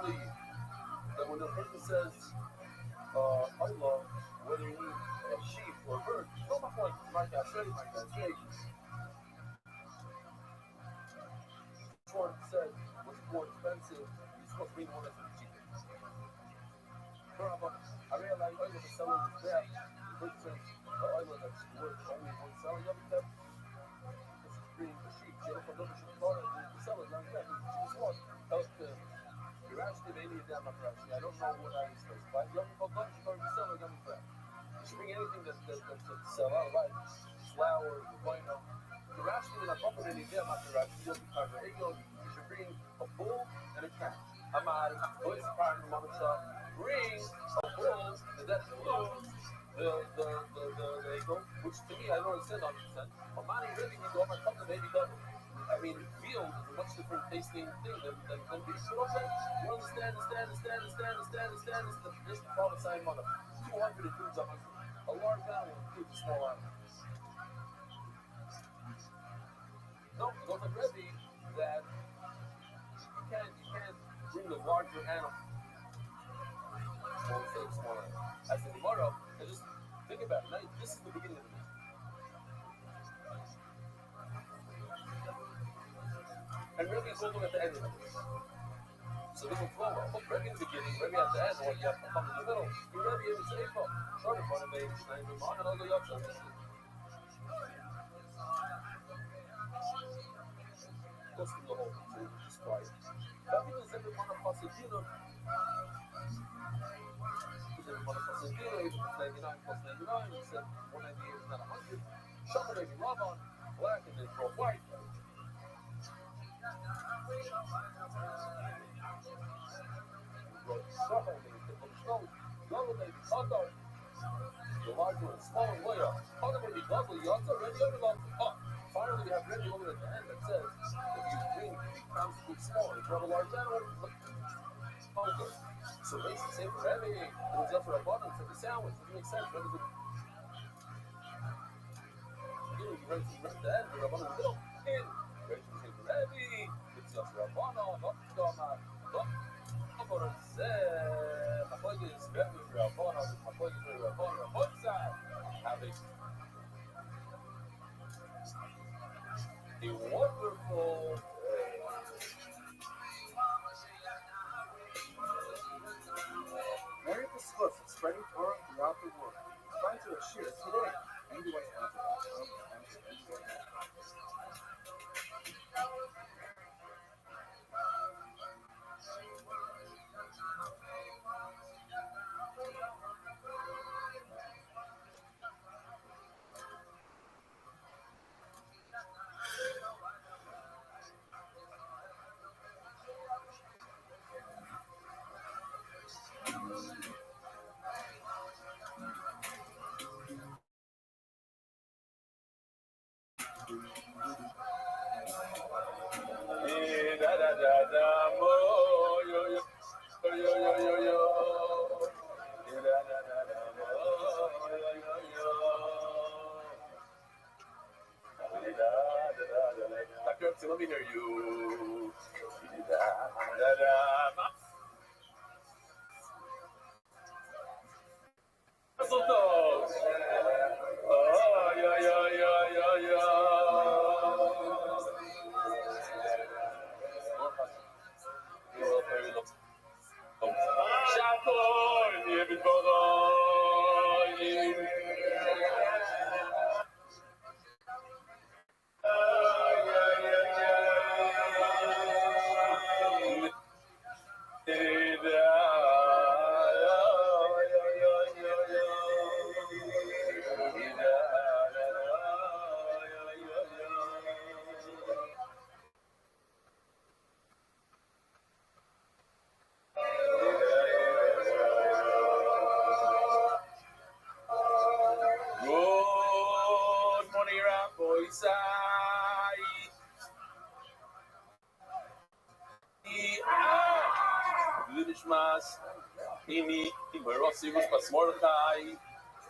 that when the person says, I love whether you need a sheep or a bird, don't look like my guy's straight, my guy's straight. Each one said what's more expensive. Supposed to be the one that's the cheapest. I realize oil is selling is bad. The person says the oil that's worth only one selling of it. It's green for sheep. They don't put another sheep on it. The seller is not that. It's one. You're actually maybe a damn operation. I don't know what I was supposed to buy. You don't know what the seller is going to buy. You should bring anything that sell out, like flowers, wine. You're actually not bumping any damn operation. You'll be covered. You should bring a bull and a cat. Amal, boys part of the mother shop, bring a bull, that's blue, the eagle, which to me I don't understand 100%. But money really needs to overcome the baby double. I mean, field is a much different tasting thing than beef. You know what I'm saying? You understand? This is the problem sign mother. 200 includes 100. A large animal includes a small animal. No, it goes like Rabbi that you can't bring the larger animal. Small animal. As in tomorrow, and just think about it. Now, this is the beginning of the mission. And Rabbi is looking at the end of it. So they will flow. Put Rabbi in the beginning, Rabbi at the end, or you have to come in the middle. You Rabbi in the Seifa. Short of one of the Shnei B'man and all the Yotzah. Goes through the whole thing, so it's just quiet. Rabbi is every one of Pasadena. Because every one of Pasadena, even if 99 plus 99, he said 198 is not 100. Shabbat Rabbi Rabban, black, and then draw white. The larger and smaller layer. Finally, we have Rabbi over at the end that says if you bring the pounds to be small and you have a large animal, okay. So race the same for Rabbi. It was just for abundance of the sandwich. It makes sense. Rabbi's a you raise the end, the Rabban in the middle. And raise the same for Rabbi. It's just for Rabban, not a wonderful Mary the Swift is spreading Torah throughout the world. Sponsor a share today. Let me hear you.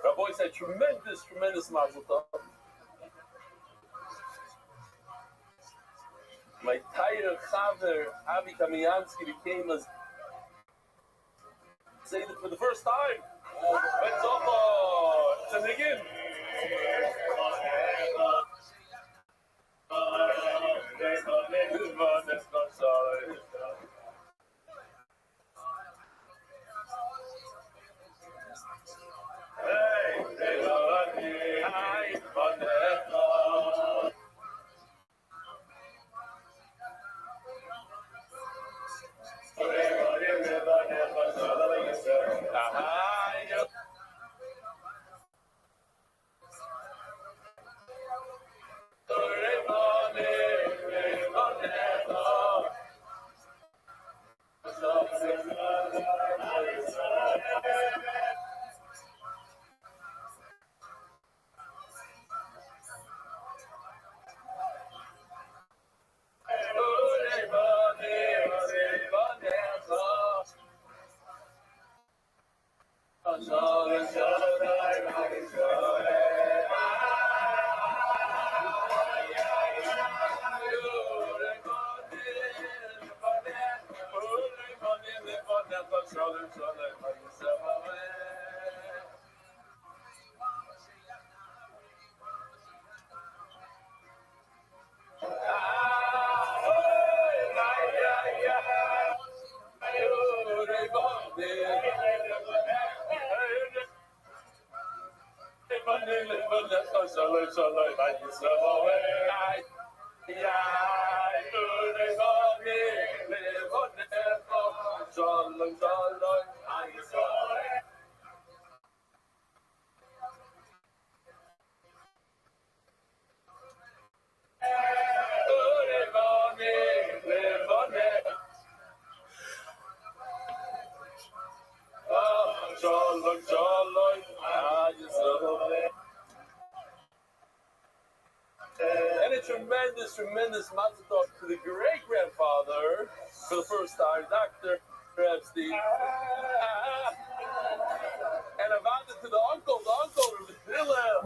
Rabbi said tremendous mazel tov. My Taira Chaver Avi Kamiansky became a say that for the first time. Let's up to begin. And a tremendous mazel tov to the great-grandfather for the first time, Dr. Epstein. And about it to the uncle, Hillel.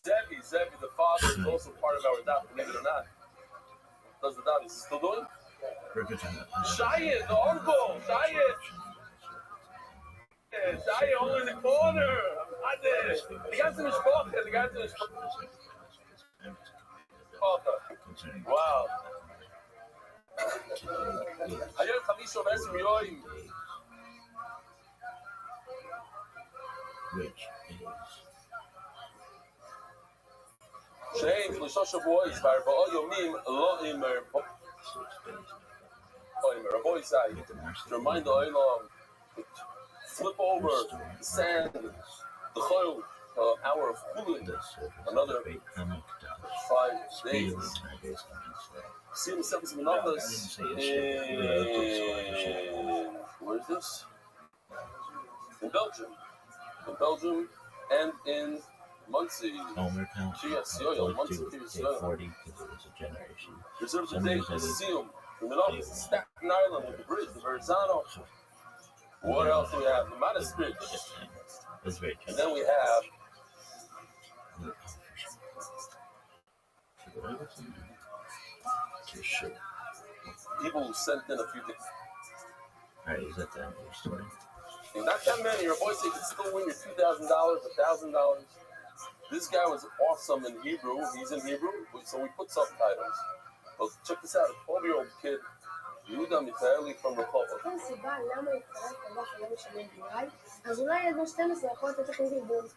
Zevi, the father, is also part of our daf, believe it or not. Does the daf, is he still doing? Shayed, the uncle, Shayed. Shayed, over in the corner. The guy's in the spot. Wow. היום 15 יום. שאין 3 שבועות ו4 ימים לא אימר. Rabbi said, to remind the Olam, flip over the sand, the chol, hour of cooling, another 5 days. See themselves in office where is this? In Belgium and in Muncie. Reserves a date for Seal. In the office in Staten Island with the bridge, the Verzano. What else do we have? The Modest Bridge. And then we have people who sent in a few things. Alright, is that the end of your story? Not that many. Your boy said you can still win your $2,000, $1,000. This guy was awesome in Hebrew. He's in Hebrew, so we put subtitles. But check this out, a 12-year-old kid, Yehuda Michaeli from Rehovot. אין סיבה למה להתקרב כמה שלא משלם ביולי, אז אולי עד בן 12 יכול לתת לכם גלגול.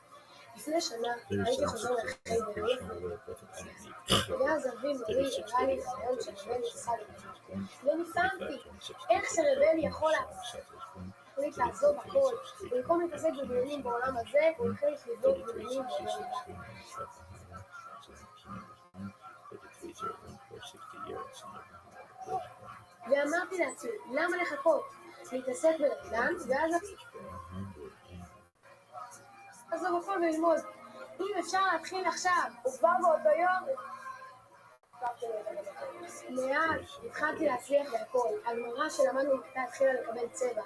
לפני שנה הייתי חוזר לחדר, ואז אבי מורי הראה לי חייון שרבלי עשה לי. וניסנתי, איך שרבלי יכול להחליט לעזוב הכל, במקום להתעסק בדיונים בעולם הזה, הוא החליט לבדוק בדיונים בעולם הבא. ואמרתי לעצמי, למה לחכות? להתעסק בנדל"ן, ואז עזוב הכל וללמוד. אם אפשר להתחיל עכשיו, וכבר באותו יום, מאז התחלתי להצליח בהכל. הגמרא שלמדנו בכיתה התחילה לקבל צבע.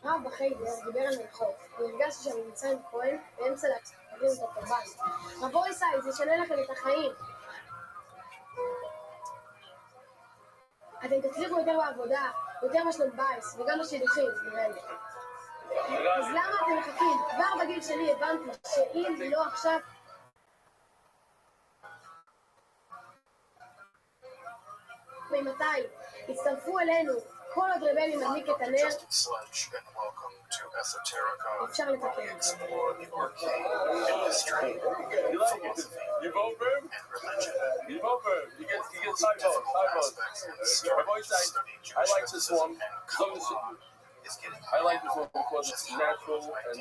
רב בחיידר דיבר על מלכות, והרגשתי שאני נמצא עם כהן באמצע להקריב את הקורבן. רבו ישי, זה ישנה לכם את החיים. אתם תצליחו יותר בעבודה, יותר בשלום בייס, וגם בשידוכים, נראה לי. אז למה אתם מחכים? כבר בגיל שלי הבנתי שאם לא עכשיו... ממתי? הצטרפו אלינו, כל עוד רבלי מדליק את הנר, אפשר לתקן. You vote for him? You vote for him. He gets 5 votes. My voice, I like this one. I like this one because it's natural and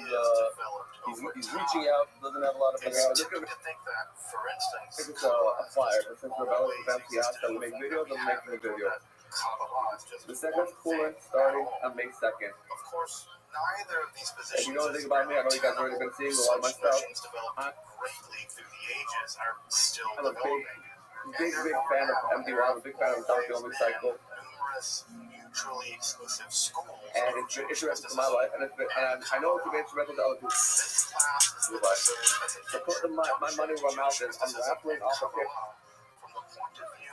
he's reaching out, doesn't have a lot of personality. I think it's a flyer. It's a Rabbi that will make videos and make the video. The second cooler starting on May 2nd. Of course, neither of these positions. If you know anything about me, I know you guys have already been seeing a lot of my stuff. Greatly through the ages are still I'm a big fan of MDY. I'm a big fan of the Film Cycle. Mutually exclusive schools. And it's been interesting to my life, and I know it's been instrumental to other people's life. So putting my money where my mouth is, I'm raffling off a pick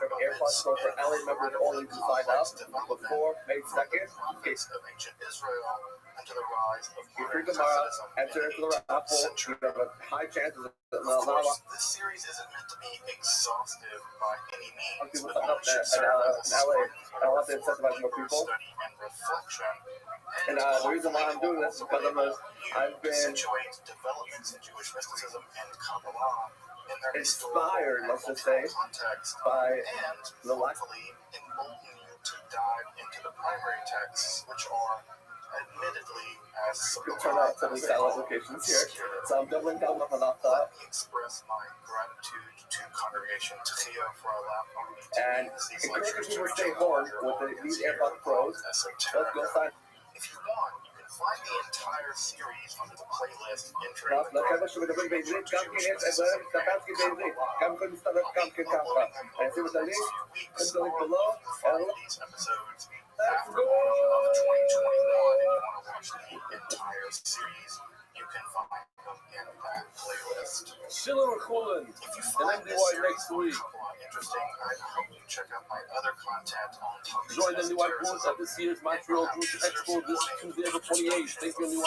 from AirPods Pro for LA members only who signed up before May 2nd. Of ancient Israel and to the rise of If you're tomorrow, enter into the raffle. You have a high chance of this series isn't meant to be exhaustive by any means. people sign up in LA. I want to incentivize more people. And reflection. And the reason why I'm doing this is because I've been developments in Jewish mysticism and Kabbalah in their inspired, let's just say, by the lack of embolden you to dive into the primary texts, which are admittedly as you'll turn out to the satellite locations here. So I'm doubling down on that. Express my gratitude to Congregation Tchia for allowing me and encouraging people to stay home with these AirPods Pros. Let's go find. If you want, you can find the entire series under the playlist entry. These episodes after the of 2021, and you want to watch the entire series, you can find them in that playlist. Shalom Colin. If you find this series interesting, I hope you check out my other content on topics. Join the new booth at this year's Montreal Jewish Expo this Tuesday, April 28th. Thank you, new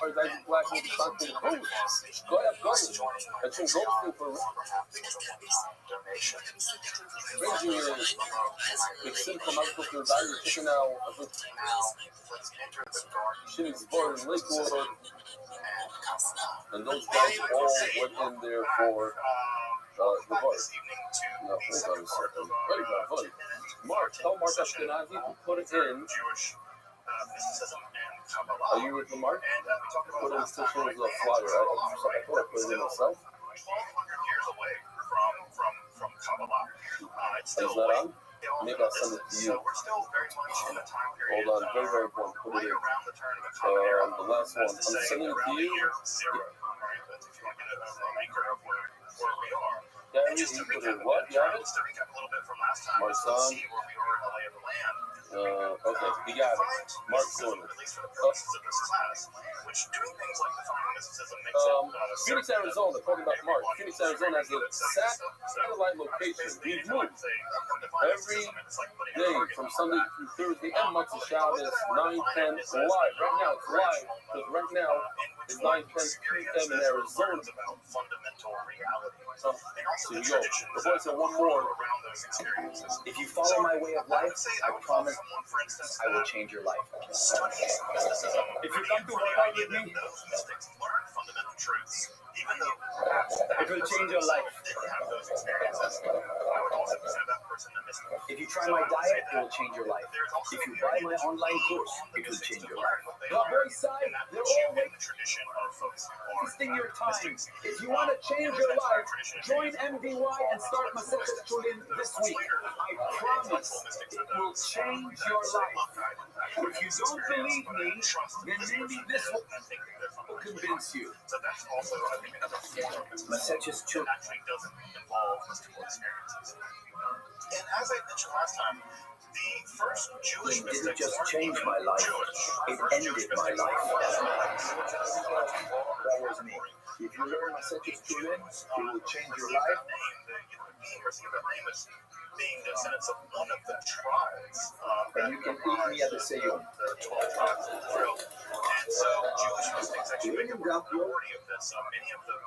Paradise Black will be talking to the host. Go ahead, go. And so go for ranging your simple medical value chicken out of Shitty's Bar in Lakewood. And those guys all went in there for the bar. No, hold on a second. Hold on. Mark, tell Mark Ashkenazi to put it in. Are you with the Mark? Put in Fisher's flyer. I thought I put it in myself. 1,200 years away from Kabbalah. It's Is still that on? Maybe I'll send it to you. So we're still very much in the time period. Hold on, very, very important. Put it in. Around the turn of the common era. The last one. I'm sending it to you. Zero. Right? But if you want to get a anchor of where we are. Yeah, you put in what? You have it? Just to recap a little bit from last time. My son. See where we are in the lay of the land. Okay, you got it. Mark's doing it. At least for the purposes of this class, which doing things like defining mysticism makes it Phoenix, Arizona, talking about Mark. Phoenix, Arizona has a satellite location. We've moved every day from Sunday through Thursday and Motzei Shabbos, 9:10 live. Right now it's live because right now it's 9:10 p.m. in Arizona. fundamental reality. So here we go. The boys said one more. If you follow my way of life, I promise I will change your life. If you come to work out with me, it will change your life. If you try my diet, it will change your life. If you buy my online course, it will change your life. Rabbi side, they're all wasting your time. If you want to change your life, join MDY and start Masechet Chulin this week. I promise it will change your life. If you don't believe me, then maybe this will convince you. Masechet Chulin actually doesn't involve mystical experiences. And as I mentioned last time, the first Jewish mystics didn't just change my life, it ended my life. That was me. If you learn Masechet Chulin, it will change your life. Being descendants of one of the tribes. And you can eat me at the Seyum. The 12 tribes of Israel. And so Jewish mystics actually make a majority of this. Many of them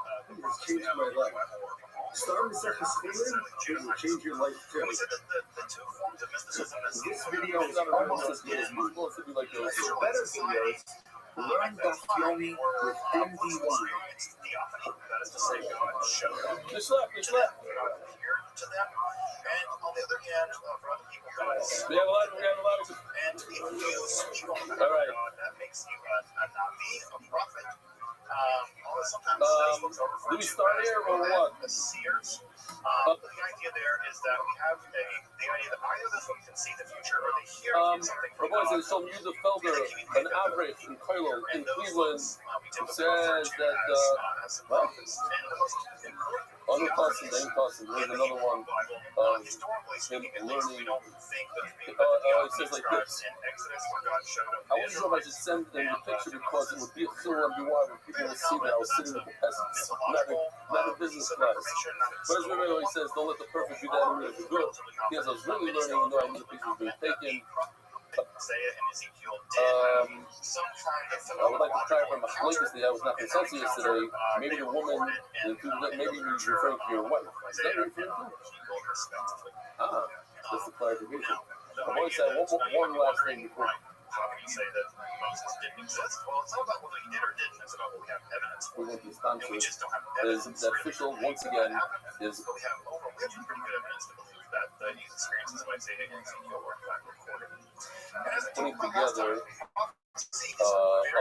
Change my life. Start Masechet Chulin, it will change your life too. we said that the two forms of mysticism is This video is almost as good as mine. Supposed to be like those. For better videos, learn Daf Yomi with MDY. theophany. That is to say, God showed up Just left. appeared to them. And on the other hand, for other people, God We have a lot of. and even you speak on that All right. God, that makes you a Navi, a prophet. Although sometimes Do we start here or what? The seers. The idea there is that we have the idea that either the folk can see the future or they hear something from Rabbi God. says some user Felder, an average in Kylo in Cleveland, says that Under Carson, Dane Carson, there's another one of him learning. It says like this. I wasn't sure if I should send them the picture because it would be a full MBY where people would see that I was sitting with the peasants, not a business class. But as Rabbi always says, don't let the perfect be that only the good. Because I was really learning, even though I knew the picture was being taken. I would like to try for my latest day. I was not consulting yesterday. Maybe the woman, maybe you're referring to your wife. Is that what you're referring to? That's the clarification. I've always said one last thing before. How can you say that Moses didn't exist? Well, it's not about whether he did or didn't. It's about what we have evidence for. We just don't have evidence. That official, once again, is... But we have pretty good evidence to believe that these experiences of Isaiah and Ezekiel were in fact recorded. Putting together,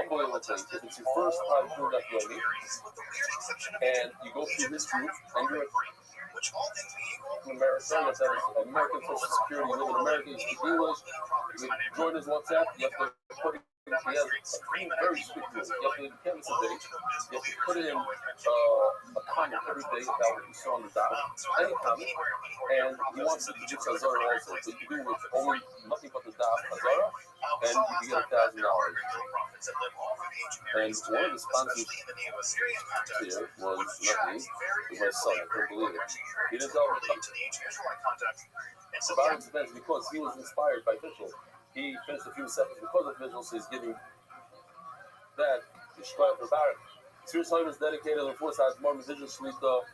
unbelievable thing. If it's your first time doing that learning, and you go through this group, and you're in America, let's have American Social Security, you live in America, you speak English, you join his WhatsApp, you have to put it, he has a very strict rule. You have to independence a day, you have to put in a comment every day about what you saw on the dot, any comment, and he wants you to do Hazara also. So you can do with only nothing but the dot Hazara, and you can get $1,000. And one of the sponsors here was not me, it was my son, I couldn't believe it. He didn't tell me about his events because he was inspired by Fishel. He finished a few seconds because of Fishel, so he's giving that to Shkoyach Barak. Serious Time is dedicated on the 4 sides, Mormon Vision Shlita,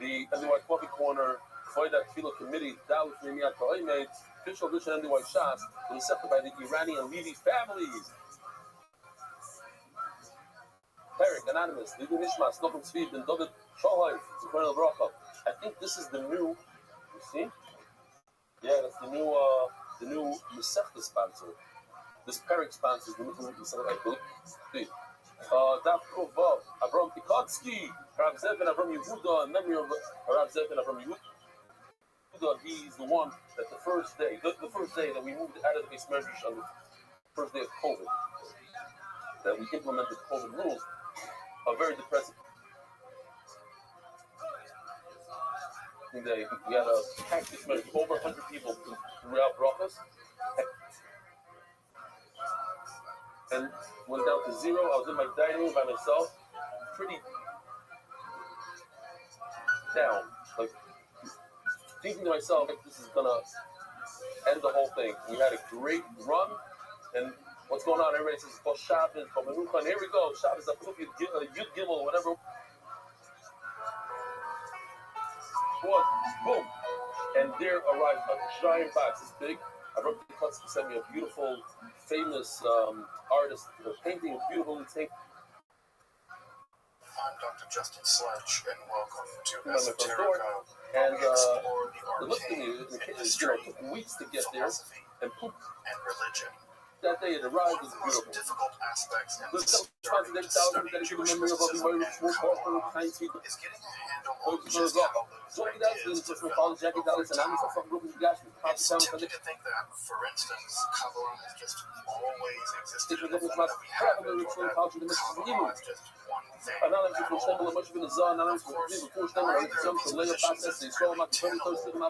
the NDY Coffee Corner, Foida Kilo Committee, Dalit Nemiat Koimate, Fishel Vision NDY Shas, was accepted by the Iranian Levy families. Perik, Anonymous, Lidu Nishmas, Nochem Tzvid, and David Shohai, Zikron Bracha. I think this is the new, you see? Yeah, that's the new Masechta sponsor. This Perik sponsor is the new Masechta, I believe. Dav Kovav, Avram Pikotsky, Rav Zev and Avram Yehuda, in memory of Rav Zev and Avram Yehuda. He's the one that the first day that we moved out of the base measures on the first day of COVID, that we implemented COVID rules, are very depressing. We had a practice measure, over 100 people throughout Brachas, and went down to 0. I was in my dining room by myself, pretty down, like thinking to myself, like, this is gonna end the whole thing. We had a great run, and what's going on? Everybody says, oh, Shabbos, and here we go, Shabbos, Yud Gimel, whatever. One, boom, and there arrived a giant box, this big. I wrote the cuts to send me a beautiful, famous artist, painting, beautifully taken. I'm Dr. Justin Sledge, and welcome to Esoterica, and where we explore the it looked to me, it took weeks to get there, and poof, and religion. That day it arrived, it was beautiful. Difficult aspects in the study of Jewish mysticism and Kabbalah is getting a handle on just how those ideas develop. It's tempting to think that, for instance, Kabbalah has just always existed, and that we have been told that Kabbalah is just one thing. Of course,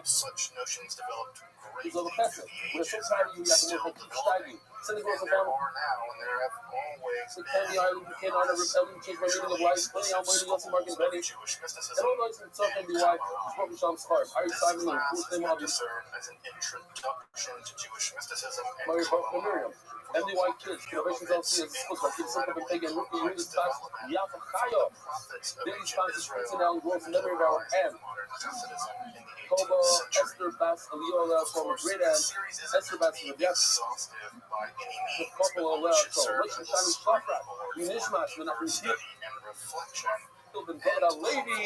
such notions developed greatly through the ages and still developing. There are now, and there have always been Jewish mysticism, and Kabbalah. This class will discern as an introduction to Jewish mysticism and Kabbalah. MDY Kids, Innovations LC, as a school, something been taken with the unit class, Yafa Chayo. Daily sponsors, Princeton Growth, Never Hour, and Koba, Esther Bass, Aliola, from Great and Esther Bass, and Yes. The couple of so Rich and Shani Shafra, Unishmash, when I can see it. Still been voted out lady.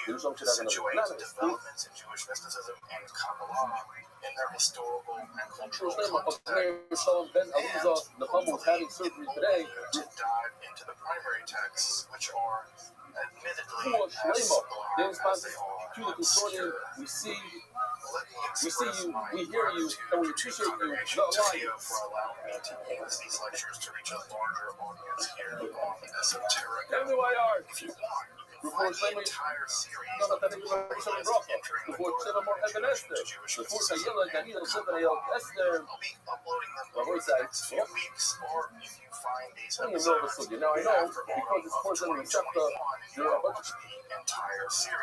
There's something that developments in Jewish mysticism and Kabbalah in their historical and cultural context. The couple was having surgery today. To dive into the primary texts, which are admittedly as they are to the consortium, we see you, we hear you, and we appreciate you. Thank you for allowing me to use these lectures to reach a larger audience here on Esoterica. If you want, you can רפואה שלמה גם אתה נגיד מרגישה מברכה, רפואה שלמה מור אבן אסתר, רפואה הילד, אני ספר הילד אסתר, רבוי סייד, אני know the sugya. Now I know, because it's Portion and Septa, there are a bunch of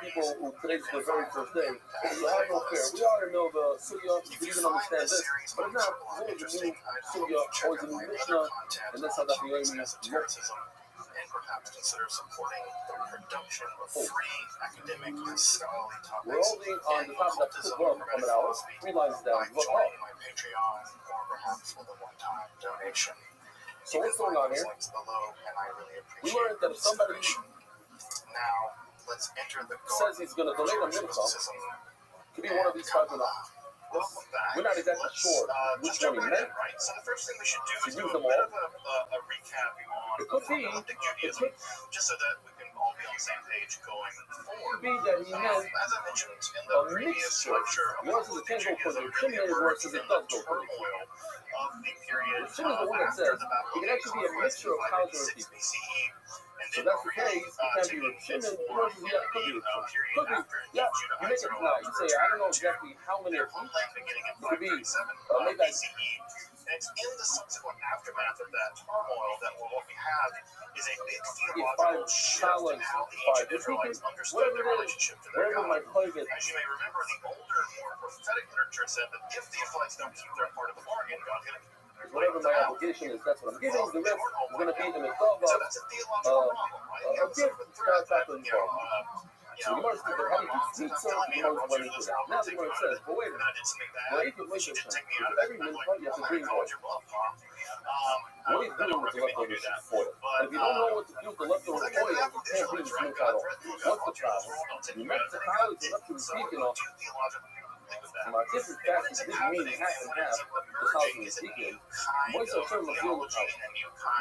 people who today's the very first day, so have no fear. We already know the sugya, you can even understand this, but if not, always a new sugya, always a new Mishnah, and that's how that we aim is and perhaps consider supporting the production of free academic and scholarly topics. We're only on the top of that book from an hour, 3 lines down. Joining my Patreon, or perhaps with a one-time donation. So what's going on here? We learned that if somebody now let's enter the says he's going to donate a mincha, could be one of these 5 or not. We're not exactly sure which one he meant. So the first thing we should do is use do them a bit all. of a recap on It could be, Judaism, just so that we can all be on the same page going forward. Could be that he meant As I mentioned in the previous lecture, yours is a can go for the Shimon is worse as it does go for the of the period Shimon is the one that says it can actually be a mixture of cows and people. So that's the case, it can be with Shimon, yours is yeah, could be with Shimon. Could be, yeah, you make it now. You say, I don't know exactly how many of each. It could be, maybe I and it's in the subsequent aftermath of that turmoil that what we have is a big theological shift in how the ancient Israelites understood their relationship to their God. As you may remember, the older, more prophetic literature said that if the Israelites don't keep their part of the bargain, God's going to whatever my obligation is, that's what I'm giving. The rest is going to be in the thought of a gift to start back in the So the Gemara says, but how do you speak so? The Gemara went into that. Now the Gemara says, but wait a minute. Well, if you wish to every mincha, you have to bring oil. What he's doing with the leftover oil. And if you don't know what to do with the leftover oil, you can't bring this mincha at all. What's the problem? You met the college, you left to speaking of. My different factors didn't mean half and half the house in the speaking. Moist are certain of deal with house.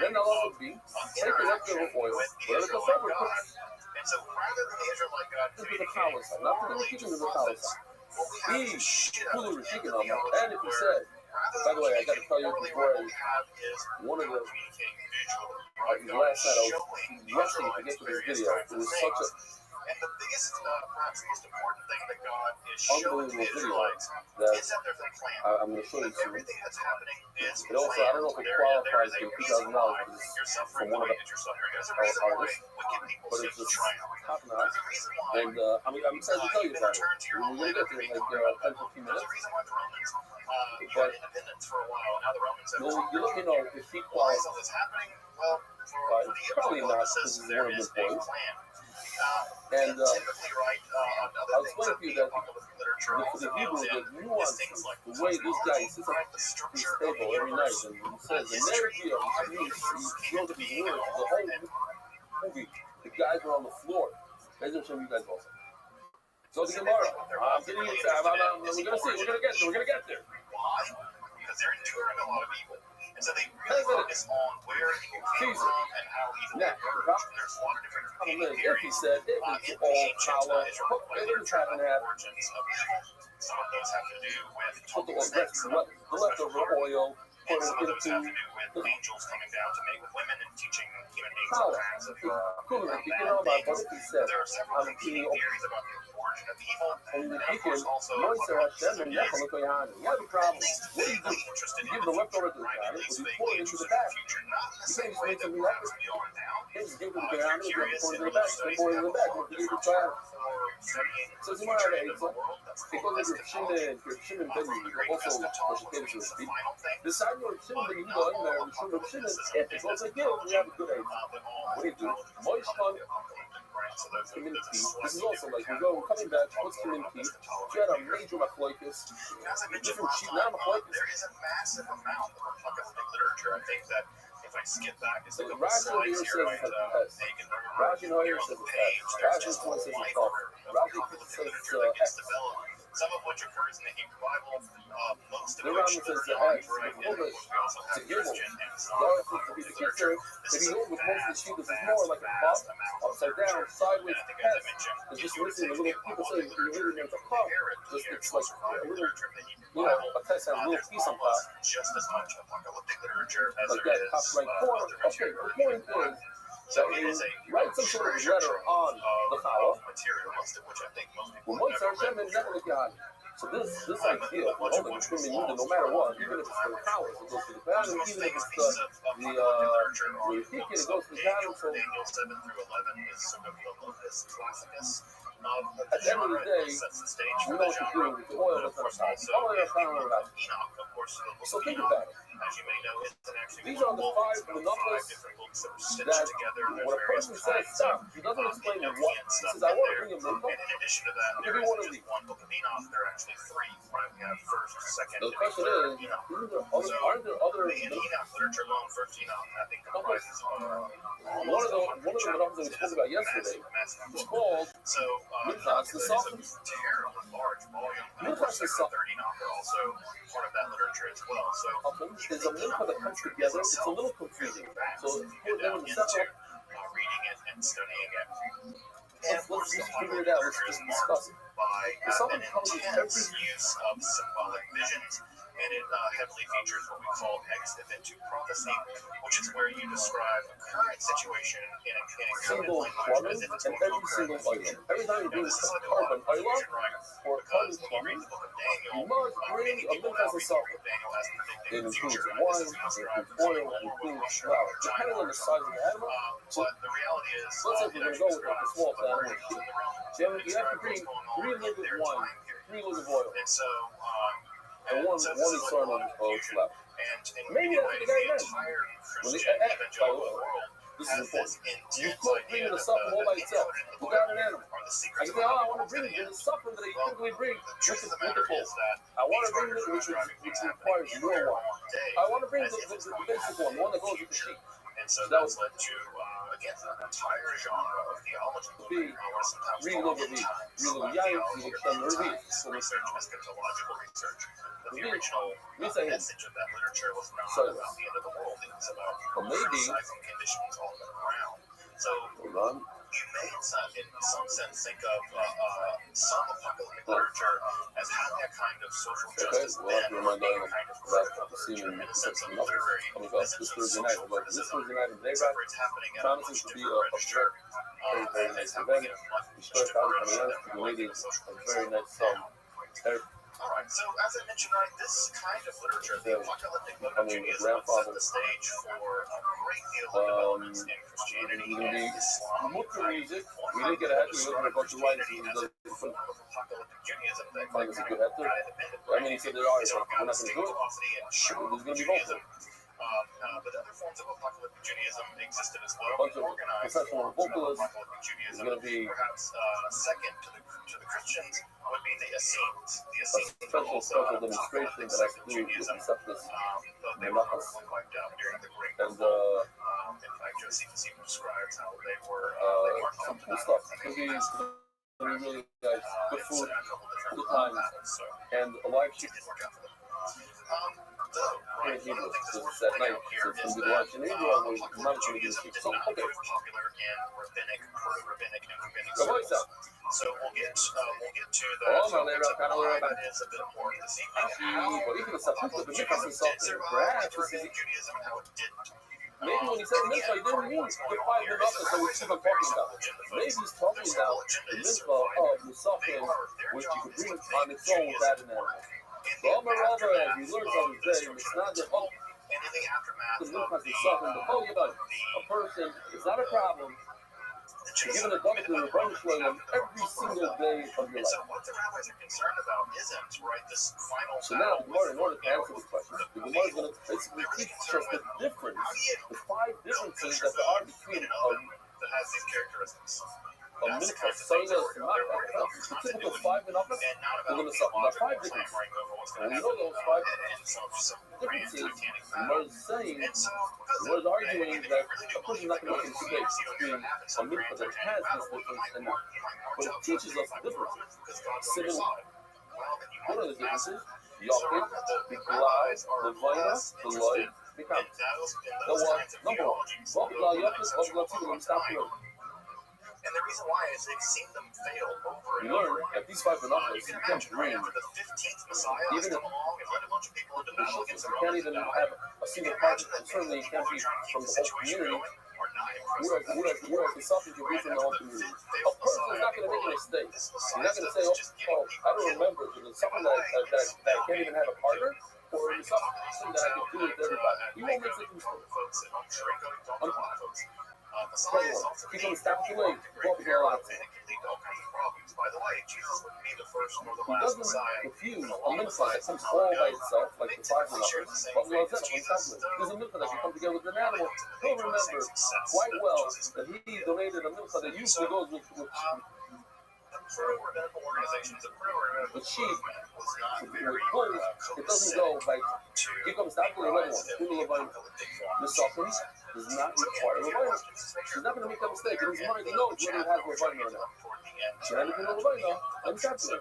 Then the law would be, take the leftover oil, where the cover cooks. And so rather than the Israelite God creating the power side, not the keeping the power side. He fully repeating on that. And if he said, by the way, I got to tell you before one of the last night I was rushing to get to this video. It was such a and the biggest, perhaps most important thing that God is showing the Israelites is that there's a plan. I'm going to show you soon. Everything that's happening is it also, I don't know if it qualifies for $2,000 from one of our artists, but it's just top notch. And I'm excited to tell you about it. We're going to get there in like 10-15 minutes. But you let me know if he qualifies. Probably not, because he's one of the boys. And I'll explain to you that for the Hebrew, the nuance, the way this guy sits up in his table every night, and he says, the narrative, he goes up his words, the whole movie, the guys are on the floor. Guys are showing you guys also. So the Gemara, I'm getting inside, we're going to see, we're going to get there. Why? Because they're enduring a lot of evil. And so they really focus on where he came from and how evil emerged. There's a lot of different competing theories. He said it was all hollow. It didn't happen at origins of evil. Some of those have to do with the leftover oil. And some of those have to do with angels coming down to mate with women and teaching human beings all kinds of things. There are several competing theories about the origin of evil. And of course, also, you have a problem. What do you do? You give the leftover to the guy, but you pour it into the bag. You can't just make something like this. You just give it to the guy, you pour it into the bag. You pour it in the bag. You give it to him. So it's more like because of your Shimon Ben Yehuda, also the side of Shimon Ben Yehuda in there, Shimon if it's a guild, we have a good age. What do you do? Moish community. This is also like we're coming back. What's community? You had a major machloikus, different sheet, not machloikus. There is a massive amount of rabbinic literature. I think that if I skip back, it's like a Rashi here says it's Rashi here says it's Rashi says it's Rashi says some of which occurs in the Hebrew Bible, most of the which says the to give them. To be the kicker, if you go with most of the sheet, this is more like a cup, upside down, sideways test. It's just missing a little, people say you really need a cup. It's like a little, a test has a little piece on top. Just as much apocalyptic literature as like that top right corner. Okay, the point is, So it is a write some sort of letter on the Chawa. material, most of which I think most people Well, have Moisar never read Hashem is never so this idea of only between the no matter what, even if it's for the powers, it goes to the Banim, even if it's the Hikin, it goes to the Banim. So Daniel 7 through 11 is sort of the locus classicus of the at the end of the genre day, that sets the stage we for know the what to genre. do with the oil But of that's course, on also top. the book of Enoch, of course, the book So of think Enoch, about it. as you may know, isn't actually These are the five five numbers different books that are stitched that together. when a person says stop, he doesn't explain what. He says, I want to bring him the book. And in addition to that, Give there me one of isn't these. just one book of Enoch, there are actually three. Right? We have first, second, The and question third is, Enoch. aren't there other? The Enoch literature alone, first Enoch, I think comprises One of the numbers that we spoke about yesterday is called Minchas the Soften. terribly large volume. Minchas the Second and Soften third Enoch are also part of that literature as well. So is a mincha that comes together. It's a little confusing. So put them in the separate. reading it and studying it. Let's just figure it out. Let's just discuss it. By Someone an comes with intense every use of symbolic visions, and it heavily features what we call ex-eventu prophecy, which is where you describe a current situation in a single current plumbing as if it's and going to every occur in single the future. item. Every time you Now, do this a is like a lot carbon of confusion, item right? or Because carbon when you read plumbing, the book of Daniel, you must bring many a people mincha now the read the book Soften. of Daniel as predicting It the includes future. And wine, this is it described includes oil, war it with includes Russia flour. or China Depending on or the size of the something. animal. So But the reality is, let's say it we're going to actually go with like the describes small the animal virgins sheep. in the realm. So you have to bring 3 liters of wine, 3 liters of oil, and so, and one this is is like a starting lot of of confusion. flour. And in Maybe many that's ways, what the guy the meant. entire When they, Christian by the evangelical way, world this has is this important. You intense can't idea bring the that Soften all by the itself input in the without Bible an animal. are the I secrets can of say, oh, how I the want to world's bring going to the end. Soften that I Well, typically bring, the which truth is of the matter beautiful. is that I want these to bring are it, which driving things requires happening more in wine. one day, I want to bring as the if it's going to basic happen one, the one in that the goes with the future. sheep. And so That that's led to, again, an entire genre of theology. be What is sometimes real called over end me, times real over theology or end Yair, times research, eschatological research. But the original Real message of that literature was not So- about the end of the world. It was about Well, maybe- criticizing conditions all around. So you may, in some sense, think of some apocalyptic literature as having a kind of social justice well, bent, or being a kind of critical about seeing literature in a sense of literary coming up visits this of Thursday night. social Like this criticism. Thursday night in Except Daybreak for it's happening at a promises much to be different a register. very nice event. We start out coming out to the lady, a very nice All right, so as I mentioned, right, this kind of literature, the apocalyptic book of I mean, Judaism, would set grandfather. the stage for a great deal of developments in Christianity and Islam. Look for music. We didn't get ahead. We looked at a bunch of writers. He does different. Apocalyptic Judaism that Find us a good actor. I mean, he said there are. it's We're not going to do it. and There's going to be vocal. but other forms of apocalyptic Judaism existed as well. A bunch of Organized professional forms of vocalists. apocalyptic There's Judaism. going to be Perhaps second to the Christians would be the Essenes. The Essenes special demonstration that I could do with Judaism. Acceptance They were wiped out during the Great and Revolt. In fact, Josephus even describes how they were some cool stuff. It's going to be really nice. Good food, good times, and a live stream. In Hebrew, because it's at night, so it's going to be the live stream in Hebrew, although I'm not going to get to so, okay. Popular in rabbinic, proto-rabbinic, and rabbinic So what is that? So we'll get to the Oh, no, they're kind of why that is a bit more this evening. But even the substitute, the difference in something, perhaps this is Judaism and how it didn't. maybe when he said mitzvah, he didn't mean the 5 mitzvahs that we keep on talking about. Maybe he's talking about the mitzvah of Musafin, which you could bring on its own without an animal. But Rabbi, as we learned on the day, it's not the whole. And in the aftermath The mitzvah is something to tell you about. A person, it's not a problem. You're given a double to the Rabbi Shalom every single day of your so life. what the rabbis are concerned about isn't, right, this final So now, the Gemara, in order to answer this question, the Gemara is going to basically teach us the difference, the 5 differences that there are between that has these characteristics. a mitzvah, Sayyid, the typical 5 mitzvahs, we're going to talk about 5 differences. And we know those 5 differences, the Gemara is saying, the Gemara is arguing that a person is not going to make a mistake between a mitzvah that has this difference and not. But it teaches us the differences. Similar. What are the differences? Yachid, the Glad, the Vina, the Lloyd, the Kam. The one, number 1. What Glad Yachid, what Glad Tzibur, stop here. And the reason why is they've seen them fail over We and over. learn that these 5 mitzvahs, You you can can't imagine right bring, after the 15th Messiah has even come along and led a bunch of people into battle against the you can't Romans even and died. have a single party. And certainly you can't be from the whole community. Whereas the something can be from the whole community. A person is not going to make a mistake. You're not going to say, oh, I don't remember. There's something that I can't even have a partner, or there's something that I can do with everybody. You won't make such a mistake. Keep on stopping the way. Walk the lot. By the way, Jesus wouldn't be the first nor the He last doesn't confuse a mitzvah that comes all by itself, like the five numbers. But there's a mitzvah that should come together with an animal. He'll remember quite well that he donated a mitzvah that usually goes with sheep, with bulls. It doesn't go like, he comes down to the other one. The suffering does not require Rabbi. He's not going to make that mistake. In his mind, he knows whether it has Rabbi or not. And if you know Rabbi, understand it.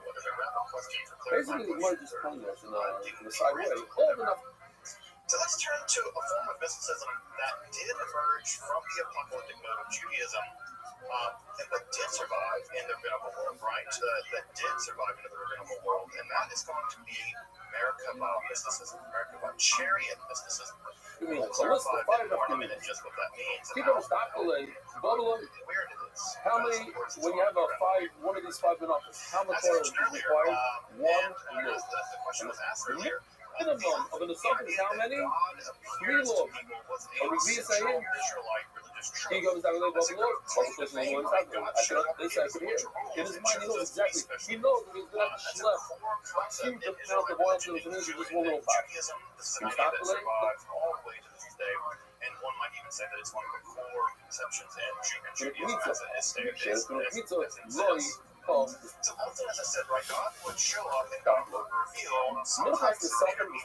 Basically, the Gemara just telling us in a side way, old enough. So let's turn to a form of mysticism that did emerge from the apocalyptic mode of Judaism, but did survive in the rabbinical world, right? That did survive in the rabbinical world, and that is going to be Merkabah mysticism, Merkabah chariot mysticism. We'll clarify a bit more in a minute just what that means. People stop delaying. Babylon. How many, when you have one of these five monopolies, how much oil is required? 1 year. The question was asked earlier. Minimum of an assumption is how many? 3 loaves. And we be saying, he goes down to the Babylon. This I could hear. In his mind, he knows exactly. He knows that he's going to have to schlep huge amount of oil to his knees with just one little pot. You stop delaying? And one might even say that it's one of the core conceptions in Judaism as it is stated. So often, as I said, right, God would show up and God would reveal sometimes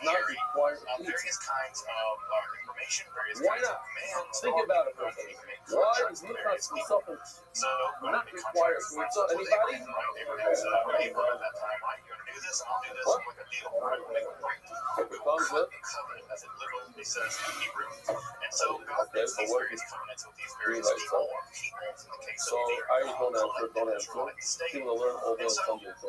various kinds of information, various kinds of commands. Think about it for a second. Why is Nicholas consultant not required? Can we tell anybody? Abraham's neighbor at that time, right? You're going to do this, and I'll do this, and make a deal. Make a covenant, as it literally says in Hebrew. And so God makes these various covenants with these various people or peoples in the case of the Israelites. People learn all those subjects.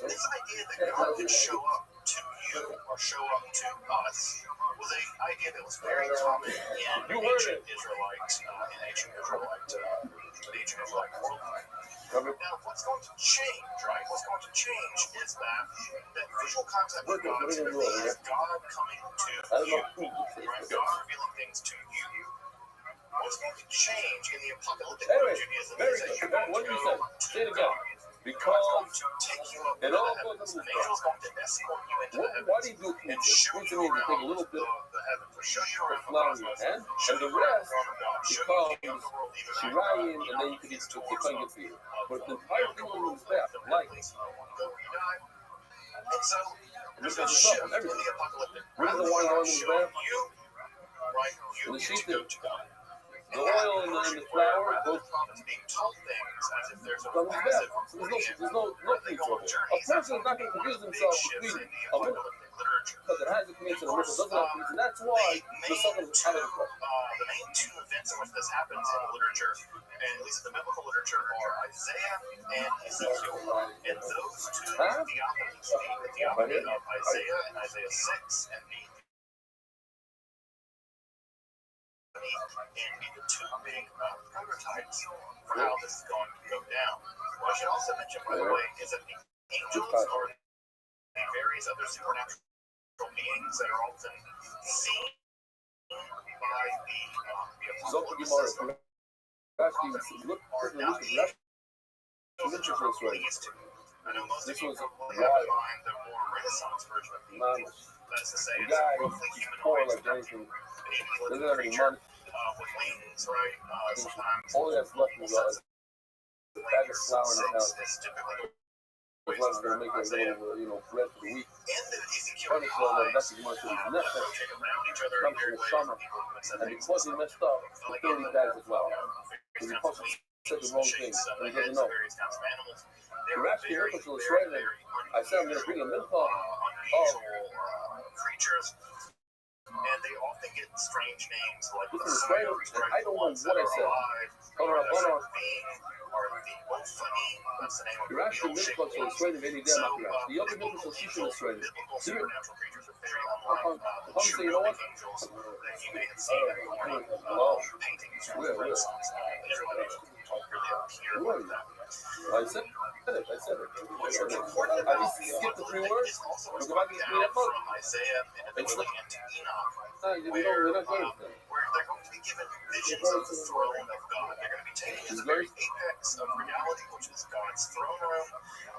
This idea that God would show up to you or show up to us was an idea that was very common in ancient Israelite world. Now, what's going to change, right? What's going to change is that visual concept of God typically is God coming to you, right? God revealing things to you. What's going to change in the apocalyptic Judaism is that you're going to go to God. Because it all goes into the angel's going to escort you into the heavens. Why do you do it? Show you around take a little bit the heavens, or show you around flour in your hand, and the rest becomes Shirayim, and then you can get to the tongue gets you. But the entire thing moves back, like and so there's a shift in the apocalyptic. Where's the wine going in the right? You get to go to God. The oil and the flour both being told things as if there's a massive there's no thing to it. A person is not going to confuse himself between a mitzvah because it has a connection, a mitzvah doesn't have a connection. That's why the second is out of the book. The main two events in which this happens in the literature, and at least in the biblical literature, are Isaiah and Ezekiel. And those two theophanies, the theophany of Isaiah and Isaiah 6, and and be the two big prototypes for how this is going to go down. What I should also mention, by the way, is that the angels are the various other supernatural beings that are often seen by the apocalyptic system are not the angels that you're probably used to. I know most of you probably have in mind the more Renaissance version of the angels. That is to say, it's roughly humanoids with wings, right? Sometimes all that's left is a bag of flour in the house. It's typically It's going to make a little, bread for the week. in the Ezekiel Funny story, that's as much as rotate around each other in weird ways. summer. And because he messed up, the 30 bags as well. Because he possibly said the wrong thing, and he doesn't know. The rest here, which was right there, I said I'm going to bring a mincha of creatures. And they often get strange names like the Messiah, I don't know what I said. or the being, or the Wolfani, that's the name of the ocean. So, biblical supernatural creatures are very unlike the true Roman angels that you may have seen every morning paintings or Renaissance Israelites really appear like that. I said it. What's important I about just skipped the 3 words. is also Look what's about going these down 3 months. from Isaiah and eventually into Enoch, We're not going to. where they're going to be given visions of the throne of God. They're going to be taken to the very apex of reality, which is God's throne room,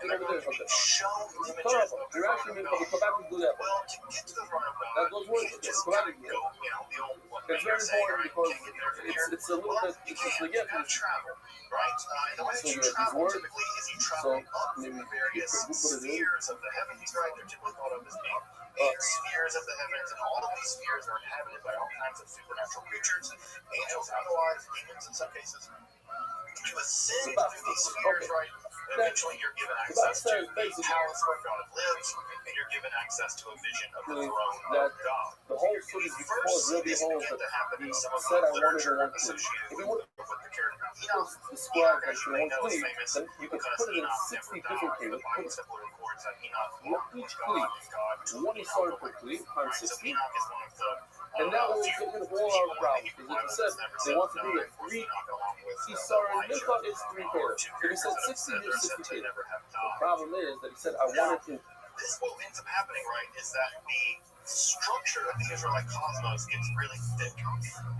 and they're going to be shown images of the You're throne asking me of to go God. back and do that. Well, to get to the throne of God, That goes you words. can't Okay, just go kind back of and go, the old what It's you're very saying, important right? because You can't get there from here. it's a little Well, bit. you It's can. like, You gotta travel, right? And the way that So you you have these travel words. typically is you travel So up maybe the various you put it in. spheres of the heavens, right? They're typically thought of as being 8 spheres of the heavens, and all of these spheres are inhabited by all kinds of supernatural creatures, angels, otherwise, demons in some cases. You ascend through these spheres, right? Eventually, you're given access to the palace where God lives, and you're given access to a vision of the throne of God. The whole city You before first see Rabbi this Holmes begin to happen in some of said the I wanted literature to associated if you with would the character Enoch. describe Enoch, as you may know, is famous then you could because put it in Enoch 60 never different died. The Bible simply records that Enoch walked with each God, and God took one Enoch started away. per cleat Right? times So 60. Enoch is one of the And that will few get rid of people all our in the problems. Hebrew Because Bible if you said that's never they said want to do die. it Of course, 3 Enoch, along with Esau and Elijah, Minchah is 3 are pairs. two If he characters said that 60 they're years, said 60 to pairs. never have The died. problem is that he said I Now, wanted to. this what ends up happening, right, is that the structure of the Israelite cosmos gets really thick.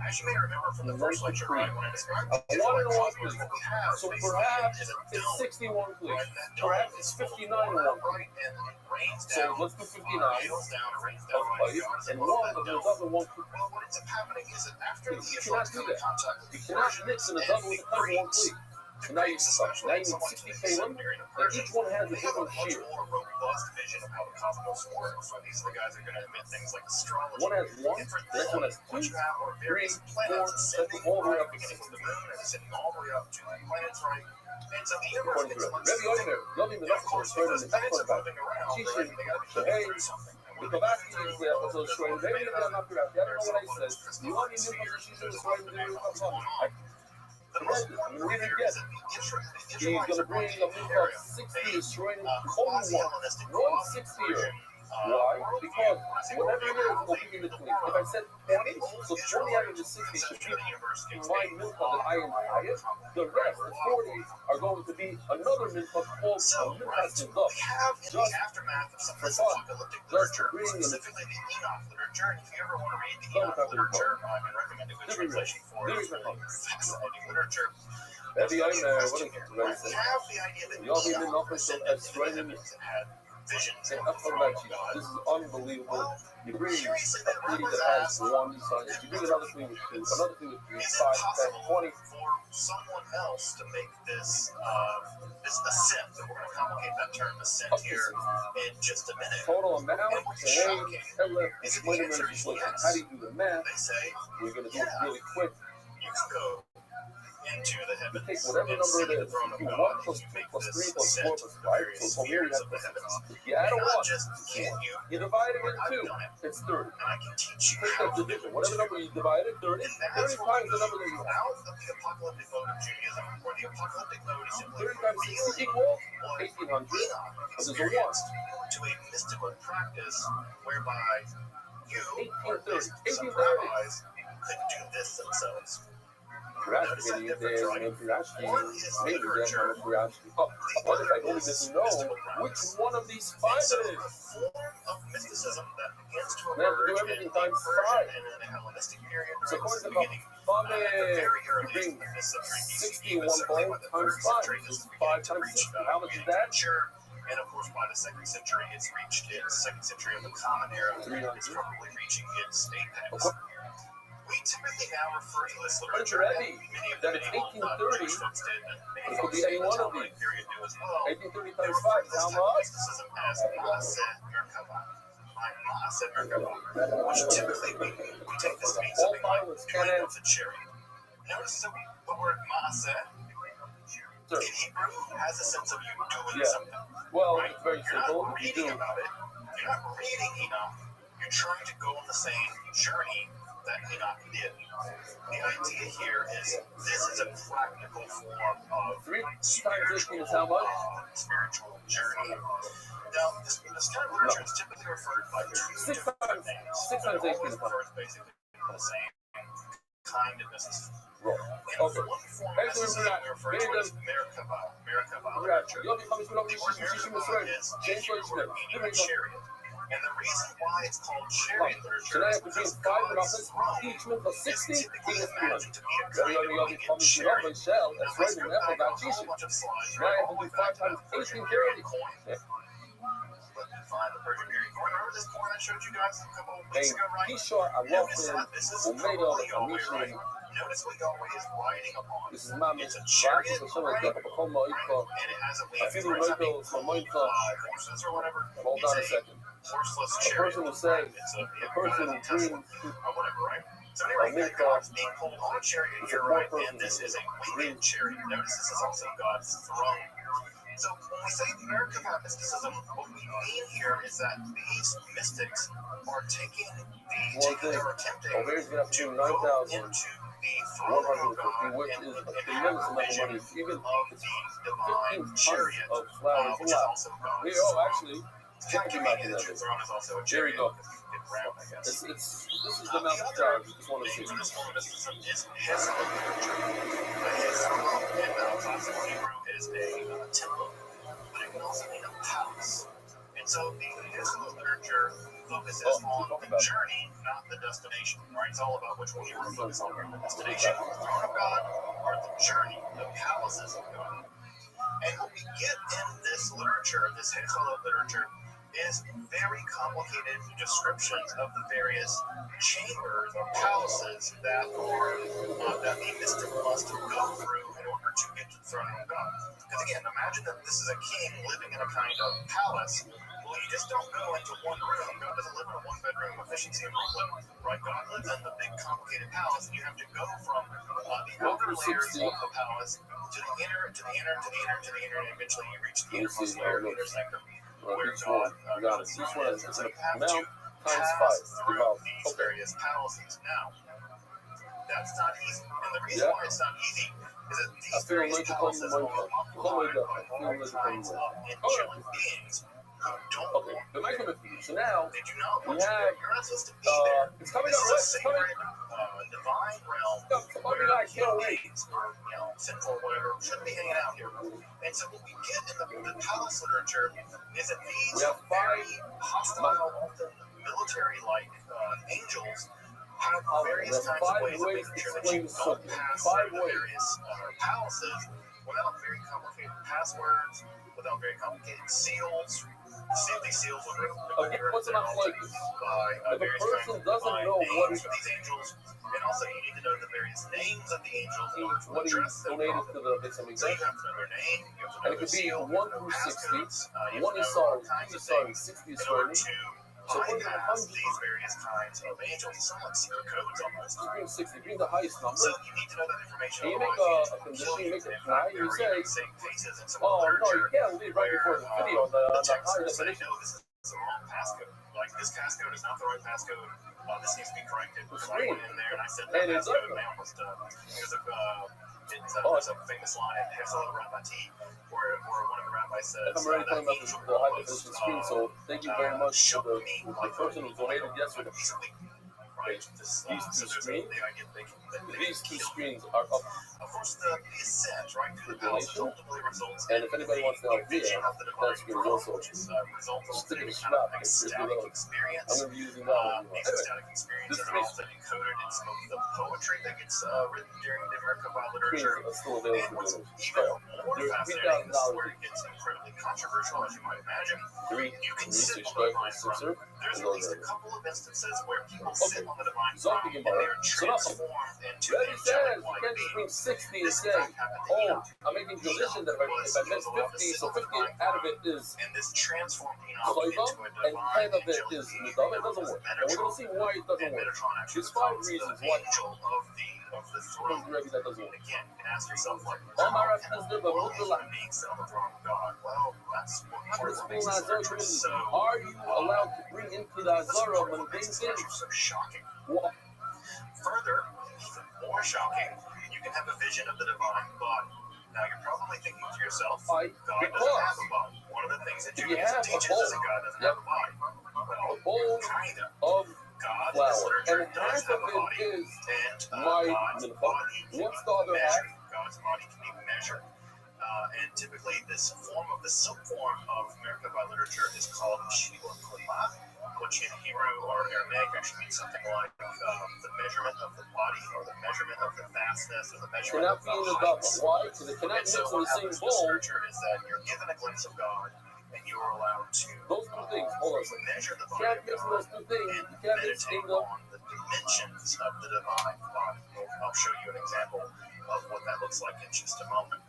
As you may remember from the first lecture, right, when I described the Israelite cosmos, what we have So basically perhaps is a it's dome, 61 please. right? That dome Perhaps is it's full of 59 water, one. right, and it rains So down, let's do 59 hails down, and rains down, of right? ice God is and above one that of the dome. double one. Well, what ends up happening is that after the You Israelites cannot do come in that. contact with You the cannot Persians mix in a and double the with a cousin one Greeks, please. the Now you Greeks stop. especially, Now you and need somewhat to 60 the Caleb, seminary and the and each Persians, one has a they have a different much shear. more robust vision of how the cosmos works. So these are the guys that are going to admit things like astrology, One has 1, different the next one has what 2, you have are 3, various 4, planets ascending, all the way right, up to beginning 60. with the moon and ascending all the way up to the planets, right? And so the universe According to gets Rabbi. much Rabbi thicker. Yomer, And of course, because planets are moving around, right, they got to be looking through something. And when they're looking through, well, there's a lot made of it. There's a lot of crystalline spheres. There's a lot of nebulae going on. The most important thing here is that the Israelites are going to inherit a quasi-Hellenistic, quasi-Persian Why? Because whatever it is, how will they be in view the between. If I world. said And 20, the old so 20 out of Israelite the 60 should conception be of the universe gets my a milk lot that I am more highest. The rest, the 40, are going to be another milk called So, milk right, that's we have in the aftermath of some of this apocalyptic literature, specifically the Enoch literature, and if you ever want to read the Enoch literature, I can recommend a good translation for it. It's really fascinating literature. Maybe I know what Question is here. it? We have the idea that Y'all be Enoch enough ascended into the heavens and had visions of the throne of God. This is unbelievable. You bring Curiously, a then, fleet rabbis that has asked, 1 design. You bring another fleet with 2, another fleet with 3, is it 5, 10, possible 20. for someone else to make this this ascent? And we're going to complicate that term ascent here in just a minute. Total amount, And what's shocking is that the wait a answer minute, is how yes. do you do the math? They say, We're going to do it really quick. you can go into the You heavens take whatever and number see it the is. throne of You God, 1 and plus you 2 make plus 3 this plus 4 ascent plus to the 5. various So here we spheres have of the heavens. you add a And not 1. just can You divide it but in I've 2. done it. It's 30. And I can teach you Take how that to do division. it Whatever too. number you divide it, 30. And 30 that's what times we the number that you have. out of the apocalyptic mode of Judaism, where the apocalyptic mode is simply 30 times 60 revealing equals what 1800. Enoch But there's a 1. experienced to a mystical practice whereby you, or at least some rabbis, could do this themselves. Notice that difference, right? One is literature. The other is mystical which practice. one of these 5 And so it a is. form of mysticism that begins to We have to do emerge in everything the times Persian 5. and in the Hellenistic period, So right? This is the according to beginning at the very you earliest bring in the 5th century BCE, 61 but certainly by the 3rd times 5. century, this This is is 5 beginning to times reach 60. How much is beginning to that? mature. And of course, by the 2nd century, it's reached its 2nd century of the Common Era. It's probably reaching its apex. We typically now refer to this literature, and many of the medieval Jewish folks did, and many It could folks be in any the one of Talmudic these. period do as well. 1830 They times refer 5 to is this how type of much? mysticism as Maaseh Merkava. Maaseh Merkava, which typically we take this to mean something like twin of the cherry. Notice that the word Maaseh in Hebrew has a sense of you doing something. Well, right? it's very You're simple. not reading about it. You're not reading Enoch. You're trying to go on the same journey that Enoch did. The idea here is this is a practical form of spiritual journey. Now, this kind of literature is typically referred by two different names. 6 times 18 is refers basically to the same kind of business. Okay. One form of business we refer to as Merkava literature. The word Merkava is Hebrew meaning chariot. And the reason why it's called chariot literature is because God's throne is typically imagined to be a kind of winged chariot. Now, let's go back a whole bunch of slides, right, all the way back to the Persian period coin. Let me find the Persian period coin. Remember this coin I showed you guys a couple of weeks ago, right? Notice that this is probably Yahweh, right? Notice what Yahweh is riding upon. It's a chariot, right? And it has a wing. Horses or whatever. Hold on a second. Horseless The chariot. person will say, It's a the person who Tesla dreams or whatever, right? So anyway, God's being pulled on a chariot here, right? And this is a winged chariot. Notice this is also God's throne. So when we say Merkava mysticism, what we mean here is that these mystics are attempting to go into the throne of God which and is a have tremendous a amount of vision money. Even of the divine chariot, of flowers. which is also God's Oh, throne. actually, It's kind of convenient that your throne is also a there you chariot go. because you can get around, I guess. This is the Mount of Stars. Just want to see. Dangerous form of mysticism is Hesed literature. The Hesed in classical Hebrew is a temple, but it can also mean a palace. And so the Hesed literature focuses on the journey, not the destination. Right? It's all about which one you want to focus on here: the destination, the throne of God, or the journey, the palaces of God. And what we get in this literature, this Hesed literature, is very complicated descriptions of the various chambers or palaces that the mystic must go through in order to get to the throne of God. Because again, imagine that this is a king living in a kind of palace. Well, you just don't go into one room. God doesn't live in a one-bedroom efficiency in Brooklyn, right? God lives in the big, complicated palace, and you have to go from the outer layers of the palace to the inner, to the inner, to the inner, to the inner, and eventually you reach the innermost layer of the inner sanctum. Where God is. So you have to pass through these various palaces. Now, that's not easy. And the reason why it's not easy is that these various palaces are occupied by all kinds of angelic beings who don't want you there. So now, They do not want you there. You're not supposed to be there. it's coming This up. is a sacred, divine realm where human beings or, sinful whatever shouldn't be hanging out here. And so what we get in the palace literature is that these very hostile, often military-like angels have various kinds of ways of making sure that you don't pass through the various palaces without very complicated passwords, without very complicated seals. These seals were What's it like? by various kinds of divine names for these angels, and also you need to know the various names of the angels in order to address them properly. So you have to know their name, you have to know their seal, you have to know passcodes, you have to know all kinds of things in order to bypass these various kinds of angels. These sound like secret codes almost. 60 being the highest number. So you need to know that information. Can you make Otherwise, a condition? kill You you. make a In fact, you there are even say, cases in some oh, no, literature you can't leave right before the video on the text high will say, definition. no, this is the wrong passcode. Like, this passcode is not the right passcode. This needs to be corrected. So I went in there and I said that passcode, and they almost, because of, there's a famous line in Hesed Rabbi, where one of the rabbis says, I'm already talking about the high definition screen, so thank you very much to the person who donated yesterday. Right. These two screens are up. Of course, the ascent, right, through the palace ultimately results and if anybody wants to help me out, that screen is also stick in the snap. ecstatic experience. I'm going to be using that one. Ecstatic experiences are often encoded in some of the poetry that gets written during the Merkava literature. And what's even more fascinating, this is where it gets incredibly controversial, as you might imagine. You can sit on the divine throne. There's at least a couple of instances where people sit on the divine throne and they are transformed into angelic-like beings. 60 and say, oh, I'm making the condition that if I miss 50, so 50 out of it is and this transformed Enoch into a and 10 divine of it is Nidam. It doesn't work. And we're going to see why it doesn't work. There's 5 reasons why of the throne. That doesn't work. Again, you can ask yourself, like, how can human beings sit on the throne of God? Well, that's what part of the reason is so. Are you allowed to bring into the Azara mundane things? So shocking. What? Further, even more shocking, you can have a vision of the divine body. Now, you're probably thinking to yourself, God doesn't have a body. One of the things that Judaism teaches is that God doesn't have a body. Well, kind of. God in this literature does have a body, and God's body can be measured. God's body can be measured. And typically, this subform of Merkabah literature is called Shiva Koma, which in Hebrew or Aramaic actually means something like the measurement of the body, or the measurement of the vastness, or the measurement of the heights. Why? Because it cannot And so mix in what the same happens in this bowl. literature is that you're given a glimpse of God, and you are allowed to Those two things. Hold on a second. measure the You body can't of mix God those two things. and You can't mix meditate on the dimensions of the divine body. I'll show you an example of what that looks like in just a moment.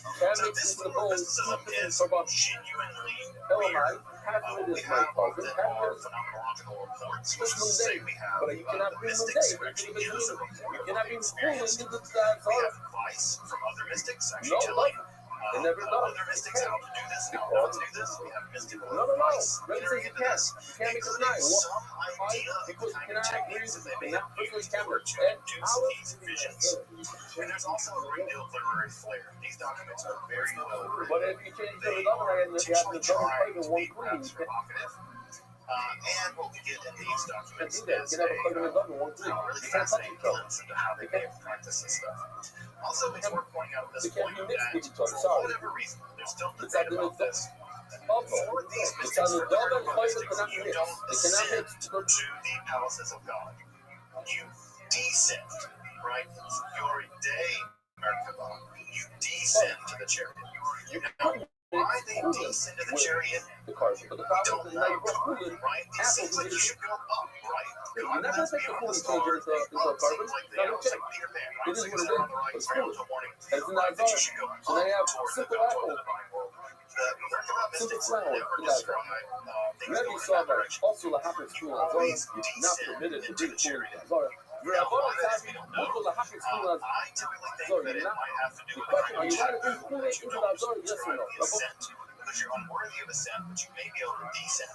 So this form of mysticism is genuinely weird. What we have often are phenomenological reports, which is to say we have the mystics who actually give us a report of what they experienced. We have advice from other mystics actually telling other mystics how to do this and how not to do this. We have mystical advice entering into this, including some idea of the kind of techniques that they may have used in order to induce these visions. And there's also a great deal of literary flair. These documents are very well written. But if you change They the other hand, you have intentionally to double try plate to in be one clean. perhaps provocative. And what we get in these documents You is can have a plate in one really clean. You can't touch fascinating each other. glimpse into how they may have practiced this stuff. Also, it's worth pointing out at this They can't point be mixed that with each other. for Sorry. whatever reason, there's still It's debate not about this. For these It's mystics, on for the the double Merkabah plate mystics, cannot you mix. don't They cannot ascend mix. to the palaces of God. You descend, right? You're a day Merkabah. You descend to the chariot. Now, why they descend to the chariot, we don't know, right? It seems like you should go up, right? God lands beyond the stars, up seems like they are like Peter Pan, right? It's like it's on the right trail until morning, right? That you should go up toward the divine world. The Merkabah mystics never describe things going in that direction. You always descend into the chariot. Now, why that is, we don't know. I typically think that it might have to do with the kind of chapter that you don't describe the ascent, because you're unworthy of ascent, but you may be able to descend.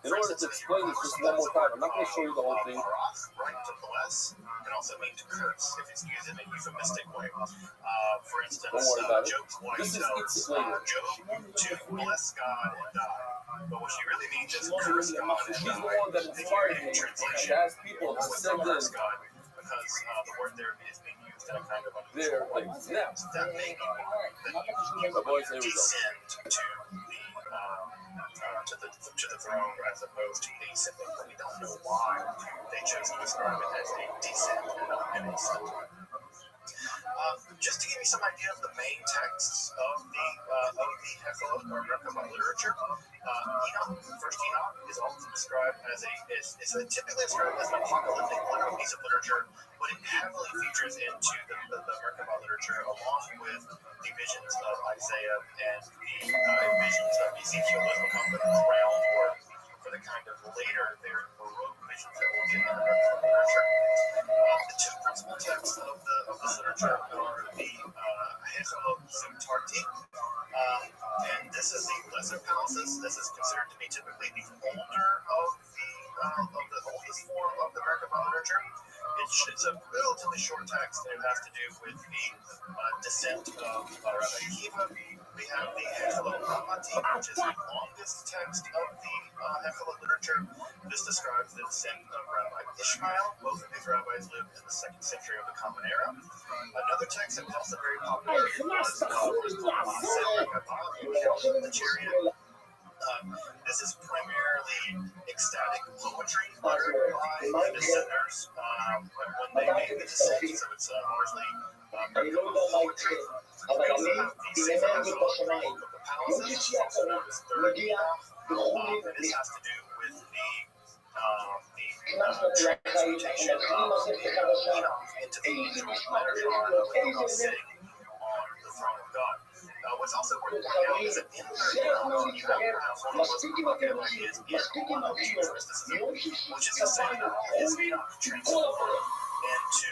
In order to explain this just one more time, I'm not going to show you the whole thing. Right, to bless can also mean to curse if it's used in a euphemistic way. For instance, Job's wife tells Job to bless God and die. But what she really means is curse God and die. She's the one that inspired me. She asked people to send in curse God, because the word there is being used in a kind of their unusual way. now. That may mean that you descend to the throne as opposed to ascending, but we don't know why they chose to describe it as a descent and not an ascent. Just to give you some idea of the main texts of the Hexalot or Merkabah literature, First Enoch is often described as is typically described as an apocalyptic piece of literature, but it heavily features into the Merkabah literature, along with the visions of Isaiah and the visions of Ezekiel, which become the groundwork for the kind of later, very Baroque visions that we'll get in the Merkabah literature. The two principal texts of this literature are the Hexalot Zimtarti, and this is the Lesser Palaces. This is considered to be typically the older of the oldest form of the Merkabah literature. It's a relatively short text, and it has to do with the descent of Rabbi Akiva. We have the Hexalot Ramati, which is the longest text of the Hexalot literature. This describes the descent of Rabbi Ishmael. Both of these rabbis lived in the 2nd century of the Common Era. Another text that was also very popular was the Chariot. This is primarily ecstatic poetry uttered by the descenders when they make the descent, so it's largely poetry. We also have the Sefer Hexalot, the Book of the Palaces, which is also known as Third Enoch, and this has to do with the transmutation of Enoch into the angel Metatron sitting on the throne of God. What's also worth pointing out is that in Third Enoch, you have perhaps one of the most provocative ideas in Jewish mysticism, which is to say that this Enoch transformed into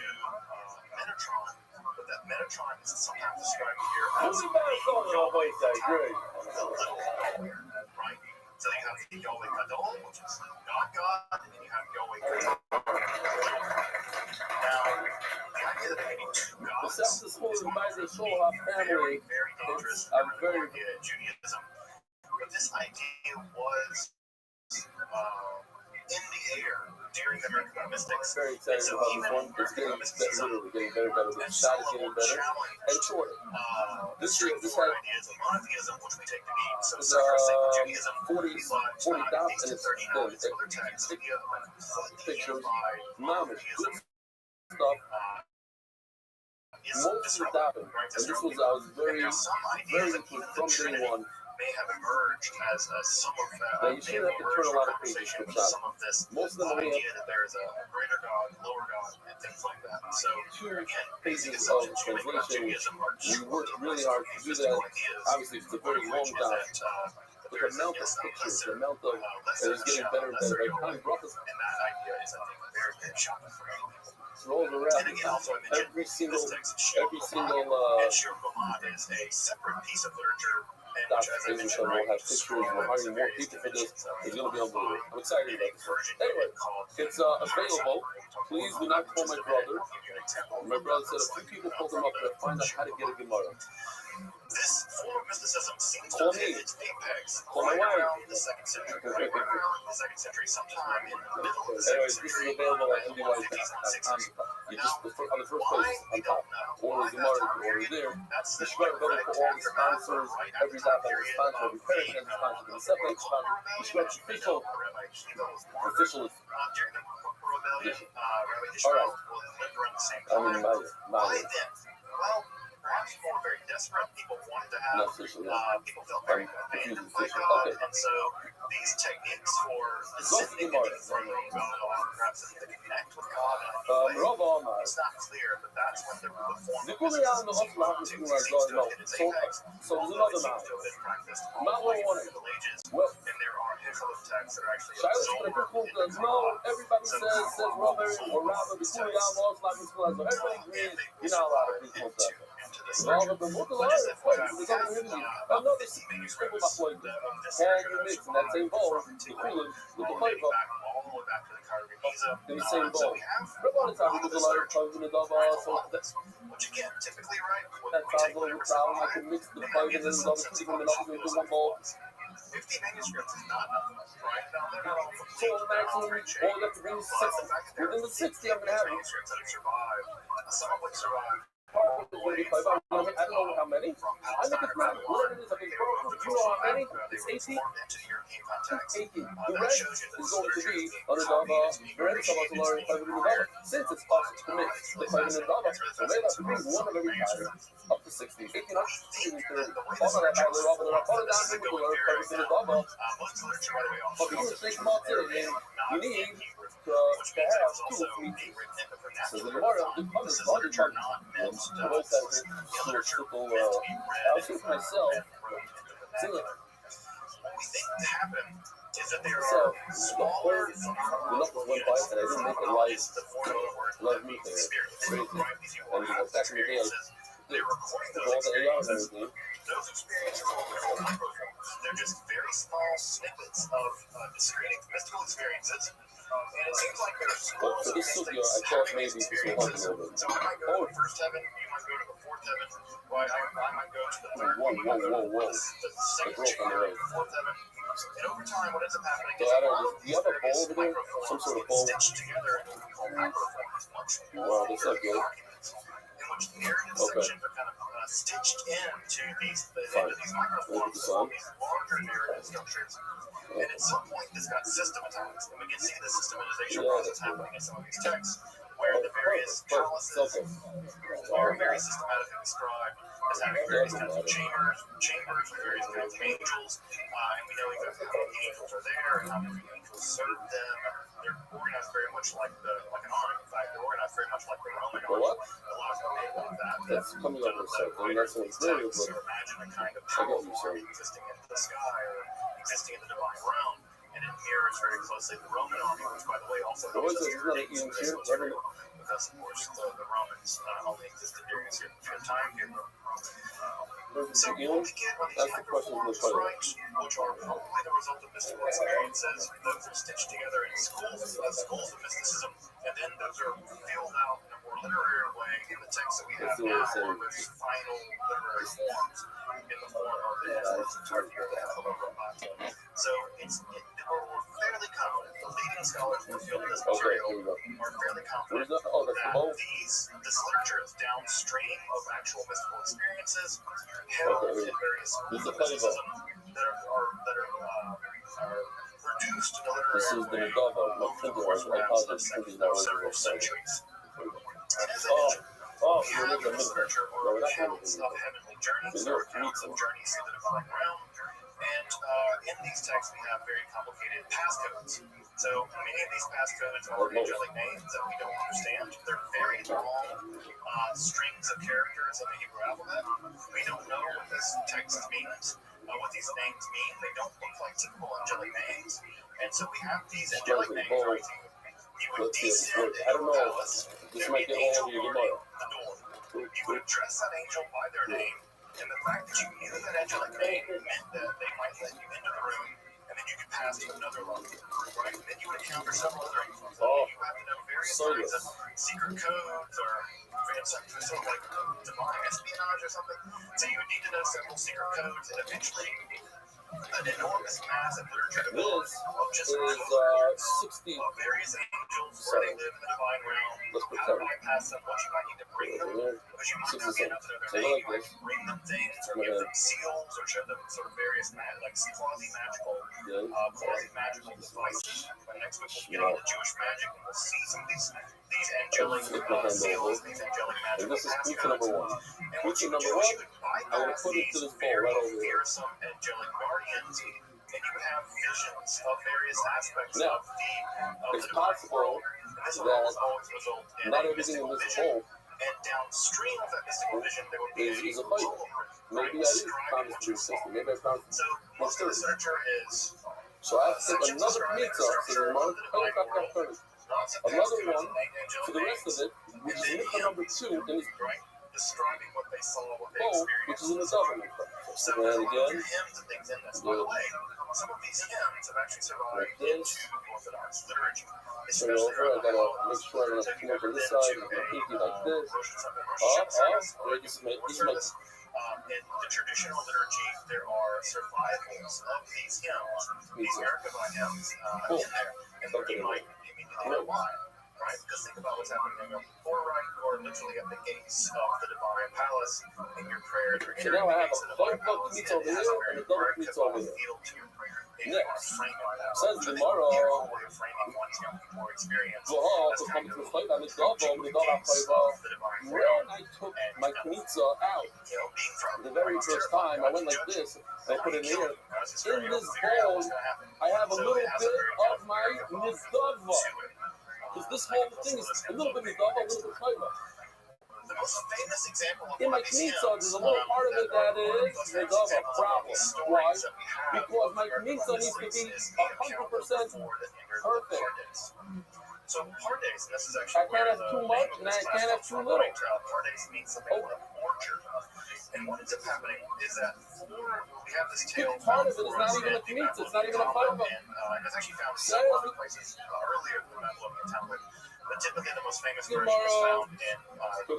Metatron, but that Metatron is sometimes described here as the little God, right? So you have Yahweh Gadol, which is God, and then you have Yahweh Gadol, Except the schools and by the soul of family, dangerous. I'm very Judaism. But this idea was in the air during the American mystics. very excited about this one. It's getting better. The shot is getting better and shorter. This had ideas of monotheism, which we take to be so it's, sacrosanct Judaism, 40 dots and it's pictures, mamish, good stuff. Most of the dopping, and this was, I was very into it from day one. May have emerged as some of that. Now you shouldn't have to turn a lot of pages to some of this most of them only idea that there is a greater God, lower God, and things like that. So two pages of translation. We worked really hard to do that. Obviously, it's a very long job. But the amount of pictures, the amount of it is getting better and better. Every time brought us and that idea is, I think, very good shot for rolls around. Every single and Shir Gomad is a separate piece of literature. Dr. Davidson will have pictures. We're hiring more people for this. It's going to be unbelievable. I'm excited about this. Anyway, it's available. Please do not call my brother. My brother said a few people called him up to find out how to get a Gemara. This form of mysticism seems Call to me. hit its apex Call my right wife. around the 2nd century. Right around the 2nd century, sometime in the middle of the 2nd Anyways, this century. is available at MDY.com. You just on the first page on top. Order Gemara, you can order there. You should go for all the sponsors. Every dot has a sponsor. Every parent has a sponsor. Every separate sponsor. You should go official. Official. All right. I mean, my. Well, perhaps more very desperate. People wanted to have. People felt very abandoned by God, and so these techniques for ascending from God, perhaps to connect with God. It's not clear, but that's when the form of mysticism seems to hit its apex. So there's another man. Not one wanted. Well, and there are handful of texts that are actually everybody says Rabbi or Rabbi, before y'all lost like this class. Everybody agrees, you're not allowed to preach on that. All of them, what the Lord is another simple my point. And you mix in that same bowl, the cooler with the flavor in the same bowl. But a lot of times, there's a lot of tongues in the double, so which again, typically, right? That sounds a little problem. I can mix the flavors and the other two and all into one bowl. 50 manuscripts is not enough, right? Now, they're not all So the maximum, all you have to bring is 60. Within the 60, I'm going to have manuscripts that have survived. Some of which survived. I don't know how many. I think it's not what it is. I think you know how many? It's 18. 18. The rest is going to be under the rest of us to learn $500. Since it's possible to mix the $500, so they have to bring one of every kind up to 60. 18 up to 30. All of that, all of that, people learn $500. But if you think about it, you need to have two meetings. So the more of the colors, all the charts, I was with myself. See, What we think happened is that there so are smaller the knuckles went by and I didn't make a live meat there. Crazy. And back in the day, they're recording all those the ARs and experiences. everything. Those experiences are microphones. They're just very small snippets of discrete mystical experiences. And it seems like there's But for this studio, I thought maybe this will help a little bit. So I might go to the first heaven, you might go to the fourth heaven, or I might go to the third. Whoa. The second heaven, the fourth heaven. And over time, what ends up happening So is I don't all know, of do you have a bowl over there? microphones Some sort of get bowl? stitched together into what we call microphones, much Wow, that's not good. documents, in which the narrative Okay. sections are kind of stitched into these Fine. microphones, Look at the sun. these larger narrative structures. And at some point, this got systematized, and we can see the systematization process happening in some of these texts, where the various chalices are very systematically described as having various kinds of chambers with various kinds of angels, and we know exactly how many angels are there and how many angels serve them. They're organized very much like an army. In fact, they're organized very much like the Roman army. What? A lot of them like that. That's coming up in a second. I mean, that's what it's really So good. imagine a kind of I get what power you're saying. existing in the sky or existing in the divine realm, and it mirrors very closely the Roman army, which, by the way, also What was it? You're going to eat here? Never. because, of course, the Romans only existed during a certain period of time here. So what we get are these That's the question of the microphones, toilet. right, which are probably the result of mystical experiences. Those are stitched together in schools of mysticism, and then those are filled out in a more literary way in the text that we have now are very final literary forms in the form of the so we're fairly confident. The leading scholars in the field of this material are fairly confident that this literature is downstream of actual mystical experiences held in various mysticism that are produced in the literary way over the course of several centuries. And as I mentioned, we have in this literature are accounts of heavenly journeys or accounts of journeys through the divine realm. And in these texts, we have very complicated passcodes. So many of these passcodes are angelic names that we don't understand. They're very long strings of characters in the Hebrew alphabet. We don't know what this text means, what these names mean. They don't look like typical angelic names. And so we have these angelic names, right? You would descend into a palace. There would be an angel guarding the door. You would address that angel by their name. And the fact that you knew that angelic name meant that they might let you into the room, and then you could pass to another level, right? And then you would encounter several other angels. You have to know various kinds of secret codes or sort of like divine espionage or something. So you would need to know several secret codes, and eventually an enormous mass of literature develops of just 60 of various angels where they live in the divine realm, how to bypass them, what you might need to bring them, because you might not be enough to know their name, right? Bring them things or give them seals or show them sort of various quasi-magical devices. But next week we'll get into Jewish magic and we'll see some of these angelic seals, these angelic magical passcodes. And what you would do is you would bypass these very fearsome angelic guardians, and you would have visions of various aspects of the divine world. And this will always result in a mystical vision. And downstream of that mystical vision, there will be a hologram, right? Describing what you saw. So most of this literature is So I have to take another pizza for another one for the rest of it, which is nickel number 2 in this describing what they saw, what they experienced. which is in the government. So there's a lot of hymns and things in this. By the way, some of these hymns have actually survived into Orthodox liturgy. Especially I gotta make sure I have to come over this side, and pinky like this. In the traditional liturgy, there are survivals of these hymns, these Merkabah hymns in there. And you might immediately know why, right? Because think about what's happening in the right, or literally at the gates of the divine palace, and your prayers are so now I have a double pizza over here and a double pizza over here. Next, says tomorrow, so coming to the fight on the double, when I took my pizza out, the very first time I went like this, I put it in here. In this bowl, I have a little bit of my mizdava. Because this whole thing is a little bit mizdava, a little bit flavor. The most famous example of in my pizza, there's a little part of it that is mizdava problem. Why? Because my pizza needs to be 100% perfect. So pardes, this is actually I can't have too much and I can't have too little. Pardes means something like orchard. And what ends up happening is that we have this tail. Part of it is not even a pizza, it's not even a fiber. And it's actually found several other places earlier than I'm looking at town. But typically the most famous version is found in there's a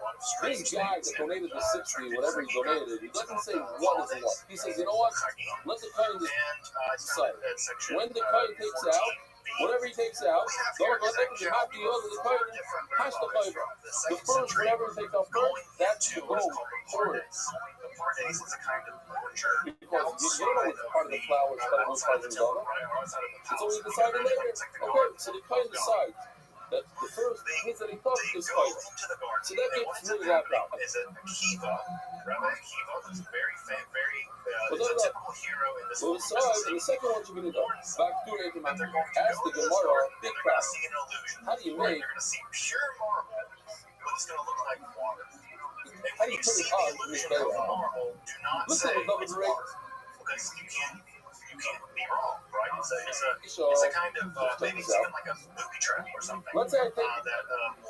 lot of strings. These guys that donated the 60, whatever he donated, he doesn't say what is what. He says, you know what? Let the Kohen decide. When the Kohen takes out, whatever he takes out, don't let them have the other. The Kohen has to fiber. The first, whatever he takes out first, that's the gold. Pardes is a kind of orchard. Because you don't know which part of the flower is better than part of the dollar. It's only decided later. Okay, so the Kohen decides that the first means that he thought is fiber. So that gets really wrapped up. Is a Akiva, Rabbi Akiva, who's very he's a typical hero in this one. And the second one you're going to do, back to it, ask the Gemara, big crowd. How do you make? You're going to see pure marble, but it's going to look like water. How do you put it on in this barrel? Listen to the water, because you can't be wrong, right? It's a kind of maybe it's even like a booby trap or something. Let's say I take that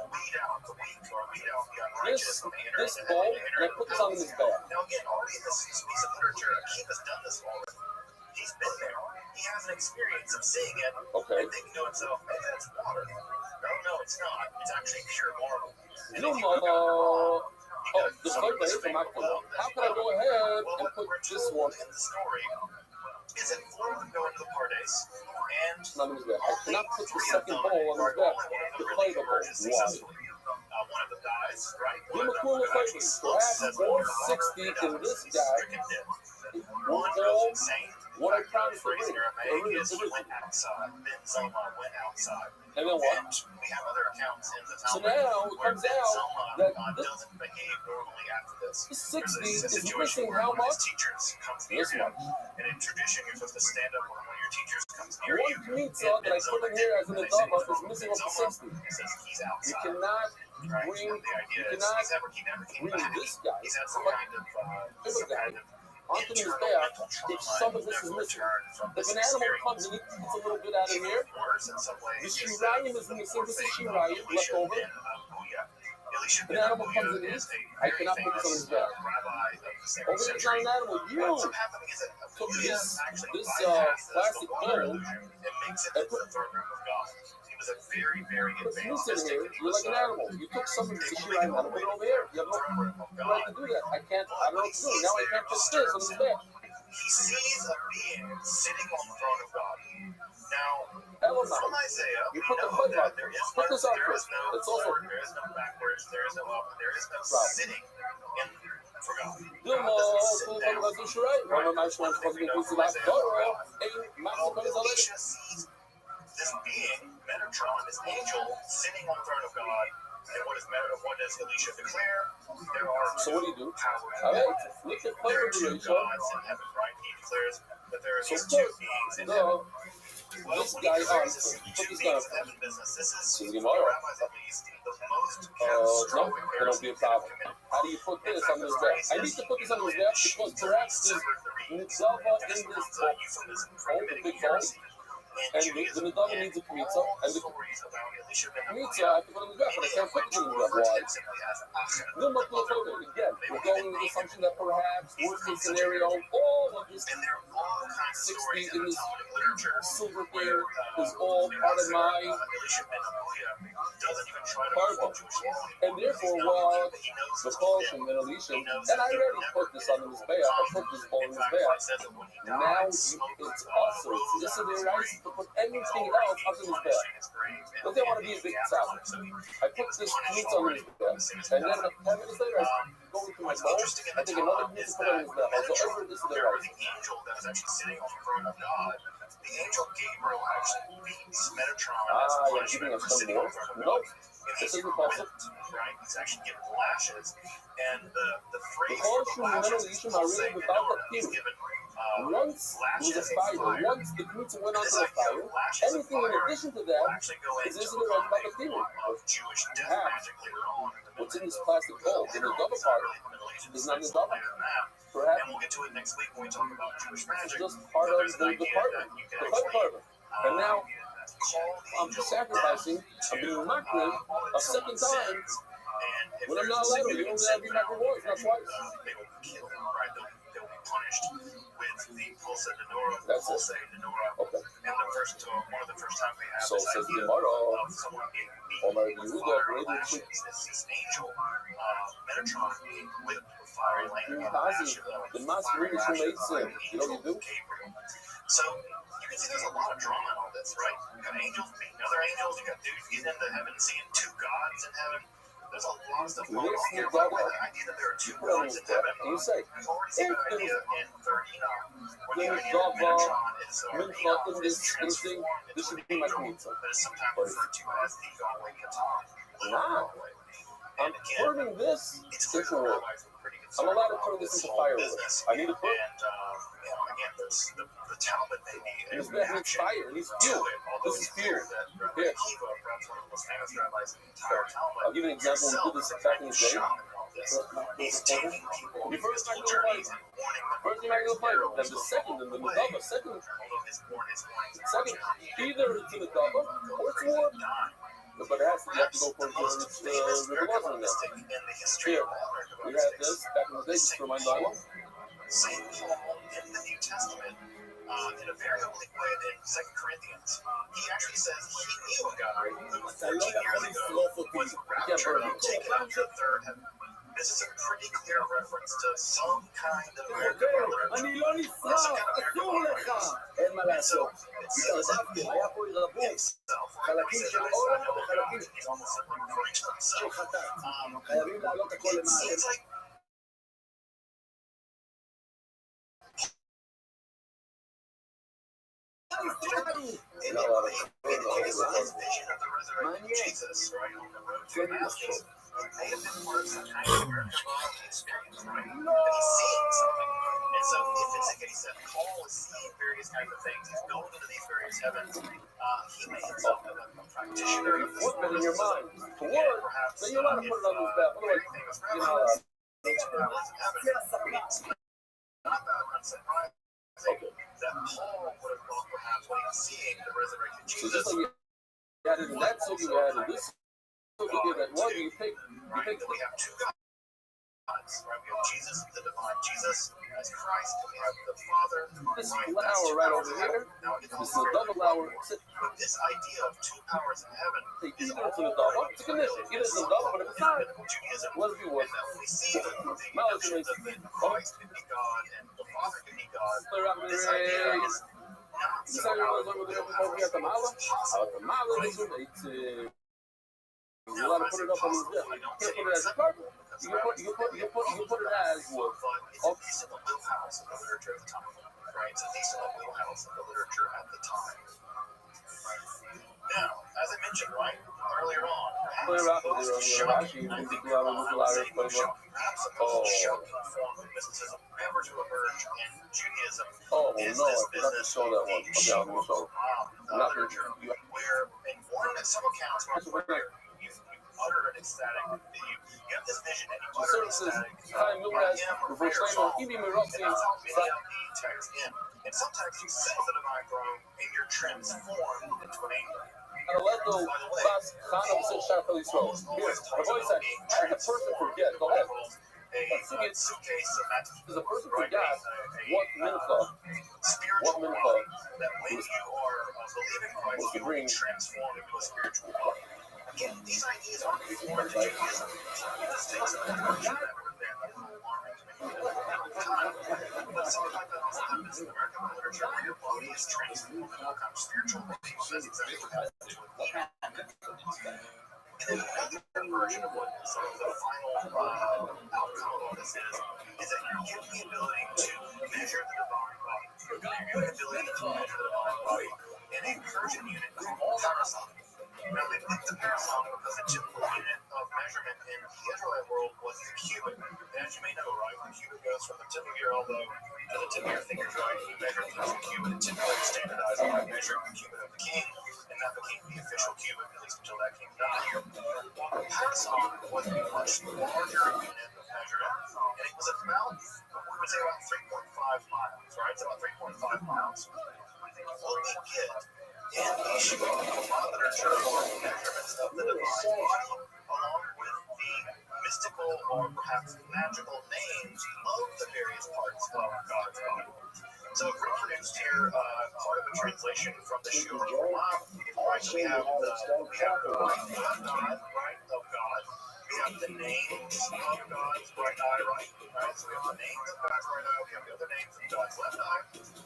weed out the weak or weed out the unrighteous from the inner. This bowl, and I put this on in this bag. Now again, already in this piece of literature, Akiva's done this already. He's been there. He has an experience of seeing it and thinking to himself, maybe that's water. No, it's not. It's actually pure marble. And No, if you look at the Chayva is a Makala. How can I go ahead and put this one? in the story is that four of them go into the Pardes, and Not on his back. I cannot put the second bowl on his back. The Chayva bowl. Why? one of them dies, right? Give him a cool Chayva. Perhaps 460 in this guy. One goes insane. What I promised to bring. Went outside. Then Zoma went outside. And then what? And we have other accounts in the So Talmud now it comes out that doesn't behave normally after this. the 60 There's a is situation missing where how one of much? his teachers comes near This him, much. and in tradition, you're supposed to stand up when one of your teachers comes near One you. Kmitza that I put in here as an Adama is missing up to 60. He says he's You outside. cannot Right? bring, The idea you is cannot he never came bring back. this guy, He's had some somebody, kind of onto his internal back mental if trauma some of and this is never missing. returned from If this an animal experience. comes and eats a little bit out of here, Worse in some ways. the is Shirayim that is missing. the This is thing Shirayim about left Elisha over. ben Abuya. Elisha An ben animal comes Abuya and is eats. a I very cannot put this on famous his back. rabbi of the Over second here, it's not century. an animal. What You ends up happening is that took Abuya this actually bypasses plastic the water bowl illusion and makes it into the throne room of God. He was a very, very put advanced meat in here. You're like an animal. You took some of the Shirayim and put it over here. You have no right to do that. I can't. I don't know what to do. Now I can't put this on his back. He sees a being sitting on the throne of God. Now, Hell no. from Isaiah, You we put the know foot that on. there is Put this on there is first. no It's also forward, there is no backwards, there is no up, there is no Right. sitting in for God. Dilma, God doesn't sit full down. of the Shirayim. Rama Mashwan One thing we know Chazmi from Kusilat Isaiah Doro. about God. Ein Maximum is Elisha sees this being, Metatron, this angel, sitting on the throne of God. And what does Elisha declare? There are So what do you do? powers All in right. heaven. Look at There are two Elisha. gods in heaven, right? He declares that there are So these of two course, beings in heaven. Well, this when guy he declares this put two this beings guy in heaven business, this is, So for you the know, rabbis at least, the most no, catastrophic that'll be a problem. How do you put this on his back? I need to put this on his back because perhaps there's Nitzava in this bowl, the big bowl, and the Nitzava needs a Kmitza, and the Kmitza I have to put on his back, but I can't put it on his back. Why? No, not the Torah. Again, we're going with the assumption that perhaps, worst case scenario, all of this 60 in this silver thing is all part of my carbon. And therefore, while the Kolshim and Elisha, and I already put this on his back, I put this ball in his back. Now it's also, this is the right to put anything else up in his back. But they want to be a big tzaddik. I put this meat on his back, and then 10 minutes later, I go into my bowl, I take another meat to put on his back. I go over this to the right. The angel that is actually sitting on the throne of God, the angel Gabriel actually beats Metatron as a You're punishment giving us for some sitting more? on the throne of No, God. And this he's isn't possible. whipped, right? He's actually given lashes, and the phrase The for the Kolshim lashes and is Elisha are pulsate really without the menorah. He's king. given Once there was a fire, once the Kmitza went onto the fire, anything in addition to that is this is the right about the king. of Jewish death Half. magic later on. What's in this plastic bowl, in the double part, is not the double. Perhaps And we'll get to it next week when we talk about Jewish it's magic. just part of the carbon, the cut carbon. And now I'm sacrificing, I'm being makriv a second time when I'm not allowed to. You only have to be makriv once, not twice. They will kill him, right? They'll be punished with the pulsate menorah, That's it. Okay. and one of the first times we have So this says idea Gemara, of someone being Omar beaten with Yehuda, fiery radio lashes. This angel, Metatron, being whipped with fiery lashes. the master really who made sin. You know what you do? So you can see there's a lot of drama in all this, right? You got angels beating other angels. You got dudes getting into heaven, seeing two gods in heaven. There's a lot of stuff going on here. By the way, the idea that there are two gods in heaven. Can you say, We've already seen that idea in 30 where the there's idea that Metatron is Mincha in this transformed this into should an be my angel, Kmitza. but is sometimes referred to as the Yahweh Katan. Wow. I'm turning this It's into clear wood. rabbis were pretty I'm concerned allowed to about turn this into whole firewood. business. I need to put And again, the Talmud may be a his back needs reaction fire, it needs to fuel. it, although This is it's clear fuel. that Rabbi Here. Akiva, perhaps one of the most famous rabbis in the entire Talmud, I'll give you an example. We did this back in the day. he's taking people The with first physical night journeys and warning them. First thing I go fight, then the second, and then the double. Second, Although his warnings either it's in the double or it's war. But it has to, you have to go for the laws in there. in the history Here, of all we had this back in the day, just to remind Lila. St. Paul in the New Testament in a very oblique way in 2 Corinthians. He actually says he knew a guy who 14 years ago was raptured and taken up to the third heaven. This is a pretty clear reference to some kind of miracle literature. אין מה לעשות. התערבבתי, היה פה ערבוב. חלקים של אורה וחלקים של חטאת. חייבים לעלות הכל למעלה. May have been part of some kind of miracle experience, right? That he's seeing something. And so if it's a case that Paul is seeing various kinds of things, he's going into these various heavens, he may himself have a practitioner of this. What's in your mind? To work, then you want to put it on this back. Otherwise, you know, not that unsurprising that Paul would have thought perhaps when he was seeing the resurrected Jesus. So you had it in that, so you had it this. So you did that one, you take we have two gods, right? We have Jesus, the divine Jesus, as Christ, and we have the Father. This flower right over here, this is a double hour. But this idea of two powers in heaven is either to the double, it's a condition. Either to the double, but if it's not, Judaism. what does it work? And that when we see the notions of that Christ can be God and the Father can be God, this idea is not so powerful. You want to put it up on the you can't put it as a carpet. You can put it as what? It's a piece of the wheelhouse of the literature at the time, right? It's a piece of the wheelhouse of the literature at the time. Now, as I mentioned, right, earlier on, perhaps the most shocking form of mysticism ever to emerge in Judaism is this business of the Shabbat literature, where in one, some accounts where you utter an ecstatic, you have this vision and you utter an ecstatic text in. In some texts, you sense the divine throne and you're transformed into an angel. And let the last Chana was in Shapeli Sro. Here, the voice said, let the person forget. Go ahead. A suitcase does a person forget what mincha that when you are believing Christ, you will be transformed into a spiritual body. Again, these ideas aren't foreign to Judaism. These things are virtue that were there that were alarming to many people at the time. But something like that also happens in American literature where your body is transformed into a kind of spiritual body. That's exactly what happens to it. And then another version of what sort of the final outcome of all this is that you're given the ability to measure the divine body. You're given the ability to measure the divine body in a Persian unit called parasite. Now, they picked the parasite because the typical unit of measurement in the Israelite world was the cubit. And as you may know, right, the cubit goes from the tip of your elbow to the tip of your fingers, right? You measure through the cubit. And typically standardized by measuring the cubit of the king, and that became the official cubit, at least until that king died. Well, the parasite was a much larger unit of measurement, and it was about, we would say about 3.5 miles, right? It's about 3.5 miles. What we get in the Shabbat literature are measurements of the divine body, along with the mystical or perhaps magical names of the various parts of God's body. So I've reproduced here part of a translation from the Shur Ramah. Right, so we have the right eye of God. We have the names of God's right eye, right? So we have the names of God's right eye. We have the other names of God's left eye.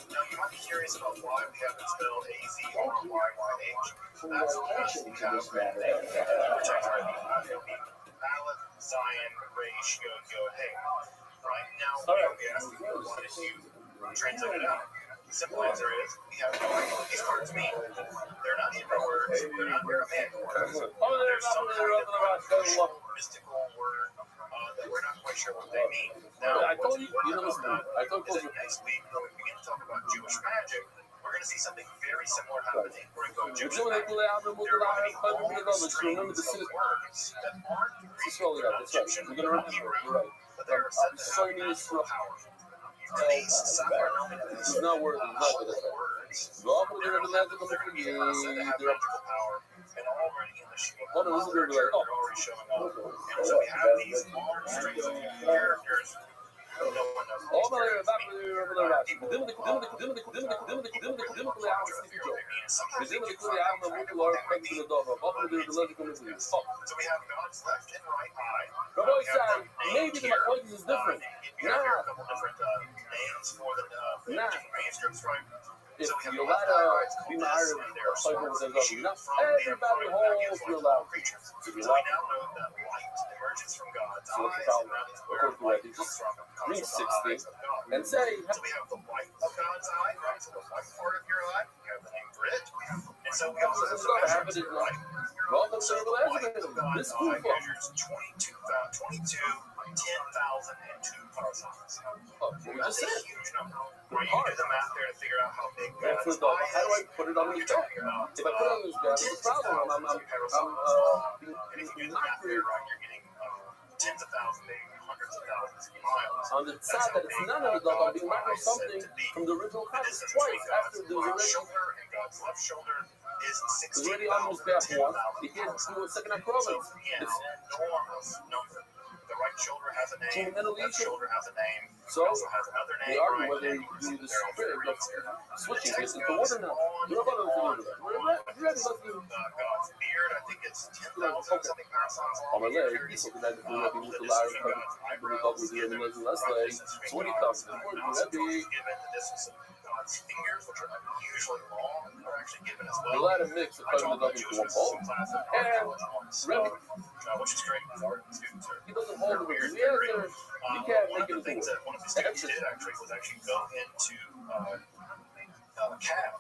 Now you might be curious about why we have it spelled A-Z-R-Y-Y-H. That's because we have protect our Aleph, Zion, Resh, Yod, Yod, Hey. Right? Now we ask, why did you translate it out? The simple answer is, we have no idea what these words mean. They're not Hebrew words, they're not Aramaic words. There's some kind of mystical word that we're not quite sure what they mean. Now, I told you, you know, listen, I told you. Next week, when we begin to talk about Jewish magic, we're going to see something very similar happening. We're going to go Jewish magic. There are all these strange words that aren't Greek, Egyptian, or Hebrew, but they're said to have magical power. These it's not words, words go off with the magical said to have magical power, and already in the hold on, literature, they're already showing up. And so we have these long strings of characters No one knows. All my back to the Rashi. Dim the Sleepy Joe. Dim the Kuli Alma Mukular, come to the Dova. Often the logical mystery. So we have God's left and right eye. Rabbi said, maybe the Macquarie is different. We have here a couple different names for the different manuscripts, right? If you let be married, cycle with them, not everybody holds your love. If you like, emerges from God. so what's the problem? According to Rabbi, just read 60 and say, So we have the white of God's eye, right? So the white part of your eye. We have the name Brit. And so we also have the measurements of right. welcome to So the the white of God's this eye cool measures 10,002 parsecs. what we just That's a said. huge number. Right? You do the math there to figure out how big That's God's the dog. eye How do I is. put it on the You're back? talking about If I put it on this back, it's a problem. I'm and if you do the math there, right, you're getting tens of thousands, maybe hundreds of thousands of miles. on the side that it's none of the dog. I'm being marked something from the original context twice after there's right already. shoulder and God's left shoulder is There's already almost back once. You can't do a second acrobat. So again, enormous number. The right shoulder has a name. The left shoulder has a name. So it also has another they name. argue Right? whether you do the spirit of switching this into order now. You're about to do it. God's beard, I think it's 10,000 something parsecs. On my leg, so that the Rabbi with the liar, the dog was the other last leg. So what do you think? Rabbi. God's fingers, which are usually long, are actually given as The well. latter mix of cutting the dog into one bowl. And Rabbi, which is great for students. he doesn't hold it with the answer. You can't make it into it. One of the students did actually was actually go into CAD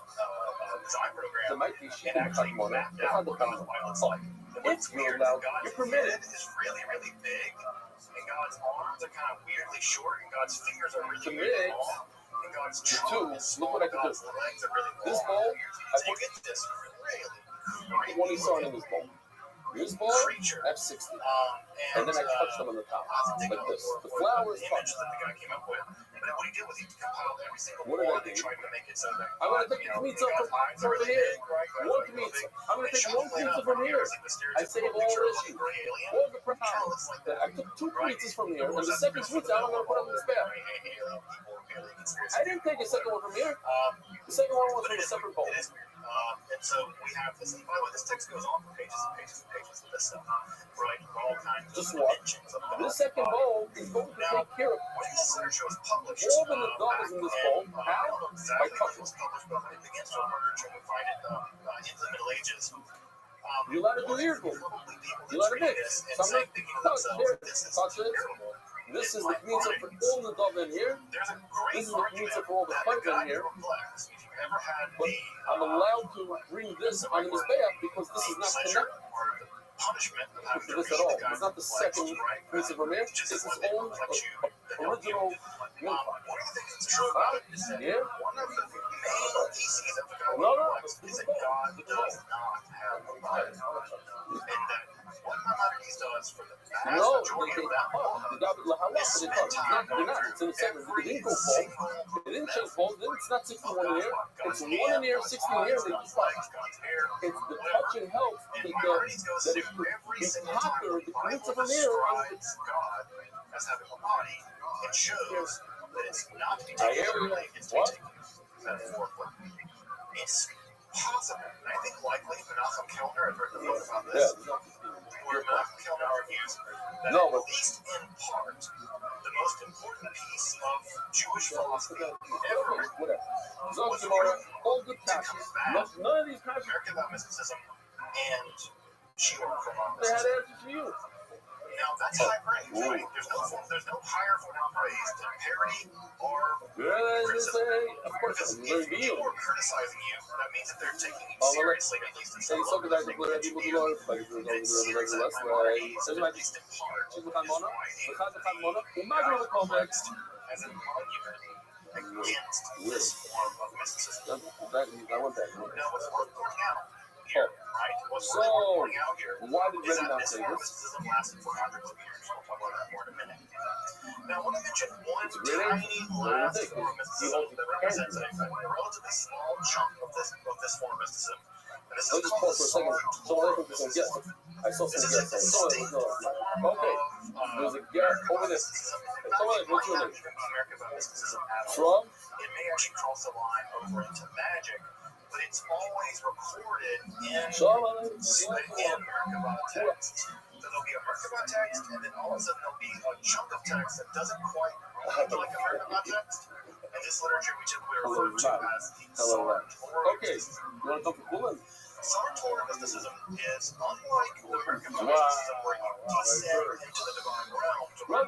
design program There might be shit and actually on map it. out what God's eye looks like. It's weird now. You're permitted. Is really, really big, and God's arms are kind of weirdly short, and God's fingers are really, really long, and God's trunk is small, Look what I can do. God's legs are really long. This bowl, I So you put get this really 20 sun in this bowl. This bowl, creature. I have 60. And then I touch them on the top, like this. The flowers image touch. that the guy came up with. And then what he did was he compiled every single What did I one and do? tried to make it so that I'm going to take the pizza from here. One pizza. I'm going to take one pizza from here. I save all issues. All the problems. I took 2 pizzas from here, and the second pizza I'm going to put on this bag. I didn't take a second one from here. The second one was from a separate bowl. And so we have this. And by the way, this text goes on for pages and pages and pages with this stuff, right? All kinds of Just what? dimensions of This second bowl is going to take care of when this literature was published, all the dollars in this bowl. I How? don't know By exactly when it touching. was published, but it begins to emerge, and we find it into the Middle Ages. You let it do your bowl. You let it mix. Some touch here, touch it. This is the pizza for all the dog in here. This is the pizza for all the punch in here. But I'm allowed to bring this on this bag because this is not connected to this at all. It's not the second pizza from here. It's its own original. Yeah? No. Is that God does not have a body. And that what Maimonides does for the vast No, majority they of that book they're not. It's in the second. It didn't go full. It didn't change full. It's not 61 in here. It's 1 in here, 60 in here. They just fuck. It's the touching helps that if you conquer the pizza from here. God as having a body, it shows that it's not to be taken literally, it's to be taken metaphorically. It's possible, and I think likely Menachem Kellner has written a book about this, where Menachem Kellner argues that at least in part, the most important piece of Jewish philosophy ever written was All good passions. None of these passions. American about mysticism and Shiur Quran. They had answers for you. Now that's high praise, right? There's no higher form of praise than parody or criticism. Of course, it's If very people real. are criticizing you, that means that they're taking you seriously, at least in some level. At least in part. As an argument against this form of mysticism. Now, what's worth pointing out here, right? What's worth pointing out here why did is Rabbi that not this say form of this? mysticism lasted for hundreds of years. We'll talk about that more in a minute. Now, I want to mention one really? tiny last form of mysticism that represents a relatively small chunk of this form of mysticism, Let's just pause for a second. So I think there's some guests. I saw some guests. Okay. There's a guest over there. Someone, what's your name? From? It may actually cross the line over into magic, but it's always recorded in Merkabah text. So there'll be a Merkabah text, and then all of a sudden there'll be a chunk of text that doesn't quite read like a Merkabah text. And this literature we typically refer to as the Sar Torah. Okay. You want to talk to Bullen? Sar Torah mysticism is unlike Merkabah mysticism, where you descend into the divine realm to learn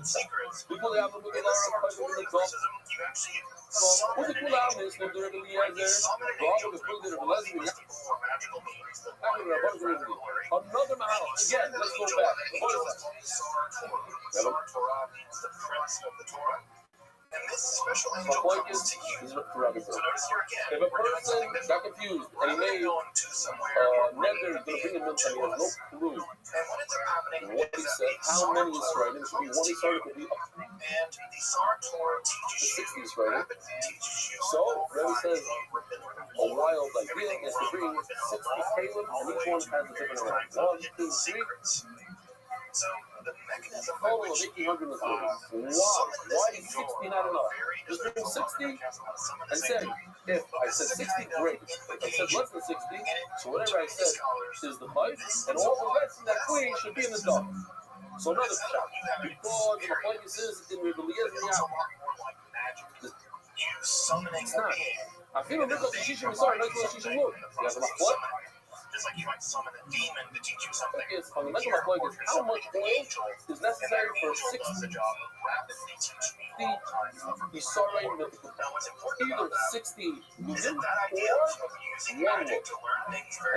secrets. Unlike mysticism, you actually summon an angel, right? You summon an angel through quasi mystical or magical means that light your vocabulary. Another mahal. Again, let's go back. Angel is called Sar Torah. Sar Torah means the prince of the Torah. And this special angel comes to you. So notice here again, if a person got confused and he made Neder is going to bring him in, and he has no clue what he said, how many is right, it should be one Israel, it could be up. And the Sar Torah teaches you, rapidly teaches you. So, Rabbi says, a wild idea is to bring 60 Kalim, and each one has a different amount. 1, 2, 3. So the mechanism by which 1,800 was why is 60 not enough? Just bring 60 and say, if I said 60, great. If I said less than 60, so whatever I said is the 5, and all the rest in that queen should be in the dark. So another shot. Because the point is in the summoning it's not. I feel a little Shishim is sorry, not Shishim look. You have a what? Just like you might summon a demon to teach you something. It's fundamental is how much oil is necessary for 60 Yisrael mythical. Either 60 million or 1 look.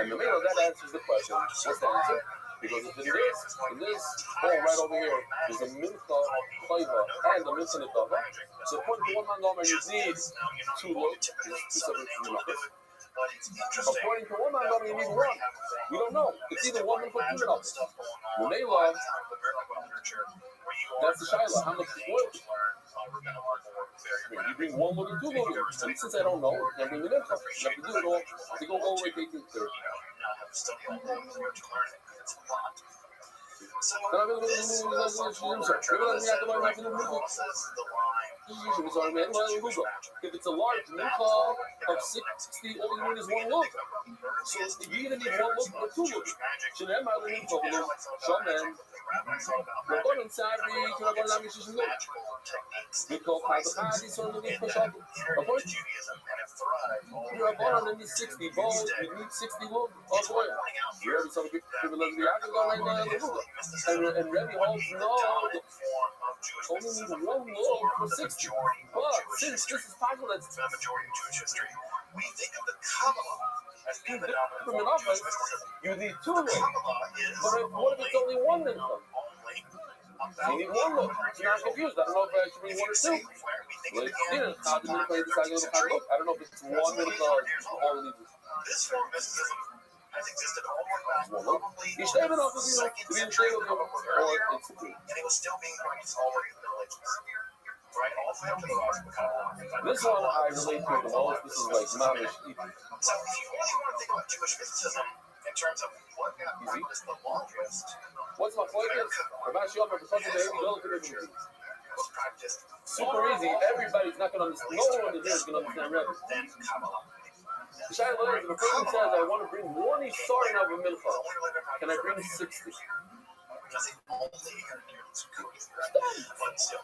And the middle of that answers the question. What's the answer? Because if in this hole right over here is a mincha flavor and a mincha netava. So according to one man, you need 2 looks, 2 separate numbers. According to one man, you need 1. We don't know. It's either 1 mincha or 2 numbers. When they love, that's the shaila. How much oil? You bring 1 look or 2 looks. And since I don't know, I bring the mincha. You have to do it all. They go all the way to 1830. If it's a large mincha of 60, all you need is 1 look. So you either need 1 look or 2 looks. Shinem I need to go shaman. Rabban inside the Rabban language is look. Because how the sort of push up. Rabban in the 60 balls, you need 60 look of oil. You already saw the people of the Yaga right now in the Ruga. And Rabbi holds no, only need 1 look for 60. But since this is possible, that's the majority of Jewish history. We think of the Kabbalah as being the dominant office. You need 2 looks. But what if it's only 1 mincha? You need 1 look. You're not confused. I don't know if I should read 1 or 2. I don't know if it's 1 mincha or all needs. This form of mysticism has existed all the way back, probably the second century, and it was still being practiced already in the Middle Ages. Right, all the way up to the rise of the Kabbalah. This one I relate to the most. This is like mamish. So if you really want to think about Jewish mysticism in terms of what got practiced the longest, what's my focus? was practiced super easy. Everybody's not going to understand. No one is going to understand Rabbi. Then Kabbalah. The person says, I want to bring 1 Isar of a mincha. Can I bring 60?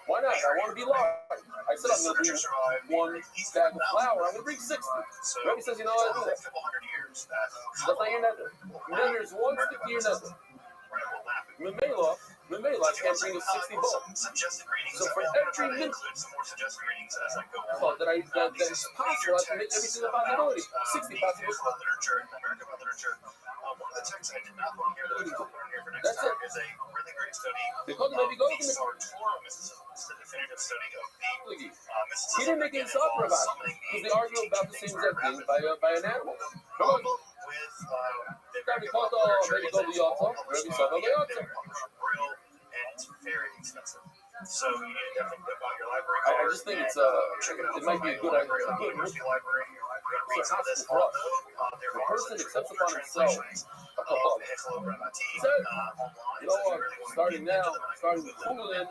Why not? I want to be large. I said I'm going to bring 1 bag of flour. I'm going to bring 60. Rabbi says, you know what? I do that. That's not your nether. Nether is 150 your nether. Memela can't bring a 60 bowl. So for every mincha that is possible, I can make every single possibility. 60 possible. One of the texts I did not learn here that I will learn here for next That's time it. is a really great study. Because maybe go to the Sar Torah mysticism. It's the definitive study of the mysticism. He didn't make any supper about it. Because they argue about the same exact thing by an animal. Come on. With Rabbi Koto, maybe go to Yotza. Rabbi Saba, Yotza. and it's very expensive. So you need to definitely whip out your library I card. just think it's check it out. it might be a good idea. The university library. It's not this for us. The person accepts upon himself a kabbalah. Said, you know what? Starting now, starting with Kulin,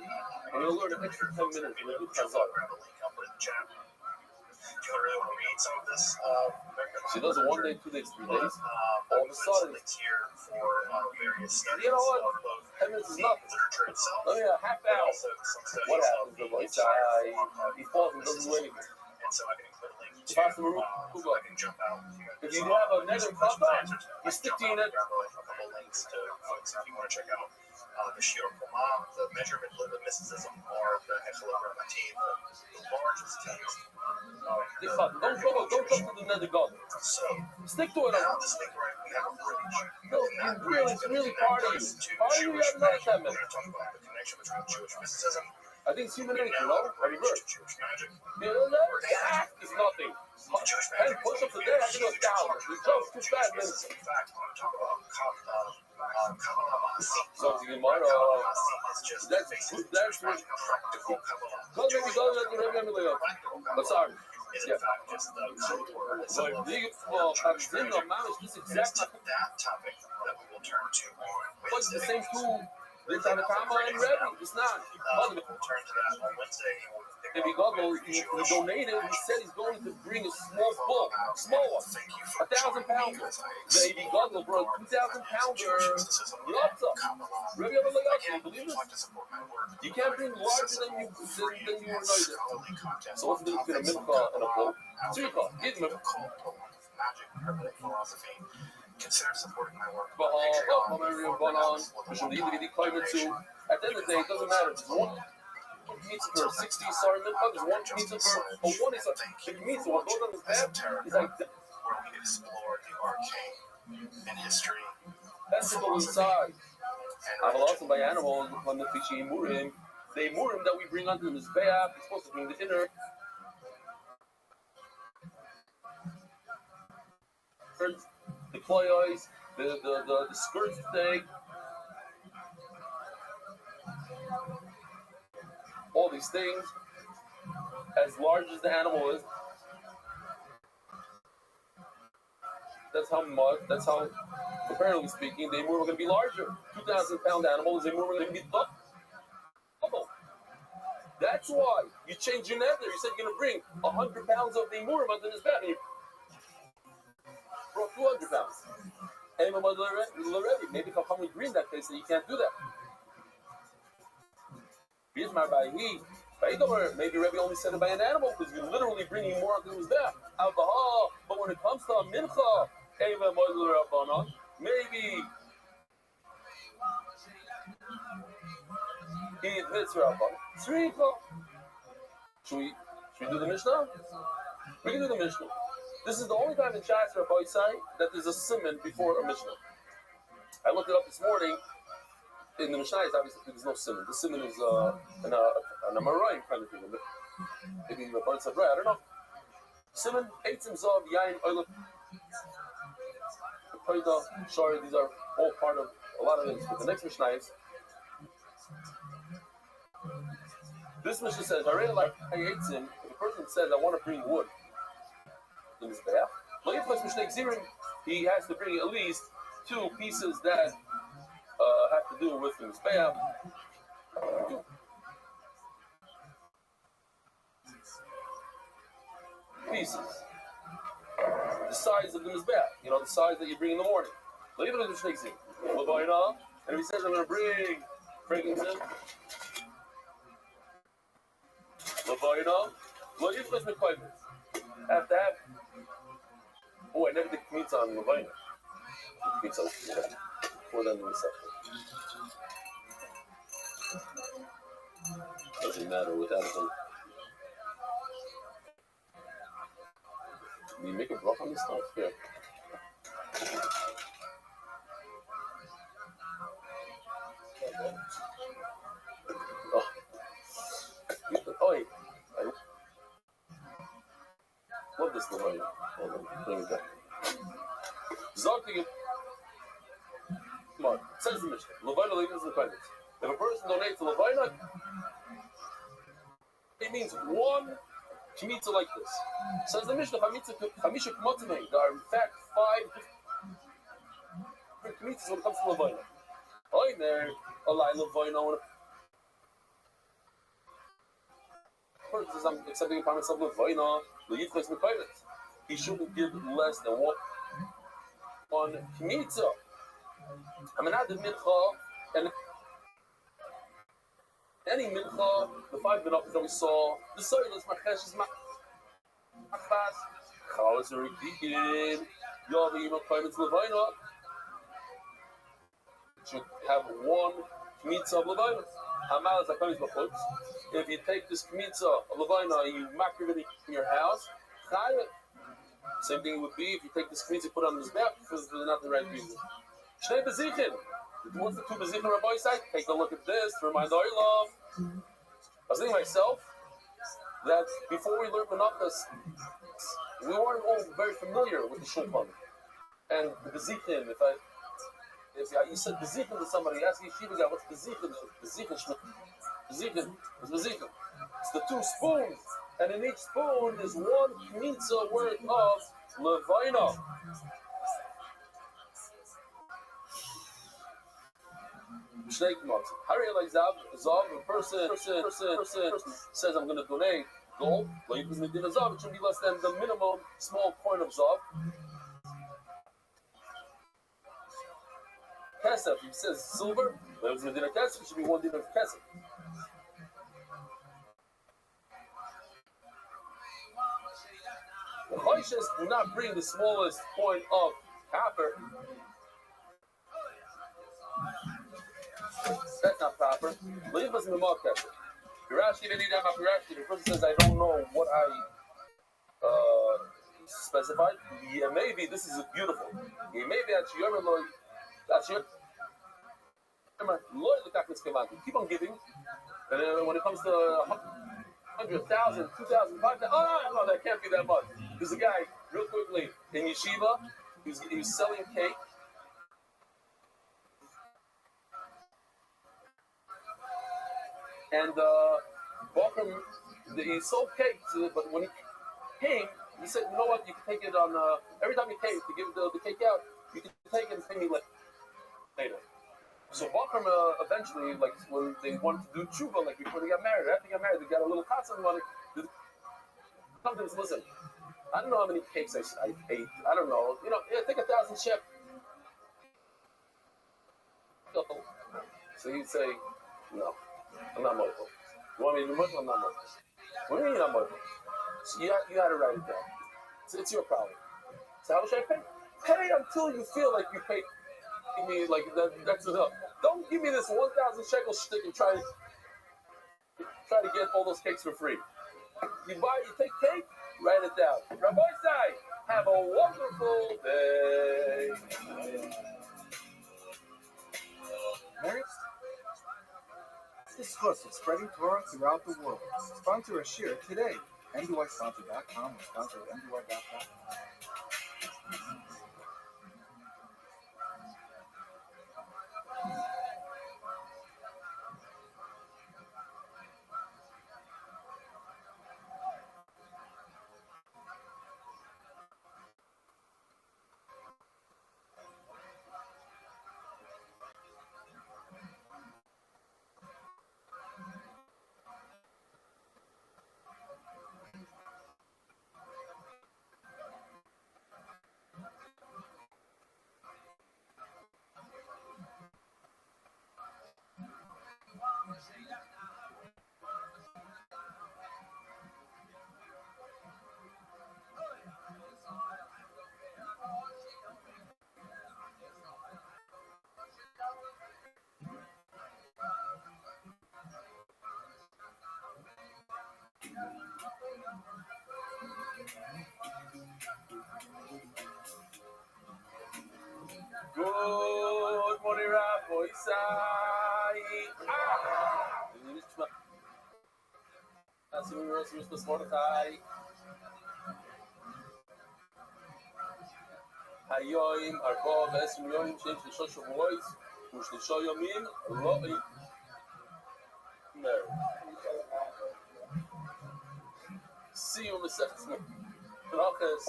I'm going to learn an extra 10 minutes. I'm going to do Chazal. She does it 1 day, 2 days, 3 days. All of a sudden, you know what? 10 minutes is nothing. Let me a half hour. What happens? The voice guy, he falls and doesn't do anything. If you have a negative contact, you stick to your net. If you want to check out the Shiur Koma, the measurement of the mysticism, or the Hechel-Ramatim, the largest text. Don't go to the nether god. So, stick to it. Now this thing, right, we have a bridge. It's really part of you. Part of you have another 10 minutes. We're going to talk about the connection between Jewish mysticism. I think it's human nature, no? Every birth. Jewish magic. It's nothing. 10 push-ups a day, I can do 1,000. The joke's too fast, man. In fact, I want to talk about Kabbalah Ma'aseh. So, tomorrow, that's practical Kabbalah. Go, sorry. Is in fact just the code word. This exactly that topic that we will turn to on Wednesday. What's the same tool? It's on the comma and Rabbi. It's not. We'll turn to that on Wednesday. If he donated, he said he's going to bring a small book, small one, 1,000 pounders. The Rabbi Gadol brought 2,000 pounders. Rabbi Abalayatsi, believe it? You can't bring larger than you were noted. So what's the difference between a mincha and a book? Tzrika, give him a magic, hermetic philosophy. Consider supporting my work. At the end of the day, it doesn't matter. There's one pizza for 60 sorry mincha, there's one pizza for 20 sorry. If he meets one, goes on his path, he's like, where we explore the arcane in history. That's the go inside. I have lots of my animals on the fishy murim. The murim that we bring onto the mizbeach, it's supposed to bring the inner. The ployos, the skirts thing, all these things, as large as the animal is. That's how, comparatively speaking, the emur are going to be larger. 2,000-pound animals, the emur are going to be double. That's why you change your nether. You said you're going to bring 100 pounds of the emur onto his back. Brought 200 pounds. Maybe Chacham would agree in that case that you can't do that. Maybe Rabbi only said it by an animal because you're literally bringing more onto his back. But when it comes to a mincha, maybe he admits Rabban. Should we do the Mishnah? We can do the Mishnah. This is the only time in Shas Rabbi say that there's a simon before a Mishnah. I looked it up this morning. In the Mishnah, obviously there's no simon. The simon is an Amarayim kind of thing. Maybe the Rabbi said, right, I don't know. Simon, Eitzim Zav, Yain, Oiluk, Paida, Shari, these are all part of a lot of things. But the next Mishnah is, this Mishnah says, I really like Eitzim. If a person says, I want to bring wood in his bath, he has to bring at least 2 pieces that have to do with his bath. 2 pieces. The size of the mizbeach, the size that you bring in the morning. And if he says, I'm going to bring frankincense, have to have. Oh, I never did kmitza on Levina. Kmitza for them in the section. Doesn't matter without them. Can you make a block on this stuff? Yeah. Wait. I love this Levina. Hold on, bring it back. Zogtig. Come on, it says the Mishnah. Levina leaves the payments. If a person donates to Levina, It means one kmitza like this. Says the Mishnah, chamisha kmotzimei. There are in fact 5 different kmitzas when it comes to levayna. Oh, there, alai levayna. I'm accepting upon myself levayna. Leyitzchos mekayvet. He shouldn't give less than one kmitza. I mean, I did mincha and any mincha, the 5 minhas that we saw, the soilus, machesh, machas, chalas, rikikin, yavim, akayim, levayna. Should have one kmitza of levayna. Hamal is akayim b'chutz. If you take this kmitza of levayna and you makriv it in your house, chayav. Same thing it would be if you take this kmitza, put on this map because they're not the right reason. Shnei bezichin. What's the 2 bezichin Rabbi say? Take a look at this to remind Oilam. I was thinking to myself that before we learned Menachos, we weren't all very familiar with the Shulchan. And the bezichin, if you said bezichin to somebody, you ask the yeshiva guy, what's bezichin? Bezichin. What's bezichin? It's the 2 spoons. And in each spoon is 1 kmitza worth of levayna. Harry like Zav, a person says I'm going to donate gold, it should be less than the minimum small coin of Zav. Kesef, he says silver, it should be 1 dinar of Kesef. The Choishes do not bring the smallest coin of copper. That's not proper. Leave us in the market. Pirashi didn't need that. Pirashi. The person says, I don't know what I specified. Yeah, maybe this is beautiful. Yeah, maybe actually you're loy. That's your. Keep on giving. And when it comes to 100,000, 2,000, 5,000, no, that can't be that much. There's a guy, real quickly, in yeshiva, he was selling cake. And he sold cake, but when he came, he said, you know what, you can take it on, every time you came to give the cake out, you can take it and pay me later. So Bakram eventually, like when they wanted to do tshuva, like before they got married, after they got married, they got a little concert money. Sometimes, listen, I don't know how many cakes I ate. I don't know. You know, take 1,000 shek. So he'd say, no, I'm not Michael. You want me to do Michael? I'm not Michael. What do you mean I'm Michael? So you got to write it down. It's your problem. So how should I pay? Pay until you feel like you paid me, like that's enough. Don't give me this 1,000 shekel shtick and try to get all those cakes for free. You take cake, write it down. Rabbi Sai, have a wonderful day. Mary, this course of spreading Torah throughout the world. Sponsor a share today. MDYsponsor.com or sponsor MDY.com. Good morning, Rabbi Sai. Hayoim, Arba, Vesim Yoim, change the social voice, which the show Yomim, Rabbi. see you in Mesechus Menachos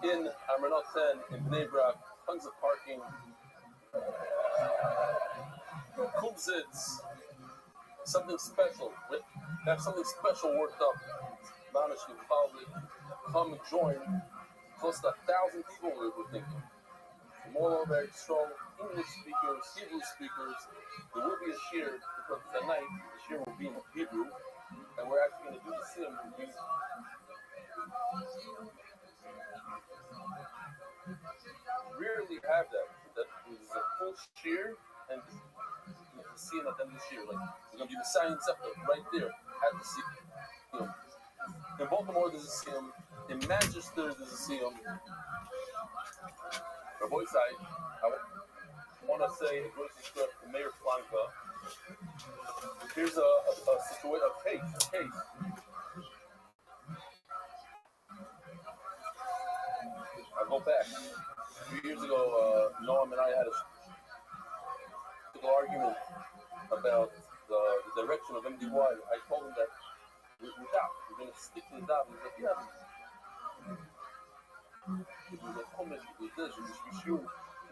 in Amranot 10 in Bnei Brak. Tons of parking. Kumsitz. Something special. We have something special worked up. Manish can probably come and join. Close to 1,000 people we're thinking. From all over, very strong English speakers, Hebrew speakers. There will be a shir because tonight the shir will be in Hebrew, and we're actually going to do the siyum. Rarely have that. That is a full shir and the siyum at the end of the shir. Like it's going to be the science episode right there at the siyum. In Baltimore there's a siyum. In Manchester there's a siyum. Rabbi side, I want to say a great script to Mayor Flanka. Here's a situation, a case. I go back. A few years ago, Noam and I had a little argument about the direction of MDY. I told him that we're going to stick to the dot. He's like, yeah. He was like, oh, man, you do this, you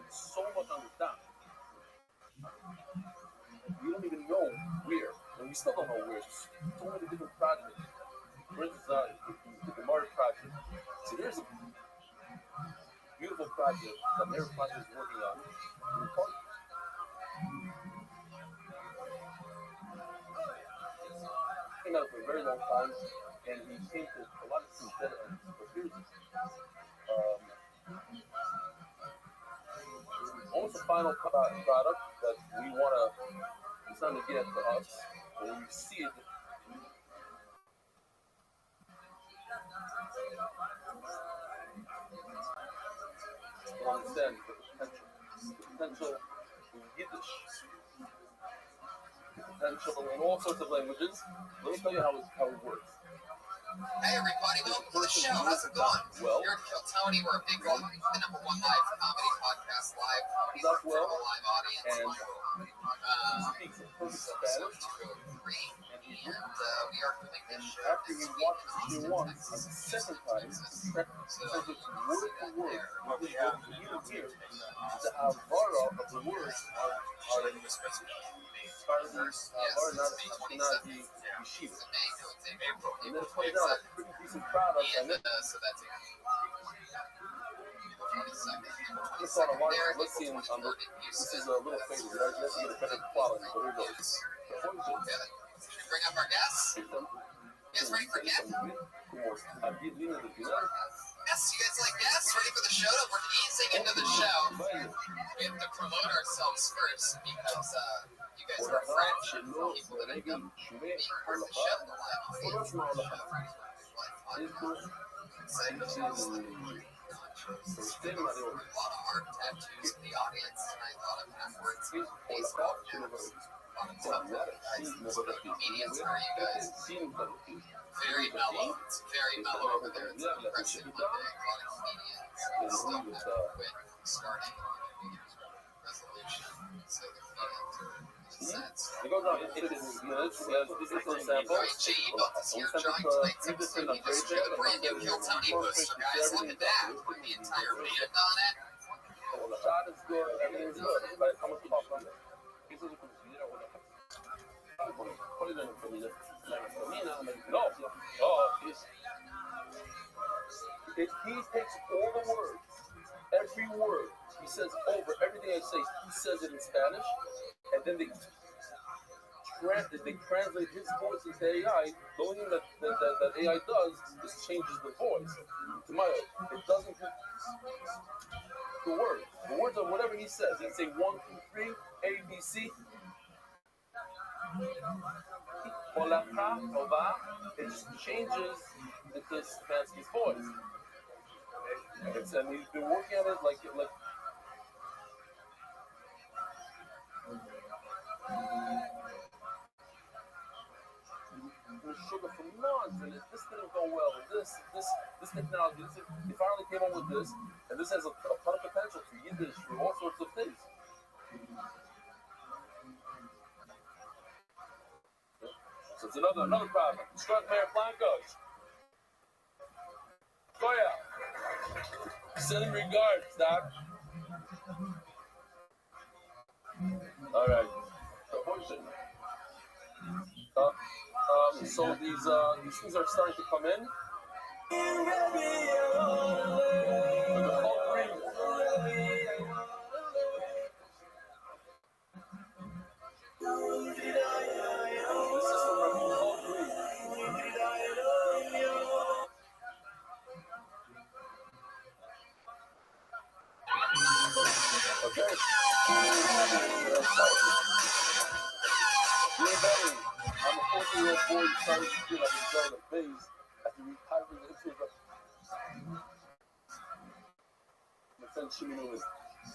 so much on the dot. We don't even know where, and we still don't know where. So many different projects. For instance, the Gemara project. So there's a beautiful project that Mayor Project is working on. He came out for a very long time, and he painted a lot of synthetic ends. But here's almost the final product that we want to. It's not to get to us, but when we see it. Understand the potential in Yiddish, the potential in all sorts of languages. Let me tell you how it works. Hey everybody, welcome to the show. How's it going? Well, here at Kill Tony, we're a big one, the #1 live comedy podcast live. That's well, a live audience. And speaks a perfect Spanish. And we are doing this show. After you watch it once, a second time, because it's word for word. What we have here is the Havara of the words are in the Ashkenazi yeshiva. And then it plays out a pretty decent product. And then, so that's it. Just on a watch, let's see on the, this is a little faded. You have to get a better quality, but here goes. Should we bring up our guests? You guys ready for guests? Yes, you guys like guests? Ready for the show? We're easing into the show. We have to promote ourselves first because you guys are French and people that have being part of the show in the live audience. There were a lot of art tattoos in the audience, and I thought of afterwards baseball jokes. Comedians are you guys? Very mellow. It's very mellow over there. It's a depression Monday. A lot of comedians still haven't quit starting New Year's resolution. So the comedians are upset. It goes on 15 minutes. This is for example. G built us here drawing tonight's episode. He just drew the brand new Kill Tony poster, guys. Look at that. With the entire band on it. The shot is good. Everything's good. But how much pop on it? Put it in the comida. No. Oh, he takes all the words, every word. He says over everything I say. He says it in Spanish, and then they translate his voice into AI. The only thing that AI does is changes the voice. It doesn't do the words. The words are whatever he says. He say 1, 2, 3, A, B, C. It just changes into Stefanski's voice. And he's been working on it like sugar for months, and this didn't go well. And this technology, he finally came up with this, and this has a ton of potential for Yiddish, for all sorts of things. So it's another problem. Struck Mayor Blanco. Sending regards, Doc. All right. So these things are starting to come in. Okay. Dear Belly, I'm a 14-year-old boy who started to feel like a child of phase after retiring into the my friend Shimino was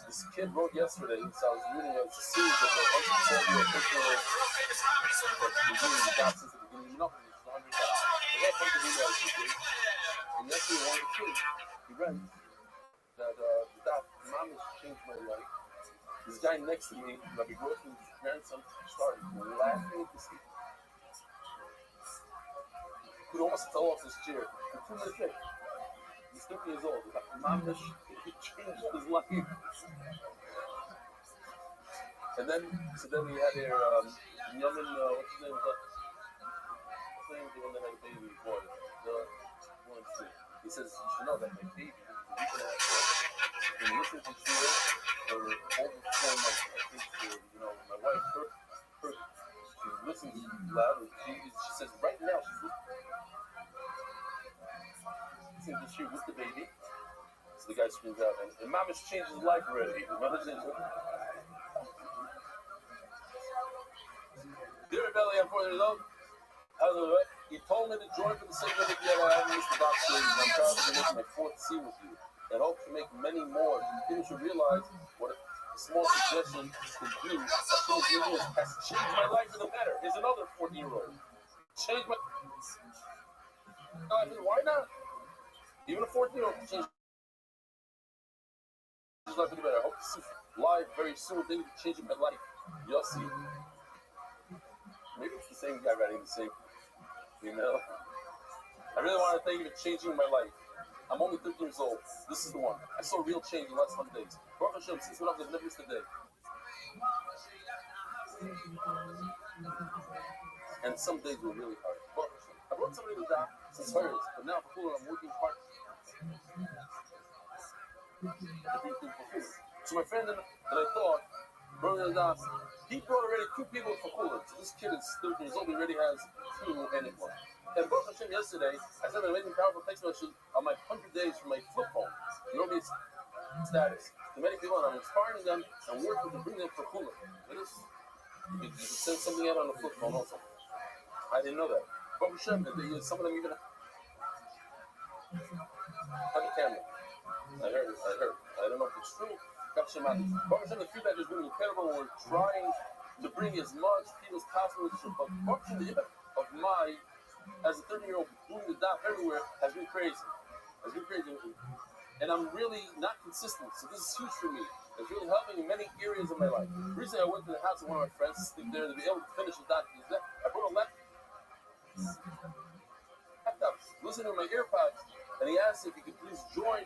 this kid wrote yesterday, so I was reading a series of a bunch of 12-year-old pictures that the got since the beginning. You know, it's 100 guys. They got a bunch of emails you see. And yesterday one of the kids, he read that mom has changed my life. This guy next to me, Rabbi, with his grandson, started laughing to see. Could almost tell off his chair. For 2 minutes later, he's 50 years old. Mom has changed his life. And then we had here, Yemen, what's his name? What's the name of the one that had a baby boy? He says, you should know that my baby, been listening to Shia for over 4 months. I think, my wife, she listens loud, and she says right now she's listening to Shia with the baby. So the guy screams out, and Mom has changed his life already. Dear Belly, I'm 4 years old. He told me to join for the sake of the video. I haven't missed the box series. I'm proud to make my 4th scene with you and hope to make many more. You should realize what a small suggestion could do. Has changed my life for the better. Here's another 14-year-old. Changed my life. Why not? Even a 14-year-old can change his life for the better. I hope to see you live very soon. Thank you for changing my life. You'll see. Maybe it's the same guy writing the same. I really want to thank you for changing my life. I'm only 13 years old. This is the one. I saw real change in the last 100 days. Baruch Hashem, since when I've never missed a day. And some days were really hard. Baruch Hashem. I brought somebody to the doc since years, but now for cool, I'm working hard. So my friend that I thought, brought to the doc, he brought already 2 people for cooler. So this kid is 13 years old. He already has 2 and it was. And Baruch Hashem, yesterday, I sent an amazing, powerful text message on my 100 days from my flip phone. You know, it's status to many people, and I'm inspiring them and working to bring them for cooler. You can send something out on the flip phone also. I didn't know that. Baruch Hashem, some of them even have a camera. I heard. I don't know if it's true. Baruch Hashem, the feedback has been incredible. We're trying to bring as much people as possible. But Baruch Hashem, the impact of my as a 30-year-old doing the daf everywhere has been crazy. And I'm really not consistent, so this is huge for me. It's really helping in many areas of my life. Recently, I went to the house of one of my friends to sleep there to be able to finish the daf. I brought a laptop, listening to my earpods, and he asked if he could please join.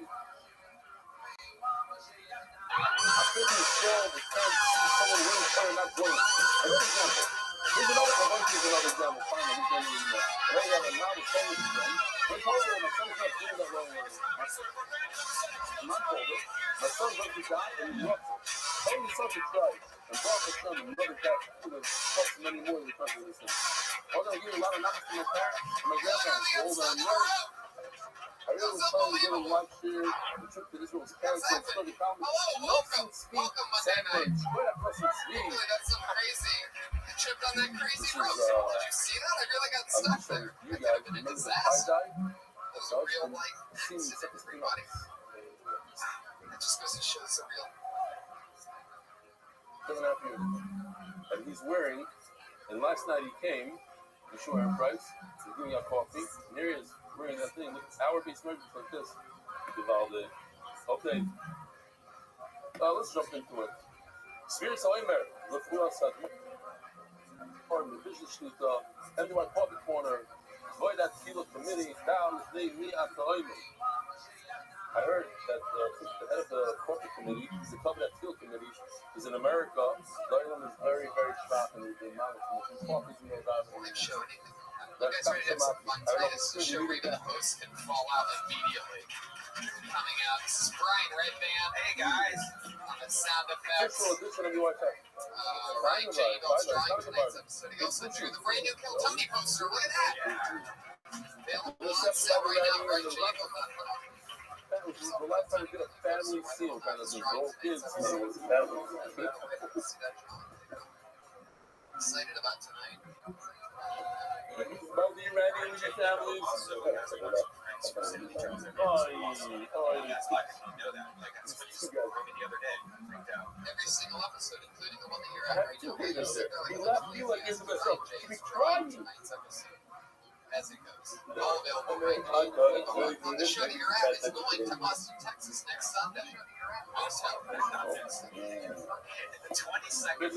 I couldn't install the time to see someone really trying not joining. Another example. Here's another example. Finally, he's going to use that. And then you have a novel phone with him. They told her my son is not doing that wrong. I'm not told her. My son went to die and he loves it. Tell me something to try. And Baruch Hashem, and another guy could have cost many more than the country of this thing. I was going to give a lot of knowledge to my parents and my grandparents. For all that I know, I really was trying to get a life share. The trip to Israel was canceled. Study comedy. Nothing speak. Sandwich. What a person speak. That's so crazy. I tripped on that crazy rope. Did you see that? I really got stuck there. You guys remember the disaster? It was a real, like, incident for everybody. It just goes to show it's a real. 7.5 years ago. And he's wearing, and last night he came, Yeshua and Price, he's giving out coffee, and here he is wearing that thing. Look, hour-based measures like this. Devalde. Okay. Let's jump into it. Spirit Salimer, Lefuah Sadma. The business shlita, everyone coffee corner, Void that Kilo committee, down the name me at the Oime. I heard that the head of the corporate committee, the cabinet field committee, is in America. Learning is very, very shocked and the amount of talk is more about it. You guys ready to have some fun tonight? This is a show where even the hosts can fall out immediately. Coming out, this is Brian Redband. Hey guys. On the sound effects. Ryan James drawing tonight's episode. He also drew the brand new Kill Tony poster. Look at that. Available on sale right now. BrianJames.com. The last time we did a family scene, kind of the old kids. Excited about tonight. About the Iranian families. Every single episode, including the one that you're at right now. He left you like this was so. He's crying. Tonight's episode. As it goes. All available right now. The show that you're at is going to Austin, Texas next Sunday. Most the 22nd.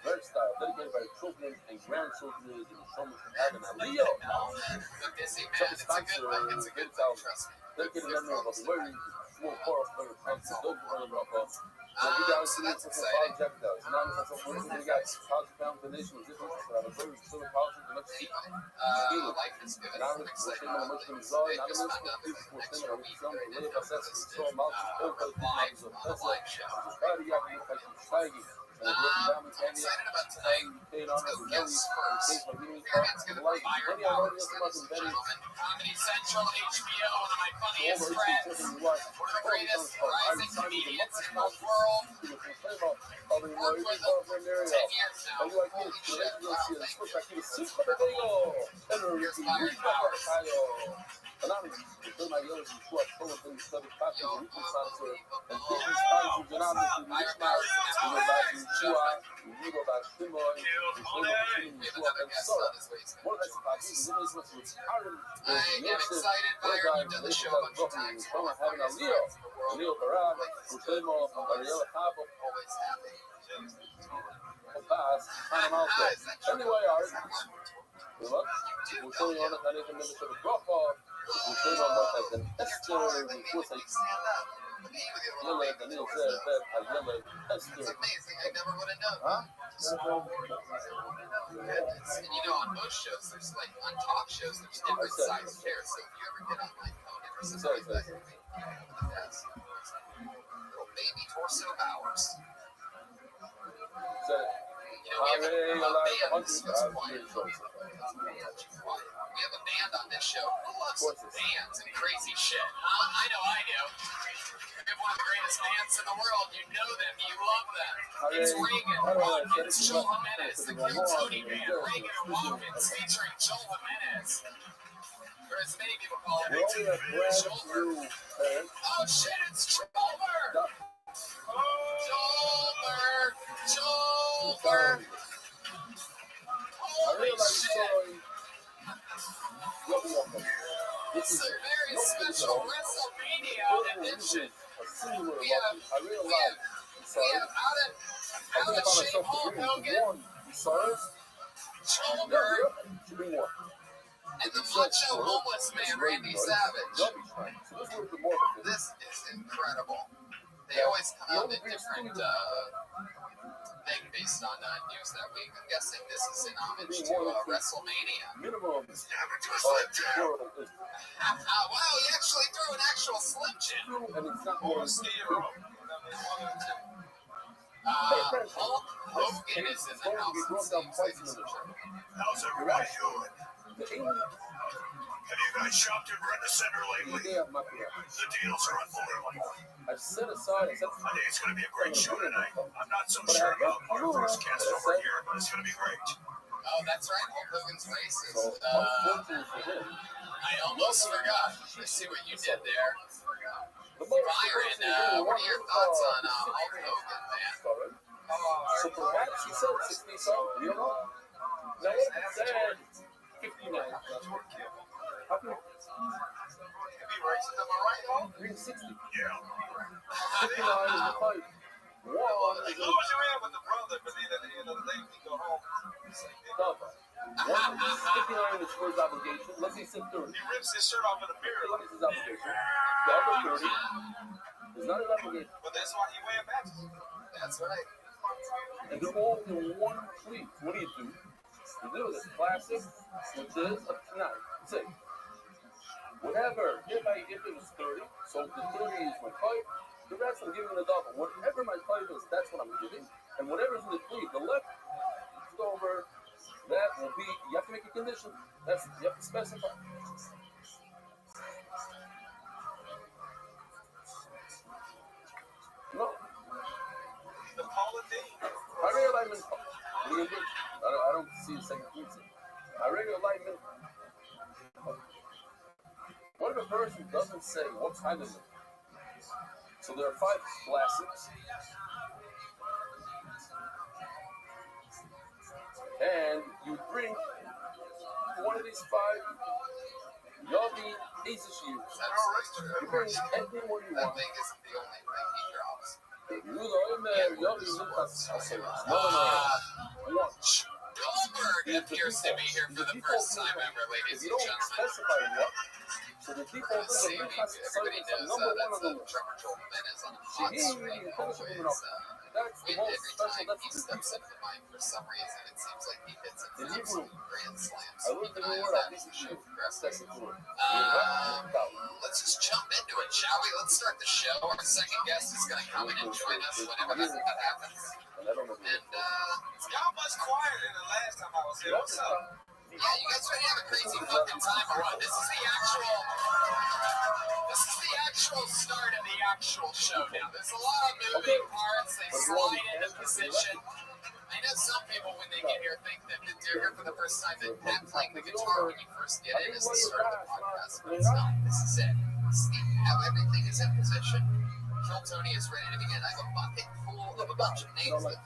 Dedicated by children and grandchildren in the Showman from Heaven. Leo! It's a good film, trust me. Dedicated memory of a very small chorus player, Francis Dover, you guys see it from project though. It's not as a we got college foundation with different a very sort of college the next week. Life is good. I'm excited about much of the zone. I'm going to people for them. I'm going to live assess so much over the lives of that's like Friday afternoon like Friday. I'm excited about tonight. Let's go guests first. Parents gonna be Fire Powers, ladies and gentlemen. Comedy Central, HBO, one of my funniest friends. One of the greatest rising comedians in the world. Worked with him for 10 years now. Holy shit. Thank you. Here's Fire Powers. I get excited, Byron. You've done the show a bunch of times. Always happy. Anyway, we'll show you on the kind of the minister of drop off. We'll show you on what as an Esther, which was a yellow, and it says that a yellow Esther. It's amazing. I never would have known. And you know, on most shows, there's like on talk shows, there's different size chairs. So if you ever get on my phone, ever subscribe back to me, little baby torso Bowers. You know, we have a band this point. We have a band on this show. Who loves bands and crazy shit? I know I do. We have one of the greatest bands in the world. You know them. You love them. It's Reagan, Watkins, Joel Jimenez, the Kill Tony Band. Reagan and Watkins featuring Joel Jimenez. Or as many people call him, Joelberg. Oh shit, it's Joelberg! Joelberg! Holy shit! This is a very special WrestleMania edition. We have out of shape Hulk Hogan, Joelberg, and the macho homeless man Randy Savage. This is incredible. They always come out in different thing based on news that week. I'm guessing this is in homage to WrestleMania. Wow, he actually threw an actual Slim Jim. Hulk Hogan is in the house. How's everybody doing? Have you guys shopped at Rent a Center lately? The deals are unbelievable. I've set aside. I think it's going to be a great show tonight. I'm not so sure about our first cast over here, but it's going to be great. Oh, that's right. Hulk Hogan's racist. I almost forgot. I see what you did there. Byron, what are your thoughts on Hulk Hogan, man? So perhaps he said 60 something, you know? No, it said 59. How can it be racist? Am I right, Paul? 60. Yeah. 59 is the fight. One They is lose you in with the brother, but then at the end of the day, when you go home, you say, tough. 59 is for his obligation. Let's say 30. he rips his shirt off in the mirror. What is his obligation? The other 30 is not his obligation. But that's why he wears matches. That's right. And they're all in one cleat. What do? You do this classic, which is a tonight. Say, whatever. If it was 30, so the 30 is my fight, the rest I'm giving a double. Whatever my fight is, that's what I'm giving. And whatever's in the cleat, the left over, that will be, you have to make a condition. You have to specify. No. The Paula Dean. Primary alignment. I don't see a second cleat. Primary alignment. What if a person doesn't say what kind of it? So there are 5 classics. And you drink one of these 5 Yogi Aces you. You bring anything what you want. That thing isn't the only thing he drops. Goldberg appears to be here for the first time ever, ladies and gentlemen. So the default is everybody knows that's the drummer Joel Jimenez on a hot swing. Always, that's the most special. Every time he steps into the mic, for some reason, it seems like he hits an absolute grand slam. So keep an eye on that as the show progresses. Let's just jump into it, shall we? Let's start the show. Our second guest is going to come in and join us whenever that happens. And y'all much quieter than the last time I was here. What's up? Yeah, you guys ready to have a crazy fucking time or what? This is the actual start of the actual show now. There's a lot of moving parts. They slide into position. I know some people, when they get here, think that they're here for the first time, that not playing the guitar when you first get in is the start of the podcast. But it's not. This is it. See how everything is in position. Kill Tony is ready to begin. I have a bucket full of a bunch of names with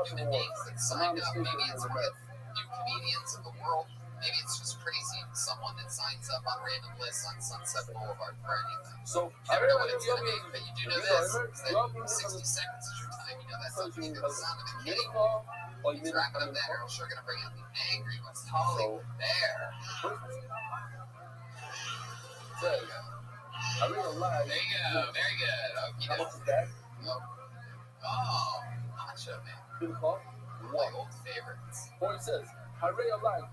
human names that signed up. Maybe it's with new comedians of the world. Maybe it's just crazy someone that signs up on random lists on Sunset Boulevard for anything. So never know what it's going to be, but you do know this: that 60 seconds is your time. You know that's something you can sound of a kitty. He's wrapping up that arrow. Sure going to bring out the angry ones. Hollywood Bear. There you go. Very good. Okay, how much is that? Oh, Macho Man. My old favorites. Boy says, Hooray alive.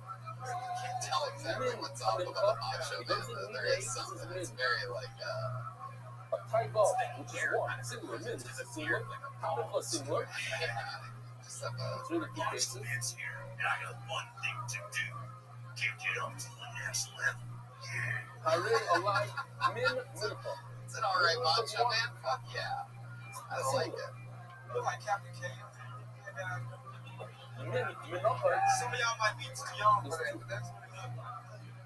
You can't tell exactly what's up about the Macho Man, but there is something that's very like a tight ball, which is one singular, min is a singular, common plus singular. Just have a really good cases. Here, and I got one thing to do. Get it up to the next level. Hooray alive, minimal. Is it alright, Macho Man? Fuck yeah. I like it. Look like Captain K. Some of y'all might be too young for that, but that's what it is.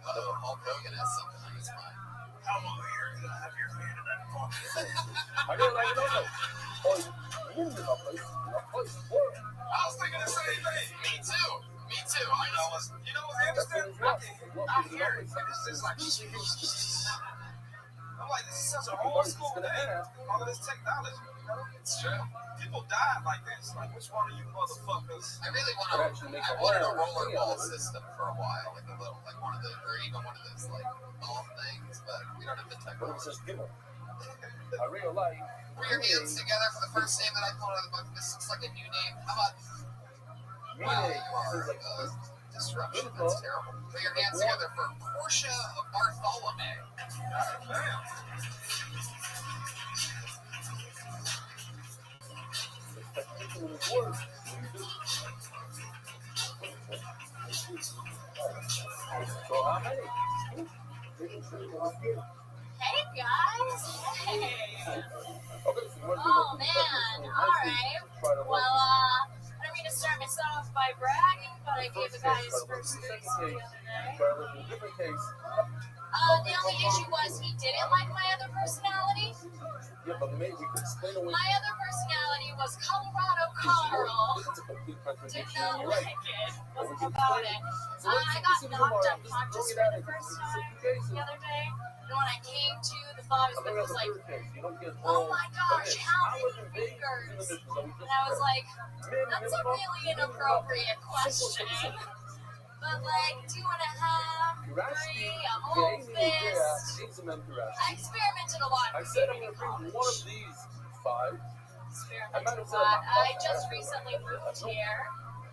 Hulk Hogan has something on his mind. Come over here and have your hand in that pocket. I don't like it also. I was thinking the same thing. Me too. I know what's interesting? I hear it, but it's just like I'm like, this is such an old school thing. All of this technology, you know? It's true. People died like this. Like, which one of you motherfuckers? I really wanted a rollerball system for a while, like a little, like one of the, or even one of those like ball things, but we don't have the technology. I realize. Put your hands together for the first name that I pulled out of the book. This looks like a new name. How about? Wow, you are disruption. That's terrible. Put your hands together for Portia Bartholomew. Hey guys! Hey! Oh man, alright. Well, I don't mean to start myself off by bragging, but I gave the guy his first base the other day. The only issue was he didn't like my other personality. Yeah, but maybe we could explain away. My other personality was Colorado Carl. Didn't like it. Wasn't about it. I got knocked unconscious for the first time the other day. And when I came to, the thought was like, oh my gosh, counting fingers. And I was like, that's a really inappropriate question. But like 2.5, 3, a whole fist. I experimented a lot. I said I'm going to bring one of these 5. Experimented a lot. I just recently moved here.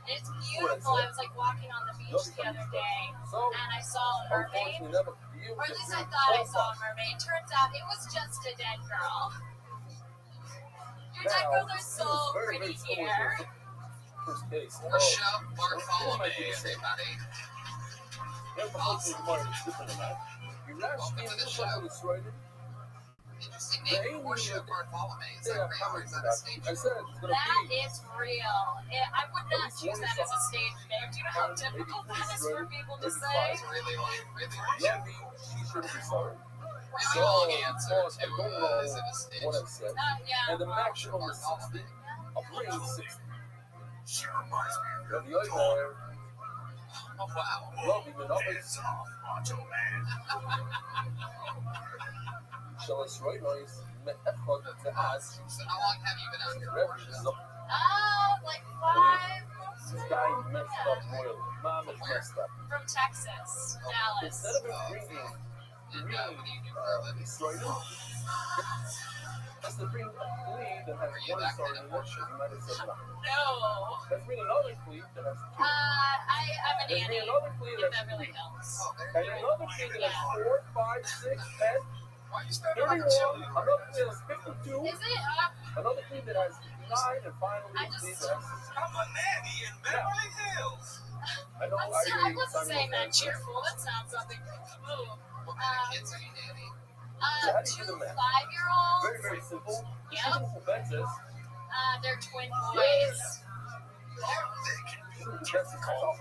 And it's beautiful. I was like walking on the beach the other day, and I saw a mermaid. Or at least I thought I saw a mermaid. Turns out it was just a dead girl. Your dead girls are so pretty here. First case. Worship Bartholomew, everybody. Welcome to the show. Interesting name, Worship Bartholomew. Is that real or is that a stage? That is real. I would not choose that as a stage name. Do you know how difficult that is for people to say? Really Yeah, she should be sorry. really long answer to is it a stage? Yeah. And the maximum is 60. I'll bring 60. She reminds me of The other there. Oh, wow. Love you, man. hands off, macho man. Shall I straight noise? The ass. So how long have you been out here? Worship? Like 5 months. This guy messed up royally. Mom is messed up. From Texas, Dallas. Instead of it bringing And what do you do for a living? straight up, that's the bring a flea that has Are you one that star kind in of it. You might have said no. No. Let's bring another flea that has 2. I'm a Let's bring nanny another flea in that has Beverly 3. Hills. And another flea that has 4, 5, 6, 10, Why are you standing 31. like a chili? Another flea that has 52. Is it? Another flea that has 9, and finally a flea that has 6. I'm a nanny in Beverly Hills. I know. I wasn't saying that cheerful. That sounds something. Ooh. What kind of kids are you nanny? How do you 2 do the math? 5-year-olds. Very, very simple. Yep. Texas. They're twin boys. Texas call.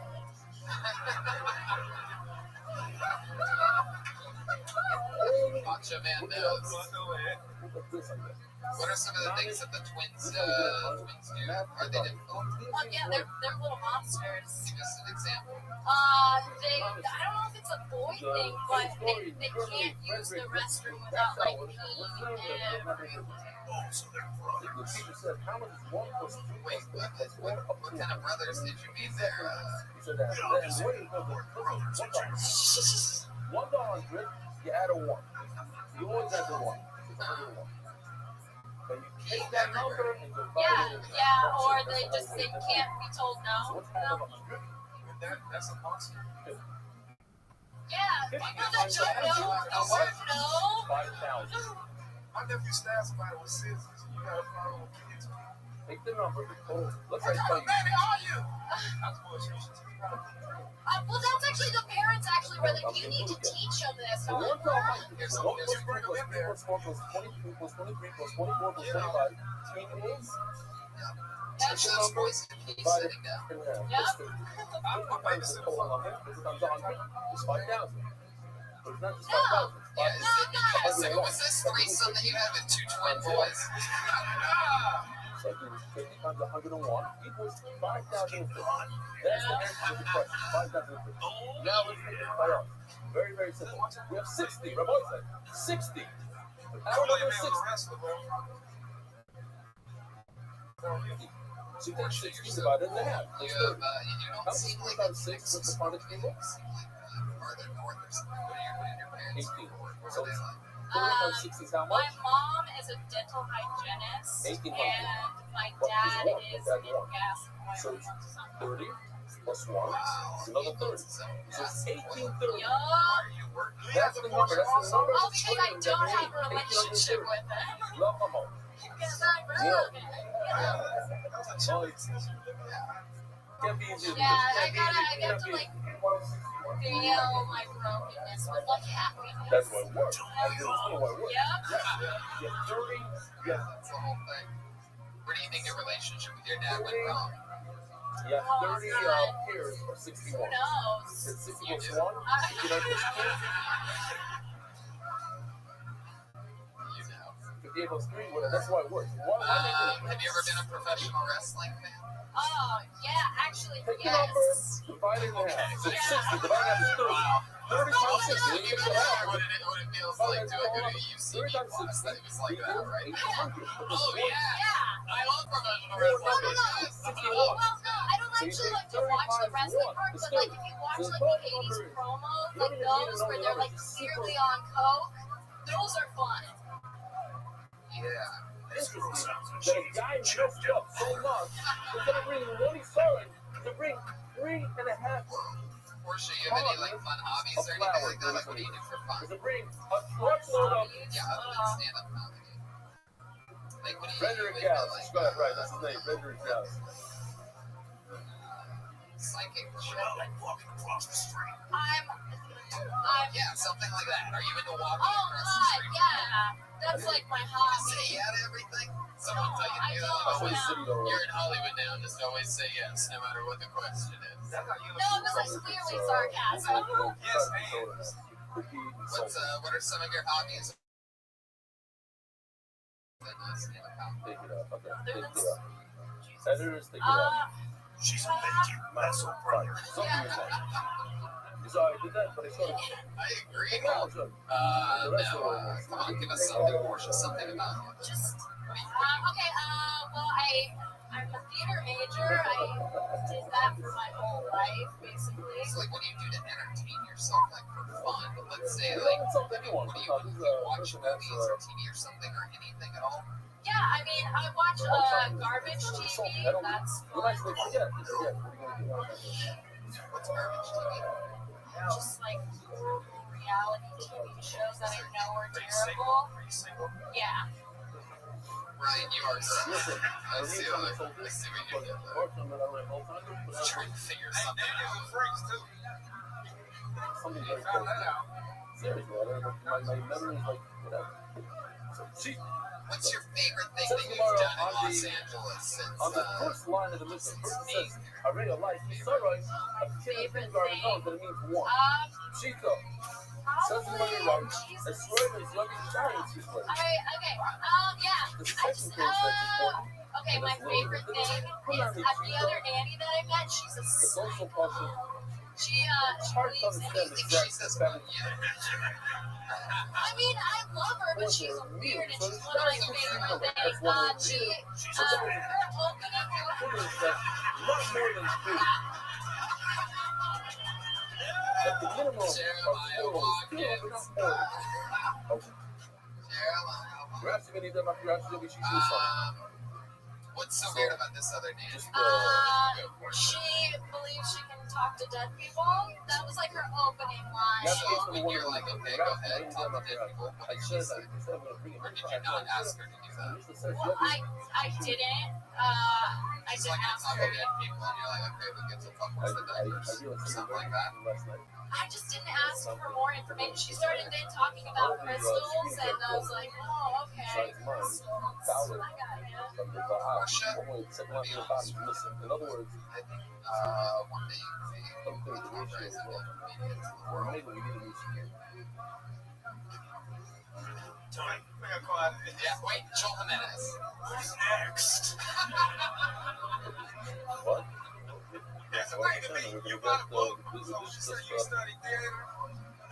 Macho Man knows. What are some of the things that the twins do? Are they difficult? Yeah, they're little monsters. Give us an example. I don't know if it's a boy thing, but they can't use the restroom without like peeing everywhere. The teacher said, how much is 1 plus 2 Wait, what kind of brothers did you meet there? He said that. And waiting for the $1. 1 to 100, you add a 1. You always add the 1. And you take that number and divide it. Yeah, or they can't be told So no. what's half of 100? That's a monster. Yeah, people that don't know deserve no. 5,000. My nephew stabbed somebody with scissors. You got a problem with kids. Take the number. Let's What say kind of nanny are you? That's bullshit. Well, that's actually the parents where you need to teach them this. So 1 to 100. Here's 1 plus 3 plus 3 plus 4 plus 22 plus 23 plus 24 plus 25 equals. Teach those boys to keep sitting down. Times the total number. This times 100 is 5,000. But it's not just 5,000. Yeah, so what was this threesome that you had with 2 twin boys? So I do 50 times 101 equals 5,050. That's the answer to the question. 5,050. Now let's take it by off. Very, very simple. We have 60. Rabbi said 60. Out of the 60. So you take 60 divided in half. You How don't much seem is like 3 times 6? What's the quantity table? farther north or something. What are your parents? 18. Where So were they like? 30 times 60 is how My much? mom is a dental hygienist, 1800. and my What dad is one? is That's in one. gas So oil. it's 30 plus 1 is another 30. So it's 1830. That's the number. That's the number. Oh, because I don't have a relationship with him. Love my mom. Because I'm broken. Can't be easy. Yeah, I got to like feel my brokenness with like happiness. That's what it works. That's what it works. Yep. You have 30. You have That's the whole thing. Where do you think your relationship with your dad went wrong? You have 30 years or 61. Who knows? It's 60 plus 1. You know, plus 2. You know. 58 plus 3. That's why it works. Have you ever been a professional wrestling fan? Oh, yeah, actually, Take the number, yes. divide it in half. So Okay. 60 divided by 30. 30 times 6. What it feels like to a good UCB class that it was like that, right? Oh, yeah. I love professional wrestling. Well, no, I don't actually like to watch the wrestling part, but like if you watch like the 80s promos, like those where they're like clearly on coke, those are fun. Yeah. This girl sounds like a guy messed up so much, instead of bringing what he started, to bring 3.5 Portia, you have any like fun hobbies or anything like that? Like what do you do for fun? to bring a truckload of Yeah, other than stand-up comedy. Like what do you do? Frederick Gauss. Right, that's his name, Frederick Gauss. Psychic shit. Like walking across the street. Yeah, something like that. Are you into walking Oh across the God, street? yeah, that's like my Say hobby. yeah to everything? Someone tell you to do that? You're in Hollywood now, just always say yes, no matter what the question is. No, this is clearly sarcasm. What are some of your hobbies? Editors, take it up. She's a lady, that's so bright. Sorry, I did that, but I sort of. I agree. No, come on, give us something, Portia, something about you. Okay, well, I'm a theater major. I did that for my whole life, basically. So, like, what do you do to entertain yourself, like, for fun? But let's say, like, what do you watch movies or TV or something or anything at all? Yeah, I mean, I watch garbage TV. That's fun. What's garbage TV? Just like horrible reality TV shows that I know are terrible. Yeah. Ryan, you are sick. I see what you did there. Trying to figure something out. Seriously, my memory is like, whatever. What's your favorite thing that you've done in Los Angeles since... On the first line of the mission, first it says, I realize the sunrise of Favorite thing? Knows that it means one. Chico. Says in my right, I swear there's loving giants this way. Okay, yeah. Okay, my favorite thing is the other nanny that I met, she's a social culture. She believes anything she says about you. I mean, I love her, but she's weird and she's one of my favorite things. Her opening not more than two. At the minimum of 4 Watkins. Perhaps you're going to need them after you'll be shooting something. What's so weird about this other name? She believes she can talk to dead people. That was like her opening line. So when you're like, okay, go ahead, talk to dead people. Or did you not ask her to do that? Well, I didn't. I didn't ask her. Dead people, and you're like, okay, we get to talk with the divers or something like that. I just didn't ask for more information. She started then talking about crystals, and I was like, oh, okay, crystals. I got you. In other words, I think one day you maybe we need to use Tony, yeah, wait, Joel Jimenez. who's next? what? That's wait a minute, you got a book. So you said you studied theater.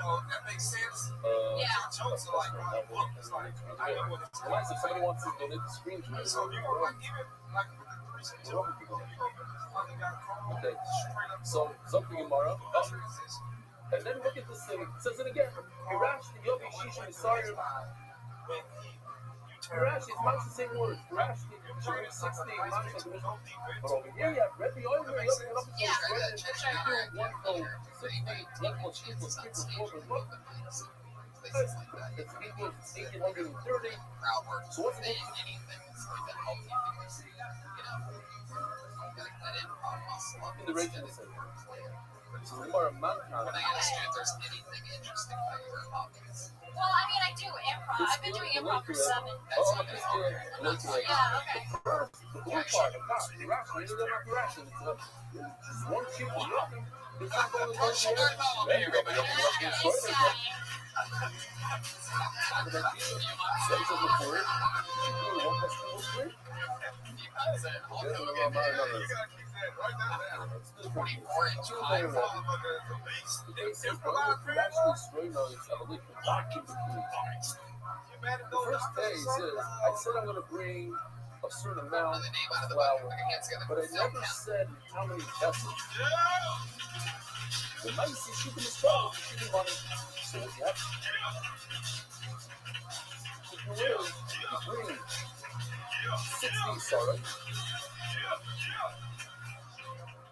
That makes sense. Yeah. Jokes are like my book. It's like, I know what it's Unless if somebody wants to donate the screen to me. So you want to give it like okay. So something tomorrow. Oh. And then look at this thing. It says it again. Hirash the Yogi Shisha Misari. Hirash is much the same words. Hirash the Yogi 16. But over here you have Rabbi Oil. You're looking up to the 1 code 16. 1 plus 2 plus 3 plus 4 plus 1. It's equals 1830. So what's the anything that's going to help you because, that improv muscle up in the region is so we are a man now. When I ask you if there's anything interesting about your hobbies. Well, I mean, I do improv. I've been doing improv for 7. Yeah, okay. First, the blue part of that, the ration, you don't have the ration. It's one sheet of nothing. It's not going to go to 24-inch high The case is, brother, you actually straight notes of a liquid lock in between. The first case is, I said I'm going to bring a certain amount of flour, but I never said how many vessels. The nice is she can start, she can money. So what you have to do is, you bring 60, sorry,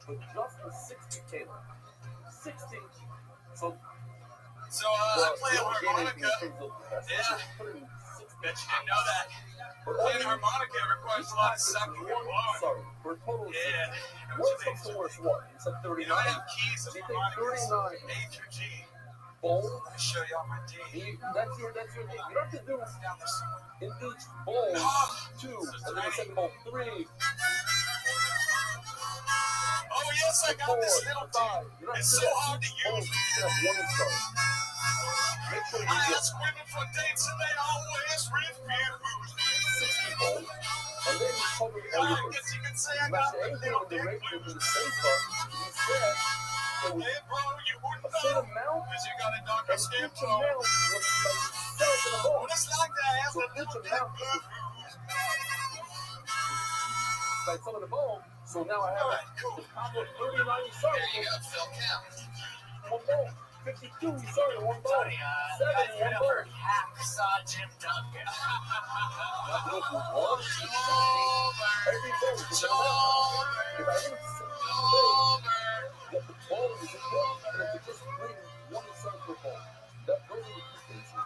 but just the 60 Taylor. 60. So I'm playing harmonica. Yeah. Bet you didn't know that. Playing harmonica requires a lot of sucking your bar. Sorry, for a total of Yeah. worst comes to worst, what? It's a 39. You know, I have keys of harmonicas. 39. A through G. Bowl. I'll show you all my D. That's your thing. You don't have to do in each bowl 2, and then the second bowl 3. Oh yes, I got this little 5. It's so hard to use. Make sure you I get ask women for dates and they always refuse. 60 bowls, and then you cover I guess you can say I got the little dick blues. the safer. You said there was Hey bro, you wouldn't a certain know. amount, Cause you got a darker and skin each tone. amount was like cells in a bowl. What it's like to have So a each little dick amount blues. like some in the bowl. So now I have Alright, cool. the combo of 39 There sorry, you go, Phil Kemp. one bowl. 52 sorry, one bowl. 7 one bowl. Hacksaw Jim Duncan. Not both with one. Every bowl is an amount. If I didn't say that the bowl is a bowl, and if you just bring 1 cent per bowl, those are the 2 cases.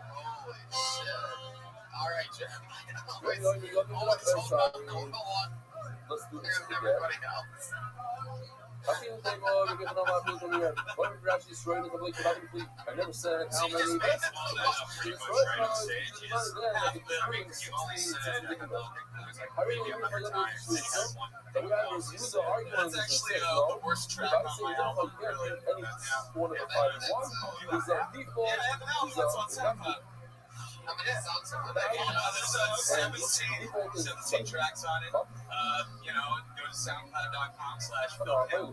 Holy shit. All right, Jeremy. Let's do this Here's together. everybody else. Así no tengo que get on my feet on the air. What if you're actually straight in the blink of complete? I never said how many vessels. It's right now. I really don't know what that is. So we gotta review the argument. That's actually the worst track on my album. Really. Any one of the 5 and 1 is a default. Yeah, I have an album that's on SoundCloud. How many songs are There's 17 tracks on it. You know, go to soundcloud.com/Phil.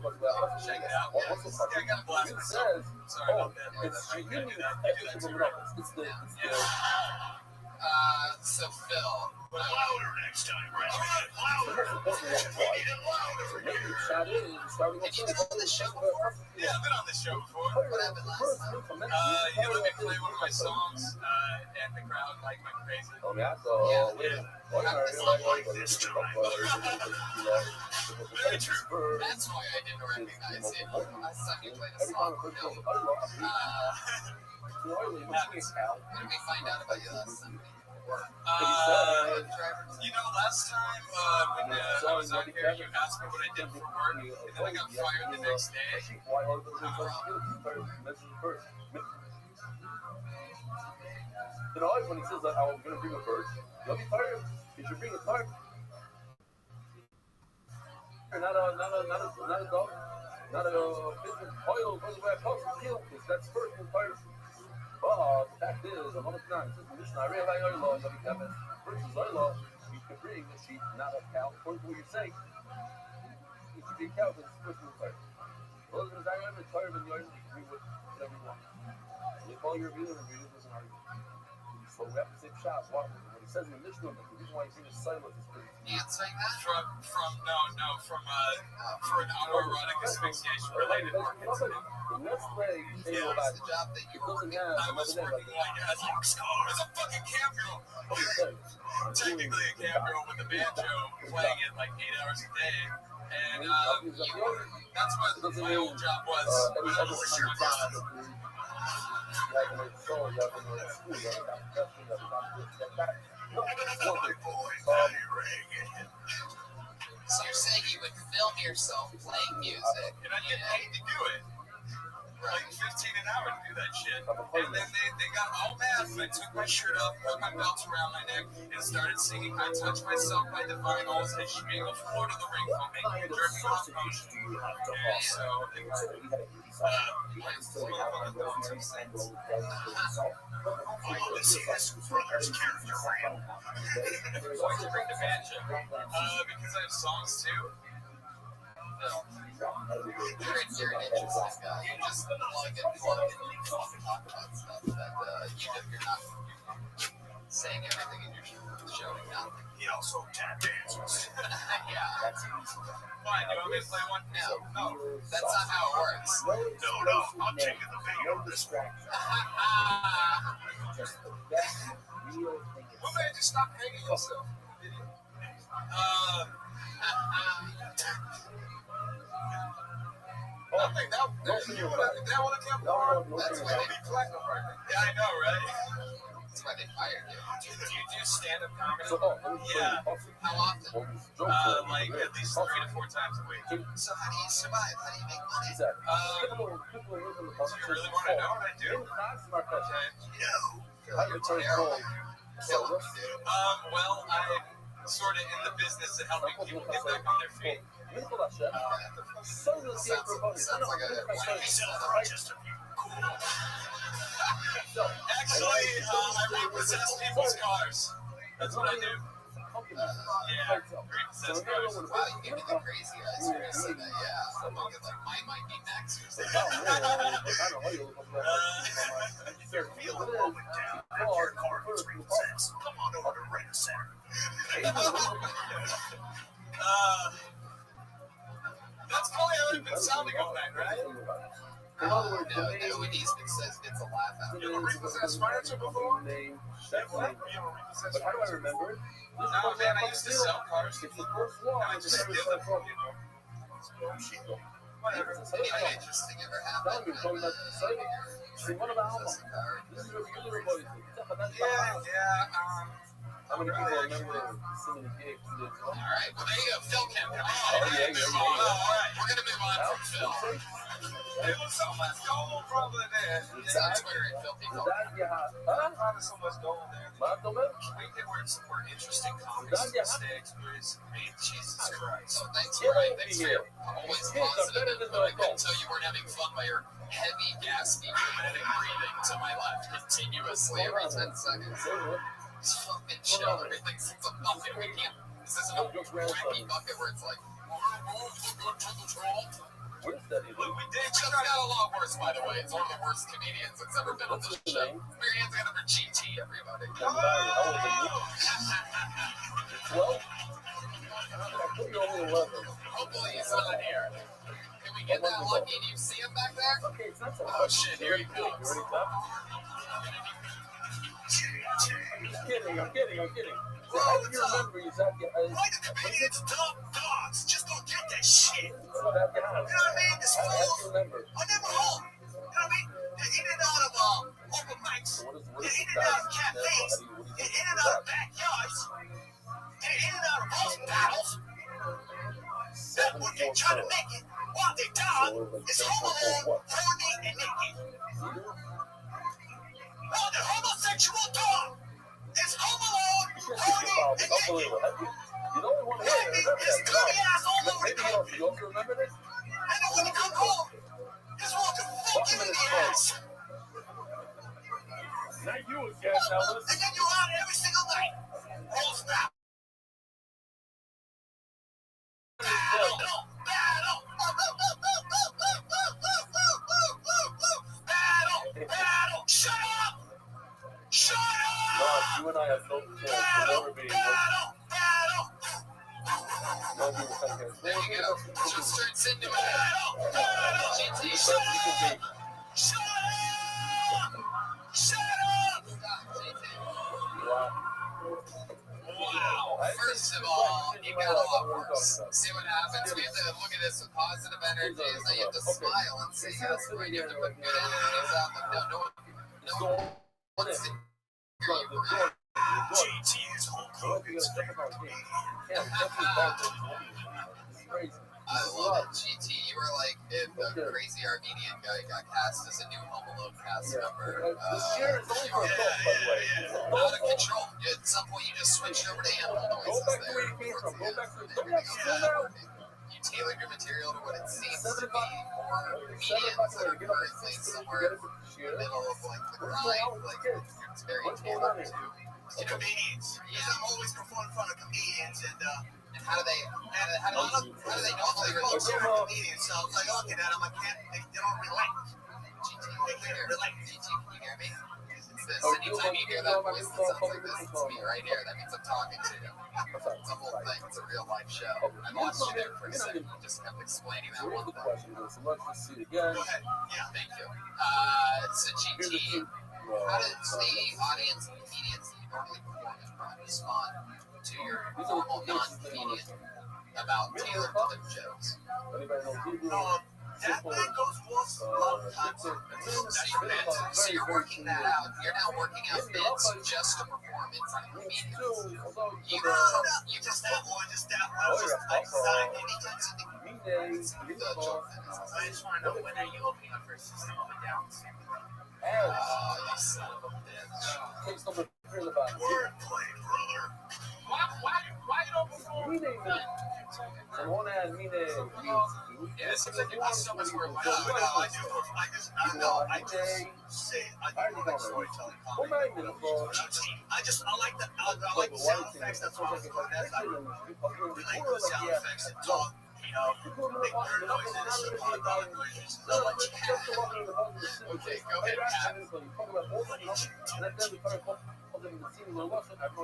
Check it out. Yeah, I got a blast for says, Sorry about that. it's I gotta do that. It's the so Phil. Louder next time, maybe chat in starting Have you been on this show before? Yeah, I've been on this show before. What happened last time? You let me play one of my songs, and the crowd liked my crazy. Oh, yeah, so This time. Very true. That's why I didn't recognize it. I saw you play the every time song. a person goes, When did we find out about you last time? You know, last time when I was on here, you asked me what I did for work, and then I got fired the next day. You know, when he says that I'm going to bring a bird, you'll be fired. You should bring a bird. Not a dog, not a business oil, goes away, kill, because that's first and fire. But the fact is, a lot of times, listen, I realize oil law, versus oil law, you can bring a sheep, not a cow, according to what you say. If you bring cow, it's first and fire. Well, as I am tired of the oil, you can bring whatever you want. If all your reviews doesn't argue. So we have the same shot. What he says in the Mishnah, the reason why he's in his silence is because Answering that? From for an autoerotic asphyxiation related work incident. the next play, they Yeah, go what's back. the job that you It doesn't have I was working as a fucking camp girl. Technically a camp girl with a banjo, playing it like 8 hours a day. And that's what my old job was. So you're saying you would film yourself playing music? And I get paid to do it. Like $15 an hour to do that shit. And then they got all mad when I took my shirt off, put my belt around my neck, and started singing I Touch Myself by Divine Oils and Schmegel Floor to the Ring for making a jerking off motion. And so it was This is Brother's character reel. why did you bring the banjo? Because I have songs too. And then I got fired the next day. And started singing I Touch Myself by Divine Oils and Schmegel Floor to the Ring for making a jerking off motion. And so it was. Why did you bring the banjo? Because I have songs too. And then I got fired the next day. You're an interesting guy. You just plug and talk about stuff that you're not saying everything in your show. He also tap dances. Yeah. That's easy. Fine, you want me to play one? No, that's not how it works. No, I'll take the video on this one. Just the best real thing. What made you stop hanging yourself? I think that want to come on. That's why they platinum right now. Yeah, I know, right? That's why they fired you. Do you do stand-up comedy? Yeah. How often? Like at least 3 to 4 times a week. So how do you survive? How do you make money? Do you really want to know what I do? How do you turn cold? Well, I'm sort of in the business of helping people get back on their feet. Sounds like a Actually, I repossess people's cars. That's what I do. Yeah, repossess cars. Wow, you gave me the crazy eyes when you said that. Yeah, I'm thinking like mine might be next or something. If you're feeling low and down, your car needs repossessed. Come on over to Rent Center. That's probably how it's been sounding all night, right? No, it says it's a laugh out. You ever repossessed furniture before? Definitely. But how do I remember it? No, man, I used to sell cars. It's the first one. I just steal it from people. Whatever. Anything interesting ever happened? Yeah. How many people remember singing the gigs? All right, well, there you go. Phil Kemp. Oh, yeah. All right, we're going to move on from Phil. There was so much gold probably there. It's on Twitter at Filthy Phil. Probably so much gold there. We did some more interesting comedy mistakes, but I mean, Jesus Christ. So thanks for always positive, but I couldn't tell you weren't having fun by your heavy, gaspy, dramatic breathing to my left continuously every 10 seconds. Just fucking chill. Everything's a bucket. We can't. This isn't a crappy bucket where it's like, What is that? we did just got a lot worse, by the way. It's one of the worst comedians that's ever been on this show. Put your hands together for GT, everybody. How old are you? 12? I put you over 11. Hopefully he's on here. Can we get that lucky? Do you see him back there? Okay, it's not so Oh shit, here he You comes. ready, Tom? I'm kidding. How do you remember exactly? Why the comedians dumb dogs? Just don't get that shit. You know what I mean? This How do you fool. remember? I'm never home. You know what I mean? They're in and out of open mics. What is They're in and out of cafes. They're in and out of backyards. They're in and out of hospitals. That one they're trying to make it while their dog is home alone, horny and naked. While the homosexual dog is home alone, horny and naked. Unbelievable. You don't want to hear it. Remember His that. dirty ass all over the Maybe country. you also remember this? And then when he come home, just want to fuck him in the ass. Not you again, Ellis. And then you're out every single night. Rolls back. Battle! Shut up! Rob, you and I have no chance to never be. There you go. Just turns into it. GT. Wow. First of all, you got a lot worse. See what happens? We have to look at this with positive energy. Is that you have to smile and see how it's right. You have to put good energies out. No one's GT is Hulk Hogan's favorite comedian. I love it, GT. You were like if the crazy Armenian guy got cast as a new Home Alone cast member. Share is only for adults, by the way. Out of control. At some point, you just switched over to animal noises. Go back to where you came from. Go back to you tailored your material to what it seems to be for comedians that are currently somewhere in the middle of like the grind. Like it's very tailored to Comedians. I'm always performing in front of comedians, and How do they normally relate? They're comedians, so it's like, okay, Dad, they don't relate. They can't relate. GT, can you hear me? Anytime you hear that voice that sounds like this, it's me right here. That means I'm talking to you. It's a whole thing. It's a real life show. I lost you there for a second. You just kept explaining that one thing. So let's just see it again. Go ahead. Yeah, thank you. So GT, how does the audience and comedians that you normally perform in front respond to your normal non-comedian about tailored to their jokes? Anybody know Hebrew? That man goes wolves love concert. So you're working that out. You're now working out bits just to perform in front of comedians. You just that one, just that one. I just anytime something. I just want to know, when are you opening up for System of a Down? Oh, you son of a bitch. Wordplay, brother. Why you don't perform? Yeah, it seems like you want so much more love. I like the sound effects. That's what I was going at. I like the sound effects and talk. Make bird noises, dog noises. Okay, go ahead, Pat.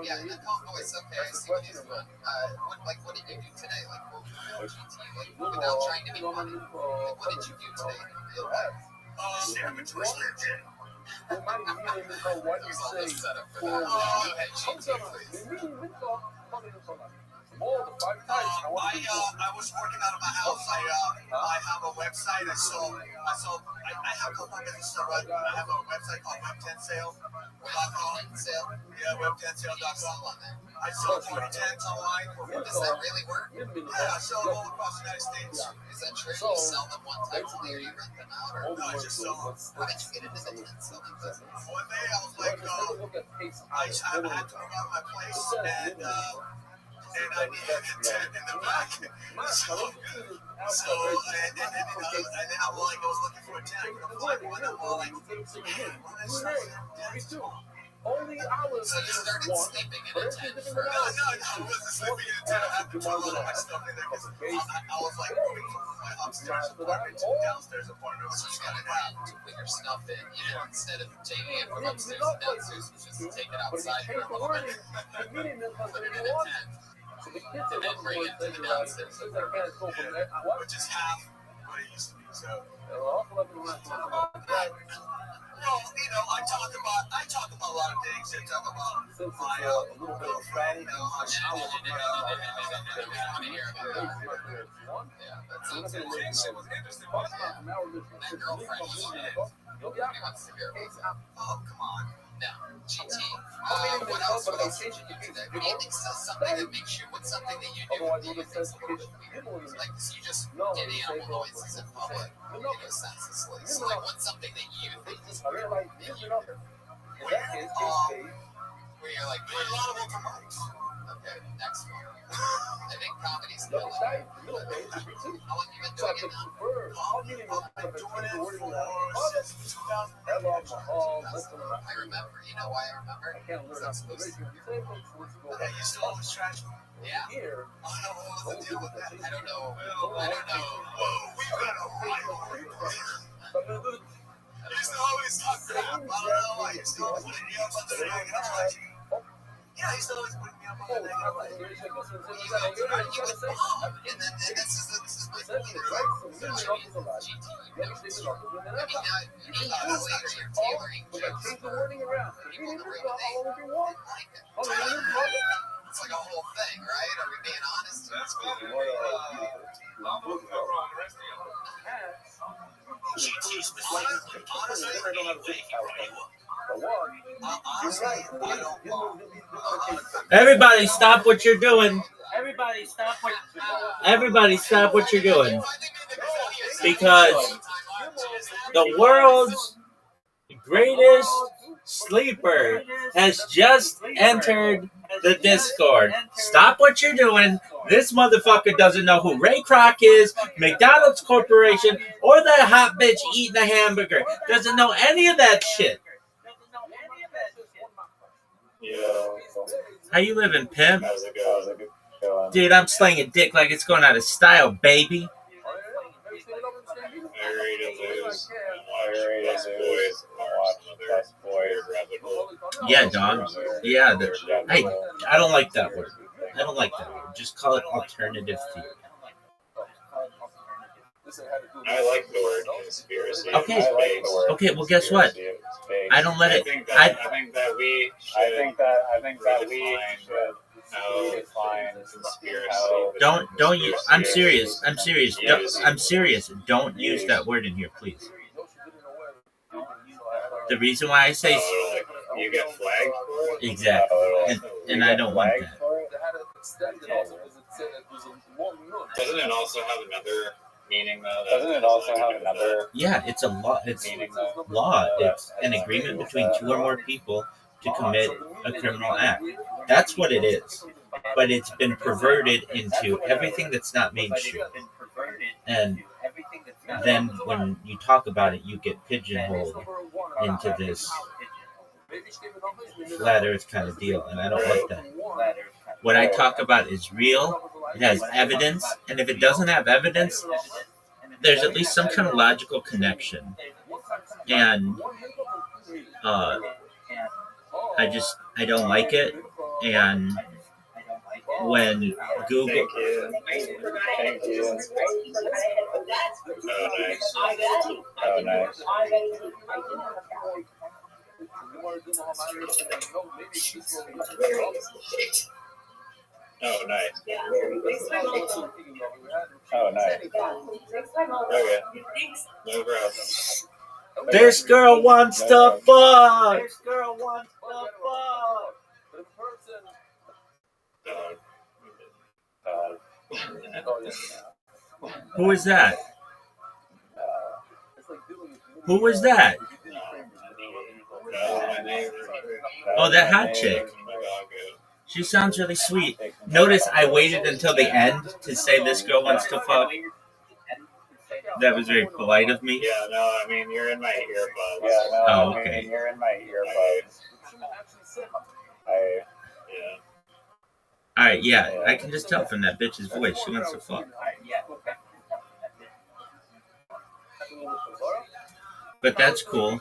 Yeah, in the calm voice, okay, I see what he's doing. What did you do today? Without trying to be funny, what did you do today in real life? Amateur legend. There's all this setup for that. Go ahead, GT, please. I was working out of my house. I have a website. I have a couple businesses to run. I have a website called Web10Sale.com. Yeah, Web10Sale.com. I sell 40 tents online. Does that really work? Yeah, I sell them all across the United States. Is that true? You sell them one time only, or you rent them out? Or no, I just sell them. How did you get into the tent selling business? One day I was like, I had to move out of my place, and I needed a tent in the back. And then I was looking for a tent. I was like, Only hours. So you started sleeping in a tent for No, I wasn't sleeping in a tent. I had to put all of my stuff in there because I was like moving from my upstairs apartment to downstairs apartment. So you got it out to put your stuff in. Instead of taking it from upstairs to downstairs, you just take it outside for a little bit, put it in a tent, and then bring it to the downstairs. Which is half what it used to be. So. Well, I talk about a lot of things. I talk about my girlfriend. Oh, come on. Now, GT, what else did you do today? What do you think says something that makes you, what's something that you do that you think is a little bit weird? Like, you just did animal noises in public, senselessly. So, like, what's something that you think is weird? Where you're like, a lot of open mics. Okay, next one. I think comedy's killing it. How long have you been doing it now? I've been doing it since 2008. I remember. You know why I remember? Hey, you still always trash me? Yeah. I don't know what to deal with that. I don't know. Whoa, we got a rivalry. You used to always talk crap. I don't know. I used to always put me up on the negative. Yeah, he used to always put me up on the negative. And then this is my point. Later you're tailoring jokes for people in the room. They like it. It's like a whole thing, right? Are we being honest? That's cool. Everybody stop what you're doing. Everybody stop what you're doing. Because the world's greatest sleeper has just entered the Discord. Stop what you're doing. This motherfucker doesn't know who Ray Kroc is, McDonald's Corporation, or that hot bitch eating a hamburger. Doesn't know any of that shit. Yeah. How you living, pimp? How's it going? Dude, I'm slaying a dick like it's going out of style, baby. I ready to lose and watch Best Boys rabbit hole. Yeah, dog. Yeah, I don't like that word. I don't like that word. Just call it alternative theory. I like the word conspiracy. Okay. Okay. Well, guess what? I don't let it. I think that we should define conspiracy. Don't use. I'm serious. I'm serious. I'm serious. Don't use that word in here, please. The reason why I say you get flagged for it? Exactly, and I don't want that. Doesn't it also have another meaning though? Yeah, it's a law. It's law. It's an agreement between two or more people to commit a criminal act. That's what it is. But it's been perverted into everything that's not mainstream. And then when you talk about it, you get pigeonholed into this flat earth kind of deal, and I don't like that. What I talk about is real. It has evidence, and if it doesn't have evidence, there's at least some kind of logical connection. And I don't like it. And when Google... Thank you. Oh, nice. Oh, nice. Okay. No problem. This girl wants to fuck! Who is that? Who was that? Oh, that hot chick. She sounds really sweet. Notice I waited until the end to say this girl wants to fuck. That was very polite of me. Yeah, no, I mean, you're in my earbuds. Oh, okay. You're in my earbuds. Alright, yeah, I can just tell from that bitch's voice. She wants to fuck. But that's cool.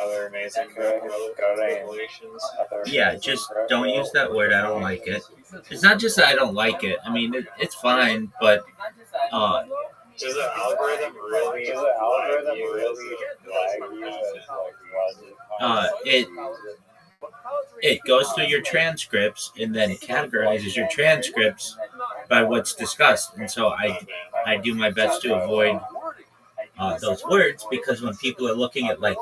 Other amazing revelations. Yeah, just don't use that word. I don't like it. It's not just that I don't like it. I mean, it's fine, but does the algorithm really flag you? It goes through your transcripts and then categorizes your transcripts by what's discussed. And so I do my best to avoid those words, because when people are looking at, like,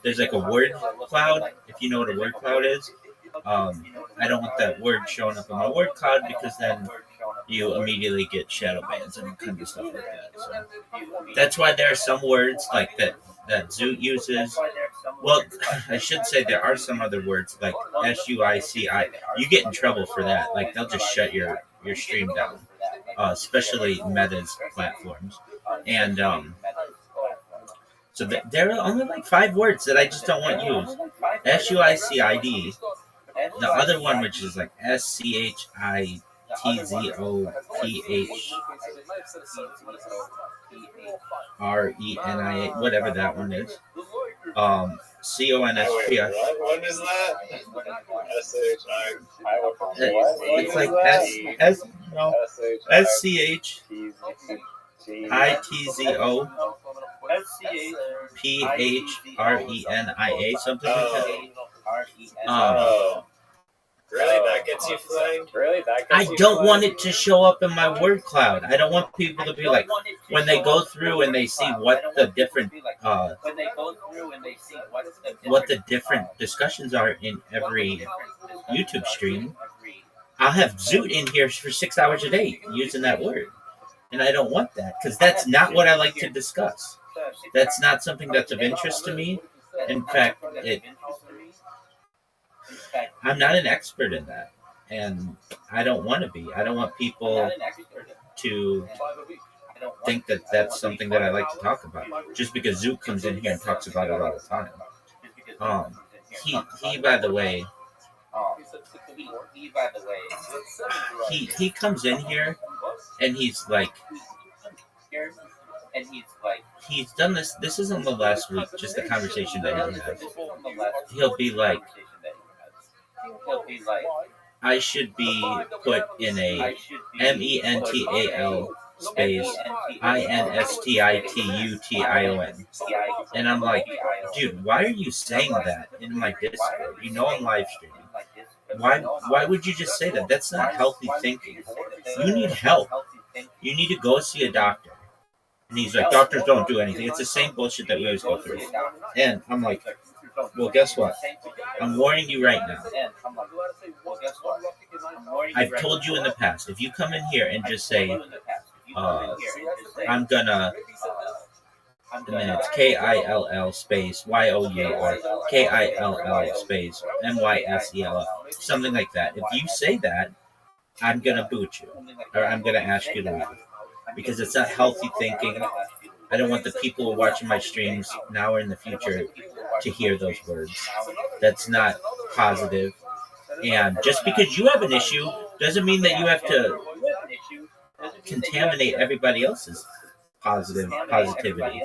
there's like a word cloud, if you know what a word cloud is, I don't want that word showing up in my word cloud, because then you immediately get shadow bans and kind of stuff like that. So that's why there are some words like that Zoot uses. Well, I should say there are some other words like SUICI. You get in trouble for that. Like, they'll just shut your stream down, especially Meta's platforms. And so there are only like 5 words that I just don't want used. SUICID. The other one, which is like SCHITZOPHRENIA, whatever that one is. CONSP. What is that? It's like SCHITZOPHRENIA, something like that. Really? That gets you flagged? I don't want it to show up in my word cloud. I don't want people to be like, when they go through and they see what the different discussions are in every YouTube stream. I'll have Zoot in here for 6 hours a day using that word. And I don't want that, because that's not what I like to discuss. That's not something that's of interest to me. In fact, I'm not an expert in that, and I don't want to be. I don't want people to think that that's something that I like to talk about, just because Zoot comes in here and talks about it all the time. He by the way, He, by the way, he comes in here and he's like, he's done this. This isn't the last week, just the conversation that he has. He'll be like, I should be put in a MENTAL space INSTITUTION. And I'm like, dude, why are you saying that in my Discord? You know I'm live streaming. Why would you just say that? That's not healthy thinking. You need help. You need to go see a doctor. And he's like, doctors don't do anything. It's the same bullshit that we always go through. And I'm like, well, guess what? I'm warning you right now. I've told you in the past, if you come in here and just say, I'm gonna, and then it's KILL space YOU or KILL space MYSELL, something like that. If you say that, I'm gonna boot you, or I'm gonna ask you to leave, because it's not healthy thinking. I don't want the people who are watching my streams now or in the future to hear those words. That's not positive. And just because you have an issue doesn't mean that you have to contaminate everybody else's positivity.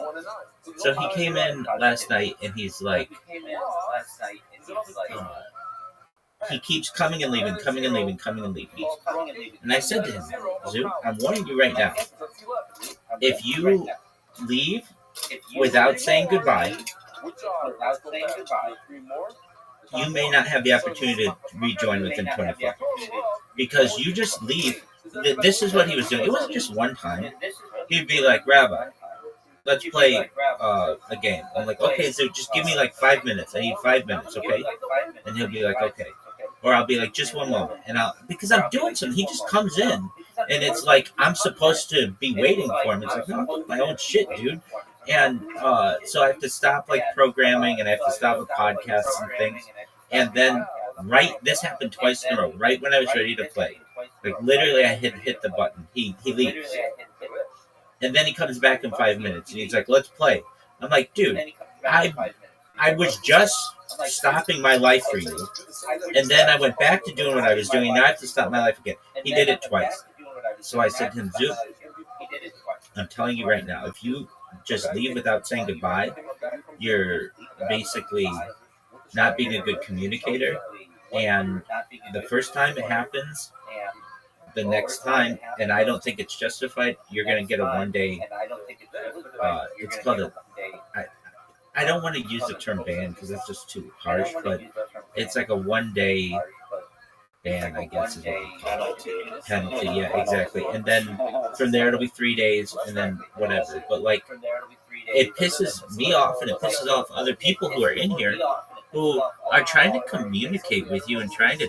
So he came in last night and he's like, he keeps coming and leaving, coming and leaving, coming and leaving. And I said to him, Zoo, I'm warning you right now. If you leave without saying goodbye, you may not have the opportunity to rejoin within 24 hours. Because you just leave. This is what he was doing. It wasn't just one time. He'd be like, Rabbi, let's play a game. I'm like, okay, so just give me like 5 minutes. I need 5 minutes, okay? And he'll be like, okay. Or I'll be like, just one moment. And because I'm doing something, he just comes in. And it's like, I'm supposed to be waiting for him. It's like, no, I'm doing my own shit, dude. And so I have to stop like programming, and I have to stop with podcasts and things. And then this happened twice in a row, right when I was ready to play. Like literally I hit the button. He leaves. And then he comes back in 5 minutes and he's like, let's play. I'm like, dude, I was just stopping my life for you. And then I went back to doing what I was doing. Now I have to stop my life again. He did it twice. So I said to him, Zoop, I'm telling you right now, if you just leave without saying goodbye, you're basically not being a good communicator. And the first time it happens, the next time, and I don't think it's justified, you're going to get a 1 day, it's called I don't want to use the term ban because it's just too harsh, but it's like a 1 day ban, I guess is what we call it. Penalty, yeah, exactly. And then from there it'll be 3 days, and then whatever. But like, it pisses me off, and it pisses off other people who are in here who are trying to communicate with you and trying to,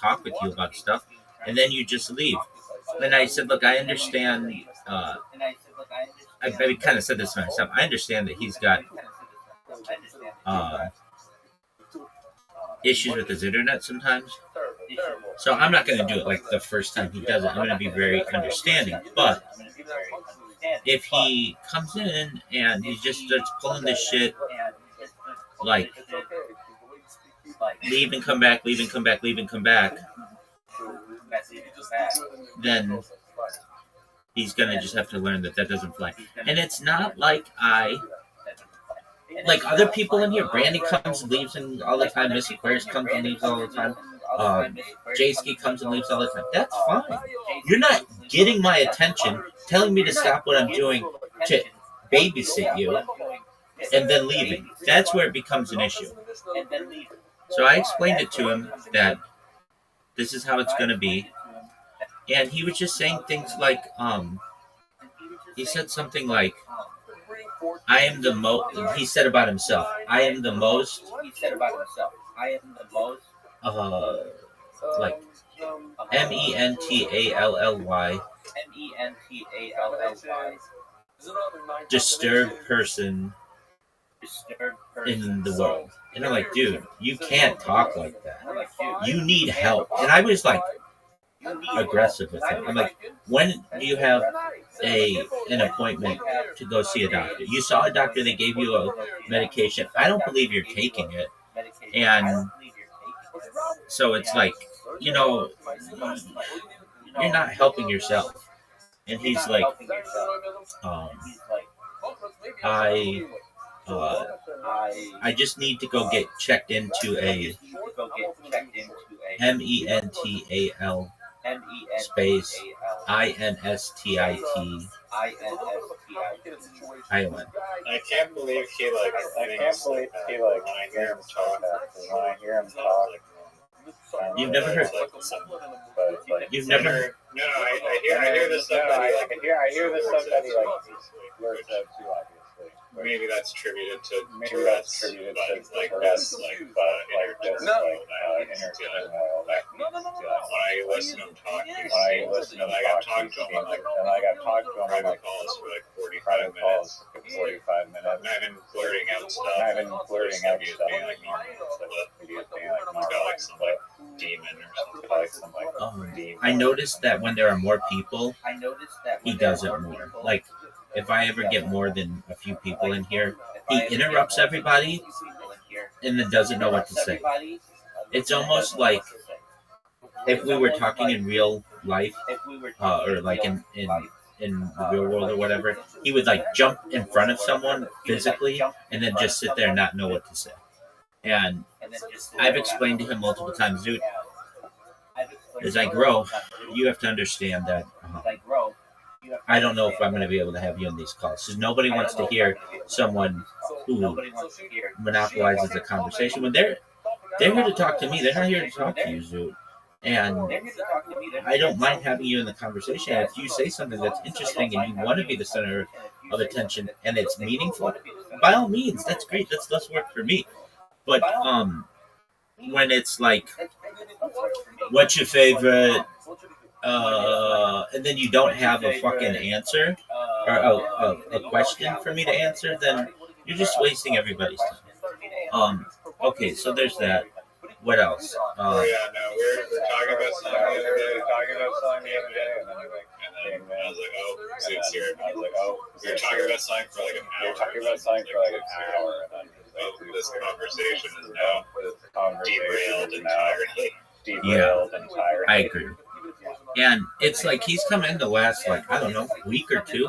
talk with you about stuff, and then you just leave. And I said, look, I understand, I kind of said this to myself, I understand that he's got issues with his internet sometimes. So I'm not going to do it like the first time he does it. I'm going to be very understanding. But if he comes in and he just starts pulling this shit, like leave and come back, leave and come back, leave and come back, then he's going to just have to learn that doesn't fly. And it's not like like other people in here, Brandy comes and leaves and all the time, Miss Aquarius comes and leaves all the time, J-Ski comes and leaves all the time. That's fine. You're not getting my attention, telling me to stop what I'm doing to babysit you, and then leaving. That's where it becomes an issue. So I explained it to him that this is how it's going to be. And he was just saying things like, he said something like, I am the most, he said about himself, I am the most, like, MENTALLY, disturbed person in the world. And I'm like, dude, you can't talk like that. You need help. And I was like, aggressive with him. I'm like, when do you have an appointment to go see a doctor? You saw a doctor, they gave you a medication. I don't believe you're taking it. And So it's like, you know, you're not helping yourself. And he's like, I just need to go get checked into a mental space INSTIT ION. I can't believe he like. I can't believe he like. When I hear him talk, You've never heard. You've never heard. No, I hear this stuff. I hear this stuff that he like blurts out too, obviously. Maybe that's attributed to Tourette's, like that's like inner turmoil. When I listen to him talking, and I got talked to him private calls for like 45 minutes. Not even blurting out stuff. Being like normal. He's got like some like demon or something. I noticed that when there are more people, he does it more. Like, if I ever get more than a few people in here, he interrupts everybody and then doesn't know what to say. It's almost like if we were talking in real life, or like in the real world or whatever, he would like jump in front of someone physically and then just sit there and not know what to say. And I've explained to him multiple times, dude, as I grow, you have to understand that I don't know if I'm going to be able to have you on these calls. Because nobody wants to hear someone who monopolizes the conversation. When they're here to talk to me, they're not here to talk to you, Zoot. And I don't mind having you in the conversation. If you say something that's interesting and you want to be the center of attention and it's meaningful, by all means, that's great. That's less work for me. But when it's like, what's your favorite? And then you don't have a fucking answer or a question for me to answer, then you're just wasting everybody's time. Okay, so there's that. What else? We're talking about something the other day, and then I was like, oh, Zoot's here. I was like, oh, we were talking about something for like an hour. And then this conversation is now derailed entirely. I agree. And it's like he's come in the last, like, I don't know, week or two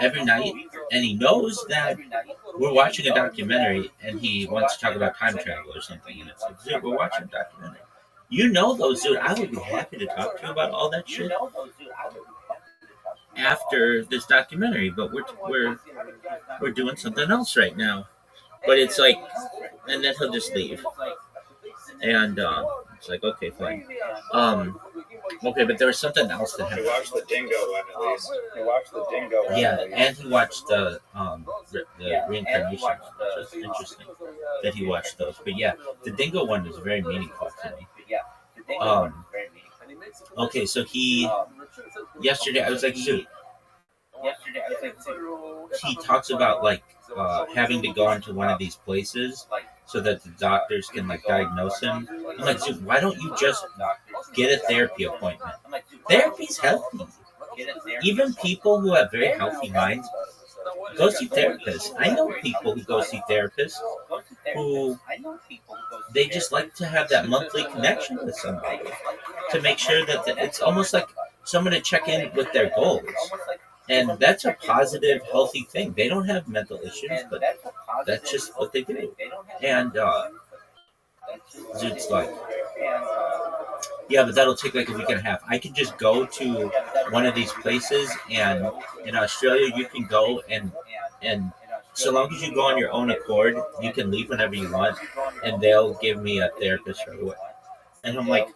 every night, and he knows that we're watching a documentary and he wants to talk about time travel or something, and it's like, Zoot, we're watching a documentary. You know those, Zoot, I would be happy to talk to you about all that shit after this documentary, but we're doing something else right now. But it's like, and then he'll just leave. And it's like, okay, fine. Okay, but there was something else that happened. He watched the Dingo one at least. Yeah, and he watched the reincarnation one, which was interesting that he watched those. But yeah, the Dingo one was very meaningful to me. Okay, so yesterday I was like, shoot. He talks about like having to go into one of these places so that the doctors can like diagnose him. I'm like, dude, why don't you just get a therapy appointment? Therapy's healthy. Even people who have very healthy minds go see therapists. I know people who go see therapists who they just like to have that monthly connection with somebody to make sure that it's almost like someone to check in with their goals. And that's a positive, healthy thing. They don't have mental issues, but that's just what they do. And Zoot's like, yeah, but that'll take like a week and a half. I can just go to one of these places, and in Australia, you can go and so long as you go on your own accord, you can leave whenever you want, and they'll give me a therapist right away. And I'm like,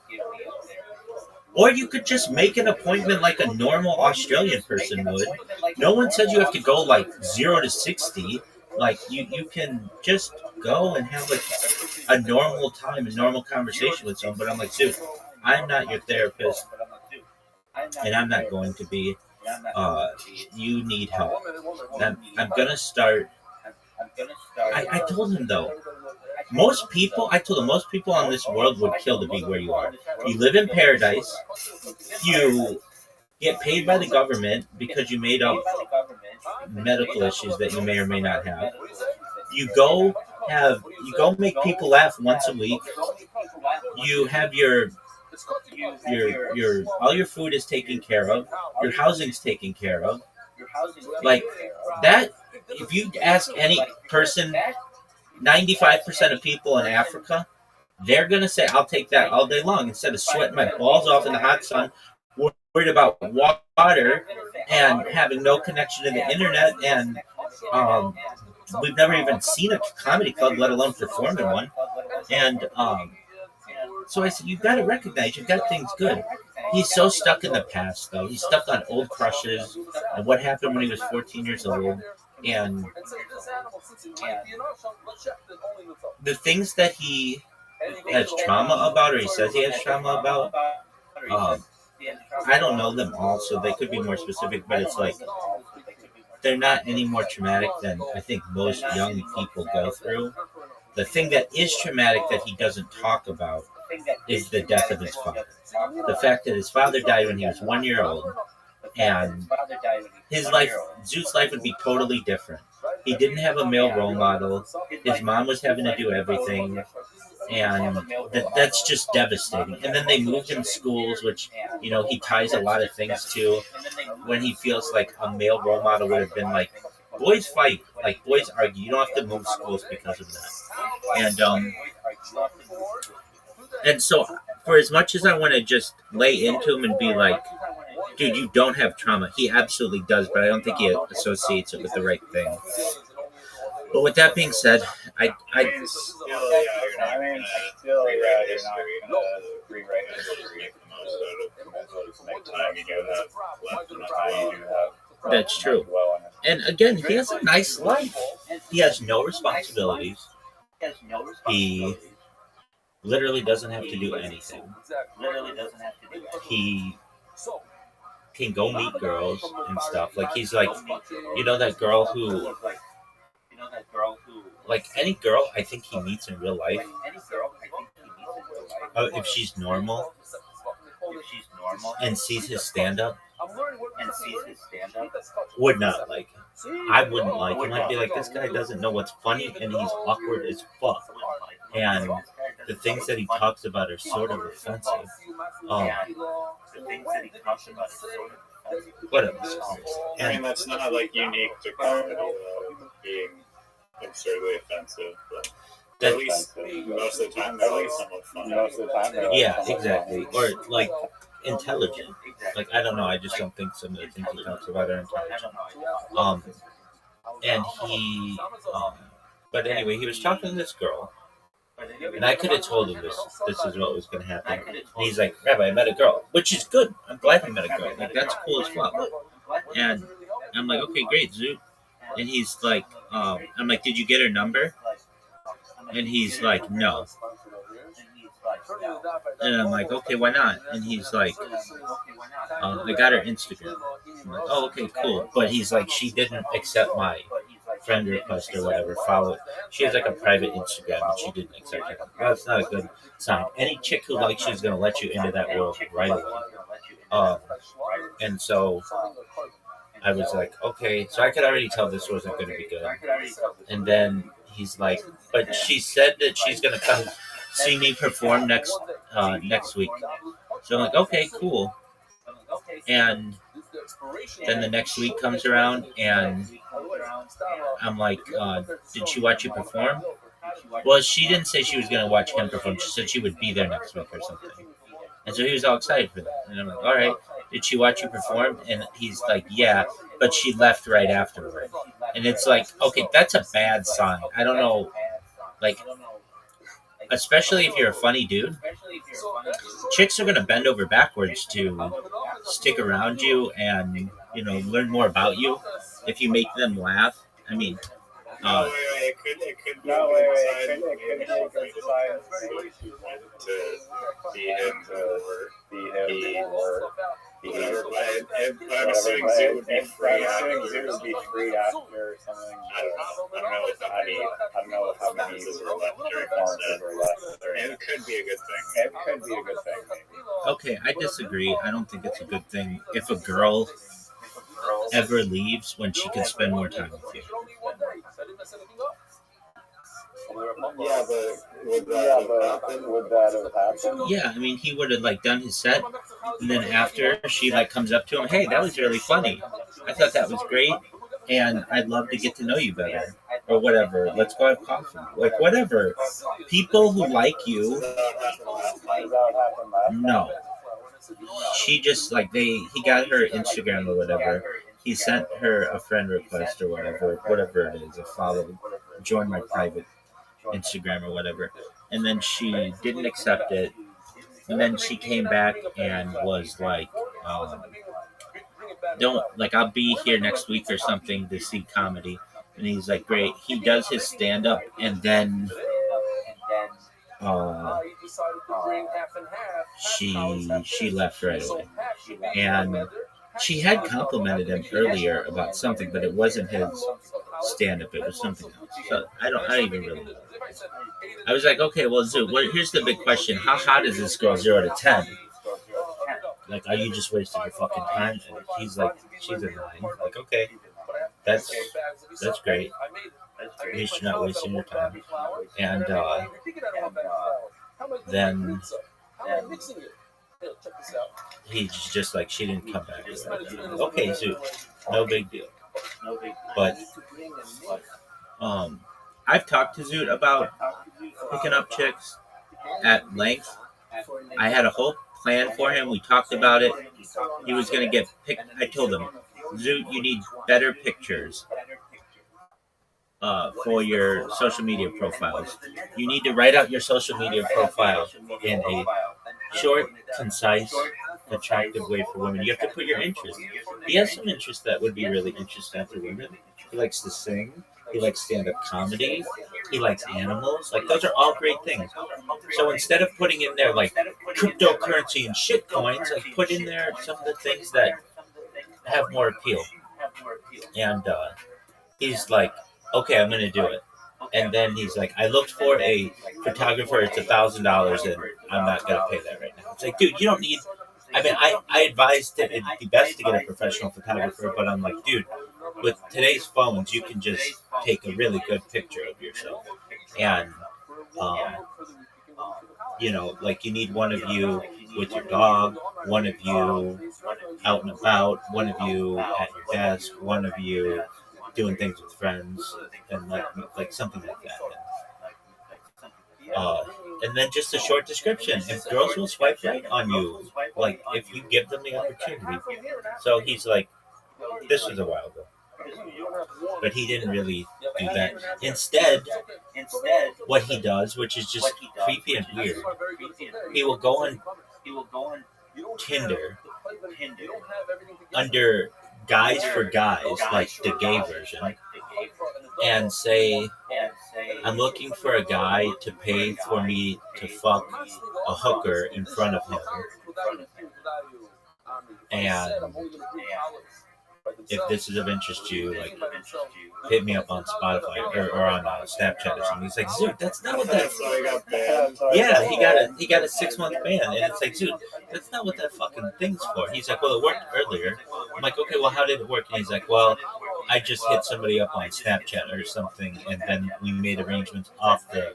or you could just make an appointment like a normal Australian person would. No one says you have to go like 0 to 60. Like you can just go and have like a normal time, a normal conversation with someone. But I'm like, dude, I'm not your therapist, and I'm not going to be. You need help. I'm gonna start. I told him though. Most people on this world would kill to be where you are. You live in paradise. You get paid by the government because you made up medical issues that you may or may not have. You go make people laugh once a week. you have your all your food is taken care of, your housing's taken care of. Like that, if you ask any person, 95% of people in Africa, they're gonna say, "I'll take that all day long," instead of sweating my balls off in the hot sun, worried about water and having no connection to the internet, and we've never even seen a comedy club, let alone perform in one. And so I said, "You've got to recognize you've got things good." He's so stuck in the past, though. He's stuck on old crushes and what happened when he was 14 years old, and the things that he has trauma about, or he says he has trauma about. I don't know them all, so they could be more specific, but it's like they're not any more traumatic than I think most young people go through. The thing that is traumatic that he doesn't talk about is the death of his father. The fact that his father died when he was 1 year old, and his life, Zoot's life would be totally different. He didn't have a male role model. His mom was having to do everything. And that's just devastating. And then they moved him schools, which, you know, he ties a lot of things to, when he feels like a male role model would have been like, boys fight, like boys argue. You don't have to move schools because of that. And so for as much as I want to just lay into him and be like, dude, you don't have trauma, he absolutely does, but I don't think he associates it with the right thing. But with that being said, I that's true. And again, he has a nice life. He has no responsibilities. He literally doesn't have to do anything. He can go meet girls and stuff. Like, he's like, you know, that girl who, like, any girl I think he meets in real life, if she's normal and sees his stand-up, would not like him. I wouldn't like him. I'd be like, this guy doesn't know what's funny, and he's awkward as fuck. And the things that he talks about are sort of offensive. Whatever. I mean, that's not like unique to comedy, being absurdly offensive, but at least most of the time, they're like somewhat funny. Yeah, exactly. Or like intelligent. Like, I don't know. I just don't think some of the things he talks about are intelligent. And he, but anyway, he was talking to this girl, and I could have told him this is what was going to happen. And he's like, Rabbi, I met a girl, which is good. I'm glad he met a girl. Like, that's cool as fuck. And I'm like, okay, great, Zoot. And he's like, I'm like, did you get her number? And he's like, no. And I'm like, okay, why not? And he's like, I got her Instagram. I'm like, oh, okay, cool. But he's like, she didn't accept my friend request or whatever, follow it. She has like a private Instagram and she didn't accept it. That's not a good sign. Any chick who likes you is going to let you into that world right away. And so I was like, okay. So I could already tell this wasn't going to be good. And then he's like, but she said that she's going to come see me perform next week. So I'm like, okay, cool. And then the next week comes around, and I'm like, did she watch you perform? Well, she didn't say she was going to watch him perform. She said she would be there next week or something. And so he was all excited for that. And I'm like, all right, did she watch you perform? And he's like, yeah, but she left right afterward. And it's like, okay, that's a bad sign. I don't know, like, especially if you're a funny dude, chicks are going to bend over backwards to stick around you and, you know, learn more about you if you make them laugh. I mean, it could be a good sign to be him or whatever, but I'm assuming Zoot would be free after something. I don't know how many were left during that. And it could be a good thing. Maybe. Okay, I disagree. I don't think it's a good thing if a girl ever leaves when she can spend more time with you. Yeah, but would that have happened? Yeah, I mean, he would have like done his set, and then after she like comes up to him, hey, that was really funny. I thought that was great, and I'd love to get to know you better, or whatever. Let's go have coffee, like whatever. People who like you, no. She just like he got her Instagram or whatever. He sent her a friend request or whatever it is, a follow, join my private Instagram or whatever, and then she didn't accept it, and then she came back and was like, don't like I'll be here next week or something to see comedy, and he's like, great. He does his stand up, and then she left right away, and she had complimented him earlier about something, but it wasn't his stand-up. It was something else. So I don't even really know. I was like, okay, well, Zoo, here's the big question. How hot is this girl 0 to 10? Like, are you just wasting your fucking time? And he's like, she's a 9. Like, okay, that's great. At least you're not wasting your time. And then he's just like, she didn't come back. Okay, Zoo, no big deal. But I've talked to Zoot about picking up chicks at length. I had a whole plan for him. We talked about it. He was going to get picked. I told him, Zoot, you need better pictures for your social media profiles. You need to write out your social media profile in a short, concise, attractive way for women. You have to put your interest. He has some interest that would be really interesting for women. He likes to sing. He likes stand-up comedy. He likes animals. Like, those are all great things. So instead of putting in there, like, cryptocurrency and shit coins, like, put in there some of the things that have more appeal. And he's like, okay, I'm going to do it. And then he's like, I looked for a photographer. It's $1,000, and I'm not going to pay that right now. It's like, dude, you don't need... I mean, I advised that it'd be best to get a professional photographer, but I'm like, dude, with today's phones, you can just take a really good picture of yourself. And, you know, like, you need one of you with your dog, one of you out and about, one of you at your desk, one of you doing things with friends, and like something like that. And then just a short description. And girls will swipe right on you, like, if you give them the opportunity. So he's like, this was a while ago. But he didn't really do that. Instead, what he does, which is just creepy and weird, he will go on Tinder under Guys for Guys, like the gay version, and say, I'm looking for a guy to pay for me to fuck a hooker in front of him. And if this is of interest to you, like, hit me up on Spotify or on Snapchat or something. He's like, dude, that's not what that. Yeah, he got a 6-month ban, and it's like, dude, that's not what that fucking thing's for. He's like, well, it worked earlier. I'm like, okay, well, how did it work? And he's like, well, I just hit somebody up on Snapchat or something, and then we made arrangements off the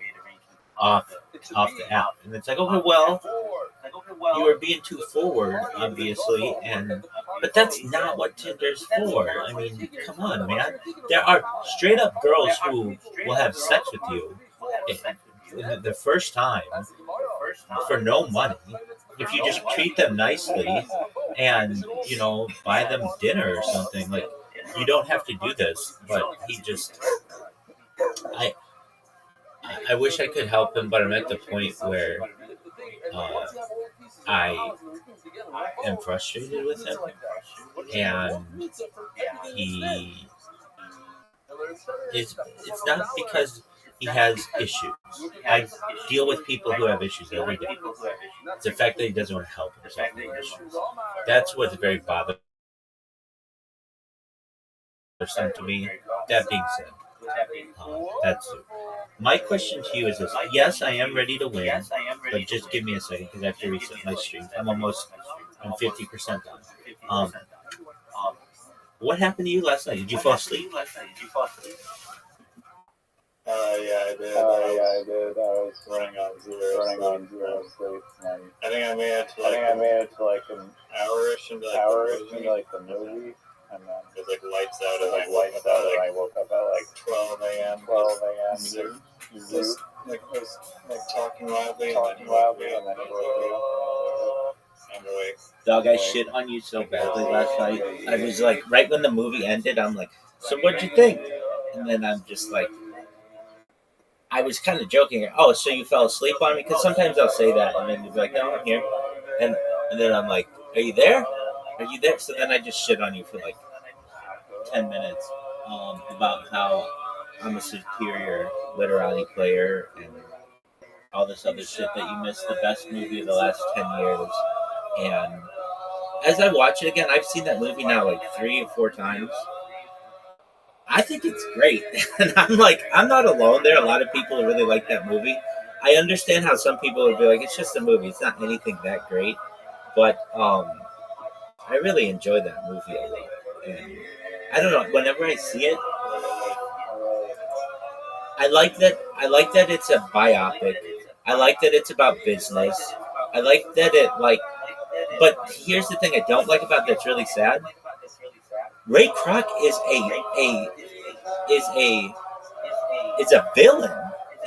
app. And it's like, okay, well, you were being too forward, obviously, but that's not what Tinder's for. I mean, come on, man. There are straight up girls who will have sex with you the first time for no money. If you just treat them nicely and, you know, buy them dinner or something, like, you don't have to do this. But he just, I wish I could help him, but I'm at the point where I am frustrated with him, and it's not because he has issues. I deal with people who have issues every day. It's the fact that he doesn't want to help himself with issues. That's what's very bothersome to me. That being said, that's it. My question to you is this. Yes, I am ready to win, but just give me a second because I have to reset my stream. I'm 50% done. What happened to you last night? Did you fall asleep? Yeah, I did. I was running on zero sleep. I think I made it to like an hour-ish into the movie. And then it like lights out, and I woke up at like 12 a.m. Just like was like talking loudly, and then I'm awake. Dog, I shit on you so badly last night. I was like, right when the movie ended, I'm like, so what'd you think? And then I'm just like, I was kind of joking. Oh, so you fell asleep on me? Because sometimes I'll say that, and then you'll be like, no, I'm here. And then I'm like, are you there? Are you there? So then I just shit on you for like 10 minutes about how I'm a superior literati player and all this other shit, that you missed the best movie of the last 10 years. And as I watch it again, I've seen that movie now like 3 or 4 times. I think it's great. And I'm like, I'm not alone. There are a lot of people who really like that movie. I understand how some people would be like, it's just a movie. It's not anything that great. But I really enjoy that movie a lot. And I don't know, whenever I see it, I like that it's a biopic. I like that it's about business. I like that but here's the thing I don't like about that's really sad. Ray Kroc is a villain,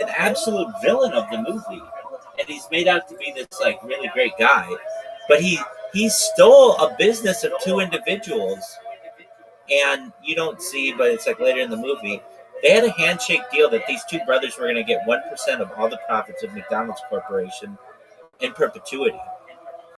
an absolute villain of the movie, and he's made out to be this like really great guy, but he stole a business of 2 individuals, and you don't see, but it's like later in the movie, they had a handshake deal that these 2 brothers were going to get 1% of all the profits of McDonald's Corporation in perpetuity.